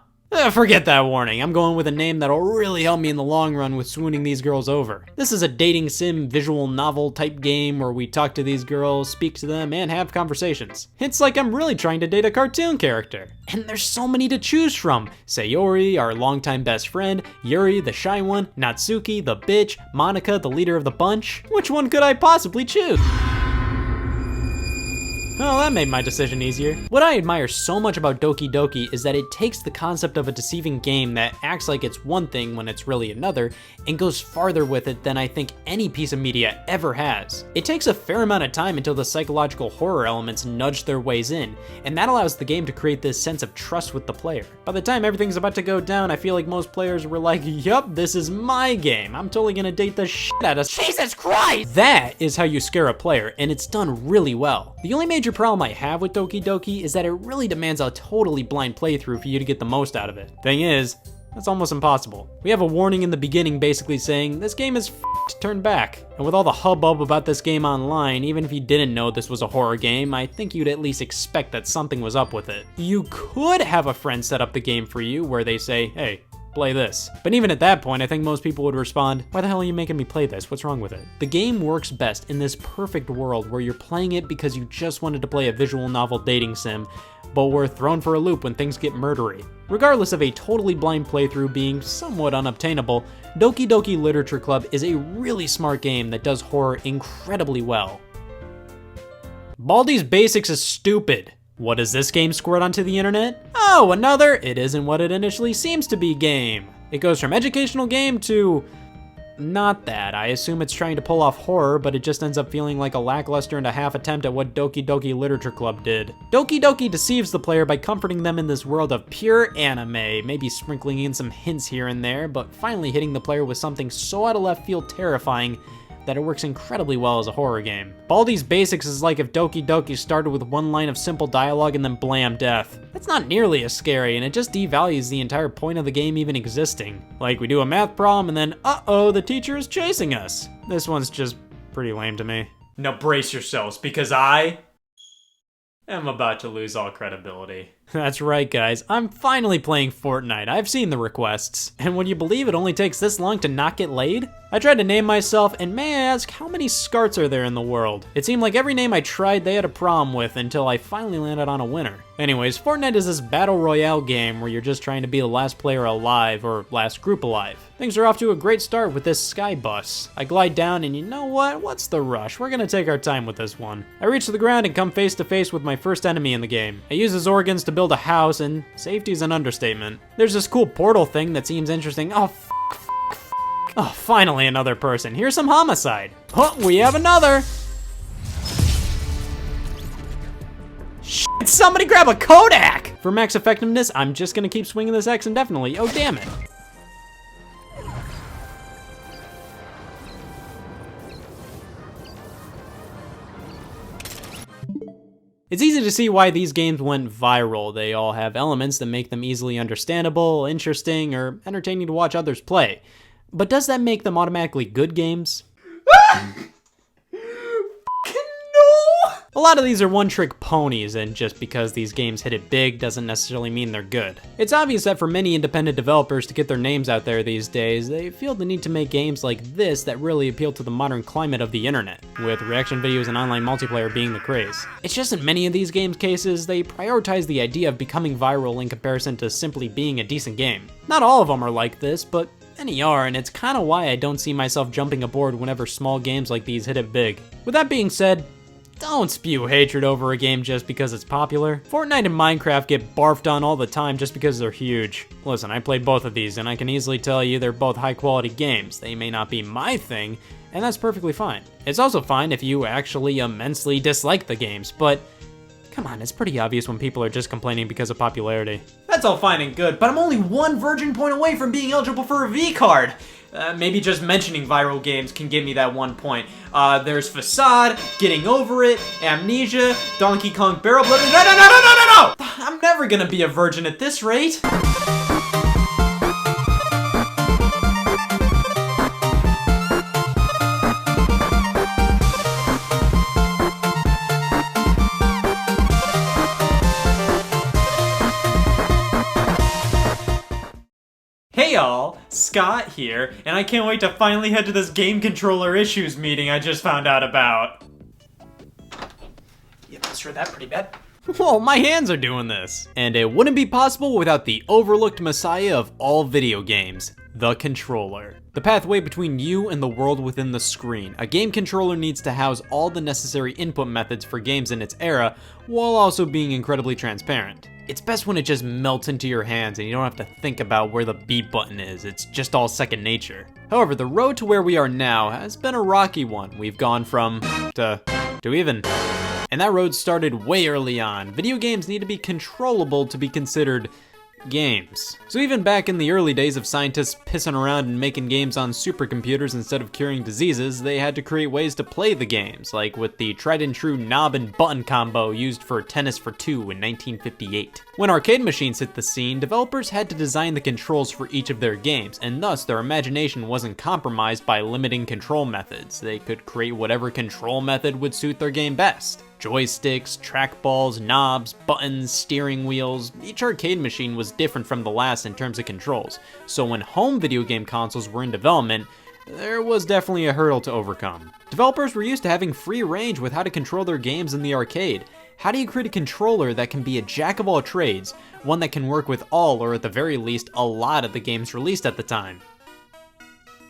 Forget that warning. I'm going with a name that'll really help me in the long run with swooning these girls over. This is a dating sim visual novel type game where we talk to these girls, speak to them, and have conversations. It's like I'm really trying to date a cartoon character. And there's so many to choose from. Sayori, our longtime best friend, Yuri, the shy one, Natsuki, the bitch, Monica, the leader of the bunch. Which one could I possibly choose? Well, that made my decision easier. What I admire so much about Doki Doki is that it takes the concept of a deceiving game that acts like it's one thing when it's really another, and goes farther with it than I think any piece of media ever has. It takes a fair amount of time until the psychological horror elements nudge their ways in, and that allows the game to create this sense of trust with the player. By the time everything's about to go down, I feel like most players were like, yup, this is my game. I'm totally gonna date the shit out of— Jesus Christ! That is how you scare a player, and it's done really well. The only major problem I have with Doki Doki is that it really demands a totally blind playthrough for you to get the most out of it. Thing is, that's almost impossible. We have a warning in the beginning basically saying, this game is f***ed, turn back. And with all the hubbub about this game online, even if you didn't know this was a horror game, I think you'd at least expect that something was up with it. You could have a friend set up the game for you where they say, hey, play this. But even at that point, I think most people would respond, why the hell are you making me play this? What's wrong with it? The game works best in this perfect world where you're playing it because you just wanted to play a visual novel dating sim, but were thrown for a loop when things get murdery. Regardless of a totally blind playthrough being somewhat unobtainable, Doki Doki Literature Club is a really smart game that does horror incredibly well. Baldi's Basics is stupid. What does this game squirt onto the internet? Oh, another it isn't what it initially seems to be game. It goes from educational game to not that. I assume it's trying to pull off horror, but it just ends up feeling like a lackluster and a half attempt at what Doki Doki Literature Club did. Doki Doki deceives the player by comforting them in this world of pure anime, maybe sprinkling in some hints here and there, but finally hitting the player with something so out of left field terrifying that it works incredibly well as a horror game. Baldi's Basics is like if Doki Doki started with one line of simple dialogue and then blam, death. That's not nearly as scary, and it just devalues the entire point of the game even existing. Like, we do a math problem and then, uh-oh, the teacher is chasing us. This one's just pretty lame to me. Now brace yourselves, because I'm about to lose all credibility. That's right, guys. I'm finally playing Fortnite. I've seen the requests. And would you believe it only takes this long to not get laid? I tried to name myself, and may I ask, how many Scarts are there in the world? It seemed like every name I tried they had a problem with until I finally landed on a winner. Anyways, Fortnite is this battle royale game where you're just trying to be the last player alive, or last group alive. Things are off to a great start with this sky bus. I glide down, and you know what? What's the rush? We're gonna take our time with this one. I reach the ground and come face to face with my first enemy in the game. I use his organs to build a house, and safety's an understatement. There's this cool portal thing that seems interesting. Oh, oh, finally another person. Here's some homicide. Oh, we have another. Shit, somebody grab a Kodak! For max effectiveness, I'm just gonna keep swinging this X indefinitely. Oh, damn it. It's easy to see why these games went viral. They all have elements that make them easily understandable, interesting, or entertaining to watch others play. But does that make them automatically good games? A lot of these are one-trick ponies, and just because these games hit it big doesn't necessarily mean they're good. It's obvious that for many independent developers to get their names out there these days, they feel the need to make games like this that really appeal to the modern climate of the internet, with reaction videos and online multiplayer being the craze. It's just in many of these games' cases, they prioritize the idea of becoming viral in comparison to simply being a decent game. Not all of them are like this, but many are, and it's kinda why I don't see myself jumping aboard whenever small games like these hit it big. With that being said, don't spew hatred over a game just because it's popular. Fortnite and Minecraft get barfed on all the time just because they're huge. Listen, I played both of these, and I can easily tell you they're both high-quality games. They may not be my thing, and that's perfectly fine. It's also fine if you actually immensely dislike the games, but come on, it's pretty obvious when people are just complaining because of popularity. That's all fine and good, but I'm only one virgin point away from being eligible for a V card. Maybe just mentioning viral games can give me that 1 point. There's Facade, Getting Over It, Amnesia, Donkey Kong Barrel Blade. No! I'm never gonna be a virgin at this rate. Hey y'all, Scott here, and I can't wait to finally head to this game controller issues meeting I just found out about. Yeah, let's try that pretty bad. Whoa, my hands are doing this. And it wouldn't be possible without the overlooked messiah of all video games, the controller. The pathway between you and the world within the screen. A game controller needs to house all the necessary input methods for games in its era, while also being incredibly transparent. It's best when it just melts into your hands and you don't have to think about where the B button is. It's just all second nature. However, the road to where we are now has been a rocky one. We've gone from to even. And that road started way early on. Video games need to be controllable to be considered games. So even back in the early days of scientists pissing around and making games on supercomputers instead of curing diseases, they had to create ways to play the games, like with the tried and true knob and button combo used for Tennis for Two in 1958. When arcade machines hit the scene, developers had to design the controls for each of their games, and thus their imagination wasn't compromised by limiting control methods. They could create whatever control method would suit their game best. Joysticks, trackballs, knobs, buttons, steering wheels. Each arcade machine was different from the last in terms of controls, so when home video game consoles were in development, there was definitely a hurdle to overcome. Developers were used to having free range with how to control their games in the arcade. How do you create a controller that can be a jack of all trades, one that can work with all, or at the very least, a lot of the games released at the time?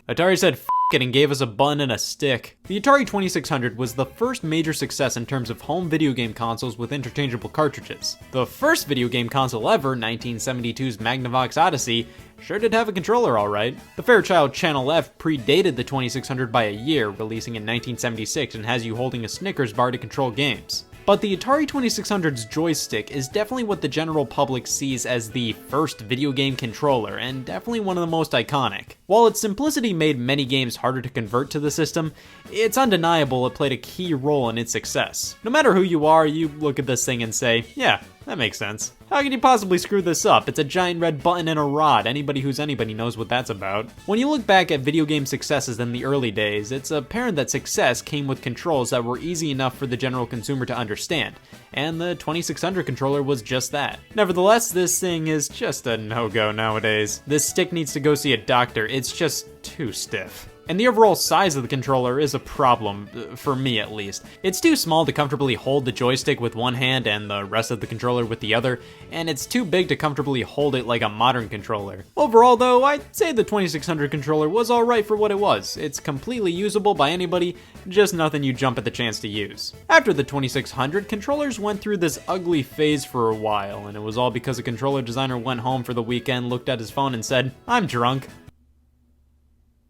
Atari said F it and gave us a button and a stick. The Atari 2600 was the first major success in terms of home video game consoles with interchangeable cartridges. The first video game console ever, 1972's Magnavox Odyssey, sure did have a controller alright. The Fairchild Channel F predated the 2600 by a year, releasing in 1976, and has you holding a Snickers bar to control games. But the Atari 2600's joystick is definitely what the general public sees as the first video game controller, and definitely one of the most iconic. While its simplicity made many games harder to convert to the system, it's undeniable it played a key role in its success. No matter who you are, you look at this thing and say, yeah, That makes sense. How could you possibly screw this up? It's a giant red button and a rod. Anybody who's anybody knows what that's about. When you look back at video game successes in the early days, it's apparent that success came with controls that were easy enough for the general consumer to understand. And the 2600 controller was just that. Nevertheless, this thing is just a no-go nowadays. This stick needs to go see a doctor. It's just too stiff. And the overall size of the controller is a problem, for me at least. It's too small to comfortably hold the joystick with one hand and the rest of the controller with the other, and it's too big to comfortably hold it like a modern controller. Overall though, I'd say the 2600 controller was alright for what it was. It's completely usable by anybody, just nothing you jump at the chance to use. After the 2600, controllers went through this ugly phase for a while, and it was all because a controller designer went home for the weekend, looked at his phone and said, "I'm drunk."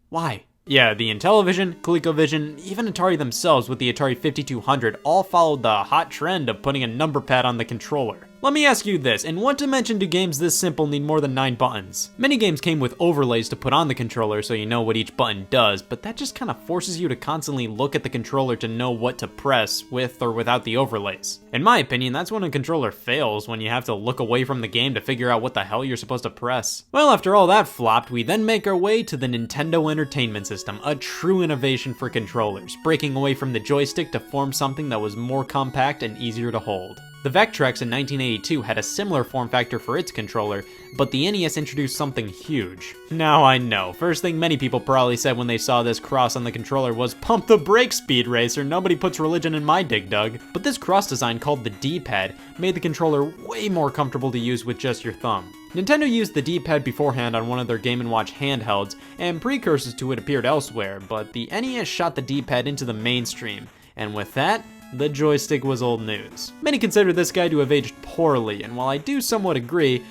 Why? Yeah, the Intellivision, ColecoVision, even Atari themselves with the Atari 5200 all followed the hot trend of putting a number pad on the controller. Let me ask you this, in what dimension do games this simple need more than 9 buttons? Many games came with overlays to put on the controller so you know what each button does, but that just kind of forces you to constantly look at the controller to know what to press with or without the overlays. In my opinion, that's when a controller fails, when you have to look away from the game to figure out what the hell you're supposed to press. Well, after all that flopped, we then make our way to the Nintendo Entertainment System, a true innovation for controllers, breaking away from the joystick to form something that was more compact and easier to hold. The Vectrex in 1982 had a similar form factor for its controller, but the NES introduced something huge. Now I know, first thing many people probably said when they saw this cross on the controller was, "Pump the brakes, Speed Racer, nobody puts religion in my dig dug." But this cross design called the D-pad made the controller way more comfortable to use with just your thumb. Nintendo used the D-pad beforehand on one of their Game & Watch handhelds, and precursors to it appeared elsewhere, but the NES shot the D-pad into the mainstream, and with that, the joystick was old news. Many consider this guy to have aged poorly, and while I do somewhat agree,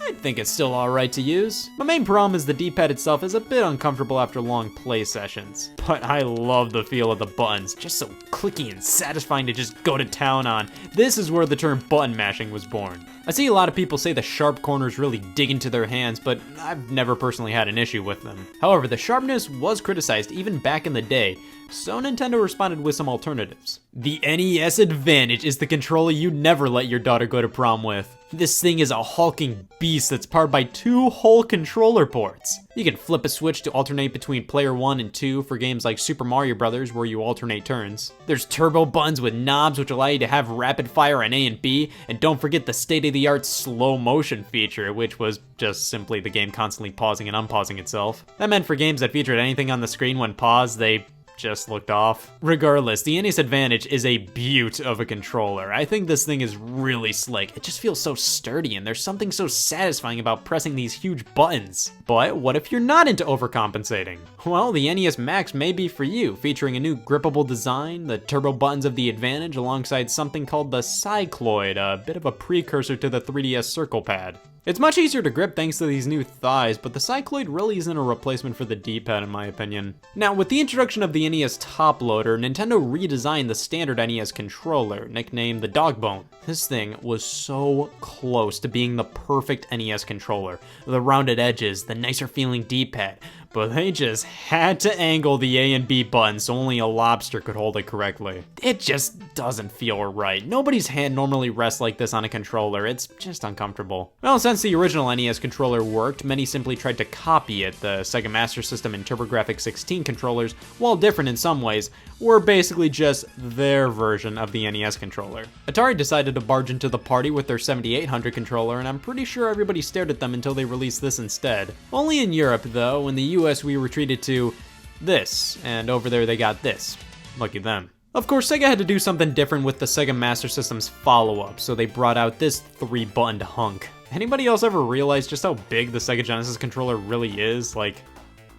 I think it's still alright to use. My main problem is the D-pad itself is a bit uncomfortable after long play sessions. But I love the feel of the buttons, just so clicky and satisfying to just go to town on. This is where the term button mashing was born. I see a lot of people say the sharp corners really dig into their hands, but I've never personally had an issue with them. However, the sharpness was criticized even back in the day, so Nintendo responded with some alternatives. The NES Advantage is the controller you'd never let your daughter go to prom with. This thing is a hulking beast that's powered by 2 whole controller ports. You can flip a switch to alternate between player 1 and 2 for games like Super Mario Bros. Where you alternate turns. There's turbo buttons with knobs which allow you to have rapid fire on A and B, and don't forget the state-of-the-art slow motion feature, which was just simply the game constantly pausing and unpausing itself. That meant for games that featured anything on the screen when paused, they just looked off. Regardless, the NES Advantage is a beaut of a controller. I think this thing is really slick. It just feels so sturdy, and there's something so satisfying about pressing these huge buttons. But what if you're not into overcompensating? Well, the NES Max may be for you, featuring a new grippable design, the turbo buttons of the Advantage alongside something called the Cycloid, a bit of a precursor to the 3DS Circle Pad. It's much easier to grip thanks to these new thighs, but the Cycloid really isn't a replacement for the D-pad in my opinion. Now, with the introduction of the NES Top Loader, Nintendo redesigned the standard NES controller, nicknamed the Dogbone. This thing was so close to being the perfect NES controller. The rounded edges, the nicer feeling D-pad, but they just had to angle the A and B buttons so only a lobster could hold it correctly. It just doesn't feel right. Nobody's hand normally rests like this on a controller. It's just uncomfortable. Well, since the original NES controller worked, many simply tried to copy it. The Sega Master System and TurboGrafx-16 controllers, while different in some ways, were basically just their version of the NES controller. Atari decided to barge into the party with their 7800 controller, and I'm pretty sure everybody stared at them until they released this instead. Only in Europe, though. In the US, we retreated to this, and over there they got this. Lucky them. Of course, Sega had to do something different with the Sega Master System's follow-up, so they brought out this 3-buttoned hunk. Anybody else ever realize just how big the Sega Genesis controller really is? Like,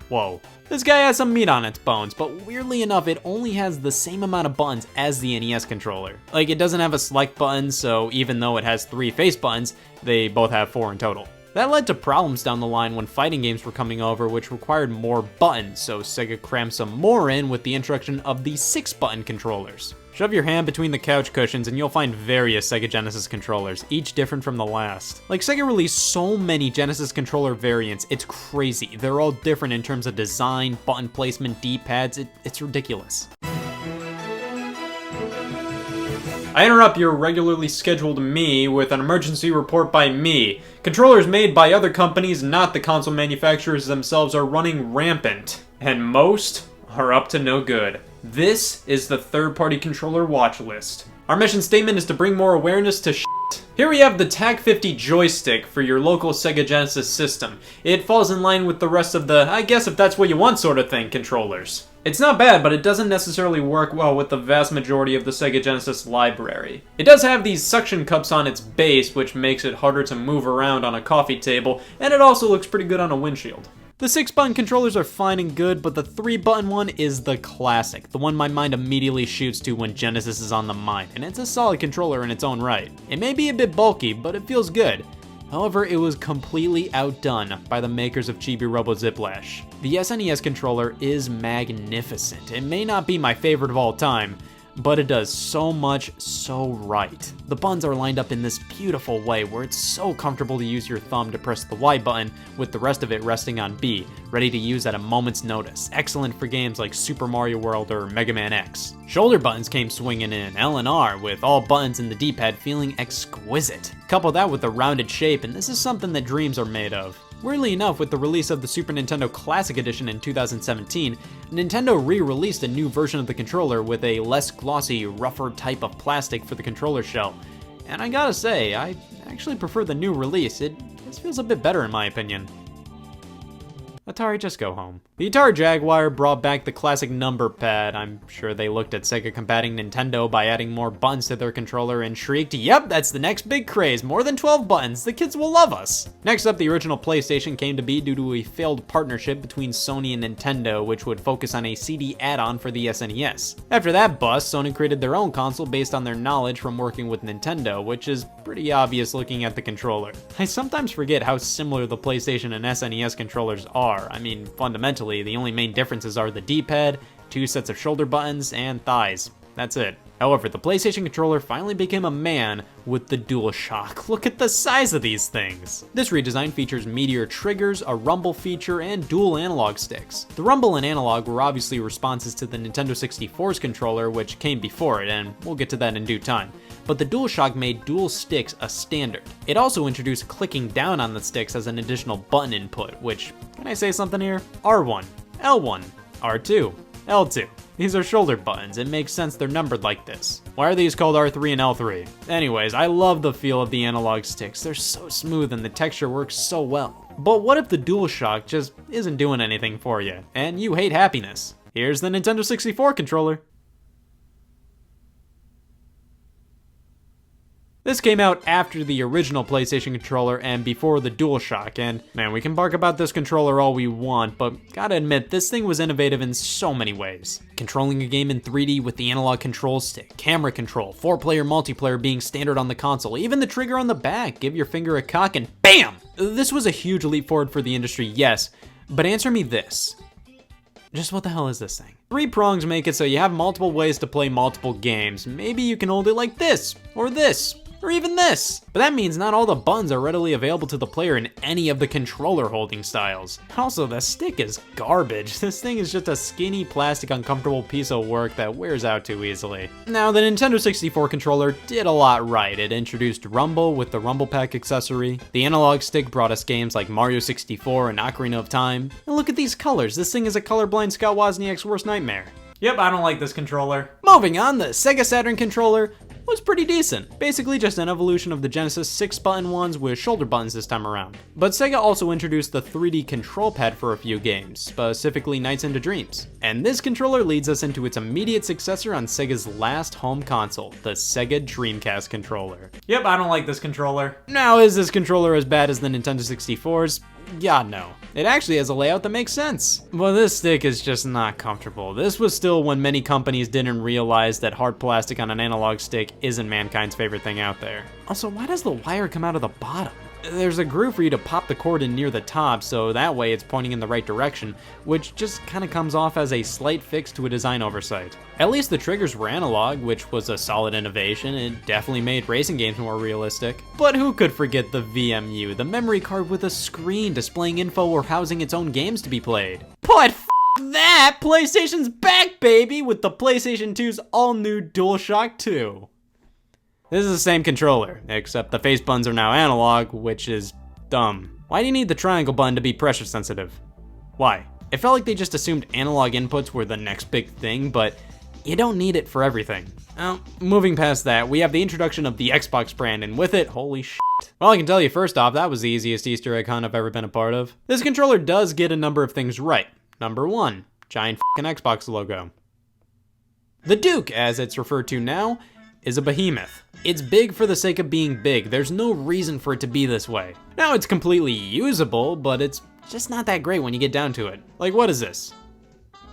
whoa. This guy has some meat on its bones, but weirdly enough, it only has the same amount of buttons as the NES controller. Like, it doesn't have a select button, so even though it has 3 face buttons, they both have 4 in total. That led to problems down the line when fighting games were coming over, which required more buttons, so Sega crammed some more in with the introduction of the 6-button controllers. Shove your hand between the couch cushions and you'll find various Sega Genesis controllers, each different from the last. Like, Sega released so many Genesis controller variants, it's crazy. They're all different in terms of design, button placement, D-pads, it's ridiculous. I interrupt your regularly scheduled me with an emergency report by me. Controllers made by other companies, not the console manufacturers themselves, are running rampant. And most are up to no good. This is the third-party controller watch list. Our mission statement is to bring more awareness to shit. Here we have the TAC-50 joystick for your local Sega Genesis system. It falls in line with the rest of the, I guess if that's what you want sort of thing, controllers. It's not bad, but it doesn't necessarily work well with the vast majority of the Sega Genesis library. It does have these suction cups on its base, which makes it harder to move around on a coffee table, and it also looks pretty good on a windshield. The 6-button controllers are fine and good, but the 3-button one is the classic, the one my mind immediately shoots to when Genesis is on the mind, and it's a solid controller in its own right. It may be a bit bulky, but it feels good. However, it was completely outdone by the makers of Chibi Robo Ziplash. The SNES controller is magnificent. It may not be my favorite of all time, but it does so much so right. The buttons are lined up in this beautiful way where it's so comfortable to use your thumb to press the Y button with the rest of it resting on B, ready to use at a moment's notice. Excellent for games like Super Mario World or Mega Man X. Shoulder buttons came swinging in, L and R, with all buttons in the D-pad feeling exquisite. Couple that with the rounded shape, and this is something that dreams are made of. Weirdly enough, with the release of the Super Nintendo Classic Edition in 2017, Nintendo re-released a new version of the controller with a less glossy, rougher type of plastic for the controller shell. And I gotta say, I actually prefer the new release. It just feels a bit better in my opinion. Atari, just go home. The Atari Jaguar brought back the classic number pad. I'm sure they looked at Sega combating Nintendo by adding more buttons to their controller and shrieked, "Yep, that's the next big craze, more than 12 buttons, the kids will love us." Next up, the original PlayStation came to be due to a failed partnership between Sony and Nintendo, which would focus on a CD add-on for the SNES. After that bust, Sony created their own console based on their knowledge from working with Nintendo, which is pretty obvious looking at the controller. I sometimes forget how similar the PlayStation and SNES controllers are. I mean, fundamentally, the only main differences are the D-pad, 2 sets of shoulder buttons, and thighs. That's it. However, the PlayStation controller finally became a man with the DualShock. Look at the size of these things! This redesign features meteor triggers, a rumble feature, and dual analog sticks. The rumble and analog were obviously responses to the Nintendo 64's controller, which came before it, and we'll get to that in due time. But the DualShock made dual sticks a standard. It also introduced clicking down on the sticks as an additional button input, which, can I say something here? R1, L1, R2, L2. These are shoulder buttons. It makes sense they're numbered like this. Why are these called R3 and L3? Anyways, I love the feel of the analog sticks. They're so smooth and the texture works so well. But what if the DualShock just isn't doing anything for you, and you hate happiness? Here's the Nintendo 64 controller. This came out after the original PlayStation controller and before the DualShock, and man, we can bark about this controller all we want, but gotta admit, this thing was innovative in so many ways. Controlling a game in 3D with the analog control stick, camera control, 4-player multiplayer being standard on the console, even the trigger on the back, give your finger a cock and BAM! This was a huge leap forward for the industry, yes, but answer me this. Just what the hell is this thing? 3 prongs make it so you have multiple ways to play multiple games. Maybe you can hold it like this, or even this. But that means not all the buttons are readily available to the player in any of the controller holding styles. Also, the stick is garbage. This thing is just a skinny, plastic, uncomfortable piece of work that wears out too easily. Now, the Nintendo 64 controller did a lot right. It introduced Rumble with the Rumble Pack accessory. The analog stick brought us games like Mario 64 and Ocarina of Time. And look at these colors. This thing is a colorblind Scott Wozniak's worst nightmare. Yep, I don't like this controller. Moving on, the Sega Saturn controller was pretty decent. Basically just an evolution of the Genesis 6-button ones with shoulder buttons this time around. But Sega also introduced the 3D control pad for a few games, specifically Nights into Dreams. And this controller leads us into its immediate successor on Sega's last home console, the Sega Dreamcast controller. Yep, I don't like this controller. Now, is this controller as bad as the Nintendo 64's? God, no. It actually has a layout that makes sense. But this stick is just not comfortable. This was still when many companies didn't realize that hard plastic on an analog stick isn't mankind's favorite thing out there. Also, why does the wire come out of the bottom? There's a groove for you to pop the cord in near the top, so that way it's pointing in the right direction, which just kind of comes off as a slight fix to a design oversight. At least the triggers were analog, which was a solid innovation. It definitely made racing games more realistic. But who could forget the VMU, the memory card with a screen displaying info or housing its own games to be played? But f that! PlayStation's back, baby, with the PlayStation 2's all-new DualShock 2. This is the same controller, except the face buttons are now analog, which is dumb. Why do you need the triangle button to be pressure sensitive? Why? It felt like they just assumed analog inputs were the next big thing, but you don't need it for everything. Well, moving past that, we have the introduction of the Xbox brand, and with it, holy shit. Well, I can tell you first off, that was the easiest Easter egg hunt I've ever been a part of. This controller does get a number of things right. Number 1, giant f***ing Xbox logo. The Duke, as it's referred to now, is a behemoth. It's big for the sake of being big. There's no reason for it to be this way. Now, it's completely usable, but it's just not that great when you get down to it. Like, what is this?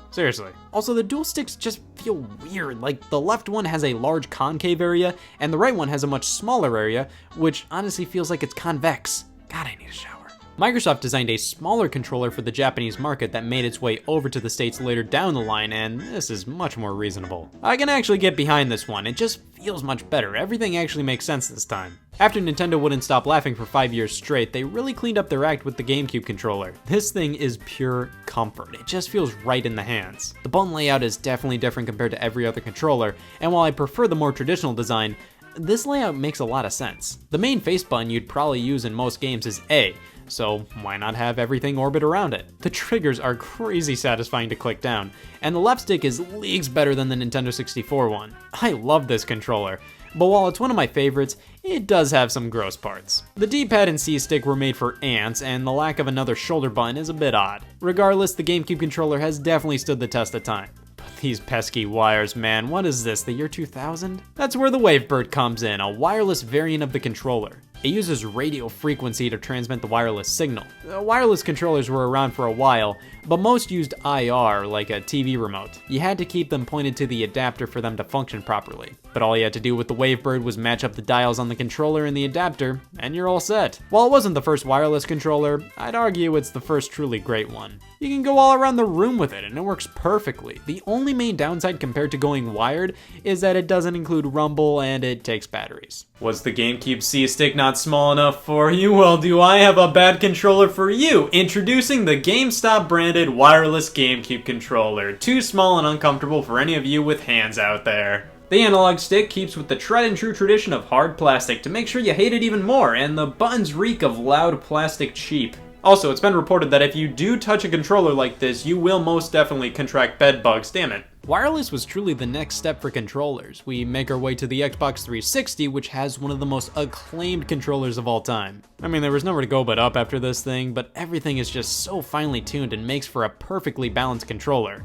Seriously. Also, the dual sticks just feel weird. Like, the left one has a large concave area, and the right one has a much smaller area, which honestly feels like it's convex. God, I need a shower. Microsoft designed a smaller controller for the Japanese market that made its way over to the States later down the line, and this is much more reasonable. I can actually get behind this one. It just feels much better. Everything actually makes sense this time. After Nintendo wouldn't stop laughing for 5 years straight, they really cleaned up their act with the GameCube controller. This thing is pure comfort. It just feels right in the hands. The button layout is definitely different compared to every other controller, and while I prefer the more traditional design, this layout makes a lot of sense. The main face button you'd probably use in most games is A, so why not have everything orbit around it? The triggers are crazy satisfying to click down, and the left stick is leagues better than the Nintendo 64 one. I love this controller, but while it's one of my favorites, it does have some gross parts. The D-pad and C-stick were made for ants, and the lack of another shoulder button is a bit odd. Regardless, the GameCube controller has definitely stood the test of time. But these pesky wires, man, what is this, the year 2000? That's where the Wavebird comes in, a wireless variant of the controller. It uses radio frequency to transmit the wireless signal. Wireless controllers were around for a while, but most used IR, like a TV remote. You had to keep them pointed to the adapter for them to function properly. But all you had to do with the Wavebird was match up the dials on the controller and the adapter, and you're all set. While it wasn't the first wireless controller, I'd argue it's the first truly great one. You can go all around the room with it, and it works perfectly. The only main downside compared to going wired is that it doesn't include rumble and it takes batteries. Was the GameCube C-stick not small enough for you? Well, do I have a bad controller for you? Introducing the GameStop branded wireless GameCube controller. Too small and uncomfortable for any of you with hands out there. The analog stick keeps with the tried and true tradition of hard plastic to make sure you hate it even more, and the buttons reek of loud plastic cheap. Also, it's been reported that if you do touch a controller like this, you will most definitely contract bed bugs, damn it. Wireless was truly the next step for controllers. We make our way to the Xbox 360, which has one of the most acclaimed controllers of all time. I mean, there was nowhere to go but up after this thing, but everything is just so finely tuned and makes for a perfectly balanced controller.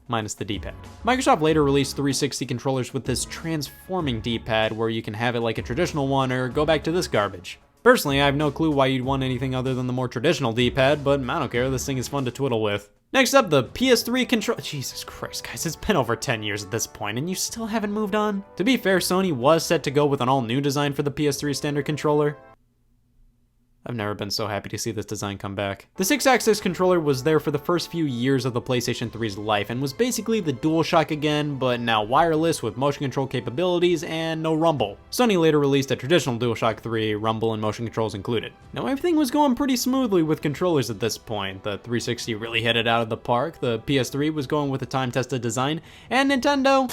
Minus the D-pad. Microsoft later released 360 controllers with this transforming D-pad where you can have it like a traditional one or go back to this garbage. Personally, I have no clue why you'd want anything other than the more traditional D-pad, but I don't care, this thing is fun to twiddle with. Next up, the PS3 controller. Jesus Christ, guys, it's been over 10 years at this point, and you still haven't moved on? To be fair, Sony was set to go with an all-new design for the PS3 standard controller. I've never been so happy to see this design come back. The 6-axis controller was there for the first few years of the PlayStation 3's life and was basically the DualShock again, but now wireless with motion control capabilities and no rumble. Sony later released a traditional DualShock 3, rumble and motion controls included. Now everything was going pretty smoothly with controllers at this point. The 360 really hit it out of the park, the PS3 was going with a time-tested design, and Nintendo...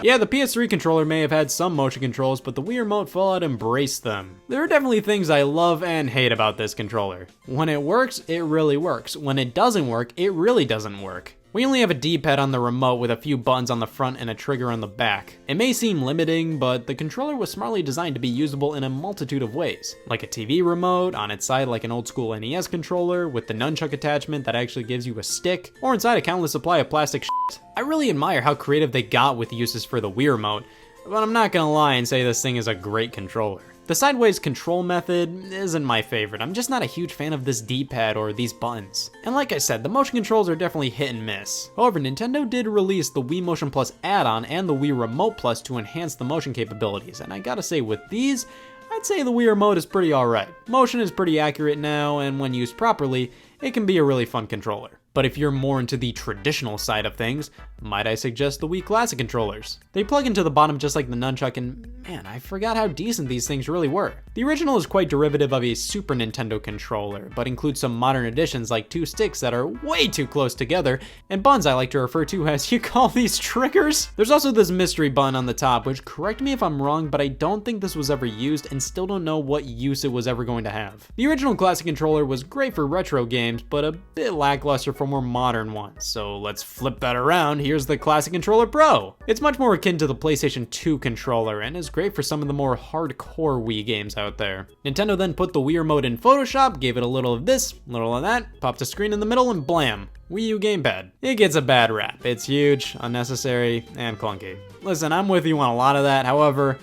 Yeah, the PS3 controller may have had some motion controls, but the Wii Remote Fallout embraced them. There are definitely things I love and hate about this controller. When it works, it really works. When it doesn't work, it really doesn't work. We only have a D-pad on the remote with a few buttons on the front and a trigger on the back. It may seem limiting, but the controller was smartly designed to be usable in a multitude of ways. Like a TV remote, on its side like an old school NES controller, with the nunchuck attachment that actually gives you a stick, or inside a countless supply of plastic shit. I really admire how creative they got with uses for the Wii Remote, but I'm not gonna lie and say this thing is a great controller. The sideways control method isn't my favorite. I'm just not a huge fan of this D-pad or these buttons. And like I said, the motion controls are definitely hit and miss. However, Nintendo did release the Wii Motion Plus add-on and the Wii Remote Plus to enhance the motion capabilities, and I gotta say with these, I'd say the Wii Remote is pretty alright. Motion is pretty accurate now, and when used properly, it can be a really fun controller. But if you're more into the traditional side of things, might I suggest the Wii Classic controllers. They plug into the bottom just like the nunchuck, and man, I forgot how decent these things really were. The original is quite derivative of a Super Nintendo controller, but includes some modern additions like two sticks that are way too close together, and buttons I like to refer to as, you call these triggers? There's also this mystery button on the top, which, correct me if I'm wrong, but I don't think this was ever used and still don't know what use it was ever going to have. The original Classic controller was great for retro games, but a bit lackluster for more modern ones, so let's flip that around. Here's the Classic Controller Pro. It's much more akin to the PlayStation 2 controller and is great for some of the more hardcore Wii games out there. Nintendo then put the Wii remote in Photoshop, gave it a little of this, a little of that, popped a screen in the middle, and blam, Wii U Gamepad. It gets a bad rap. It's huge, unnecessary, and clunky. Listen, I'm with you on a lot of that, however,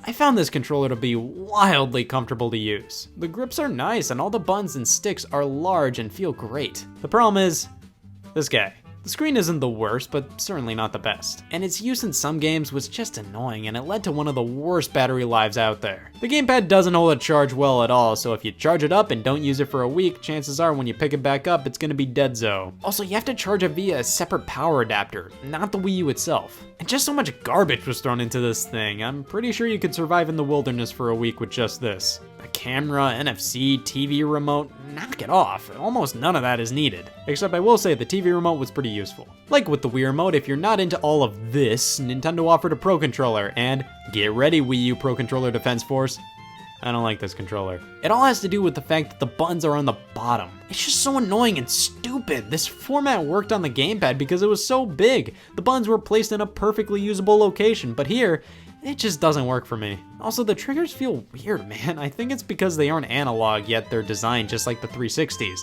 I found this controller to be wildly comfortable to use. The grips are nice and all the buttons and sticks are large and feel great. The problem is, this guy. The screen isn't the worst, but certainly not the best. And its use in some games was just annoying, and it led to one of the worst battery lives out there. The gamepad doesn't hold a charge well at all, so if you charge it up and don't use it for a week, chances are when you pick it back up, it's gonna be dead-zo. Also, you have to charge it via a separate power adapter, not the Wii U itself. And just so much garbage was thrown into this thing, I'm pretty sure you could survive in the wilderness for a week with just this. A camera, NFC, TV remote, knock it off. Almost none of that is needed. Except I will say the TV remote was pretty useful. Like with the Wii remote, if you're not into all of this, Nintendo offered a Pro Controller, and get ready Wii U Pro Controller Defense Force. I don't like this controller. It all has to do with the fact that the buttons are on the bottom. It's just so annoying and stupid. This format worked on the gamepad because it was so big. The buttons were placed in a perfectly usable location, but here, it just doesn't work for me. Also, the triggers feel weird, man. I think it's because they aren't analog, yet they're designed just like the 360s,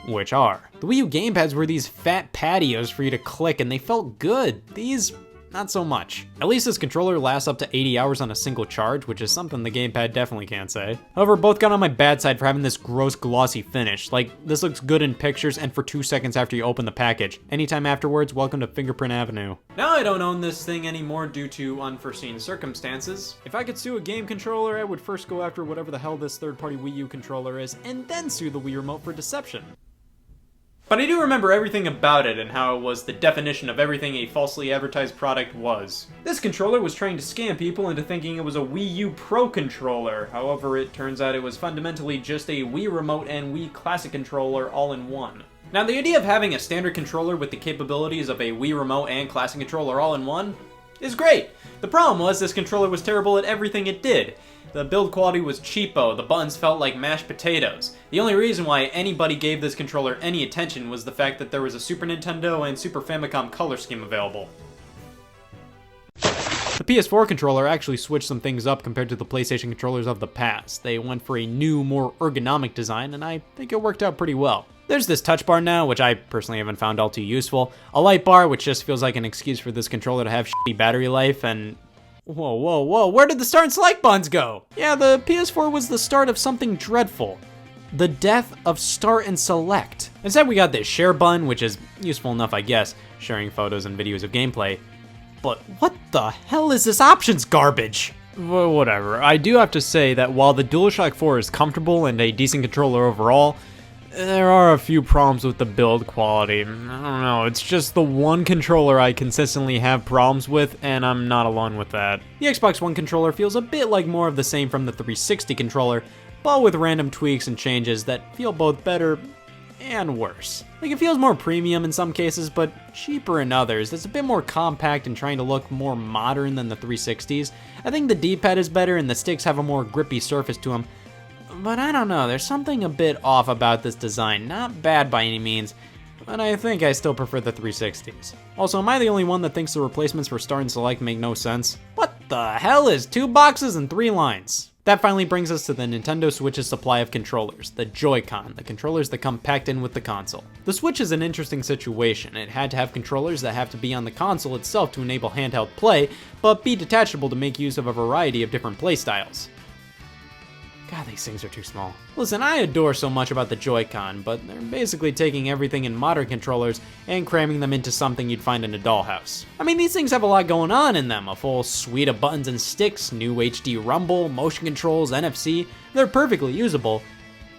which are. The Wii U gamepads were these fat patios for you to click, and they felt good. These, not so much. At least this controller lasts up to 80 hours on a single charge, which is something the gamepad definitely can't say. However, both got on my bad side for having this gross glossy finish. Like, this looks good in pictures and for 2 seconds after you open the package. Anytime afterwards, welcome to Fingerprint Avenue. Now I don't own this thing anymore due to unforeseen circumstances. If I could sue a game controller, I would first go after whatever the hell this third-party Wii U controller is, and then sue the Wii remote for deception. But I do remember everything about it and how it was the definition of everything a falsely advertised product was. This controller was trying to scam people into thinking it was a Wii U Pro controller. However, it turns out it was fundamentally just a Wii remote and Wii Classic controller all in one. Now, the idea of having a standard controller with the capabilities of a Wii remote and Classic controller all in one is great. The problem was this controller was terrible at everything it did. The build quality was cheapo, the buttons felt like mashed potatoes. The only reason why anybody gave this controller any attention was the fact that there was a Super Nintendo and Super Famicom color scheme available. The PS4 controller actually switched some things up compared to the PlayStation controllers of the past. They went for a new, more ergonomic design, and I think it worked out pretty well. There's this touch bar now, which I personally haven't found all too useful, a light bar, which just feels like an excuse for this controller to have shitty battery life, and whoa, whoa, whoa, where did the start and select buttons go? Yeah, the PS4 was the start of something dreadful. The death of start and select. Instead, we got this share button, which is useful enough, I guess, sharing photos and videos of gameplay. But what the hell is this options garbage? Well, whatever. I do have to say that while the DualShock 4 is comfortable and a decent controller overall, there are a few problems with the build quality. I don't know, it's just the one controller I consistently have problems with, and I'm not alone with that. The Xbox One controller feels a bit like more of the same from the 360 controller, but with random tweaks and changes that feel both better and worse. Like, it feels more premium in some cases, but cheaper in others. It's a bit more compact and trying to look more modern than the 360s. I think the D-pad is better and the sticks have a more grippy surface to them. But I don't know, there's something a bit off about this design. Not bad by any means, but I think I still prefer the 360s. Also, am I the only one that thinks the replacements for Start and Select make no sense? What the hell is 2 boxes and 3 lines? That finally brings us to the Nintendo Switch's supply of controllers, the Joy-Con, the controllers that come packed in with the console. The Switch is an interesting situation. It had to have controllers that have to be on the console itself to enable handheld play, but be detachable to make use of a variety of different playstyles. God, these things are too small. Listen, I adore so much about the Joy-Con, but they're basically taking everything in modern controllers and cramming them into something you'd find in a dollhouse. I mean, these things have a lot going on in them. A full suite of buttons and sticks, new HD rumble, motion controls, NFC. They're perfectly usable,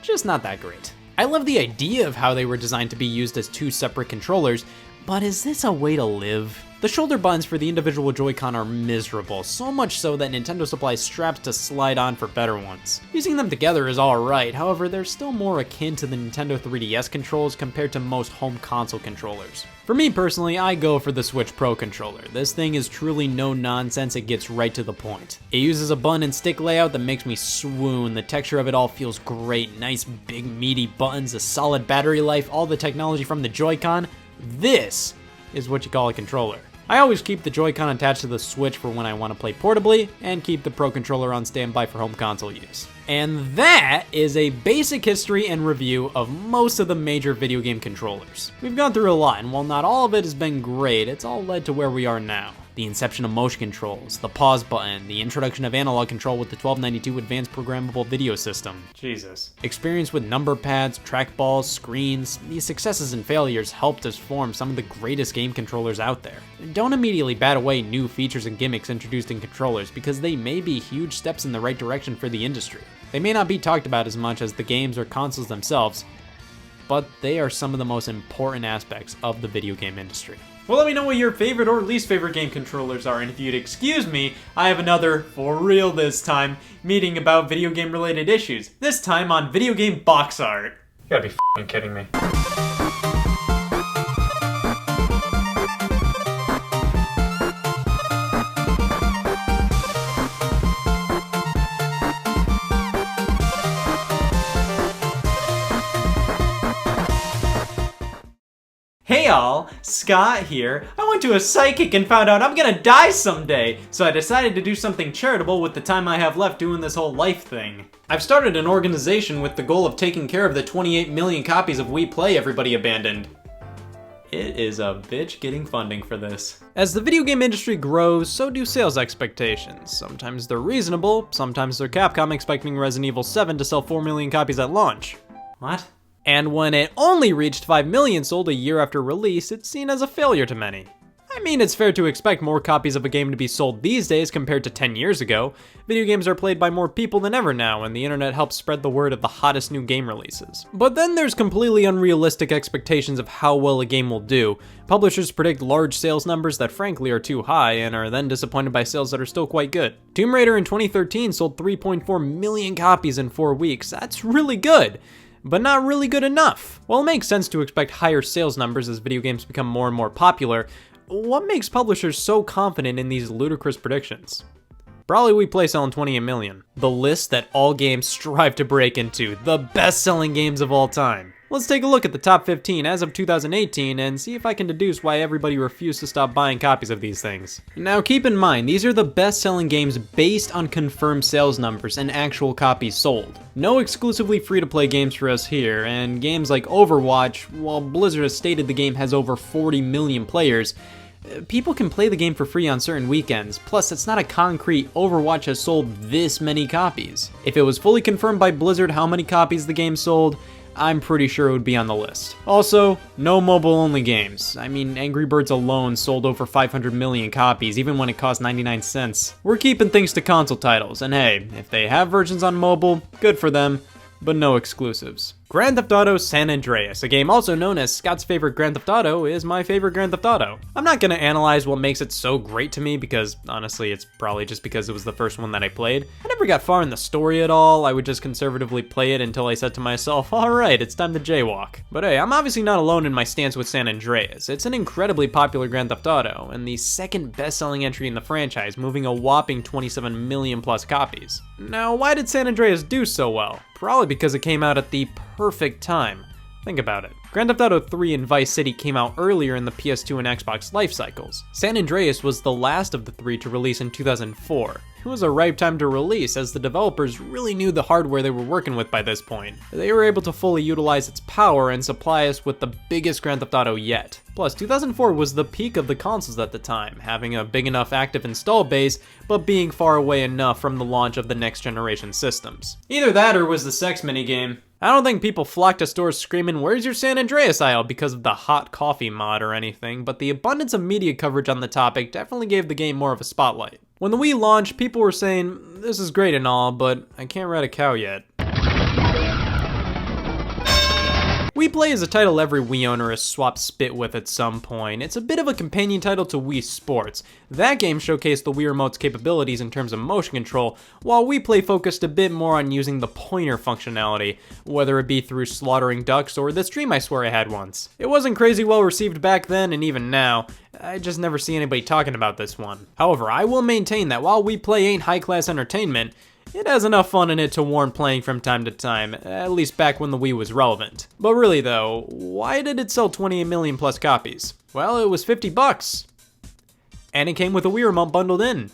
just not that great. I love the idea of how they were designed to be used as two separate controllers, but is this a way to live? The shoulder buttons for the individual Joy-Con are miserable, so much so that Nintendo supplies straps to slide on for better ones. Using them together is alright, however they're still more akin to the Nintendo 3DS controls compared to most home console controllers. For me personally, I go for the Switch Pro controller. This thing is truly no nonsense, it gets right to the point. It uses a button and stick layout that makes me swoon, the texture of it all feels great, nice big meaty buttons, a solid battery life, all the technology from the Joy-Con. This is what you call a controller. I always keep the Joy-Con attached to the Switch for when I want to play portably, and keep the Pro Controller on standby for home console use. And that is a basic history and review of most of the major video game controllers. We've gone through a lot, and while not all of it has been great, it's all led to where we are now. The inception of motion controls, the pause button, the introduction of analog control with the 1292 Advanced Programmable Video System. Jesus. Experience with number pads, trackballs, screens, these successes and failures helped us form some of the greatest game controllers out there. Don't immediately bat away new features and gimmicks introduced in controllers because they may be huge steps in the right direction for the industry. They may not be talked about as much as the games or consoles themselves, but they are some of the most important aspects of the video game industry. Well, let me know what your favorite or least favorite game controllers are, and if you'd excuse me, I have another, for real this time, meeting about video game related issues, this time on video game box art. You gotta be f***ing kidding me. Hey all, Scott here. I went to a psychic and found out I'm gonna die someday, so I decided to do something charitable with the time I have left doing this whole life thing. I've started an organization with the goal of taking care of the 28 million copies of Wii Play everybody abandoned. It is a bitch getting funding for this. As the video game industry grows, so do sales expectations. Sometimes they're reasonable, sometimes they're Capcom expecting Resident Evil 7 to sell 4 million copies at launch. What? And when it only reached 5 million sold a year after release, it's seen as a failure to many. I mean, it's fair to expect more copies of a game to be sold these days compared to 10 years ago. Video games are played by more people than ever now, and the internet helps spread the word of the hottest new game releases. But then there's completely unrealistic expectations of how well a game will do. Publishers predict large sales numbers that frankly are too high, and are then disappointed by sales that are still quite good. Tomb Raider in 2013 sold 3.4 million copies in 4 weeks. That's really good, but not really good enough. While it makes sense to expect higher sales numbers as video games become more and more popular, what makes publishers so confident in these ludicrous predictions? Brawl we play selling 28 million. The list that all games strive to break into, the best-selling games of all time. Let's take a look at the top 15 as of 2018 and see if I can deduce why everybody refused to stop buying copies of these things. Now keep in mind, these are the best-selling games based on confirmed sales numbers and actual copies sold. No exclusively free-to-play games for us here, and games like Overwatch, while Blizzard has stated the game has over 40 million players, people can play the game for free on certain weekends, plus it's not a concrete Overwatch has sold this many copies. If it was fully confirmed by Blizzard how many copies the game sold, I'm pretty sure it would be on the list. Also, no mobile-only games. I mean, Angry Birds alone sold over 500 million copies, even when it cost 99 cents. We're keeping things to console titles, and hey, if they have versions on mobile, good for them, but no exclusives. Grand Theft Auto San Andreas, a game also known as Scott's favorite Grand Theft Auto, is my favorite Grand Theft Auto. I'm not gonna analyze what makes it so great to me because, honestly, it's probably just because it was the first one that I played. I never got far in the story at all, I would just conservatively play it until I said to myself, alright, it's time to jaywalk. But hey, I'm obviously not alone in my stance with San Andreas. It's an incredibly popular Grand Theft Auto, and the second best-selling entry in the franchise, moving a whopping 27 million plus copies. Now, why did San Andreas do so well? Probably because it came out at the perfect time. Think about it. Grand Theft Auto 3 and Vice City came out earlier in the PS2 and Xbox life cycles. San Andreas was the last of the three to release in 2004. It was a ripe time to release as the developers really knew the hardware they were working with by this point. They were able to fully utilize its power and supply us with the biggest Grand Theft Auto yet. Plus, 2004 was the peak of the consoles at the time, having a big enough active install base, but being far away enough from the launch of the next generation systems. Either that or was the sex minigame. I don't think people flocked to stores screaming, "Where's your San Andreas aisle?" because of the hot coffee mod or anything, but the abundance of media coverage on the topic definitely gave the game more of a spotlight. When the Wii launched, people were saying, "This is great and all, but I can't ride a cow yet." Wii Play is a title every Wii owner has swapped spit with at some point. It's a bit of a companion title to Wii Sports. That game showcased the Wii Remote's capabilities in terms of motion control, while Wii Play focused a bit more on using the pointer functionality, whether it be through slaughtering ducks or this dream I swear I had once. It wasn't crazy well received back then, and even now, I just never see anybody talking about this one. However, I will maintain that while Wii Play ain't high-class entertainment, it has enough fun in it to warrant playing from time to time, at least back when the Wii was relevant. But really though, why did it sell 28 million plus copies? Well, it was $50. And it came with a Wii Remote bundled in,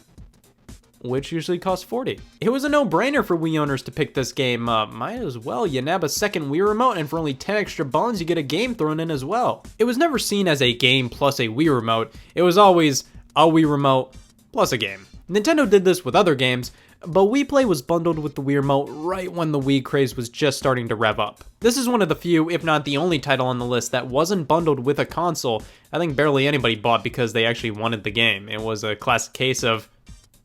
which usually costs $40. It was a no-brainer for Wii owners to pick this game up. Might as well, you nab a second Wii Remote and for only 10 extra bones you get a game thrown in as well. It was never seen as a game plus a Wii Remote, it was always a Wii Remote plus a game. Nintendo did this with other games, but Wii Play was bundled with the Wii Remote right when the Wii craze was just starting to rev up. This is one of the few, if not the only title on the list that wasn't bundled with a console. I think barely anybody bought because they actually wanted the game. It was a classic case of,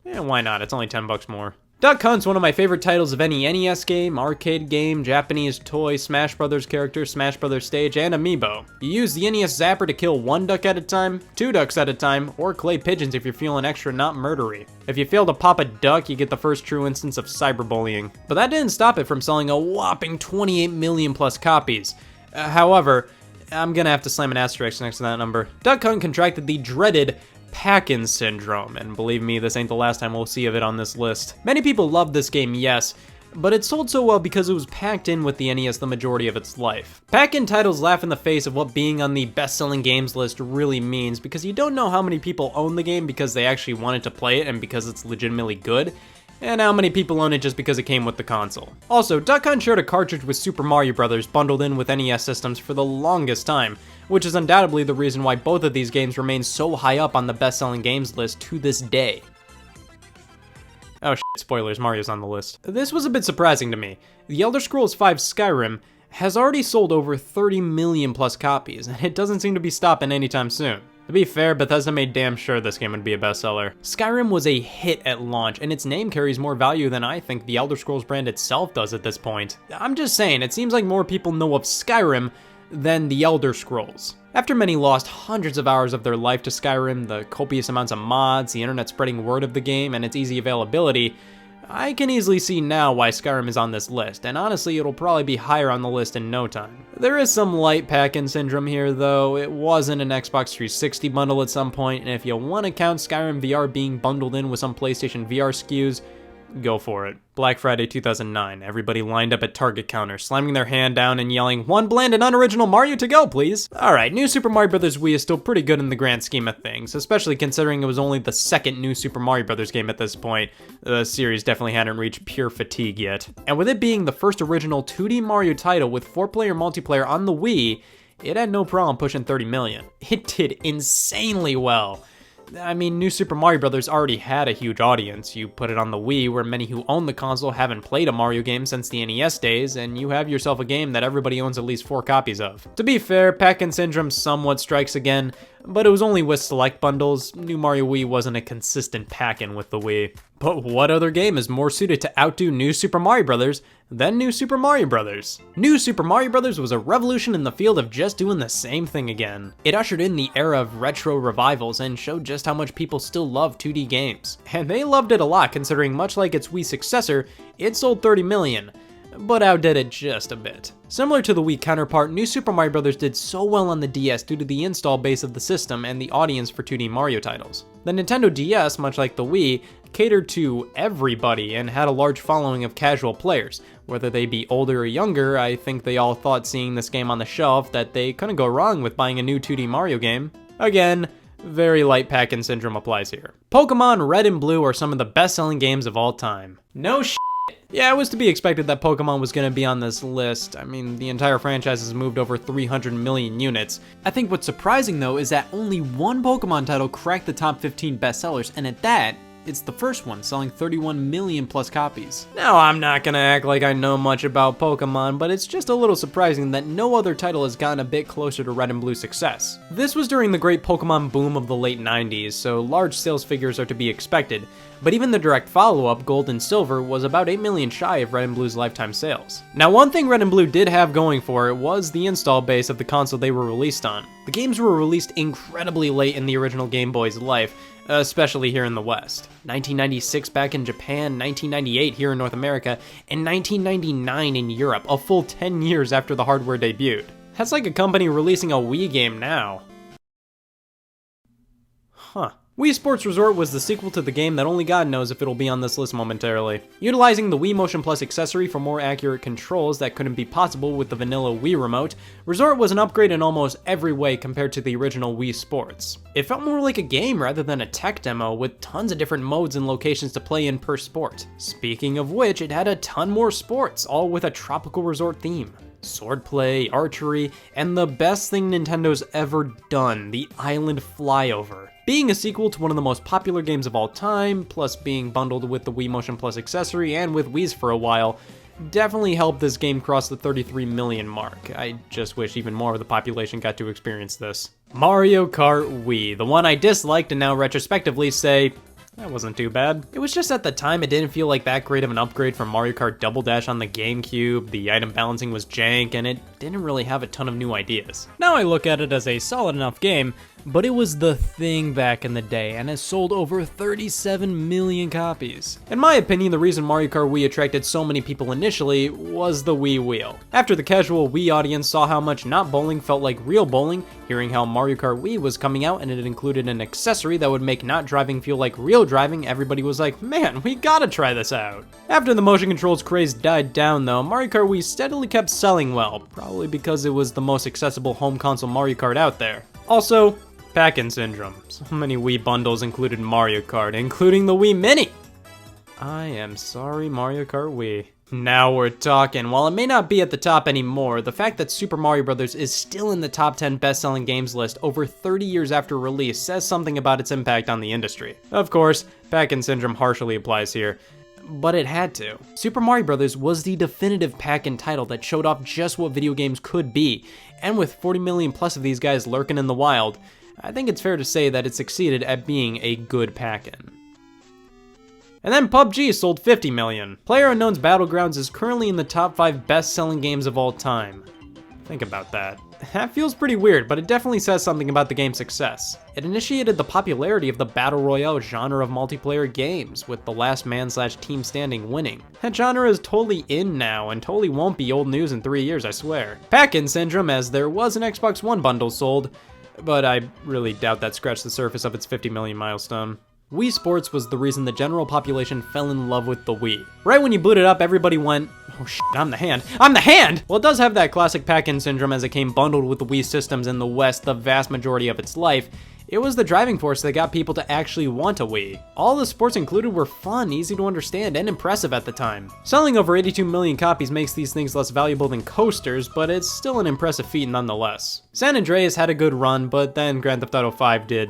why not? It's only $10 more. Duck Hunt's one of my favorite titles of any NES game, arcade game, Japanese toy, Smash Brothers character, Smash Brothers stage, and amiibo. You use the NES Zapper to kill 1 duck at a time, 2 ducks at a time, or clay pigeons if you're feeling extra not murdery. If you fail to pop a duck, you get the first true instance of cyberbullying. But that didn't stop it from selling a whopping 28 million plus copies. However, I'm gonna have to slam an asterisk next to that number. Duck Hunt contracted the dreaded Pack-In syndrome, and believe me, this ain't the last time we'll see of it on this list. Many people love this game, yes, but it sold so well because it was packed in with the NES the majority of its life. Pack-In titles laugh in the face of what being on the best-selling games list really means, because you don't know how many people own the game because they actually wanted to play it and because it's legitimately good, and how many people own it just because it came with the console. Also, Duck Hunt shared a cartridge with Super Mario Bros. Bundled in with NES systems for the longest time, which is undoubtedly the reason why both of these games remain so high up on the best-selling games list to this day. Oh shit, spoilers, Mario's on the list. This was a bit surprising to me. The Elder Scrolls V Skyrim has already sold over 30 million plus copies, and it doesn't seem to be stopping anytime soon. To be fair, Bethesda made damn sure this game would be a bestseller. Skyrim was a hit at launch, and its name carries more value than I think the Elder Scrolls brand itself does at this point. I'm just saying, it seems like more people know of Skyrim than the Elder Scrolls. After many lost hundreds of hours of their life to Skyrim, the copious amounts of mods, the internet spreading word of the game, and its easy availability, I can easily see now why Skyrim is on this list, and honestly it'll probably be higher on the list in no time. There is some light pack-in syndrome here though. It wasn't an Xbox 360 bundle at some point, and if you want to count Skyrim VR being bundled in with some PlayStation VR SKUs, go for it. Black Friday 2009, everybody lined up at Target counters, slamming their hand down and yelling, "One bland and unoriginal Mario to go, please!" Alright, New Super Mario Bros. Wii is still pretty good in the grand scheme of things, especially considering it was only the second New Super Mario Bros. Game at this point. The series definitely hadn't reached pure fatigue yet. And with it being the first original 2D Mario title with 4-player multiplayer on the Wii, it had no problem pushing 30 million. It did insanely well. I mean, New Super Mario Bros. Already had a huge audience. You put it on the Wii, where many who own the console haven't played a Mario game since the NES days, and you have yourself a game that everybody owns at least 4 copies of. To be fair, Pack-In syndrome somewhat strikes again, but it was only with select bundles. New Mario Wii wasn't a consistent pack-in with the Wii. But what other game is more suited to outdo New Super Mario Bros. Than New Super Mario Bros.? New Super Mario Bros. Was a revolution in the field of just doing the same thing again. It ushered in the era of retro revivals and showed just how much people still love 2D games. And they loved it a lot, considering much like its Wii successor, it sold 30 million. But outdid it just a bit. Similar to the Wii counterpart, New Super Mario Bros. Did so well on the DS due to the install base of the system and the audience for 2D Mario titles. The Nintendo DS, much like the Wii, catered to everybody and had a large following of casual players. Whether they be older or younger, I think they all thought seeing this game on the shelf that they couldn't go wrong with buying a new 2D Mario game. Again, very light pack-in syndrome applies here. Pokemon Red and Blue are some of the best-selling games of all time. No shit. Yeah, it was to be expected that Pokemon was going to be on this list. I mean, the entire franchise has moved over 300 million units. I think what's surprising though is that only one Pokemon title cracked the top 15 bestsellers, and at that, It's the first one, selling 31 million plus copies. Now, I'm not gonna act like I know much about Pokemon, but it's just a little surprising that no other title has gotten a bit closer to Red and Blue success. This was during the great Pokemon boom of the late 90s, so large sales figures are to be expected, but even the direct follow-up, Gold and Silver, was about 8 million shy of Red and Blue's lifetime sales. Now, one thing Red and Blue did have going for it was the install base of the console they were released on. The games were released incredibly late in the original Game Boy's life, especially here in the West. 1996 back in Japan, 1998 here in North America, and 1999 in Europe, a full 10 years after the hardware debuted. That's like a company releasing a Wii game now. Huh. Wii Sports Resort was the sequel to the game that only God knows if it'll be on this list momentarily. Utilizing the Wii Motion Plus accessory for more accurate controls that couldn't be possible with the vanilla Wii remote, Resort was an upgrade in almost every way compared to the original Wii Sports. It felt more like a game rather than a tech demo, with tons of different modes and locations to play in per sport. Speaking of which, it had a ton more sports, all with a tropical resort theme. Swordplay, archery, and the best thing Nintendo's ever done, the Island Flyover. Being a sequel to one of the most popular games of all time, plus being bundled with the Wii Motion Plus accessory and with Wii's for a while, definitely helped this game cross the 33 million mark. I just wish even more of the population got to experience this. Mario Kart Wii, the one I disliked and now retrospectively say, that wasn't too bad. It was just at the time it didn't feel like that great of an upgrade from Mario Kart Double Dash on the GameCube, the item balancing was jank, and it didn't really have a ton of new ideas. Now I look at it as a solid enough game, but it was the thing back in the day and has sold over 37 million copies. In my opinion, the reason Mario Kart Wii attracted so many people initially was the Wii wheel. After the casual Wii audience saw how much not bowling felt like real bowling, hearing how Mario Kart Wii was coming out and it included an accessory that would make not driving feel like real driving, everybody was like, man, we gotta try this out. After the motion controls craze died down though, Mario Kart Wii steadily kept selling well, probably because it was the most accessible home console Mario Kart out there. Also, pack-in syndrome. So many Wii bundles included Mario Kart, including the Wii Mini. I am sorry, Mario Kart Wii. Now we're talking. While it may not be at the top anymore, the fact that Super Mario Bros. Is still in the top 10 best-selling games list over 30 years after release says something about its impact on the industry. Of course, pack-in syndrome partially applies here, but it had to. Super Mario Bros. Was the definitive pack-in title that showed off just what video games could be, and with 40 million plus of these guys lurking in the wild, I think it's fair to say that it succeeded at being a good pack-in. And then PUBG sold 50 million. PlayerUnknown's Battlegrounds is currently in the top 5 best-selling games of all time. Think about that. That feels pretty weird, but it definitely says something about the game's success. It initiated the popularity of the Battle Royale genre of multiplayer games, with the last man/team standing winning. That genre is totally in now, and totally won't be old news in 3 years, I swear. Pack-in syndrome, as there was an Xbox One bundle sold, but I really doubt that scratched the surface of its 50 million milestone. Wii Sports was the reason the general population fell in love with the Wii. Right when you boot it up, everybody went, oh shit, I'm the hand. I'm the hand! Well, it does have that classic pack-in syndrome as it came bundled with the Wii systems in the West the vast majority of its life. It was the driving force that got people to actually want a Wii. All the sports included were fun, easy to understand, and impressive at the time. Selling over 82 million copies makes these things less valuable than coasters, but it's still an impressive feat nonetheless. San Andreas had a good run, but then Grand Theft Auto 5 did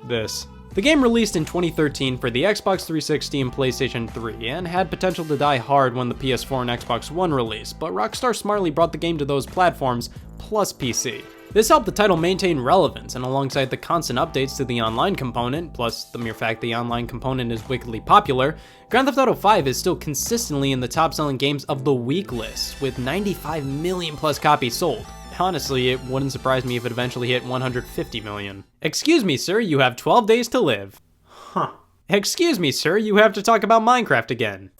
this. The game released in 2013 for the Xbox 360 and PlayStation 3, and had potential to die hard when the PS4 and Xbox One released, but Rockstar smartly brought the game to those platforms, plus PC. This helped the title maintain relevance, and alongside the constant updates to the online component, plus the mere fact the online component is wickedly popular, Grand Theft Auto 5 is still consistently in the top-selling games of the week list, with 95 million plus copies sold. Honestly, it wouldn't surprise me if it eventually hit 150 million. Excuse me, sir, you have 12 days to live. Huh. Excuse me, sir, you have to talk about Minecraft again.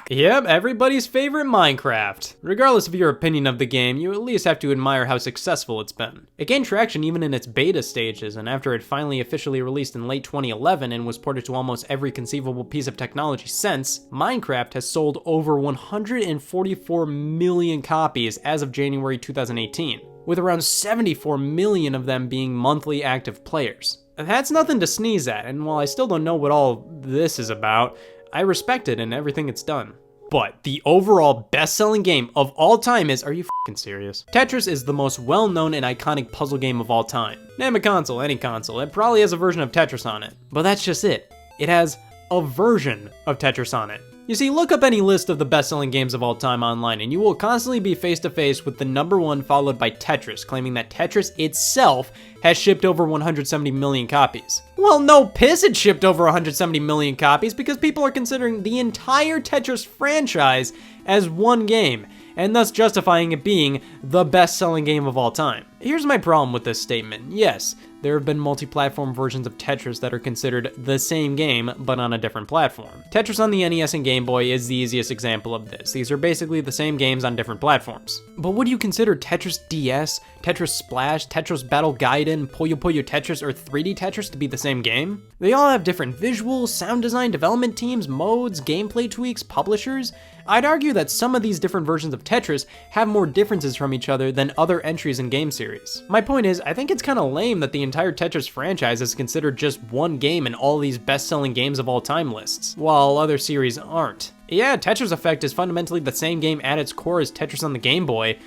Yep, everybody's favorite Minecraft. Regardless of your opinion of the game, you at least have to admire how successful it's been. It gained traction even in its beta stages, and after it finally officially released in late 2011 and was ported to almost every conceivable piece of technology since, Minecraft has sold over 144 million copies as of January 2018, with around 74 million of them being monthly active players. That's nothing to sneeze at, and while I still don't know what all this is about, I respect it and everything it's done. But the overall best-selling game of all time is, are you f***ing serious? Tetris is the most well-known and iconic puzzle game of all time. Name a console, any console, it probably has a version of Tetris on it. But that's just it. It has a version of Tetris on it. You see, look up any list of the best-selling games of all time online, and you will constantly be face-to-face with the #1 followed by Tetris, claiming that Tetris itself has shipped over 170 million copies. Well, no piss it shipped over 170 million copies, because people are considering the entire Tetris franchise as one game, and thus justifying it being the best-selling game of all time. Here's my problem with this statement. Yes, there have been multi-platform versions of Tetris that are considered the same game, but on a different platform. Tetris on the NES and Game Boy is the easiest example of this. These are basically the same games on different platforms. But would you consider Tetris DS, Tetris Splash, Tetris Battle Gaiden, Puyo Puyo Tetris, or 3D Tetris to be the same game? They all have different visuals, sound design, development teams, modes, gameplay tweaks, publishers. I'd argue that some of these different versions of Tetris have more differences from each other than other entries in game series. My point is, I think it's kinda lame that the entire Tetris franchise is considered just one game in all these best-selling games of all time lists, while other series aren't. Yeah, Tetris Effect is fundamentally the same game at its core as Tetris on the Game Boy,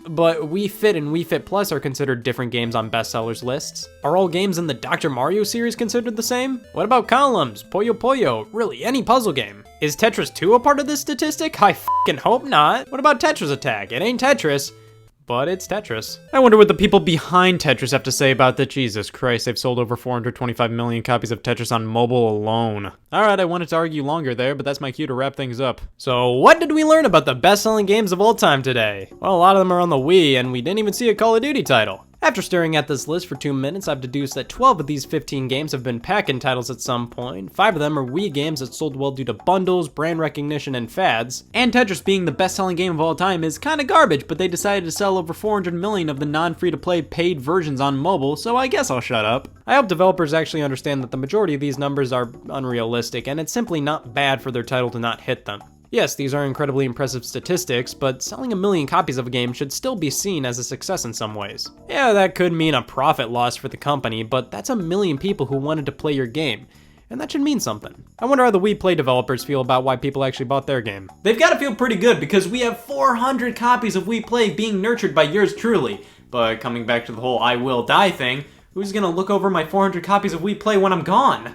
but Wii Fit and Wii Fit Plus are considered different games on bestsellers lists. Are all games in the Dr. Mario series considered the same? What about Columns, Puyo Puyo, really any puzzle game? Is Tetris 2 a part of this statistic? I f***ing hope not. What about Tetris Attack? It ain't Tetris, but it's Tetris. I wonder what the people behind Tetris have to say about that. Jesus Christ, they've sold over 425 million copies of Tetris on mobile alone. Alright, I wanted to argue longer there, but that's my cue to wrap things up. So what did we learn about the best-selling games of all time today? Well, a lot of them are on the Wii, and we didn't even see a Call of Duty title. After staring at this list for 2 minutes, I've deduced that 12 of these 15 games have been pack-in titles at some point, 5 of them are Wii games that sold well due to bundles, brand recognition, and fads, and Tetris being the best-selling game of all time is kinda garbage, but they decided to sell over 400 million of the non-free-to-play paid versions on mobile, so I guess I'll shut up. I hope developers actually understand that the majority of these numbers are unrealistic, and it's simply not bad for their title to not hit them. Yes, these are incredibly impressive statistics, but selling 1 million copies of a game should still be seen as a success in some ways. Yeah, that could mean a profit loss for the company, but that's 1 million people who wanted to play your game, and that should mean something. I wonder how the Wii Play developers feel about why people actually bought their game. They've got to feel pretty good because we have 400 copies of Wii Play being nurtured by yours truly. But coming back to the whole I will die thing, who's gonna look over my 400 copies of Wii Play when I'm gone?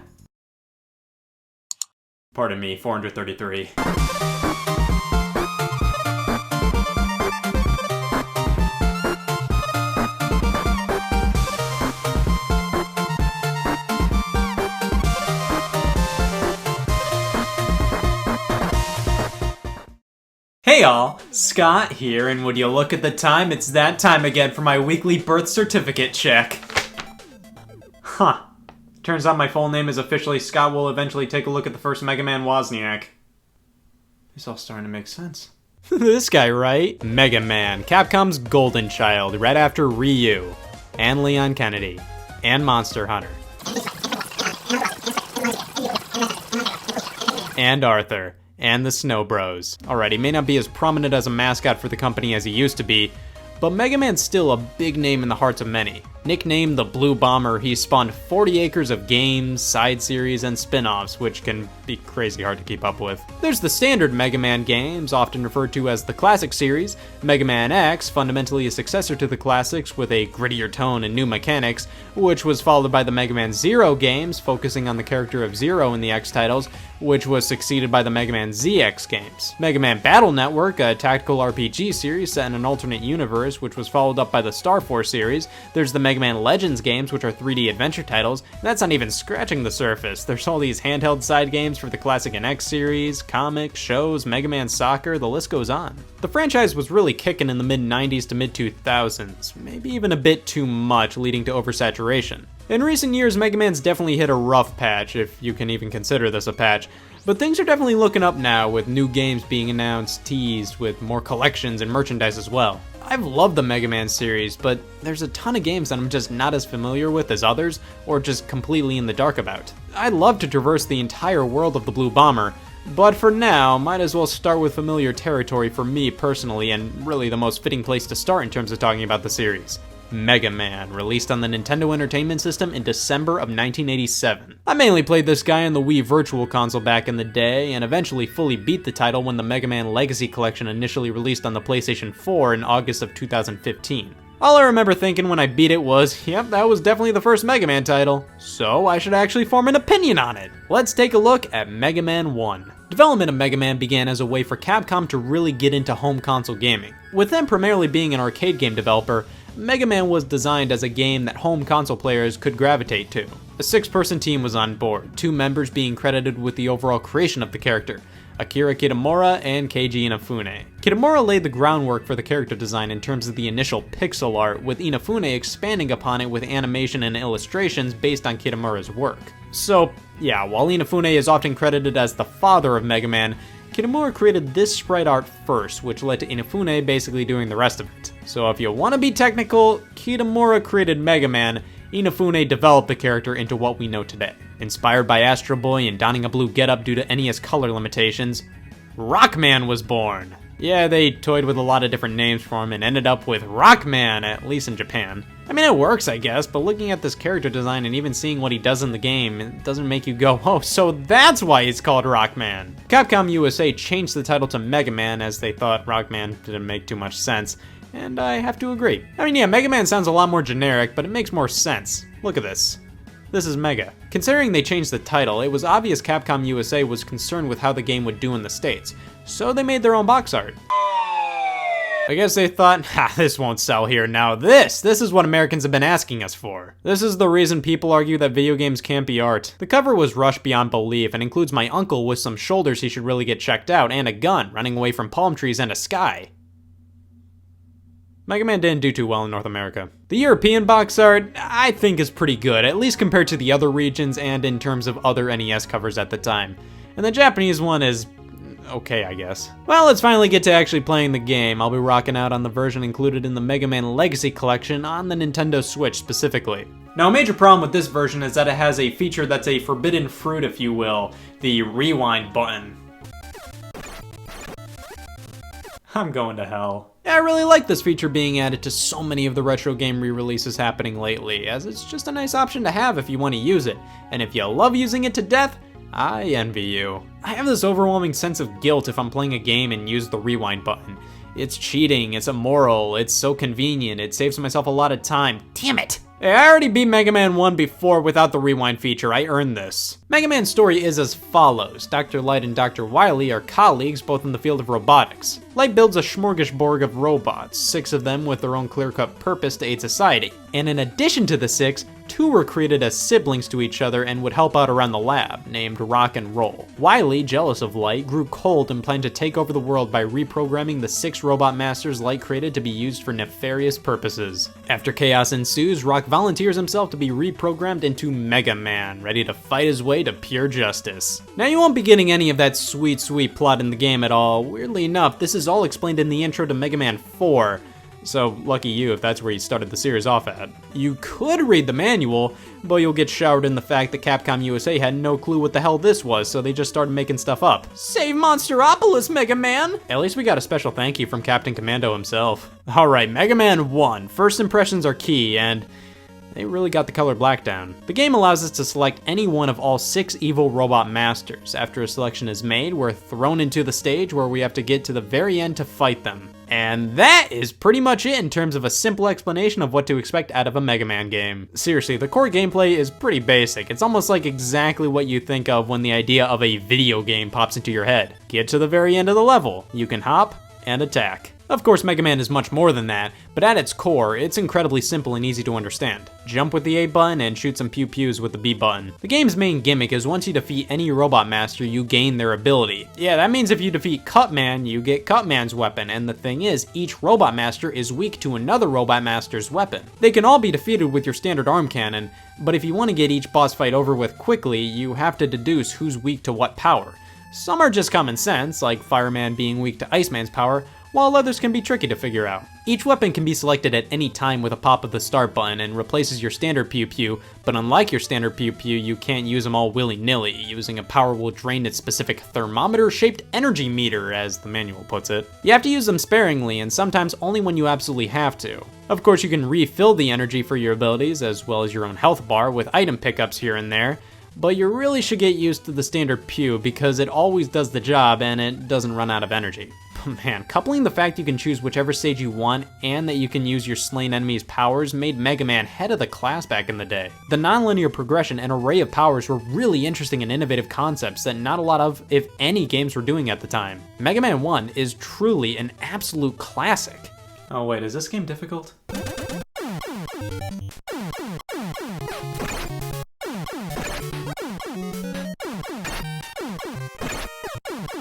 Pardon me, 433. Hey all, Scott here, and would you look at the time, it's that time again for my weekly birth certificate check. Huh. Turns out my full name is officially Scott will eventually take a look at the first Mega Man Wozniak. It's all starting to make sense. This guy, right? Mega Man, Capcom's golden child, right after Ryu, and Leon Kennedy, and Monster Hunter. And Arthur. And the Snow Bros. Alright, he may not be as prominent as a mascot for the company as he used to be, but Mega Man's still a big name in the hearts of many. Nicknamed the Blue Bomber, he spawned 40 acres of games, side series, and spin-offs, which can be crazy hard to keep up with. There's the standard Mega Man games, often referred to as the Classic series, Mega Man X, fundamentally a successor to the classics with a grittier tone and new mechanics, which was followed by the Mega Man Zero games, focusing on the character of Zero in the X titles, which was succeeded by the Mega Man ZX games. Mega Man Battle Network, a tactical RPG series set in an alternate universe, which was followed up by the Star Force series. There's the Mega Man Legends games, which are 3D adventure titles, and that's not even scratching the surface. There's all these handheld side games for the Classic and X series, comics, shows, Mega Man Soccer, the list goes on. The franchise was really kicking in the mid-90s to mid-2000s, maybe even a bit too much, leading to oversaturation. In recent years, Mega Man's definitely hit a rough patch, if you can even consider this a patch, but things are definitely looking up now, with new games being announced, teased, with more collections and merchandise as well. I've loved the Mega Man series, but there's a ton of games that I'm just not as familiar with as others, or just completely in the dark about. I'd love to traverse the entire world of the Blue Bomber, but for now, might as well start with familiar territory for me personally, and really the most fitting place to start in terms of talking about the series. Mega Man, released on the Nintendo Entertainment System in December of 1987. I mainly played this guy on the Wii Virtual Console back in the day, and eventually fully beat the title when the Mega Man Legacy Collection initially released on the PlayStation 4 in August of 2015. All I remember thinking when I beat it was, yep, that was definitely the first Mega Man title, so I should actually form an opinion on it. Let's take a look at Mega Man 1. Development of Mega Man began as a way for Capcom to really get into home console gaming. With them primarily being an arcade game developer, Mega Man was designed as a game that home console players could gravitate to. A 6-person team was on board, 2 members being credited with the overall creation of the character, Akira Kitamura and Keiji Inafune. Kitamura laid the groundwork for the character design in terms of the initial pixel art, with Inafune expanding upon it with animation and illustrations based on Kitamura's work. So, yeah, while Inafune is often credited as the father of Mega Man, Kitamura created this sprite art first, which led to Inafune basically doing the rest of it. So if you want to be technical, Kitamura created Mega Man, Inafune developed the character into what we know today. Inspired by Astro Boy and donning a blue getup due to NES color limitations, Rockman was born. Yeah, they toyed with a lot of different names for him and ended up with Rockman, at least in Japan. I mean, it works, I guess, but looking at this character design and even seeing what he does in the game, it doesn't make you go, oh, so that's why he's called Rockman. Capcom USA changed the title to Mega Man as they thought Rockman didn't make too much sense, and I have to agree. I mean, yeah, Mega Man sounds a lot more generic, but it makes more sense. Look at this. This is Mega. Considering they changed the title, it was obvious Capcom USA was concerned with how the game would do in the States, so they made their own box art. I guess they thought, this won't sell here. Now this is what Americans have been asking us for. This is the reason people argue that video games can't be art. The cover was rushed beyond belief and includes my uncle with some shoulders he should really get checked out and a gun running away from palm trees and a sky. Mega Man didn't do too well in North America. The European box art, I think, is pretty good, at least compared to the other regions and in terms of other NES covers at the time. And the Japanese one is okay, I guess. Well, let's finally get to actually playing the game. I'll be rocking out on the version included in the Mega Man Legacy collection on the Nintendo Switch specifically. Now, a major problem with this version is that it has a feature that's a forbidden fruit, if you will, the rewind button. I'm going to hell. Yeah, I really like this feature being added to so many of the retro game re-releases happening lately, as it's just a nice option to have if you want to use it. And if you love using it to death, I envy you. I have this overwhelming sense of guilt if I'm playing a game and use the rewind button. It's cheating, it's immoral, it's so convenient, it saves myself a lot of time. Damn it! I already beat Mega Man 1 before without the rewind feature, I earned this. Mega Man's story is as follows. Dr. Light and Dr. Wily are colleagues, both in the field of robotics. Light builds a smorgasbord of robots, 6 of them with their own clear-cut purpose to aid society. And in addition to the 6, 2 were created as siblings to each other and would help out around the lab, named Rock and Roll. Wily, jealous of Light, grew cold and planned to take over the world by reprogramming the 6 robot masters Light created to be used for nefarious purposes. After chaos ensues, Rock volunteers himself to be reprogrammed into Mega Man, ready to fight his way to pure justice. Now, you won't be getting any of that sweet, sweet plot in the game at all. Weirdly enough, this is all explained in the intro to Mega Man 4. So, lucky you if that's where you started the series off at. You could read the manual, but you'll get showered in the fact that Capcom USA had no clue what the hell this was, so they just started making stuff up. Save Monsteropolis, Mega Man! At least we got a special thank you from Captain Commando himself. Alright, Mega Man 1. First impressions are key, and they really got the color black down. The game allows us to select any one of all 6 evil robot masters. After a selection is made, we're thrown into the stage where we have to get to the very end to fight them. And that is pretty much it in terms of a simple explanation of what to expect out of a Mega Man game. Seriously, the core gameplay is pretty basic. It's almost like exactly what you think of when the idea of a video game pops into your head. Get to the very end of the level. You can hop and attack. Of course, Mega Man is much more than that, but at its core, it's incredibly simple and easy to understand. Jump with the A button and shoot some pew-pews with the B button. The game's main gimmick is once you defeat any robot master, you gain their ability. Yeah, that means if you defeat Cutman, you get Cutman's weapon, and the thing is, each robot master is weak to another robot master's weapon. They can all be defeated with your standard arm cannon, but if you want to get each boss fight over with quickly, you have to deduce who's weak to what power. Some are just common sense, like Fireman being weak to Iceman's power, while others can be tricky to figure out. Each weapon can be selected at any time with a pop of the start button and replaces your standard pew-pew, but unlike your standard pew-pew, you can't use them all willy-nilly. Using a power will drain its specific thermometer-shaped energy meter, as the manual puts it. You have to use them sparingly, and sometimes only when you absolutely have to. Of course, you can refill the energy for your abilities, as well as your own health bar, with item pickups here and there, but you really should get used to the standard pew because it always does the job and it doesn't run out of energy. Man, coupling the fact you can choose whichever stage you want and that you can use your slain enemy's powers made Mega Man head of the class back in the day. The non-linear progression and array of powers were really interesting and innovative concepts that not a lot of, if any, games were doing at the time. Mega Man 1 is truly an absolute classic. Oh wait, is this game difficult?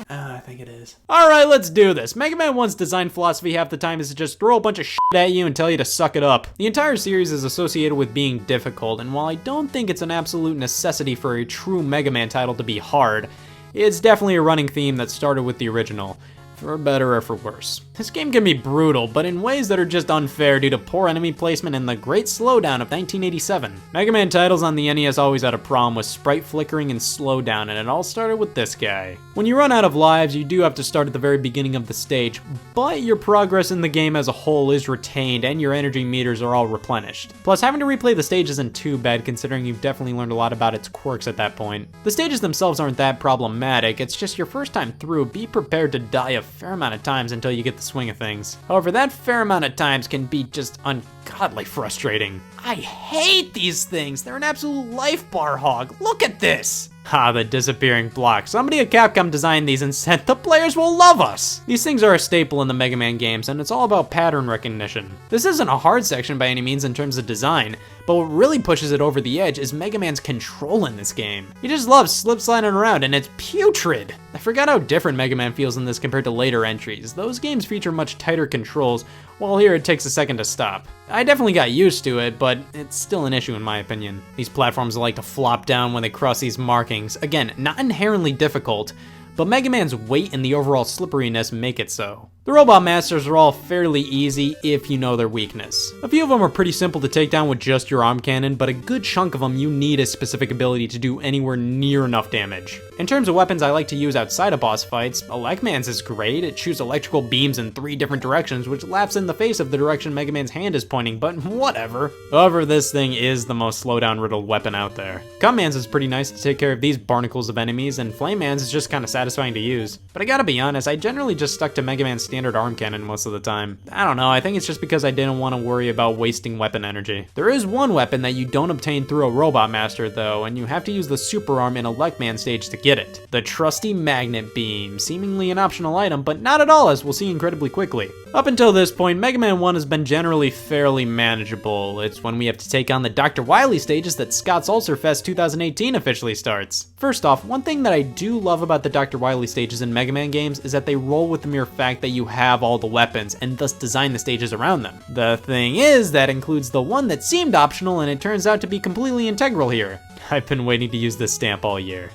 I think it is. Alright, let's do this. Mega Man 1's design philosophy half the time is to just throw a bunch of shit at you and tell you to suck it up. The entire series is associated with being difficult, and while I don't think it's an absolute necessity for a true Mega Man title to be hard, it's definitely a running theme that started with the original, for better or for worse. This game can be brutal, but in ways that are just unfair due to poor enemy placement and the great slowdown of 1987. Mega Man titles on the NES always had a problem with sprite flickering and slowdown, and it all started with this guy. When you run out of lives, you do have to start at the very beginning of the stage, but your progress in the game as a whole is retained and your energy meters are all replenished. Plus, having to replay the stage isn't too bad considering you've definitely learned a lot about its quirks at that point. The stages themselves aren't that problematic, it's just your first time through, be prepared to die a fair amount of times until you get the swing of things. However, that fair amount of times can be just ungodly frustrating. I hate these things. They're an absolute life bar hog. Look at this. The disappearing block. Somebody at Capcom designed these and said the players will love us. These things are a staple in the Mega Man games, and it's all about pattern recognition. This isn't a hard section by any means in terms of design, but what really pushes it over the edge is Mega Man's control in this game. He just loves slip-sliding around, and it's putrid. I forgot how different Mega Man feels in this compared to later entries. Those games feature much tighter controls, while here it takes a second to stop. I definitely got used to it, but it's still an issue in my opinion. These platforms like to flop down when they cross these markings. Again, not inherently difficult, but Mega Man's weight and the overall slipperiness make it so. The Robot Masters are all fairly easy if you know their weakness. A few of them are pretty simple to take down with just your arm cannon, but a good chunk of them you need a specific ability to do anywhere near enough damage. In terms of weapons I like to use outside of boss fights, Elecman's is great. It shoots electrical beams in 3 different directions, which laughs in the face of the direction Mega Man's hand is pointing, but whatever. However, this thing is the most slowdown riddled weapon out there. Cutman's is pretty nice to take care of these barnacles of enemies, and Flameman's is just kinda satisfying to use. But I gotta be honest, I generally just stuck to Mega Man's standard arm cannon most of the time. I don't know, I think it's just because I didn't want to worry about wasting weapon energy. There is one weapon that you don't obtain through a Robot Master though, and you have to use the Super Arm in a Elecman stage to get it. The trusty Magnet Beam, seemingly an optional item, but not at all as we'll see incredibly quickly. Up until this point, Mega Man 1 has been generally fairly manageable. It's when we have to take on the Dr. Wily stages that Scott's Ulcerfest 2018 officially starts. First off, one thing that I do love about the Dr. Wily stages in Mega Man games is that they roll with the mere fact that you have all the weapons and thus design the stages around them. The thing is, that includes the one that seemed optional and it turns out to be completely integral here. I've been waiting to use this stamp all year.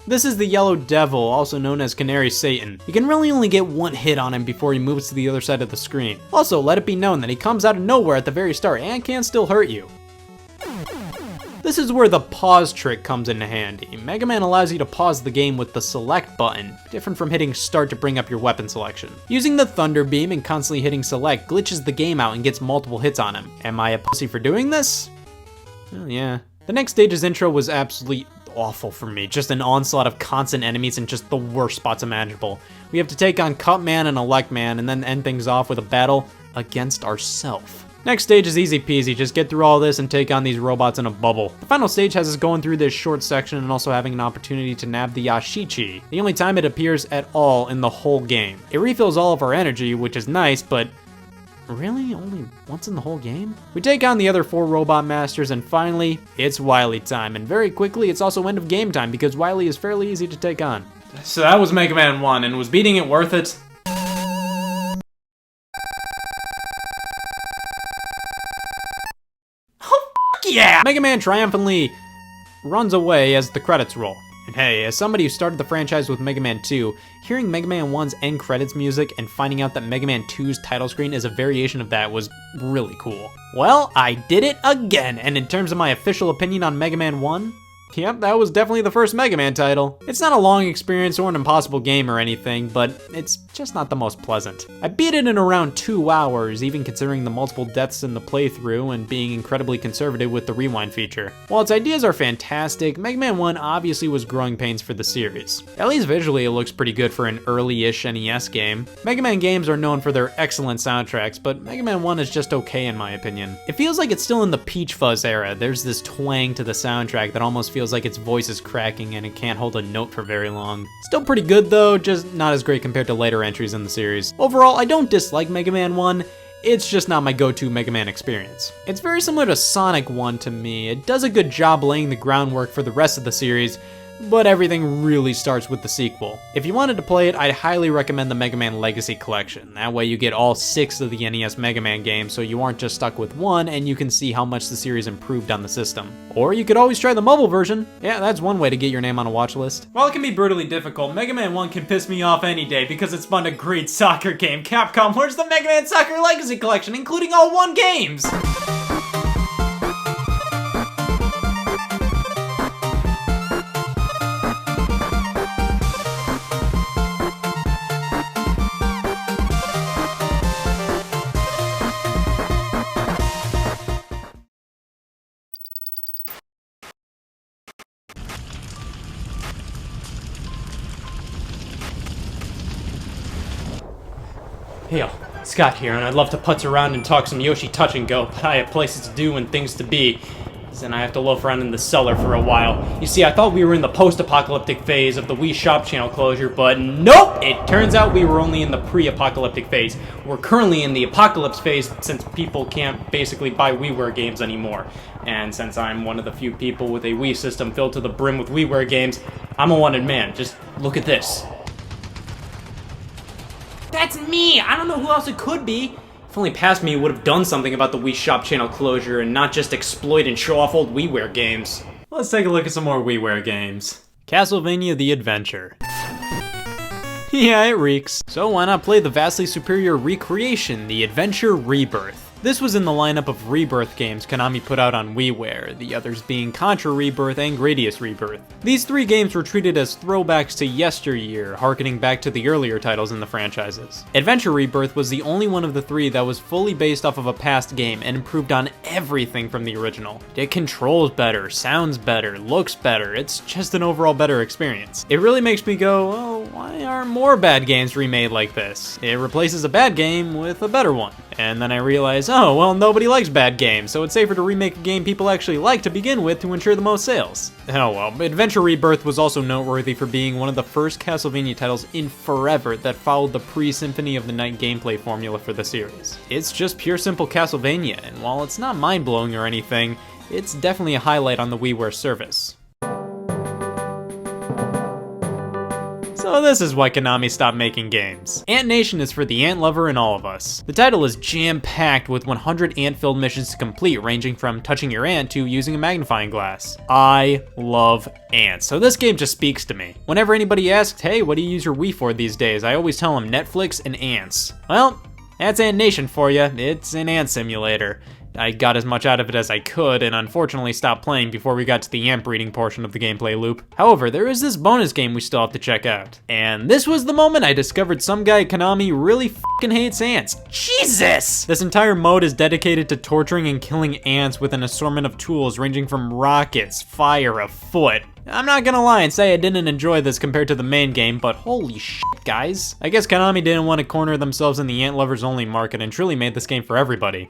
This is the Yellow Devil, also known as Canary Satan. You can really only get one hit on him before he moves to the other side of the screen. Also, let it be known that he comes out of nowhere at the very start and can still hurt you. This is where the pause trick comes into handy. Mega Man allows you to pause the game with the select button, different from hitting start to bring up your weapon selection. Using the Thunder Beam and constantly hitting select glitches the game out and gets multiple hits on him. Am I a pussy for doing this? Well, yeah. The next stage's intro was absolutely awful for me. Just an onslaught of constant enemies in just the worst spots imaginable. We have to take on Cutman and Elecman and then end things off with a battle against ourselves. Next stage is easy peasy, just get through all this and take on these robots in a bubble. The final stage has us going through this short section and also having an opportunity to nab the Yashichi, the only time it appears at all in the whole game. It refills all of our energy, which is nice, but really? Only once in the whole game? We take on the other 4 Robot Masters and finally, it's Wily time, and very quickly it's also end of game time because Wily is fairly easy to take on. So that was Mega Man 1, and was beating it worth it? Yeah! Mega Man triumphantly runs away as the credits roll. And hey, as somebody who started the franchise with Mega Man 2, hearing Mega Man 1's end credits music and finding out that Mega Man 2's title screen is a variation of that was really cool. Well, I did it again, and in terms of my official opinion on Mega Man 1, Yep, that was definitely the first Mega Man title. It's not a long experience or an impossible game or anything, but it's just not the most pleasant. I beat it in around 2 hours, even considering the multiple deaths in the playthrough and being incredibly conservative with the rewind feature. While its ideas are fantastic, Mega Man 1 obviously was growing pains for the series. At least visually it looks pretty good for an early-ish NES game. Mega Man games are known for their excellent soundtracks, but Mega Man 1 is just okay in my opinion. It feels like it's still in the Peach Fuzz era. There's this twang to the soundtrack that almost feels like its voice is cracking and it can't hold a note for very long. Still pretty good though, just not as great compared to later entries in the series. Overall, I don't dislike Mega Man 1, it's just not my go-to Mega Man experience. It's very similar to Sonic 1 to me. It does a good job laying the groundwork for the rest of the series, but everything really starts with the sequel. If you wanted to play it, I'd highly recommend the Mega Man Legacy Collection. That way you get all 6 of the NES Mega Man games, so you aren't just stuck with one and you can see how much the series improved on the system. Or you could always try the mobile version. Yeah, that's one way to get your name on a watch list. While it can be brutally difficult, Mega Man 1 can piss me off any day because it spawned a great soccer game. Capcom, where's the Mega Man Soccer Legacy Collection, including all 1 games? Hey, Scott here, and I'd love to putz around and talk some Yoshi Touch and Go, but I have places to do and things to be. Then I have to loaf around in the cellar for a while. You see, I thought we were in the post-apocalyptic phase of the Wii Shop channel closure, but nope! It turns out we were only in the pre-apocalyptic phase. We're currently in the apocalypse phase since people can't basically buy WiiWare games anymore. And since I'm one of the few people with a Wii system filled to the brim with WiiWare games, I'm a wanted man. Just look at this. That's me! I don't know who else it could be. If only past me would have done something about the Wii Shop channel closure and not just exploit and show off old WiiWare games. Let's take a look at some more WiiWare games. Castlevania The Adventure. Yeah, it reeks. So why not play the vastly superior recreation, The Adventure Rebirth? This was in the lineup of Rebirth games Konami put out on WiiWare, the others being Contra Rebirth and Gradius Rebirth. These 3 games were treated as throwbacks to yesteryear, harkening back to the earlier titles in the franchises. Adventure Rebirth was the only one of the 3 that was fully based off of a past game and improved on everything from the original. It controls better, sounds better, looks better, it's just an overall better experience. It really makes me go, well, why aren't more bad games remade like this? It replaces a bad game with a better one. And then I realize, oh, well, nobody likes bad games, so it's safer to remake a game people actually like to begin with to ensure the most sales. Oh well, Adventure Rebirth was also noteworthy for being one of the first Castlevania titles in forever that followed the pre-Symphony of the Night gameplay formula for the series. It's just pure simple Castlevania, and while it's not mind-blowing or anything, it's definitely a highlight on the WiiWare service. So this is why Konami stopped making games. Ant Nation is for the ant lover in all of us. The title is jam-packed with 100 ant-filled missions to complete, ranging from touching your ant to using a magnifying glass. I love ants, so this game just speaks to me. Whenever anybody asks, hey, what do you use your Wii for these days? I always tell them Netflix and ants. Well, that's Ant Nation for you. It's an ant simulator. I got as much out of it as I could, and unfortunately stopped playing before we got to the ant breeding portion of the gameplay loop. However, there is this bonus game we still have to check out. And this was the moment I discovered some guy at Konami really fucking hates ants. Jesus! This entire mode is dedicated to torturing and killing ants with an assortment of tools ranging from rockets, fire, a foot. I'm not gonna lie and say I didn't enjoy this compared to the main game, but holy shit, guys. I guess Konami didn't want to corner themselves in the ant lovers only market and truly made this game for everybody.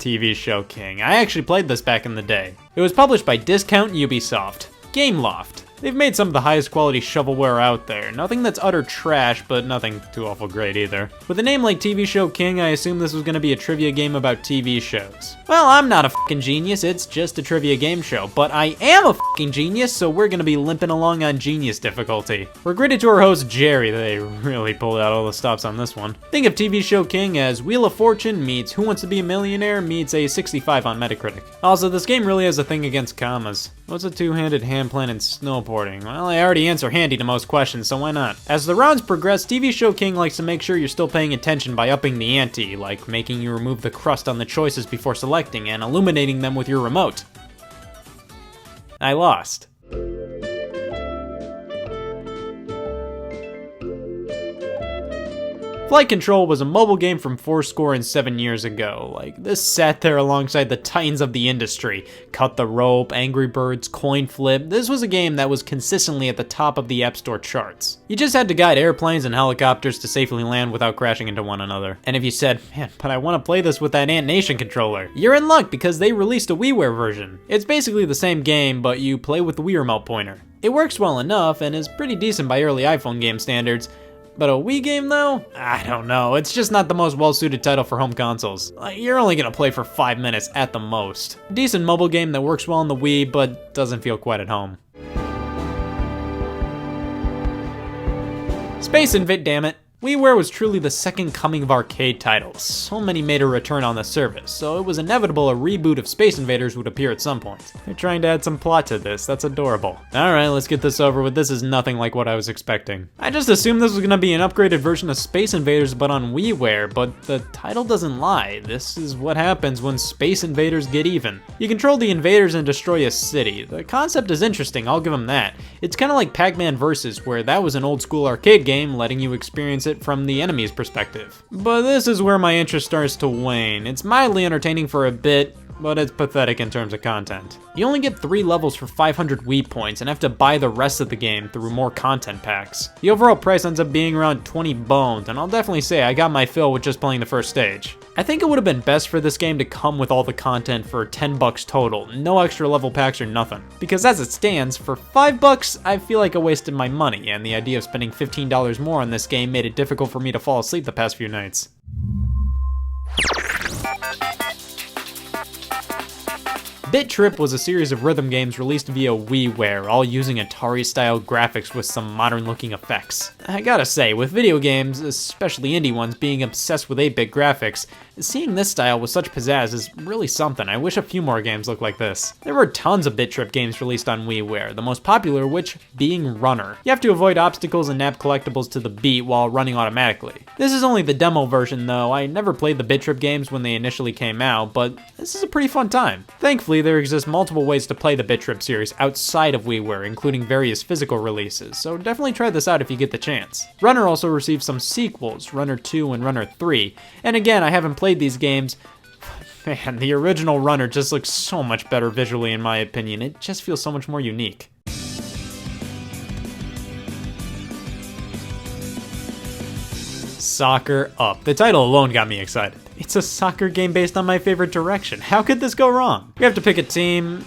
TV Show King. I actually played this back in the day. It was published by Discount Ubisoft. Gameloft. They've made some of the highest quality shovelware out there. Nothing that's utter trash, but nothing too awful great either. With a name like TV Show King, I assumed this was gonna be a trivia game about TV shows. Well, I'm not a fucking genius, it's just a trivia game show, but I am a fucking genius, so we're gonna be limping along on genius difficulty. We're graded to our host Jerry. They really pulled out all the stops on this one. Think of TV Show King as Wheel of Fortune meets Who Wants to Be a Millionaire meets a 65 on Metacritic. Also, this game really has a thing against commas. What's a two-handed handplan in snowboarding? Well, I already answer handy to most questions, so why not? As the rounds progress, TV Show King likes to make sure you're still paying attention by upping the ante, like making you remove the crust on the choices before selecting and illuminating them with your remote. I lost. Flight Control was a mobile game from 7 years ago. Like, this sat there alongside the titans of the industry. Cut the Rope, Angry Birds, Coin Flip. This was a game that was consistently at the top of the App Store charts. You just had to guide airplanes and helicopters to safely land without crashing into one another. And if you said, man, but I want to play this with that Ant Nation controller, you're in luck because they released a WiiWare version. It's basically the same game, but you play with the Wii remote pointer. It works well enough and is pretty decent by early iPhone game standards. But a Wii game though? I don't know, it's just not the most well-suited title for home consoles. You're only gonna play for 5 minutes at the most. Decent mobile game that works well on the Wii, but doesn't feel quite at home. Space Invade, damn it. WiiWare was truly the second coming of arcade titles. So many made a return on the service, so it was inevitable a reboot of Space Invaders would appear at some point. They're trying to add some plot to this, that's adorable. Alright, let's get this over with. This is nothing like what I was expecting. I just assumed this was gonna be an upgraded version of Space Invaders but on WiiWare, but the title doesn't lie. This is what happens when Space Invaders get even. You control the invaders and destroy a city. The concept is interesting, I'll give them that. It's kinda like Pac-Man Vs, where that was an old school arcade game letting you experience it from the enemy's perspective. But this is where my interest starts to wane. It's mildly entertaining for a bit, but it's pathetic in terms of content. You only get 3 levels for 500 Wii points and have to buy the rest of the game through more content packs. The overall price ends up being around 20 bones, and I'll definitely say I got my fill with just playing the first stage. I think it would have been best for this game to come with all the content for $10 total, no extra level packs or nothing. Because as it stands, for $5 I feel like I wasted my money, and the idea of spending $15 more on this game made it difficult for me to fall asleep the past few nights. Bit Trip was a series of rhythm games released via WiiWare, all using Atari-style graphics with some modern-looking effects. I gotta say, with video games, especially indie ones, being obsessed with 8-bit graphics, seeing this style with such pizzazz is really something. I wish a few more games looked like this. There were tons of Bit Trip games released on WiiWare, the most popular which being Runner. You have to avoid obstacles and nab collectibles to the beat while running automatically. This is only the demo version though. I never played the Bit Trip games when they initially came out, but this is a pretty fun time. Thankfully, there exist multiple ways to play the Bit Trip series outside of WiiWare, including various physical releases, so definitely try this out if you get the chance. Runner also received some sequels, Runner 2 and Runner 3, and again, I haven't played these games. Man, the original Runner just looks so much better visually in my opinion. It just feels so much more unique. Soccer Up. The title alone got me excited. It's a soccer game based on my favorite direction. How could this go wrong? We have to pick a team.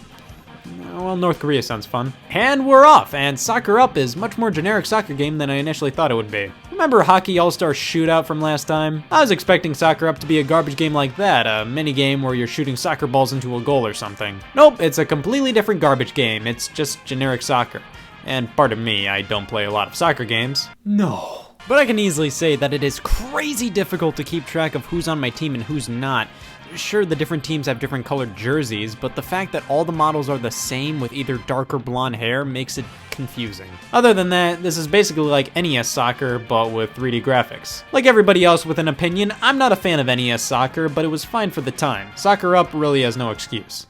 Well, North Korea sounds fun. And we're off, and Soccer Up is much more generic soccer game than I initially thought it would be. Remember Hockey All-Star Shootout from last time? I was expecting Soccer Up to be a garbage game like that, a mini-game where you're shooting soccer balls into a goal or something. Nope, it's a completely different garbage game. It's just generic soccer. And pardon me, I don't play a lot of soccer games. No. But I can easily say that it is crazy difficult to keep track of who's on my team and who's not. Sure, the different teams have different colored jerseys, but the fact that all the models are the same with either dark or blonde hair makes it confusing. Other than that, this is basically like NES Soccer, but with 3D graphics. Like everybody else with an opinion, I'm not a fan of NES Soccer, but it was fine for the time. Soccer Up really has no excuse.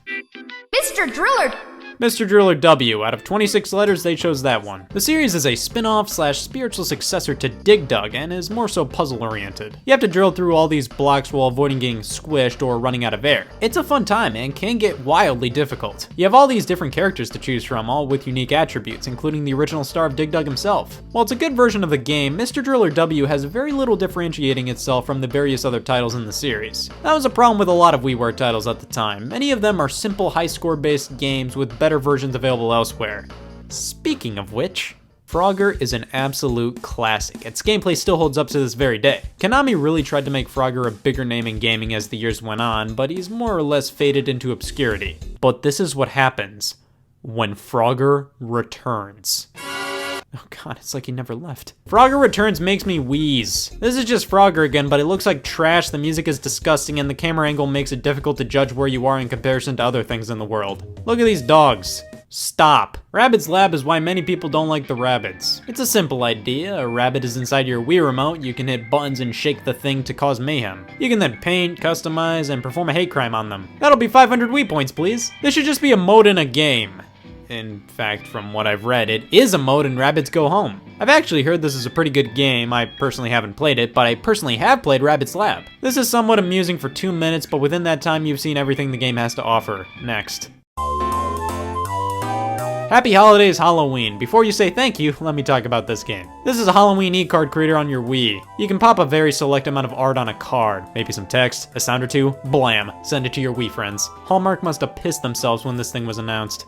Mr. Driller! Mr. Driller W. Out of 26 letters, they chose that one. The series is a spin-off / spiritual successor to Dig Dug and is more so puzzle-oriented. You have to drill through all these blocks while avoiding getting squished or running out of air. It's a fun time and can get wildly difficult. You have all these different characters to choose from, all with unique attributes, including the original star of Dig Dug himself. While it's a good version of the game, Mr. Driller W has very little differentiating itself from the various other titles in the series. That was a problem with a lot of WiiWare titles at the time. Many of them are simple high-score based games with better versions available elsewhere. Speaking of which, Frogger is an absolute classic. Its gameplay still holds up to this very day. Konami really tried to make Frogger a bigger name in gaming as the years went on, but he's more or less faded into obscurity. But this is what happens when Frogger returns. Oh god, it's like he never left. Frogger Returns makes me wheeze. This is just Frogger again, but it looks like trash, the music is disgusting, and the camera angle makes it difficult to judge where you are in comparison to other things in the world. Look at these dogs. Stop. Rabbids Lab is why many people don't like the Rabbids. It's a simple idea. A rabbit is inside your Wii remote. You can hit buttons and shake the thing to cause mayhem. You can then paint, customize, and perform a hate crime on them. That'll be 500 Wii points, please. This should just be a mode in a game. In fact, from what I've read, it is a mode in Rabbids Go Home. I've actually heard this is a pretty good game. I personally haven't played it, but I personally have played Rabbids Lab. This is somewhat amusing for 2 minutes, but within that time you've seen everything the game has to offer. Next. Happy Holidays Halloween. Before you say thank you, let me talk about this game. This is a Halloween e-card creator on your Wii. You can pop a very select amount of art on a card, maybe some text, a sound or two, blam, send it to your Wii friends. Hallmark must have pissed themselves when this thing was announced.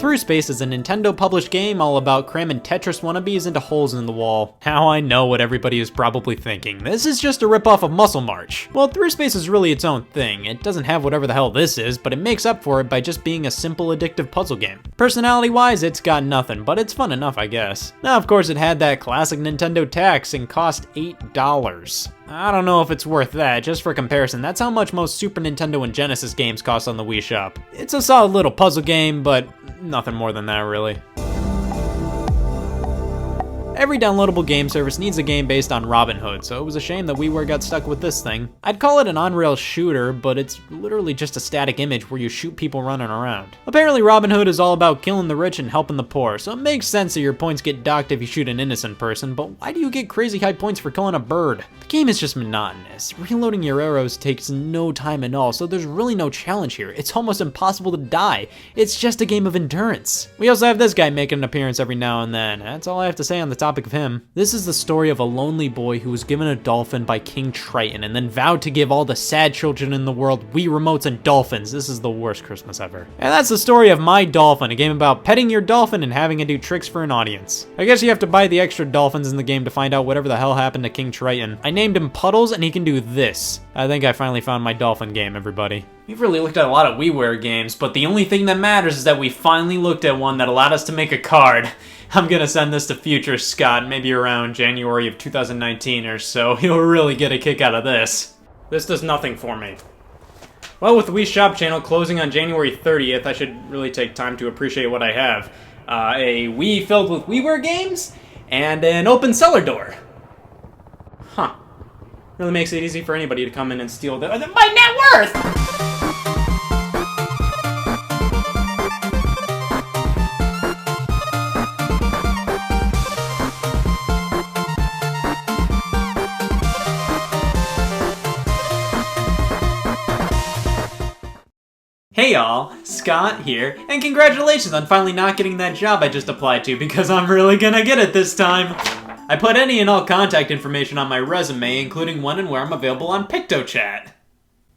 Through Space is a Nintendo-published game all about cramming Tetris wannabes into holes in the wall. Now I know what everybody is probably thinking. This is just a ripoff of Muscle March. Well, Through Space is really its own thing. It doesn't have whatever the hell this is, but it makes up for it by just being a simple addictive puzzle game. Personality-wise, it's got nothing, but it's fun enough, I guess. Now, of course, it had that classic Nintendo tax and cost $8. I don't know if it's worth that. Just for comparison, that's how much most Super Nintendo and Genesis games cost on the Wii Shop. It's a solid little puzzle game, but nothing more than that, really. Every downloadable game service needs a game based on Robin Hood, so it was a shame that WiiWare got stuck with this thing. I'd call it an on-rail shooter, but it's literally just a static image where you shoot people running around. Apparently Robin Hood is all about killing the rich and helping the poor, so it makes sense that your points get docked if you shoot an innocent person, but why do you get crazy high points for killing a bird? The game is just monotonous. Reloading your arrows takes no time at all, so there's really no challenge here. It's almost impossible to die. It's just a game of endurance. We also have this guy making an appearance every now and then. That's all I have to say on the topic of him. This is the story of a lonely boy who was given a dolphin by King Triton and then vowed to give all the sad children in the world Wii remotes and dolphins. This is the worst Christmas ever. And that's the story of My Dolphin, a game about petting your dolphin and having it do tricks for an audience. I guess you have to buy the extra dolphins in the game to find out whatever the hell happened to King Triton. I named him Puddles and he can do this. I think I finally found my dolphin game, everybody. We've really looked at a lot of WiiWare games, but the only thing that matters is that we finally looked at one that allowed us to make a card. I'm gonna send this to future Scott, maybe around January of 2019 or so. He'll really get a kick out of this. This does nothing for me. Well, with the Wii Shop channel closing on January 30th, I should really take time to appreciate what I have. A Wii filled with WiiWare games, and an open cellar door. Huh. Really makes it easy for anybody to come in and steal my net worth! Hey y'all, Scott here, and congratulations on finally not getting that job I just applied to, because I'm really gonna get it this time. I put any and all contact information on my resume, including when and where I'm available on PictoChat.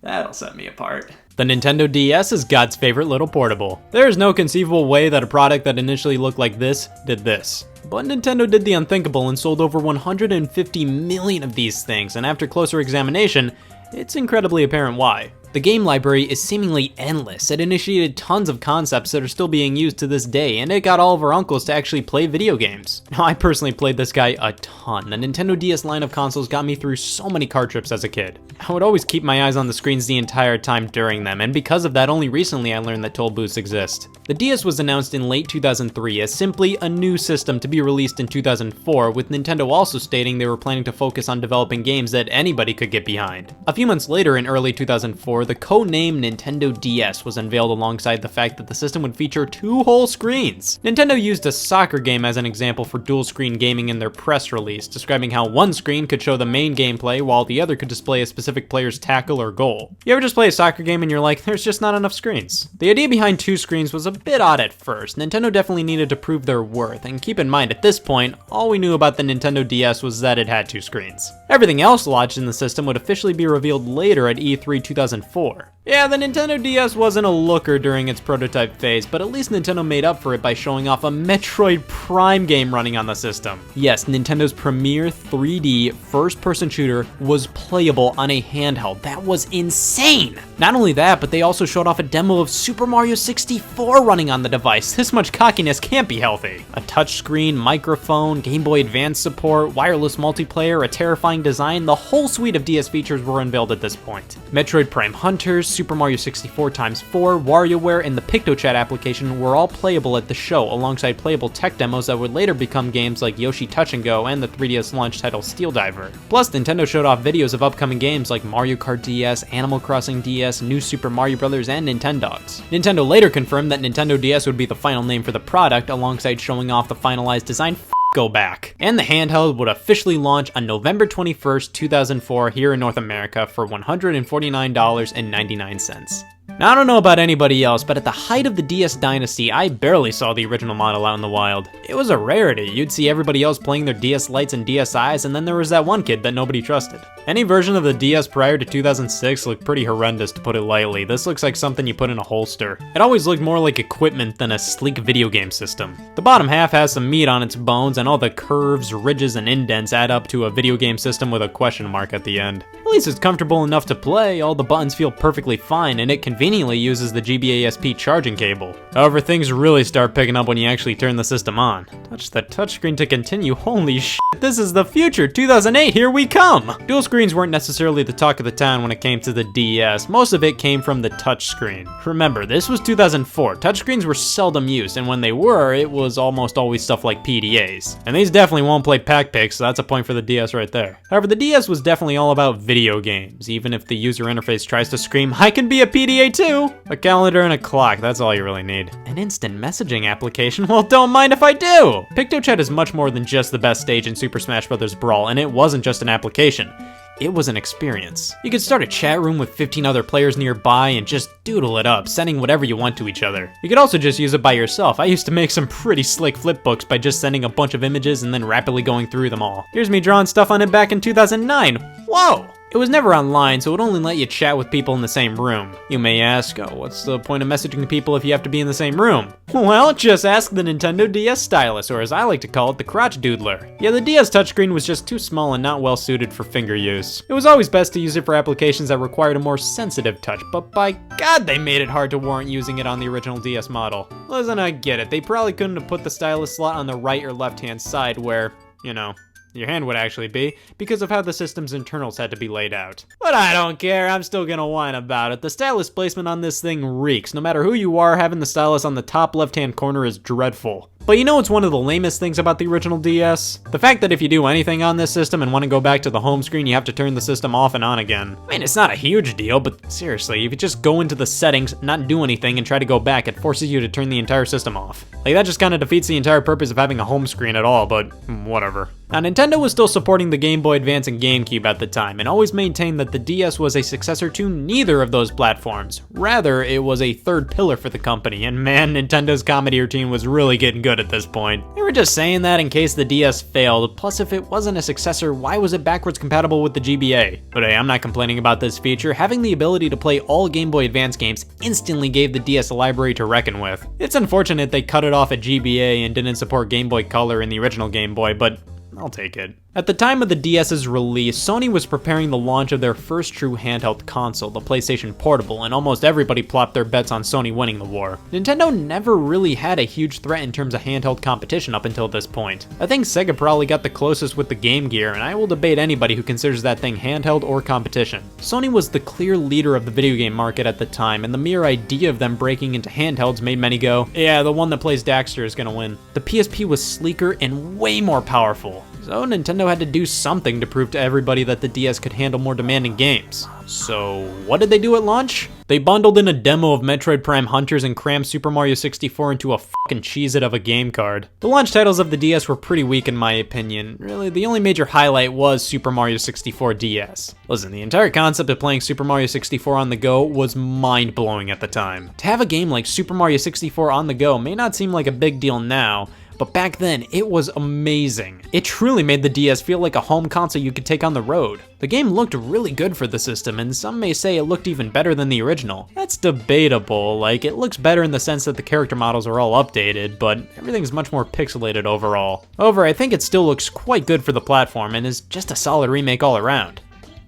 That'll set me apart. The Nintendo DS is God's favorite little portable. There is no conceivable way that a product that initially looked like this did this. But Nintendo did the unthinkable and sold over 150 million of these things, and after closer examination, it's incredibly apparent why. The game library is seemingly endless. It initiated tons of concepts that are still being used to this day, and it got all of our uncles to actually play video games. Now, I personally played this guy a ton. The Nintendo DS line of consoles got me through so many card trips as a kid. I would always keep my eyes on the screens the entire time during them, and because of that, only recently I learned that toll booths exist. The DS was announced in late 2003 as simply a new system to be released in 2004, with Nintendo also stating they were planning to focus on developing games that anybody could get behind. A few months later, in early 2004, the codenamed Nintendo DS was unveiled alongside the fact that the system would feature 2 whole screens. Nintendo used a soccer game as an example for dual-screen gaming in their press release, describing how one screen could show the main gameplay while the other could display a specific player's tackle or goal. You ever just play a soccer game and you're like, there's just not enough screens? The idea behind 2 screens was a bit odd at first. Nintendo definitely needed to prove their worth, and keep in mind, at this point, all we knew about the Nintendo DS was that it had 2 screens. Everything else lodged in the system would officially be revealed later at E3 2004. Yeah, the Nintendo DS wasn't a looker during its prototype phase, but at least Nintendo made up for it by showing off a Metroid Prime game running on the system. Yes, Nintendo's premier 3D first-person shooter was playable on a handheld. That was insane! Not only that, but they also showed off a demo of Super Mario 64 running on the device. This much cockiness can't be healthy. A touchscreen, microphone, Game Boy Advance support, wireless multiplayer, a terrifying design, the whole suite of DS features were unveiled at this point. Metroid Prime Hunters, Super Mario 64 x 4, WarioWare, and the PictoChat application were all playable at the show, alongside playable tech demos that would later become games like Yoshi Touch and Go and the 3DS launch title Steel Diver. Plus, Nintendo showed off videos of upcoming games like Mario Kart DS, Animal Crossing DS, New Super Mario Bros., and Nintendogs. Nintendo later confirmed that Nintendo DS would be the final name for the product, alongside showing off the finalized design. Go back. And the handheld would officially launch on November 21st, 2004 here in North America for $149.99. Now, I don't know about anybody else, but at the height of the DS dynasty, I barely saw the original model out in the wild. It was a rarity. You'd see everybody else playing their DS Lites and DSis, and then there was that one kid that nobody trusted. Any version of the DS prior to 2006 looked pretty horrendous, to put it lightly. This looks like something you put in a holster. It always looked more like equipment than a sleek video game system. The bottom half has some meat on its bones, and all the curves, ridges, and indents add up to a video game system with a question mark at the end. At least it's comfortable enough to play, all the buttons feel perfectly fine, and it conveniently uses the GBASP charging cable. However, things really start picking up when you actually turn the system on. Touch the touchscreen to continue. Holy shit, this is the future! 2008, here we come! Dual screens weren't necessarily the talk of the town when it came to the DS. Most of it came from the touchscreen. Remember, this was 2004. Touchscreens were seldom used, and when they were, it was almost always stuff like PDAs. And these definitely won't play pack-picks, so that's a point for the DS right there. However, the DS was definitely all about video games, even if the user interface tries to scream, "I can be a PDA too!" A calendar and a clock, that's all you really need. An instant messaging application? Well, don't mind if I do! PictoChat is much more than just the best stage in Super Smash Bros. Brawl, and it wasn't just an application. It was an experience. You could start a chat room with 15 other players nearby and just doodle it up, sending whatever you want to each other. You could also just use it by yourself. I used to make some pretty slick flipbooks by just sending a bunch of images and then rapidly going through them all. Here's me drawing stuff on it back in 2009. Whoa! It was never online, so it would only let you chat with people in the same room. You may ask, oh, what's the point of messaging people if you have to be in the same room? Well, just ask the Nintendo DS stylus, or as I like to call it, the crotch doodler. Yeah, the DS touchscreen was just too small and not well suited for finger use. It was always best to use it for applications that required a more sensitive touch, but by God, they made it hard to warrant using it on the original DS model. Listen, I get it. They probably couldn't have put the stylus slot on the right or left-hand side where, you know, your hand would actually be, because of how the system's internals had to be laid out. But I don't care, I'm still gonna whine about it. The stylus placement on this thing reeks. No matter who you are, having the stylus on the top left-hand corner is dreadful. But you know what's one of the lamest things about the original DS? The fact that if you do anything on this system and want to go back to the home screen, you have to turn the system off and on again. I mean, it's not a huge deal, but seriously, if you just go into the settings, not do anything, and try to go back, it forces you to turn the entire system off. Like, that just kind of defeats the entire purpose of having a home screen at all, but whatever. Now, Nintendo was still supporting the Game Boy Advance and GameCube at the time, and always maintained that the DS was a successor to neither of those platforms. Rather, it was a third pillar for the company, and man, Nintendo's comedy routine was really getting good at this point. They were just saying that in case the DS failed, plus if it wasn't a successor, why was it backwards compatible with the GBA? But hey, I'm not complaining about this feature. Having the ability to play all Game Boy Advance games instantly gave the DS a library to reckon with. It's unfortunate they cut it off at GBA and didn't support Game Boy Color in the original Game Boy, but I'll take it. At the time of the DS's release, Sony was preparing the launch of their first true handheld console, the PlayStation Portable, and almost everybody plopped their bets on Sony winning the war. Nintendo never really had a huge threat in terms of handheld competition up until this point. I think Sega probably got the closest with the Game Gear, and I will debate anybody who considers that thing handheld or competition. Sony was the clear leader of the video game market at the time, and the mere idea of them breaking into handhelds made many go, yeah, the one that plays Daxter is gonna win. The PSP was sleeker and way more powerful. So Nintendo had to do something to prove to everybody that the DS could handle more demanding games. So what did they do at launch? They bundled in a demo of Metroid Prime Hunters and crammed Super Mario 64 into a fucking Cheez-It of a game card. The launch titles of the DS were pretty weak in my opinion. Really, the only major highlight was Super Mario 64 DS. Listen, the entire concept of playing Super Mario 64 on the go was mind-blowing at the time. To have a game like Super Mario 64 on the go may not seem like a big deal now, but back then, it was amazing. It truly made the DS feel like a home console you could take on the road. The game looked really good for the system, and some may say it looked even better than the original. That's debatable, like it looks better in the sense that the character models are all updated, but everything's much more pixelated overall. However, I think it still looks quite good for the platform and is just a solid remake all around.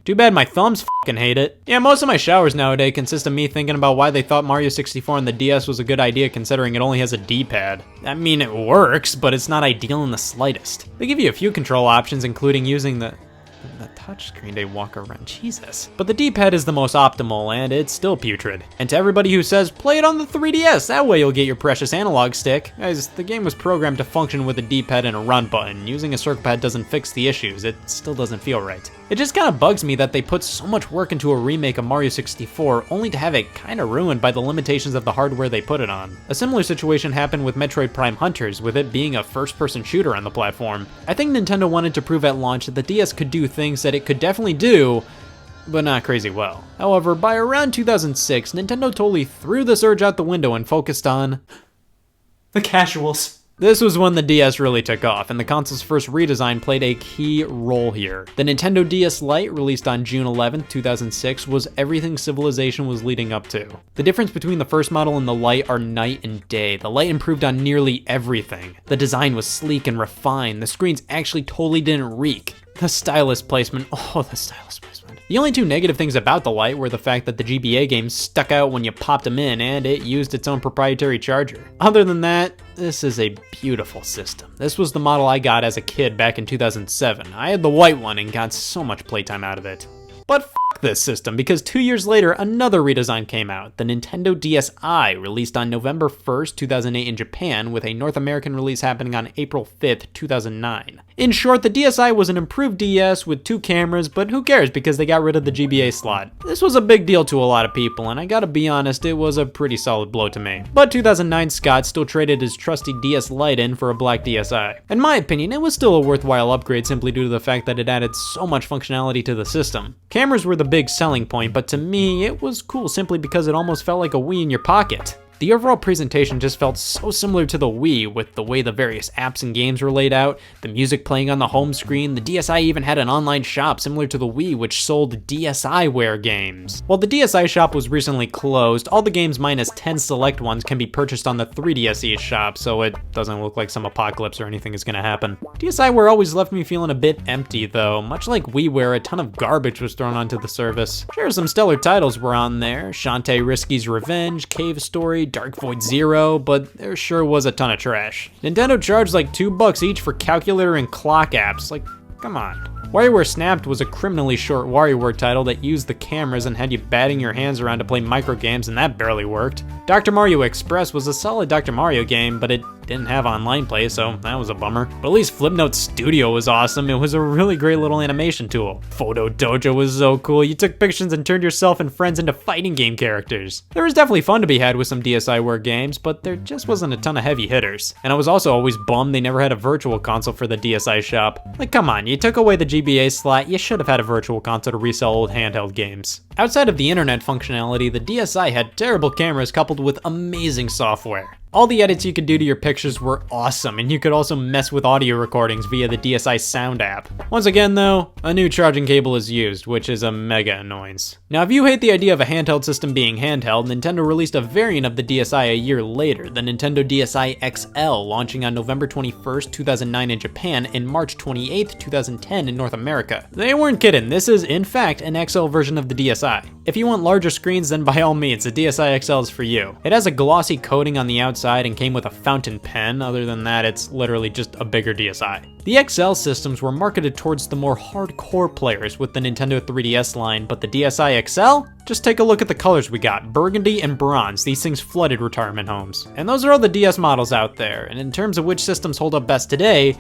Too bad my thumbs fucking hate it. Yeah, most of my showers nowadays consist of me thinking about why they thought Mario 64 on the DS was a good idea considering it only has a D-pad. I mean, it works, but it's not ideal in the slightest. They give you a few control options, including using the... The touchscreen to walk around, Jesus. But the D-pad is the most optimal, and it's still putrid. And to everybody who says, play it on the 3DS, that way you'll get your precious analog stick. Guys, the game was programmed to function with a D-pad and a run button. Using a circle pad doesn't fix the issues, it still doesn't feel right. It just kinda bugs me that they put so much work into a remake of Mario 64, only to have it kinda ruined by the limitations of the hardware they put it on. A similar situation happened with Metroid Prime Hunters, with it being a first-person shooter on the platform. I think Nintendo wanted to prove at launch that the DS could do things that it could definitely do, but not crazy well. However, by around 2006, Nintendo totally threw the Surge out the window and focused on the casuals. This was when the DS really took off, and the console's first redesign played a key role here. The Nintendo DS Lite, released on June 11, 2006, was everything Civilization was leading up to. The difference between the first model and the Lite are night and day. The Lite improved on nearly everything. The design was sleek and refined. The screens actually totally didn't reek. The stylus placement, oh, the stylus placement. The only two negative things about the Lite were the fact that the GBA games stuck out when you popped them in, and it used its own proprietary charger. Other than that, this is a beautiful system. This was the model I got as a kid back in 2007. I had the white one and got so much playtime out of it. But f*** this system, because 2 years later, another redesign came out, the Nintendo DSi, released on November 1st, 2008 in Japan, with a North American release happening on April 5th, 2009. In short, the DSi was an improved DS with 2 cameras, but who cares because they got rid of the GBA slot. This was a big deal to a lot of people, and I gotta be honest, it was a pretty solid blow to me. But 2009 Scott still traded his trusty DS Lite in for a black DSi. In my opinion, it was still a worthwhile upgrade simply due to the fact that it added so much functionality to the system. Cameras were the big selling point, but to me, it was cool simply because it almost felt like a Wii in your pocket. The overall presentation just felt so similar to the Wii, with the way the various apps and games were laid out, the music playing on the home screen. The DSi even had an online shop similar to the Wii, which sold DSiWare games. While the DSi shop was recently closed, all the games minus 10 select ones can be purchased on the 3DS shop, so it doesn't look like some apocalypse or anything is gonna happen. DSiWare always left me feeling a bit empty though. Much like WiiWare, a ton of garbage was thrown onto the service. Sure, some stellar titles were on there, Shantae Risky's Revenge, Cave Story, Dark Void Zero, but there sure was a ton of trash. Nintendo charged like $2 each for calculator and clock apps, like, come on. WarioWare Snapped was a criminally short WarioWare title that used the cameras and had you batting your hands around to play micro games, and that barely worked. Dr. Mario Express was a solid Dr. Mario game, but it didn't have online play, so that was a bummer. But at least Flipnote Studio was awesome. It was a really great little animation tool. Photo Dojo was so cool. You took pictures and turned yourself and friends into fighting game characters. There was definitely fun to be had with some DSiWare games, but there just wasn't a ton of heavy hitters. And I was also always bummed they never had a virtual console for the DSi shop. Like, come on, you took away the GBA slot, you should have had a virtual console to resell old handheld games. Outside of the internet functionality, the DSi had terrible cameras coupled with amazing software. All the edits you could do to your pictures were awesome, and you could also mess with audio recordings via the DSi Sound app. Once again though, a new charging cable is used, which is a mega annoyance. Now if you hate the idea of a handheld system being handheld, Nintendo released a variant of the DSi a year later, the Nintendo DSi XL, launching on November 21st, 2009 in Japan and March 28th, 2010 in North America. They weren't kidding, this is in fact an XL version of the DSi. If you want larger screens, then by all means, the DSi XL is for you. It has a glossy coating on the outside and came with a fountain pen. Other than that, it's literally just a bigger DSi. The XL systems were marketed towards the more hardcore players with the Nintendo 3DS line, but the DSi XL? Just take a look at the colors we got, burgundy and bronze. These things flooded retirement homes. And those are all the DS models out there, and in terms of which systems hold up best today,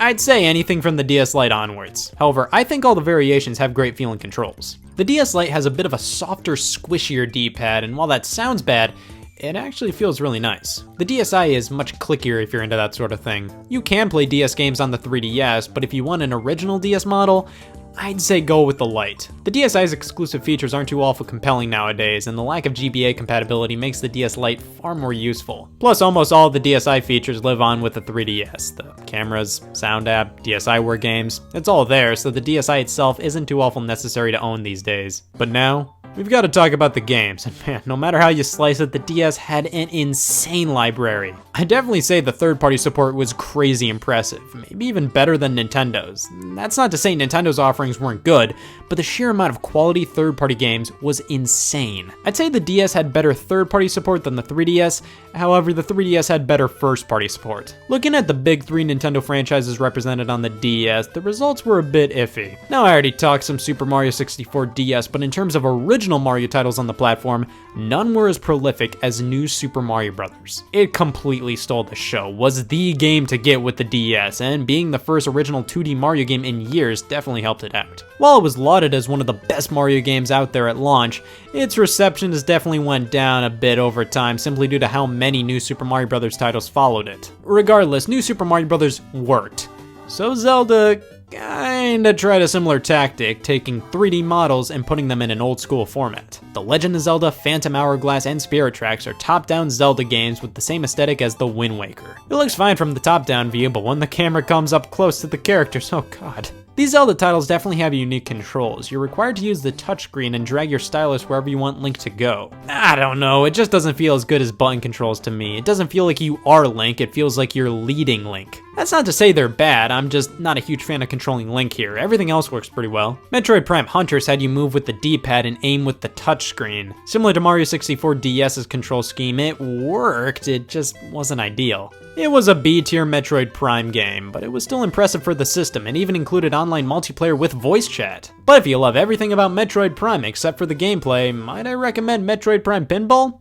I'd say anything from the DS Lite onwards. However, I think all the variations have great feeling controls. The DS Lite has a bit of a softer, squishier D-pad, and while that sounds bad, it actually feels really nice. The DSi is much clickier if you're into that sort of thing. You can play DS games on the 3DS, but if you want an original DS model, I'd say go with the Lite. The DSi's exclusive features aren't too awful compelling nowadays, and the lack of GBA compatibility makes the DS Lite far more useful. Plus, almost all of the DSi features live on with the 3DS. The cameras, sound app, DSiWare games, it's all there, so the DSi itself isn't too awful necessary to own these days. But now, we've got to talk about the games, and man, no matter how you slice it, the DS had an insane library. I'd definitely say the third-party support was crazy impressive, maybe even better than Nintendo's. That's not to say Nintendo's offerings weren't good, but the sheer amount of quality third-party games was insane. I'd say the DS had better third-party support than the 3DS, however the 3DS had better first-party support. Looking at the big three Nintendo franchises represented on the DS, the results were a bit iffy. Now I already talked some Super Mario 64 DS, but in terms of original Mario titles on the platform, none were as prolific as New Super Mario Bros. It completely stole the show, was the game to get with the DS, and being the first original 2D Mario game in years definitely helped it out. While it was lauded as one of the best Mario games out there at launch, its reception has definitely went down a bit over time simply due to how many New Super Mario Bros. Titles followed it. Regardless, New Super Mario Bros. Worked. So Zelda kinda tried a similar tactic, taking 3D models and putting them in an old school format. The Legend of Zelda, Phantom Hourglass, and Spirit Tracks are top-down Zelda games with the same aesthetic as the Wind Waker. It looks fine from the top-down view, but when the camera comes up close to the characters, oh god. These Zelda titles definitely have unique controls. You're required to use the touchscreen and drag your stylus wherever you want Link to go. I don't know, it just doesn't feel as good as button controls to me. It doesn't feel like you are Link, it feels like you're leading Link. That's not to say they're bad, I'm just not a huge fan of controlling Link here. Everything else works pretty well. Metroid Prime Hunters had you move with the D-pad and aim with the touchscreen. Similar to Mario 64 DS's control scheme, it worked, it just wasn't ideal. It was a B-tier Metroid Prime game, but it was still impressive for the system and even included online multiplayer with voice chat. But if you love everything about Metroid Prime except for the gameplay, might I recommend Metroid Prime Pinball?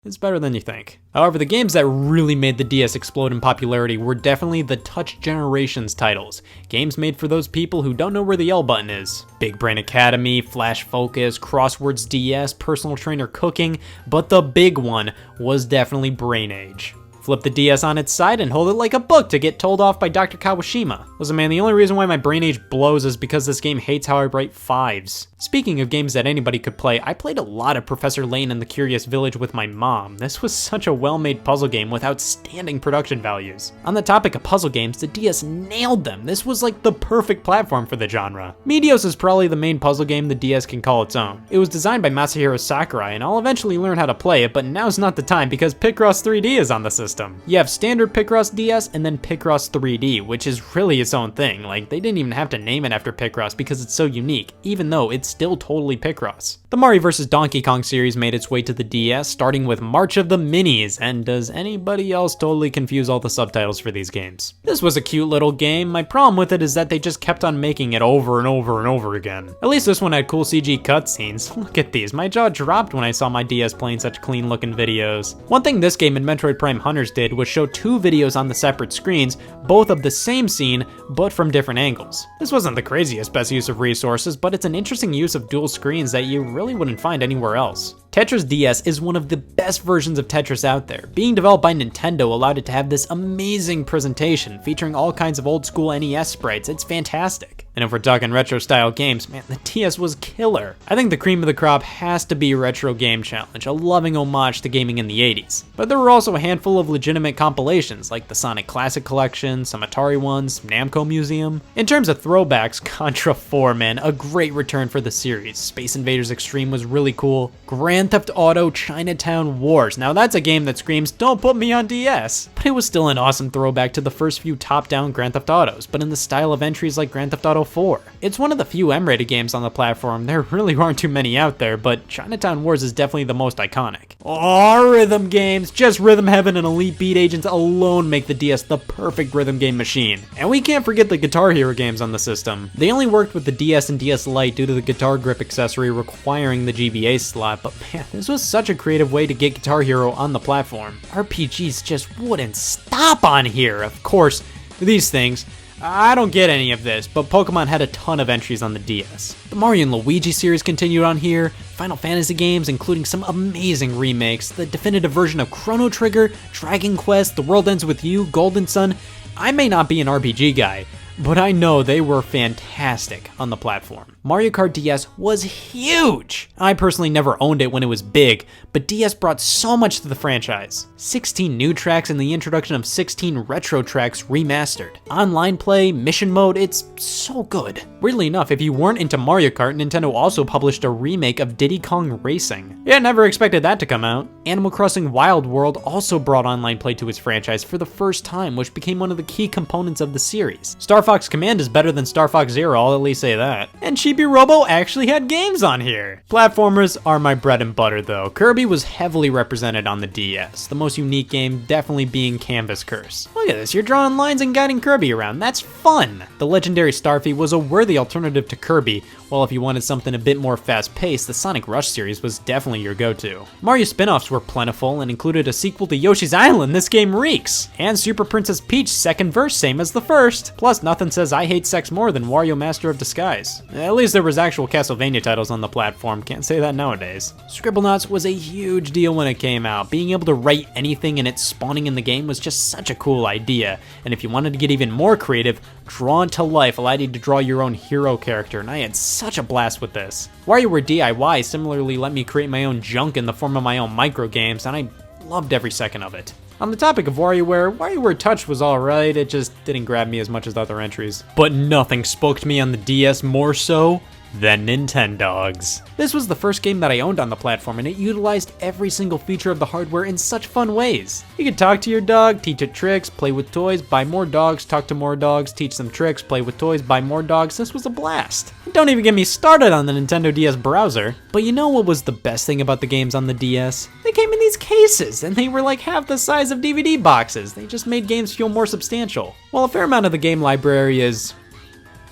It's better than you think. However, the games that really made the DS explode in popularity were definitely the Touch Generations titles. Games made for those people who don't know where the L button is. Big Brain Academy, Flash Focus, Crosswords DS, Personal Trainer Cooking, but the big one was definitely Brain Age. Flip the DS on its side and hold it like a book to get told off by Dr. Kawashima. Listen man, the only reason why my brain age blows is because this game hates how I write 5s. Speaking of games that anybody could play, I played a lot of Professor Layton and the Curious Village with my mom. This was such a well-made puzzle game with outstanding production values. On the topic of puzzle games, the DS nailed them. This was like the perfect platform for the genre. Meteos is probably the main puzzle game the DS can call its own. It was designed by Masahiro Sakurai, and I'll eventually learn how to play it, but now's not the time because Picross 3D is on the system. You have standard Picross DS and then Picross 3D, which is really its own thing. Like, they didn't even have to name it after Picross because it's so unique, even though it's still totally Picross. The Mario vs. Donkey Kong series made its way to the DS, starting with March of the Minis, and does anybody else totally confuse all the subtitles for these games? This was a cute little game. My problem with it is that they just kept on making it over and over and over again. At least this one had cool CG cutscenes. Look at these, my jaw dropped when I saw my DS playing such clean looking videos. One thing this game and Metroid Prime Hunters did was show 2 videos on the separate screens, both of the same scene, but from different angles. This wasn't the craziest best use of resources, but it's an interesting use of dual screens that you really wouldn't find anywhere else. Tetris DS is one of the best versions of Tetris out there. Being developed by Nintendo allowed it to have this amazing presentation, featuring all kinds of old school NES sprites. It's fantastic. And if we're talking retro style games, man, the DS was killer. I think the cream of the crop has to be Retro Game Challenge, a loving homage to gaming in the 80s. But there were also a handful of legitimate compilations, like the Sonic Classic Collection, some Atari ones, Namco Museum. In terms of throwbacks, Contra 4, man, a great return for the series. Space Invaders Extreme was really cool. Grand Theft Auto Chinatown Wars. Now that's a game that screams, don't put me on DS. But it was still an awesome throwback to the first few top-down Grand Theft Autos, but in the style of entries like Grand Theft Auto 4. It's one of the few M-rated games on the platform. There really aren't too many out there, but Chinatown Wars is definitely the most iconic. Oh, rhythm games! Just Rhythm Heaven and Elite Beat Agents alone make the DS the perfect rhythm game machine. And we can't forget the Guitar Hero games on the system. They only worked with the DS and DS Lite due to the guitar grip accessory requiring the GBA slot, but man, this was such a creative way to get Guitar Hero on the platform. RPGs just wouldn't stop on here. Of course, these things, I don't get any of this, but Pokemon had a ton of entries on the DS. The Mario and Luigi series continued on here, Final Fantasy games, including some amazing remakes, the definitive version of Chrono Trigger, Dragon Quest, The World Ends With You, Golden Sun. I may not be an RPG guy, but I know they were fantastic on the platform. Mario Kart DS was huge! I personally never owned it when it was big, but DS brought so much to the franchise. 16 new tracks and the introduction of 16 retro tracks remastered. Online play, mission mode, it's so good. Weirdly enough, if you weren't into Mario Kart, Nintendo also published a remake of Diddy Kong Racing. Yeah, never expected that to come out. Animal Crossing Wild World also brought online play to its franchise for the first time, which became one of the key components of the series. Star Fox Command is better than Star Fox Zero, I'll at least say that. And Chibi Robo actually had games on here. Platformers are my bread and butter though. Kirby was heavily represented on the DS, the most unique game definitely being Canvas Curse. Look at this, you're drawing lines and guiding Kirby around, that's fun! The legendary Starfy was a worthy alternative to Kirby, while if you wanted something a bit more fast-paced, the Sonic Rush series was definitely your go-to. Mario spin-offs were plentiful and included a sequel to Yoshi's Island, this game reeks! And Super Princess Peach second verse, same as the first! Plus, nothing says I hate sex more than Wario Master of Disguise. At least there was actual Castlevania titles on the platform, can't say that nowadays. Scribblenauts was a huge deal when it came out. Being able to write anything and it spawning in the game was just such a cool idea. And if you wanted to get even more creative, Drawn to Life allowed you to draw your own hero character, and I had such a blast with this. WarioWare DIY similarly let me create my own junk in the form of my own micro games, and I loved every second of it. On the topic of WarioWare Touch was alright, it just didn't grab me as much as the other entries. But nothing spoke to me on the DS more so than Nintendogs. This was the first game that I owned on the platform, and it utilized every single feature of the hardware in such fun ways. You could talk to your dog, teach it tricks, play with toys, buy more dogs, talk to more dogs, teach them tricks, play with toys, buy more dogs. This was a blast. Don't even get me started on the Nintendo DS browser. But you know what was the best thing about the games on the DS? They came in these cases, and they were like half the size of DVD boxes. They just made games feel more substantial. While a fair amount of the game library is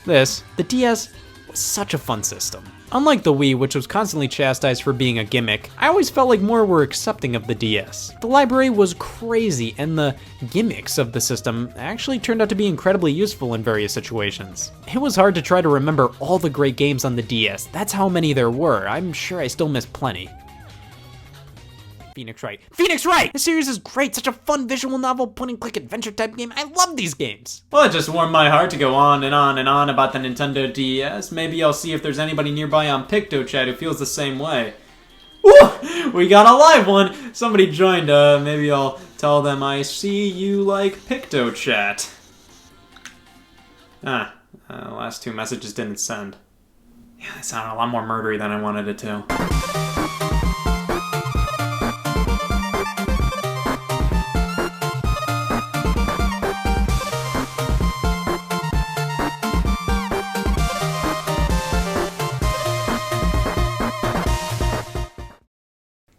this, the DS was such a fun system. Unlike the Wii, which was constantly chastised for being a gimmick, I always felt like more were accepting of the DS. The library was crazy, and the gimmicks of the system actually turned out to be incredibly useful in various situations. It was hard to try to remember all the great games on the DS, that's how many there were. I'm sure I still missed plenty. Phoenix Wright. Phoenix Wright! This series is great, such a fun visual novel, point-and-click adventure type game. I love these games. Well, it just warmed my heart to go on and on and on about the Nintendo DS. Maybe I'll see if there's anybody nearby on PictoChat who feels the same way. Woo! We got a live one! Somebody joined, maybe I'll tell them I see you like PictoChat. The last two messages didn't send. Yeah, that sounded a lot more murdery than I wanted it to.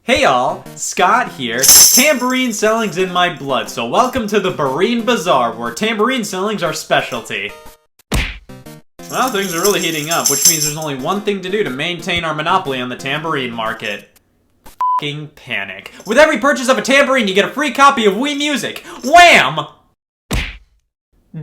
Hey y'all, Scott here. Tambourine selling's in my blood, so welcome to the Barine Bazaar, where tambourine selling's our specialty. Well, things are really heating up, which means there's only one thing to do to maintain our monopoly on the tambourine market. F***ing panic. With every purchase of a tambourine, you get a free copy of Wii Music. Wham!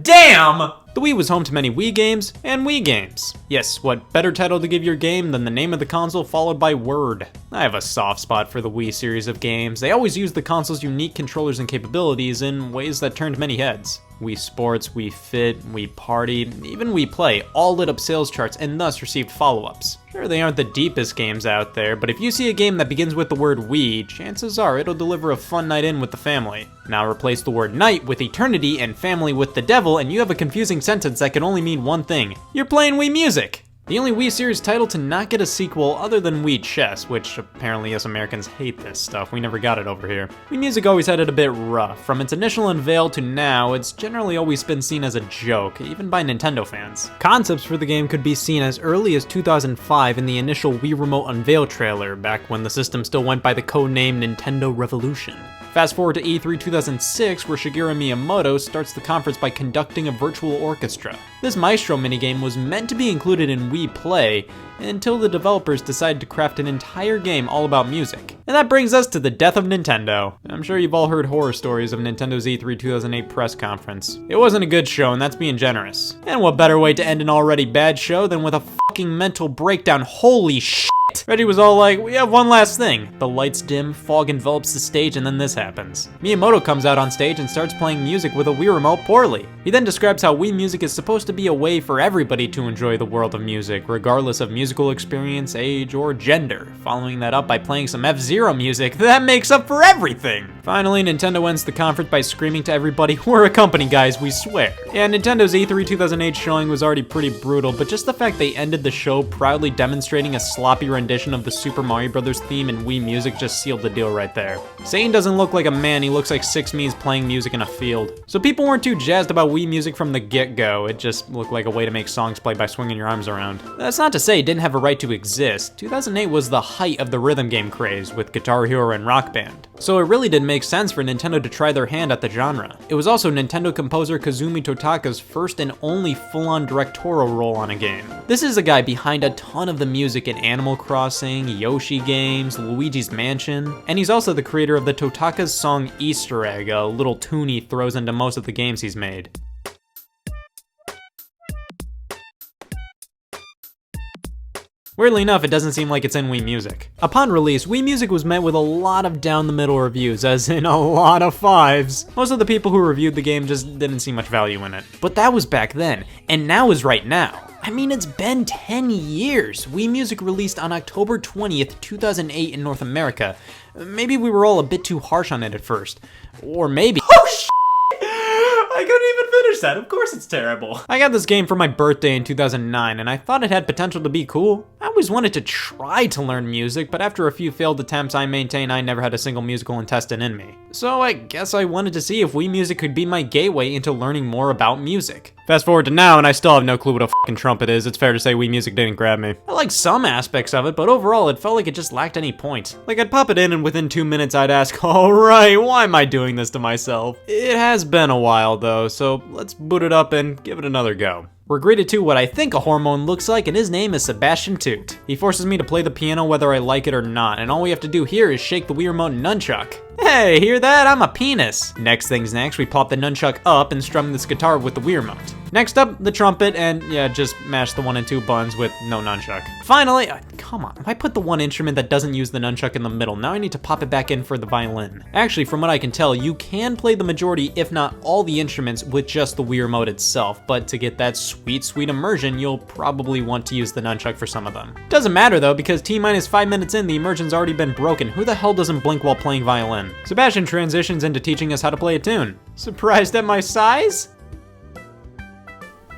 Damn! The Wii was home to many Wii games and Wii games. Yes, what better title to give your game than the name of the console followed by word? I have a soft spot for the Wii series of games. They always used the console's unique controllers and capabilities in ways that turned many heads. Wii Sports, Wii Fit, Wii Party, even Wii Play all lit up sales charts and thus received follow-ups. Sure, they aren't the deepest games out there, but if you see a game that begins with the word Wii, chances are it'll deliver a fun night in with the family. Now replace the word night with eternity and family with the devil, and you have a confusing sentence that can only mean one thing. You're playing Wii Music! The only Wii series title to not get a sequel other than Wii Chess, which apparently us Americans hate this stuff, we never got it over here. Wii Music always had it a bit rough. From its initial unveil to now, it's generally always been seen as a joke, even by Nintendo fans. Concepts for the game could be seen as early as 2005 in the initial Wii Remote unveil trailer, back when the system still went by the codename Nintendo Revolution. Fast forward to E3 2006, where Shigeru Miyamoto starts the conference by conducting a virtual orchestra. This Maestro minigame was meant to be included in Wii Play, until the developers decided to craft an entire game all about music. And that brings us to the death of Nintendo. I'm sure you've all heard horror stories of Nintendo's E3 2008 press conference. It wasn't a good show, and that's being generous. And what better way to end an already bad show than with a fucking mental breakdown? Holy shit! Reggie was all like, we have one last thing. The lights dim, fog envelops the stage, and then this happens. Miyamoto comes out on stage and starts playing music with a Wii remote poorly. He then describes how Wii Music is supposed to be a way for everybody to enjoy the world of music, regardless of musical experience, age, or gender. Following that up by playing some F-Zero music, that makes up for everything! Finally, Nintendo ends the conference by screaming to everybody, we're a company, guys, we swear. Yeah, Nintendo's E3 2008 showing was already pretty brutal, but just the fact they ended the show proudly demonstrating a sloppy rendition of the Super Mario Bros. Theme in Wii Music just sealed the deal right there. Satan doesn't look like a man, he looks like 6 me's playing music in a field. So people weren't too jazzed about Wii Music from the get-go, it just looked like a way to make songs play by swinging your arms around. That's not to say it didn't have a right to exist. 2008 was the height of the rhythm game craze, with Guitar Hero and Rock Band. So it really did make sense for Nintendo to try their hand at the genre. It was also Nintendo composer Kazumi Totaka's first and only full-on directorial role on a game. This is a guy behind a ton of the music in Animal Crossing, Yoshi games, Luigi's Mansion, and he's also the creator of the Totaka's song Easter Egg, a little tune he throws into most of the games he's made. Weirdly enough, it doesn't seem like it's in Wii Music. Upon release, Wii Music was met with a lot of down-the-middle reviews, as in a lot of 5s. Most of the people who reviewed the game just didn't see much value in it. But that was back then, and now is right now. I mean, it's been 10 years. Wii Music released on October 20th, 2008 in North America. Maybe we were all a bit too harsh on it at first. Or maybe— Oh, sh**! I couldn't even finish that. Of course it's terrible. I got this game for my birthday in 2009, and I thought it had potential to be cool. I always wanted to try to learn music, but after a few failed attempts, I maintain I never had a single musical intestine in me. So I guess I wanted to see if Wii Music could be my gateway into learning more about music. Fast forward to now, and I still have no clue what a fucking trumpet is. It's fair to say Wii Music didn't grab me. I like some aspects of it, but overall it felt like it just lacked any point. Like I'd pop it in and within 2 minutes I'd ask, alright, why am I doing this to myself? It has been a while though, so let's boot it up and give it another go. We're greeted to what I think a hormone looks like, and his name is Sebastian Toot. He forces me to play the piano whether I like it or not, and all we have to do here is shake the Wii Remote nunchuck. Hey, hear that? I'm a penis. Next thing's next, we pop the nunchuck up and strum this guitar with the Wii Remote. Next up, the trumpet, and yeah, just mash the 1 and 2 buttons with no nunchuck. Finally, come on, I put the one instrument that doesn't use the nunchuck in the middle. Now I need to pop it back in for the violin. Actually, from what I can tell, you can play the majority, if not all the instruments with just the Wii Remote itself, but to get that sweet, sweet immersion, you'll probably want to use the nunchuck for some of them. Doesn't matter though, because T-minus 5 minutes in, the immersion's already been broken. Who the hell doesn't blink while playing violin? Sebastian transitions into teaching us how to play a tune. Surprised at my size?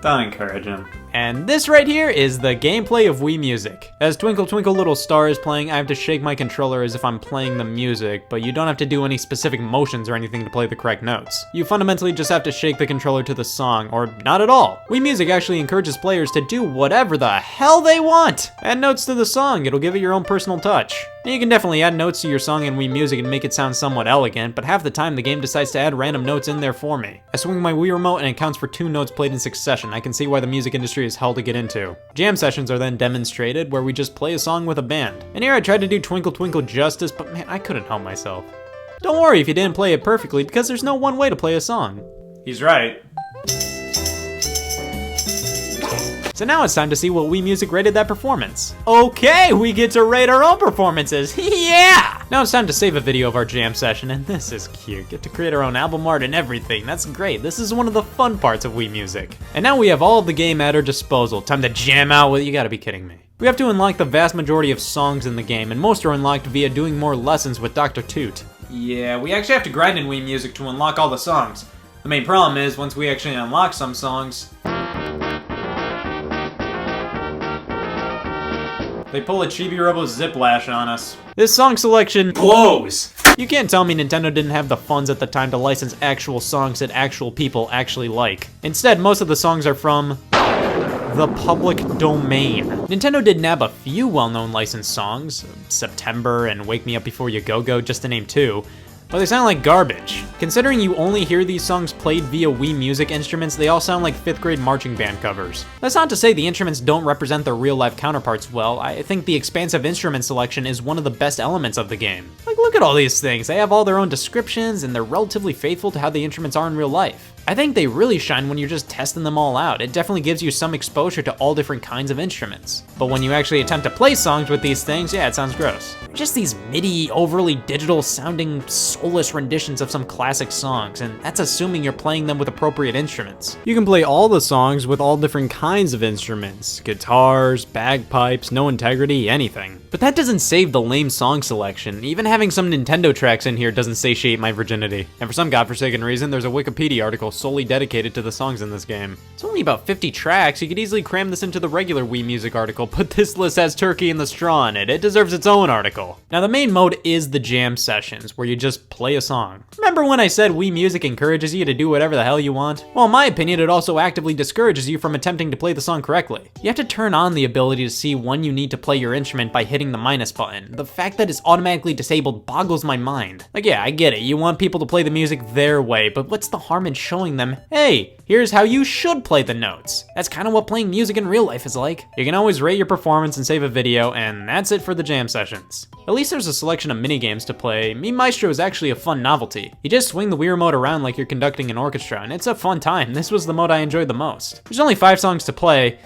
Don't encourage him. And this right here is the gameplay of Wii Music. As Twinkle Twinkle Little Star is playing, I have to shake my controller as if I'm playing the music, but you don't have to do any specific motions or anything to play the correct notes. You fundamentally just have to shake the controller to the song, or not at all. Wii Music actually encourages players to do whatever the hell they want. Add notes to the song, it'll give it your own personal touch. And you can definitely add notes to your song in Wii Music and make it sound somewhat elegant, but half the time the game decides to add random notes in there for me. I swing my Wii Remote and it counts for 2 notes played in succession. I can see why the music industry is hell to get into. Jam sessions are then demonstrated, where we just play a song with a band. And here I tried to do Twinkle Twinkle justice, but man, I couldn't help myself. Don't worry if you didn't play it perfectly, because there's no one way to play a song. He's right. So now it's time to see what Wii Music rated that performance. Okay, we get to rate our own performances, yeah! Now it's time to save a video of our jam session, and this is cute. Get to create our own album art and everything, that's great. This is one of the fun parts of Wii Music. And now we have all of the game at our disposal. Time to jam out with, you gotta be kidding me. We have to unlock the vast majority of songs in the game, and most are unlocked via doing more lessons with Dr. Toot. Yeah, we actually have to grind in Wii Music to unlock all the songs. The main problem is, once we actually unlock some songs, they pull a Chibi Robo Ziplash on us. This song selection blows! You can't tell me Nintendo didn't have the funds at the time to license actual songs that actual people actually like. Instead, most of the songs are from the public domain. Nintendo did nab a few well-known licensed songs, September and Wake Me Up Before You Go-Go, just to name 2, but they sound like garbage. Considering you only hear these songs played via Wii Music instruments, they all sound like 5th grade marching band covers. That's not to say the instruments don't represent their real-life counterparts well. I think the expansive instrument selection is one of the best elements of the game. Like, look at all these things. They have all their own descriptions, and they're relatively faithful to how the instruments are in real life. I think they really shine when you're just testing them all out. It definitely gives you some exposure to all different kinds of instruments. But when you actually attempt to play songs with these things, yeah, it sounds gross. Just these MIDI, overly digital sounding, soulless renditions of some classic songs, and that's assuming you're playing them with appropriate instruments. You can play all the songs with all different kinds of instruments, guitars, bagpipes, no integrity, anything. But that doesn't save the lame song selection. Even having some Nintendo tracks in here doesn't satiate my virginity. And for some godforsaken reason, there's a Wikipedia article solely dedicated to the songs in this game. It's only about 50 tracks, you could easily cram this into the regular Wii Music article, but this list has Turkey and the Straw in it. It deserves its own article. Now the main mode is the jam sessions, where you just play a song. Remember when I said Wii Music encourages you to do whatever the hell you want? Well, in my opinion, it also actively discourages you from attempting to play the song correctly. You have to turn on the ability to see when you need to play your instrument by hitting the minus button. The fact that it's automatically disabled boggles my mind. Like, yeah, I get it, you want people to play the music their way, but what's the harm in showing them, hey, here's how you should play the notes. That's kind of what playing music in real life is like. You can always rate your performance and save a video, and that's it for the jam sessions. At least there's a selection of minigames to play. Me Maestro is actually a fun novelty. You just swing the Wii remote around like you're conducting an orchestra, and it's a fun time. This was the mode I enjoyed the most. There's only 5 songs to play.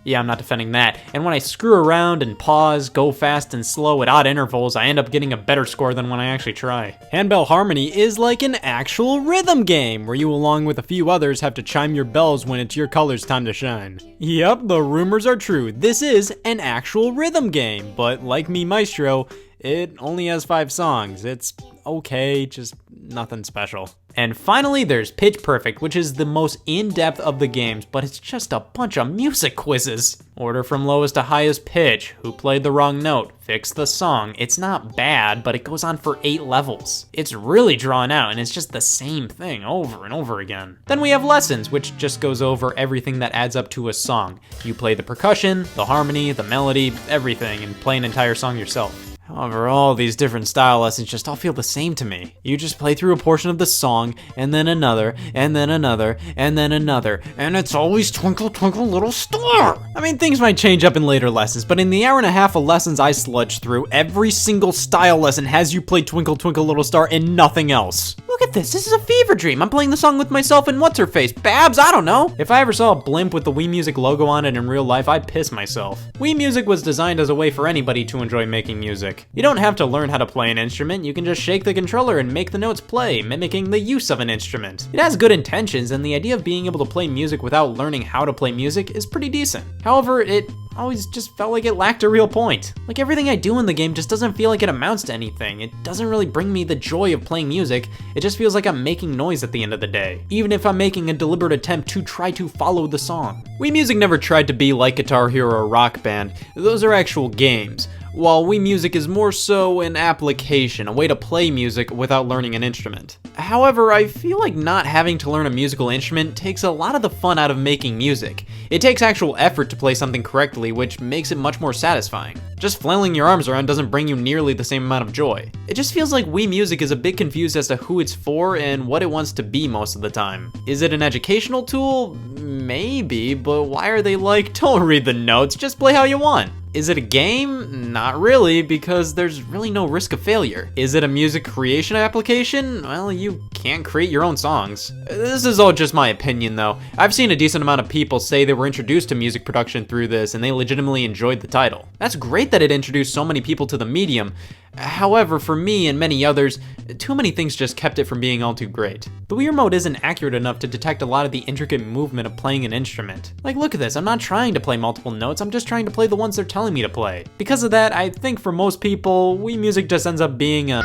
Yeah, I'm not defending that. And when I screw around and pause, go fast and slow at odd intervals, I end up getting a better score than when I actually try. Handbell Harmony is like an actual rhythm game, where you along with a few others have to chime your bells when it's your color's time to shine. Yep, the rumors are true. This is an actual rhythm game, but like Me Maestro, it only has 5 songs. It's okay, just nothing special. And finally, there's Pitch Perfect, which is the most in-depth of the games, but it's just a bunch of music quizzes. Order from lowest to highest pitch, who played the wrong note, fix the song. It's not bad, but it goes on for 8 levels. It's really drawn out, and it's just the same thing over and over again. Then we have Lessons, which just goes over everything that adds up to a song. You play the percussion, the harmony, the melody, everything, and play an entire song yourself. However, all these different style lessons just all feel the same to me. You just play through a portion of the song, and then another, and then another, and then another, and it's always Twinkle Twinkle Little Star! I mean, things might change up in later lessons, but in the hour and a half of lessons I sludged through, every single style lesson has you play Twinkle Twinkle Little Star and nothing else. Look at this is a fever dream. I'm playing the song with myself and what's-her-face, Babs, I don't know. If I ever saw a blimp with the Wii Music logo on it in real life, I'd piss myself. Wii Music was designed as a way for anybody to enjoy making music. You don't have to learn how to play an instrument, you can just shake the controller and make the notes play, mimicking the use of an instrument. It has good intentions, and the idea of being able to play music without learning how to play music is pretty decent. However, it always just felt like it lacked a real point. Like everything I do in the game just doesn't feel like it amounts to anything. It doesn't really bring me the joy of playing music, it just feels like I'm making noise at the end of the day, even if I'm making a deliberate attempt to try to follow the song. Wii Music never tried to be like Guitar Hero or Rock Band. Those are actual games, while Wii Music is more so an application, a way to play music without learning an instrument. However, I feel like not having to learn a musical instrument takes a lot of the fun out of making music. It takes actual effort to play something correctly, which makes it much more satisfying. Just flailing your arms around doesn't bring you nearly the same amount of joy. It just feels like Wii Music is a bit confused as to who it's for and what it wants to be most of the time. Is it an educational tool? Maybe, but why are they like, don't read the notes, just play how you want? Is it a game? Not really, because there's really no risk of failure. Is it a music creation application? Well, you can't create your own songs. This is all just my opinion though. I've seen a decent amount of people say they were introduced to music production through this and they legitimately enjoyed the title. That's great that it introduced so many people to the medium. However, for me and many others, too many things just kept it from being all too great. The Wii Remote isn't accurate enough to detect a lot of the intricate movement of playing an instrument. Like, look at this, I'm not trying to play multiple notes, I'm just trying to play the ones they're telling me to play. Because of that, I think for most people, Wii Music just ends up being a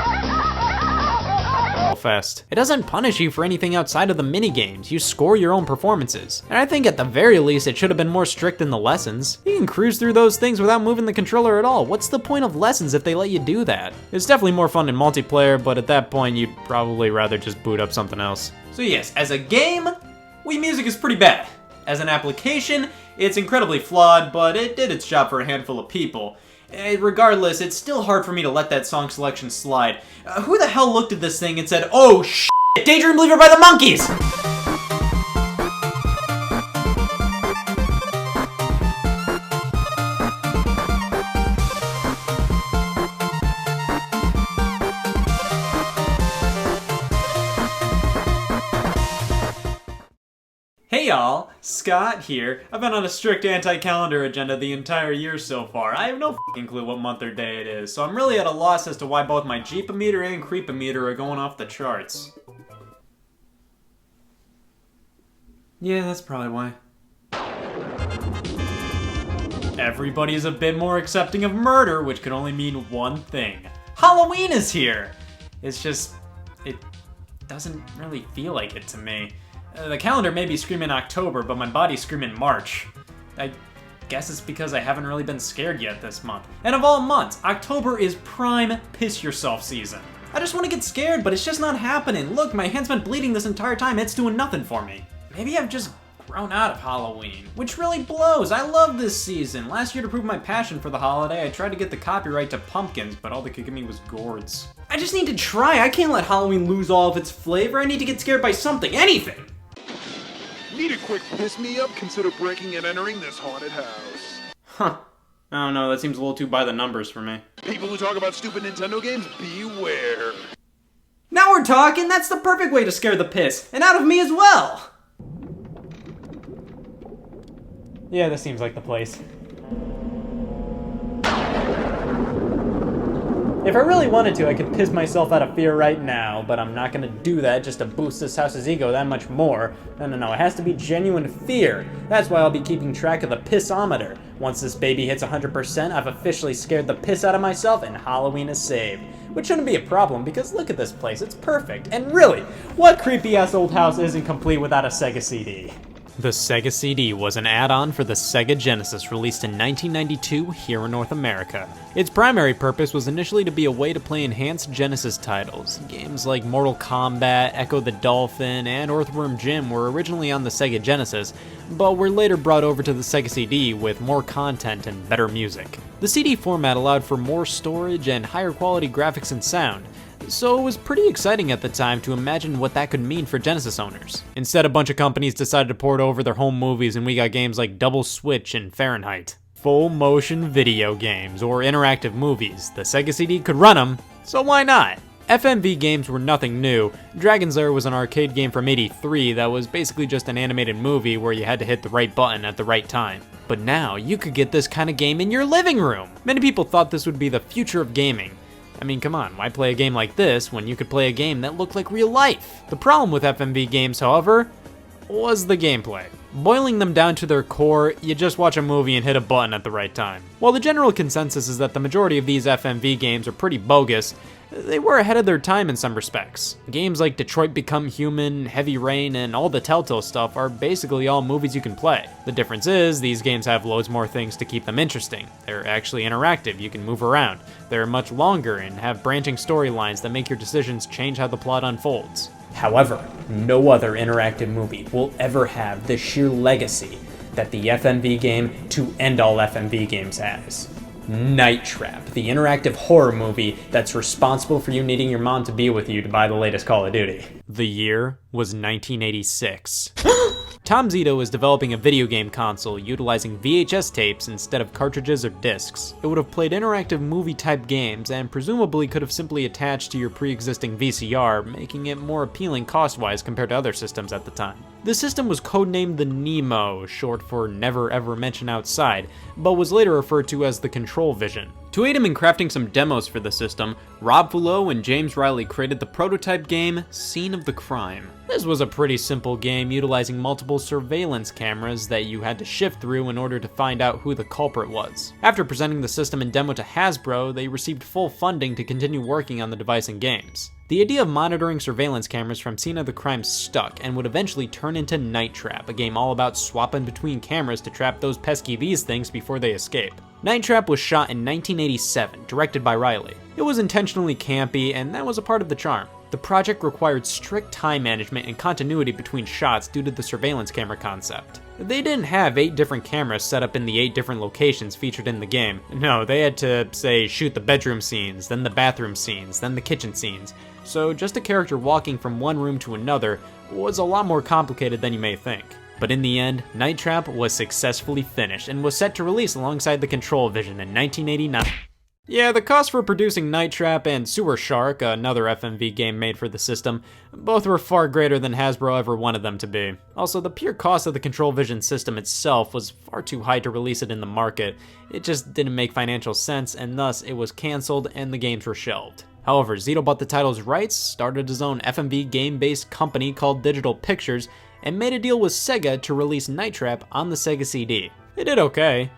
fest. It doesn't punish you for anything outside of the minigames, you score your own performances. And I think at the very least it should have been more strict in the lessons. You can cruise through those things without moving the controller at all. What's the point of lessons if they let you do that? It's definitely more fun in multiplayer, but at that point you'd probably rather just boot up something else. So yes, as a game, Wii Music is pretty bad. As an application, it's incredibly flawed, but it did its job for a handful of people. Regardless, it's still hard for me to let that song selection slide. Who the hell looked at this thing and said, oh shit, Daydream Believer by the Monkees! Hey y'all, Scott here. I've been on a strict anti-calendar agenda the entire year so far. I have no f***ing clue what month or day it is, so I'm really at a loss as to why both my Jeepometer and Creepometer are going off the charts. Yeah, that's probably why. Everybody's a bit more accepting of murder, which could only mean one thing. Halloween is here! It's just, it doesn't really feel like it to me. The calendar may be screaming October, but my body's screaming March. I guess it's because I haven't really been scared yet this month. And of all months, October is prime piss yourself season. I just want to get scared, but it's just not happening. Look, my hand's been bleeding this entire time, it's doing nothing for me. Maybe I've just grown out of Halloween, which really blows. I love this season. Last year, to prove my passion for the holiday, I tried to get the copyright to pumpkins, but all they could give me was gourds. I just need to try. I can't let Halloween lose all of its flavor. I need to get scared by something, anything. Need a quick piss-me-up? Consider breaking and entering this haunted house. Huh. I don't know, that seems a little too by the numbers for me. People who talk about stupid Nintendo games, beware. Now we're talking! That's the perfect way to scare the piss, and out of me as well! Yeah, this seems like the place. If I really wanted to, I could piss myself out of fear right now, but I'm not gonna do that just to boost this house's ego that much more. No, it has to be genuine fear. That's why I'll be keeping track of the pissometer. Once this baby hits 100%, I've officially scared the piss out of myself and Halloween is saved. Which shouldn't be a problem, because look at this place, it's perfect. And really, what creepy-ass old house isn't complete without a Sega CD? The Sega CD was an add-on for the Sega Genesis released in 1992 here in North America. Its primary purpose was initially to be a way to play enhanced Genesis titles. Games like Mortal Kombat, Echo the Dolphin, and Earthworm Jim were originally on the Sega Genesis, but were later brought over to the Sega CD with more content and better music. The CD format allowed for more storage and higher quality graphics and sound, so it was pretty exciting at the time to imagine what that could mean for Genesis owners. Instead, a bunch of companies decided to port over their home movies and we got games like Double Switch and Fahrenheit. Full motion video games, or interactive movies. The Sega CD could run them, so why not? FMV games were nothing new. Dragon's Lair was an arcade game from '83 that was basically just an animated movie where you had to hit the right button at the right time. But now, you could get this kind of game in your living room! Many people thought this would be the future of gaming. I mean, come on, why play a game like this when you could play a game that looked like real life? The problem with FMV games, however, was the gameplay. Boiling them down to their core, you just watch a movie and hit a button at the right time. While the general consensus is that the majority of these FMV games are pretty bogus, they were ahead of their time in some respects. Games like Detroit Become Human, Heavy Rain, and all the Telltale stuff are basically all movies you can play. The difference is, these games have loads more things to keep them interesting. They're actually interactive, you can move around. They're much longer and have branching storylines that make your decisions change how the plot unfolds. However, no other interactive movie will ever have the sheer legacy that the FMV game to end all FMV games has. Night Trap, the interactive horror movie that's responsible for you needing your mom to be with you to buy the latest Call of Duty. The year was 1986. Tom Zito is developing a video game console utilizing VHS tapes instead of cartridges or discs. It would have played interactive movie-type games and presumably could have simply attached to your pre-existing VCR, making it more appealing cost-wise compared to other systems at the time. The system was codenamed the Nemo, short for Never Ever Mention Outside, but was later referred to as the Control Vision. To aid him in crafting some demos for the system, Rob Fullo and James Riley created the prototype game Scene of the Crime. This was a pretty simple game utilizing multiple surveillance cameras that you had to shift through in order to find out who the culprit was. After presenting the system in demo to Hasbro, they received full funding to continue working on the device and games. The idea of monitoring surveillance cameras from Scene of the Crime stuck and would eventually turn into Night Trap, a game all about swapping between cameras to trap those pesky these things before they escape. Night Trap was shot in 1987, directed by Riley. It was intentionally campy, and that was a part of the charm. The project required strict time management and continuity between shots due to the surveillance camera concept. They didn't have 8 different cameras set up in the 8 different locations featured in the game. No, they had to, say, shoot the bedroom scenes, then the bathroom scenes, then the kitchen scenes. So just a character walking from one room to another was a lot more complicated than you may think. But in the end, Night Trap was successfully finished and was set to release alongside the Control Vision in 1989. Yeah, the cost for producing Night Trap and Sewer Shark, another FMV game made for the system, both were far greater than Hasbro ever wanted them to be. Also, the pure cost of the Control Vision system itself was far too high to release it in the market. It just didn't make financial sense, and thus it was cancelled and the games were shelved. However, Zito bought the title's rights, started his own FMV game-based company called Digital Pictures, and made a deal with Sega to release Night Trap on the Sega CD. It did okay,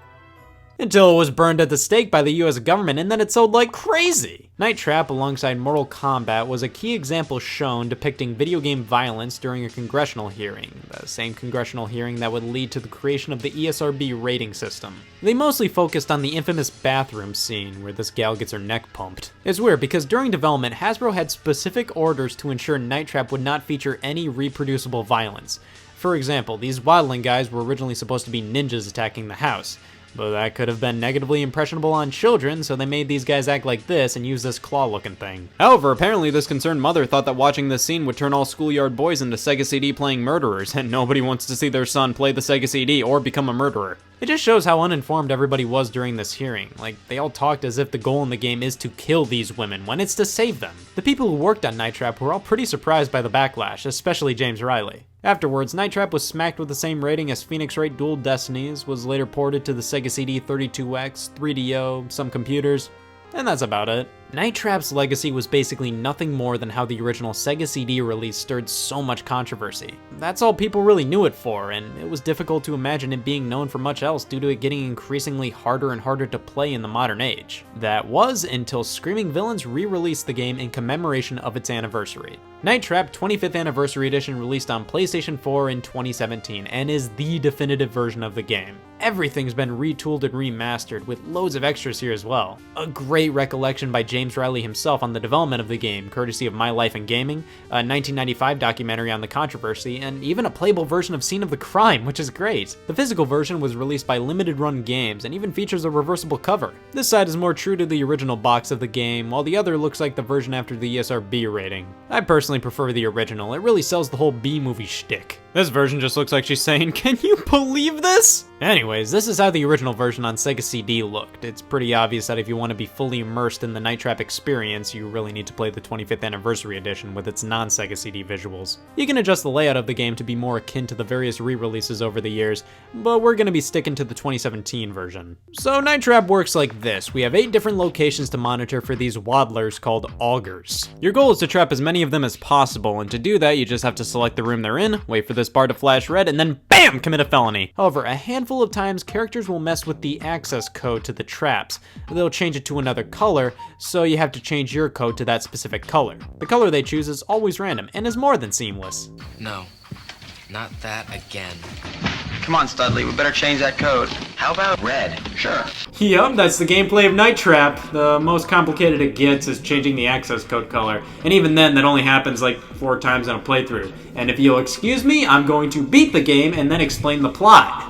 until it was burned at the stake by the US government, and then it sold like crazy. Night Trap, alongside Mortal Kombat, was a key example shown depicting video game violence during a congressional hearing, the same congressional hearing that would lead to the creation of the ESRB rating system. They mostly focused on the infamous bathroom scene, where this gal gets her neck pumped. It's weird, because during development, Hasbro had specific orders to ensure Night Trap would not feature any reproducible violence. For example, these waddling guys were originally supposed to be ninjas attacking the house, but that could have been negatively impressionable on children, so they made these guys act like this and use this claw-looking thing. However, apparently this concerned mother thought that watching this scene would turn all schoolyard boys into Sega CD playing murderers, and nobody wants to see their son play the Sega CD or become a murderer. It just shows how uninformed everybody was during this hearing. Like, they all talked as if the goal in the game is to kill these women, when it's to save them. The people who worked on Night Trap were all pretty surprised by the backlash, especially James Riley. Afterwards, Night Trap was smacked with the same rating as Phoenix Wright Dual Destinies, was later ported to the Sega CD 32X, 3DO, some computers, and that's about it. Night Trap's legacy was basically nothing more than how the original Sega CD release stirred so much controversy. That's all people really knew it for, and it was difficult to imagine it being known for much else due to it getting increasingly harder and harder to play in the modern age. That was until Screaming Villains re-released the game in commemoration of its anniversary. Night Trap 25th Anniversary Edition released on PlayStation 4 in 2017, and is the definitive version of the game. Everything's been retooled and remastered, with loads of extras here as well. A great recollection by James Riley himself on the development of the game, courtesy of My Life in Gaming, a 1995 documentary on the controversy, and even a playable version of Scene of the Crime, which is great. The physical version was released by Limited Run Games, and even features a reversible cover. This side is more true to the original box of the game, while the other looks like the version after the ESRB rating. I personally prefer the original, it really sells the whole B-movie shtick. This version just looks like she's saying, "Can you believe this?" Anyways, this is how the original version on Sega CD looked. It's pretty obvious that if you want to be fully immersed in the Night Trap experience, you really need to play the 25th Anniversary Edition with its non-Sega CD visuals. You can adjust the layout of the game to be more akin to the various re-releases over the years, but we're going to be sticking to the 2017 version. So Night Trap works like this. We have 8 different locations to monitor for these waddlers called augers. Your goal is to trap as many of them as possible, and to do that you just have to select the room they're in, wait for this bar to flash red, and then BAM! Commit a felony. However, a handful of times characters will mess with the access code to the traps. They'll change it to another color, so you have to change your code to that specific color. The color they choose is always random and is more than seamless. No, not that again. Come on, Studley, we better change that code. How about red? Sure. Yup, that's the gameplay of Night Trap. The most complicated it gets is changing the access code color. And even then, that only happens like 4 times in a playthrough. And if you'll excuse me, I'm going to beat the game and then explain the plot.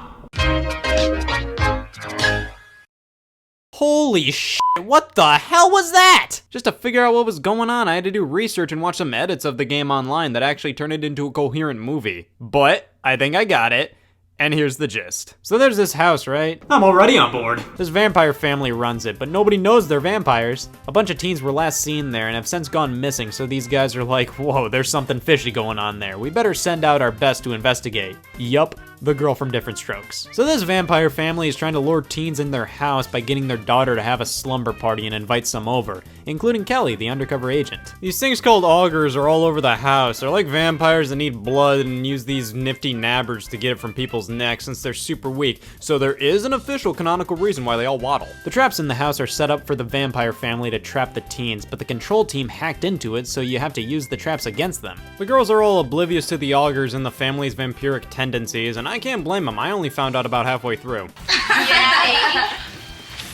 Holy shit, what the hell was that? Just to figure out what was going on, I had to do research and watch some edits of the game online that actually turned it into a coherent movie. But I think I got it. And here's the gist. So there's this house, right? I'm already on board. This vampire family runs it, but nobody knows they're vampires. A bunch of teens were last seen there and have since gone missing, so these guys are like, whoa, there's something fishy going on there. We better send out our best to investigate. Yup, the girl from Different Strokes. So this vampire family is trying to lure teens in their house by getting their daughter to have a slumber party and invite some over, including Kelly, the undercover agent. These things called augers are all over the house. They're like vampires that need blood and use these nifty nabbers to get it from people's necks since they're super weak, so there is an official canonical reason why they all waddle. The traps in the house are set up for the vampire family to trap the teens, but the control team hacked into it, so you have to use the traps against them. The girls are all oblivious to the augers and the family's vampiric tendencies, and I can't blame them. I only found out about halfway through. Yay!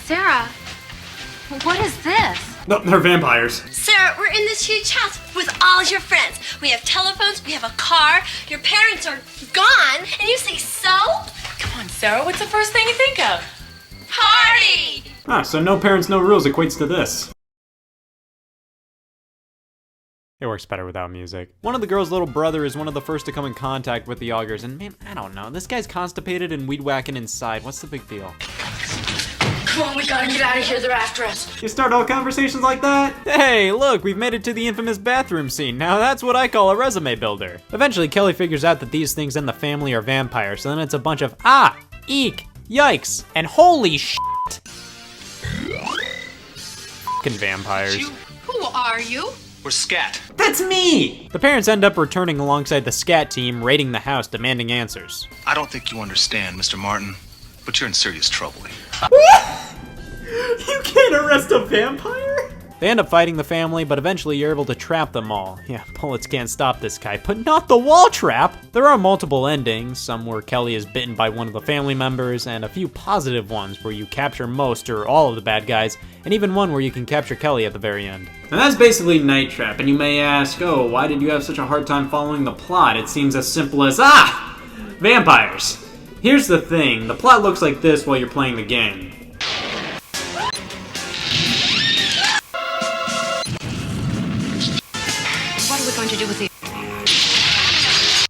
Sarah, what is this? No, they're vampires. Sarah, we're in this huge house with all your friends. We have telephones, we have a car, your parents are gone, and you say so? Come on, Sarah, what's the first thing you think of? Party! Ah, so no parents, no rules equates to this. It works better without music. One of the girl's little brother is one of the first to come in contact with the augers, and man, I don't know. This guy's constipated and weed whacking inside. What's the big deal? Come on, we gotta get out of here. They're after us. You start all conversations like that? Hey, look, we've made it to the infamous bathroom scene. Now that's what I call a resume builder. Eventually, Kelly figures out that these things in the family are vampires, so then it's a bunch of eek, yikes, and holy shit. Fucking vampires. Who are you? We're Scat. That's me! The parents end up returning alongside the SCAT team, raiding the house, demanding answers. I don't think you understand, Mr. Martin, but you're in serious trouble here. You can't arrest a vampire? They end up fighting the family, but eventually you're able to trap them all. Yeah, bullets can't stop this guy, but not the wall trap! There are multiple endings, some where Kelly is bitten by one of the family members, and a few positive ones where you capture most or all of the bad guys, and even one where you can capture Kelly at the very end. And that's basically Night Trap, and you may ask, oh, why did you have such a hard time following the plot? It seems as simple as, vampires! Here's the thing, the plot looks like this while you're playing the game. What are we going to do with the...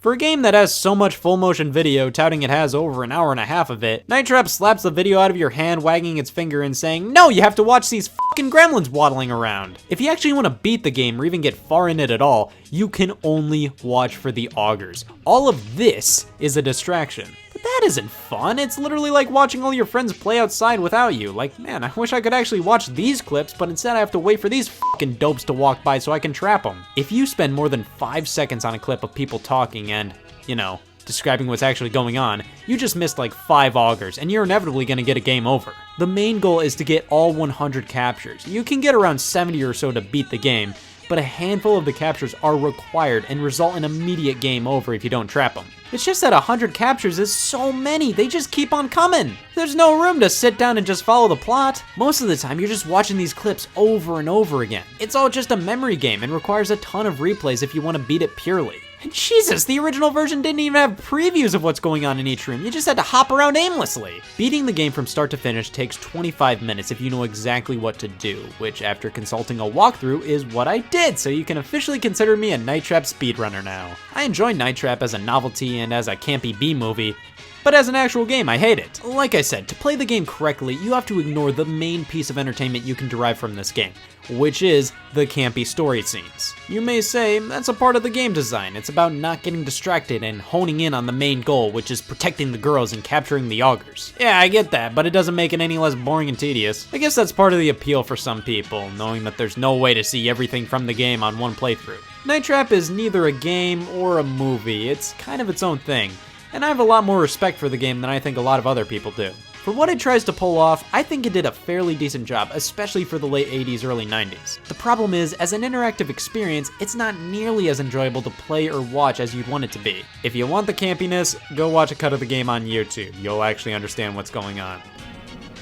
For a game that has so much full motion video, touting it has over an hour and a half of it, Night Trap slaps the video out of your hand, wagging its finger and saying, no, you have to watch these fucking gremlins waddling around. If you actually want to beat the game or even get far in it at all, you can only watch for the augers. All of this is a distraction. But that isn't fun. It's literally like watching all your friends play outside without you. Like, man, I wish I could actually watch these clips, but instead I have to wait for these fucking dopes to walk by so I can trap them. If you spend more than 5 seconds on a clip of people talking and, you know, describing what's actually going on, you just missed like 5 augers, and you're inevitably gonna get a game over. The main goal is to get all 100 captures. You can get around 70 or so to beat the game, but a handful of the captures are required and result in immediate game over if you don't trap them. It's just that 100 captures is so many, they just keep on coming. There's no room to sit down and just follow the plot. Most of the time, you're just watching these clips over and over again. It's all just a memory game and requires a ton of replays if you want to beat it purely. And Jesus, the original version didn't even have previews of what's going on in each room. You just had to hop around aimlessly. Beating the game from start to finish takes 25 minutes if you know exactly what to do, which after consulting a walkthrough is what I did, so you can officially consider me a Night Trap speedrunner now. I enjoy Night Trap as a novelty and as a campy B-movie, but as an actual game, I hate it. Like I said, to play the game correctly, you have to ignore the main piece of entertainment you can derive from this game, which is the campy story scenes. You may say, that's a part of the game design. It's about not getting distracted and honing in on the main goal, which is protecting the girls and capturing the augers. Yeah, I get that, but it doesn't make it any less boring and tedious. I guess that's part of the appeal for some people, knowing that there's no way to see everything from the game on one playthrough. Night Trap is neither a game or a movie. It's kind of its own thing. And I have a lot more respect for the game than I think a lot of other people do. For what it tries to pull off, I think it did a fairly decent job, especially for the late 80s, early 90s. The problem is, as an interactive experience, it's not nearly as enjoyable to play or watch as you'd want it to be. If you want the campiness, go watch a cut of the game on YouTube. You'll actually understand what's going on.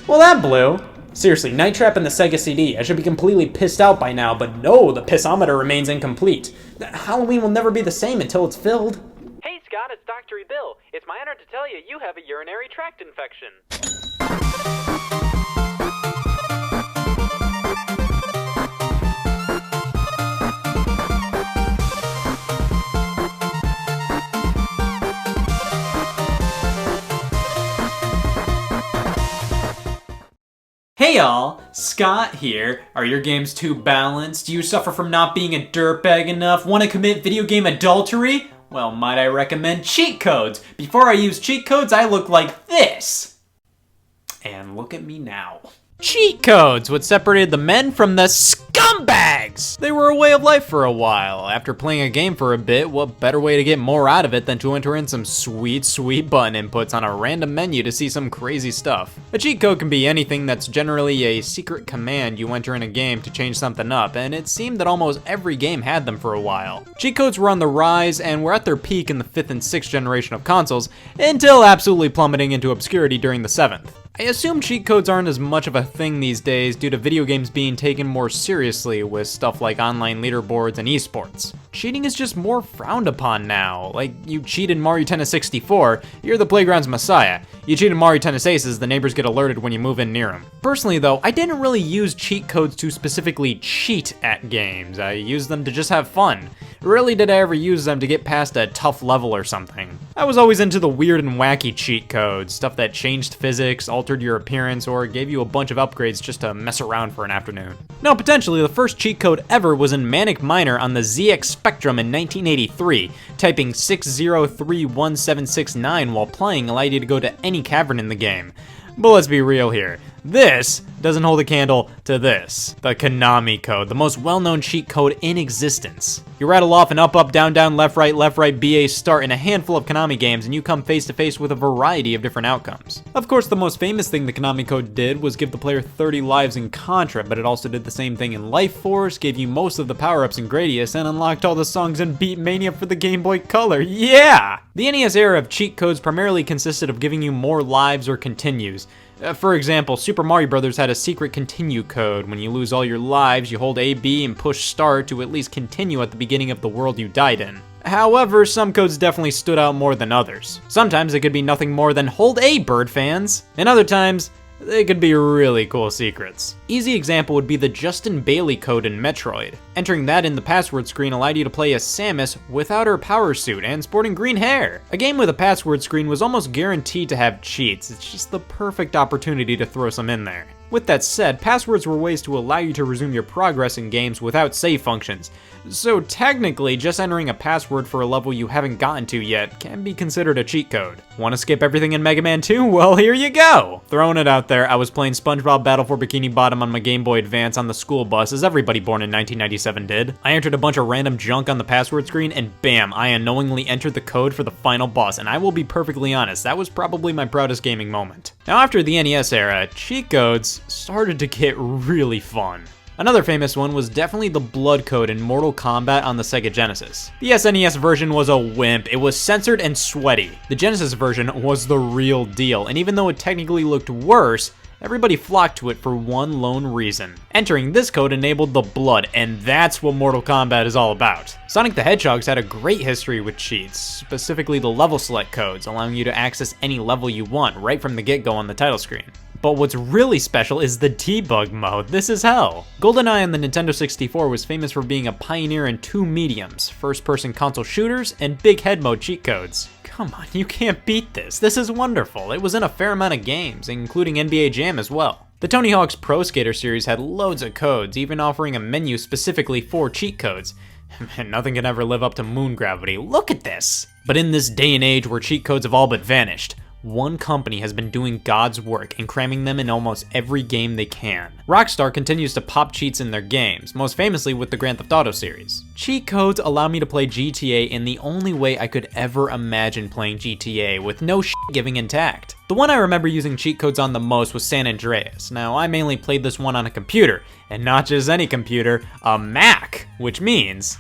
Well, that blew. Seriously, Night Trap and the Sega CD. I should be completely pissed out by now, but no, the pissometer remains incomplete. Halloween will never be the same until it's filled. Hey Scott, it's Dr. Bill. It's my honor to tell you you have a urinary tract infection. Hey y'all, Scott here. Are your games too balanced? Do you suffer from not being a dirtbag enough? Want to commit video game adultery? Well, might I recommend cheat codes? Before I use cheat codes, I look like this. And look at me now. Cheat codes, what separated the men from the scumbags! They were a way of life for a while. After playing a game for a bit, what better way to get more out of it than to enter in some sweet, sweet button inputs on a random menu to see some crazy stuff. A cheat code can be anything that's generally a secret command you enter in a game to change something up, and it seemed that almost every game had them for a while. Cheat codes were on the rise and were at their peak in the 5th and 6th generation of consoles, until absolutely plummeting into obscurity during the 7th. I assume cheat codes aren't as much of a thing these days due to video games being taken more seriously with stuff like online leaderboards and esports. cheating is just more frowned upon now. Like, you cheat in Mario Tennis 64, you're the playground's messiah. You cheat in Mario Tennis Aces, the neighbors get alerted when you move in near them. Personally though, I didn't really use cheat codes to specifically cheat at games. I used them to just have fun. Rarely did I ever use them to get past a tough level or something. I was always into the weird and wacky cheat codes, stuff that changed physics, altered your appearance, or gave you a bunch of upgrades just to mess around for an afternoon. Now, potentially, the first cheat code ever was in Manic Miner on the ZX Spectrum in 1983. Typing 6031769 while playing allowed you to go to any cavern in the game. But let's be real here. This doesn't hold a candle to this. The Konami code, the most well-known cheat code in existence. You rattle off an up, up, down, down, left, right, BA start in a handful of Konami games and you come face to face with a variety of different outcomes. Of course, the most famous thing the Konami code did was give the player 30 lives in Contra, but it also did the same thing in Life Force, gave you most of the power-ups in Gradius, and unlocked all the songs in Beat Mania for the Game Boy Color. Yeah! The NES era of cheat codes primarily consisted of giving you more lives or continues. For example, Super Mario Bros. Had a secret continue code. When you lose all your lives, you hold A, B, and push start to at least continue at the beginning of the world you died in. However, some codes definitely stood out more than others. Sometimes it could be nothing more than hold A, bird fans, and other times, they could be really cool secrets. Easy example would be the Justin Bailey code in Metroid. Entering that in the password screen allowed you to play as Samus without her power suit and sporting green hair. A game with a password screen was almost guaranteed to have cheats. It's just the perfect opportunity to throw some in there. With that said, passwords were ways to allow you to resume your progress in games without save functions. So technically, just entering a password for a level you haven't gotten to yet can be considered a cheat code. Want to skip everything in Mega Man 2? Well, here you go! Throwing it out there, I was playing SpongeBob Battle for Bikini Bottom on my Game Boy Advance on the school bus, as everybody born in 1997 did. I entered a bunch of random junk on the password screen, and bam, I unknowingly entered the code for the final boss, and I will be perfectly honest, that was probably my proudest gaming moment. Now, after the NES era, cheat codes started to get really fun. Another famous one was definitely the blood code in Mortal Kombat on the Sega Genesis. The SNES version was a wimp. It was censored and sweaty. The Genesis version was the real deal, and even though it technically looked worse, everybody flocked to it for one lone reason. Entering this code enabled the blood, and that's what Mortal Kombat is all about. Sonic the Hedgehog's had a great history with cheats, specifically the level select codes, allowing you to access any level you want right from the get-go on the title screen. But what's really special is the debug mode. This is hell. GoldenEye on the Nintendo 64 was famous for being a pioneer in two mediums, first-person console shooters and big head mode cheat codes. Come on, you can't beat this. This is wonderful. It was in a fair amount of games, including NBA Jam as well. The Tony Hawk's Pro Skater series had loads of codes, even offering a menu specifically for cheat codes. And nothing can ever live up to moon gravity. Look at this! But in this day and age where cheat codes have all but vanished, one company has been doing God's work and cramming them in almost every game they can. Rockstar continues to pop cheats in their games, most famously with the Grand Theft Auto series. Cheat codes allow me to play GTA in the only way I could ever imagine playing GTA, with no shit giving intact. The one I remember using cheat codes on the most was San Andreas. Now, I mainly played this one on a computer, and not just any computer, a Mac, which means...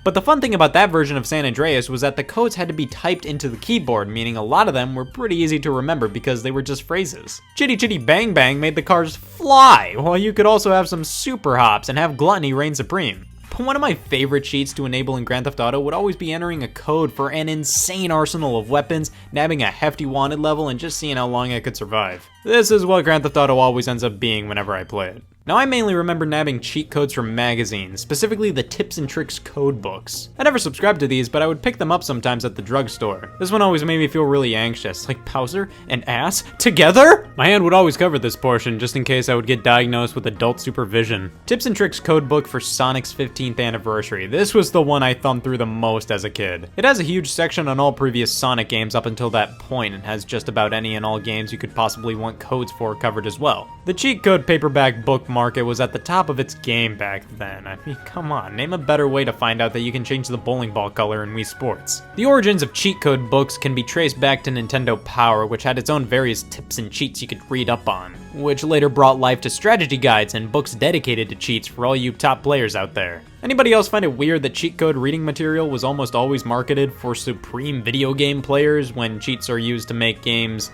But the fun thing about that version of San Andreas was that the codes had to be typed into the keyboard, meaning a lot of them were pretty easy to remember because they were just phrases. Chitty Chitty Bang Bang made the cars fly, while you could also have some super hops and have gluttony reign supreme. But one of my favorite cheats to enable in Grand Theft Auto would always be entering a code for an insane arsenal of weapons, nabbing a hefty wanted level, and just seeing how long I could survive. This is what Grand Theft Auto always ends up being whenever I play it. Now, I mainly remember nabbing cheat codes from magazines, specifically the Tips and Tricks code books. I never subscribed to these, but I would pick them up sometimes at the drugstore. This one always made me feel really anxious, like Bowser and ass together? My hand would always cover this portion, just in case I would get diagnosed with adult supervision. Tips and Tricks code book for Sonic's 15th anniversary. This was the one I thumbed through the most as a kid. It has a huge section on all previous Sonic games up until that point, and has just about any and all games you could possibly want codes for covered as well. The cheat code paperback book market was at the top of its game back then. I mean, come on, name a better way to find out that you can change the bowling ball color in Wii Sports. The origins of cheat code books can be traced back to Nintendo Power, which had its own various tips and cheats you could read up on, which later brought life to strategy guides and books dedicated to cheats for all you top players out there. Anybody else find it weird that cheat code reading material was almost always marketed for supreme video game players when cheats are used to make games,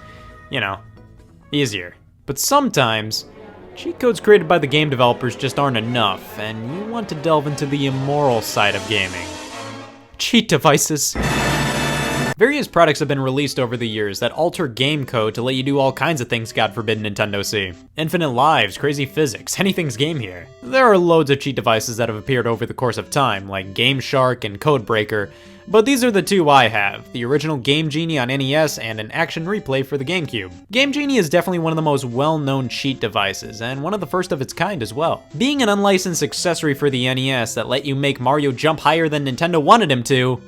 you know, easier? But sometimes, Cheat codes created by the game developers just aren't enough, and you want to delve into the immoral side of gaming. Cheat devices. Various products have been released over the years that alter game code to let you do all kinds of things God forbid Nintendo see. Infinite lives, crazy physics, anything's game here. There are loads of cheat devices that have appeared over the course of time, like Game Shark and Codebreaker, but these are the two I have, the original Game Genie on NES and an Action Replay for the GameCube. Game Genie is definitely one of the most well-known cheat devices, and one of the first of its kind as well. Being an unlicensed accessory for the NES that let you make Mario jump higher than Nintendo wanted him to,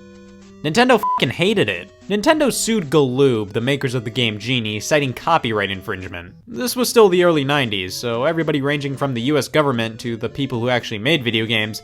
Nintendo f***ing hated it. Nintendo sued Galoob, the makers of the game Genie, citing copyright infringement. This was still the early 90s, so everybody ranging from the US government to the people who actually made video games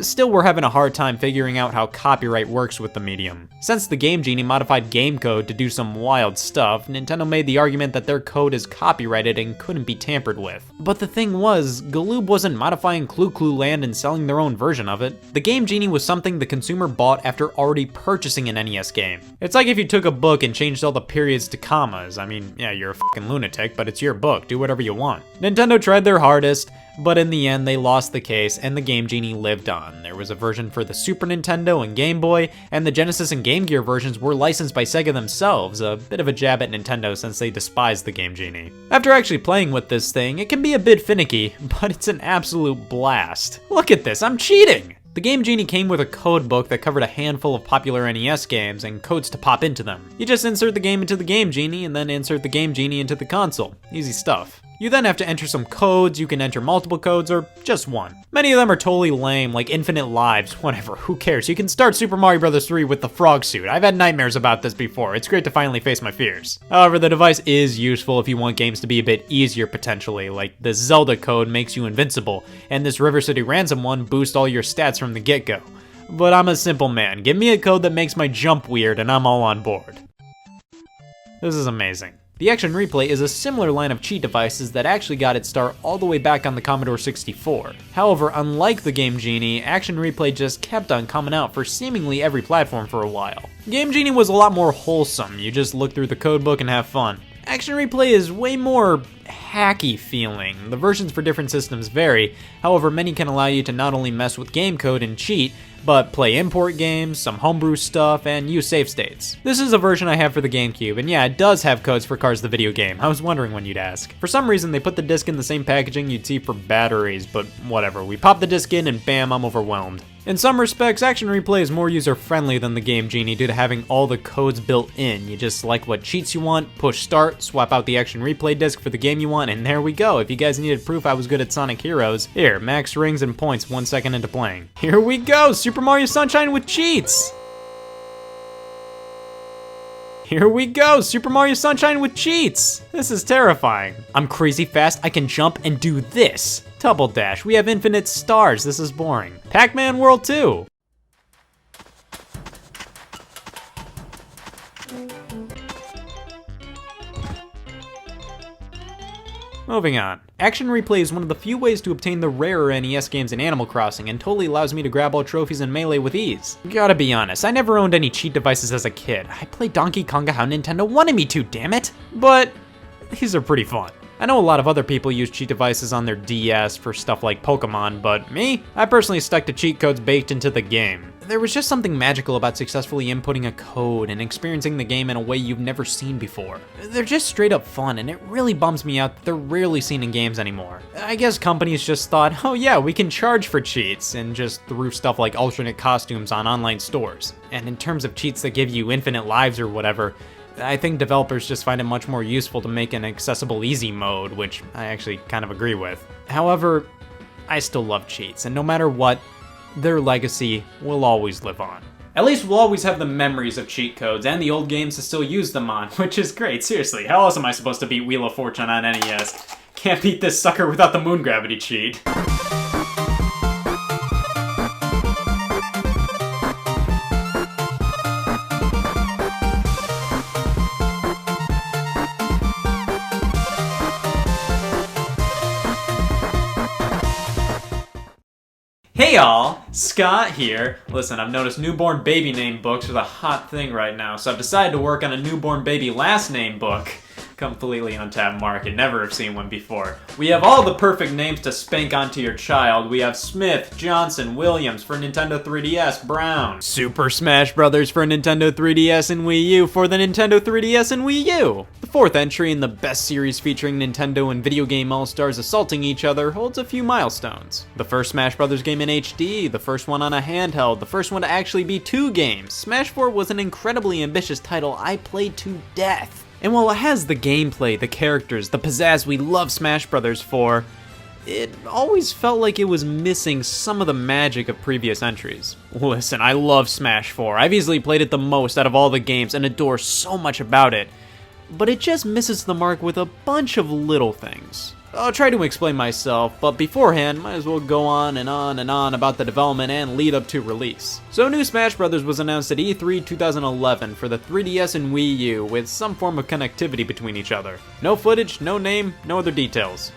still were having a hard time figuring out how copyright works with the medium. Since the Game Genie modified game code to do some wild stuff, Nintendo made the argument that their code is copyrighted and couldn't be tampered with. But the thing was, Galoob wasn't modifying Clu Clu Land and selling their own version of it. The Game Genie was something the consumer bought after already purchasing an NES game. It's like if you took a book and changed all the periods to commas. I mean, yeah, you're a fucking lunatic, but it's your book, do whatever you want. Nintendo tried their hardest, but in the end they lost the case and the Game Genie lived on. There was a version for the Super Nintendo and Game Boy, and the Genesis and Game Gear versions were licensed by Sega themselves, a bit of a jab at Nintendo since they despise the Game Genie. After actually playing with this thing, it can be a bit finicky, but it's an absolute blast. Look at this, I'm cheating! The Game Genie came with a code book that covered a handful of popular NES games and codes to pop into them. You just insert the game into the Game Genie and then insert the Game Genie into the console. Easy stuff. You then have to enter some codes, you can enter multiple codes, or just one. Many of them are totally lame, like infinite lives, whatever, who cares? You can start Super Mario Bros. 3 with the frog suit. I've had nightmares about this before, it's great to finally face my fears. However, the device is useful if you want games to be a bit easier potentially, like the Zelda code makes you invincible, and this River City Ransom one boosts all your stats from the get-go. But I'm a simple man, give me a code that makes my jump weird and I'm all on board. This is amazing. The Action Replay is a similar line of cheat devices that actually got its start all the way back on the Commodore 64. However, unlike the Game Genie, Action Replay just kept on coming out for seemingly every platform for a while. Game Genie was a lot more wholesome, you just look through the codebook and have fun. Action Replay is way more hacky feeling. The versions for different systems vary, however many can allow you to not only mess with game code and cheat, but play import games, some homebrew stuff, and use save states. This is a version I have for the GameCube, and yeah, it does have codes for Cars the video game. I was wondering when you'd ask. For some reason, they put the disc in the same packaging you'd see for batteries, but whatever. We pop the disc in and bam, I'm overwhelmed. In some respects, Action Replay is more user-friendly than the Game Genie due to having all the codes built in. You just select what cheats you want, push start, swap out the Action Replay disc for the game you want, and there we go. If you guys needed proof I was good at Sonic Heroes, here, max rings and points 1 second into playing. Here we go, Super Mario Sunshine with cheats! Here we go, Super Mario Sunshine with cheats! This is terrifying. I'm crazy fast, I can jump and do this. Double dash, we have infinite stars, this is boring. Pac-Man World 2. Moving on. Action Replay is one of the few ways to obtain the rarer NES games in Animal Crossing and totally allows me to grab all trophies in Melee with ease. Gotta be honest, I never owned any cheat devices as a kid. I played Donkey Konga how Nintendo wanted me to, damn it! But these are pretty fun. I know a lot of other people use cheat devices on their DS for stuff like Pokemon, but me? I personally stuck to cheat codes baked into the game. There was just something magical about successfully inputting a code and experiencing the game in a way you've never seen before. They're just straight up fun, and it really bums me out that they're rarely seen in games anymore. I guess companies just thought, oh yeah, we can charge for cheats, and just threw stuff like alternate costumes on online stores. And in terms of cheats that give you infinite lives or whatever, I think developers just find it much more useful to make an accessible easy mode, which I actually kind of agree with. However, I still love cheats, and no matter what, their legacy will always live on. At least we'll always have the memories of cheat codes and the old games to still use them on, which is great, seriously. How else am I supposed to beat Wheel of Fortune on NES? Can't beat this sucker without the moon gravity cheat. Hey y'all, Scott here. Listen, I've noticed newborn baby name books are the hot thing right now, so I've decided to work on a newborn baby last name book. Completely untapped market, never have seen one before. We have all the perfect names to spank onto your child. We have Smith, Johnson, Williams for Nintendo 3DS, Brown. Super Smash Brothers for Nintendo 3DS and Wii U for the Nintendo 3DS and Wii U. The fourth entry in the best series featuring Nintendo and video game all-stars assaulting each other holds a few milestones. The first Smash Brothers game in HD, the first one on a handheld, the first one to actually be 2 games. Smash 4 was an incredibly ambitious title I played to death. And while it has the gameplay, the characters, the pizzazz we love Smash Brothers for, it always felt like it was missing some of the magic of previous entries. Listen, I love Smash 4. I've easily played it the most out of all the games and adore so much about it. But it just misses the mark with a bunch of little things. I'll try to explain myself, but beforehand, might as well go on and on and on about the development and lead up to release. So New Smash Bros. Was announced at E3 2011 for the 3DS and Wii U with some form of connectivity between each other. No footage, no name, no other details.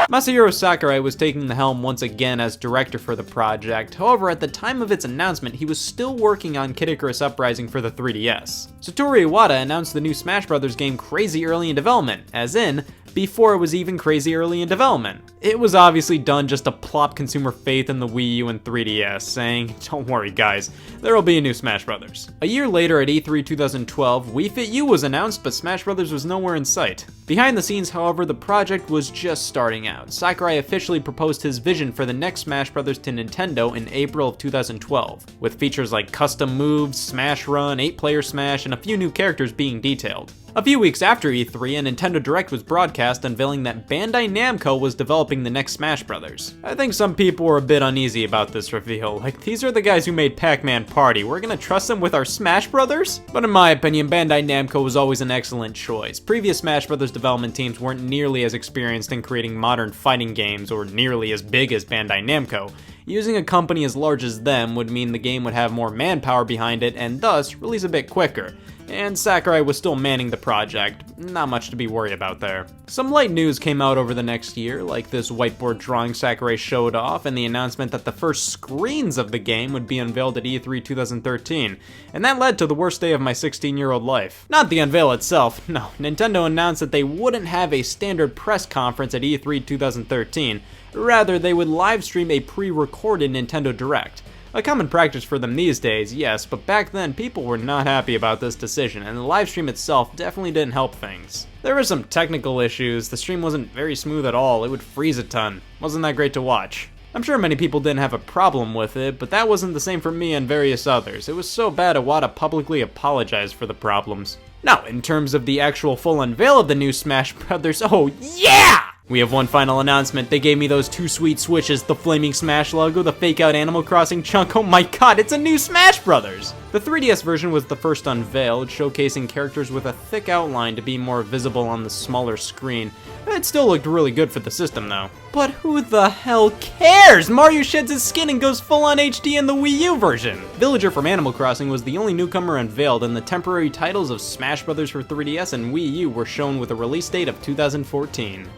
Masahiro Sakurai was taking the helm once again as director for the project. However, at the time of its announcement, he was still working on Kid Icarus Uprising for the 3DS. Satoru Iwata announced the new Smash Bros. Game crazy early in development, as in, before it was even crazy early in development. It was obviously done just to plop consumer faith in the Wii U and 3DS, saying, don't worry guys, there'll be a new Smash Bros. A year later at E3 2012, Wii Fit U was announced, but Smash Bros. Was nowhere in sight. Behind the scenes, however, the project was just starting out. Sakurai officially proposed his vision for the next Smash Bros. To Nintendo in April of 2012, with features like custom moves, Smash Run, 8-player Smash, and a few new characters being detailed. A few weeks after E3, a Nintendo Direct was broadcast unveiling that Bandai Namco was developing the next Smash Bros. I think some people were a bit uneasy about this reveal, like these are the guys who made Pac-Man Party, we're gonna trust them with our Smash Brothers? But in my opinion, Bandai Namco was always an excellent choice. Previous Smash Bros. Development teams weren't nearly as experienced in creating modern fighting games or nearly as big as Bandai Namco. Using a company as large as them would mean the game would have more manpower behind it and thus release a bit quicker. And Sakurai was still manning the project, not much to be worried about there. Some light news came out over the next year, like this whiteboard drawing Sakurai showed off and the announcement that the first screens of the game would be unveiled at E3 2013, and that led to the worst day of my 16-year-old life. Not the unveil itself, no, Nintendo announced that they wouldn't have a standard press conference at E3 2013, rather they would live stream a pre-recorded Nintendo Direct. A common practice for them these days, yes, but back then people were not happy about this decision, and the livestream itself definitely didn't help things. There were some technical issues, the stream wasn't very smooth at all, it would freeze a ton. Wasn't that great to watch. I'm sure many people didn't have a problem with it, but that wasn't the same for me and various others. It was so bad Iwata publicly apologized for the problems. Now, in terms of the actual full unveil of the new Smash Brothers, oh yeah! We have one final announcement. They gave me those 2 sweet Switches, the flaming Smash logo, the fake out Animal Crossing chunk. Oh my god, it's a new Smash Brothers! The 3DS version was the first unveiled, showcasing characters with a thick outline to be more visible on the smaller screen. It still looked really good for the system though. But who the hell cares? Mario sheds his skin and goes full on HD in the Wii U version! Villager from Animal Crossing was the only newcomer unveiled, and the temporary titles of Smash Brothers for 3DS and Wii U were shown with a release date of 2014.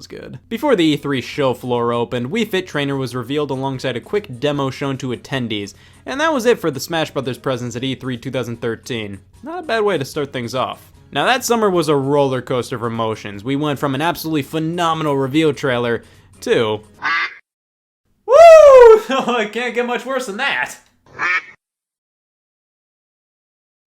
Good. Before the E3 show floor opened, Wii Fit Trainer was revealed alongside a quick demo shown to attendees, and that was it for the Smash Bros. Presence at E3 2013. Not a bad way to start things off. Now that summer was a roller coaster of emotions. We went from an absolutely phenomenal reveal trailer to... Woo! It can't get much worse than that!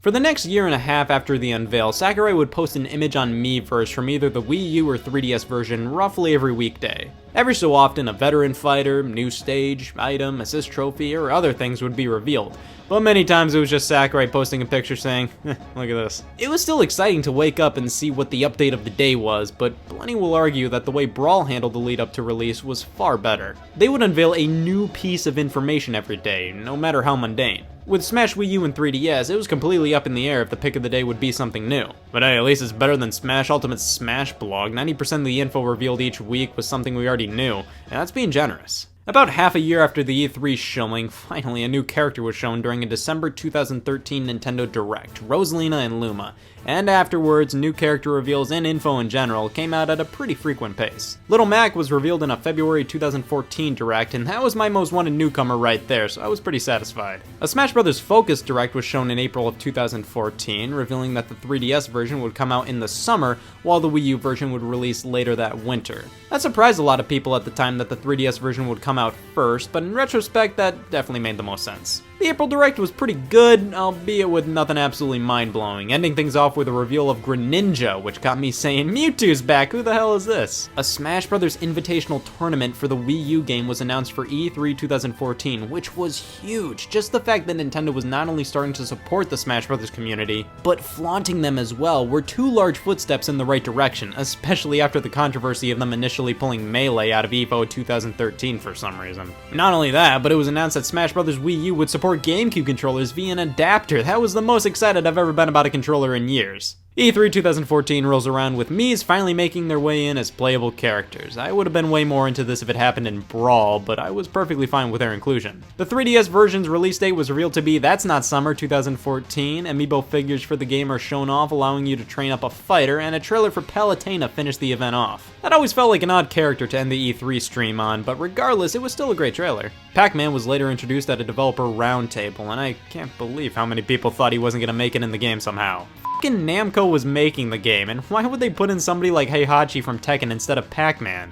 For the next year and a half after the unveil, Sakurai would post an image on Miiverse from either the Wii U or 3DS version roughly every weekday. Every so often, a veteran fighter, new stage, item, assist trophy, or other things would be revealed, but many times it was just Sakurai posting a picture saying, look at this. It was still exciting to wake up and see what the update of the day was, but plenty will argue that the way Brawl handled the lead up to release was far better. They would unveil a new piece of information every day, no matter how mundane. With Smash Wii U and 3DS, it was completely up in the air if the pick of the day would be something new. But hey, at least it's better than Smash Ultimate Smash Blog. 90% of the info revealed each week was something we already knew, and that's being generous. About half a year after the E3 showing, finally a new character was shown during a December 2013 Nintendo Direct, Rosalina and Luma, and afterwards, new character reveals and info in general came out at a pretty frequent pace. Little Mac was revealed in a February 2014 Direct, and that was my most wanted newcomer right there, so I was pretty satisfied. A Smash Bros. Focus Direct was shown in April of 2014, revealing that the 3DS version would come out in the summer, while the Wii U version would release later that winter. That surprised a lot of people at the time that the 3DS version would come out first, but in retrospect, that definitely made the most sense. The April Direct was pretty good, albeit with nothing absolutely mind-blowing, ending things off with a reveal of Greninja, which got me saying, Mewtwo's back, who the hell is this? A Smash Bros. Invitational tournament for the Wii U game was announced for E3 2014, which was huge. Just the fact that Nintendo was not only starting to support the Smash Bros. Community, but flaunting them as well were two large footsteps in the right direction, especially after the controversy of them initially pulling Melee out of EVO 2013 for some reason. Not only that, but it was announced that Smash Bros. Wii U would support GameCube controllers via an adapter. That was the most excited I've ever been about a controller in years. E3 2014 rolls around with Mii's finally making their way in as playable characters. I would have been way more into this if it happened in Brawl, but I was perfectly fine with their inclusion. The 3DS version's release date was revealed to be That's Not Summer 2014, amiibo figures for the game are shown off allowing you to train up a fighter, and a trailer for Palutena finished the event off. That always felt like an odd character to end the E3 stream on, but regardless, it was still a great trailer. Pac-Man was later introduced at a developer roundtable, and I can't believe how many people thought he wasn't gonna make it in the game somehow. Fucking Namco was making the game, and why would they put in somebody like Heihachi from Tekken instead of Pac-Man?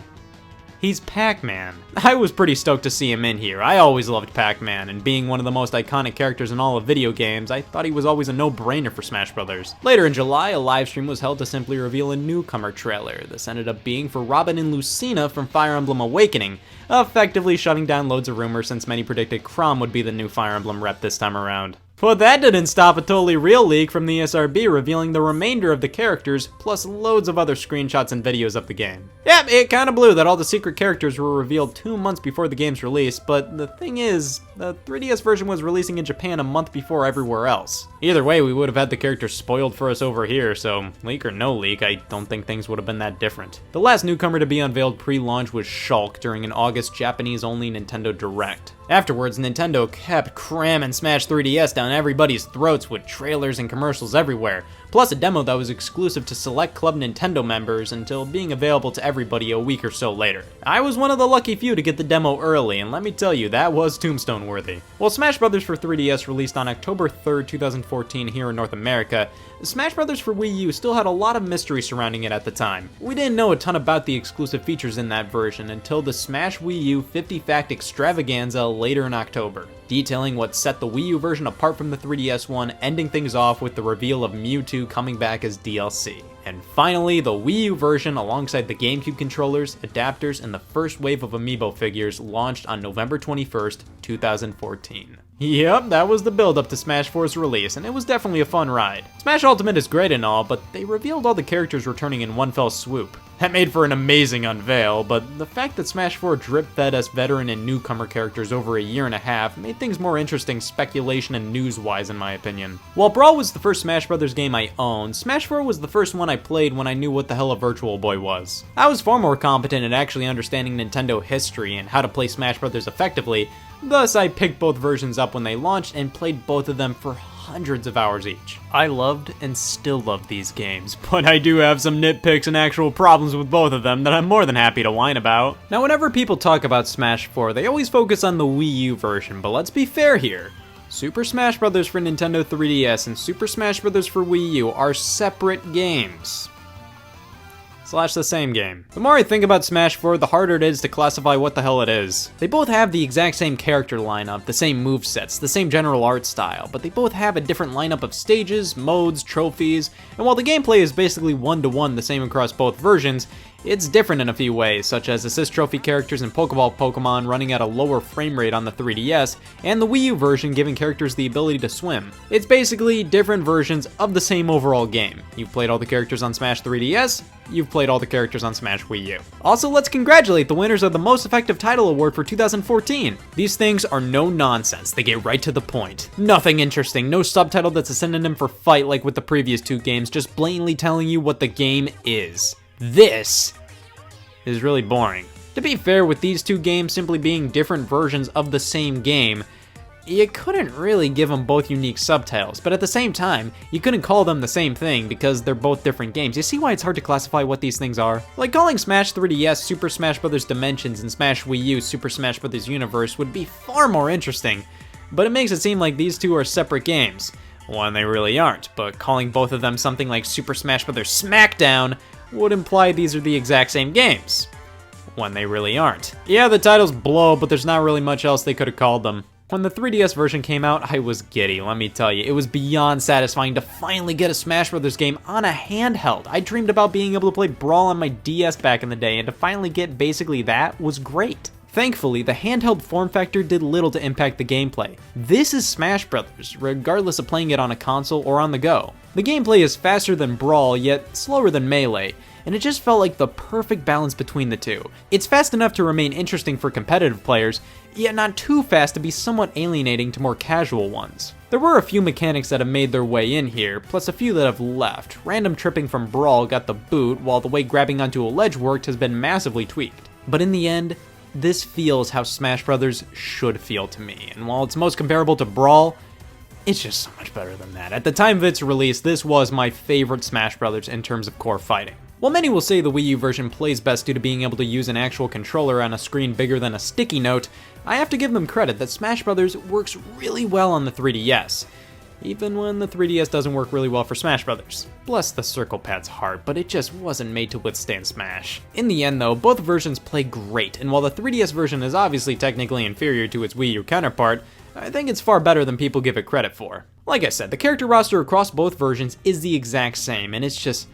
He's Pac-Man. I was pretty stoked to see him in here. I always loved Pac-Man, and being one of the most iconic characters in all of video games, I thought he was always a no-brainer for Smash Bros. Later in July, a livestream was held to simply reveal a newcomer trailer. This ended up being for Robin and Lucina from Fire Emblem Awakening, effectively shutting down loads of rumors since many predicted Chrom would be the new Fire Emblem rep this time around. But that didn't stop a totally real leak from the ESRB revealing the remainder of the characters, plus loads of other screenshots and videos of the game. Yep, it kinda blew that all the secret characters were revealed 2 months before the game's release, but the thing is, the 3DS version was releasing in Japan a month before everywhere else. Either way, we would have had the characters spoiled for us over here, so leak or no leak, I don't think things would have been that different. The last newcomer to be unveiled pre-launch was Shulk during an August Japanese-only Nintendo Direct. Afterwards, Nintendo kept cramming Smash 3DS down everybody's throats with trailers and commercials everywhere, plus a demo that was exclusive to select Club Nintendo members until being available to everybody a week or so later. I was one of the lucky few to get the demo early, and let me tell you, that was tombstone worthy. While Smash Bros. For 3DS released on October 3rd, 2014 here in North America, Smash Bros. For Wii U still had a lot of mystery surrounding it at the time. We didn't know a ton about the exclusive features in that version until the Smash Wii U 50 Fact Extravaganza later in October, detailing what set the Wii U version apart from the 3DS one, ending things off with the reveal of Mewtwo coming back as DLC. And finally, the Wii U version alongside the GameCube controllers, adapters, and the first wave of amiibo figures launched on November 21st, 2014. Yep, that was the build-up to Smash 4's release, and it was definitely a fun ride. Smash Ultimate is great and all, but they revealed all the characters returning in one fell swoop. That made for an amazing unveil, but the fact that Smash 4 drip-fed us veteran and newcomer characters over a year and a half made things more interesting speculation and news-wise in my opinion. While Brawl was the first Smash Bros. Game I owned, Smash 4 was the first one I played when I knew what the hell a Virtual Boy was. I was far more competent at actually understanding Nintendo history and how to play Smash Bros. Effectively, thus I picked both versions up when they launched and played both of them for hundreds of hours each. I loved and still love these games, but I do have some nitpicks and actual problems with both of them that I'm more than happy to whine about. Now whenever people talk about Smash 4, they always focus on the Wii U version, but let's be fair here. Super Smash Bros. For Nintendo 3DS and Super Smash Bros. For Wii U are separate games. Slash the same game. The more I think about Smash 4, the harder it is to classify what the hell it is. They both have the exact same character lineup, the same movesets, the same general art style, but they both have a different lineup of stages, modes, trophies, and while the gameplay is basically one-to-one the same across both versions, it's different in a few ways, such as assist trophy characters and Pokeball Pokemon running at a lower frame rate on the 3DS, and the Wii U version giving characters the ability to swim. It's basically different versions of the same overall game. You've played all the characters on Smash 3DS, you've played all the characters on Smash Wii U. Also, let's congratulate the winners of the Most Effective Title Award for 2014. These things are no nonsense, they get right to the point. Nothing interesting, no subtitle that's a synonym for fight like with the previous two games, just blatantly telling you what the game is. This is really boring. To be fair, with these two games simply being different versions of the same game, you couldn't really give them both unique subtitles, but at the same time, you couldn't call them the same thing because they're both different games. You see why it's hard to classify what these things are? Like calling Smash 3DS Super Smash Bros. Dimensions and Smash Wii U Super Smash Bros. Universe would be far more interesting, but it makes it seem like these two are separate games. One, they really aren't, but calling both of them something like Super Smash Bros. Smackdown would imply these are the exact same games. When they really aren't. Yeah, the titles blow, but there's not really much else they could have called them. When the 3DS version came out, I was giddy, let me tell you. It was beyond satisfying to finally get a Smash Bros. Game on a handheld. I dreamed about being able to play Brawl on my DS back in the day, and to finally get basically that was great. Thankfully, the handheld form factor did little to impact the gameplay. This is Smash Bros., regardless of playing it on a console or on the go. The gameplay is faster than Brawl, yet slower than Melee, and it just felt like the perfect balance between the two. It's fast enough to remain interesting for competitive players, yet not too fast to be somewhat alienating to more casual ones. There were a few mechanics that have made their way in here, plus a few that have left. Random tripping from Brawl got the boot, while the way grabbing onto a ledge worked has been massively tweaked. But in the end, this feels how Smash Bros. Should feel to me, and while it's most comparable to Brawl, it's just so much better than that. At the time of its release, this was my favorite Smash Bros. In terms of core fighting. While many will say the Wii U version plays best due to being able to use an actual controller on a screen bigger than a sticky note, I have to give them credit that Smash Bros. Works really well on the 3DS, even when the 3DS doesn't work really well for Smash Bros. Bless the circle pad's heart, but it just wasn't made to withstand Smash. In the end though, both versions play great, and while the 3DS version is obviously technically inferior to its Wii U counterpart, I think it's far better than people give it credit for. Like I said, the character roster across both versions is the exact same, and it's just,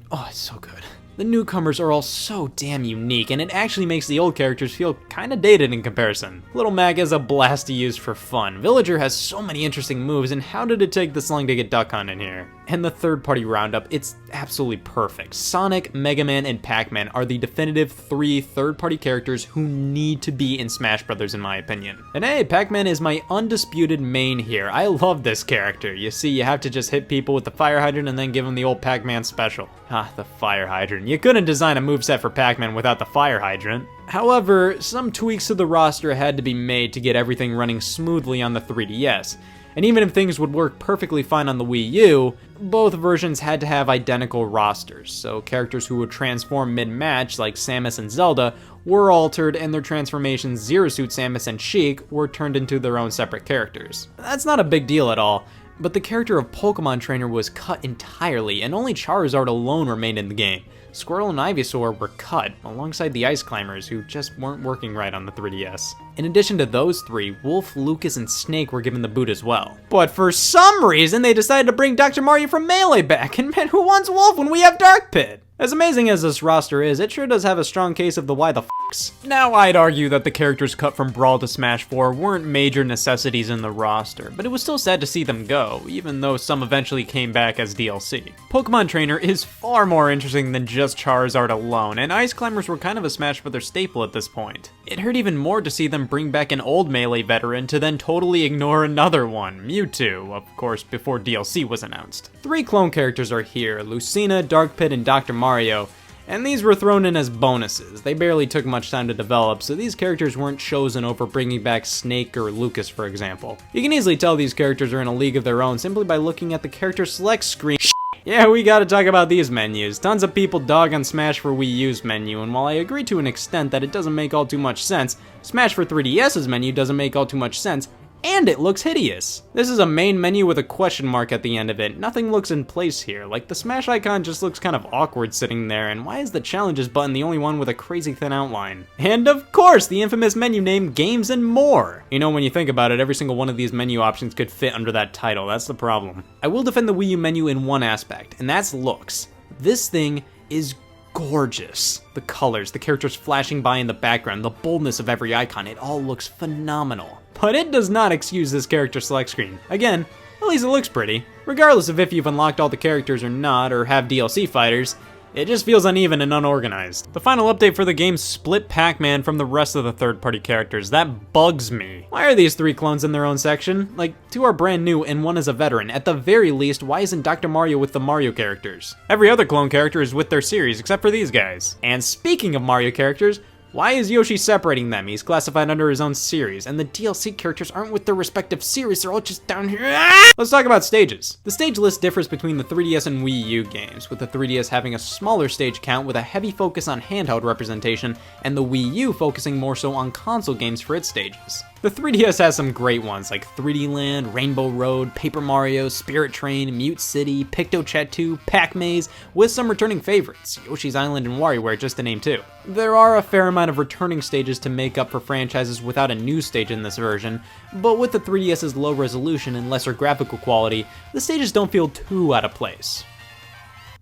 oh, it's so good. The newcomers are all so damn unique, and it actually makes the old characters feel kinda dated in comparison. Little Mac is a blast to use for fun. Villager has so many interesting moves, and how did it take this long to get Duck Hunt in here? And the third-party roundup, it's absolutely perfect. Sonic, Mega Man, and Pac-Man are the definitive 3 third-party characters who need to be in Smash Bros. In my opinion. And hey, Pac-Man is my undisputed main here. I love this character. You see, you have to just hit people with the fire hydrant and then give them the old Pac-Man special. Ah, the fire hydrant. You couldn't design a moveset for Pac-Man without the fire hydrant. However, some tweaks to the roster had to be made to get everything running smoothly on the 3DS. And even if things would work perfectly fine on the Wii U, both versions had to have identical rosters, so characters who would transform mid-match, like Samus and Zelda, were altered, and their transformations Zero Suit Samus and Sheik were turned into their own separate characters. That's not a big deal at all, but the character of Pokemon Trainer was cut entirely, and only Charizard alone remained in the game. Squirtle and Ivysaur were cut, alongside the Ice Climbers, who just weren't working right on the 3DS. In addition to those 3, Wolf, Lucas, and Snake were given the boot as well. But for some reason, they decided to bring Dr. Mario from Melee back, and man, who wants Wolf when we have Dark Pit? As amazing as this roster is, it sure does have a strong case of the why the f***s. Now, I'd argue that the characters cut from Brawl to Smash 4 weren't major necessities in the roster, but it was still sad to see them go, even though some eventually came back as DLC. Pokemon Trainer is far more interesting than just Charizard alone, and Ice Climbers were kind of a Smash Bros. Staple at this point. It hurt even more to see them bring back an old Melee veteran to then totally ignore another one, Mewtwo, of course, before DLC was announced. 3 clone characters are here, Lucina, Dark Pit, and Dr. Mario, and these were thrown in as bonuses. They barely took much time to develop, so these characters weren't chosen over bringing back Snake or Lucas, for example. You can easily tell these characters are in a league of their own simply by looking at the character select screen. Yeah, we gotta talk about these menus. Tons of people dog on Smash for Wii U's menu, and while I agree to an extent that it doesn't make all too much sense, Smash for 3DS's menu doesn't make all too much sense, and it looks hideous. This is a main menu with a question mark at the end of it. Nothing looks in place here. Like, the Smash icon just looks kind of awkward sitting there, and why is the challenges button the only one with a crazy thin outline? And of course, the infamous menu name, Games and More. You know, when you think about it, every single one of these menu options could fit under that title. That's the problem. I will defend the Wii U menu in one aspect, and that's looks. This thing is gorgeous. The colors, the characters flashing by in the background, the boldness of every icon, it all looks phenomenal. But it does not excuse this character select screen. Again, at least it looks pretty. Regardless of if you've unlocked all the characters or not, or have DLC fighters, it just feels uneven and unorganized. The final update for the game split Pac-Man from the rest of the third-party characters. That bugs me. Why are these 3 clones in their own section? Like, 2 are brand new and 1 is a veteran. At the very least, why isn't Dr. Mario with the Mario characters? Every other clone character is with their series, except for these guys. And speaking of Mario characters, Why is Yoshi separating them? He's classified under his own series, and the DLC characters aren't with their respective series, they're all just down here. Let's talk about stages. The stage list differs between the 3DS and Wii U games, with the 3DS having a smaller stage count with a heavy focus on handheld representation, and the Wii U focusing more so on console games for its stages. The 3DS has some great ones like 3D Land, Rainbow Road, Paper Mario, Spirit Train, Mute City, Picto-Chat 2, Pac-Maze, with some returning favorites, Yoshi's Island and WarioWare just to name two. There are a fair amount of returning stages to make up for franchises without a new stage in this version, but with the 3DS's low resolution and lesser graphical quality, the stages don't feel too out of place.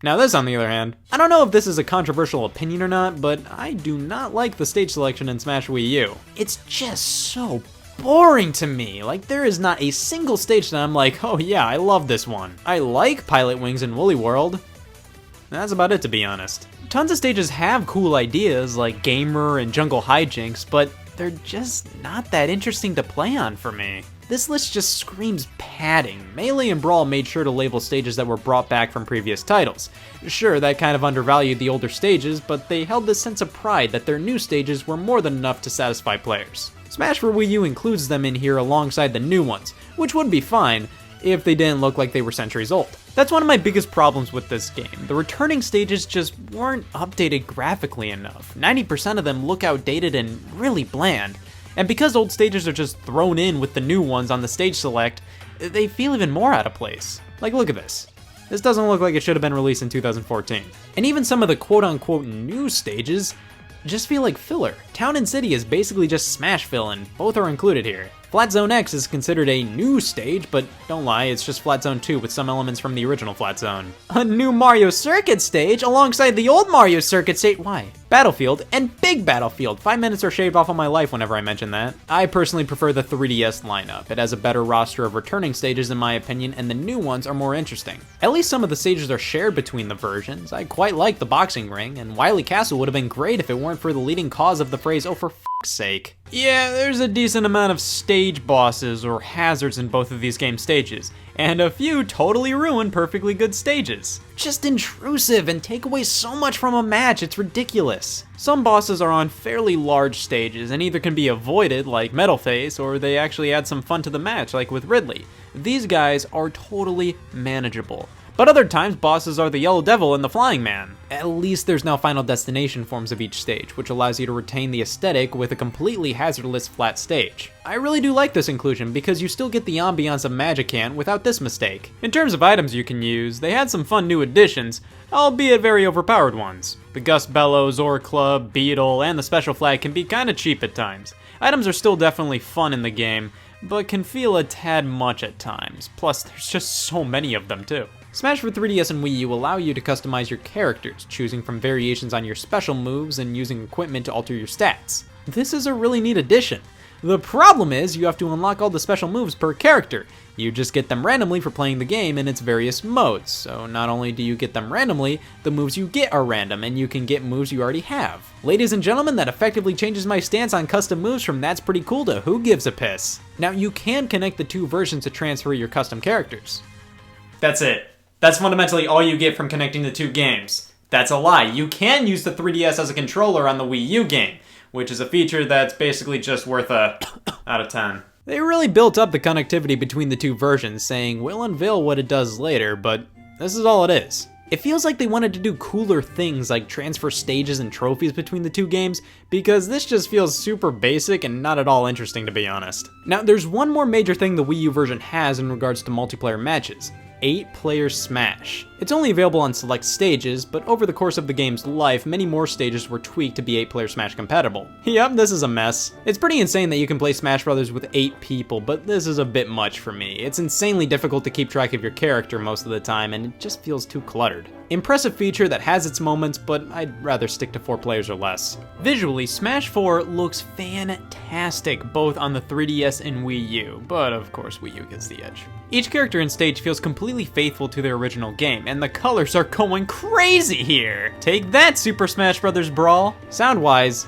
Now this, on the other hand, I don't know if this is a controversial opinion or not, but I do not like the stage selection in Smash Wii U. It's just so boring to me. Like, there is not a single stage that I'm like, oh yeah, I love this one. I like Pilot Wings and Woolly World. That's about it, to be honest. Tons of stages have cool ideas like Gamer and Jungle Hijinks, but they're just not that interesting to play on for me. This list just screams padding. Melee and Brawl made sure to label stages that were brought back from previous titles. Sure, that kind of undervalued the older stages, but they held this sense of pride that their new stages were more than enough to satisfy players. Smash for Wii U includes them in here alongside the new ones, which would be fine if they didn't look like they were centuries old. That's one of my biggest problems with this game. The returning stages just weren't updated graphically enough. 90% of them look outdated and really bland. And because old stages are just thrown in with the new ones on the stage select, they feel even more out of place. Like, look at this. This doesn't look like it should have been released in 2014. And even some of the quote-unquote new stages just feel like filler. Town and City is basically just Smash fill, and both are included here. Flat Zone X is considered a new stage, but don't lie, it's just Flat Zone 2 with some elements from the original Flat Zone. A new Mario Circuit stage alongside the old Mario Circuit stage. Why? Battlefield and Big Battlefield. 5 minutes are shaved off of my life whenever I mention that. I personally prefer the 3DS lineup. It has a better roster of returning stages in my opinion, and the new ones are more interesting. At least some of the stages are shared between the versions. I quite like the boxing ring, and Wily Castle would have been great if it weren't for the leading cause of the phrase, oh for f***'s sake. Yeah, there's a decent amount of stage bosses or hazards in both of these game stages, and a few totally ruin perfectly good stages. Just intrusive and take away so much from a match, it's ridiculous. Some bosses are on fairly large stages and either can be avoided, like Metal Face, or they actually add some fun to the match, like with Ridley. These guys are totally manageable. But other times, bosses are the Yellow Devil and the Flying Man. At least there's now Final Destination forms of each stage, which allows you to retain the aesthetic with a completely hazardless flat stage. I really do like this inclusion because you still get the ambiance of Magicant without this mistake. In terms of items you can use, they had some fun new additions, albeit very overpowered ones. The Gus Bellows, Zora Club, Beetle, and the Special Flag can be kinda cheap at times. Items are still definitely fun in the game, but can feel a tad much at times. Plus, there's just so many of them too. Smash for 3DS and Wii U allow you to customize your characters, choosing from variations on your special moves and using equipment to alter your stats. This is a really neat addition. The problem is you have to unlock all the special moves per character. You just get them randomly for playing the game in its various modes, so not only do you get them randomly, the moves you get are random, and you can get moves you already have. Ladies and gentlemen, that effectively changes my stance on custom moves from that's pretty cool to who gives a piss. Now you can connect the two versions to transfer your custom characters. That's it. That's fundamentally all you get from connecting the two games. That's a lie. You can use the 3DS as a controller on the Wii U game, which is a feature that's basically just worth a out of 10. They really built up the connectivity between the two versions, saying we'll unveil what it does later, but this is all it is. It feels like they wanted to do cooler things like transfer stages and trophies between the two games, because this just feels super basic and not at all interesting, to be honest. Now, there's one more major thing the Wii U version has in regards to multiplayer matches. 8-player Smash. It's only available on select stages, but over the course of the game's life, many more stages were tweaked to be 8-player Smash compatible. Yep, this is a mess. It's pretty insane that you can play Smash Brothers with 8 people, but this is a bit much for me. It's insanely difficult to keep track of your character most of the time, and it just feels too cluttered. Impressive feature that has its moments, but I'd rather stick to 4 players or less. Visually, Smash 4 looks fantastic both on the 3DS and Wii U, but of course Wii U gets the edge. Each character in stage feels completely faithful to their original game, and the colors are going crazy here! Take that, Super Smash Bros. Brawl! Sound-wise,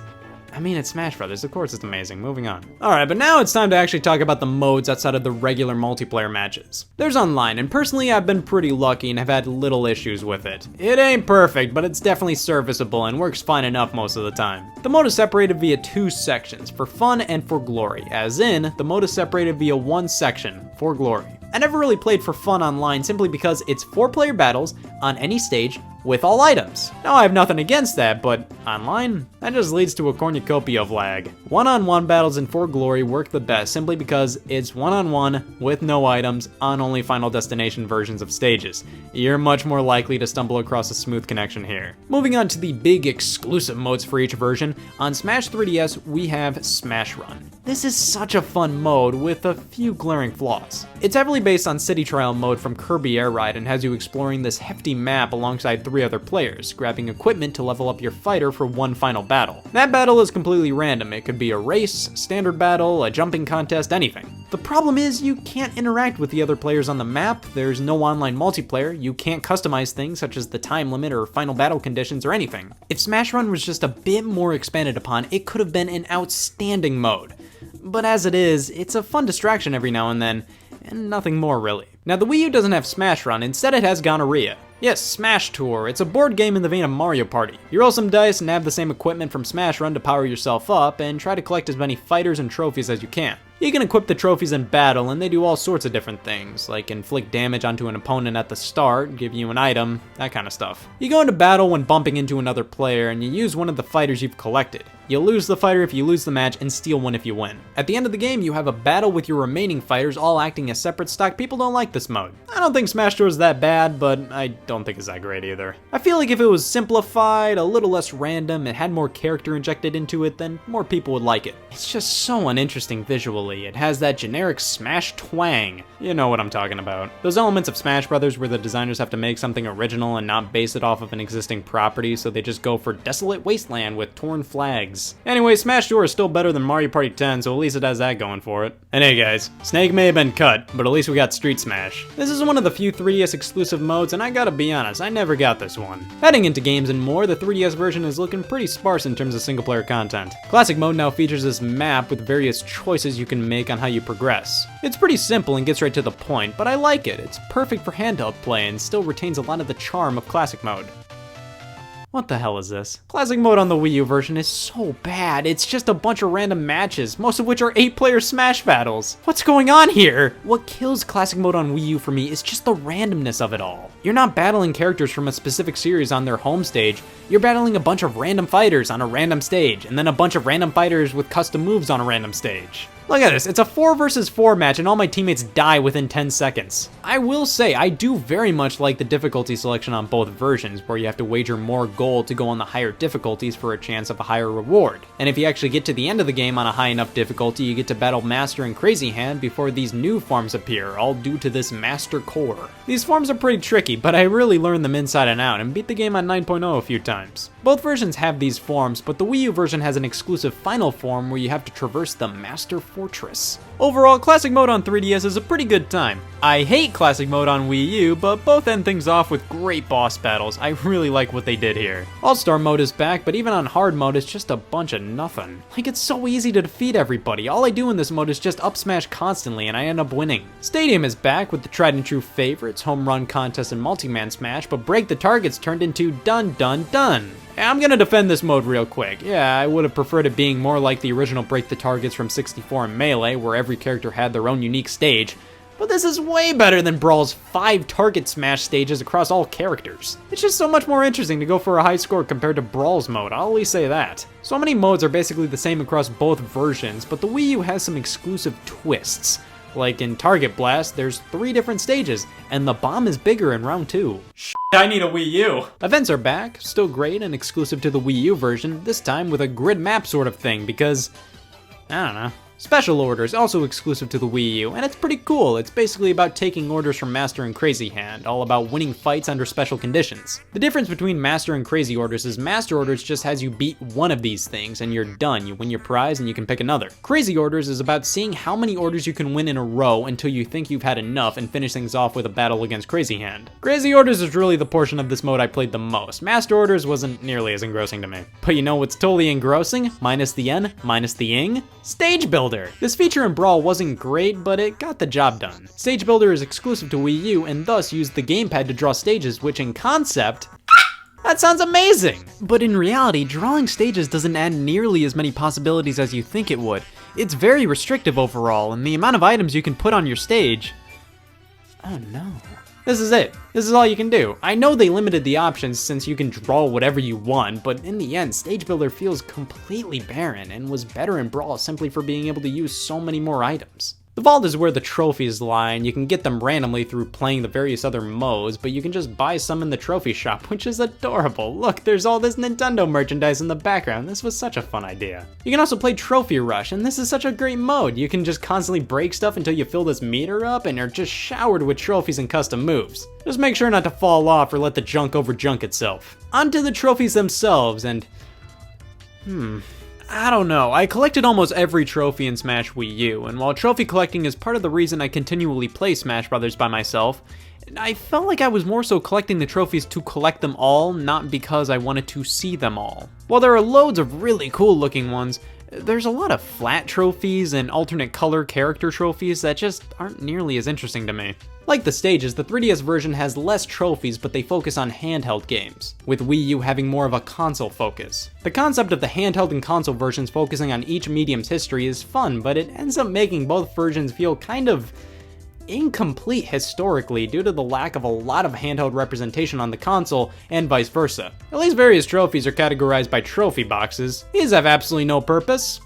I mean, it's Smash Brothers, of course it's amazing. Moving on. Alright, but now it's time to actually talk about the modes outside of the regular multiplayer matches. There's online, and personally I've been pretty lucky and have had little issues with it. It ain't perfect, but it's definitely serviceable and works fine enough most of the time. The mode is separated via 2 sections, for fun and for glory, as in, the mode is separated via 1 section, for glory. I never really played for fun online simply because it's 4-player battles on any stage with all items. Now I have nothing against that, but online, that just leads to a cornucopia of lag. One-on-one battles in For Glory work the best simply because it's one-on-one with no items on only Final Destination versions of stages. You're much more likely to stumble across a smooth connection here. Moving on to the big exclusive modes for each version, on Smash 3DS we have Smash Run. This is such a fun mode with a few glaring flaws. It's heavily based on City Trial mode from Kirby Air Ride and has you exploring this hefty map alongside 3 other players, grabbing equipment to level up your fighter for one final battle. That battle is completely random. It could be a race, standard battle, a jumping contest, anything. The problem is you can't interact with the other players on the map, there's no online multiplayer, you can't customize things such as the time limit or final battle conditions or anything. If Smash Run was just a bit more expanded upon, it could have been an outstanding mode. But as it is, it's a fun distraction every now and then, and nothing more really. Now the Wii U doesn't have Smash Run, instead it has Gonorrhea. Yes, Smash Tour. It's a board game in the vein of Mario Party. You roll some dice and have the same equipment from Smash Run to power yourself up, and try to collect as many fighters and trophies as you can. You can equip the trophies in battle, and they do all sorts of different things, like inflict damage onto an opponent at the start, give you an item, that kind of stuff. You go into battle when bumping into another player, and you use one of the fighters you've collected. You'll lose the fighter if you lose the match, and steal one if you win. At the end of the game, you have a battle with your remaining fighters all acting as separate stock. People don't like this mode. I don't think Smash Tour is that bad, but I don't think it's that great either. I feel like if it was simplified, a little less random, and had more character injected into it, then more people would like it. It's just so uninteresting visually. It has that generic Smash twang. You know what I'm talking about. Those elements of Smash Brothers where the designers have to make something original and not base it off of an existing property, so they just go for desolate wasteland with torn flags. Anyway, Smash Tour is still better than Mario Party 10, so at least it has that going for it. And hey guys, Snake may have been cut, but at least we got Street Smash. This is one of the few 3DS exclusive modes, and I gotta be honest, I never got this one. Heading into games and more, the 3DS version is looking pretty sparse in terms of single player content. Classic mode now features this map with various choices you can make on how you progress. It's pretty simple and gets right to the point, but I like it. It's perfect for handheld play and still retains a lot of the charm of classic mode. What the hell is this? Classic mode on the Wii U version is so bad. It's just a bunch of random matches, most of which are 8-player Smash battles. What's going on here? What kills classic mode on Wii U for me is just the randomness of it all. You're not battling characters from a specific series on their home stage. You're battling a bunch of random fighters on a random stage, and then a bunch of random fighters with custom moves on a random stage. Look at this, it's a 4 versus 4 match and all my teammates die within 10 seconds. I will say, I do very much like the difficulty selection on both versions, where you have to wager more gold to go on the higher difficulties for a chance of a higher reward. And if you actually get to the end of the game on a high enough difficulty, you get to battle Master and Crazy Hand before these new forms appear, all due to this Master Core. These forms are pretty tricky, but I really learned them inside and out and beat the game on 9.0 a few times. Both versions have these forms, but the Wii U version has an exclusive final form where you have to traverse the Master Fortress. Overall, classic mode on 3DS is a pretty good time. I hate classic mode on Wii U, but both end things off with great boss battles. I really like what they did here. All-Star mode is back, but even on hard mode, it's just a bunch of nothing. Like, it's so easy to defeat everybody. All I do in this mode is just up smash constantly, and I end up winning. Stadium is back with the tried and true favorites, home run contest and multi-man smash, but break the targets turned into dun dun dun. I'm gonna defend this mode real quick. Yeah, I would have preferred it being more like the original Break the Targets from 64 and Melee, where every character had their own unique stage, but this is way better than Brawl's 5 target smash stages across all characters. It's just so much more interesting to go for a high score compared to Brawl's mode, I'll at least say that. So many modes are basically the same across both versions, but the Wii U has some exclusive twists. Like in Target Blast, there's 3 different stages, and the bomb is bigger in round 2. I need a Wii U! Events are back, still great and exclusive to the Wii U version, this time with a grid map sort of thing, because, I don't know, Special Orders, also exclusive to the Wii U, and it's pretty cool. It's basically about taking orders from Master and Crazy Hand, all about winning fights under special conditions. The difference between Master and Crazy Orders is Master Orders just has you beat one of these things and you're done. You win your prize and you can pick another. Crazy Orders is about seeing how many orders you can win in a row until you think you've had enough and finish things off with a battle against Crazy Hand. Crazy Orders is really the portion of this mode I played the most. Master Orders wasn't nearly as engrossing to me. But you know what's totally engrossing? Minus the N, minus the ing? Stage Builder! This feature in Brawl wasn't great, but it got the job done. Stage Builder is exclusive to Wii U and thus used the gamepad to draw stages, which in concept, that sounds amazing! But in reality, drawing stages doesn't add nearly as many possibilities as you think it would. It's very restrictive overall, and the amount of items you can put on your stage... Oh no. This is it. This is all you can do. I know they limited the options since you can draw whatever you want, but in the end, Stage Builder feels completely barren and was better in Brawl simply for being able to use so many more items. The vault is where the trophies lie, and you can get them randomly through playing the various other modes, but you can just buy some in the trophy shop, which is adorable. Look, there's all this Nintendo merchandise in the background. This was such a fun idea. You can also play Trophy Rush, and this is such a great mode. You can just constantly break stuff until you fill this meter up, and you're just showered with trophies and custom moves. Just make sure not to fall off or let the junk over junk itself. Onto the trophies themselves, and... I don't know, I collected almost every trophy in Smash Wii U, and while trophy collecting is part of the reason I continually play Smash Bros. By myself, I felt like I was more so collecting the trophies to collect them all, not because I wanted to see them all. While there are loads of really cool looking ones, there's a lot of flat trophies and alternate color character trophies that just aren't nearly as interesting to me. Like the stages, the 3DS version has less trophies, but they focus on handheld games, with Wii U having more of a console focus. The concept of the handheld and console versions focusing on each medium's history is fun, but it ends up making both versions feel kind of incomplete historically due to the lack of a lot of handheld representation on the console and vice versa. At least various trophies are categorized by trophy boxes. These have absolutely no purpose,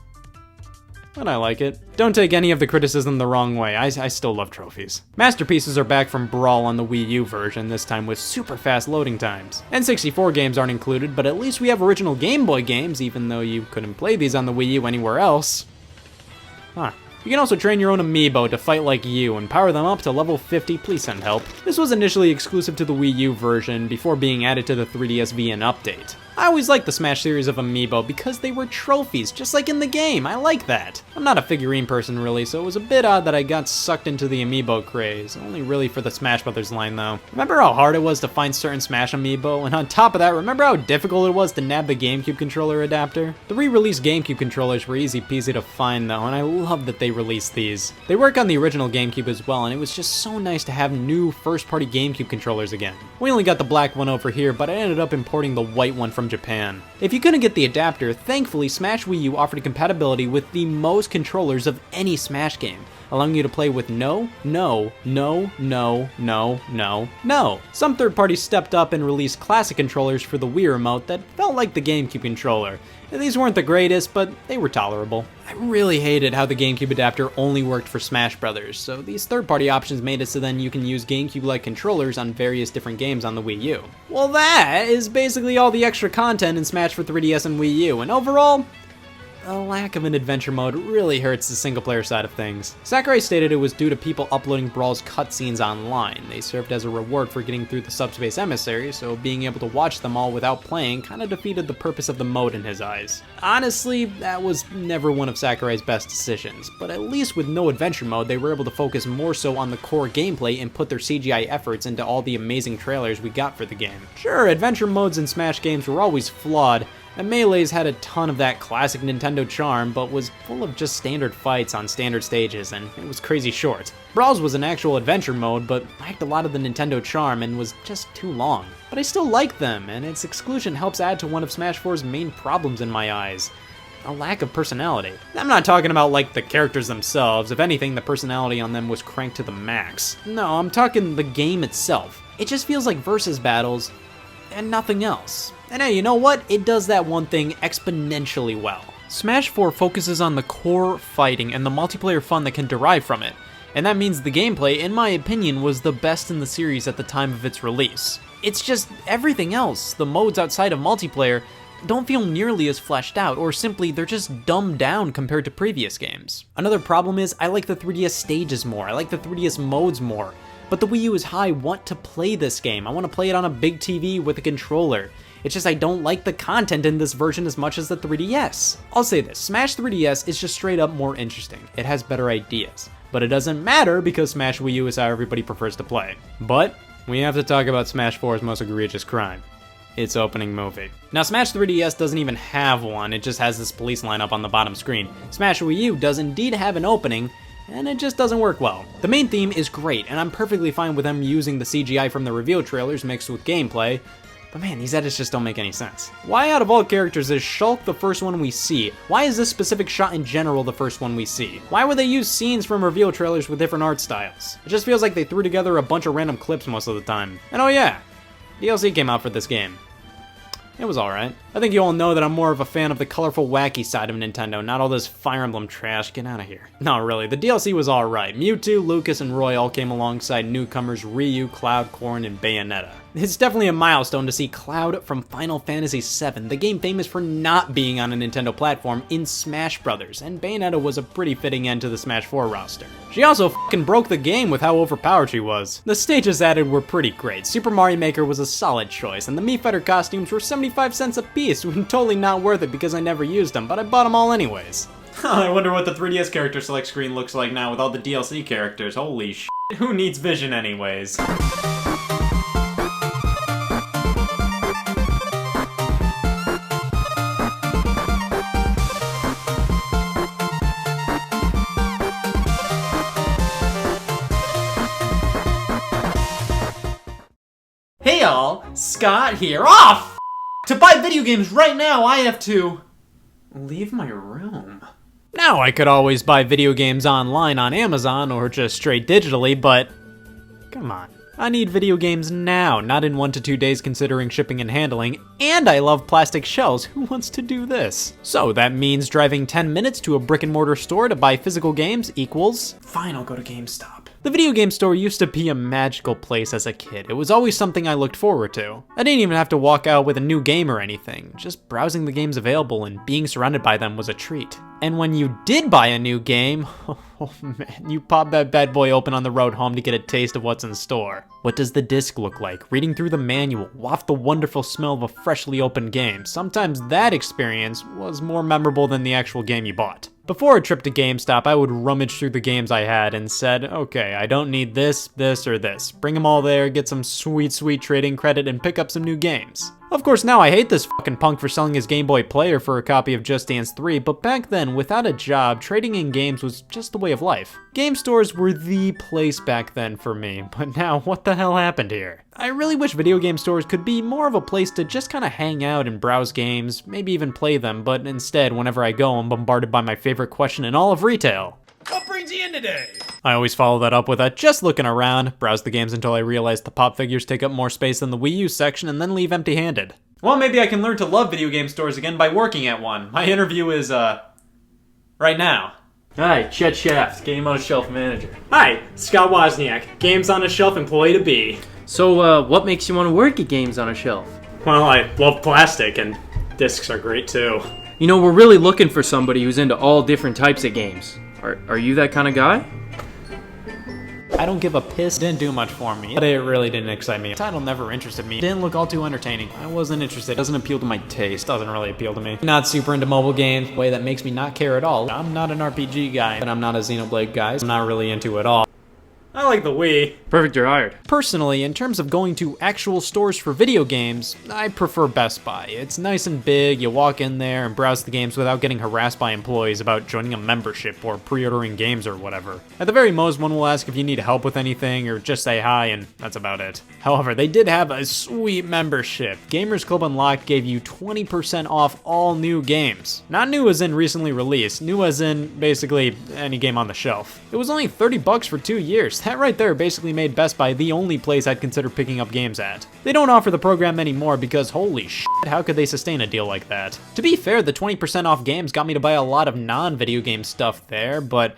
but I like it. Don't take any of the criticism the wrong way, I still love trophies. Masterpieces are back from Brawl on the Wii U version, this time with super fast loading times. N64 games aren't included, but at least we have original Game Boy games, even though you couldn't play these on the Wii U anywhere else. You can also train your own amiibo to fight like you and power them up to level 50, please send help. This was initially exclusive to the Wii U version before being added to the 3DS VN update. I always liked the Smash series of amiibo because they were trophies, just like in the game. I like that. I'm not a figurine person really, so it was a bit odd that I got sucked into the amiibo craze, only really for the Smash Brothers line though. Remember how hard it was to find certain Smash amiibo? And on top of that, remember how difficult it was to nab the GameCube controller adapter? The re-released GameCube controllers were easy peasy to find though, and I love that they released these. They work on the original GameCube as well, and it was just so nice to have new first-party GameCube controllers again. We only got the black one over here, but I ended up importing the white one from Japan. If you couldn't get the adapter, thankfully Smash Wii U offered compatibility with the most controllers of any Smash game, allowing you to play with no. Some third parties stepped up and released classic controllers for the Wii remote that felt like the GameCube controller. These weren't the greatest, but they were tolerable. I really hated how the GameCube adapter only worked for Smash Brothers, so these third-party options made it so then you can use GameCube-like controllers on various different games on the Wii U. Well, that is basically all the extra content in Smash for 3DS and Wii U, and overall, the lack of an adventure mode really hurts the single-player side of things. Sakurai stated it was due to people uploading Brawl's cutscenes online. They served as a reward for getting through the Subspace Emissary, so being able to watch them all without playing kinda defeated the purpose of the mode in his eyes. Honestly, that was never one of Sakurai's best decisions, but at least with no adventure mode, they were able to focus more so on the core gameplay and put their CGI efforts into all the amazing trailers we got for the game. Sure, adventure modes in Smash games were always flawed, and Melee's had a ton of that classic Nintendo charm, but was full of just standard fights on standard stages, and it was crazy short. Brawl's was an actual adventure mode, but lacked a lot of the Nintendo charm and was just too long. But I still like them, and its exclusion helps add to one of Smash 4's main problems in my eyes: a lack of personality. I'm not talking about like the characters themselves. If anything, the personality on them was cranked to the max. No, I'm talking the game itself. It just feels like versus battles and nothing else. And hey, you know what? It does that one thing exponentially well. Smash 4 focuses on the core fighting and the multiplayer fun that can derive from it, and that means the gameplay, in my opinion, was the best in the series at the time of its release. It's just everything else, the modes outside of multiplayer, don't feel nearly as fleshed out, or simply they're just dumbed down compared to previous games. Another problem is I like the 3DS stages more, I like the 3DS modes more, but the Wii U is how I want to play this game. I want to play it on a big TV with a controller. It's just I don't like the content in this version as much as the 3DS. I'll say this, Smash 3DS is just straight up more interesting. It has better ideas. But it doesn't matter because Smash Wii U is how everybody prefers to play. But we have to talk about Smash 4's most egregious crime. Its opening movie. Now Smash 3DS doesn't even have one, it just has this police lineup on the bottom screen. Smash Wii U does indeed have an opening, and it just doesn't work well. The main theme is great, and I'm perfectly fine with them using the CGI from the reveal trailers mixed with gameplay, but man, these edits just don't make any sense. Why out of all characters is Shulk the first one we see? Why is this specific shot in general the first one we see? Why would they use scenes from reveal trailers with different art styles? It just feels like they threw together a bunch of random clips most of the time. And oh yeah, DLC came out for this game. It was alright. I think you all know that I'm more of a fan of the colorful, wacky side of Nintendo, not all this Fire Emblem trash. Get out of here. No, really, the DLC was alright. Mewtwo, Lucas, and Roy all came alongside newcomers Ryu, Cloud, Corrin, and Bayonetta. It's definitely a milestone to see Cloud from Final Fantasy VII, the game famous for not being on a Nintendo platform, in Smash Bros., and Bayonetta was a pretty fitting end to the Smash 4 roster. She also fucking broke the game with how overpowered she was. The stages added were pretty great. Super Mario Maker was a solid choice, and the Mii Fighter costumes were 75 cents a piece, totally not worth it because I never used them, but I bought them all anyways. I wonder what the 3DS character select screen looks like now with all the DLC characters. Holy shit. Who needs vision anyways? Hey y'all, Scott here. Oh, to buy video games right now, I have to leave my room. Now I could always buy video games online on Amazon or just straight digitally, but come on. I need video games now, not in 1 to 2 days considering shipping and handling, and I love plastic shells. Who wants to do this? So that means driving 10 minutes to a brick and mortar store to buy physical games equals, fine, I'll go to GameStop. The video game store used to be a magical place as a kid. It was always something I looked forward to. I didn't even have to walk out with a new game or anything. Just browsing the games available and being surrounded by them was a treat. And when you did buy a new game, oh man, you pop that bad boy open on the road home to get a taste of what's in store. What does the disc look like? Reading through the manual, waft the wonderful smell of a freshly opened game. Sometimes that experience was more memorable than the actual game you bought. Before a trip to GameStop, I would rummage through the games I had and said, okay, I don't need this, this, or this. Bring them all there, get some sweet, sweet trading credit, and pick up some new games. Of course, now I hate this fucking punk for selling his Game Boy Player for a copy of Just Dance 3, but back then, without a job, trading in games was just the way of life. Game stores were the place back then for me, but now what the hell happened here? I really wish video game stores could be more of a place to just kind of hang out and browse games, maybe even play them, but instead, whenever I go, I'm bombarded by my favorite question in all of retail. What brings you in today? I always follow that up with a just looking around, browse the games until I realize the pop figures take up more space than the Wii U section, and then leave empty-handed. Well, maybe I can learn to love video game stores again by working at one. My interview is, right now. Hi, Chet Shaft, Game on a Shelf Manager. Hi, Scott Wozniak, Games on a Shelf Employee to Be. So, what makes you want to work at Games on a Shelf? Well, I love plastic, and discs are great too. You know, we're really looking for somebody who's into all different types of games. Are you that kind of guy? I don't give a piss. Didn't do much for me, but it really didn't excite me. The title never interested me. Didn't look all too entertaining. I wasn't interested. Doesn't appeal to my taste. Doesn't really appeal to me. Not super into mobile games, a way that makes me not care at all. I'm not an RPG guy, and I'm not a Xenoblade guy. I'm not really into it at all. I like the Wii. Perfect, you're hired. Personally, in terms of going to actual stores for video games, I prefer Best Buy. It's nice and big, you walk in there and browse the games without getting harassed by employees about joining a membership or pre-ordering games or whatever. At the very most, one will ask if you need help with anything or just say hi, and that's about it. However, they did have a sweet membership. Gamers Club Unlocked gave you 20% off all new games. Not new as in recently released, new as in basically any game on the shelf. It was only $30 for 2 years. That right there basically made Best Buy the only place I'd consider picking up games at. They don't offer the program anymore because holy shit, how could they sustain a deal like that? To be fair, the 20% off games got me to buy a lot of non-video game stuff there, but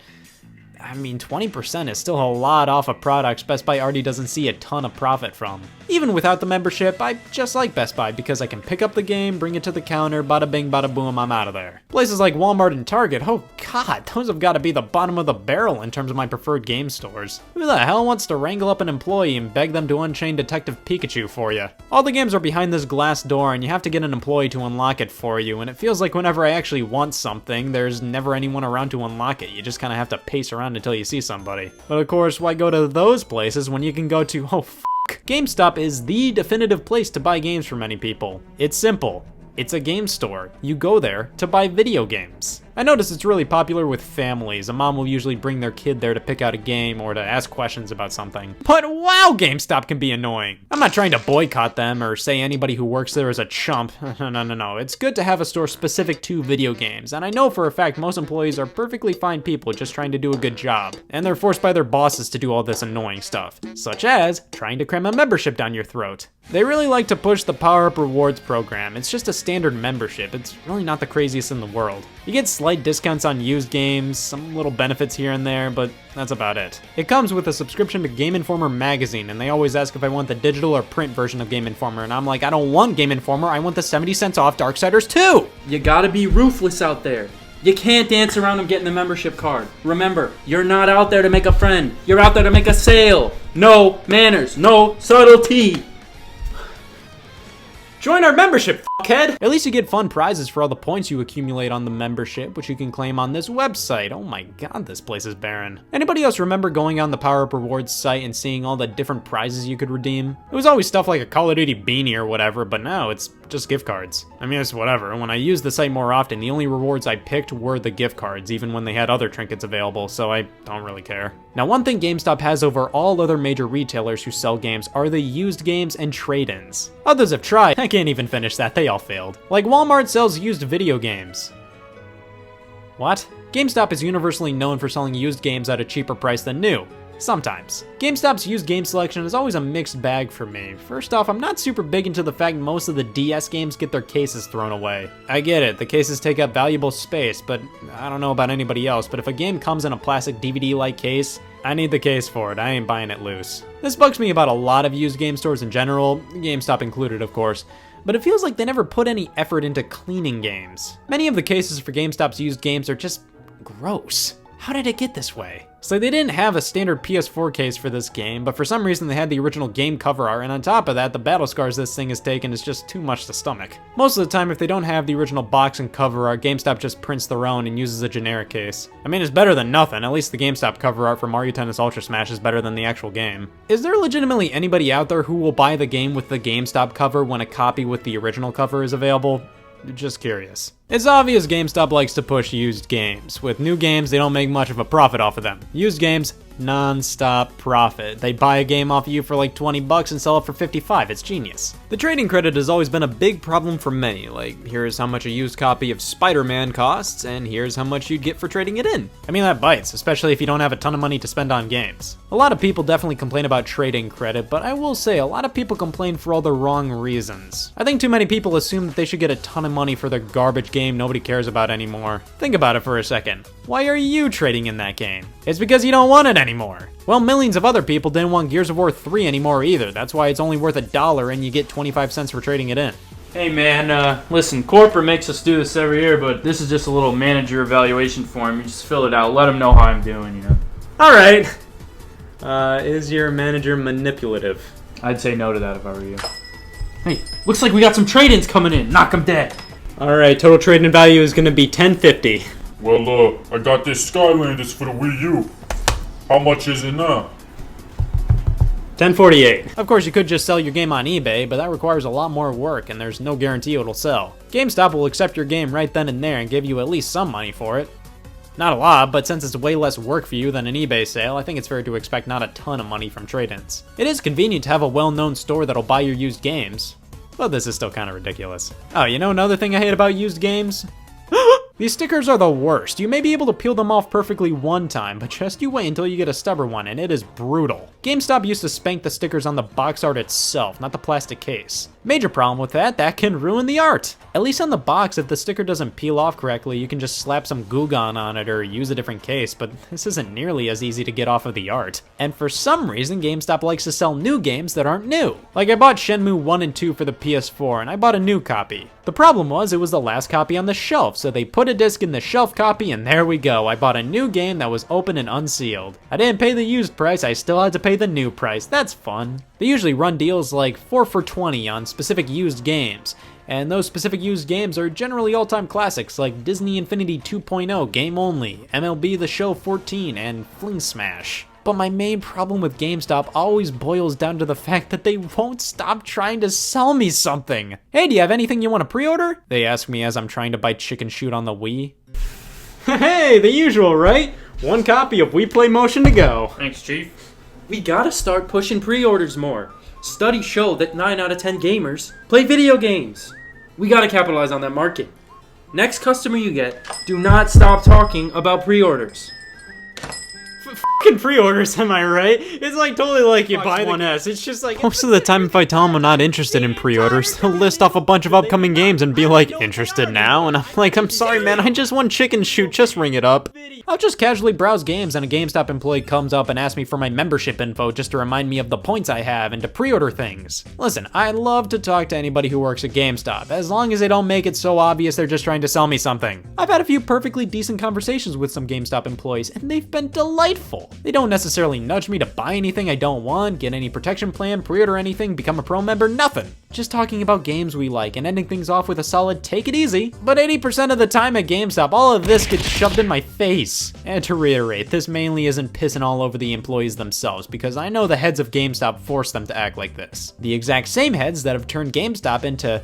I mean, 20% is still a lot off of products Best Buy already doesn't see a ton of profit from. Even without the membership, I just like Best Buy because I can pick up the game, bring it to the counter, bada bing, bada boom, I'm out of there. Places like Walmart and Target, oh god, those have got to be the bottom of the barrel in terms of my preferred game stores. Who the hell wants to wrangle up an employee and beg them to unchain Detective Pikachu for you? All the games are behind this glass door and you have to get an employee to unlock it for you, and it feels like whenever I actually want something, there's never anyone around to unlock it. You just kind of have to pace around until you see somebody. But of course, why go to those places when you can go to, oh GameStop is the definitive place to buy games for many people. It's simple. It's a game store. You go there to buy video games. I notice it's really popular with families. A mom will usually bring their kid there to pick out a game or to ask questions about something. But wow, GameStop can be annoying. I'm not trying to boycott them or say anybody who works there is a chump. No. It's good to have a store specific to video games, and I know for a fact most employees are perfectly fine people just trying to do a good job. And they're forced by their bosses to do all this annoying stuff, such as trying to cram a membership down your throat. They really like to push the Power Up Rewards program. It's just a standard membership. It's really not the craziest in the world. You get slight discounts on used games, some little benefits here and there, but that's about it. It comes with a subscription to Game Informer magazine, and they always ask if I want the digital or print version of Game Informer, and I'm like, I don't want Game Informer, I want the 70 cents off Darksiders 2! You gotta be ruthless out there. You can't dance around them getting the membership card. Remember, you're not out there to make a friend. You're out there to make a sale. No manners, no subtlety. Join our membership, fuckhead! At least you get fun prizes for all the points you accumulate on the membership, which you can claim on this website. Oh my god, this place is barren. Anybody else remember going on the Power Up Rewards site and seeing all the different prizes you could redeem? It was always stuff like a Call of Duty beanie or whatever, but now it's just gift cards. I mean, it's whatever. When I used the site more often, the only rewards I picked were the gift cards, even when they had other trinkets available, so I don't really care. Now, one thing GameStop has over all other major retailers who sell games are the used games and trade-ins. Others have tried. I can't even finish that, they all failed. Like Walmart sells used video games. What? GameStop is universally known for selling used games at a cheaper price than new. Sometimes. GameStop's used game selection is always a mixed bag for me. First off, I'm not super big into the fact most of the DS games get their cases thrown away. I get it, the cases take up valuable space, but I don't know about anybody else, but if a game comes in a plastic DVD-like case, I need the case for it, I ain't buying it loose. This bugs me about a lot of used game stores in general, GameStop included of course, but it feels like they never put any effort into cleaning games. Many of the cases for GameStop's used games are just gross. How did it get this way? So they didn't have a standard PS4 case for this game, but for some reason they had the original game cover art, and on top of that, the battle scars this thing has taken is just too much to stomach. Most of the time, if they don't have the original box and cover art, GameStop just prints their own and uses a generic case. I mean, it's better than nothing. At least the GameStop cover art for Mario Tennis Ultra Smash is better than the actual game. Is there legitimately anybody out there who will buy the game with the GameStop cover when a copy with the original cover is available? Just curious. It's obvious GameStop likes to push used games. With new games, they don't make much of a profit off of them. Used games, non-stop profit. They buy a game off of you for like 20 bucks and sell it for 55. It's genius. The trading credit has always been a big problem for many. Like, here's how much a used copy of Spider-Man costs, and here's how much you'd get for trading it in. I mean, that bites, especially if you don't have a ton of money to spend on games. A lot of people definitely complain about trading credit, but I will say a lot of people complain for all the wrong reasons. I think too many people assume that they should get a ton of money for their garbage game nobody cares about anymore. Think about it for a second. Why are you trading in that game? It's because you don't want it anymore. Well, millions of other people didn't want Gears of War 3 anymore either. That's why it's only worth $1 and you get 25 cents for trading it in. Hey man, listen, corporate makes us do this every year, but this is just a little manager evaluation form. You just fill it out, let them know how I'm doing, you know. Alright. Is your manager manipulative? I'd say no to that if I were you. Hey, looks like we got some trade-ins coming in. Knock them dead. Alright, total trade-in value is gonna be $10.50. Well, I got this Skylanders for the Wii U. How much is it now? $10.48. Of course, you could just sell your game on eBay, but that requires a lot more work, and there's no guarantee it'll sell. GameStop will accept your game right then and there and give you at least some money for it. Not a lot, but since it's way less work for you than an eBay sale, I think it's fair to expect not a ton of money from trade-ins. It is convenient to have a well-known store that'll buy your used games, but this is still kind of ridiculous. Oh, you know another thing I hate about used games? These stickers are the worst. You may be able to peel them off perfectly one time, but just you wait until you get a stubborn one, and it is brutal. GameStop used to spank the stickers on the box art itself, not the plastic case. Major problem with that can ruin the art. At least on the box, if the sticker doesn't peel off correctly, you can just slap some Goo Gone on it or use a different case, but this isn't nearly as easy to get off of the art. And for some reason, GameStop likes to sell new games that aren't new. Like I bought Shenmue 1 and 2 for the PS4, and I bought a new copy. The problem was, it was the last copy on the shelf, so they put a disc in the shelf copy, and there we go. I bought a new game that was open and unsealed. I didn't pay the used price, I still had to pay the new price. That's fun. They usually run deals like 4 for $20 on specific used games. And those specific used games are generally all-time classics like Disney Infinity 2.0 Game Only, MLB The Show 14, and Fling Smash. But my main problem with GameStop always boils down to the fact that they won't stop trying to sell me something. Hey, do you have anything you want to pre-order? They ask me as I'm trying to buy Chicken Shoot on the Wii. Hey, the usual, right? One copy of Wii Play Motion to go. Thanks, Chief. We gotta start pushing pre-orders more. Studies show that 9 out of 10 gamers play video games. We gotta capitalize on that market. Next customer you get, do not stop talking about pre-orders. Fucking pre-orders, am I right? It's like totally like you buy the 1S. It's just like most of the time if I tell them I'm not interested in pre-orders, they'll list off a bunch of upcoming games and be like, interested now? And I'm like, I'm sorry man, I just want Chicken Shoot, just ring it up. I'll just casually browse games and a GameStop employee comes up and asks me for my membership info just to remind me of the points I have and to pre-order things. Listen, I love to talk to anybody who works at GameStop, as long as they don't make it so obvious they're just trying to sell me something. I've had a few perfectly decent conversations with some GameStop employees and they've been delightful. They don't necessarily nudge me to buy anything I don't want, get any protection plan, pre-order anything, become a pro member, nothing. Just talking about games we like and ending things off with a solid take it easy. But 80% of the time at GameStop, all of this gets shoved in my face. And to reiterate, this mainly isn't pissing all over the employees themselves, because I know the heads of GameStop force them to act like this. The exact same heads that have turned GameStop into...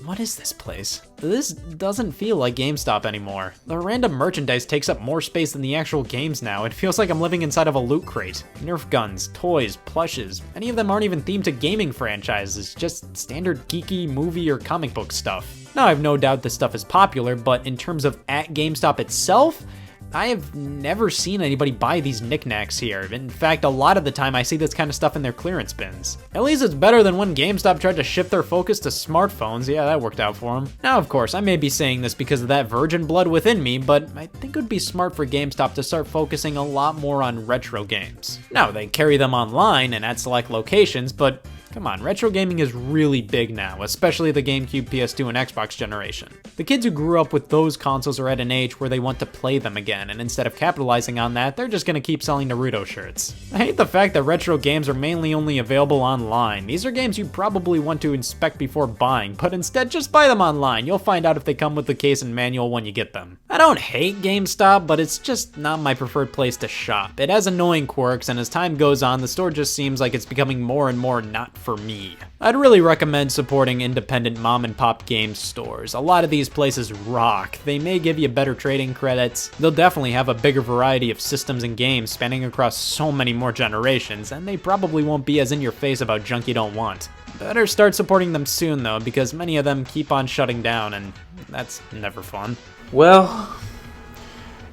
What is this place? This doesn't feel like GameStop anymore. The random merchandise takes up more space than the actual games now. It feels like I'm living inside of a loot crate. Nerf guns, toys, plushes. Many of them aren't even themed to gaming franchises, just standard geeky movie or comic book stuff. Now I have no doubt this stuff is popular, but in terms of at GameStop itself, I have never seen anybody buy these knickknacks here. In fact, a lot of the time I see this kind of stuff in their clearance bins. At least it's better than when GameStop tried to shift their focus to smartphones. Yeah, that worked out for them. Now, of course, I may be saying this because of that virgin blood within me, but I think it would be smart for GameStop to start focusing a lot more on retro games. Now, they carry them online and at select locations, but come on, retro gaming is really big now, especially the GameCube, PS2, and Xbox generation. The kids who grew up with those consoles are at an age where they want to play them again, and instead of capitalizing on that, they're just gonna keep selling Naruto shirts. I hate the fact that retro games are mainly only available online. These are games you probably want to inspect before buying, but instead just buy them online. You'll find out if they come with the case and manual when you get them. I don't hate GameStop, but it's just not my preferred place to shop. It has annoying quirks, and as time goes on, the store just seems like it's becoming more and more not for me. I'd really recommend supporting independent mom and pop game stores. A lot of these places rock. They may give you better trading credits. They'll definitely have a bigger variety of systems and games spanning across so many more generations, and they probably won't be as in your face about junk you don't want. Better start supporting them soon though, because many of them keep on shutting down, and that's never fun. Well,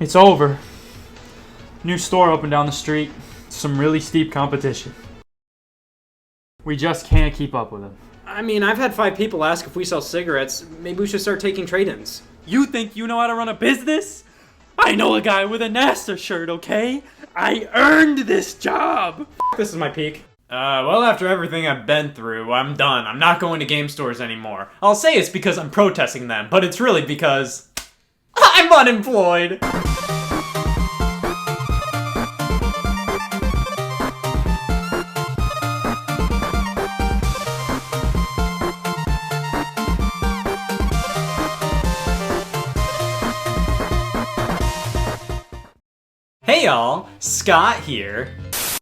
it's over. New store opened down the street. Some really steep competition. We just can't keep up with them. I mean, I've had 5 people ask if we sell cigarettes. Maybe we should start taking trade-ins. You think you know how to run a business? I know a guy with a NASA shirt, okay? I earned this job! This is my peak. Well, after everything I've been through, I'm done. I'm not going to game stores anymore. I'll say it's because I'm protesting them, but it's really because I'm unemployed. Hey y'all, Scott here.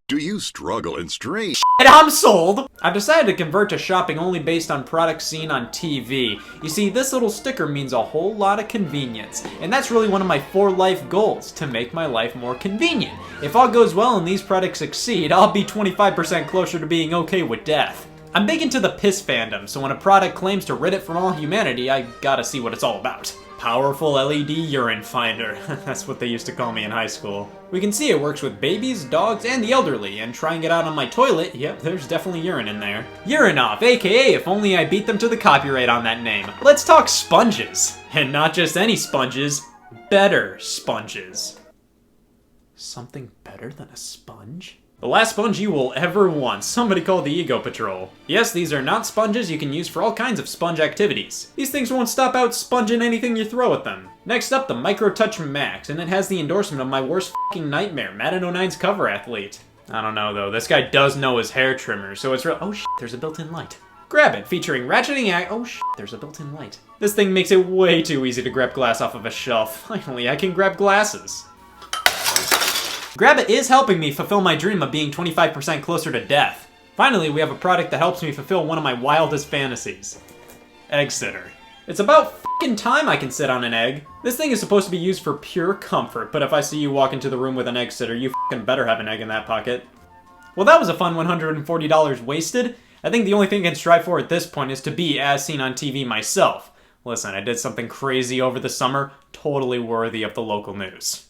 Do you struggle in strain? And I'm sold! I've decided to convert to shopping only based on products seen on TV. You see, this little sticker means a whole lot of convenience, and that's really one of my 4 life goals, to make my life more convenient. If all goes well and these products succeed, I'll be 25% closer to being okay with death. I'm big into the piss fandom, so when a product claims to rid it from all humanity, I gotta see what it's all about. Powerful LED urine finder. That's what they used to call me in high school. We can see it works with babies, dogs, and the elderly, and trying it out on my toilet, yep, there's definitely urine in there. Urinoff, aka if only I beat them to the copyright on that name. Let's talk sponges. And not just any sponges, better sponges. Something better than a sponge? The last sponge you will ever want. Somebody call the Ego Patrol. Yes, these are not sponges you can use for all kinds of sponge activities. These things won't stop out sponging anything you throw at them. Next up, the Micro Touch Max, and it has the endorsement of my worst fucking nightmare, Madden 09's cover athlete. I don't know though, this guy does know his hair trimmer, so it's real- oh shit, there's a built-in light. Grab it, featuring ratcheting act- oh shit, there's a built-in light. This thing makes it way too easy to grab glass off of a shelf. Finally, I can grab glasses. Grab It is helping me fulfill my dream of being 25% closer to death. Finally, we have a product that helps me fulfill one of my wildest fantasies. Egg Sitter. It's about f***ing time I can sit on an egg. This thing is supposed to be used for pure comfort, but if I see you walk into the room with an egg sitter, you f***ing better have an egg in that pocket. Well, that was a fun $140 wasted. I think the only thing I can strive for at this point is to be as seen on TV myself. Listen, I did something crazy over the summer, totally worthy of the local news.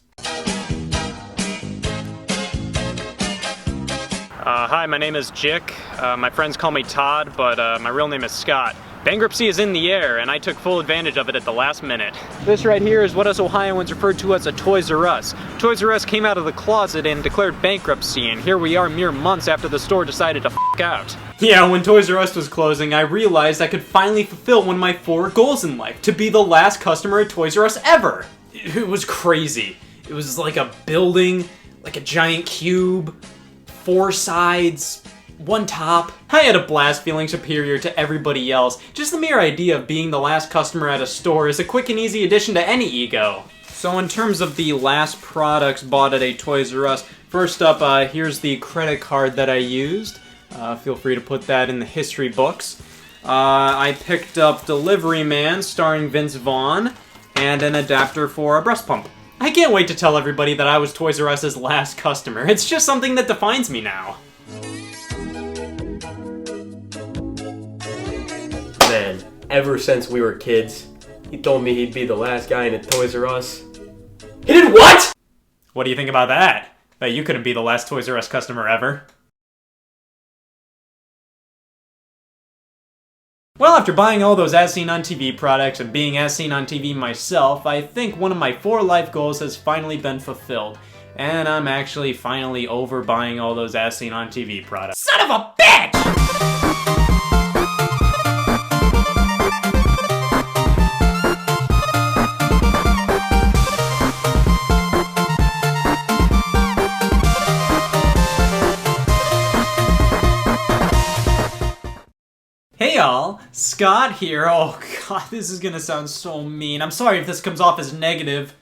Hi, my name is Jick. My friends call me Todd, but my real name is Scott. Bankruptcy is in the air, and I took full advantage of it at the last minute. This right here is what us Ohioans referred to as a Toys R Us. Toys R Us came out of the closet and declared bankruptcy, and here we are mere months after the store decided to f*** out. Yeah, when Toys R Us was closing, I realized I could finally fulfill one of my 4 goals in life, to be the last customer at Toys R Us ever! It was crazy. It was like a building, like a giant cube, 4 sides, 1 top. I had a blast feeling superior to everybody else. Just the mere idea of being the last customer at a store is a quick and easy addition to any ego. So in terms of the last products bought at a Toys R Us, first up, here's the credit card that I used. Feel free to put that in the history books. I picked up Delivery Man starring Vince Vaughn and an adapter for a breast pump. I can't wait to tell everybody that I was Toys R Us's last customer. It's just something that defines me now. Man, ever since we were kids, he told me he'd be the last guy in a Toys R Us. He did what?! What do you think about that? That you couldn't be the last Toys R Us customer ever? Well, after buying all those As Seen on TV products and being as seen on TV myself, I think one of my 4 life goals has finally been fulfilled. And I'm actually finally over buying all those As Seen on TV products. Son of a bitch! Hey y'all, Scott here. Oh god, this is gonna sound so mean. I'm sorry if this comes off as negative.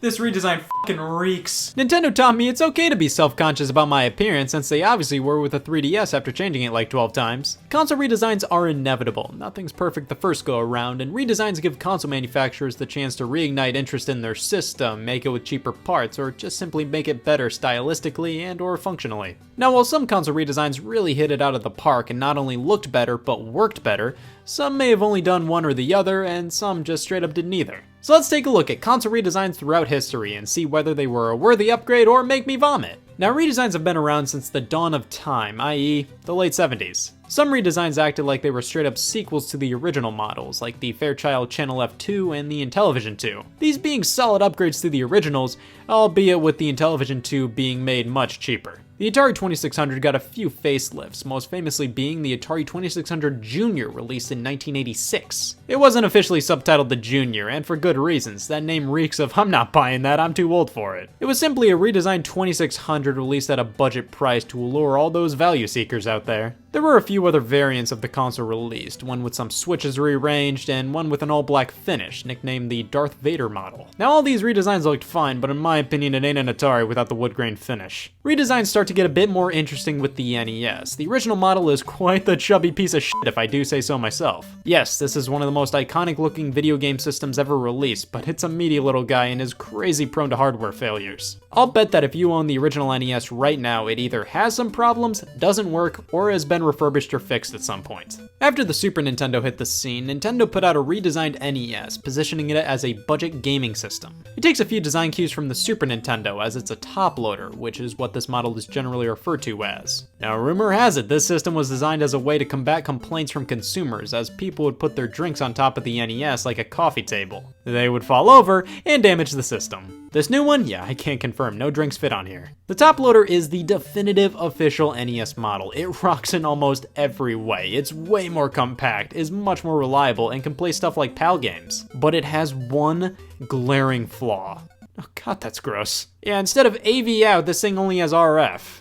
This redesign fucking reeks. Nintendo taught me it's okay to be self-conscious about my appearance, since they obviously were with the 3DS after changing it like 12 times. Console redesigns are inevitable. Nothing's perfect the first go around, and redesigns give console manufacturers the chance to reignite interest in their system, make it with cheaper parts, or just simply make it better stylistically and or functionally. Now, while some console redesigns really hit it out of the park and not only looked better, but worked better, some may have only done one or the other, and some just straight up did neither. So let's take a look at console redesigns throughout history and see whether they were a worthy upgrade or make me vomit. Now, redesigns have been around since the dawn of time, i.e. the late 70s. Some redesigns acted like they were straight up sequels to the original models, like the Fairchild Channel F2 and the Intellivision 2. These being solid upgrades to the originals, albeit with the Intellivision 2 being made much cheaper. The Atari 2600 got a few facelifts, most famously being the Atari 2600 Junior, released in 1986. It wasn't officially subtitled the Junior, and for good reasons. That name reeks of, I'm not buying that, I'm too old for it. It was simply a redesigned 2600 released at a budget price to allure all those value seekers out there. There were a few other variants of the console released, one with some switches rearranged, and one with an all-black finish, nicknamed the Darth Vader model. Now, all these redesigns looked fine, but in my opinion it ain't an Atari without the wood grain finish. Redesigns start to get a bit more interesting with the NES. The original model is quite the chubby piece of shit if I do say so myself. Yes, this is one of the most iconic looking video game systems ever released, but it's a meaty little guy and is crazy prone to hardware failures. I'll bet that if you own the original NES right now, it either has some problems, doesn't work, or has been been refurbished or fixed at some point. After the Super Nintendo hit the scene, Nintendo put out a redesigned NES, positioning it as a budget gaming system. It takes a few design cues from the Super Nintendo, as it's a top loader, which is what this model is generally referred to as. Now, rumor has it this system was designed as a way to combat complaints from consumers, as people would put their drinks on top of the NES like a coffee table. They would fall over and damage the system. This new one, yeah, I can't confirm, no drinks fit on here. The top loader is the definitive official NES model. It rocks in almost every way. It's way more compact, is much more reliable, and can play stuff like PAL games. But it has one glaring flaw. Oh god, that's gross. Yeah, instead of AV out, this thing only has RF.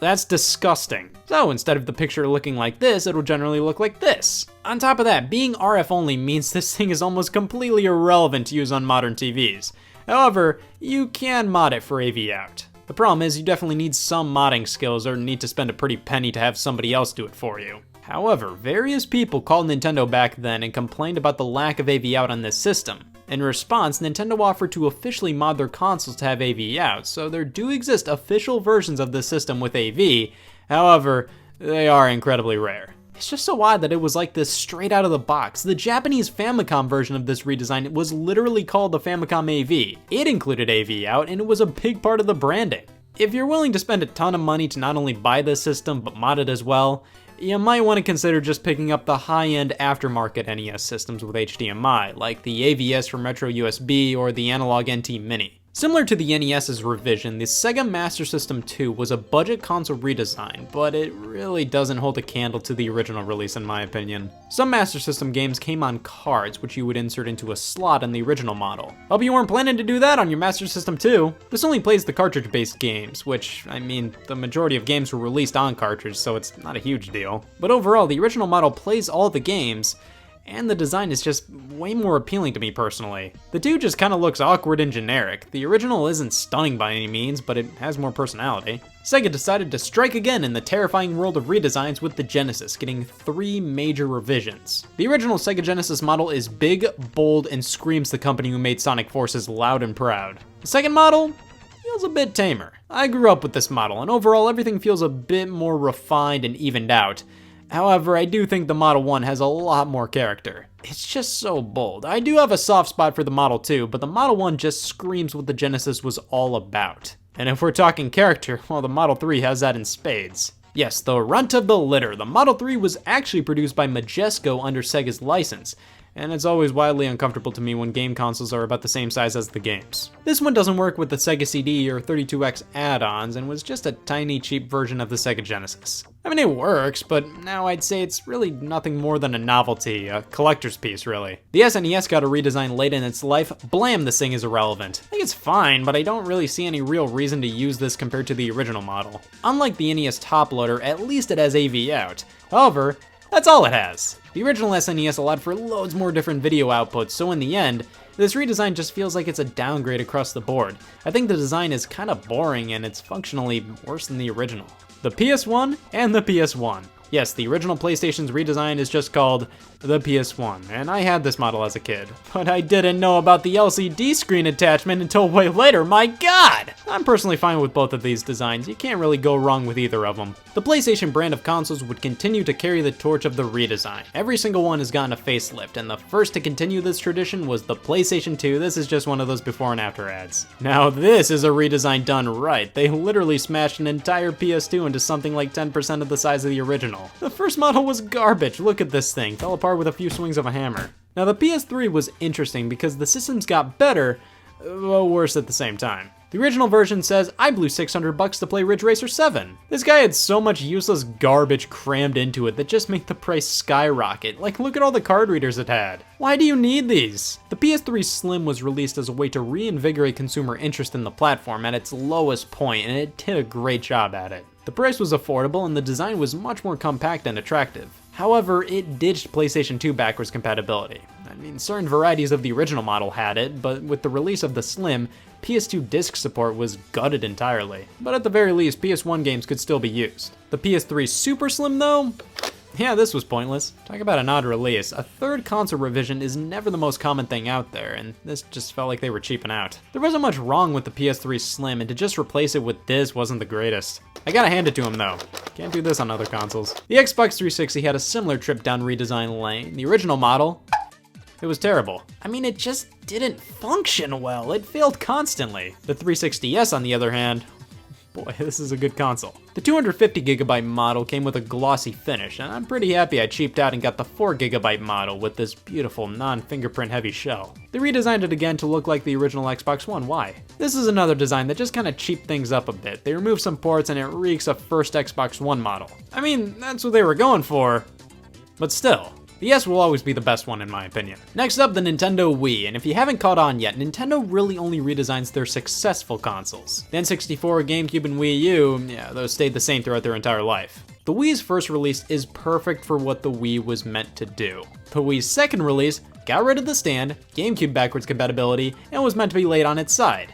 That's disgusting. So instead of the picture looking like this, it'll generally look like this. On top of that, being RF only means this thing is almost completely irrelevant to use on modern TVs. However, you can mod it for AV out. The problem is you definitely need some modding skills or need to spend a pretty penny to have somebody else do it for you. However, various people called Nintendo back then and complained about the lack of AV out on this system. In response, Nintendo offered to officially mod their consoles to have AV out, so there do exist official versions of this system with AV, however, they are incredibly rare. It's just so odd that it was like this straight out of the box. The Japanese Famicom version of this redesign was literally called the Famicom AV. It included AV out, and it was a big part of the branding. If you're willing to spend a ton of money to not only buy this system, but mod it as well, you might want to consider just picking up the high-end aftermarket NES systems with HDMI, like the AVS from Retro USB or the Analog NT Mini. Similar to the NES's revision, the Sega Master System 2 was a budget console redesign, but it really doesn't hold a candle to the original release in my opinion. Some Master System games came on cards, which you would insert into a slot in the original model. Hope you weren't planning to do that on your Master System 2. This only plays the cartridge-based games, which, I mean, the majority of games were released on cartridge, so it's not a huge deal. But overall, the original model plays all the games, and the design is just way more appealing to me personally. The 2 just kinda looks awkward and generic. The original isn't stunning by any means, but it has more personality. Sega decided to strike again in the terrifying world of redesigns with the Genesis, getting 3 major revisions. The original Sega Genesis model is big, bold, and screams the company who made Sonic Forces loud and proud. The second model feels a bit tamer. I grew up with this model, and overall everything feels a bit more refined and evened out. However, I do think the Model 1 has a lot more character. It's just so bold. I do have a soft spot for the Model 2, but the Model 1 just screams what the Genesis was all about. And if we're talking character, well, the Model 3 has that in spades. Yes, the runt of the litter, the Model 3 was actually produced by Majesco under Sega's license, and it's always wildly uncomfortable to me when game consoles are about the same size as the games. This one doesn't work with the Sega CD or 32X add-ons and was just a tiny cheap version of the Sega Genesis. I mean, it works, but now I'd say it's really nothing more than a novelty, a collector's piece really. The SNES got a redesign late in its life. Blam, this thing is irrelevant. I think it's fine, but I don't really see any real reason to use this compared to the original model. Unlike the NES top loader, at least it has AV out. However, that's all it has. The original SNES allowed for loads more different video outputs, so in the end, this redesign just feels like it's a downgrade across the board. I think the design is kinda boring and it's functionally worse than the original. The PS1 and the PS1. Yes, the original PlayStation's redesign is just called the PS1, and I had this model as a kid. But I didn't know about the LCD screen attachment until way later, my god! I'm personally fine with both of these designs, you can't really go wrong with either of them. The PlayStation brand of consoles would continue to carry the torch of the redesign. Every single one has gotten a facelift, and the first to continue this tradition was the PlayStation 2. This is just one of those before and after ads. Now this is a redesign done right. They literally smashed an entire PS2 into something like 10% of the size of the original. The first model was garbage, look at this thing, fell apart with a few swings of a hammer. Now the PS3 was interesting because the systems got better, but worse at the same time. The original version says, I blew $600 to play Ridge Racer 7. This guy had so much useless garbage crammed into it that just made the price skyrocket. Like, look at all the card readers it had. Why do you need these? The PS3 Slim was released as a way to reinvigorate consumer interest in the platform at its lowest point, and it did a great job at it. The price was affordable and the design was much more compact and attractive. However, it ditched PlayStation 2 backwards compatibility. I mean, certain varieties of the original model had it, but with the release of the Slim, PS2 disc support was gutted entirely. But at the very least, PS1 games could still be used. The PS3 Super Slim though? Yeah, this was pointless. Talk about an odd release. A third console revision is never the most common thing out there, and this just felt like they were cheaping out. There wasn't much wrong with the PS3 Slim, and to just replace it with this wasn't the greatest. I gotta hand it to him though. Can't do this on other consoles. The Xbox 360 had a similar trip down redesign lane. The original model, it was terrible. I mean, it just didn't function well. It failed constantly. The 360S, on the other hand, boy, this is a good console. The 250GB model came with a glossy finish, and I'm pretty happy I cheaped out and got the 4GB model with this beautiful non-fingerprint heavy shell. They redesigned it again to look like the original Xbox One. Why? This is another design that just kind of cheaped things up a bit. They removed some ports and it reeks of first Xbox One model. I mean, that's what they were going for, but still. The S will always be the best one in my opinion. Next up, the Nintendo Wii, and if you haven't caught on yet, Nintendo really only redesigns their successful consoles. The N64, GameCube, and Wii U, yeah, those stayed the same throughout their entire life. The Wii's first release is perfect for what the Wii was meant to do. The Wii's second release got rid of the stand, GameCube backwards compatibility, and was meant to be laid on its side.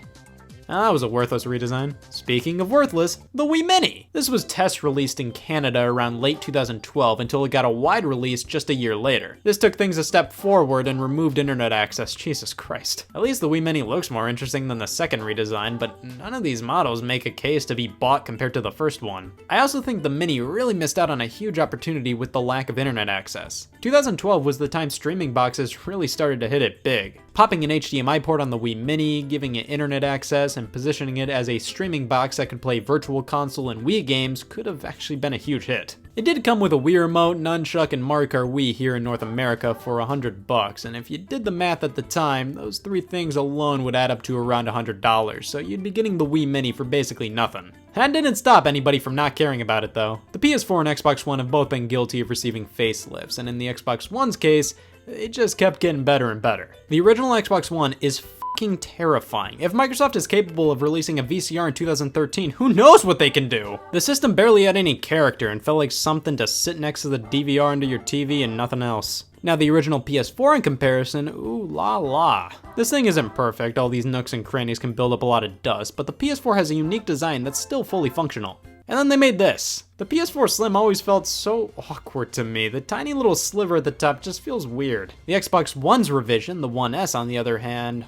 That was a worthless redesign. Speaking of worthless, the Wii Mini. This was test released in Canada around late 2012 until it got a wide release just a year later. This took things a step forward and removed internet access. Jesus Christ. At least the Wii Mini looks more interesting than the second redesign, but none of these models make a case to be bought compared to the first one. I also think the Mini really missed out on a huge opportunity with the lack of internet access. 2012 was the time streaming boxes really started to hit it big. Popping an HDMI port on the Wii Mini, giving it internet access, and positioning it as a streaming box that could play Virtual Console and Wii games could have actually been a huge hit. It did come with a Wii Remote, Nunchuck, and Mario Kart Wii here in North America for $100, and if you did the math at the time, those three things alone would add up to around $100, so you'd be getting the Wii Mini for basically nothing. That didn't stop anybody from not caring about it though. The PS4 and Xbox One have both been guilty of receiving facelifts, and in the Xbox One's case, it just kept getting better and better. The original Xbox One is fucking terrifying. If Microsoft is capable of releasing a VCR in 2013, who knows what they can do? The system barely had any character and felt like something to sit next to the DVR under your TV and nothing else. Now the original PS4 in comparison, ooh la la. This thing isn't perfect, all these nooks and crannies can build up a lot of dust, but the PS4 has a unique design that's still fully functional. And then they made this. The PS4 Slim always felt so awkward to me. The tiny little sliver at the top just feels weird. The Xbox One's revision, the One S on the other hand,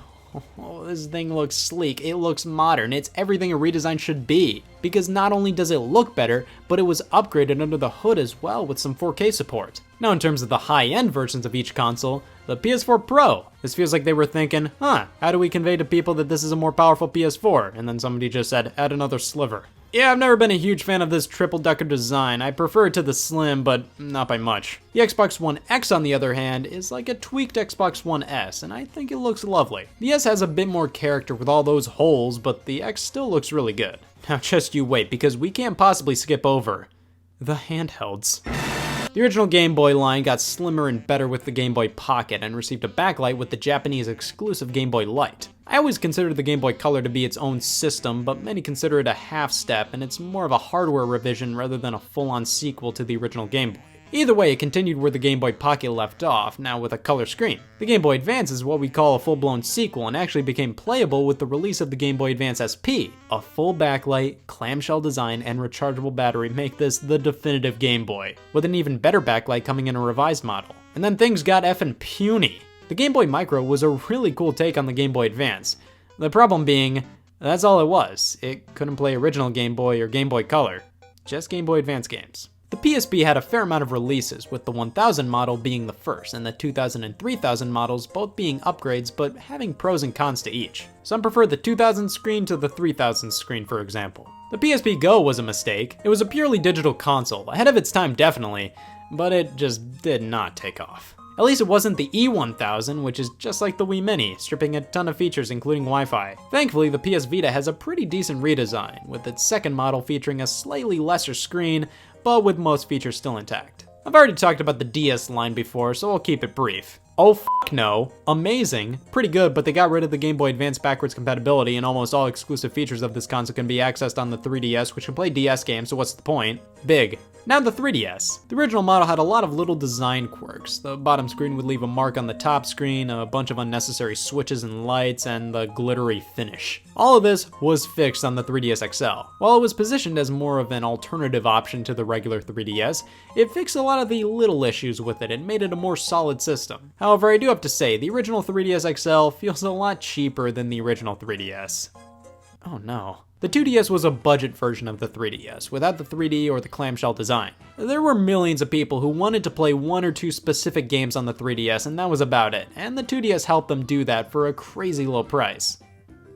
oh, this thing looks sleek, it looks modern, it's everything a redesign should be. Because not only does it look better, but it was upgraded under the hood as well with some 4K support. Now in terms of the high-end versions of each console, the PS4 Pro. This feels like they were thinking, how do we convey to people that this is a more powerful PS4? And then somebody just said, add another sliver. Yeah, I've never been a huge fan of this triple-decker design. I prefer it to the Slim, but not by much. The Xbox One X, on the other hand, is like a tweaked Xbox One S, and I think it looks lovely. The S has a bit more character with all those holes, but the X still looks really good. Now just you wait, because we can't possibly skip over the handhelds. The original Game Boy line got slimmer and better with the Game Boy Pocket and received a backlight with the Japanese exclusive Game Boy Light. I always considered the Game Boy Color to be its own system, but many consider it a half step, and it's more of a hardware revision rather than a full-on sequel to the original Game Boy. Either way, it continued where the Game Boy Pocket left off, now with a color screen. The Game Boy Advance is what we call a full-blown sequel and actually became playable with the release of the Game Boy Advance SP. A full backlight, clamshell design, and rechargeable battery make this the definitive Game Boy, with an even better backlight coming in a revised model. And then things got effing puny. The Game Boy Micro was a really cool take on the Game Boy Advance. The problem being, that's all it was. It couldn't play original Game Boy or Game Boy Color, just Game Boy Advance games. The PSP had a fair amount of releases, with the 1000 model being the first, and the 2000 and 3000 models both being upgrades, but having pros and cons to each. Some prefer the 2000 screen to the 3000 screen, for example. The PSP Go was a mistake. It was a purely digital console, ahead of its time definitely, but it just did not take off. At least it wasn't the E1000, which is just like the Wii Mini, stripping a ton of features including Wi-Fi. Thankfully, the PS Vita has a pretty decent redesign, with its second model featuring a slightly lesser screen, but with most features still intact. I've already talked about the DS line before, so I'll keep it brief. Oh f*** no. Amazing. Pretty good, but they got rid of the Game Boy Advance backwards compatibility, and almost all exclusive features of this console can be accessed on the 3DS, which can play DS games, so what's the point? Big. Now the 3DS. The original model had a lot of little design quirks. The bottom screen would leave a mark on the top screen, a bunch of unnecessary switches and lights, and the glittery finish. All of this was fixed on the 3DS XL. While it was positioned as more of an alternative option to the regular 3DS, it fixed a lot of the little issues with it and made it a more solid system. However, I do have to say, the original 3DS XL feels a lot cheaper than the original 3DS. Oh no. The 2DS was a budget version of the 3DS, without the 3D or the clamshell design. There were millions of people who wanted to play one or two specific games on the 3DS, and that was about it, and the 2DS helped them do that for a crazy low price.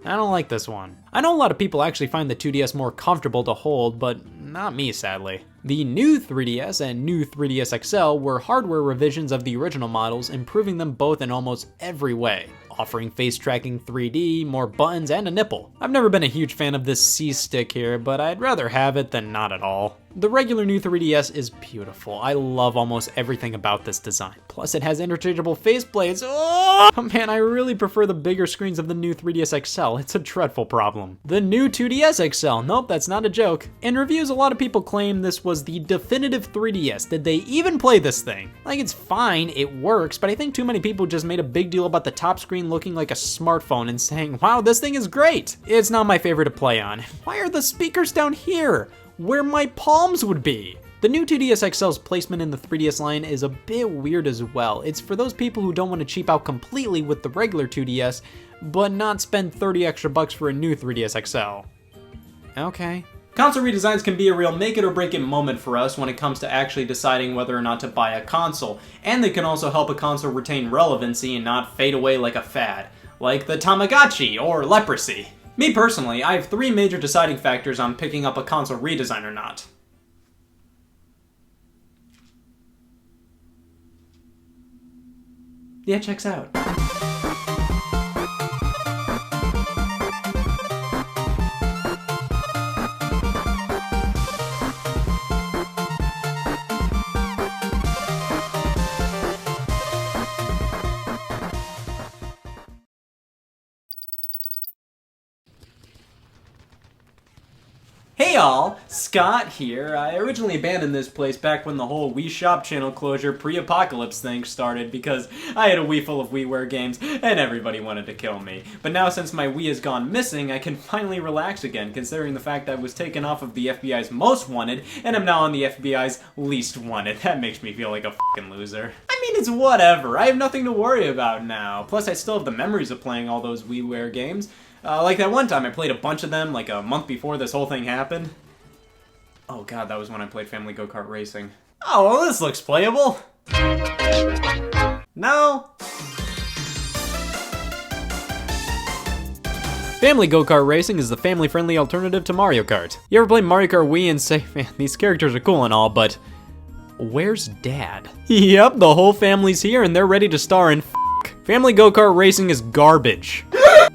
I don't like this one. I know a lot of people actually find the 2DS more comfortable to hold, but not me, sadly. The new 3DS and new 3DS XL were hardware revisions of the original models, improving them both in almost every way, offering face tracking 3D, more buttons, and a nipple. I've never been a huge fan of this C-stick here, but I'd rather have it than not at all. The regular new 3DS is beautiful. I love almost everything about this design. Plus, it has interchangeable faceplates. Oh man, I really prefer the bigger screens of the new 3DS XL. It's a dreadful problem. The new 2DS XL. Nope, that's not a joke. In reviews, a lot of people claim this was the definitive 3DS. Did they even play this thing? Like, it's fine, it works, but I think too many people just made a big deal about the top screen looking like a smartphone and saying, wow, this thing is great. It's not my favorite to play on. Why are the speakers down here, where my palms would be? The new 2DS XL's placement in the 3DS line is a bit weird as well. It's for those people who don't want to cheap out completely with the regular 2DS, but not spend 30 extra bucks for a new 3DS XL. Okay. Console redesigns can be a real make it or break it moment for us when it comes to actually deciding whether or not to buy a console, and they can also help a console retain relevancy and not fade away like a fad, like the Tamagotchi or leprosy. Me personally, I have 3 major deciding factors on picking up a console redesign or not. Yeah, checks out. Hey y'all, Scott here. I originally abandoned this place back when the whole Wii Shop channel closure pre-apocalypse thing started because I had a Wii full of WiiWare games and everybody wanted to kill me. But now since my Wii has gone missing, I can finally relax again, considering the fact I was taken off of the FBI's most wanted and I'm now on the FBI's least wanted. That makes me feel like a fucking loser. I mean, it's whatever. I have nothing to worry about now. Plus, I still have the memories of playing all those WiiWare games. Like that one time I played a bunch of them like a month before this whole thing happened. Oh god, that was when I played Family Go-Kart Racing. Oh, well this looks playable. No? Family Go-Kart Racing is the family-friendly alternative to Mario Kart. You ever play Mario Kart Wii and say, man, these characters are cool and all, but where's Dad? Yep, the whole family's here and they're ready to star in Family Go-Kart Racing is garbage.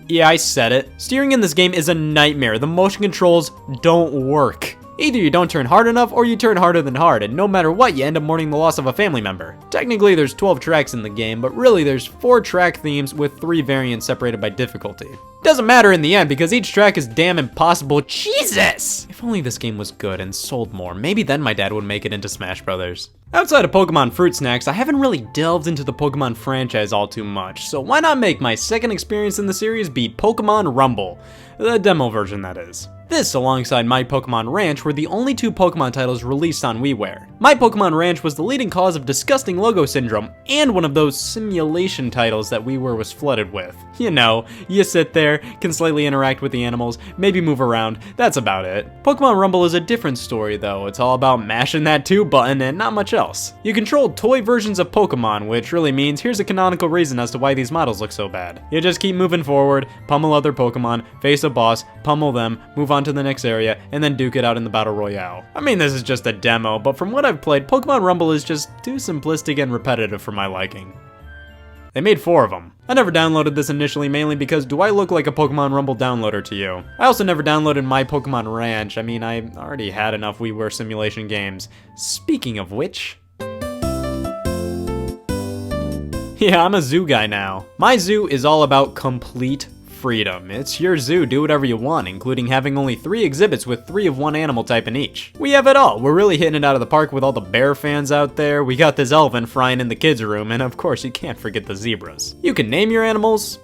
Yeah, I said it. Steering in this game is a nightmare. The motion controls don't work. Either you don't turn hard enough or you turn harder than hard, and no matter what, you end up mourning the loss of a family member. Technically, there's 12 tracks in the game, but really there's 4 track themes with 3 variants separated by difficulty. Doesn't matter in the end because each track is damn impossible. Jesus! If only this game was good and sold more, maybe then my dad would make it into Smash Brothers. Outside of Pokemon Fruit Snacks, I haven't really delved into the Pokemon franchise all too much, so why not make my second experience in the series be Pokemon Rumble? The demo version, that is. This, alongside My Pokemon Ranch, were the only 2 Pokemon titles released on WiiWare. My Pokemon Ranch was the leading cause of disgusting logo syndrome, and one of those simulation titles that WiiWare was flooded with. You know, you sit there, can slightly interact with the animals, maybe move around, that's about it. Pokemon Rumble is a different story though, it's all about mashing that 2 button and not much else. You control toy versions of Pokemon, which really means here's a canonical reason as to why these models look so bad. You just keep moving forward, pummel other Pokemon, face a boss, pummel them, move on to the next area, and then duke it out in the Battle Royale. I mean, this is just a demo, but from what I've played, Pokemon Rumble is just too simplistic and repetitive for my liking. They made 4 of them. I never downloaded this initially mainly because do I look like a Pokemon Rumble downloader to you? I also never downloaded My Pokemon Ranch. I mean, I already had enough WiiWare simulation games. Speaking of which... yeah, I'm a zoo guy now. My zoo is all about complete freedom. It's your zoo, do whatever you want, including having only 3 exhibits with 3 of one animal type in each. We have it all. We're really hitting it out of the park with all the bear fans out there. We got this elephant frying in the kids' room, and of course you can't forget the zebras. You can name your animals.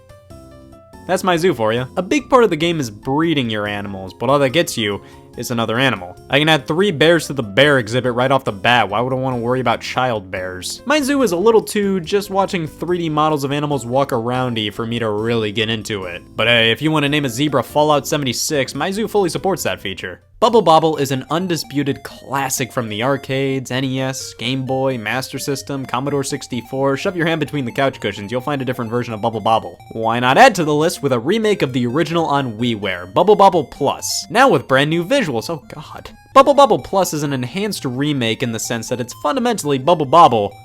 That's my zoo for you. A big part of the game is breeding your animals, but all that gets you is another animal. I can add 3 bears to the bear exhibit right off the bat. Why would I want to worry about child bears? My zoo is a little too just watching 3D models of animals walk around-y for me to really get into it. But hey, if you want to name a zebra Fallout 76, my zoo fully supports that feature. Bubble Bobble is an undisputed classic from the arcades, NES, Game Boy, Master System, Commodore 64. Shove your hand between the couch cushions, you'll find a different version of Bubble Bobble. Why not add to the list with a remake of the original on WiiWare, Bubble Bobble Plus, now with brand new visuals, oh god. Bubble Bobble Plus is an enhanced remake in the sense that it's fundamentally Bubble Bobble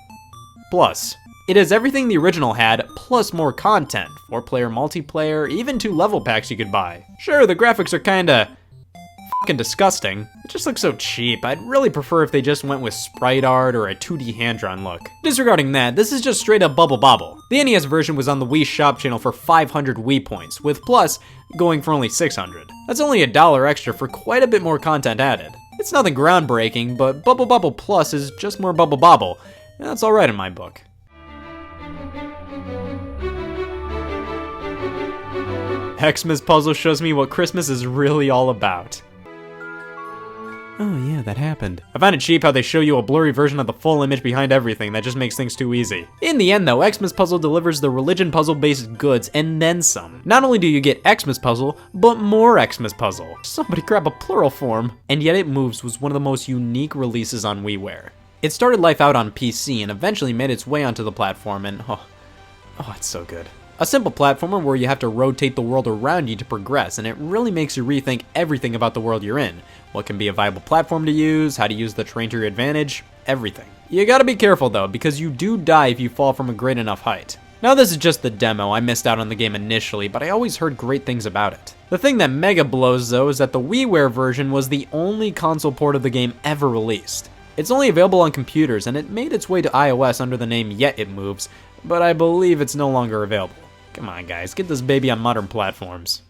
Plus. It has everything the original had, plus more content, 4-player multiplayer, even 2 level packs you could buy. Sure, the graphics are kinda fucking disgusting. It just looks so cheap. I'd really prefer if they just went with sprite art or a 2D hand-drawn look. Disregarding that, this is just straight up Bubble Bobble. The NES version was on the Wii Shop channel for 500 Wii points, with Plus going for only 600. That's only $1 extra for quite a bit more content added. It's nothing groundbreaking, but Bubble Bobble Plus is just more Bubble Bobble, and that's alright in my book. Xmas puzzle shows me what Christmas is really all about. Oh yeah, that happened. I find it cheap how they show you a blurry version of the full image behind everything. That just makes things too easy. In the end though, Xmas Puzzle delivers the religion puzzle based goods and then some. Not only do you get Xmas Puzzle, but more Xmas Puzzle. Somebody grab a plural form. And Yet It Moves was one of the most unique releases on WiiWare. It started life out on PC and eventually made its way onto the platform and oh, it's so good. A simple platformer where you have to rotate the world around you to progress, and it really makes you rethink everything about the world you're in. What can be a viable platform to use, how to use the terrain to your advantage, everything. You gotta be careful though, because you do die if you fall from a great enough height. Now this is just the demo, I missed out on the game initially, but I always heard great things about it. The thing that mega blows though is that the WiiWare version was the only console port of the game ever released. It's only available on computers, and it made its way to iOS under the name Yet It Moves, but I believe it's no longer available. Come on guys, get this baby on modern platforms.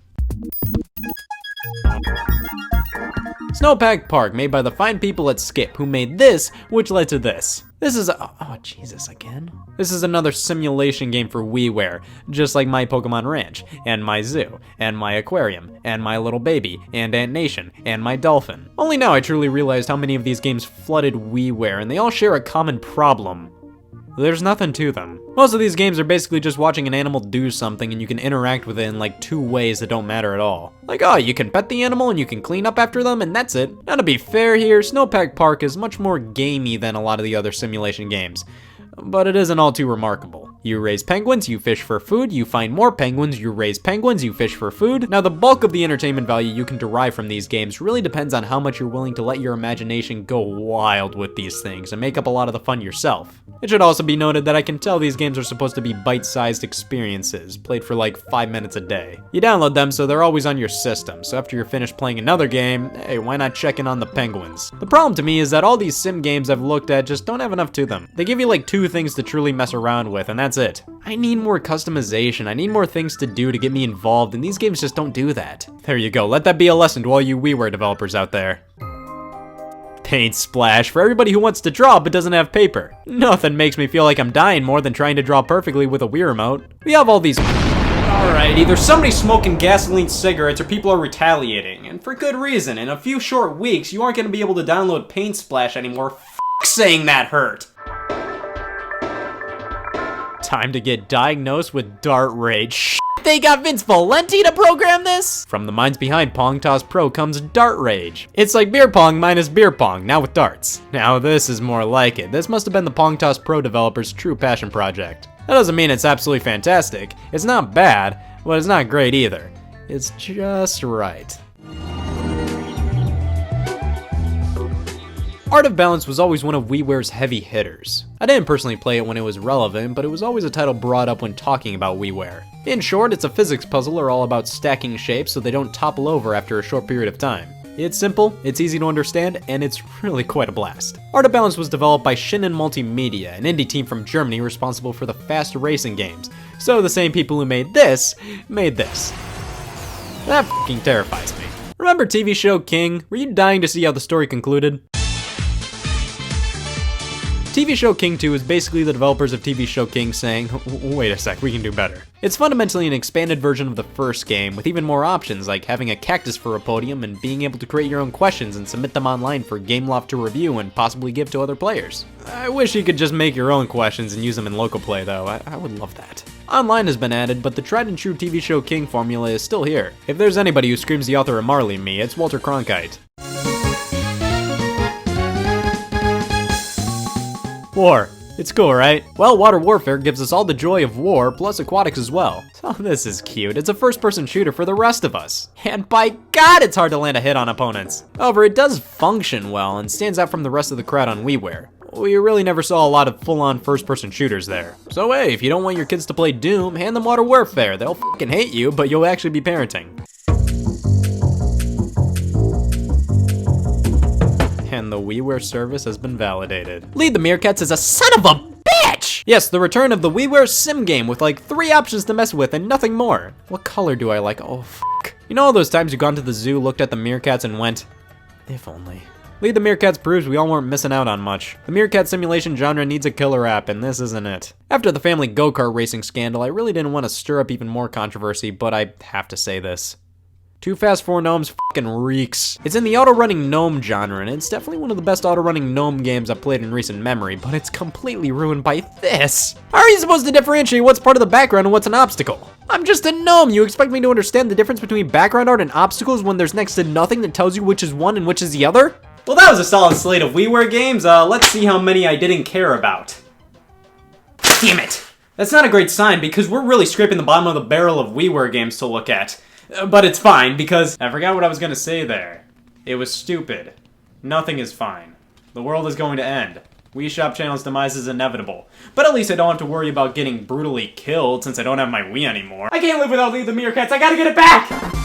Snowpack Park, made by the fine people at Skip, who made this, which led to this. This is oh Jesus, again? This is another simulation game for WiiWare, just like My Pokemon Ranch, and My Zoo, and My Aquarium, and My Little Baby, and Ant Nation, and My Dolphin. Only now I truly realized how many of these games flooded WiiWare, and they all share a common problem. There's nothing to them. Most of these games are basically just watching an animal do something and you can interact with it in like 2 ways that don't matter at all. Like, oh, you can pet the animal and you can clean up after them and that's it. Now to be fair here, Snowpack Park is much more gamey than a lot of the other simulation games. But it isn't all too remarkable. You raise penguins, you fish for food, you find more penguins, you raise penguins, you fish for food. Now the bulk of the entertainment value you can derive from these games really depends on how much you're willing to let your imagination go wild with these things and make up a lot of the fun yourself. It should also be noted that I can tell these games are supposed to be bite-sized experiences, played for like 5 minutes a day. You download them so they're always on your system, so after you're finished playing another game, hey, why not check in on the penguins? The problem to me is that all these sim games I've looked at just don't have enough to them. They give you like 2 things to truly mess around with, and that's it. I need more customization, I need more things to do to get me involved, and these games just don't do that. There you go, let that be a lesson to all you WiiWare developers out there. Paint splash for everybody who wants to draw but doesn't have paper. Nothing makes me feel like I'm dying more than trying to draw perfectly with a Wii remote. We have all these... Alright, either somebody's smoking gasoline cigarettes or people are retaliating, and for good reason. In a few short weeks, you aren't going to be able to download Paint Splash anymore. F*** saying that hurt. Time to get diagnosed with dart rage. Shit, they got Vince Valenti to program this? From the minds behind Pong Toss Pro comes Dart Rage. It's like beer pong minus beer pong, now with darts. Now this is more like it. This must have been the Pong Toss Pro developers' true passion project. That doesn't mean it's absolutely fantastic. It's not bad, but it's not great either. It's just right. Art of Balance was always one of WiiWare's heavy hitters. I didn't personally play it when it was relevant, but it was always a title brought up when talking about WiiWare. In short, it's a physics puzzler all about stacking shapes so they don't topple over after a short period of time. It's simple, it's easy to understand, and it's really quite a blast. Art of Balance was developed by Shinen Multimedia, an indie team from Germany responsible for the fast racing games. So the same people who made this. That fucking terrifies me. Remember TV show King? Were you dying to see how the story concluded? TV Show King 2 is basically the developers of TV Show King saying, wait a sec, we can do better. It's fundamentally an expanded version of the first game, with even more options like having a cactus for a podium and being able to create your own questions and submit them online for Gameloft to review and possibly give to other players. I wish you could just make your own questions and use them in local play though, I would love that. Online has been added, but the tried and true TV Show King formula is still here. If there's anybody who screams the author of Marley me, it's Walter Cronkite. War. It's cool, right? Well, Water Warfare gives us all the joy of war, plus aquatics as well. So this is cute. It's a first-person shooter for the rest of us. And by God, it's hard to land a hit on opponents. However, it does function well and stands out from the rest of the crowd on WiiWare. We really never saw a lot of full-on first-person shooters there. So hey, if you don't want your kids to play Doom, hand them Water Warfare. They'll fucking hate you, but you'll actually be parenting. And the WiiWare service has been validated. Lead the Meerkats is a son of a bitch! Yes, the return of the WiiWare Sim game with like 3 options to mess with and nothing more. What color do I like? Oh, fuck. You know all those times you've gone to the zoo, looked at the meerkats and went, if only. Lead the Meerkats proves we all weren't missing out on much. The meerkat simulation genre needs a killer app, and this isn't it. After the family go-kart racing scandal, I really didn't want to stir up even more controversy, but I have to say this. Too Fast 4 Gnomes fucking reeks. It's in the auto-running gnome genre, and it's definitely one of the best auto-running gnome games I've played in recent memory, but it's completely ruined by this. How are you supposed to differentiate what's part of the background and what's an obstacle? I'm just a gnome. You expect me to understand the difference between background art and obstacles when there's next to nothing that tells you which is one and which is the other? Well, that was a solid slate of WiiWare games. Let's see how many I didn't care about. Damn it! That's not a great sign because we're really scraping the bottom of the barrel of WiiWare games to look at. But it's fine, because I forgot what I was gonna say there. It was stupid. Nothing is fine. The world is going to end. Wii Shop Channel's demise is inevitable. But at least I don't have to worry about getting brutally killed since I don't have my Wii anymore. I can't live without Lead the Meerkats, I gotta get it back!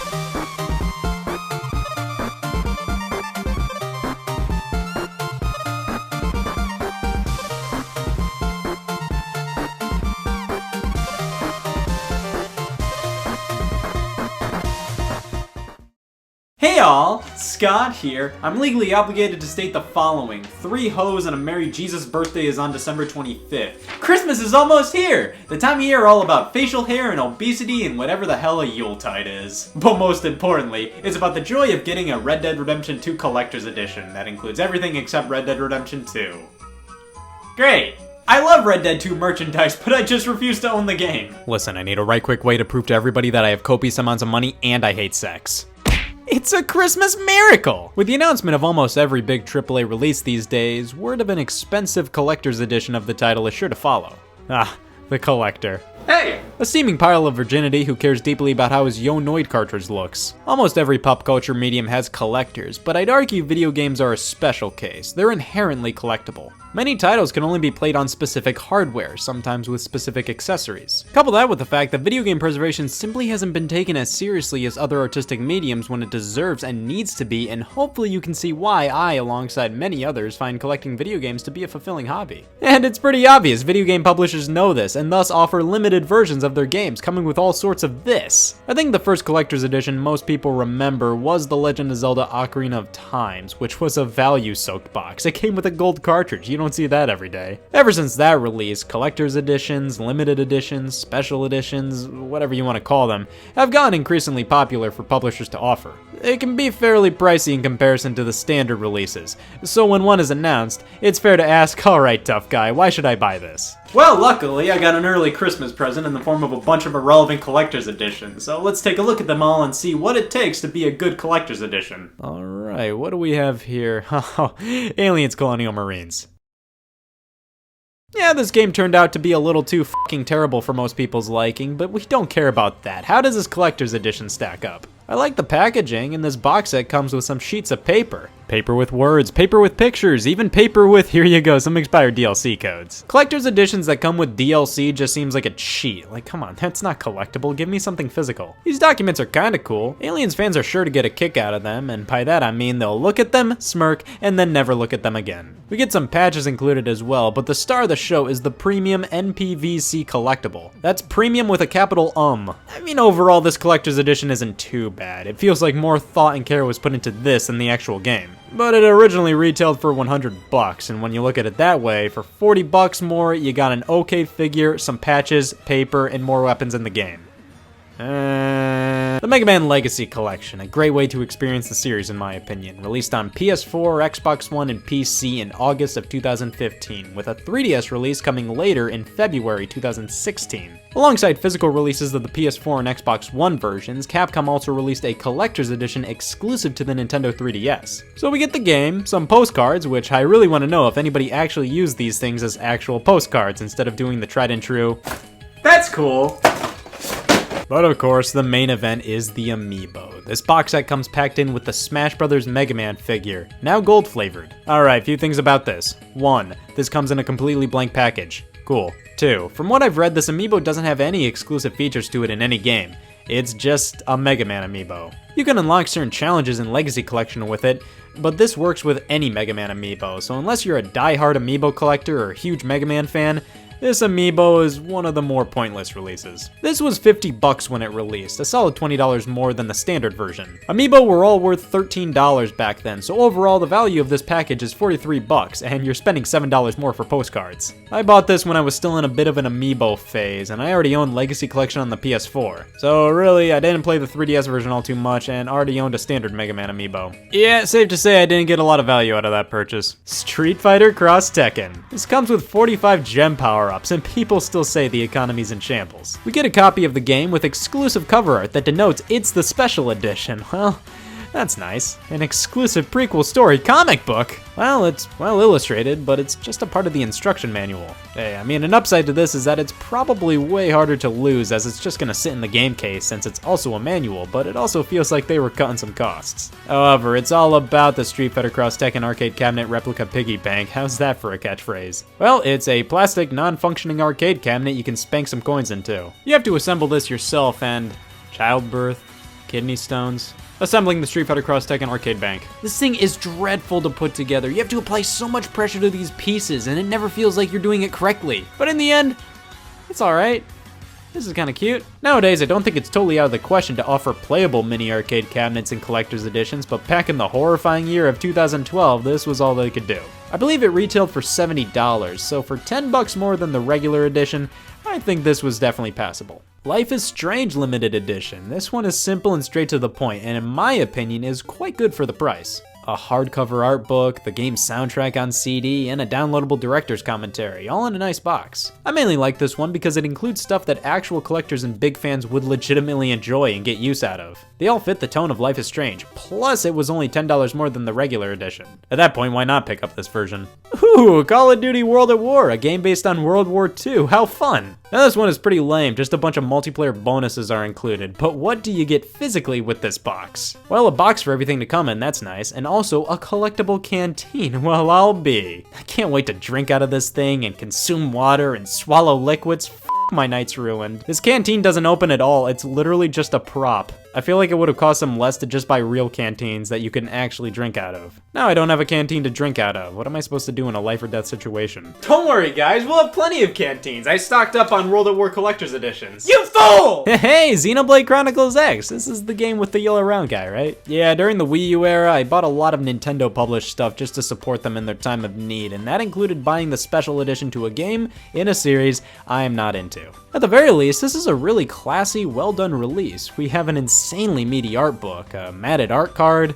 Hey all, Scott here. I'm legally obligated to state the following. 3 hoes and a Merry Jesus birthday is on December 25th. Christmas is almost here! The time of year all about facial hair and obesity and whatever the hell a Yuletide is. But most importantly, it's about the joy of getting a Red Dead Redemption 2 Collector's Edition that includes everything except Red Dead Redemption 2. Great! I love Red Dead 2 merchandise, but I just refuse to own the game. Listen, I need a right quick way to prove to everybody that I have copious amounts of money and I hate sex. It's a Christmas miracle! With the announcement of almost every big AAA release these days, word of an expensive collector's edition of the title is sure to follow. Ah, the collector. Hey! A steaming pile of virginity who cares deeply about how his Yo-Noid cartridge looks. Almost every pop culture medium has collectors, but I'd argue video games are a special case. They're inherently collectible. Many titles can only be played on specific hardware, sometimes with specific accessories. Couple that with the fact that video game preservation simply hasn't been taken as seriously as other artistic mediums when it deserves and needs to be, and hopefully you can see why I, alongside many others, find collecting video games to be a fulfilling hobby. And it's pretty obvious, video game publishers know this, and thus offer limited versions of their games, coming with all sorts of this. I think the first collector's edition most people remember was The Legend of Zelda Ocarina of Times, which was a value-soaked box. It came with a gold cartridge. You don't see that every day. Ever since that release, collector's editions, limited editions, special editions, whatever you want to call them, have gotten increasingly popular for publishers to offer. It can be fairly pricey in comparison to the standard releases, so when one is announced, it's fair to ask, alright tough guy, why should I buy this? Well, luckily, I got an early Christmas present in the form of a bunch of irrelevant collector's editions, so let's take a look at them all and see what it takes to be a good collector's edition. Alright, what do we have here? Oh, Aliens Colonial Marines. Yeah, this game turned out to be a little too fucking terrible for most people's liking, but we don't care about that. How does this collector's edition stack up? I like the packaging, and this box set comes with some sheets of paper. Paper with words, paper with pictures, even paper with, here you go, some expired DLC codes. Collector's editions that come with DLC just seems like a cheat. Like, come on, that's not collectible, give me something physical. These documents are kinda cool. Aliens fans are sure to get a kick out of them, and by that I mean they'll look at them, smirk, and then never look at them again. We get some patches included as well, but the star of the show is the premium NPVC collectible. That's premium with a capital I mean, overall, this collector's edition isn't too bad. It feels like more thought and care was put into this than the actual game. But it originally retailed for $100, and when you look at it that way, for $40 more, you got an okay figure, some patches, paper, and more weapons in the game. The Mega Man Legacy Collection, a great way to experience the series in my opinion, released on PS4, Xbox One, and PC in August of 2015, with a 3DS release coming later in February 2016. Alongside physical releases of the PS4 and Xbox One versions, Capcom also released a collector's edition exclusive to the Nintendo 3DS. So we get the game, some postcards, which I really want to know if anybody actually used these things as actual postcards instead of doing the tried and true, "That's cool." But of course, the main event is the Amiibo. This box set comes packed in with the Smash Bros. Mega Man figure, now gold flavored. Alright, few things about this. 1. This comes in a completely blank package. Cool. 2. From what I've read, this Amiibo doesn't have any exclusive features to it in any game. It's just a Mega Man Amiibo. You can unlock certain challenges in Legacy Collection with it, but this works with any Mega Man Amiibo, so unless you're a die-hard Amiibo collector or a huge Mega Man fan, this Amiibo is one of the more pointless releases. This was $50 when it released, a solid $20 more than the standard version. Amiibo were all worth $13 back then, so overall the value of this package is $43, and you're spending $7 more for postcards. I bought this when I was still in a bit of an Amiibo phase, and I already owned Legacy Collection on the PS4. So really, I didn't play the 3DS version all too much, and already owned a standard Mega Man Amiibo. Yeah, safe to say I didn't get a lot of value out of that purchase. Street Fighter Cross Tekken. This comes with 45 gem power-ups, and people still say the economy's in shambles. We get a copy of the game with exclusive cover art that denotes it's the special edition. Well, that's nice. An exclusive prequel story comic book. Well, it's well illustrated, but it's just a part of the instruction manual. Hey, I mean, an upside to this is that it's probably way harder to lose as it's just gonna sit in the game case since it's also a manual, but it also feels like they were cutting some costs. However, it's all about the Street Fighter Cross Tekken arcade cabinet replica piggy bank. How's that for a catchphrase? Well, it's a plastic, non-functioning arcade cabinet you can spank some coins into. You have to assemble this yourself and childbirth, kidney stones. Assembling the Street Fighter Cross Tekken arcade bank. This thing is dreadful to put together. You have to apply so much pressure to these pieces, and it never feels like you're doing it correctly. But in the end, it's alright. This is kinda cute. Nowadays, I don't think it's totally out of the question to offer playable mini arcade cabinets in collector's editions, but back in the horrifying year of 2012, this was all they could do. I believe it retailed for $70, so for $10 more than the regular edition, I think this was definitely passable. Life is Strange Limited Edition. This one is simple and straight to the point, and in my opinion is quite good for the price. A hardcover art book, the game's soundtrack on CD, and a downloadable director's commentary, all in a nice box. I mainly like this one because it includes stuff that actual collectors and big fans would legitimately enjoy and get use out of. They all fit the tone of Life is Strange, plus it was only $10 more than the regular edition. At that point, why not pick up this version? Ooh, Call of Duty World at War, a game based on World War II, how fun! Now this one is pretty lame, just a bunch of multiplayer bonuses are included, but what do you get physically with this box? Well, a box for everything to come in, that's nice, and also a collectible canteen. Well, I'll be. I can't wait to drink out of this thing and consume water and swallow liquids. My night's ruined. This canteen doesn't open at all, it's literally just a prop. I feel like it would have cost them less to just buy real canteens that you can actually drink out of. Now I don't have a canteen to drink out of. What am I supposed to do in a life or death situation? Don't worry, guys. We'll have plenty of canteens. I stocked up on World at War Collector's Editions. You fool! Hey, Xenoblade Chronicles X. This is the game with the yellow round guy, right? Yeah, during the Wii U era, I bought a lot of Nintendo published stuff just to support them in their time of need, and that included buying the special edition to a game in a series I am not into. At the very least, this is a really classy, well done release. We have an insanely meaty art book, a matted art card,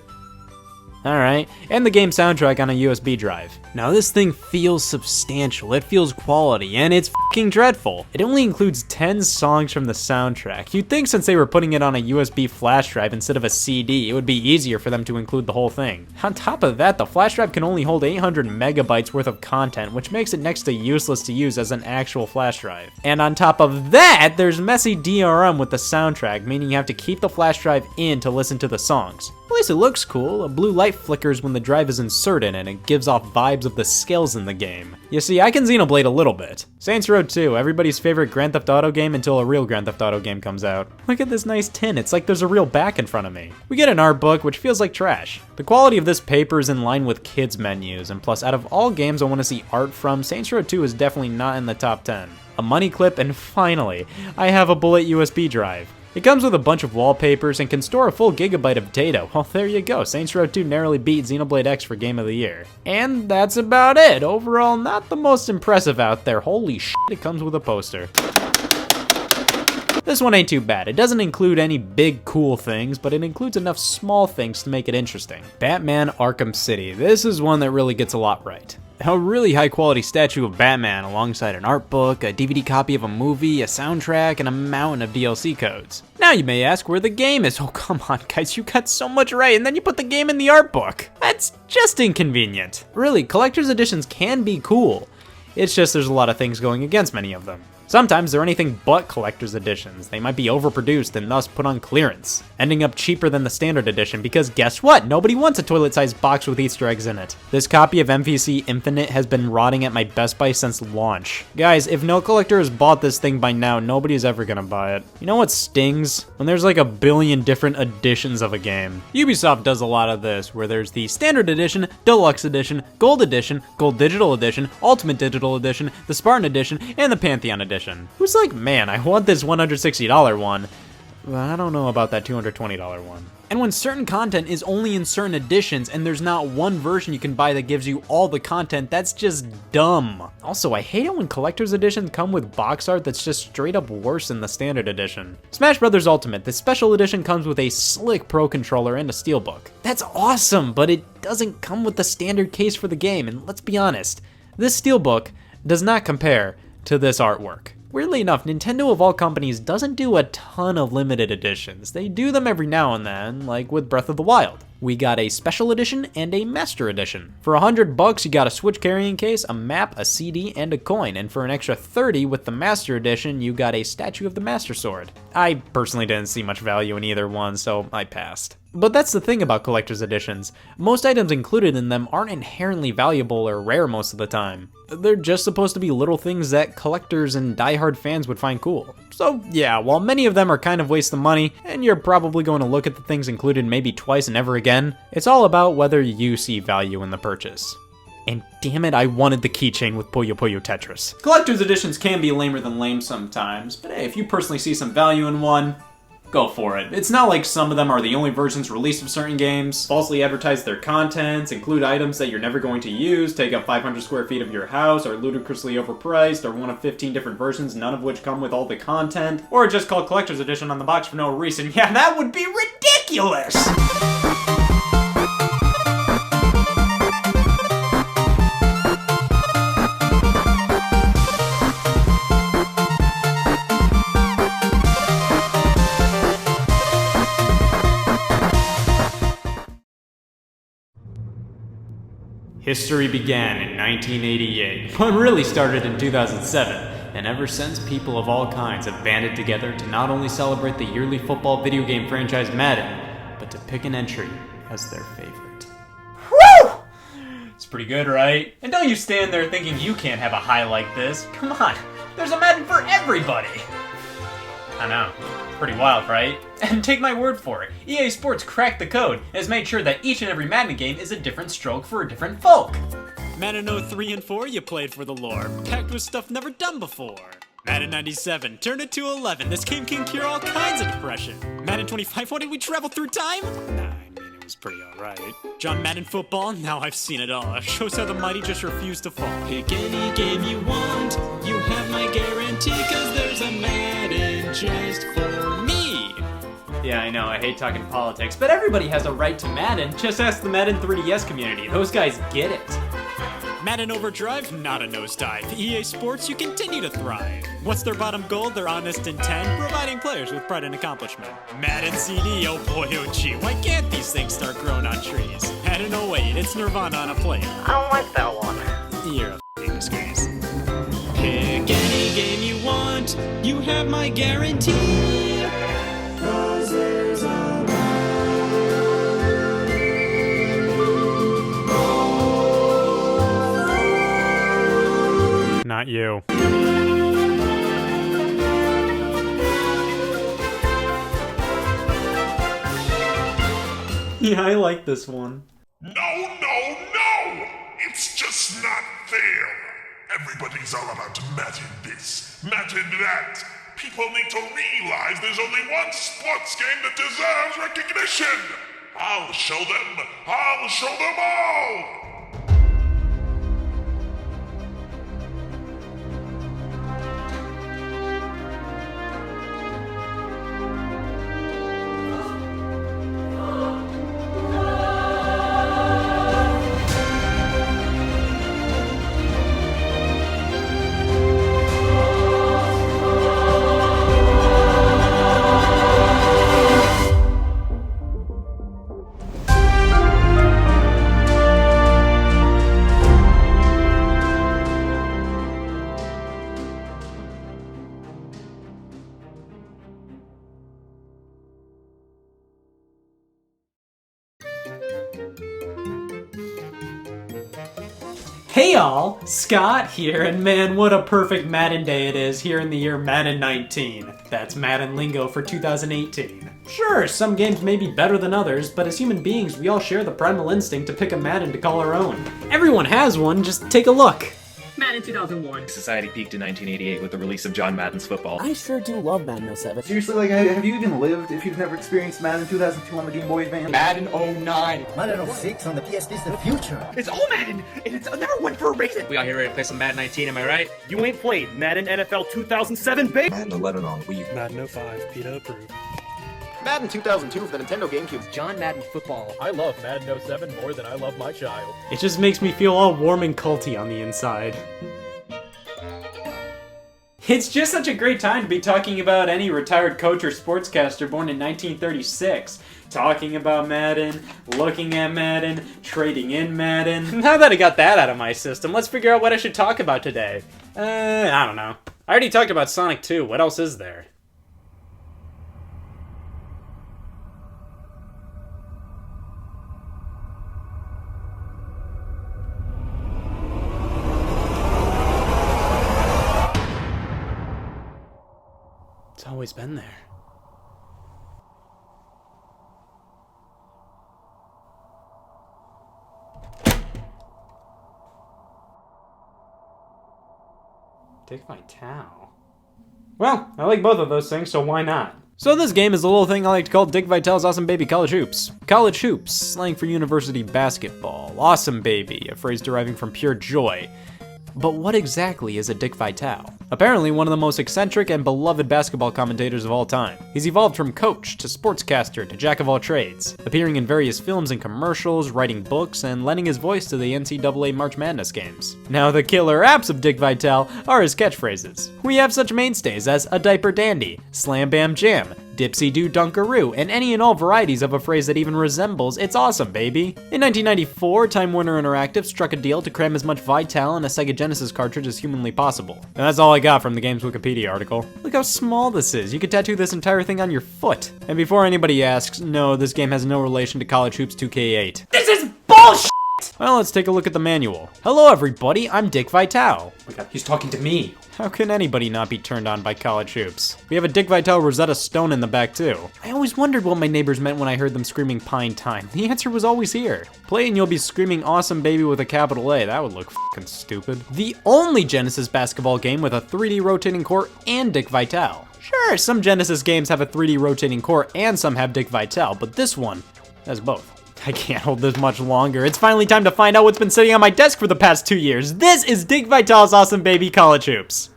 alright, and the game soundtrack on a USB drive. Now this thing feels substantial, it feels quality, and it's fucking dreadful. It only includes 10 songs from the soundtrack. You'd think since they were putting it on a USB flash drive instead of a CD, it would be easier for them to include the whole thing. On top of that, the flash drive can only hold 800 megabytes worth of content, which makes it next to useless to use as an actual flash drive. And on top of that, there's messy DRM with the soundtrack, meaning you have to keep the flash drive in to listen to the songs. At least it looks cool. A blue light flickers when the drive is inserted and it gives off vibes of the scales in the game. You see, I can Xenoblade a little bit. Saints Row 2, everybody's favorite Grand Theft Auto game until a real Grand Theft Auto game comes out. Look at this nice tin, it's like there's a real back in front of me. We get an art book, which feels like trash. The quality of this paper is in line with kids menus, and plus out of all games I want to see art from, Saints Row 2 is definitely not in the top 10. A money clip, and finally, I have a bullet USB drive. It comes with a bunch of wallpapers and can store a full gigabyte of data. Well, there you go. Saints Row 2 narrowly beat Xenoblade X for Game of the Year. And that's about it. Overall, not the most impressive out there. Holy shit, it comes with a poster. This one ain't too bad. It doesn't include any big cool things, but it includes enough small things to make it interesting. Batman Arkham City. This is one that really gets a lot right. A really high quality statue of Batman alongside an art book, a DVD copy of a movie, a soundtrack, and a mountain of DLC codes. Now you may ask where the game is. Oh come on guys, you got so much right and then you put the game in the art book. That's just inconvenient. Really, collector's editions can be cool. It's just there's a lot of things going against many of them. Sometimes they're anything but collector's editions. They might be overproduced and thus put on clearance, ending up cheaper than the standard edition because guess what? Nobody wants a toilet-sized box with Easter eggs in it. This copy of MVC Infinite has been rotting at my Best Buy since launch. Guys, if no collector has bought this thing by now, nobody's ever gonna buy it. You know what stings? When there's like a billion different editions of a game. Ubisoft does a lot of this, where there's the standard edition, deluxe edition, gold digital edition, ultimate digital edition, the Spartan edition, and the Pantheon edition. Who's like, man, I want this $160 one, but I don't know about that $220 one. And when certain content is only in certain editions and there's not one version you can buy that gives you all the content, that's just dumb. Also, I hate it when collector's editions come with box art that's just straight up worse than the standard edition. Smash Bros. Ultimate, the special edition comes with a slick Pro controller and a steelbook. That's awesome, but it doesn't come with the standard case for the game, and let's be honest, this steelbook does not compare to this artwork. Weirdly enough, Nintendo of all companies doesn't do a ton of limited editions. They do them every now and then, like with Breath of the Wild. We got a special edition and a master edition. For $100 you got a Switch carrying case, a map, a CD, and a coin, and for an extra $30 with the master edition you got a statue of the Master Sword. I personally didn't see much value in either one, so I passed. But that's the thing about collector's editions. Most items included in them aren't inherently valuable or rare most of the time. They're just supposed to be little things that collectors and diehard fans would find cool. So yeah, while many of them are kind of waste of money, and you're probably going to look at the things included maybe twice and never again, it's all about whether you see value in the purchase. And damn it, I wanted the keychain with Puyo Puyo Tetris. Collector's editions can be lamer than lame sometimes, but hey, if you personally see some value in one, go for it. It's not like some of them are the only versions released of certain games, falsely advertise their contents, include items that you're never going to use, take up 500 square feet of your house, are ludicrously overpriced, or one of 15 different versions, none of which come with all the content, or just called Collector's Edition on the box for no reason. Yeah, that would be ridiculous! History began in 1988, but really started in 2007, and ever since people of all kinds have banded together to not only celebrate the yearly football video game franchise Madden, but to pick an entry as their favorite. Woo! It's pretty good, right? And don't you stand there thinking you can't have a high like this. Come on, there's a Madden for everybody! I know. Pretty wild, right? And take my word for it, EA Sports cracked the code and has made sure that each and every Madden game is a different stroke for a different folk. Madden 03 and 4, you played for the lore, packed with stuff never done before. Madden 97, turn it to 11, this game can cure all kinds of depression. Madden 25, what did we travel through time? Nah, I mean, it was pretty alright. John Madden football, now I've seen it all. Shows how the mighty just refuse to fall. Pick any game you want, you have my guarantee, cause there's a Madden just for me. Yeah, I know, I hate talking politics, but everybody has a right to Madden. Just ask the Madden 3DS community, those guys get it. Madden Overdrive, not a nosedive. EA Sports, you continue to thrive. What's their bottom goal? Their honest intent, providing players with pride and accomplishment. Madden CD, oh boy, oh gee, why can't these things start growing on trees? Madden 08, it's Nirvana on a plate. I don't like that one. You're a f***ing disgrace. Pick any game you want, you have my guarantee. 'Cause there's a too. Yeah, I like this one. No! It's just not fair. Everybody's all about Madden this, Madden that. People need to realize there's only one sports game that deserves recognition. I'll show them all. Hey y'all, Scott here, and man, what a perfect Madden day it is here in the year Madden 19. That's Madden lingo for 2018. Sure, some games may be better than others, but as human beings, we all share the primal instinct to pick a Madden to call our own. Everyone has one, just take a look. Madden 2001. Society peaked in 1988 with the release of John Madden's football. I sure do love Madden 07. Seriously, like, have you even lived if you've never experienced Madden 2002 on the Game Boy Advance? Madden 09. Madden 06 on the PS Vita Future. It's all Madden, and it's never went for a reason. We all here ready to play some Madden 19, am I right? You ain't played Madden NFL 2007, babe. Madden 11 on Wii U. Madden 05, PETA approved. Madden 2002 for the Nintendo GameCube. John Madden Football. I love Madden 07 more than I love my child. It just makes me feel all warm and culty on the inside. It's just such a great time to be talking about any retired coach or sportscaster born in 1936. Talking about Madden, looking at Madden, trading in Madden. Now that I got that out of my system, let's figure out what I should talk about today. I don't know. I already talked about Sonic 2, what else is there? It's always been there. Dick Vitale. Well, I like both of those things, so why not? So this game is a little thing I like to call Dick Vitale's Awesome Baby College Hoops. College Hoops, slang for university basketball. Awesome Baby, a phrase deriving from pure joy. But what exactly is a Dick Vitale? Apparently one of the most eccentric and beloved basketball commentators of all time. He's evolved from coach to sportscaster to jack of all trades, appearing in various films and commercials, writing books, and lending his voice to the NCAA March Madness games. Now the killer apps of Dick Vitale are his catchphrases. We have such mainstays as a diaper dandy, slam bam jam, dipsy-doo dunkaroo, and any and all varieties of a phrase that even resembles "it's awesome, baby." In 1994, Time Warner Interactive struck a deal to cram as much Vitale in a Sega Genesis cartridge as humanly possible. And that's all I got from the game's Wikipedia article. Look how small this is. You could tattoo this entire thing on your foot. And before anybody asks, no, this game has no relation to College Hoops 2K8. This is bullshit! Well, let's take a look at the manual. Hello everybody, I'm Dick Vitale. Oh my god, he's talking to me. How can anybody not be turned on by College Hoops? We have a Dick Vitale Rosetta Stone in the back too. I always wondered what my neighbors meant when I heard them screaming Pine Time. The answer was always here. Play and you'll be screaming Awesome Baby with a capital A. That would look fucking stupid. The only Genesis basketball game with a 3D rotating core and Dick Vitale. Sure, some Genesis games have a 3D rotating core and some have Dick Vitale, but this one has both. I can't hold this much longer. It's finally time to find out what's been sitting on my desk for the past 2 years. This is Dick Vitale's Awesome Baby College Hoops.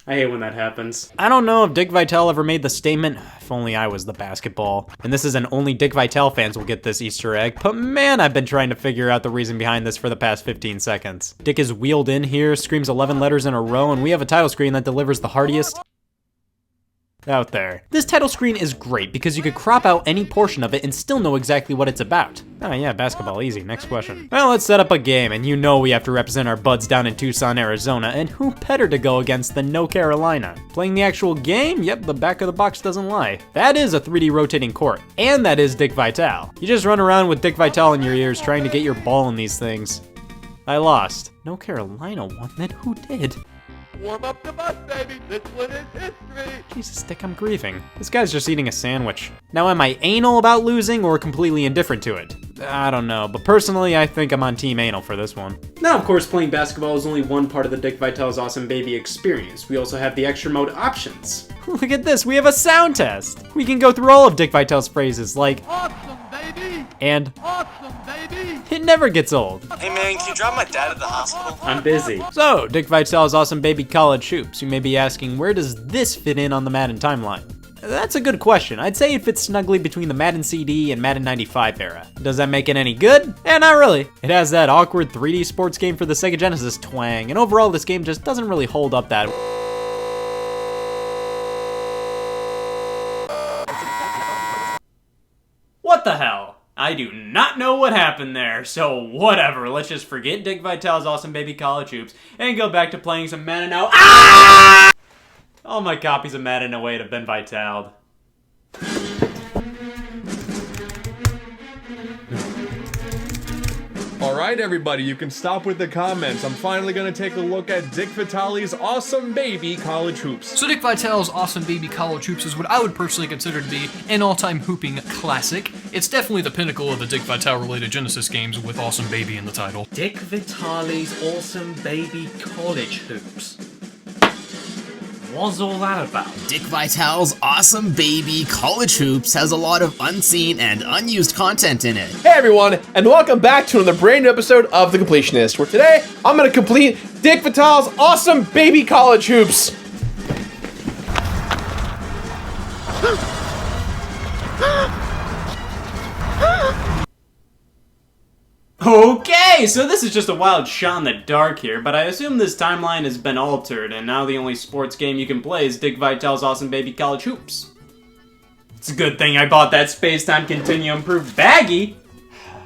I hate when that happens. I don't know if Dick Vitale ever made the statement, if only I was the basketball. And this is an only Dick Vitale fans will get this Easter egg, but man, I've been trying to figure out the reason behind this for the past 15 seconds. Dick is wheeled in here, screams 11 letters in a row, and we have a title screen that delivers the heartiest out there. This title screen is great because you could crop out any portion of it and still know exactly what it's about. Oh yeah, basketball, easy. Next question. Well, let's set up a game, and you know we have to represent our buds down in Tucson, Arizona, and who better to go against than No Carolina? Playing the actual game? Yep, the back of the box doesn't lie. That is a 3D rotating court, and that is Dick Vitale. You just run around with Dick Vitale in your ears trying to get your ball in these things. I lost. No Carolina won, then who did? Warm up the bus, baby. This one is history. Jesus, Dick, I'm grieving. This guy's just eating a sandwich. Now, am I anal about losing or completely indifferent to it? I don't know, but personally, I think I'm on team anal for this one. Now, of course, playing basketball is only one part of the Dick Vitale's Awesome Baby experience. We also have the extra mode options. Look at this, we have a sound test. We can go through all of Dick Vitale's phrases like, awesome, baby. And, awesome, baby. It never gets old. Hey man, can you drop my dad at the hospital? I'm busy. So, Dick Vitale's Awesome Baby College Hoops. You may be asking, where does this fit in on the Madden timeline? That's a good question. I'd say it fits snugly between the Madden CD and Madden 95 era. Does that make it any good? Not really. It has that awkward 3D sports game for the Sega Genesis twang, and overall this game just doesn't really hold up that What the hell? I do not know what happened there, so whatever. Let's just forget Dick Vitale's Awesome Baby College Hoops and go back to playing some Madden now. Ah! All my copies of Madden away have been Vitaled. Alright everybody, you can stop with the comments. I'm finally gonna take a look at Dick Vitale's Awesome Baby College Hoops. So Dick Vitale's Awesome Baby College Hoops is what I would personally consider to be an all-time hooping classic. It's definitely the pinnacle of the Dick Vitale related Genesis games with Awesome Baby in the title. Dick Vitale's Awesome Baby College Hoops. What's all that about? Dick Vitale's Awesome Baby College Hoops has a lot of unseen and unused content in it. Hey everyone, and welcome back to another brand new episode of The Completionist, where today I'm gonna complete Dick Vitale's Awesome Baby College Hoops. Okay, so this is just a wild shot in the dark here, but I assume this timeline has been altered, and now the only sports game you can play is Dick Vitale's Awesome Baby College Hoops. It's a good thing I bought that Space-Time Continuum Proof baggie.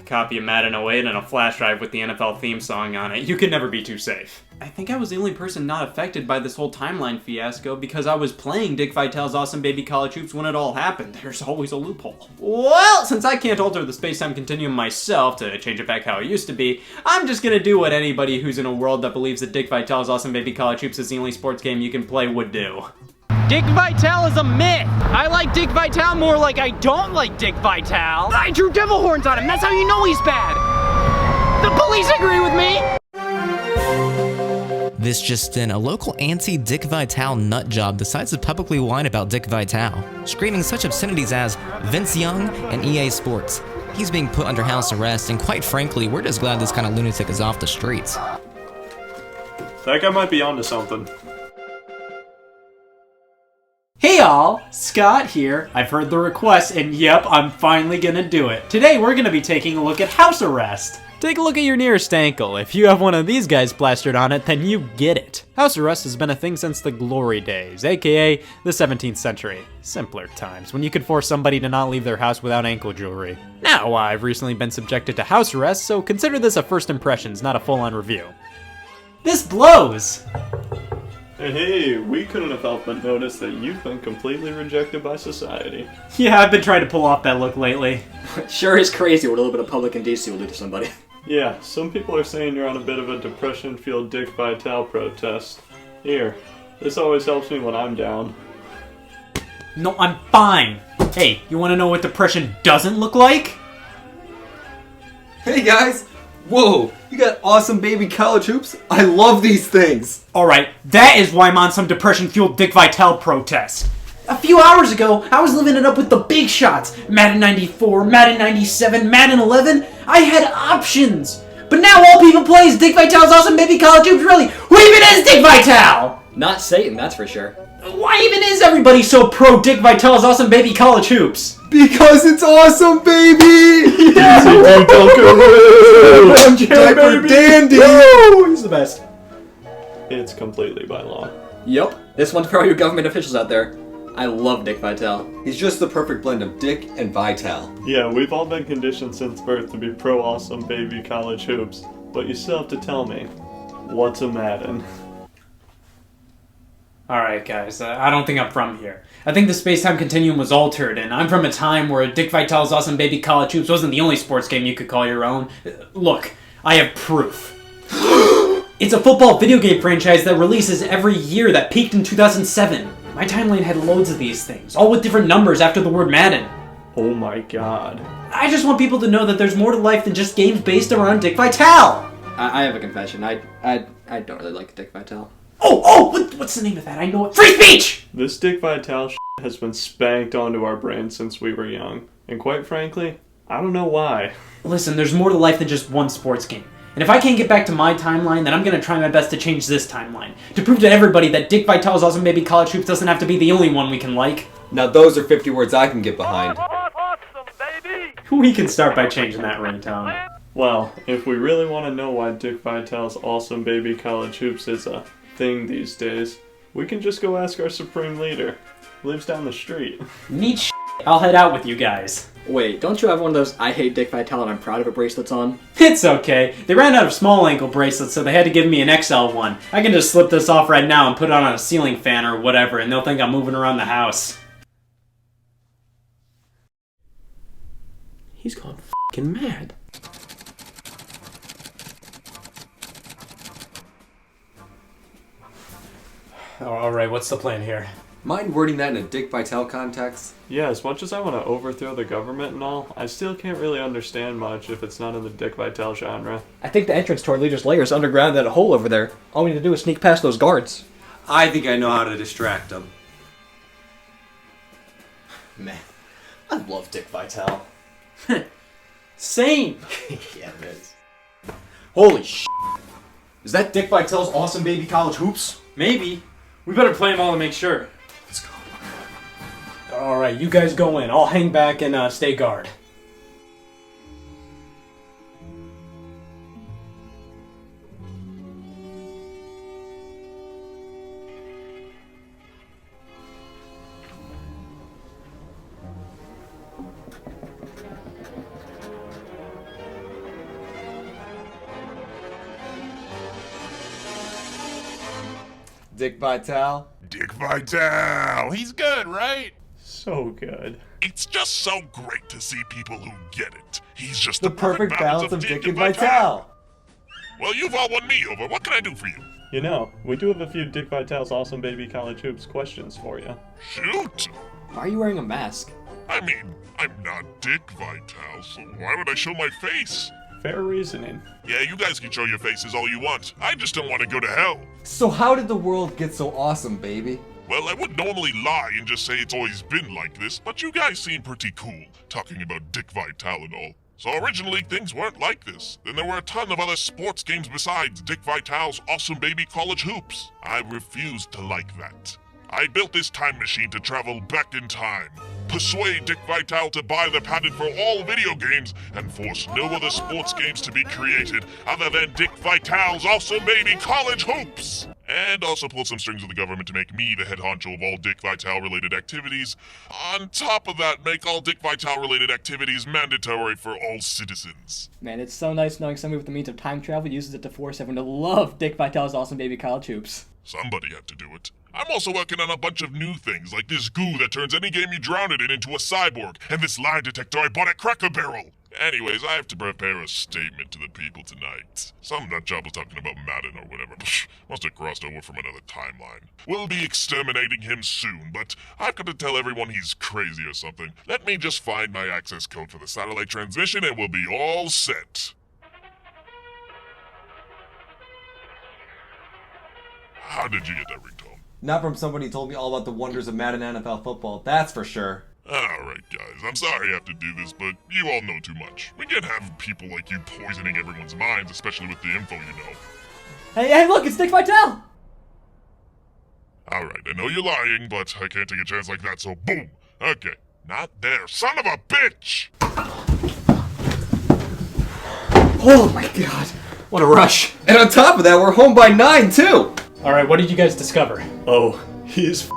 A copy of Madden 08 and a flash drive with the NFL theme song on it. You can never be too safe. I think I was the only person not affected by this whole timeline fiasco because I was playing Dick Vitale's Awesome Baby College Hoops when it all happened. There's always a loophole. Well, since I can't alter the space-time continuum myself to change it back how it used to be, I'm just gonna do what anybody who's in a world that believes that Dick Vitale's Awesome Baby College Hoops is the only sports game you can play would do. Dick Vitale is a myth. I like Dick Vitale more like I don't like Dick Vitale. I drew devil horns on him. That's how you know he's bad. The police agree with me. This just in, a local anti-Dick Vitale nutjob decides to publicly whine about Dick Vitale, screaming such obscenities as Vince Young and EA Sports. He's being put under house arrest, and quite frankly, we're just glad this kind of lunatic is off the streets. That guy might be onto something. Hey y'all, Scott here. I've heard the request, and yep, I'm finally gonna do it. Today we're gonna be taking a look at house arrest. Take a look at your nearest ankle. If you have one of these guys plastered on it, then you get it. House arrest has been a thing since the glory days, aka the 17th century. Simpler times, when you could force somebody to not leave their house without ankle jewelry. Now, I've recently been subjected to house arrest, so consider this a first impressions, not a full-on review. This blows! Hey, we couldn't have helped but notice that you've been completely rejected by society. Yeah, I've been trying to pull off that look lately. Sure is crazy what a little bit of public indecency will do to somebody. Yeah, some people are saying you're on a bit of a depression-fueled Dick Vitale protest. Here, this always helps me when I'm down. No, I'm fine. Hey, you wanna know what depression doesn't look like? Hey guys! Whoa, you got Awesome Baby College Hoops? I love these things! Alright, that is why I'm on some depression-fueled Dick Vitale protest. A few hours ago, I was living it up with the big shots. Madden 94, Madden 97, Madden 11. I had options. But now all people play is Dick Vitale's Awesome Baby College Hoops. Really, who even is Dick Vitale? Not Satan, that's for sure. Why even is everybody so pro Dick Vitale's Awesome Baby College Hoops? Because it's awesome, baby! Yeah. Diaper dandy! Woo! He's the best. It's completely by law. Yep. This one's for all you government officials out there. I love Dick Vitale. He's just the perfect blend of Dick and Vitale. Yeah, we've all been conditioned since birth to be pro awesome baby college hoops, but you still have to tell me, what's a Madden? Alright guys, I don't think I'm from here. I think the space-time continuum was altered, and I'm from a time where Dick Vitale's Awesome Baby College Hoops wasn't the only sports game you could call your own. Look, I have proof. It's a football video game franchise that releases every year that peaked in 2007. My timeline had loads of these things, all with different numbers after the word Madden. Oh my god. I just want people to know that there's more to life than just games based around Dick Vitale! I have a confession. I don't really like Dick Vitale. What's the name of that? I know it. Free speech! This Dick Vitale has been spanked onto our brains since we were young. And quite frankly, I don't know why. Listen, there's more to life than just one sports game. And if I can't get back to my timeline, then I'm gonna try my best to change this timeline. To prove to everybody that Dick Vitale's Awesome Baby College Hoops doesn't have to be the only one we can like. Now those are 50 words I can get behind. We can start by changing that ringtone. Well, if we really want to know why Dick Vitale's Awesome Baby College Hoops is a thing these days, we can just go ask our supreme leader. Lives down the street. Neat shit. I'll head out with you guys. Wait, don't you have one of those I hate Dick Vitale and I'm proud of it bracelets on? It's okay. They ran out of small ankle bracelets, so they had to give me an XL one. I can just slip this off right now and put it on a ceiling fan or whatever, and they'll think I'm moving around the house. He's gone f***ing mad. Alright, what's the plan here? Mind wording that in a Dick Vitale context? Yeah, as much as I want to overthrow the government and all, I still can't really understand much if it's not in the Dick Vitale genre. I think the entrance to our leader's lair is underground in a hole over there. All we need to do is sneak past those guards. I think I know how to distract them. Man, I love Dick Vitale. Same! Yeah, it is. Holy sh**. Is that Dick Vitale's Awesome Baby College Hoops? Maybe. We better play them all to make sure. Let's go. Alright, you guys go in. I'll hang back and stay guard. Dick Vitale? Dick Vitale! He's good, right? So good. It's just so great to see people who get it. He's just The perfect balance of Dick and Vitale. Well, you've all won me over. What can I do for you? You know, we do have a few Dick Vitale's Awesome Baby College Hoops questions for you. Shoot! Why are you wearing a mask? I mean, I'm not Dick Vitale, so why would I show my face? Fair reasoning. Yeah, you guys can show your faces all you want. I just don't want to go to hell. So how did the world get so awesome, baby? Well, I would normally lie and just say it's always been like this, but you guys seem pretty cool, talking about Dick Vitale and all. So originally, things weren't like this. Then there were a ton of other sports games besides Dick Vitale's Awesome Baby College Hoops. I refused to like that. I built this time machine to travel back in time, persuade Dick Vitale to buy the patent for all video games, and force no other sports games to be created other than Dick Vitale's Awesome Baby College Hoops! And also pull some strings with the government to make me the head honcho of all Dick Vitale-related activities. On top of that, make all Dick Vitale-related activities mandatory for all citizens. Man, it's so nice knowing somebody with the means of time travel uses it to force everyone to love Dick Vitale's Awesome Baby College Hoops. Somebody had to do it. I'm also working on a bunch of new things, like this goo that turns any game you drown it in into a cyborg, and this lie detector I bought at Cracker Barrel. Anyways, I have to prepare a statement to the people tonight. Some nutjob was talking about Madden or whatever. Must have crossed over from another timeline. We'll be exterminating him soon, but I've got to tell everyone he's crazy or something. Let me just find my access code for the satellite transmission and we'll be all set. How did you get that ringtone? Not from somebody who told me all about the wonders of Madden NFL football, that's for sure. Alright guys, I'm sorry I have to do this, but you all know too much. We can't have people like you poisoning everyone's minds, especially with the info you know. Hey, look, it's Dick Vitale! Alright, I know you're lying, but I can't take a chance like that, so boom! Okay, not there. Son of a bitch! Oh my god, what a rush. And on top of that, we're home by 9 too! Alright, what did you guys discover? Oh, he's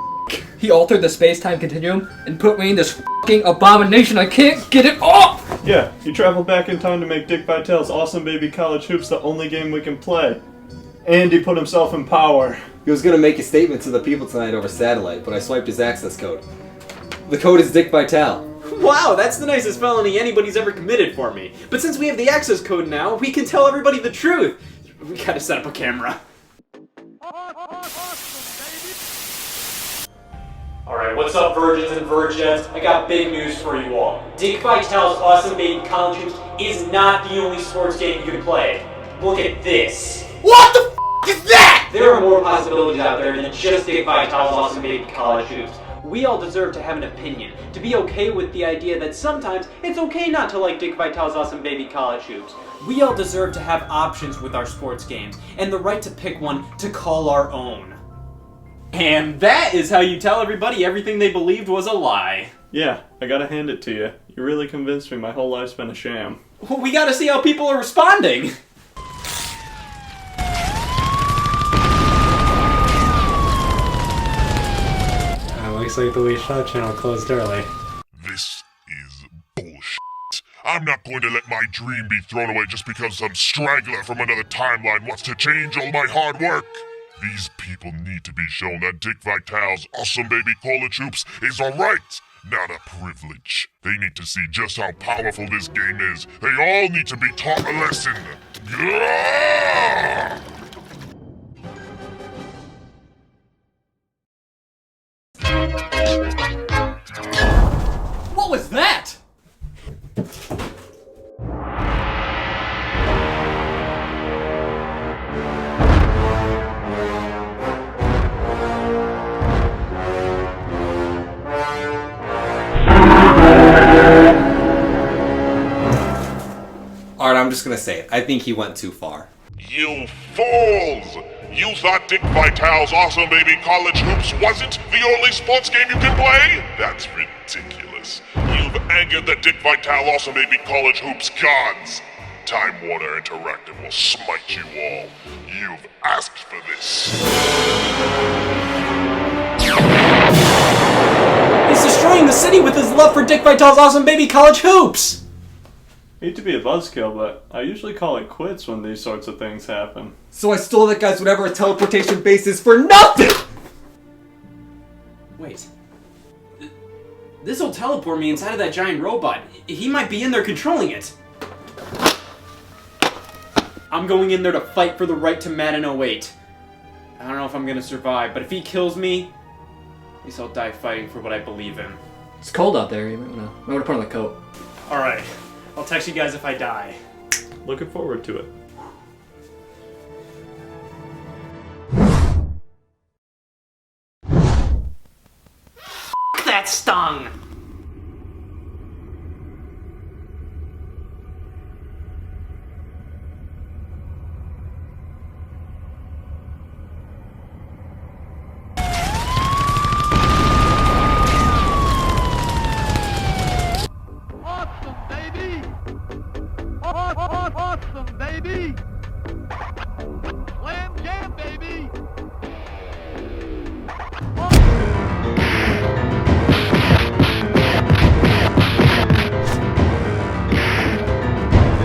He altered the space-time continuum and put me in this f***ing abomination. I can't get it off! Yeah, he traveled back in time to make Dick Vitale's Awesome Baby College Hoops the only game we can play. And he put himself in power. He was gonna make a statement to the people tonight over satellite, but I swiped his access code. The code is Dick Vitale. Wow, that's the nicest felony anybody's ever committed for me. But since we have the access code now, we can tell everybody the truth. We gotta set up a camera. Alright, what's up, virgins and virgins? I got big news for you all. Dick Vitale's Awesome Baby College Hoops is not the only sports game you can play. Look at this. What the f*** is that?! There are more possibilities out there than just Dick Vitale's Awesome Baby College Hoops. We all deserve to have an opinion, to be okay with the idea that sometimes it's okay not to like Dick Vitale's Awesome Baby College Hoops. We all deserve to have options with our sports games, and the right to pick one to call our own. And that is how you tell everybody everything they believed was a lie. Yeah, I gotta hand it to you. You really convinced me my whole life's been a sham. We gotta see how people are responding. Looks like the Wii Shop channel closed early. This is bullshit. I'm not going to let my dream be thrown away just because some straggler from another timeline wants to change all my hard work. These people need to be shown that Dick Vitale's Awesome Baby College Hoops is a right, not a privilege. They need to see just how powerful this game is. They all need to be taught a lesson. Gah! What was that? Alright, I'm just gonna say it. I think he went too far. You fools! You thought Dick Vitale's Awesome Baby College Hoops wasn't the only sports game you can play? That's ridiculous. You've angered the Dick Vitale Awesome Baby College Hoops gods. Time Warner Interactive will smite you all. You've asked for this. He's destroying the city with his love for Dick Vitale's Awesome Baby College Hoops! Hate to be a buzzkill, but I usually call it quits when these sorts of things happen. So I stole that guy's whatever a teleportation base is for nothing! Wait. This'll teleport me inside of that giant robot. He might be in there controlling it. I'm going in there to fight for the right to Madden 08. I don't know if I'm gonna survive, but if he kills me, at least I'll die fighting for what I believe in. It's cold out there. You might wanna put on the coat. Alright. I'll text you guys if I die. Looking forward to it. That stung! Awesome, baby! Slam jam, baby!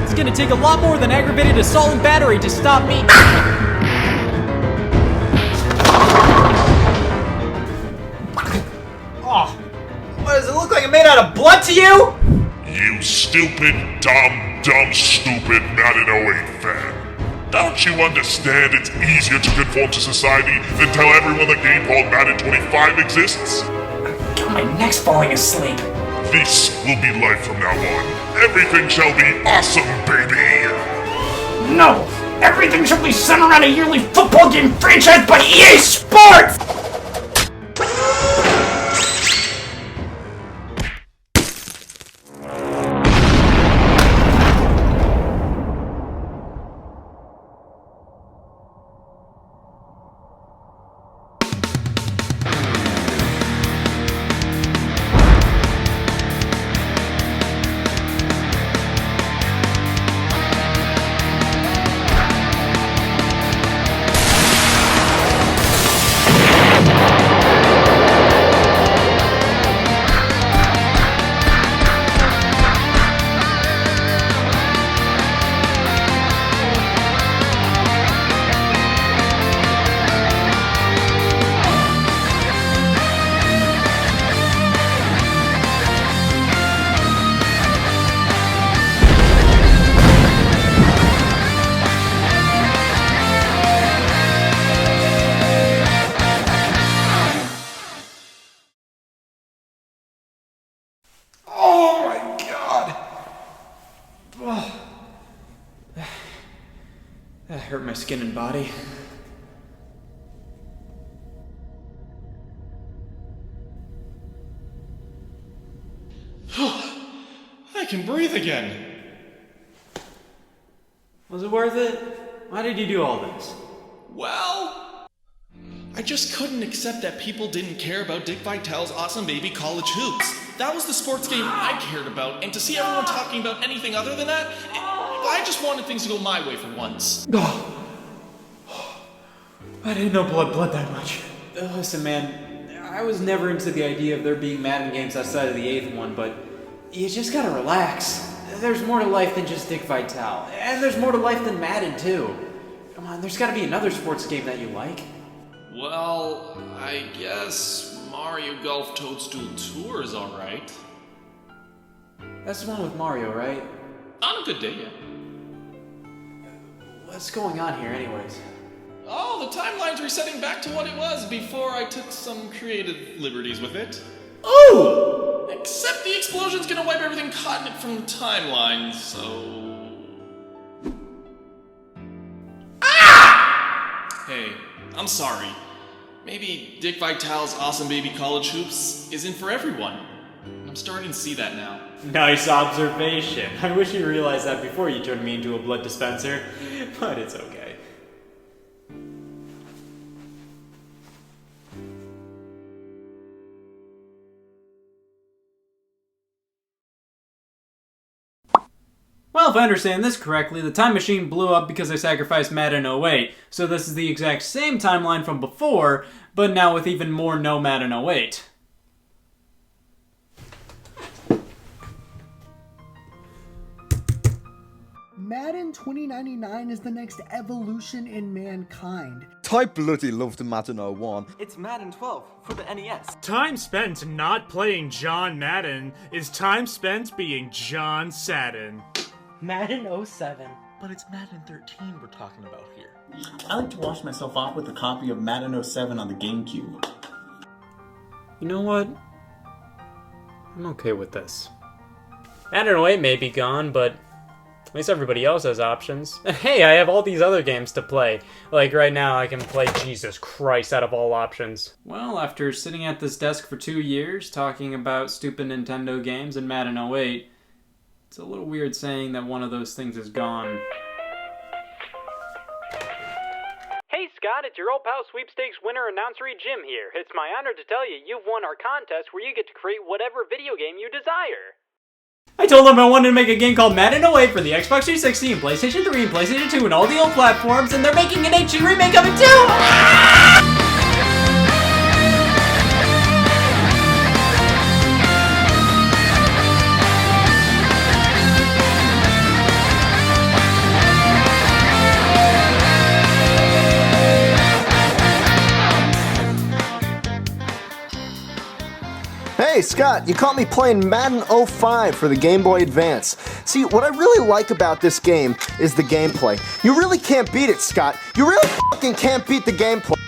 It's gonna take a lot more than aggravated assault and battery to stop me. Oh, what does it look like? I'm made out of blood to you? You stupid, dumb, stupid Madden 08 fan. Don't you understand it's easier to conform to society than tell everyone the game called Madden 25 exists? My neck's falling asleep. This will be life from now on. Everything shall be awesome, baby! No! Everything shall be centered around a yearly football game franchise by EA Sports! hurt my skin and body. I can breathe again. Was it worth it? Why did you do all this? Well, I just couldn't accept that people didn't care about Dick Vitale's Awesome Baby College Hoops. That was the sports game I cared about, and to see everyone talking about anything other than that, I just wanted things to go my way for once. I didn't know blood bled that much. Listen, man, I was never into the idea of there being Madden games outside of the 8th one, but you just gotta relax. There's more to life than just Dick Vitale. And there's more to life than Madden, too. Come on, there's gotta be another sports game that you like. Well, I guess Mario Golf Toadstool Tour is alright. That's the one with Mario, right? On a good day, yeah. What's going on here, anyways? Oh, the timeline's resetting back to what it was before I took some creative liberties with it. Oh! Except the explosion's gonna wipe everything caught in it from the timeline, so... Ah! Hey, I'm sorry. Maybe Dick Vitale's Awesome Baby College Hoops isn't for everyone. I'm starting to see that now. Nice observation. I wish you realized that before you turned me into a blood dispenser, but it's okay. Well, if I understand this correctly, the time machine blew up because I sacrificed Madden 08, so this is the exact same timeline from before, but now with even more no Madden 08. Madden 2099 is the next evolution in mankind. I bloody loved Madden 01. It's Madden 12 for the NES. Time spent not playing John Madden is time spent being John Sadden. Madden 07. But it's Madden 13 we're talking about here. I like to wash myself off with a copy of Madden 07 on the GameCube. You know what? I'm okay with this. Madden 08 may be gone, but at least everybody else has options. And hey, I have all these other games to play. Like right now, I can play Jesus Christ out of all options. Well, after sitting at this desk for 2 years, talking about stupid Nintendo games and Madden 08, it's a little weird saying that one of those things is gone. Hey Scott, it's your old pal Sweepstakes winner announcery Jim here. It's my honor to tell you you've won our contest where you get to create whatever video game you desire. I told them I wanted to make a game called Madden 08 for the Xbox 360 and PlayStation 3 and PlayStation 2 and all the old platforms, and they're making an HD remake of it too! Hey Scott, you caught me playing Madden 05 for the Game Boy Advance. See, what I really like about this game is the gameplay. You really can't beat it, Scott. You really fucking can't beat the gameplay.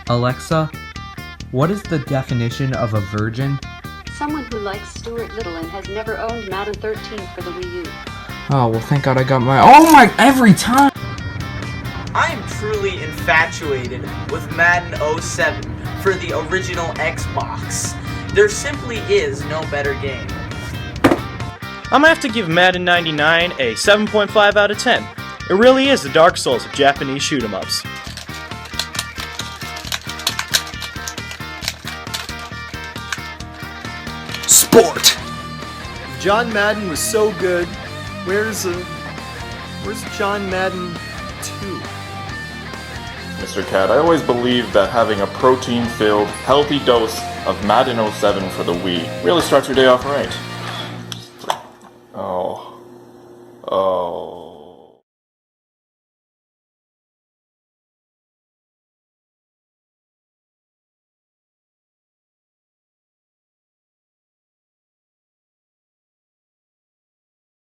Alexa, what is the definition of a virgin? Someone who likes Stuart Little and has never owned Madden 13 for the Wii U. Oh, well thank God I got my— oh my— every time! I am truly infatuated with Madden 07 for the original Xbox. There simply is no better game. I'm gonna have to give Madden 99 a 7.5 out of 10. It really is the Dark Souls of Japanese shoot-'em-ups. Sport! John Madden was so good. Where's John Madden 2? Mr. Cat, I always believed that having a protein-filled, healthy dose of Madden 07 for the Wii really starts your day off right. Oh.